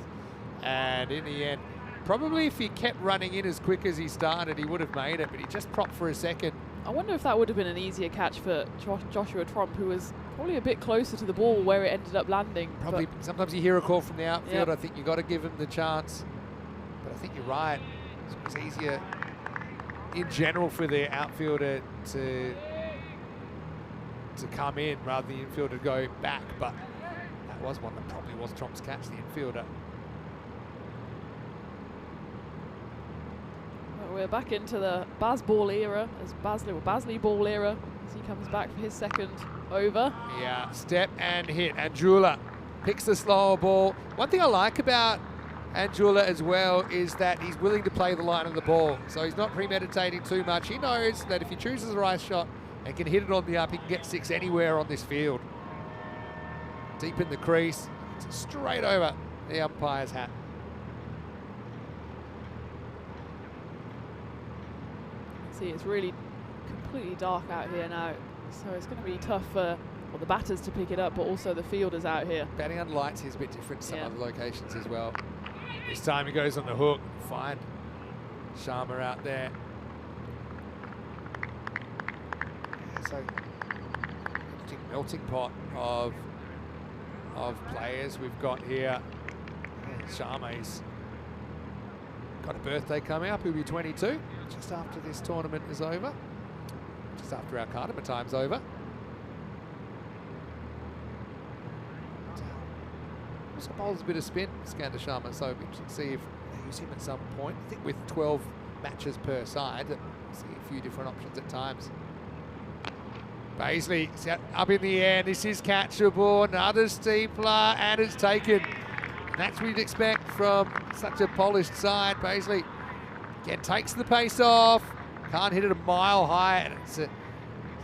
And in the end, probably if he kept running in as quick as he started, he would have made it, but he just propped for a second. I wonder if that would have been an easier catch for Joshua Trump, who was probably a bit closer to the ball where it ended up landing. Probably, sometimes you hear a call from the outfield. Yep. I think you got to give him the chance. But I think you're right. It's easier in general for the outfielder to come in rather than the infielder to go back. But that was one that probably was Trump's catch, the infielder. Well, we're back into the Baz ball era, as Basley ball era, as he comes back for his second over. Yeah, step and hit. Anjula picks the slower ball. One thing I like about Anjula as well is that he's willing to play the line of the ball. So he's not premeditating too much. He knows that if he chooses the right shot and can hit it on the up, he can get 6 anywhere on this field. Deep in the crease, straight over the umpire's hat. See, it's really completely dark out here now, so it's going to be tough for the batters to pick it up, but also the fielders out here. Batting under lights is a bit different to some Yeah. other locations as well. This time he goes on the hook. Fine. Sharma out there. Yeah, so interesting melting pot of players we've got here. Yeah, Sharma's got a birthday coming up. He'll be 22 just after this tournament is over. Just after our Cardamom time's over. Also bowls a bit of spin, Skander Sharma, so we should see if they use him at some point. I think with 12 matches per side, see a few different options at times. Paisley up in the air, this is catchable, another steepler, and it's taken. That's what you'd expect from such a polished side. Paisley again takes the pace off, can't hit it a mile high, and it's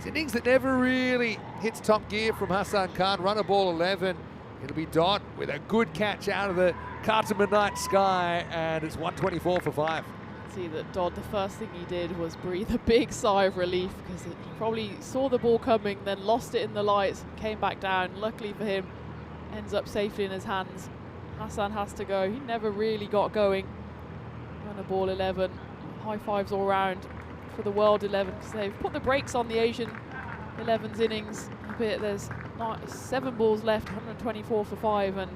innings that never really hits top gear from Hassan Khan. Run a ball 11. It'll be Dot with a good catch out of the Cardamom night sky, and it's 124 for 5. See that Dodd, the first thing he did was breathe a big sigh of relief because he probably saw the ball coming, then lost it in the lights, came back down. Luckily for him, ends up safely in his hands. Hassan has to go. He never really got going. Run a ball 11. High fives all round for the world 11 because they've put the brakes on the Asian 11's innings a bit. There's 7 balls left, 124 for 5, and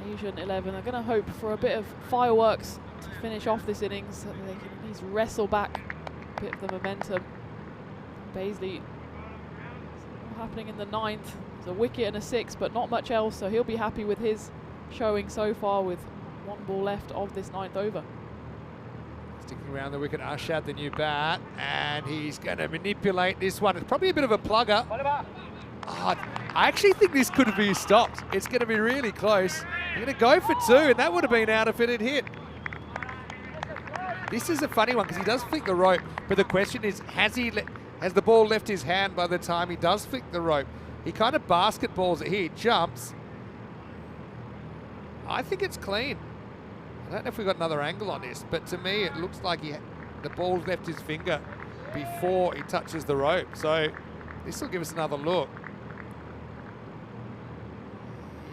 Asian 11 are going to hope for a bit of fireworks to finish off this innings so that they can at least wrestle back a bit of the momentum. Paisley happening in the 9th. There's a wicket and a 6, but not much else, so he'll be happy with his showing so far with 1 ball left of this 9th over. Sticking around the wicket, Ashad, the new bat, and he's going to manipulate this one. It's probably a bit of a plugger. Oh, I actually think this could be stopped. It's going to be really close. They're going to go for 2, and that would have been out if it had hit. This is a funny one because he does flick the rope, but the question is, has the ball left his hand by the time he does flick the rope? He kind of basketballs it here, jumps. I think it's clean. I don't know if we've got another angle on this, but to me it looks like the ball left his finger before he touches the rope. So this will give us another look.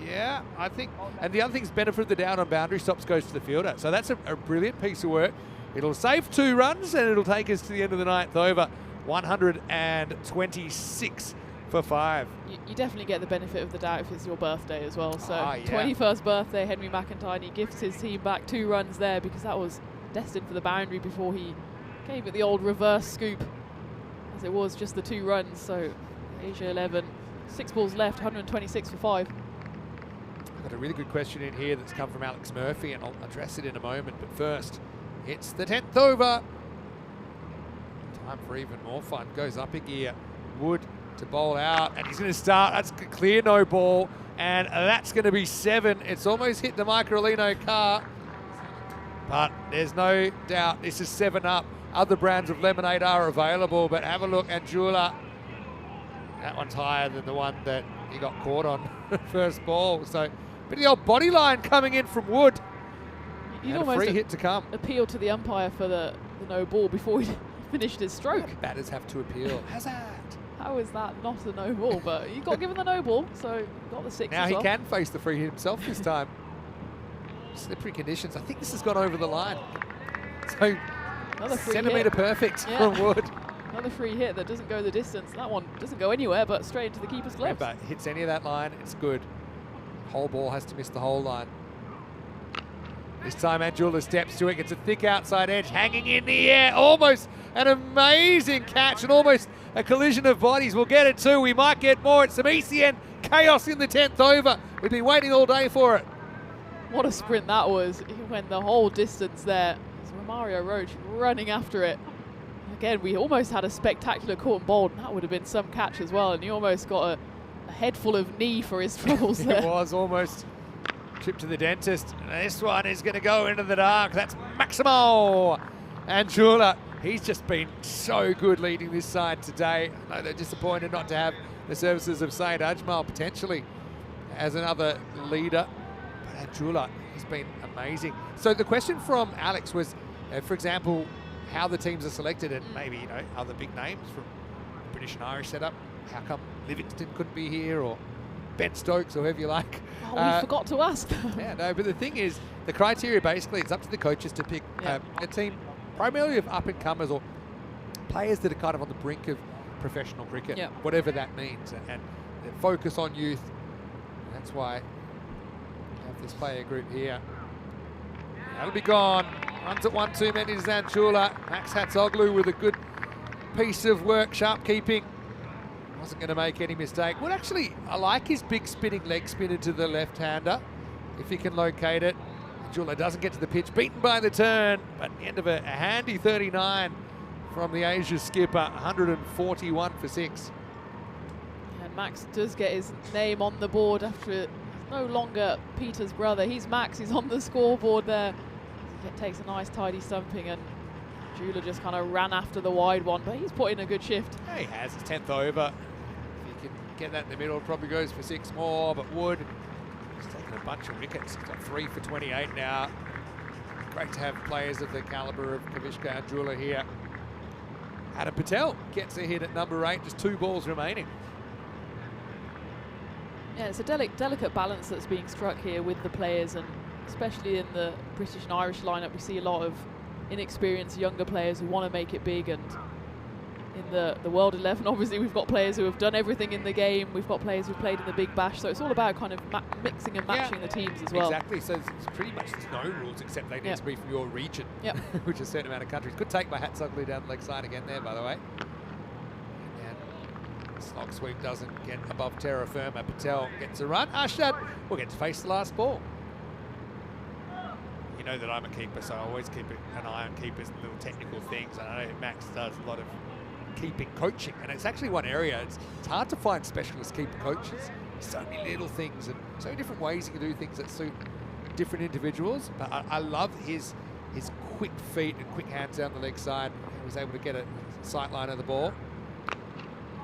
Yeah, I think, and the other thing is benefit of the down on boundary stops goes to the fielder. So that's a brilliant piece of work. It'll save 2 runs and it'll take us to the end of the 9th over. 126 for 5. You definitely get the benefit of the doubt if it's your birthday as well. So yeah. 21st birthday, Henry McIntyre gifts his team back 2 runs there because that was destined for the boundary before he gave it the old reverse scoop, as it was just the 2 runs. So Asia 11, 6 balls left, 126 for 5. I've got a really good question in here that's come from Alex Murphy, and I'll address it in a moment. But first, it's the 10th over. Time for even more fun. Goes up a gear. Wood to bowl out, and he's going to start. That's a clear no ball, and that's going to be 7. It's almost hit the Microlino car, but there's no doubt this is 7 up. Other brands of lemonade are available, but have a look at Jula. That one's higher than the one that he got caught on first ball. So, bit of the old body line coming in from Wood. You'd And a almost free hit to come. appeal to the umpire for the no ball before he finished his stroke. Batters have to appeal. Hazard. How is that not a no ball? But you got given the no ball, so you got the 6 Now as he well. can face the free hit himself this time. Slippery conditions. I think this has gone over the line. So Another free centimetre hit. perfect Yeah. from Wood. Another free hit that doesn't go the distance. That one doesn't go anywhere, but straight into the keeper's gloves. Remember, hits any of that line, it's good. Whole ball has to miss the whole line. This time Anjula steps to it, gets a thick outside edge, hanging in the air, almost an amazing catch and almost a collision of bodies. We'll get it too, we might get more. It's some ECN chaos in the 10th over. We've been waiting all day for it. What a sprint that was. He went the whole distance there. So Romario Roach running after it. Again, we almost had a spectacular caught and bowled, and that would have been some catch as well. And he almost got a head full of knee for his troubles there. It was almost trip to the dentist. And this one is going to go into the dark. That's Maximo Anjula. He's just been so good leading this side today. I know they're disappointed not to have the services of Saeed Ajmal potentially as another leader. But Anjula, he's been amazing. So the question from Alex was, for example, how the teams are selected and maybe, other big names from British and Irish setup. How come Livingston couldn't be here, or Ben Stokes, or whoever you like? Oh, we forgot to ask. Yeah, no, but the thing is, the criteria basically, it's up to the coaches to pick a team primarily of up-and-comers or players that are kind of on the brink of professional cricket, whatever that means, and focus on youth. And that's why we have this player group here. That'll be gone. Runs at 1 too many to Zanchula. Max Hatzoglu with a good piece of work, sharp keeping. Wasn't going to make any mistake. Well, actually, I like his big spinning leg spinner to the left-hander, if he can locate it. Jula doesn't get to the pitch, beaten by the turn, but the end of a handy 39 from the Asia skipper, 141 for 6. And Max does get his name on the board after it's no longer Peter's brother. He's Max, he's on the scoreboard there. He takes a nice tidy stumping, and Jula just kind of ran after the wide one, but he's put in a good shift. Yeah, he has his 10th over. If he can get that in the middle, probably goes for 6 more, but Wood, he's taken a bunch of wickets. He's got 3 for 28 now. Great to have players of the calibre of Kavishka and Jula here. Adam Patel gets a hit at number 8, just 2 balls remaining. Yeah, it's a delicate balance that's being struck here with the players, and especially in the British and Irish lineup, we see a lot of inexperienced younger players who want to make it big. And in the World 11, obviously we've got players who have done everything in the game. We've got players who've played in the Big Bash, so it's all about kind of mixing and matching the teams as well. Exactly, so it's pretty much there's no rules except they need to be from your region, which is a certain amount of countries. Good take by Hatzoglu down the leg side again there, by the way. And slog sweep doesn't get above terra firma. Patel gets a run. Ashad will get to face the last ball. know that I'm a keeper, so I always keep an eye on keepers and little technical things. And I know Max does a lot of keeping coaching, and it's actually one area. It's hard to find specialist keeper coaches. So many little things and so many different ways you can do things that suit different individuals. But I love his quick feet and quick hands down the leg side. He was able to get a sight line of the ball.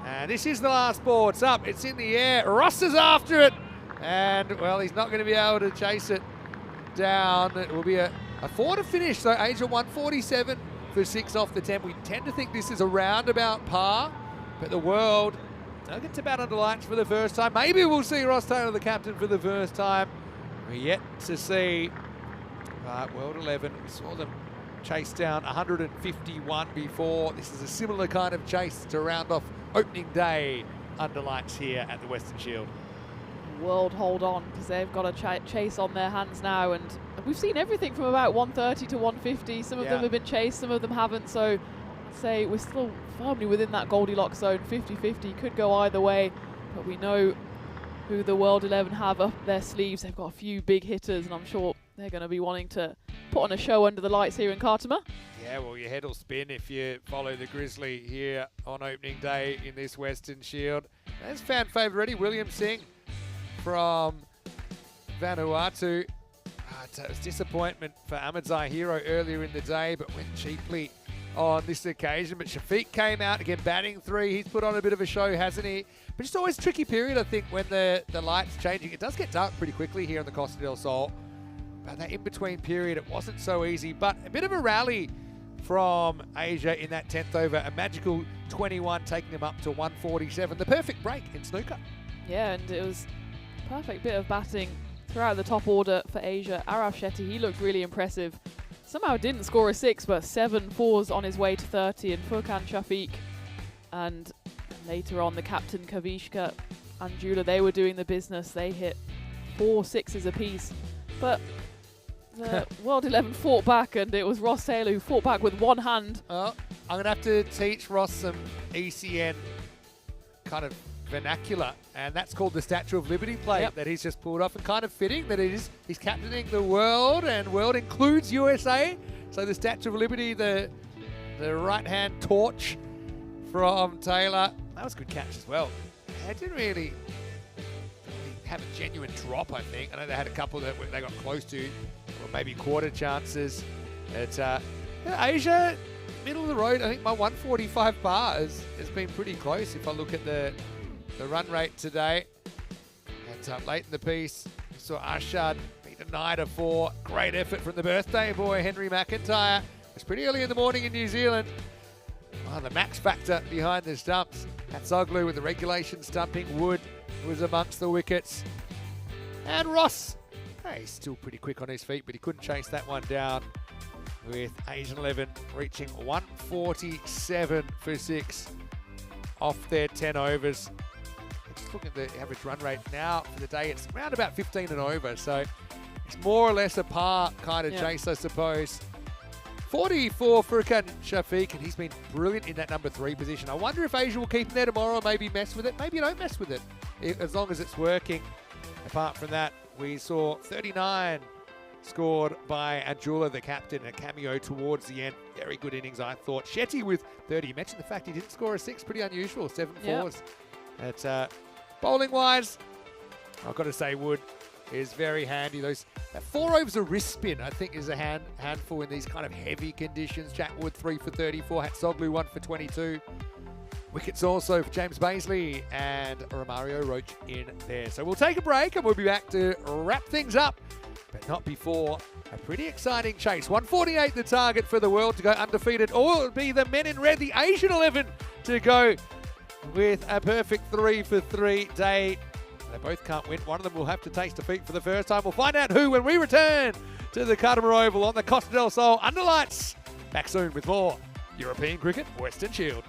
And this is the last ball. It's up. It's in the air. Ross is after it. And, well, he's not going to be able to chase it down. It will be a 4 to finish. So Asia 147 for 6 off the 10. We tend to think this is a roundabout par. But the world don't get to bat under lights for the first time. Maybe we'll see Ross Taylor, the captain, for the first time. We're yet to see World 11. We saw them chase down 151 before. This is a similar kind of chase to round off opening day under lights here at the Western Shield. World hold on, because they've got a chase on their hands now, and we've seen everything from about 130 to 150. Some of them have been chased, some of them haven't, so I'd say we're still firmly within that Goldilocks zone. 50-50 could go either way, but we know who the World 11 have up their sleeves. They've got a few big hitters, and I'm sure they're going to be wanting to put on a show under the lights here in Khartoum. Yeah, well, your head will spin if you follow the Grizzly here on opening day in this Western Shield. There's fan favourite already, William Singh from Vanuatu. It was disappointment for Ahmedzai Hero earlier in the day, but went cheaply on this occasion. But Shafiq came out again, batting 3. He's put on a bit of a show, hasn't he? But it's always a tricky period, I think, when the light's changing. It does get dark pretty quickly here on the Costa del Sol. But that in-between period, it wasn't so easy. But a bit of a rally from Asia in that 10th over. A magical 21, taking them up to 147. The perfect break in snooker. Yeah, and it was a perfect bit of batting throughout the top order for Asia. Araf Shetty, he looked really impressive. Somehow didn't score a 6, but 7 4s on his way to 30. And Furkan Shafiq and later on the captain Kavishka and Jula, they were doing the business. They hit 4 6s apiece. But the World 11 fought back, and it was Ross Taylor who fought back with one hand. I'm going to have to teach Ross some ECN kind of vernacular, and that's called the Statue of Liberty plate that he's just pulled off, and kind of fitting that he's captaining the world, and world includes USA. So the Statue of Liberty, the right-hand torch from Taylor. That was a good catch as well. They didn't really have a genuine drop, I think. I know they had a couple that they got close to, or maybe quarter chances. But Asia, middle of the road, I think my 145 bar has been pretty close if I look at the run rate today. And late in the piece, we saw Ashad beat a 9-4. Great effort from the birthday boy, Henry McIntyre. It was pretty early in the morning in New Zealand. Oh, the max factor behind the stumps. Hatsoglu with the regulation stumping. Wood was amongst the wickets. And Ross, he's still pretty quick on his feet, but he couldn't chase that one down, with Asian 11 reaching 147 for 6 off their 10 overs. Just looking at the average run rate now for the day, it's around about 15 and over, so it's more or less a par kind of chase, I suppose. 44 for Furkan Shafiq, and he's been brilliant in that number 3 position. I wonder if Asia will keep him there tomorrow, maybe mess with it. Maybe you don't mess with it, as long as it's working. Apart from that, we saw 39 scored by Ajula, the captain, a cameo towards the end. Very good innings, I thought. Shetty with 30. You mentioned the fact he didn't score a 6, pretty unusual. 7 4s. But bowling-wise, I've got to say Wood is very handy. That 4 overs a wrist spin, I think, is a handful in these kind of heavy conditions. Jack Wood 3 for 34. Hatsoglu 1 for 22. Wickets also for James Baisley and Romario Roach in there. So we'll take a break and we'll be back to wrap things up, but not before a pretty exciting chase. 148 the target for the world to go undefeated, or it'll be the men in red, the Asian 11, to go with a perfect 3 for 3 day. They both can't win. One of them will have to taste defeat for the first time. We'll find out who when we return to the Khartoum Oval on the Costa del Sol under lights. Back soon with more European Cricket Western Shield.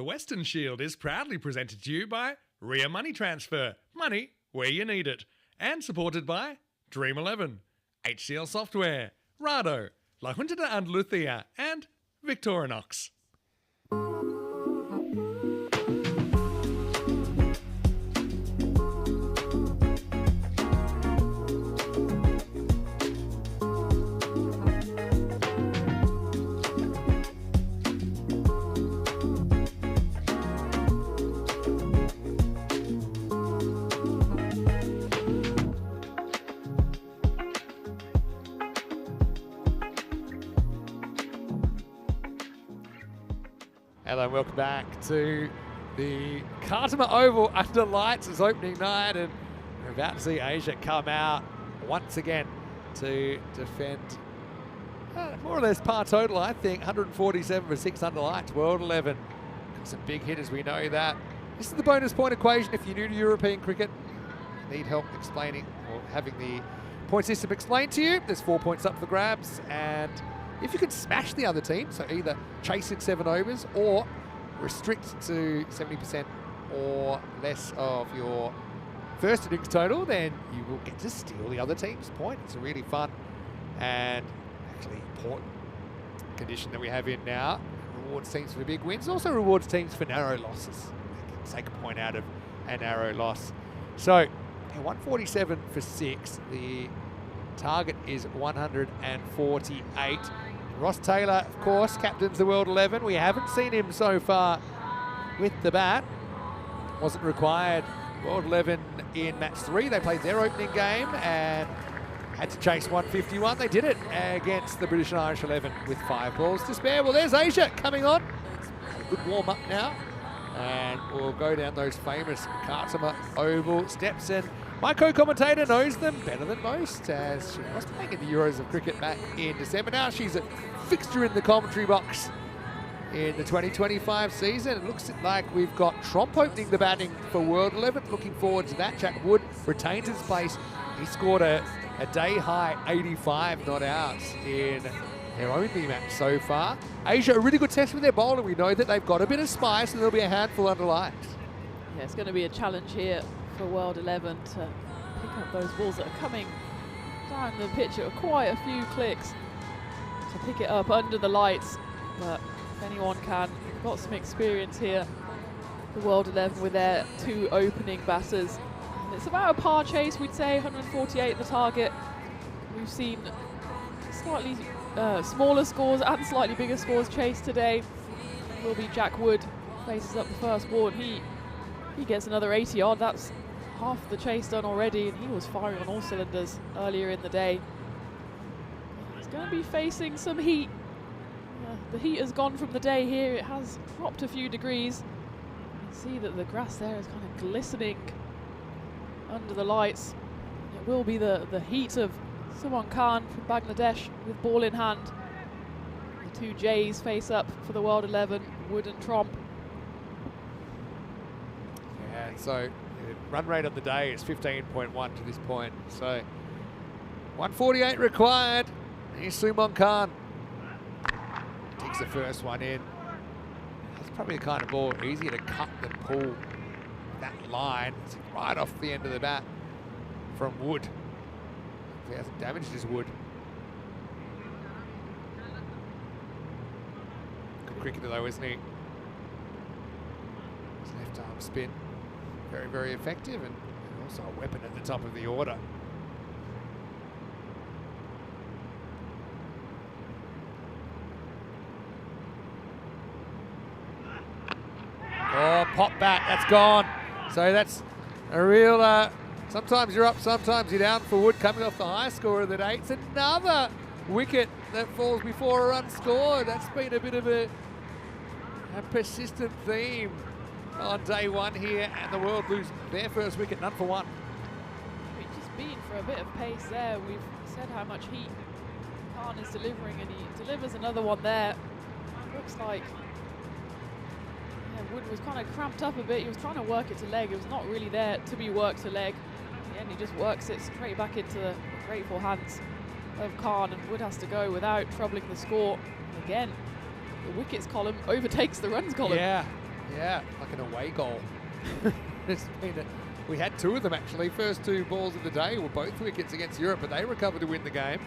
Weston Shield is proudly presented to you by Ria Money Transfer, money where you need it, and supported by Dream 11, HCL Software, Rado, La Junta de Andalucía, and Victorinox. Hello and welcome back to the Khartoum Oval under lights as opening night, and we're about to see Asia come out once again to defend more or less par total, I think. 147 for 6 under lights, World 11. Got some big hitters, we know that. This is the bonus point equation if you're new to European cricket. Need help explaining or having the point system explained to you. There's 4 points up for grabs, and if you can smash the other team, so either chase in 7 overs or restrict to 70% or less of your first innings total, then you will get to steal the other team's point. It's a really fun and actually important condition that we have in now. It rewards teams for big wins, also rewards teams for narrow losses. They can take a point out of a narrow loss. So, 147 for 6. The target is 148. Ross Taylor, of course, captains the World 11. We haven't seen him so far with the bat. Wasn't required. World 11 in match 3. They played their opening game and had to chase 151. They did it against the British and Irish 11 with 5 balls to spare. Well, there's Asia coming on. A good warm-up now. And we'll go down those famous Khartoum Oval steps, and my co-commentator knows them better than most, as she was playing in the Euros of cricket back in December. Now she's a fixture in the commentary box in the 2025 season. It looks like we've got Tromp opening the batting for World 11. Looking forward to that. Jack Wood retains his place. He scored a day-high 85 not outs in their only match so far. Asia, a really good test with their bowler. We know that they've got a bit of spice and there'll be a handful under lights. Yeah, it's going to be a challenge here for World 11 to pick up those balls that are coming down the pitch at quite a few clicks to pick it up under the lights. But if anyone can, we've got some experience here, the World 11, with their 2 opening batters. And it's about a par chase, we'd say, 148 the target. We've seen slightly smaller scores and slightly bigger scores chased today. It will be Jack Wood faces up the first ball, and he gets another 80 odd. That's half the chase done already, and he was firing on all cylinders earlier in the day. He's going to be facing some heat. The heat has gone from the day here. It has dropped a few degrees. You can see that the grass there is kind of glistening under the lights. It will be the heat of Suman Khan from Bangladesh with ball in hand. The 2 Jays face up for the World 11, Wood and Tromp. Yeah, so the run rate of the day is 15.1 to this point. So 148 required. Here's Suman Khan. Takes the first one in. It's probably the kind of ball easier to cut than pull that line. It's right off the end of the bat from Wood. He hasn't damaged his wood. Good cricketer though, isn't he? His left arm spin, very, very effective, and also a weapon at the top of the order. Oh, pop bat, that's gone. So that's a real, sometimes you're up, sometimes you're down for Wood, coming off the high score of the day. It's another wicket that falls before a run scored. That's been a bit of a persistent theme on day 1 here, and the World lose their first wicket, none for 1. We've just been for a bit of pace there. We've said how much heat Khan is delivering, and he delivers another one there. Looks like Wood was kind of cramped up a bit. He was trying to work it to leg. It was not really there to be worked to leg. In the end, he just works it straight back into the grateful hands of Khan, and Wood has to go without troubling the score. Again, the wickets column overtakes the runs column. Yeah, Yeah, like an away goal. We had 2 of them actually. First 2 balls of the day were both wickets against Europe, but they recovered to win the game.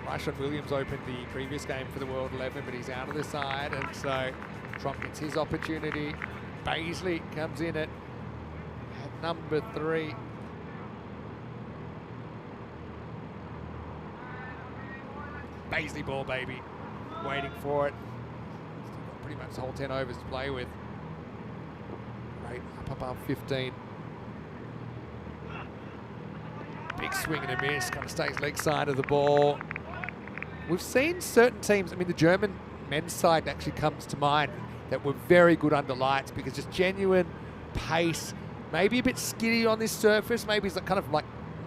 Ryshawn Williams opened the previous game for the World 11, but he's out of the side, and so Trump gets his opportunity. Baisley comes in at number 3. Baisley ball, baby. Waiting for it. Still got pretty much the whole 10 overs to play with. Right, up above 15. Big swing and a miss, kind of stays leg side of the ball. We've seen certain teams, I mean the German men's side actually comes to mind, that were very good under lights because just genuine pace, maybe a bit skiddy on this surface, maybe it's kind of like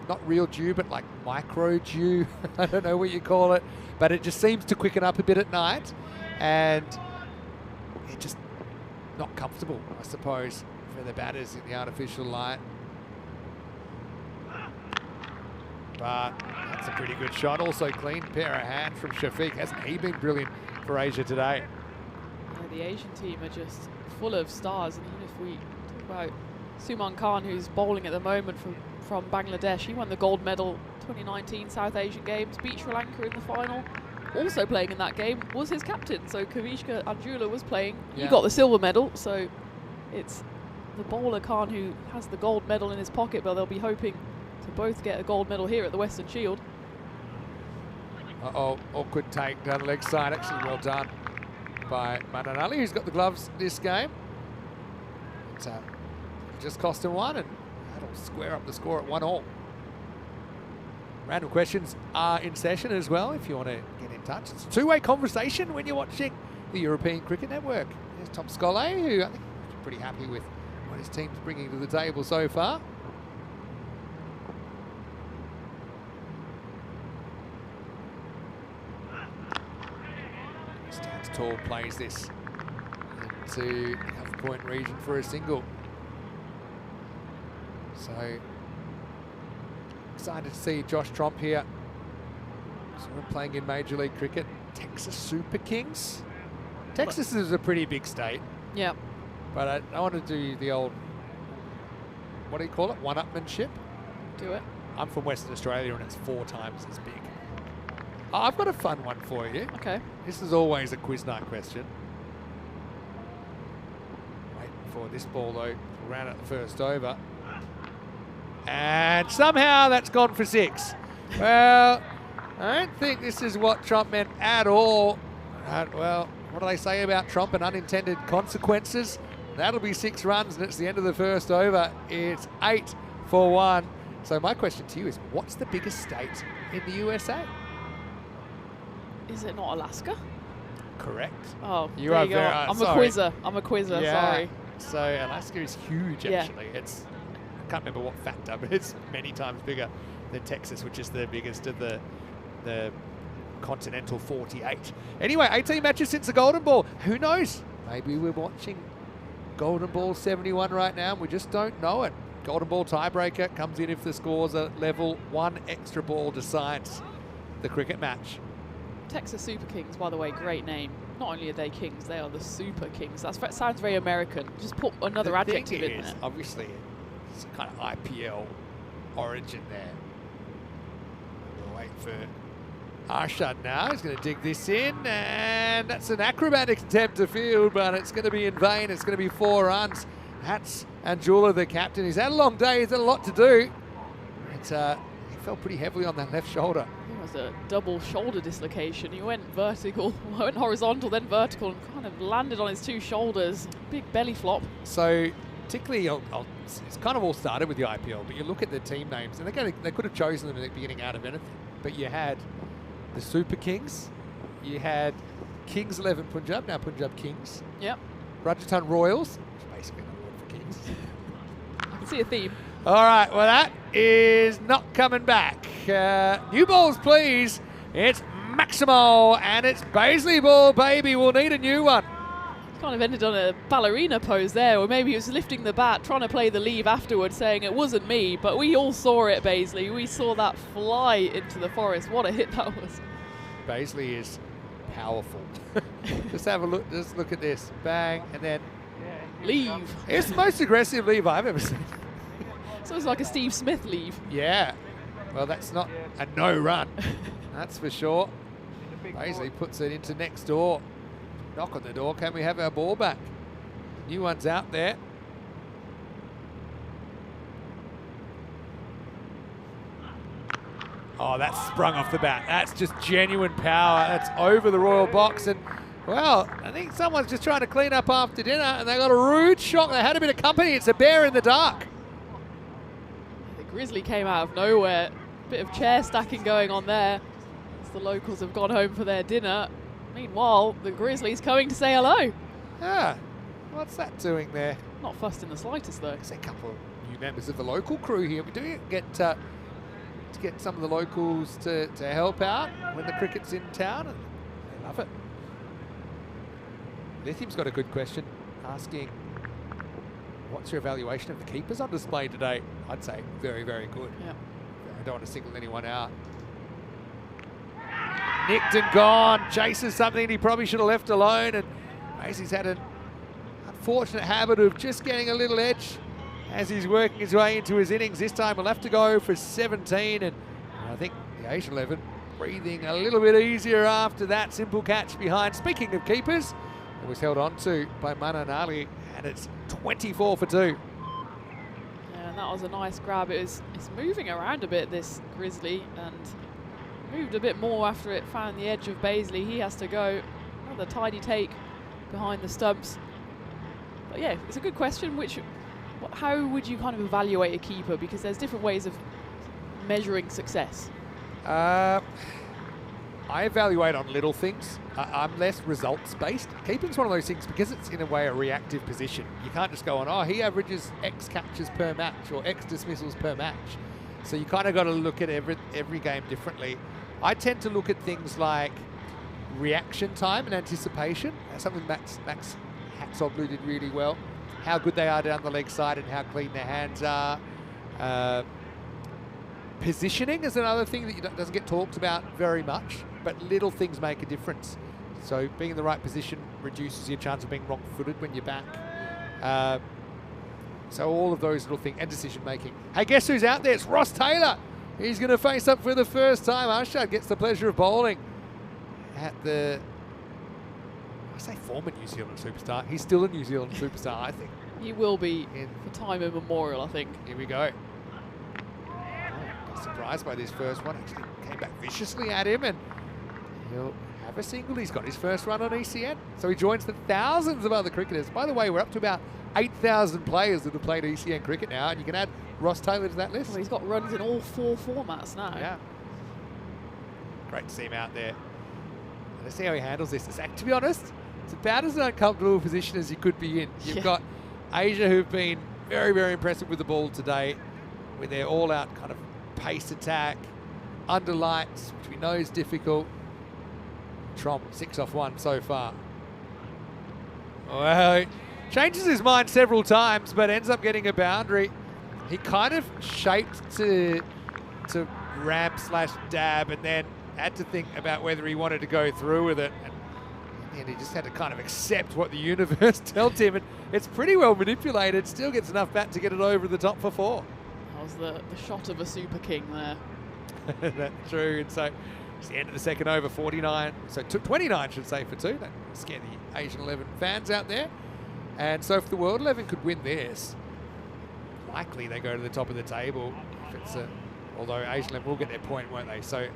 not real dew but like micro dew, I don't know what you call it, but it just seems to quicken up a bit at night and it just not comfortable, I suppose, for the batters in the artificial light. But that's a pretty good shot. Also clean pair of hands from Shafiq. Hasn't he been brilliant for Asia today? Yeah, the Asian team are just full of stars. And even if we talk about Suman Khan, who's bowling at the moment from Bangladesh, he won the gold medal 2019 South Asian Games, beat Sri Lanka in the final. Also playing in that game was his captain. So Kavishka Anjula was playing. Yeah. He got the silver medal. So it's the bowler Khan who has the gold medal in his pocket, but they'll be hoping to both get a gold medal here at the Western Shield. Uh-oh, awkward take down leg side. Actually well done by Manan Ali, who's got the gloves this game. It's just cost him 1, and that'll square up the score at 1-all. Random questions are in session as well if you want to get in touch. It's a two-way conversation when you're watching the European Cricket Network. There's Tom Scollay, who I think is pretty happy with what his team's bringing to the table so far. Stands tall, plays this into the half-point region for a single. So excited to see Josh Tromp here. So we're playing in Major League Cricket. Texas Super Kings. Texas is a pretty big state. Yeah. But I want to do the old, what do you call it? One-upmanship. Do it. I'm from Western Australia and it's 4 times as big. I've got a fun one for you. Okay. This is always a quiz night question. Waiting for this ball though, around at the first over. And somehow that's gone for 6. Well, I don't think this is what Trump meant at all. Well, what do they say about Trump and unintended consequences? That'll be 6 runs and it's the end of the first over. It's 8 for 1. So my question to you is, what's the biggest state in the USA? Is it not Alaska? Correct. Oh, You there are you go. very- I'm sorry. a quizzer. I'm a quizzer. Yeah. Sorry. So Alaska is huge Yeah. actually. It's, I can't remember what factor, but it's many times bigger than Texas, which is the biggest of the continental 48. Anyway, 18 matches since the Golden Ball. Who knows? Maybe we're watching Golden Ball 71 right now and we just don't know it. Golden Ball tiebreaker comes in if the scores are level. 1 extra ball decides the cricket match. Texas Super Kings, by the way, great name. Not only are they kings, they are the Super Kings. That sounds very American. Just put another The adjective thing in is, there. obviously, it's kind of IPL origin there. We'll wait for Arshad now. He's going to dig this in, and that's an acrobatic attempt to field, but it's going to be in vain. It's going to be 4 runs. That's Anjula, the captain. He's had a long day. He's had a lot to do. He fell pretty heavily on that left shoulder. It was a double shoulder dislocation. He went vertical, went horizontal, then vertical, and kind of landed on his 2 shoulders. Big belly flop. So, particularly, it's kind of all started with the IPL, but you look at the team names, and they could have chosen them at the beginning out of anything. But you had the Super Kings, you had Kings 11 Punjab, now Punjab Kings. Yep. Rajasthan Royals, which is basically another word for Kings. I can see a theme. All right, well, that is not coming back. New balls, please. It's Maximo, and it's Baisley ball, baby. We'll need a new one. Kind of ended on a ballerina pose there, or maybe he was lifting the bat, trying to play the leave afterwards, saying it wasn't me, but we all saw it, Baisley. We saw that fly into the forest. What a hit that was. Baisley is powerful. Just have a look. Just look at this. Bang, and then Leave. it's the most aggressive leave I've ever seen. So it's like a Steve Smith leave. Yeah. Well, that's not a no run. That's for sure. Paisley puts it into next door. Knock on the door. Can we have our ball back? New one's out there. Oh, that's sprung off the bat. That's just genuine power. That's over the royal box. And, well, I think someone's just trying to clean up after dinner, and they got a rude shock. They had a bit of company. It's a bear in the dark. The Grizzly came out of nowhere. Bit of chair stacking going on there as the locals have gone home for their dinner. Meanwhile, the Grizzlies coming to say hello. Ah, what's that doing there? Not fussed in the slightest, though. There's a couple of new members of the local crew here. We do get to get some of the locals to help out when the cricket's in town, and they love it. Lithium's got a good question, asking, what's your evaluation of the keepers on display today? I'd say very, very good. Yeah. I don't want to single anyone out. Nicked and gone, chases something he probably should have left alone, and Macy's had an unfortunate habit of just getting a little edge as he's working his way into his innings. This time he'll have to go for 17, and I think the Asian 11 breathing a little bit easier after that simple catch behind. Speaking of keepers, it was held on to by Mananali, and it's 24 for 2. Yeah, and that was a nice grab. It's moving around a bit, this Grizzly, and moved a bit more after it found the edge of Baisley. He has to go. Another tidy take behind the stumps. But yeah, it's a good question. How would you kind of evaluate a keeper? Because there's different ways of measuring success. I evaluate on little things. I'm less results-based. Keeping's one of those things because it's in a way a reactive position. You can't just go on, oh, he averages X catches per match or X dismissals per match. So you kind of got to look at every game differently. I tend to look at things like reaction time and anticipation. That's something Max Hatsoglu did really well. How good they are down the leg side and how clean their hands are. Positioning is another thing that doesn't get talked about very much, but little things make a difference. So being in the right position reduces your chance of being wrong-footed when you're back. So all of those little things, and decision making. Hey, guess who's out there? It's Ross Taylor. He's going to face up for the first time. Arshad gets the pleasure of bowling at the, I say former New Zealand superstar. He's still a New Zealand superstar, I think. He will be for time immemorial, I think. Here we go. Oh, surprised by this first one. Actually came back viciously at him, and he'll have a single. He's got his first run on ECN. So he joins the thousands of other cricketers. By the way, we're up to about 8,000 players that have played ECN cricket now, and you can add Ross Taylor to that list. Well, he's got runs in all 4 formats now. Yeah. Great to see him out there. And let's see how he handles this. To be honest, it's about as uncomfortable a position as you could be in. You've got Asia, who've been very, very impressive with the ball today, with their all-out kind of pace attack, under lights, which we know is difficult. Trom, 6 off 1 so far. Well, he changes his mind several times, but ends up getting a boundary. He kind of shaped to ramp / dab, and then had to think about whether he wanted to go through with it. And he just had to kind of accept what the universe told him, and it's pretty well manipulated. Still gets enough bat to get it over the top for 4. That was the shot of a super king there. That's true. And so it's the end of the second over, 49. So 29, should say, for 2. That scare the Asian 11 fans out there. And so if the World 11 could win this, likely they go to the top of the table. If it's although Asian 11 will get their point, won't they? So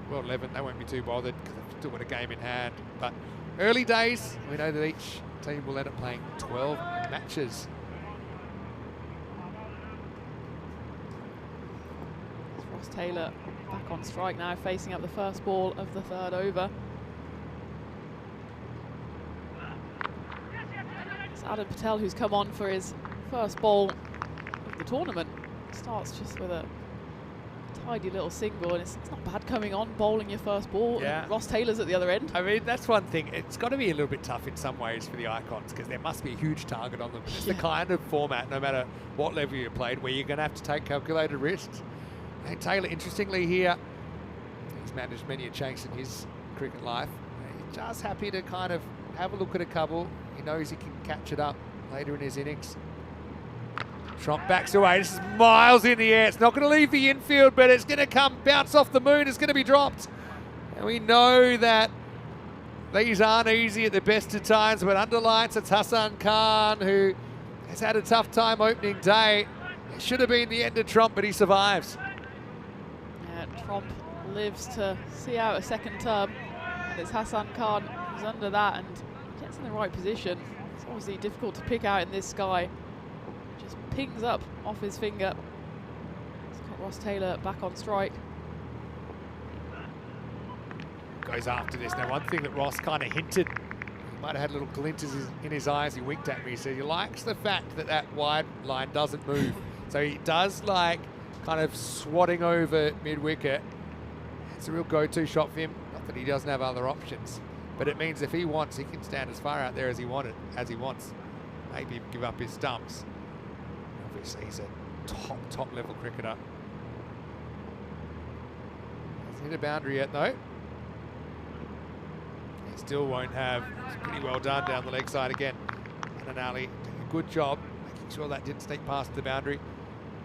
World 11, they won't be too bothered because they've still got a game in hand. But early days, we know that each team will end up playing 12 matches. Ross Taylor back on strike now, facing up the first ball of the 3rd over. It's Adam Patel who's come on for his first ball of the tournament. Starts just with a tidy little single, and it's not bad coming on, bowling your first ball. Yeah. Ross Taylor's at the other end. I mean, that's one thing. It's got to be a little bit tough in some ways for the Icons because there must be a huge target on them. It's the kind of format, no matter what level you played, where you're going to have to take calculated risks. And Taylor, interestingly here, he's managed many a chase in his cricket life. just happy to kind of have a look at a couple. He knows he can catch it up later in his innings. Trump backs away. This is miles in the air. It's not going to leave the infield, but it's going to come bounce off the moon. It's going to be dropped. And we know that these aren't easy at the best of times, but under lights, it's Hassan Khan, who has had a tough time opening day. It should have been the end of Trump, but he survives. Yeah, Trump lives to see out a second term, and it's Hassan Khan who's under that and gets in the right position. It's obviously difficult to pick out in this sky. Just pings up off his finger. It's got Ross Taylor back on strike. Goes after this. Now, one thing that Ross kind of hinted, he might have had a little glint in his eyes. He winked at me. He said he likes the fact that that wide line doesn't move. So he does like kind of swatting over mid-wicket. It's a real go-to shot for him. Not that he doesn't have other options, but it means if he wants, he can stand as far out there as he wants. Maybe give up his stumps. Obviously, he's a top level cricketer. Hasn't hit a boundary yet, though. He still won't have. It's pretty well done down the leg side again. And an alley, doing a good job, making sure that didn't sneak past the boundary.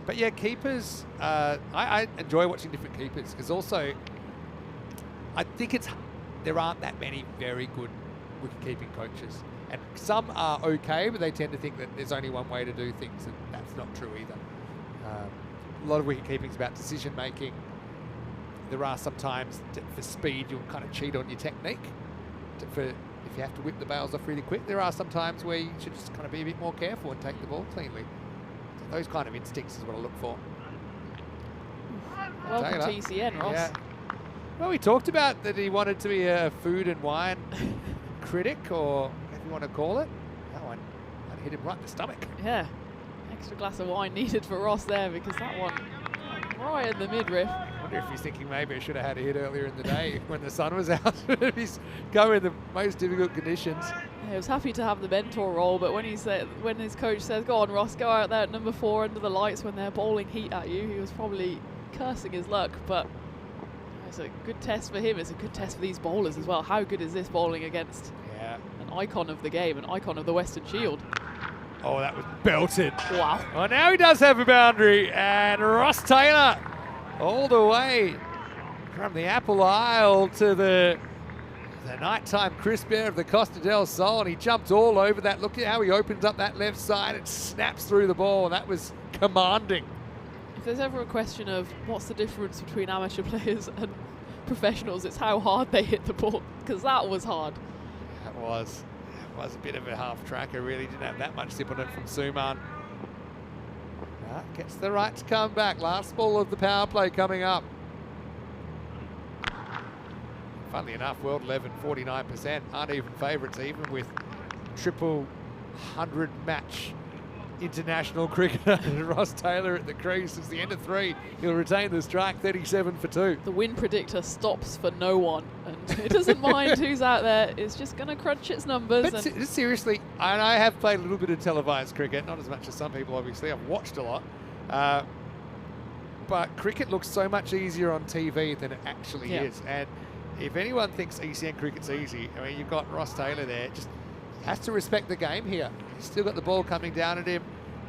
But yeah, keepers, I enjoy watching different keepers, because also I think there aren't that many very good wicket-keeping coaches. And some are okay, but they tend to think that there's only one way to do things, and that's not true either. A lot of wicket-keeping is about decision-making. There are sometimes, for speed, you'll kind of cheat on your technique. If you have to whip the bails off really quick, there are some times where you should just kind of be a bit more careful and take the ball cleanly. So those kind of instincts is what I look for. Welcome to ECN, Ross. Yeah. Well, we talked about that he wanted to be a food and wine critic, or if you want to call it. That one hit him right in the stomach. Yeah, extra glass of wine needed for Ross there, because that one right in the midriff. I wonder if he's thinking maybe I should have had a hit earlier in the day when the sun was out. He's going in the most difficult conditions. Yeah, he was happy to have the mentor role, but when his coach says, "Go on, Ross, go out there at number 4 under the lights when they're bowling heat at you," he was probably cursing his luck. But it's a good test for him. It's a good test for these bowlers as well. How good is this bowling against an icon of the game, an icon of the Western Shield? Oh, that was belted. Wow. Well, now he does have a boundary, and Ross Taylor all the way from the Apple Isle to the nighttime crisp air of the Costa del Sol, and he jumped all over that. Look at how he opens up that left side and snaps through the ball. That was commanding. If there's ever a question of what's the difference between amateur players and professionals, it's how hard they hit the ball, because that was hard. That was a bit of a half tracker, really. Didn't have that much zip on it from Suman. Gets the right to come back. Last ball of the power play coming up. Funnily enough, World 11, 49% aren't even favourites, even with triple 100 match international cricketer Ross Taylor at the crease. It's the end of 3. He'll retain the strike, 37 for 2. The win predictor stops for no one, and it doesn't mind who's out there. It's just going to crunch its numbers. But seriously, and I have played a little bit of televised cricket, not as much as some people, obviously. I've watched a lot. But cricket looks so much easier on TV than it actually is. And if anyone thinks ECN cricket's easy, I mean, you've got Ross Taylor there. Just has to respect the game here. He's still got the ball coming down at him.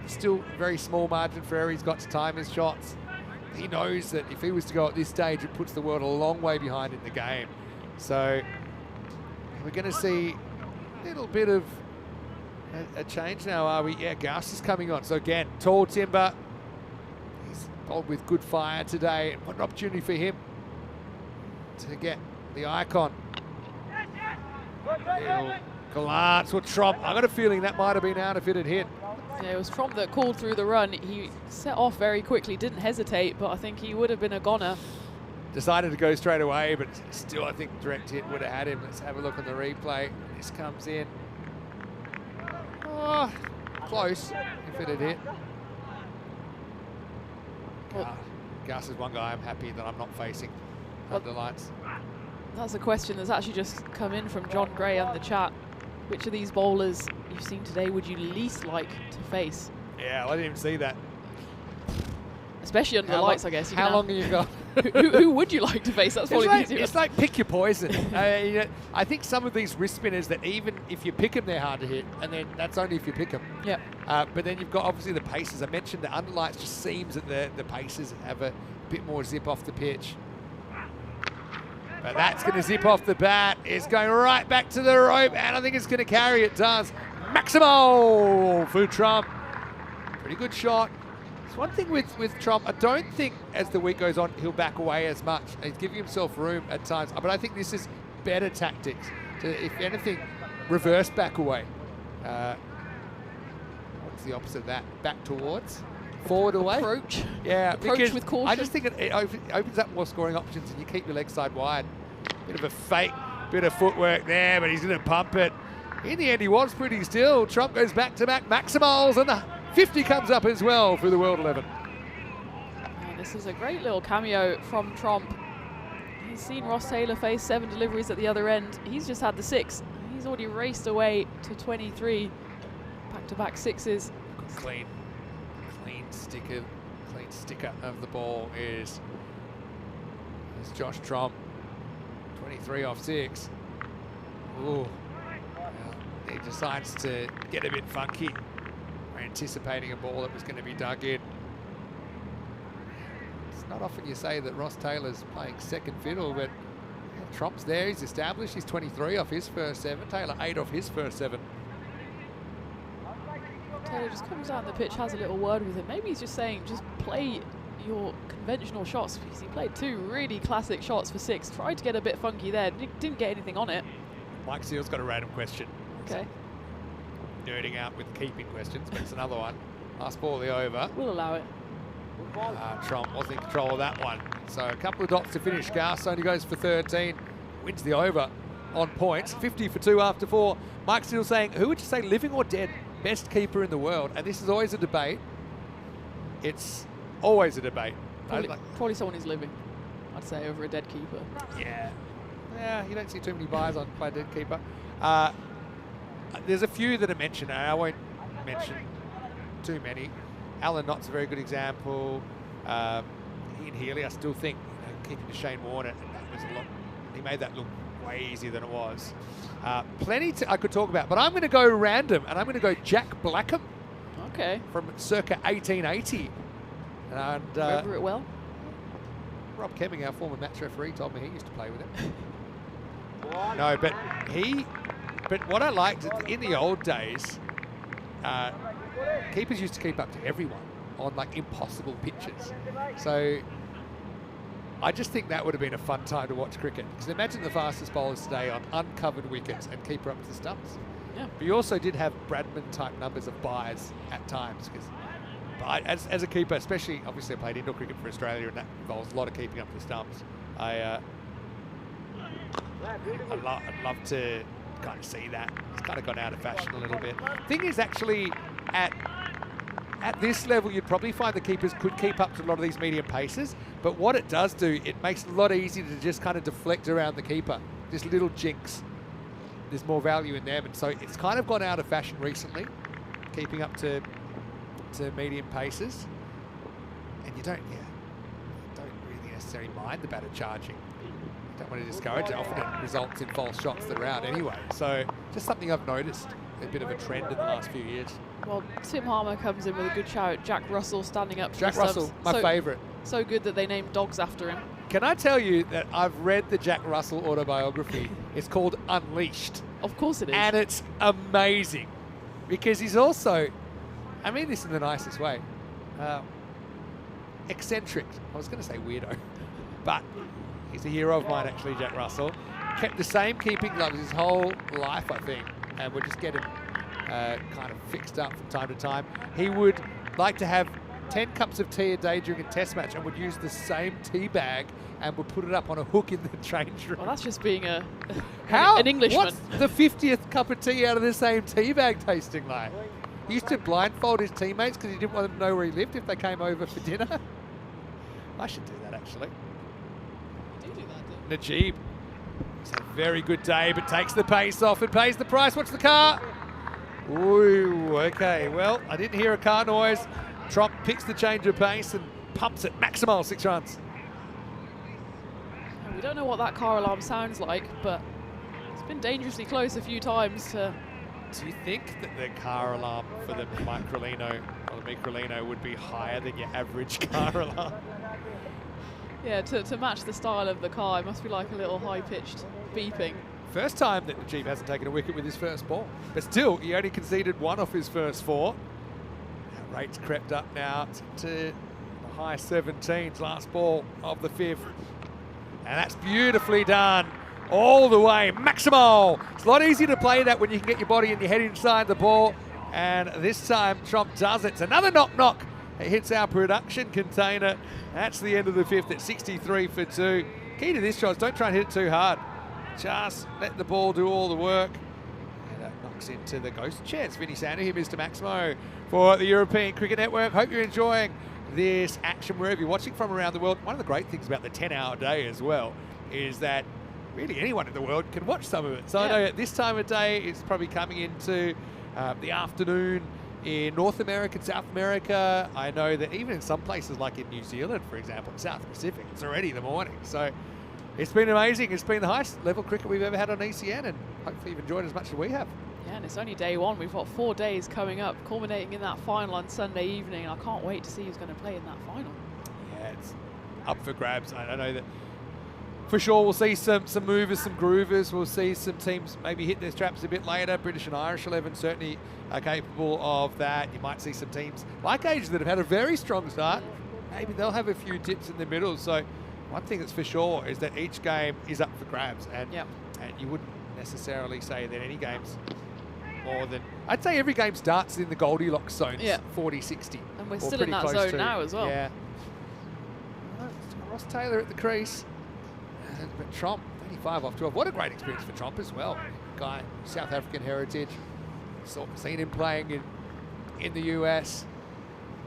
Still very small margin for error he's got to time his shots. He knows that if he was to go at this stage, it puts the world a long way behind in the game. So we're going to see a little bit of a change now, are we? Yeah, Gus is coming on. So again, tall timber. He's bowled with good fire today. What an opportunity for him to get the icon. Glance or Trump. I got a feeling that might have been out if it had hit. Yeah, it was Trump that called through the run. He set off very quickly, didn't hesitate, but I think he would have been a goner. Decided to go straight away, but still I think direct hit would have had him. Let's have a look on the replay. This comes in. Oh, close if it had hit. Gus is one guy I'm happy that I'm not facing under lights. That's a question that's actually just come in from John Gray on the chat. Which of these bowlers you've seen today would you least like to face? Yeah, I didn't even see that. Especially under the lights, I guess. How long have you got? Who would you like to face? That's probably the easier. It's like pick your poison. I think some of these wrist spinners that even if you pick them, they're hard to hit, and then that's only if you pick them. Yeah. But then you've got obviously the paces. I mentioned the underlights just seems that the paces have a bit more zip off the pitch. But that's going to zip off the bat. It's going right back to the rope, and I think it's going to carry. It does. Maximo for Trump. Pretty good shot. It's one thing with Trump, I don't think as the week goes on he'll back away as much. He's giving himself room at times, but I think this is better tactics to, if anything, reverse back away. What's the opposite of that? Back towards? Forward away? Approach. Yeah, Approach with caution. I just think it opens up more scoring options and you keep your leg side wide. Bit of a fake, bit of footwork there, but he's going to pump it. In the end, he was pretty still. Trump goes back-to-back maximals, and the 50 comes up as well for the World 11. And this is a great little cameo from Trump. He's seen Ross Taylor face 7 deliveries at the other end. He's just had the 6. He's already raced away to 23. Back-to-back 6s. Clean sticker of the ball is Josh Trump. 23 off 6. Ooh. Well, he decides to get a bit funky. We're anticipating a ball that was going to be dug in. It's not often you say that Ross Taylor's playing second fiddle, but Trump's there. He's established. He's 23 off his first 7. Taylor 8 off his first 7. Taylor just comes down the pitch, has a little word with him. Maybe he's just saying, just play your conventional shots, because he played 2 really classic shots for 6. Tried to get a bit funky there, didn't get anything on it. Mike Seale's got a random question. Okay. Nerding out with keeping questions, but it's another one. Last ball of the over. We'll allow it. Trump wasn't in control of that one. So a couple of dots to finish. Gas only goes for 13. Wins the over on points. 50 for 2 after 4. Mike Steele saying, who would you say, living or dead, best keeper in the world? And this is always a debate. It's always a debate. Probably someone who's living, I'd say, over a dead keeper. Yeah. Yeah, you don't see too many buys on by a dead keeper. There's a few that are mentioned. I won't mention too many. Alan Knott's a very good example. Ian Healy, I still think, keeping to Shane Warner, that was a lot. He made that look way easier than it was. Plenty I could talk about, but I'm going to go random, and I'm going to go Jack Blackham. Okay. From circa 1880. And remember it well? Rob Kemming, our former match referee, told me he used to play with it. No, but what I liked in the old days, keepers used to keep up to everyone on like impossible pitches. So I just think that would have been a fun time to watch cricket. Because imagine the fastest bowlers today on uncovered wickets and keeper up to the stumps. Yeah. But you also did have Bradman type numbers of buys at times. Because as a keeper, especially obviously I played indoor cricket for Australia, and that involves a lot of keeping up to the stumps. I'd love to kind of see that. It's kind of gone out of fashion a little bit. Thing is, actually, at this level, you'd probably find the keepers could keep up to a lot of these medium paces, but what it does do, it makes it a lot easier to just kind of deflect around the keeper. Just little jinks. There's more value in them, and so it's kind of gone out of fashion recently, keeping up to medium paces, and you don't really necessarily mind the batter charging. Don't want to discourage it. Often it results in false shots that are out anyway. So just something I've noticed, a bit of a trend in the last few years. Well, Tim Harmer comes in with a good shout. Jack Russell standing up. Jack Russell, my favourite. So good that they named dogs after him. Can I tell you that I've read the Jack Russell autobiography? It's called Unleashed. Of course it is. And it's amazing because he's also, I mean this in the nicest way, eccentric. I was going to say weirdo, but he's a hero of mine, actually, Jack Russell. Kept the same keeping gloves his whole life, I think, and would just get him kind of fixed up from time to time. He would like to have 10 cups of tea a day during a test match and would use the same tea bag and would put it up on a hook in the change room. Well, that's just being an Englishman. What's the 50th cup of tea out of the same tea bag tasting like? He used to blindfold his teammates because he didn't want them to know where he lived if they came over for dinner. I should do that, actually. Najib. He's had a very good day, but takes the pace off and pays the price. Watch the car. Ooh, okay. Well, I didn't hear a car noise. Trump picks the change of pace and pumps it. Maximal, 6 runs. We don't know what that car alarm sounds like, but it's been dangerously close a few times to... Do you think that the car alarm for the Microlino or the Microlino would be higher than your average car alarm? Yeah, to match the style of the car, it must be like a little high-pitched beeping. First time that the Jeep hasn't taken a wicket with his first ball. But still, he only conceded 1 off his first 4. That rate's crept up now to the high 17s, last ball of the 5th. And that's beautifully done. All the way, Maximal. It's a lot easier to play that when you can get your body and your head inside the ball. And this time, Trump does it. It's another knock-knock. It hits our production container. That's the end of the 5th at 63 for 2. Key to this shot is don't try and hit it too hard. Just let the ball do all the work. And that knocks into the ghost chance. Vinny Sander here, Mr. Maximo, for the European Cricket Network. Hope you're enjoying this action wherever you're watching from around the world. One of the great things about the 10-hour day as well is that really anyone in the world can watch some of it. So I know at this time of day it's probably coming into the afternoon in North America and South America. I know that even in some places like in New Zealand, for example, in South Pacific, it's already the morning. So it's been amazing. It's been the highest level cricket we've ever had on ECN, and hopefully you've enjoyed it as much as we have. Yeah, and it's only day 1. We've got 4 days coming up, culminating in that final on Sunday evening. I can't wait to see who's going to play in that final. Yeah, it's up for grabs. I know that for sure we'll see some movers, some groovers. We'll see some teams maybe hit their straps a bit later. British and Irish 11 certainly are capable of that. You might see some teams like Asia that have had a very strong start. Maybe they'll have a few tips in the middle. So one thing that's for sure is that each game is up for grabs. And you wouldn't necessarily say that any game's more than... I'd say every game starts in the Goldilocks zones, 40-60. And we're still in that zone now as well. Yeah. Ross Taylor at the crease. But Trump, 35 off 12. What a great experience for Trump as well. Guy, South African heritage. Seen him playing in the US.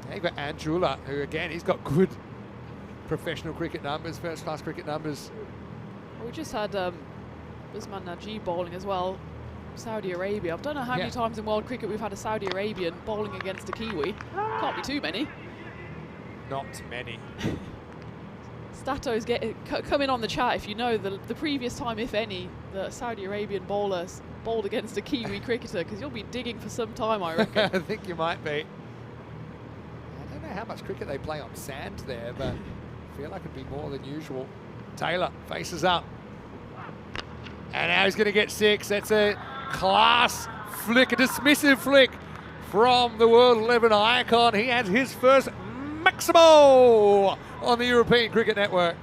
Yeah, you've got Andrula, who again, he's got good professional cricket numbers, first-class cricket numbers. We just had Usman Najib bowling as well, Saudi Arabia. I don't know how many times in world cricket we've had a Saudi Arabian bowling against a Kiwi. Can't be too many. Not many. Stato's come in on the chat if you know the previous time, if any, the Saudi Arabian bowlers bowled against a Kiwi cricketer, because you'll be digging for some time, I reckon. I think you might be. I don't know how much cricket they play on sand there, but I feel like it'd be more than usual. Taylor faces up. And now he's going to get 6. That's a class flick, a dismissive flick from the World 11 icon. He has his first Maximo on the European Cricket Network.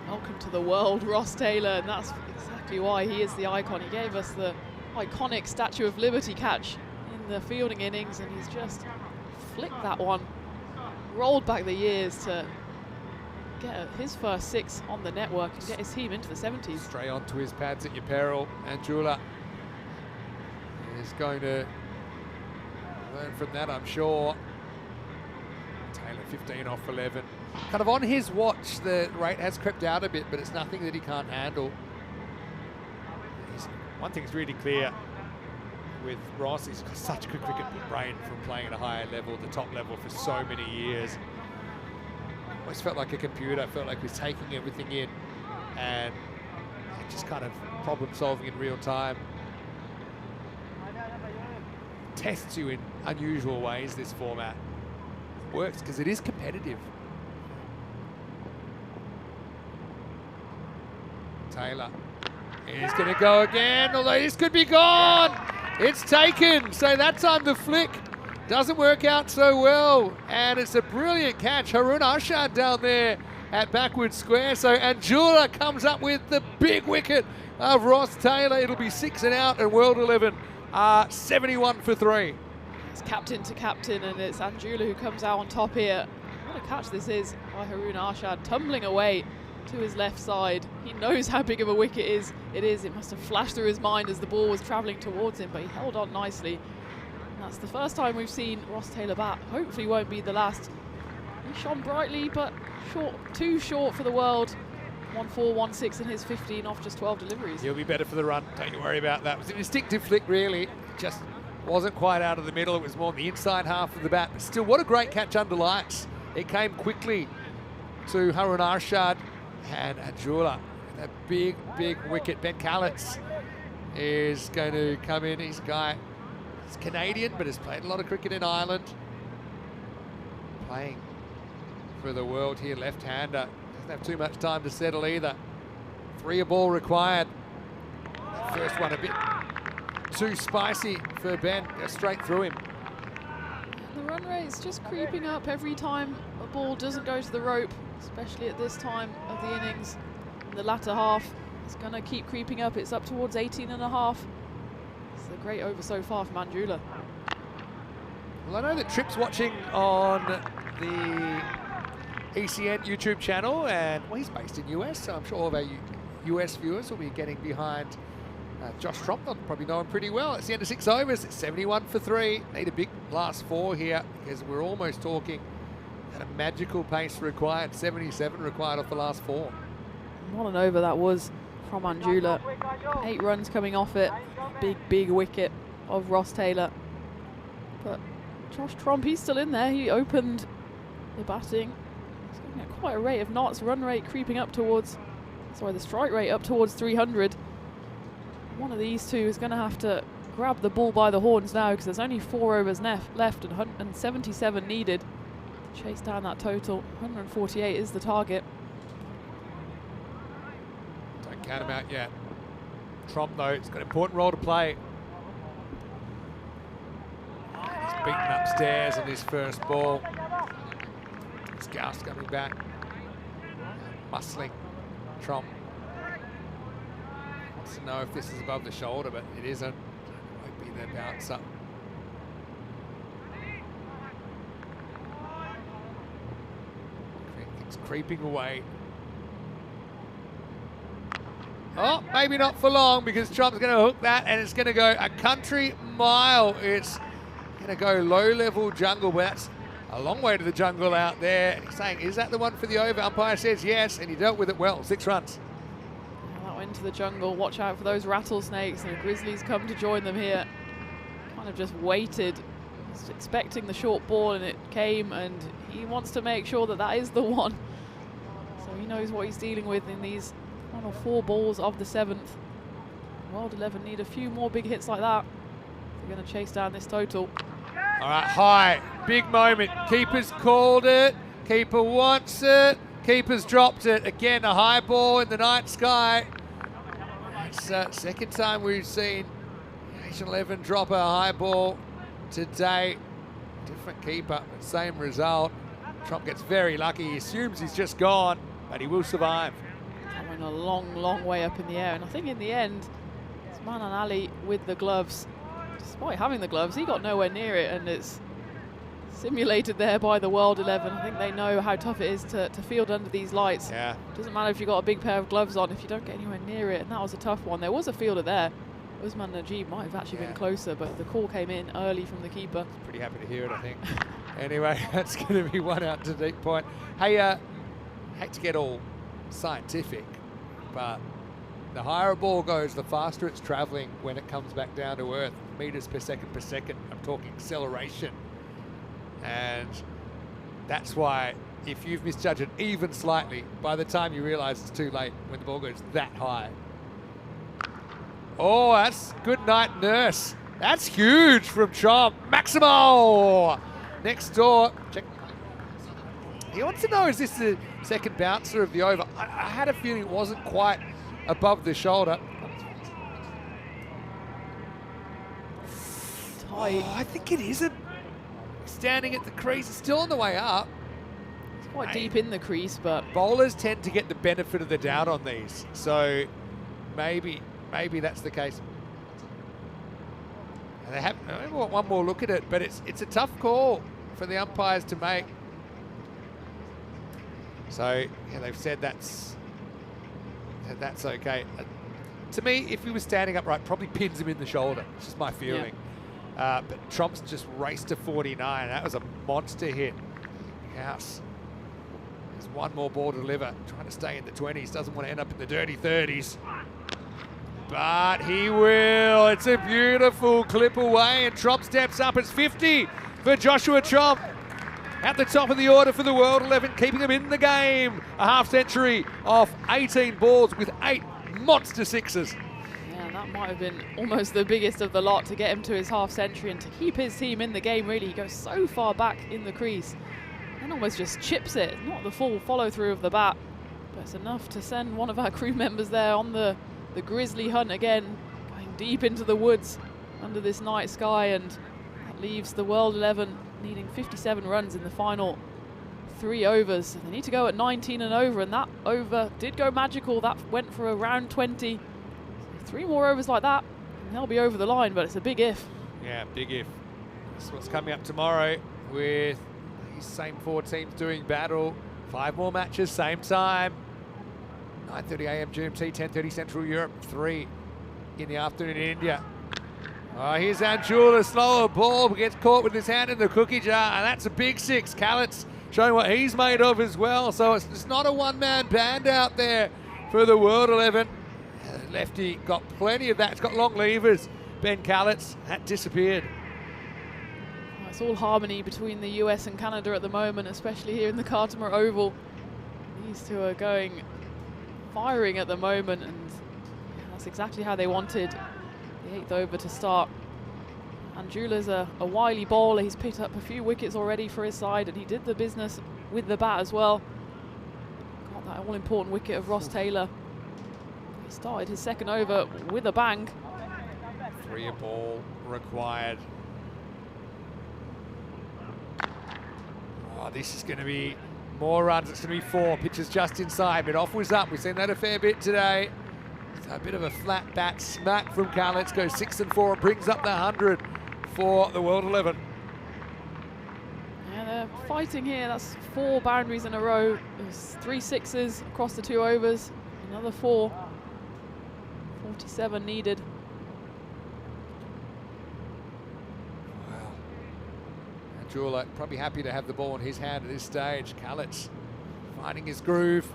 Welcome to the world, Ross Taylor, and that's exactly why he is the icon. He gave us the iconic Statue of Liberty catch in the fielding innings, and he's just flicked that one, rolled back the years to get his first 6 on the network and get his team into the 70s. Straight onto his pads at your peril. Andrula is going to learn from that, I'm sure. Taylor 15 off 11. Kind of on his watch, the rate has crept out a bit, but it's nothing that he can't handle. One thing's really clear with Ross, he's got such a good cricket brain from playing at a higher level, the top level, for so many years. Always felt like a computer, felt like he was taking everything in and just kind of problem solving in real time. Tests you in unusual ways, this format. Works because it is competitive. Taylor is going to go again, although this could be gone. It's taken, so that time the flick doesn't work out so well, and it's a brilliant catch. Harun Arshad down there at backward square, so Andrula comes up with the big wicket of Ross Taylor. It'll be 6 and out, and World 11 are 71 for 3. It's captain to captain, and it's Andrula who comes out on top here. What a catch this is by Harun Arshad, tumbling away to his left side. He knows how big of a wicket it is. It must have flashed through his mind as the ball was travelling towards him, but he held on nicely. And that's the first time we've seen Ross Taylor bat. Hopefully won't be the last. He shone brightly, but too short for the world. 1-4, 1-6 in his 15 off just 12 deliveries. He'll be better for the run, don't you worry about that. It was an instinctive flick, really. Just wasn't quite out of the middle. It was more on the inside half of the bat. But still, what a great catch under lights it came quickly to Harun Arshad and Anjula. That big wicket. Ben Callitz is going to come in. He's a guy, he's Canadian, but has played a lot of cricket in Ireland. Playing for the world here, left-hander. Doesn't have too much time to settle either. 3 a ball required. That first one a bit too spicy for Ben. Goes straight through him. The run rate's just creeping up every time a ball doesn't go to the rope, especially at this time of the innings. In the latter half, it's going to keep creeping up. It's up towards 18.5. It's a great over so far from Anjula. Well, I know that Trip's watching on the ECN YouTube channel, and well, he's based in US, so I'm sure all of our US viewers will be getting behind Josh Tromp. They'll probably know him pretty well. It's the end of 6 overs. It's 71 for 3. Need a big last 4 here because we're almost talking at a magical pace required. 77 required off the last 4. What an over that was from Anjula. 8 runs coming off it. Big wicket of Ross Taylor. But Josh Tromp, he's still in there. He opened the batting. He's getting at quite a rate of knots. Run rate creeping up towards, the strike rate up towards 300. One of these two is going to have to grab the ball by the horns now because there's only 4 overs left and 77 needed to chase down that total. 148 is the target. Don't count him out yet. Tromp, though, he's got an important role to play. He's beaten upstairs on his first ball. Scouse coming back. Muscling Tromp. Wants to know if this is above the shoulder, but it isn't. Won't be the bouncer. It's creeping away. Oh, maybe not for long because Trump's going to hook that and it's going to go a country mile. It's going to go low-level jungle, but that's a long way to the jungle out there. And he's saying, is that the one for the over? Umpire says yes, and he dealt with it well. 6 runs. That went to the jungle. Watch out for those rattlesnakes. And the Grizzlies come to join them here. Kind of just waited, just expecting the short ball, and it came, and he wants to make sure that that is the one. So he knows what he's dealing with in these final 4 balls of the 7th. World 11 need a few more big hits like that. They're going to chase down this total. All right, high, big moment. Keeper's called it. Keeper wants it. Keeper's dropped it. Again, a high ball in the night sky. It's the second time we've seen Asian 11 drop a high ball today. Different keeper, but same result. Trump gets very lucky. He assumes he's just gone, but he will survive. Coming a long way up in the air. And I think in the end, it's Manan Ali with the gloves. Despite having the gloves, he got nowhere near it, and it's simulated there by the World 11. I think they know how tough it is to field under these lights. Yeah. Doesn't matter if you've got a big pair of gloves on if you don't get anywhere near it, and that was a tough one. There was a fielder there. Usman Najib might have actually been closer, but the call came in early from the keeper. Pretty happy to hear it, I think. Anyway, that's going to be 1 out to deep point. Hey, hate to get all scientific, but the higher a ball goes, the faster it's traveling when it comes back down to earth. Meters per second. I'm talking acceleration. And that's why if you've misjudged it even slightly, by the time you realize it's too late when the ball goes that high. Oh, that's good night, nurse. That's huge from Chomp. Maximo next door. Check. He wants to know, is this the second bouncer of the over? I had a feeling it wasn't quite above the shoulder. Oh, I think it isn't. Standing at the crease, it's still on the way up. It's quite deep in the crease, but bowlers tend to get the benefit of the doubt on these, so maybe that's the case. And they have one more look at it, but it's a tough call for the umpires to make. So yeah, they've said that's okay. To me, if he was standing upright, probably pins him in the shoulder. It's just my feeling. Yeah. But Trump's just raced to 49. That was a monster hit. House. There's one more ball to deliver. Trying to stay in the 20s. Doesn't want to end up in the dirty 30s. But he will. It's a beautiful clip away, and Trump steps up. It's 50 for Joshua Trump. at the top of the order for the World 11, keeping them in the game. A half century off 18 balls with 8 monster sixes. Yeah, that might have been almost the biggest of the lot to get him to his half century and to keep his team in the game, really. He goes so far back in the crease and almost just chips it. Not the full follow through of the bat, but it's enough to send one of our crew members there on the grizzly hunt again, going deep into the woods under this night sky, and that leaves the World 11 needing 57 runs in the final 3 overs. They need to go at 19 and over, and that over did go magical. That went for around 20. So 3 more overs like that, and they'll be over the line, but it's a big if. Yeah, big if. That's what's coming up tomorrow with these same 4 teams doing battle. 5 more matches, same time. 9:30 a.m. GMT, 10:30 Central Europe, 3 in the afternoon in India. Oh, here's Anjula, slower ball, but gets caught with his hand in the cookie jar, and that's a big 6. Callets showing what he's made of as well, so it's not a one-man band out there for the World 11. Lefty got plenty of that. It's got long levers. Ben Callets, that disappeared. Oh, it's all harmony between the US and Canada at the moment, especially here in the Cartmore Oval. These two are firing at the moment, and that's exactly how they wanted the 8th over to start. Anjula's a wily bowler. He's picked up a few wickets already for his side, and he did the business with the bat as well. Got that all-important wicket of Ross Taylor. He started his 2nd over with a bang. 3 a ball required. Oh, this is going to be more runs. It's going to be 4. Pitches just inside, but off was up. We've seen that a fair bit today. So a bit of a flat bat smack from Callets. Goes 6 and 4 and brings up the 100 for the World 11. Yeah, they're fighting here. That's 4 boundaries in a row. There's 3 sixes across the 2 overs. Another 4. 47 needed. Wow. Anjula probably happy to have the ball in his hand at this stage. Callets finding his groove.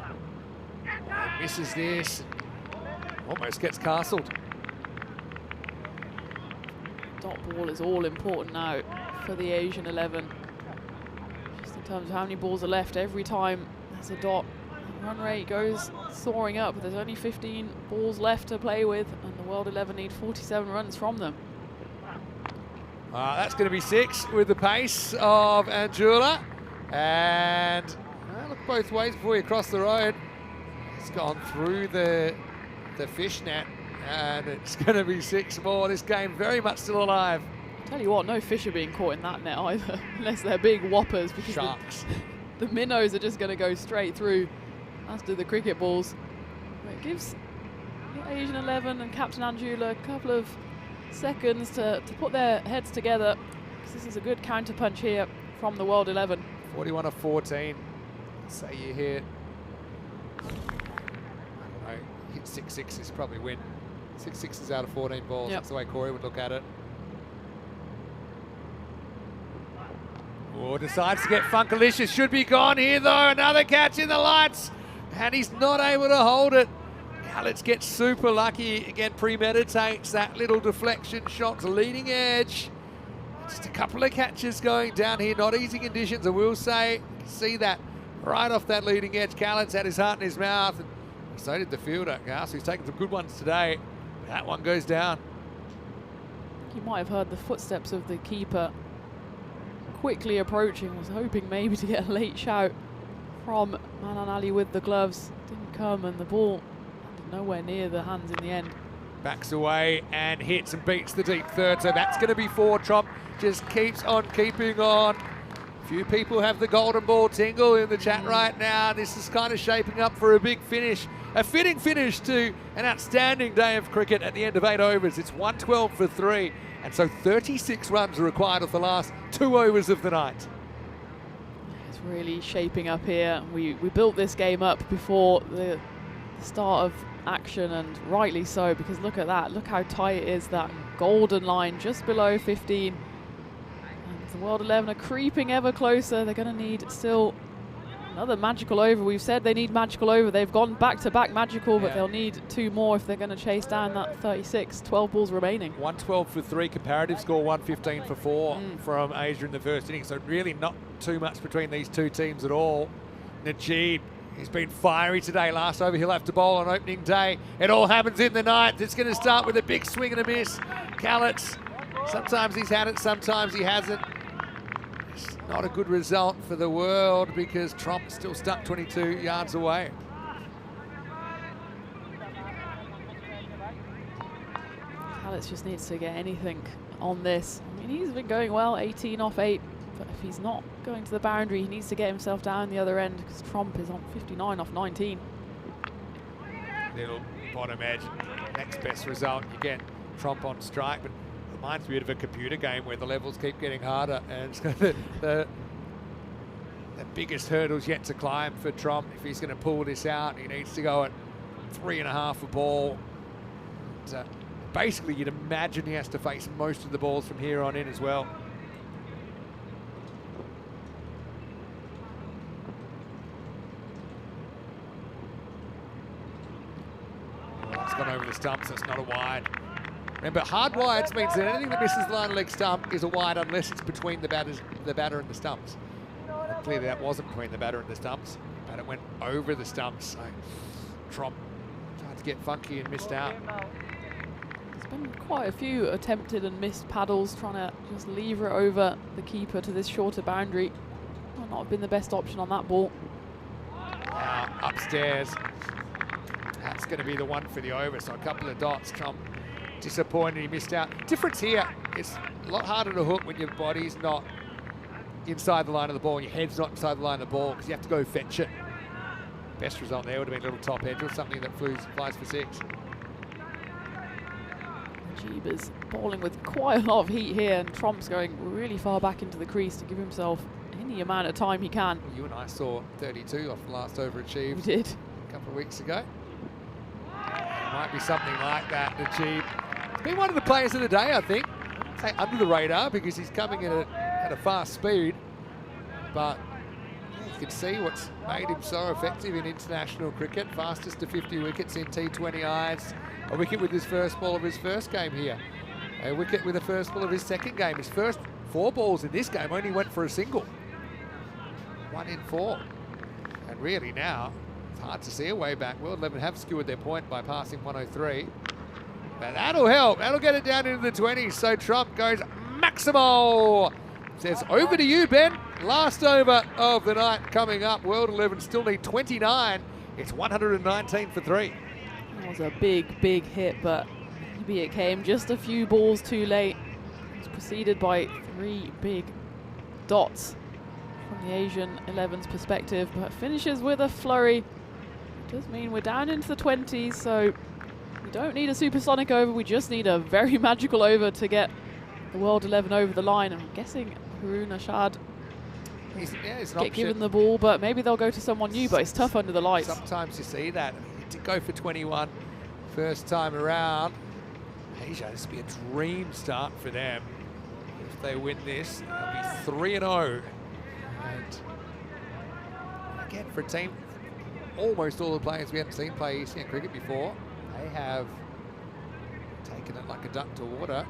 Oh, misses this. Almost gets castled. Dot ball is all important now for the Asian 11. Just in terms of how many balls are left, every time there's a dot, the run rate goes soaring up. There's only 15 balls left to play with, and the World 11 need 47 runs from them. That's going to be 6 with the pace of Anjula. And look both ways before you cross the road. It's gone through the fishnet, and it's going to be 6 more. This game very much still alive. Tell you what, no fish are being caught in that net either, unless they're big whoppers, because Sharks. the minnows are just going to go straight through, as do the cricket balls. But it gives the Asian 11 and Captain Anjula a couple of seconds to put their heads together, because this is a good counter punch here from the World 11. 41 of 14. Say you hit, I don't know, hit 6 sixes, probably win. 6 sixes out of 14 balls. Yep. That's the way Corey would look at it. Oh, decides to get Funkalicious. Should be gone here though. Another catch in the lights, and he's not able to hold it. Callets gets super lucky. Again, premeditates that little deflection shot to leading edge. Just a couple of catches going down here. Not easy conditions, I will say. You can see that right off that leading edge. Callets had his heart in his mouth, and so did the fielder. Gas, who's taken some good ones today. That one goes down. You might have heard the footsteps of the keeper quickly approaching. Was hoping maybe to get a late shout from Manan Ali with the gloves. Didn't come, and the ball landed nowhere near the hands in the end. Backs away and hits and beats the deep third, so that's going to be 4. Trump just keeps on keeping on. Few people have the golden ball tingle in the chat right now. This is kind of shaping up for a big finish. A fitting finish to an outstanding day of cricket at the end of 8 overs. It's 112 for 3, and so 36 runs are required of the last 2 overs of the night. It's really shaping up here. We built this game up before the start of action, and rightly so, because look at that. Look how tight it is, that golden line just below 15. And the World 11 are creeping ever closer. They're going to need still Another magical over. We've said they need magical over. They've gone back-to-back magical, but Yeah. they'll need 2 more if they're going to chase down that 36. 12 balls remaining. 112 for 3, comparative score 115 for 4 Mm. from Asia in the first inning. So really not too much between these two teams at all. Najib, he's been fiery today. Last over, he'll have to bowl on opening day. It all happens in the ninth. It's going to start with a big swing and a miss. Callets, sometimes he's had it, sometimes he hasn't. It's not a good result for the world because Trump's still stuck 22 yards away. Alex just needs to get anything on this. I mean, he's been going well, 18 off 8. But if he's not going to the boundary, he needs to get himself down the other end because Trump is on 59 off 19. Little bottom edge, next best result. You get Trump on strike, but it reminds me of a computer game where the levels keep getting harder, and it's the biggest hurdle's yet to climb for Trump. If he's going to pull this out, he needs to go at 3.5 a ball. And, basically, you'd imagine he has to face most of the balls from here on in as well. It's gone over the stumps, that's not a wide. Remember, hard wides means that anything that misses the line of leg stump is a wide unless it's between the batter and the stumps. And clearly that wasn't between the batter and the stumps, but it went over the stumps. So Trump tried to get funky and missed out. There's been quite a few attempted and missed paddles, trying to just lever it over the keeper to this shorter boundary. Might not have been the best option on that ball. Now upstairs, that's going to be the one for the over, so a couple of dots. Trump disappointed, he missed out. Difference here, it's a lot harder to hook when your body's not inside the line of the ball and your head's not inside the line of the ball because you have to go fetch it. Best result there would have been a little top edge or something that flies for 6. Jeebers bowling with quite a lot of heat here, and Trump's going really far back into the crease to give himself any amount of time he can. You and I saw 32 off the last over We achieved did. a couple of weeks ago. Might be something like that, Najib. He's been one of the players of the day, I think. Say under the radar because he's coming in at a fast speed, but you can see what's made him so effective in international cricket. Fastest to 50 wickets in T20Is. A wicket with his first ball of his first game here. A wicket with the first ball of his second game. His first 4 balls in this game only went for a single. 1 in 4. And really now, it's hard to see a way back. World 11 have skewered their point by passing 103. But that'll help. That'll get it down into the 20s. So Trump goes maximal. Says over to you, Ben. Last over of the night coming up. World 11 still need 29. It's 119 for 3. That was a big, big hit, but maybe it came just a few balls too late. It was preceded by 3 big dots from the Asian 11's perspective, but finishes with a flurry. It does mean we're down into the 20s, so we don't need a supersonic over, we just need a very magical over to get the World 11 over the line. I'm guessing Haroon Ashad He's an get option. given the ball, but maybe they'll go to someone new, but it's tough under the lights. Sometimes you see that. To go for 21 first time around. Asia, this would be a dream start for them. If they win this, they'll be 3-0. And again, for a team, almost all the players we haven't seen play ECN cricket before, they have taken it like a duck to water.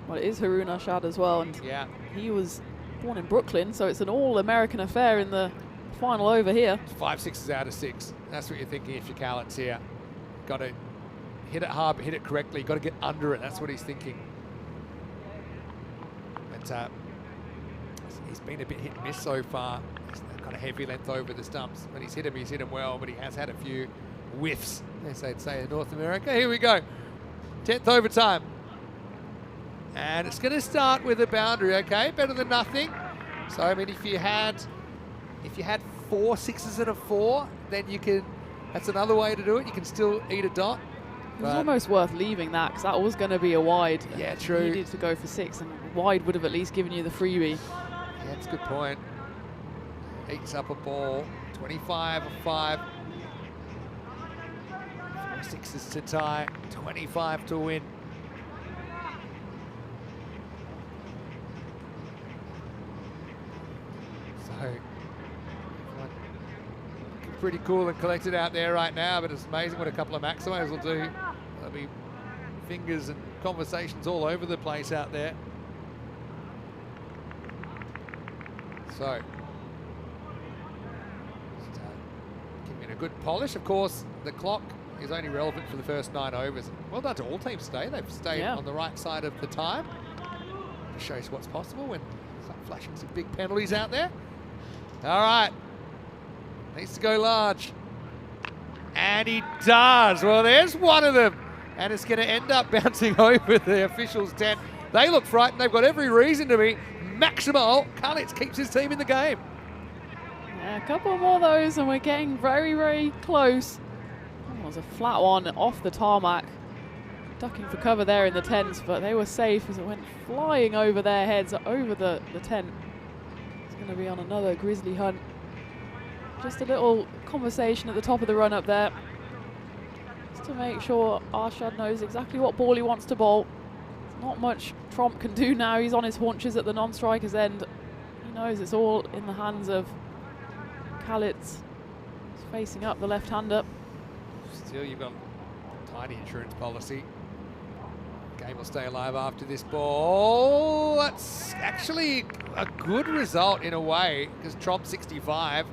Well, it is Haroon Ashad as well, and Yeah, he was born in Brooklyn, so it's an all-American affair in the final over here. 5 6s out of 6. That's what you're thinking if you're Callets here. Got to hit it hard, but hit it correctly. Got to get under it. That's what he's thinking. But he's been a bit hit and miss so far. He's got a heavy length over the stumps. When he's hit him well, but he has had a few whiffs, as they'd say in North America. Here we go. 10th overtime. And it's going to start with a boundary, okay? Better than nothing. So, I mean, if you had 4 6s and a 4, then you can, that's another way to do it. You can still eat a dot. It was almost worth leaving that because that was going to be a wide. Yeah, true. You needed to go for 6, and wide would have at least given you the freebie. Yeah, that's a good point. Eats up a ball. 25 of 5. 4 6s to tie. 25 to win. So, pretty cool and collected out there right now, but it's amazing what a couple of Maximos will do. There'll be fingers and conversations all over the place out there. So, just, giving it a good polish. Of course, the clock is only relevant for the first 9 overs. Well done to all teams today. They've stayed on the right side of the time. It shows what's possible when start flashing some big penalties out there. All right. Needs to go large. And he does. Well, there's one of them. And it's going to end up bouncing over the officials' 10. They look frightened. They've got every reason to be. Maximal Kalitz keeps his team in the game. Yeah, a couple more of those and we're getting very, very close. That was a flat one off the tarmac. Ducking for cover there in the 10s, but they were safe as it went flying over their heads, over the tent. It's going to be on another grizzly hunt. Just a little conversation at the top of the run up there, just to make sure Arshad knows exactly what ball he wants to bowl. There's not much Tromp can do now. He's on his haunches at the non-striker's end. He knows it's all in the hands of Kalitz. He's facing up the left-hander. Still, you've got a tiny insurance policy. Game will stay alive after this ball. That's actually a good result in a way, because Tromp 65.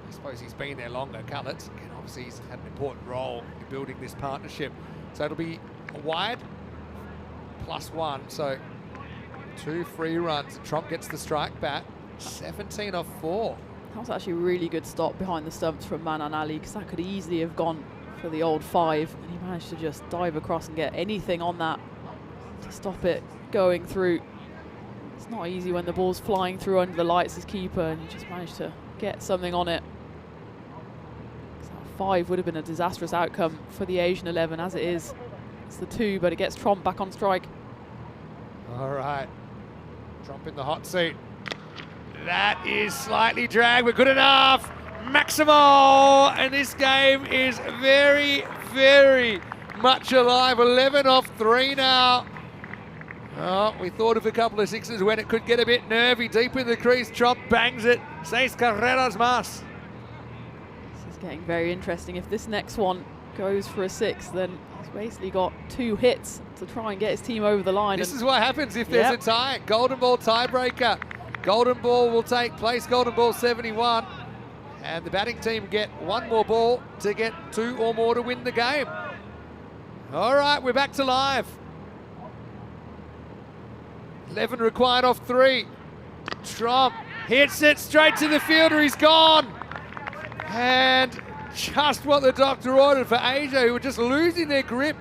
I suppose he's been there longer, Kalitz, and obviously he's had an important role in building this partnership. So it'll be a wide +1, so 2 free runs. Tromp gets the strike back, 17 off 4. That was actually a really good stop behind the stumps from Manan Ali, because that could easily have gone for the old 5, and he managed to just dive across and get anything on that to stop it going through. It's not easy when the ball's flying through under the lights as keeper and you just managed to get something on it. So that 5 would have been a disastrous outcome for the Asian 11. As it is, it's the 2, but it gets Tromp back on strike. All right, Tromp in the hot seat. That is slightly dragged, but good enough. Maximal, and this game is very, very much alive. 11 off 3 now. Oh, we thought of a couple of 6s when it could get a bit nervy. Deep in the crease, Tromp bangs it. 6 carreras más. This is getting very interesting. If this next one goes for a 6, then he's basically got 2 hits to try and get his team over the line. This is what happens if there's a tie. Golden ball tiebreaker. Golden ball will take place. Golden ball 71. And the batting team get 1 more ball to get 2 or more to win the game. All right, we're back to live. 11 required off 3. Tromp hits it straight to the fielder. He's gone. And just what the doctor ordered for Asia, who were just losing their grip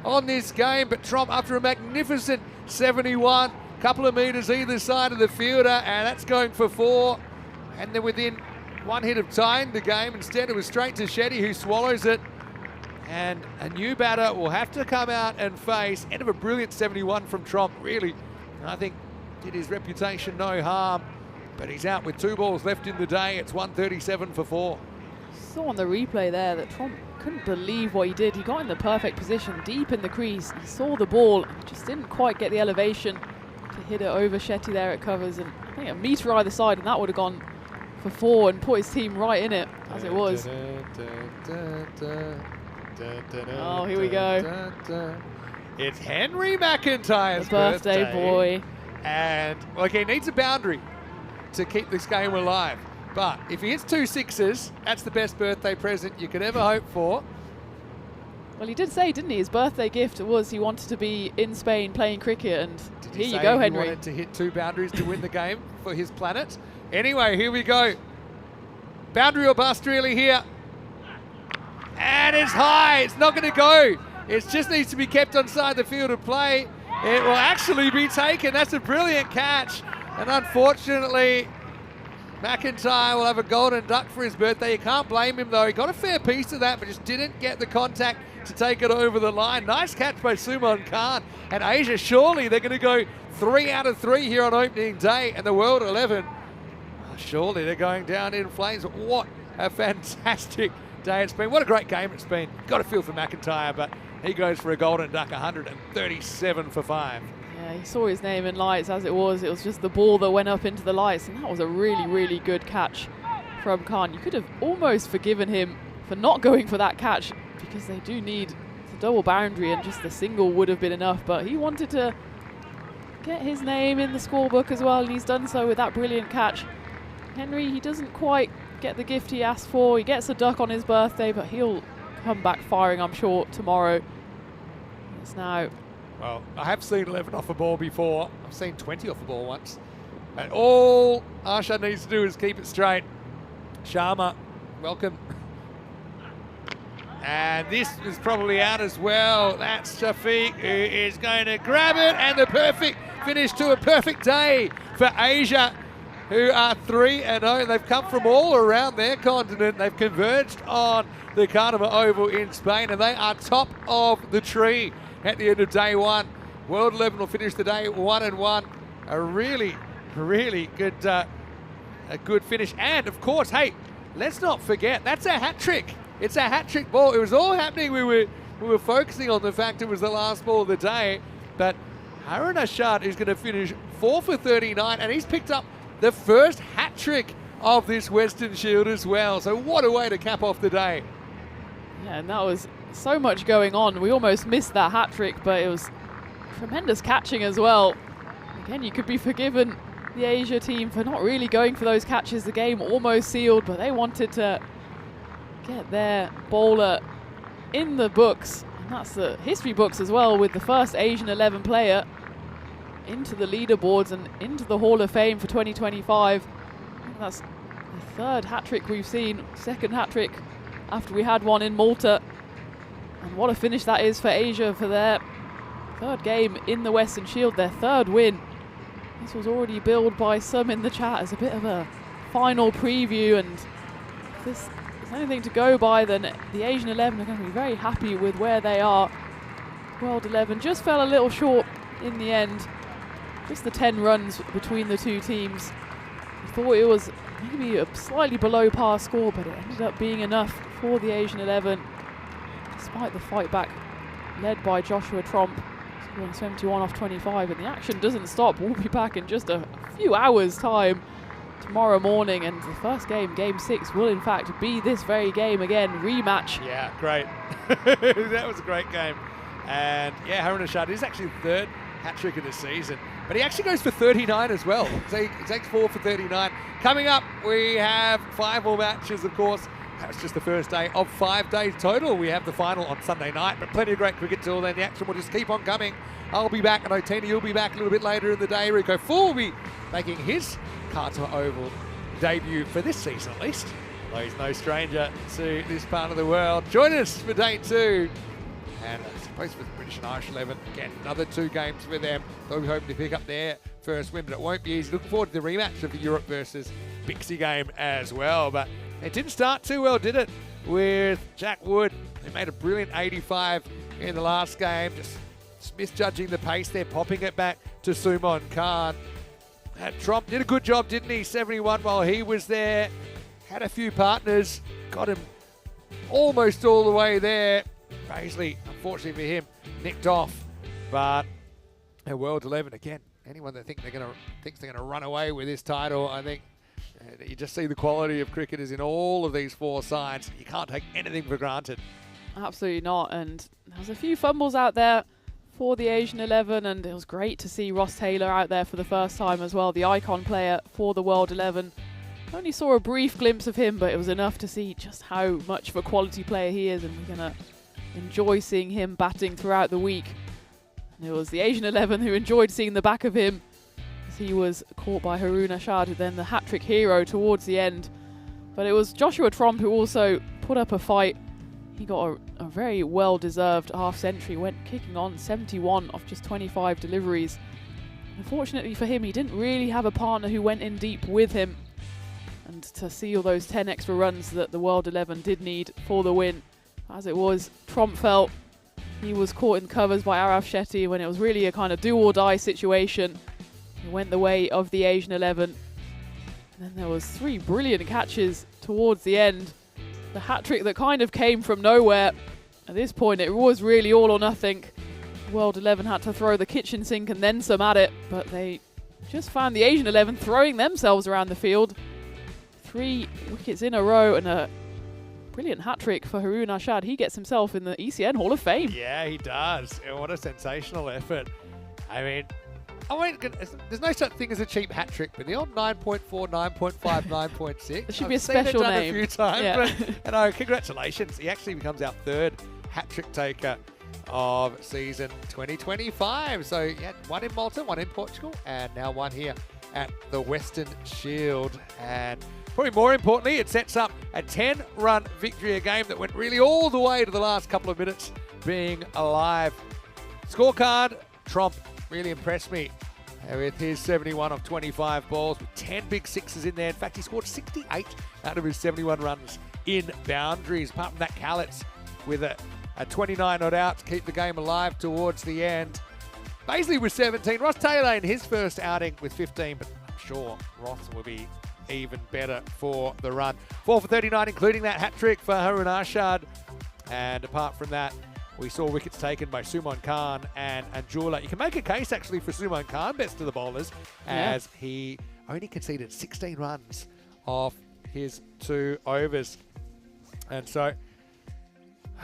on this game. But Tromp, after a magnificent 71, couple of metres either side of the fielder, and that's going for 4. And then within 1 hit of tying the game, instead it was straight to Shetty, who swallows it. And a new batter will have to come out and face. End of a brilliant 71 from Tromp, really. I think did his reputation no harm, but he's out with 2 balls left in the day. It's 137 for 4. Saw on the replay there that Tromp couldn't believe what he did. He got in the perfect position, deep in the crease. He saw the ball and just didn't quite get the elevation to hit it over Shetty there at covers. And I think a metre either side, and that would have gone for 4 and put his team right in it, as it was. Oh, here we go. It's Henry McIntyre's The birthday boy. And, well, he needs a boundary to keep this game alive. But if he hits 2 6s, that's the best birthday present you could ever hope for. Well, he did say, didn't he, his birthday gift was he wanted to be in Spain playing cricket, and Did here you go, he Henry. wanted to hit 2 boundaries to win the game for his planet? Anyway, here we go. Boundary or bust really here. And it's high. It's not going to go. It just needs to be kept on side the field of play. It will actually be taken. That's a brilliant catch. And unfortunately, McIntyre will have a golden duck for his birthday. You can't blame him, though. He got a fair piece of that, but just didn't get the contact to take it over the line. Nice catch by Suman Khan. And Asia, surely they're going to go 3 out of 3 here on opening day. And the World 11, surely they're going down in flames. What a fantastic day it's been. What a great game it's been. Got a feel for McIntyre, but he goes for a golden duck, 137 for 5. Yeah, he saw his name in lights as it was. It was just the ball that went up into the lights, and that was a really, really good catch from Khan. You could have almost forgiven him for not going for that catch, because they do need the double boundary and just the single would have been enough, but he wanted to get his name in the scorebook as well, and he's done so with that brilliant catch. Henry, he doesn't quite get the gift he asked for. He gets a duck on his birthday, but he'll come back firing, I'm sure, tomorrow. It's now... Well, I have seen 11 off a ball before. I've seen 20 off a ball once. And all Arshad needs to do is keep it straight. Sharma, welcome. And this is probably out as well. That's Shafiq, who is going to grab it, and the perfect finish to a perfect day for Asia, who are 3-0. They've come from all around their continent. They've converged on the Carnival Oval in Spain, and they are top of the tree at the end of day one. World 11 will finish the day 1-1. A really, really good, a good finish. And of course, hey, let's not forget, that's a hat trick. It's a hat trick ball. It was all happening. We were focusing on the fact it was the last ball of the day, but Harun Ashad is going to finish 4 for 39, and he's picked up the first hat trick of this Western Shield as well. So what a way to cap off the day. Yeah, and that was so much going on. We almost missed that hat trick, but it was tremendous catching as well. Again, you could be forgiven the Asia team for not really going for those catches. The game almost sealed, but they wanted to get their bowler in the books. And that's the history books as well, with the first Asian 11 player into the leaderboards and into the Hall of Fame for 2025. I think that's the third hat trick we've seen, second hat trick after we had one in Malta. And what a finish that is for Asia for their third game in the Western Shield, their third win. This was already billed by some in the chat as a bit of a final preview, and if there's anything to go by, then the Asian 11 are going to be very happy with where they are. World 11 just fell a little short in the end. Just the 10 runs between the two teams. I thought it was maybe a slightly below par score, but it ended up being enough for the Asian 11, despite the fight back led by Joshua Tromp, scoring 71 off 25, and the action doesn't stop. We'll be back in just a few hours' time tomorrow morning, and the first game, Game 6, will in fact be this very game again, rematch. Yeah, great. That was a great game. And yeah, Harun Ashad is actually the third hat trick of the season, but he actually goes for 39 as well. So he takes 4 for 39. Coming up, we have 5 more matches, of course. That was just the first day of 5 days total. We have the final on Sunday night, but plenty of great cricket till then. The action will just keep on coming. I'll be back, and Otina, you'll be back a little bit later in the day. Rico Full will be making his Carter Oval debut for this season at least. Well, he's no stranger to this part of the world. Join us for day 2. And I suppose for the British and Irish 11, again, another 2 games for them. They'll be hoping to pick up their first win, but it won't be easy. Looking forward to the rematch of the Europe versus Bixie game as well. But it didn't start too well, did it? With Jack Wood, who made a brilliant 85 in the last game. Just misjudging the pace there, popping it back to Sumon Khan. Tromp did a good job, didn't he? 71 while he was there. Had a few partners, got him almost all the way there. Paisley, unfortunately for him, nicked off. But a World 11 again. Anyone that thinks they're going to run away with this title, I think you just see the quality of cricketers in all of these 4 sides. You can't take anything for granted. Absolutely not. And there's a few fumbles out there for the Asian 11, and it was great to see Ross Taylor out there for the first time as well, the icon player for the World 11. Only saw a brief glimpse of him, but it was enough to see just how much of a quality player he is, and we're going to enjoy seeing him batting throughout the week. And it was the Asian 11 who enjoyed seeing the back of him, as he was caught by Harun Ashad, then the hat-trick hero towards the end. But it was Joshua Tromp who also put up a fight. He got a very well-deserved half-century, went kicking on 71 off just 25 deliveries. Unfortunately for him, he didn't really have a partner who went in deep with him, and to seal those 10 extra runs that the World 11 did need for the win. As it was, Tromp felt he was caught in covers by Arav Shetty when it was really a kind of do-or-die situation. It went the way of the Asian 11. And then there was 3 brilliant catches towards the end. The hat-trick that kind of came from nowhere. At this point, it was really all or nothing. World 11 had to throw the kitchen sink and then some at it, but they just found the Asian 11 throwing themselves around the field. 3 wickets in a row and a brilliant hat-trick for Haroon Arshad. He gets himself in the ECN Hall of Fame. Yeah, he does. And what a sensational effort. I mean, there's no such thing as a cheap hat trick, but the old 9.4, 9.5, 9.6. There should be a special name. name. A few times, Yeah. but congratulations. He actually becomes our 3rd hat trick taker of season 2025. So yeah, 1 in Malta, 1 in Portugal, and now 1 here at the Weston Shield. And probably more importantly, it sets up a 10-run victory, a game that went really all the way to the last couple of minutes being alive. Scorecard, Trump really impressed me with his 71 of 25 balls with 10 big sixes in there. In fact, he scored 68 out of his 71 runs in boundaries. Apart from that, Callets with a 29 odd out to keep the game alive towards the end. Baisley with 17. Ross Taylor in his first outing with 15, but I'm sure Ross will be even better for the run. 4 for 39, including that hat trick for Haroon Arshad. And apart from that, we saw wickets taken by Sumon Khan and Jula. You can make a case actually for Sumon Khan, best of the bowlers, as he only conceded 16 runs off his 2 overs. And so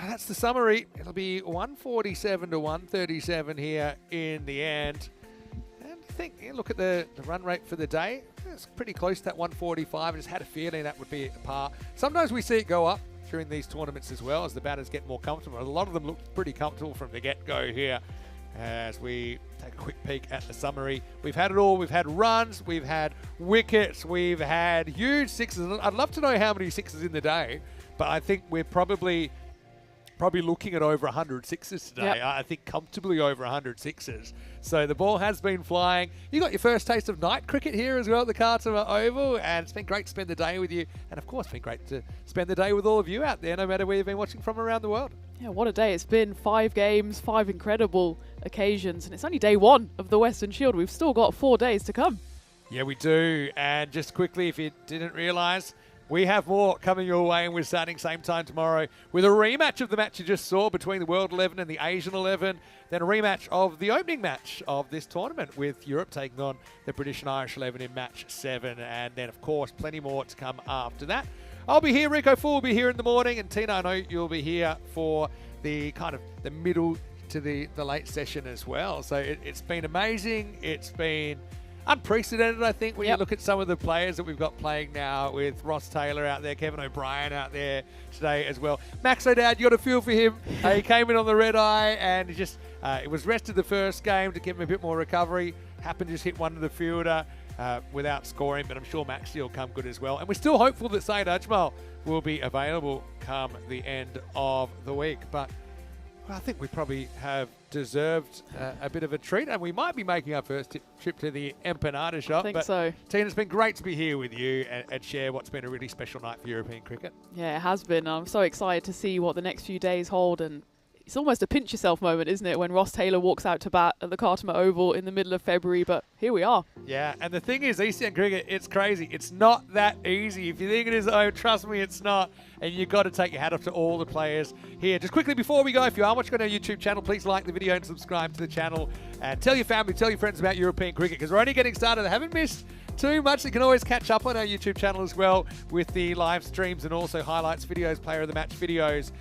that's the summary. It'll be 147 to 137 here in the end. And I think, look at the run rate for the day. It's pretty close to that 145. I just had a feeling that would be a par. Sometimes we see it go up during these tournaments as well as the batters get more comfortable. A lot of them look pretty comfortable from the get-go here as we take a quick peek at the summary. We've had it all. We've had runs, we've had wickets, we've had huge sixes. I'd love to know how many sixes in the day, but I think we're probably looking at over 100 sixes today. Yep. I think comfortably over 100 sixes. So the ball has been flying. You got your first taste of night cricket here as well at the Khartoum Oval, and it's been great to spend the day with you. And of course, it's been great to spend the day with all of you out there, no matter where you've been watching from around the world. Yeah, what a day it's been. 5 games, 5 incredible occasions, and it's only day 1 of the Western Shield. We've still got 4 days to come. Yeah, we do. And just quickly, if you didn't realise, we have more coming your way, and we're starting same time tomorrow with a rematch of the match you just saw between the World 11 and the Asian 11. Then a rematch of the opening match of this tournament with Europe taking on the British and Irish 11 in match 7. And then, of course, plenty more to come after that. I'll be here. Rico Full will be here in the morning. And Tina, I know you'll be here for the kind of the middle to the late session as well. So it's been amazing. It's been unprecedented, I think, when you look at some of the players that we've got playing now, with Ross Taylor out there, Kevin O'Brien out there today as well. Max O'Dowd, you got a feel for him. He came in on the red eye and he just it was rested the first game to give him a bit more recovery. Happened to just hit one to the fielder without scoring, but I'm sure Maxi will come good as well. And we're still hopeful that Saeed Ajmal will be available come the end of the week. But I think we probably have deserved a bit of a treat, and we might be making our first trip to the empanada shop. I think so. Tina, it's been great to be here with you and share what's been a really special night for European cricket. Yeah, it has been. I'm so excited to see what the next few days hold, and it's almost a pinch yourself moment, isn't it, when Ross Taylor walks out to bat at the Khartoum Oval in the middle of February, but here we are. Yeah, and the thing is, ECN cricket, it's crazy. It's not that easy. If you think it is, oh, trust me, it's not. And you've got to take your hat off to all the players here. Just quickly before we go, if you are watching on our YouTube channel, please like the video and subscribe to the channel. And tell your family, tell your friends about European cricket, because we're only getting started. I haven't missed too much. You can always catch up on our YouTube channel as well with the live streams and also highlights videos, player of the match videos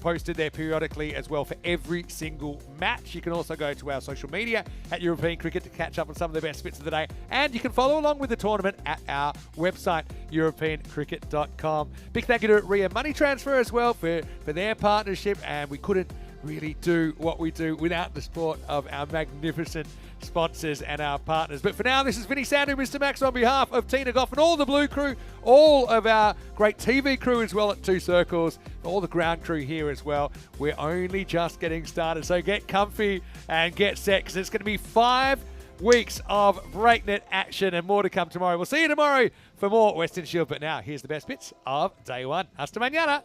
posted there periodically as well for every single match. You can also go to our social media at European Cricket to catch up on some of the best bits of the day. And you can follow along with the tournament at our website, europeancricket.com. Big thank you to Ria Money Transfer as well for their partnership. And we couldn't really do what we do without the support of our magnificent sponsors and our partners. But for now, this is Vinny Sandu, Mr. Max, on behalf of Tina Goff and all the Blue crew, all of our great TV crew as well at Two Circles, all the ground crew here as well. We're only just getting started, so get comfy and get set, because it's going to be 5 weeks of breakneck action and more to come tomorrow. We'll see you tomorrow for more Western Shield, but now here's the best bits of day 1. Hasta mañana.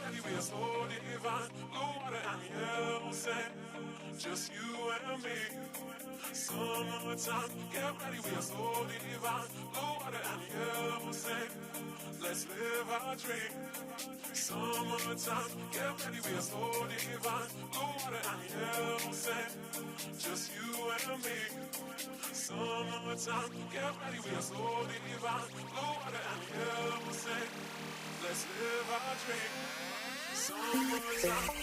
ready, we are so divine. Blue water and yellow sand, just you and me. Summertime, get ready, we are so divine. Blue water and yellow sand, let's live our dream. Summertime, get ready, we are so divine. Blue water and yellow sand, just you and me. Summertime, get ready, we are so divine. Blue water and yellow sand, let's live our dream. Summertime.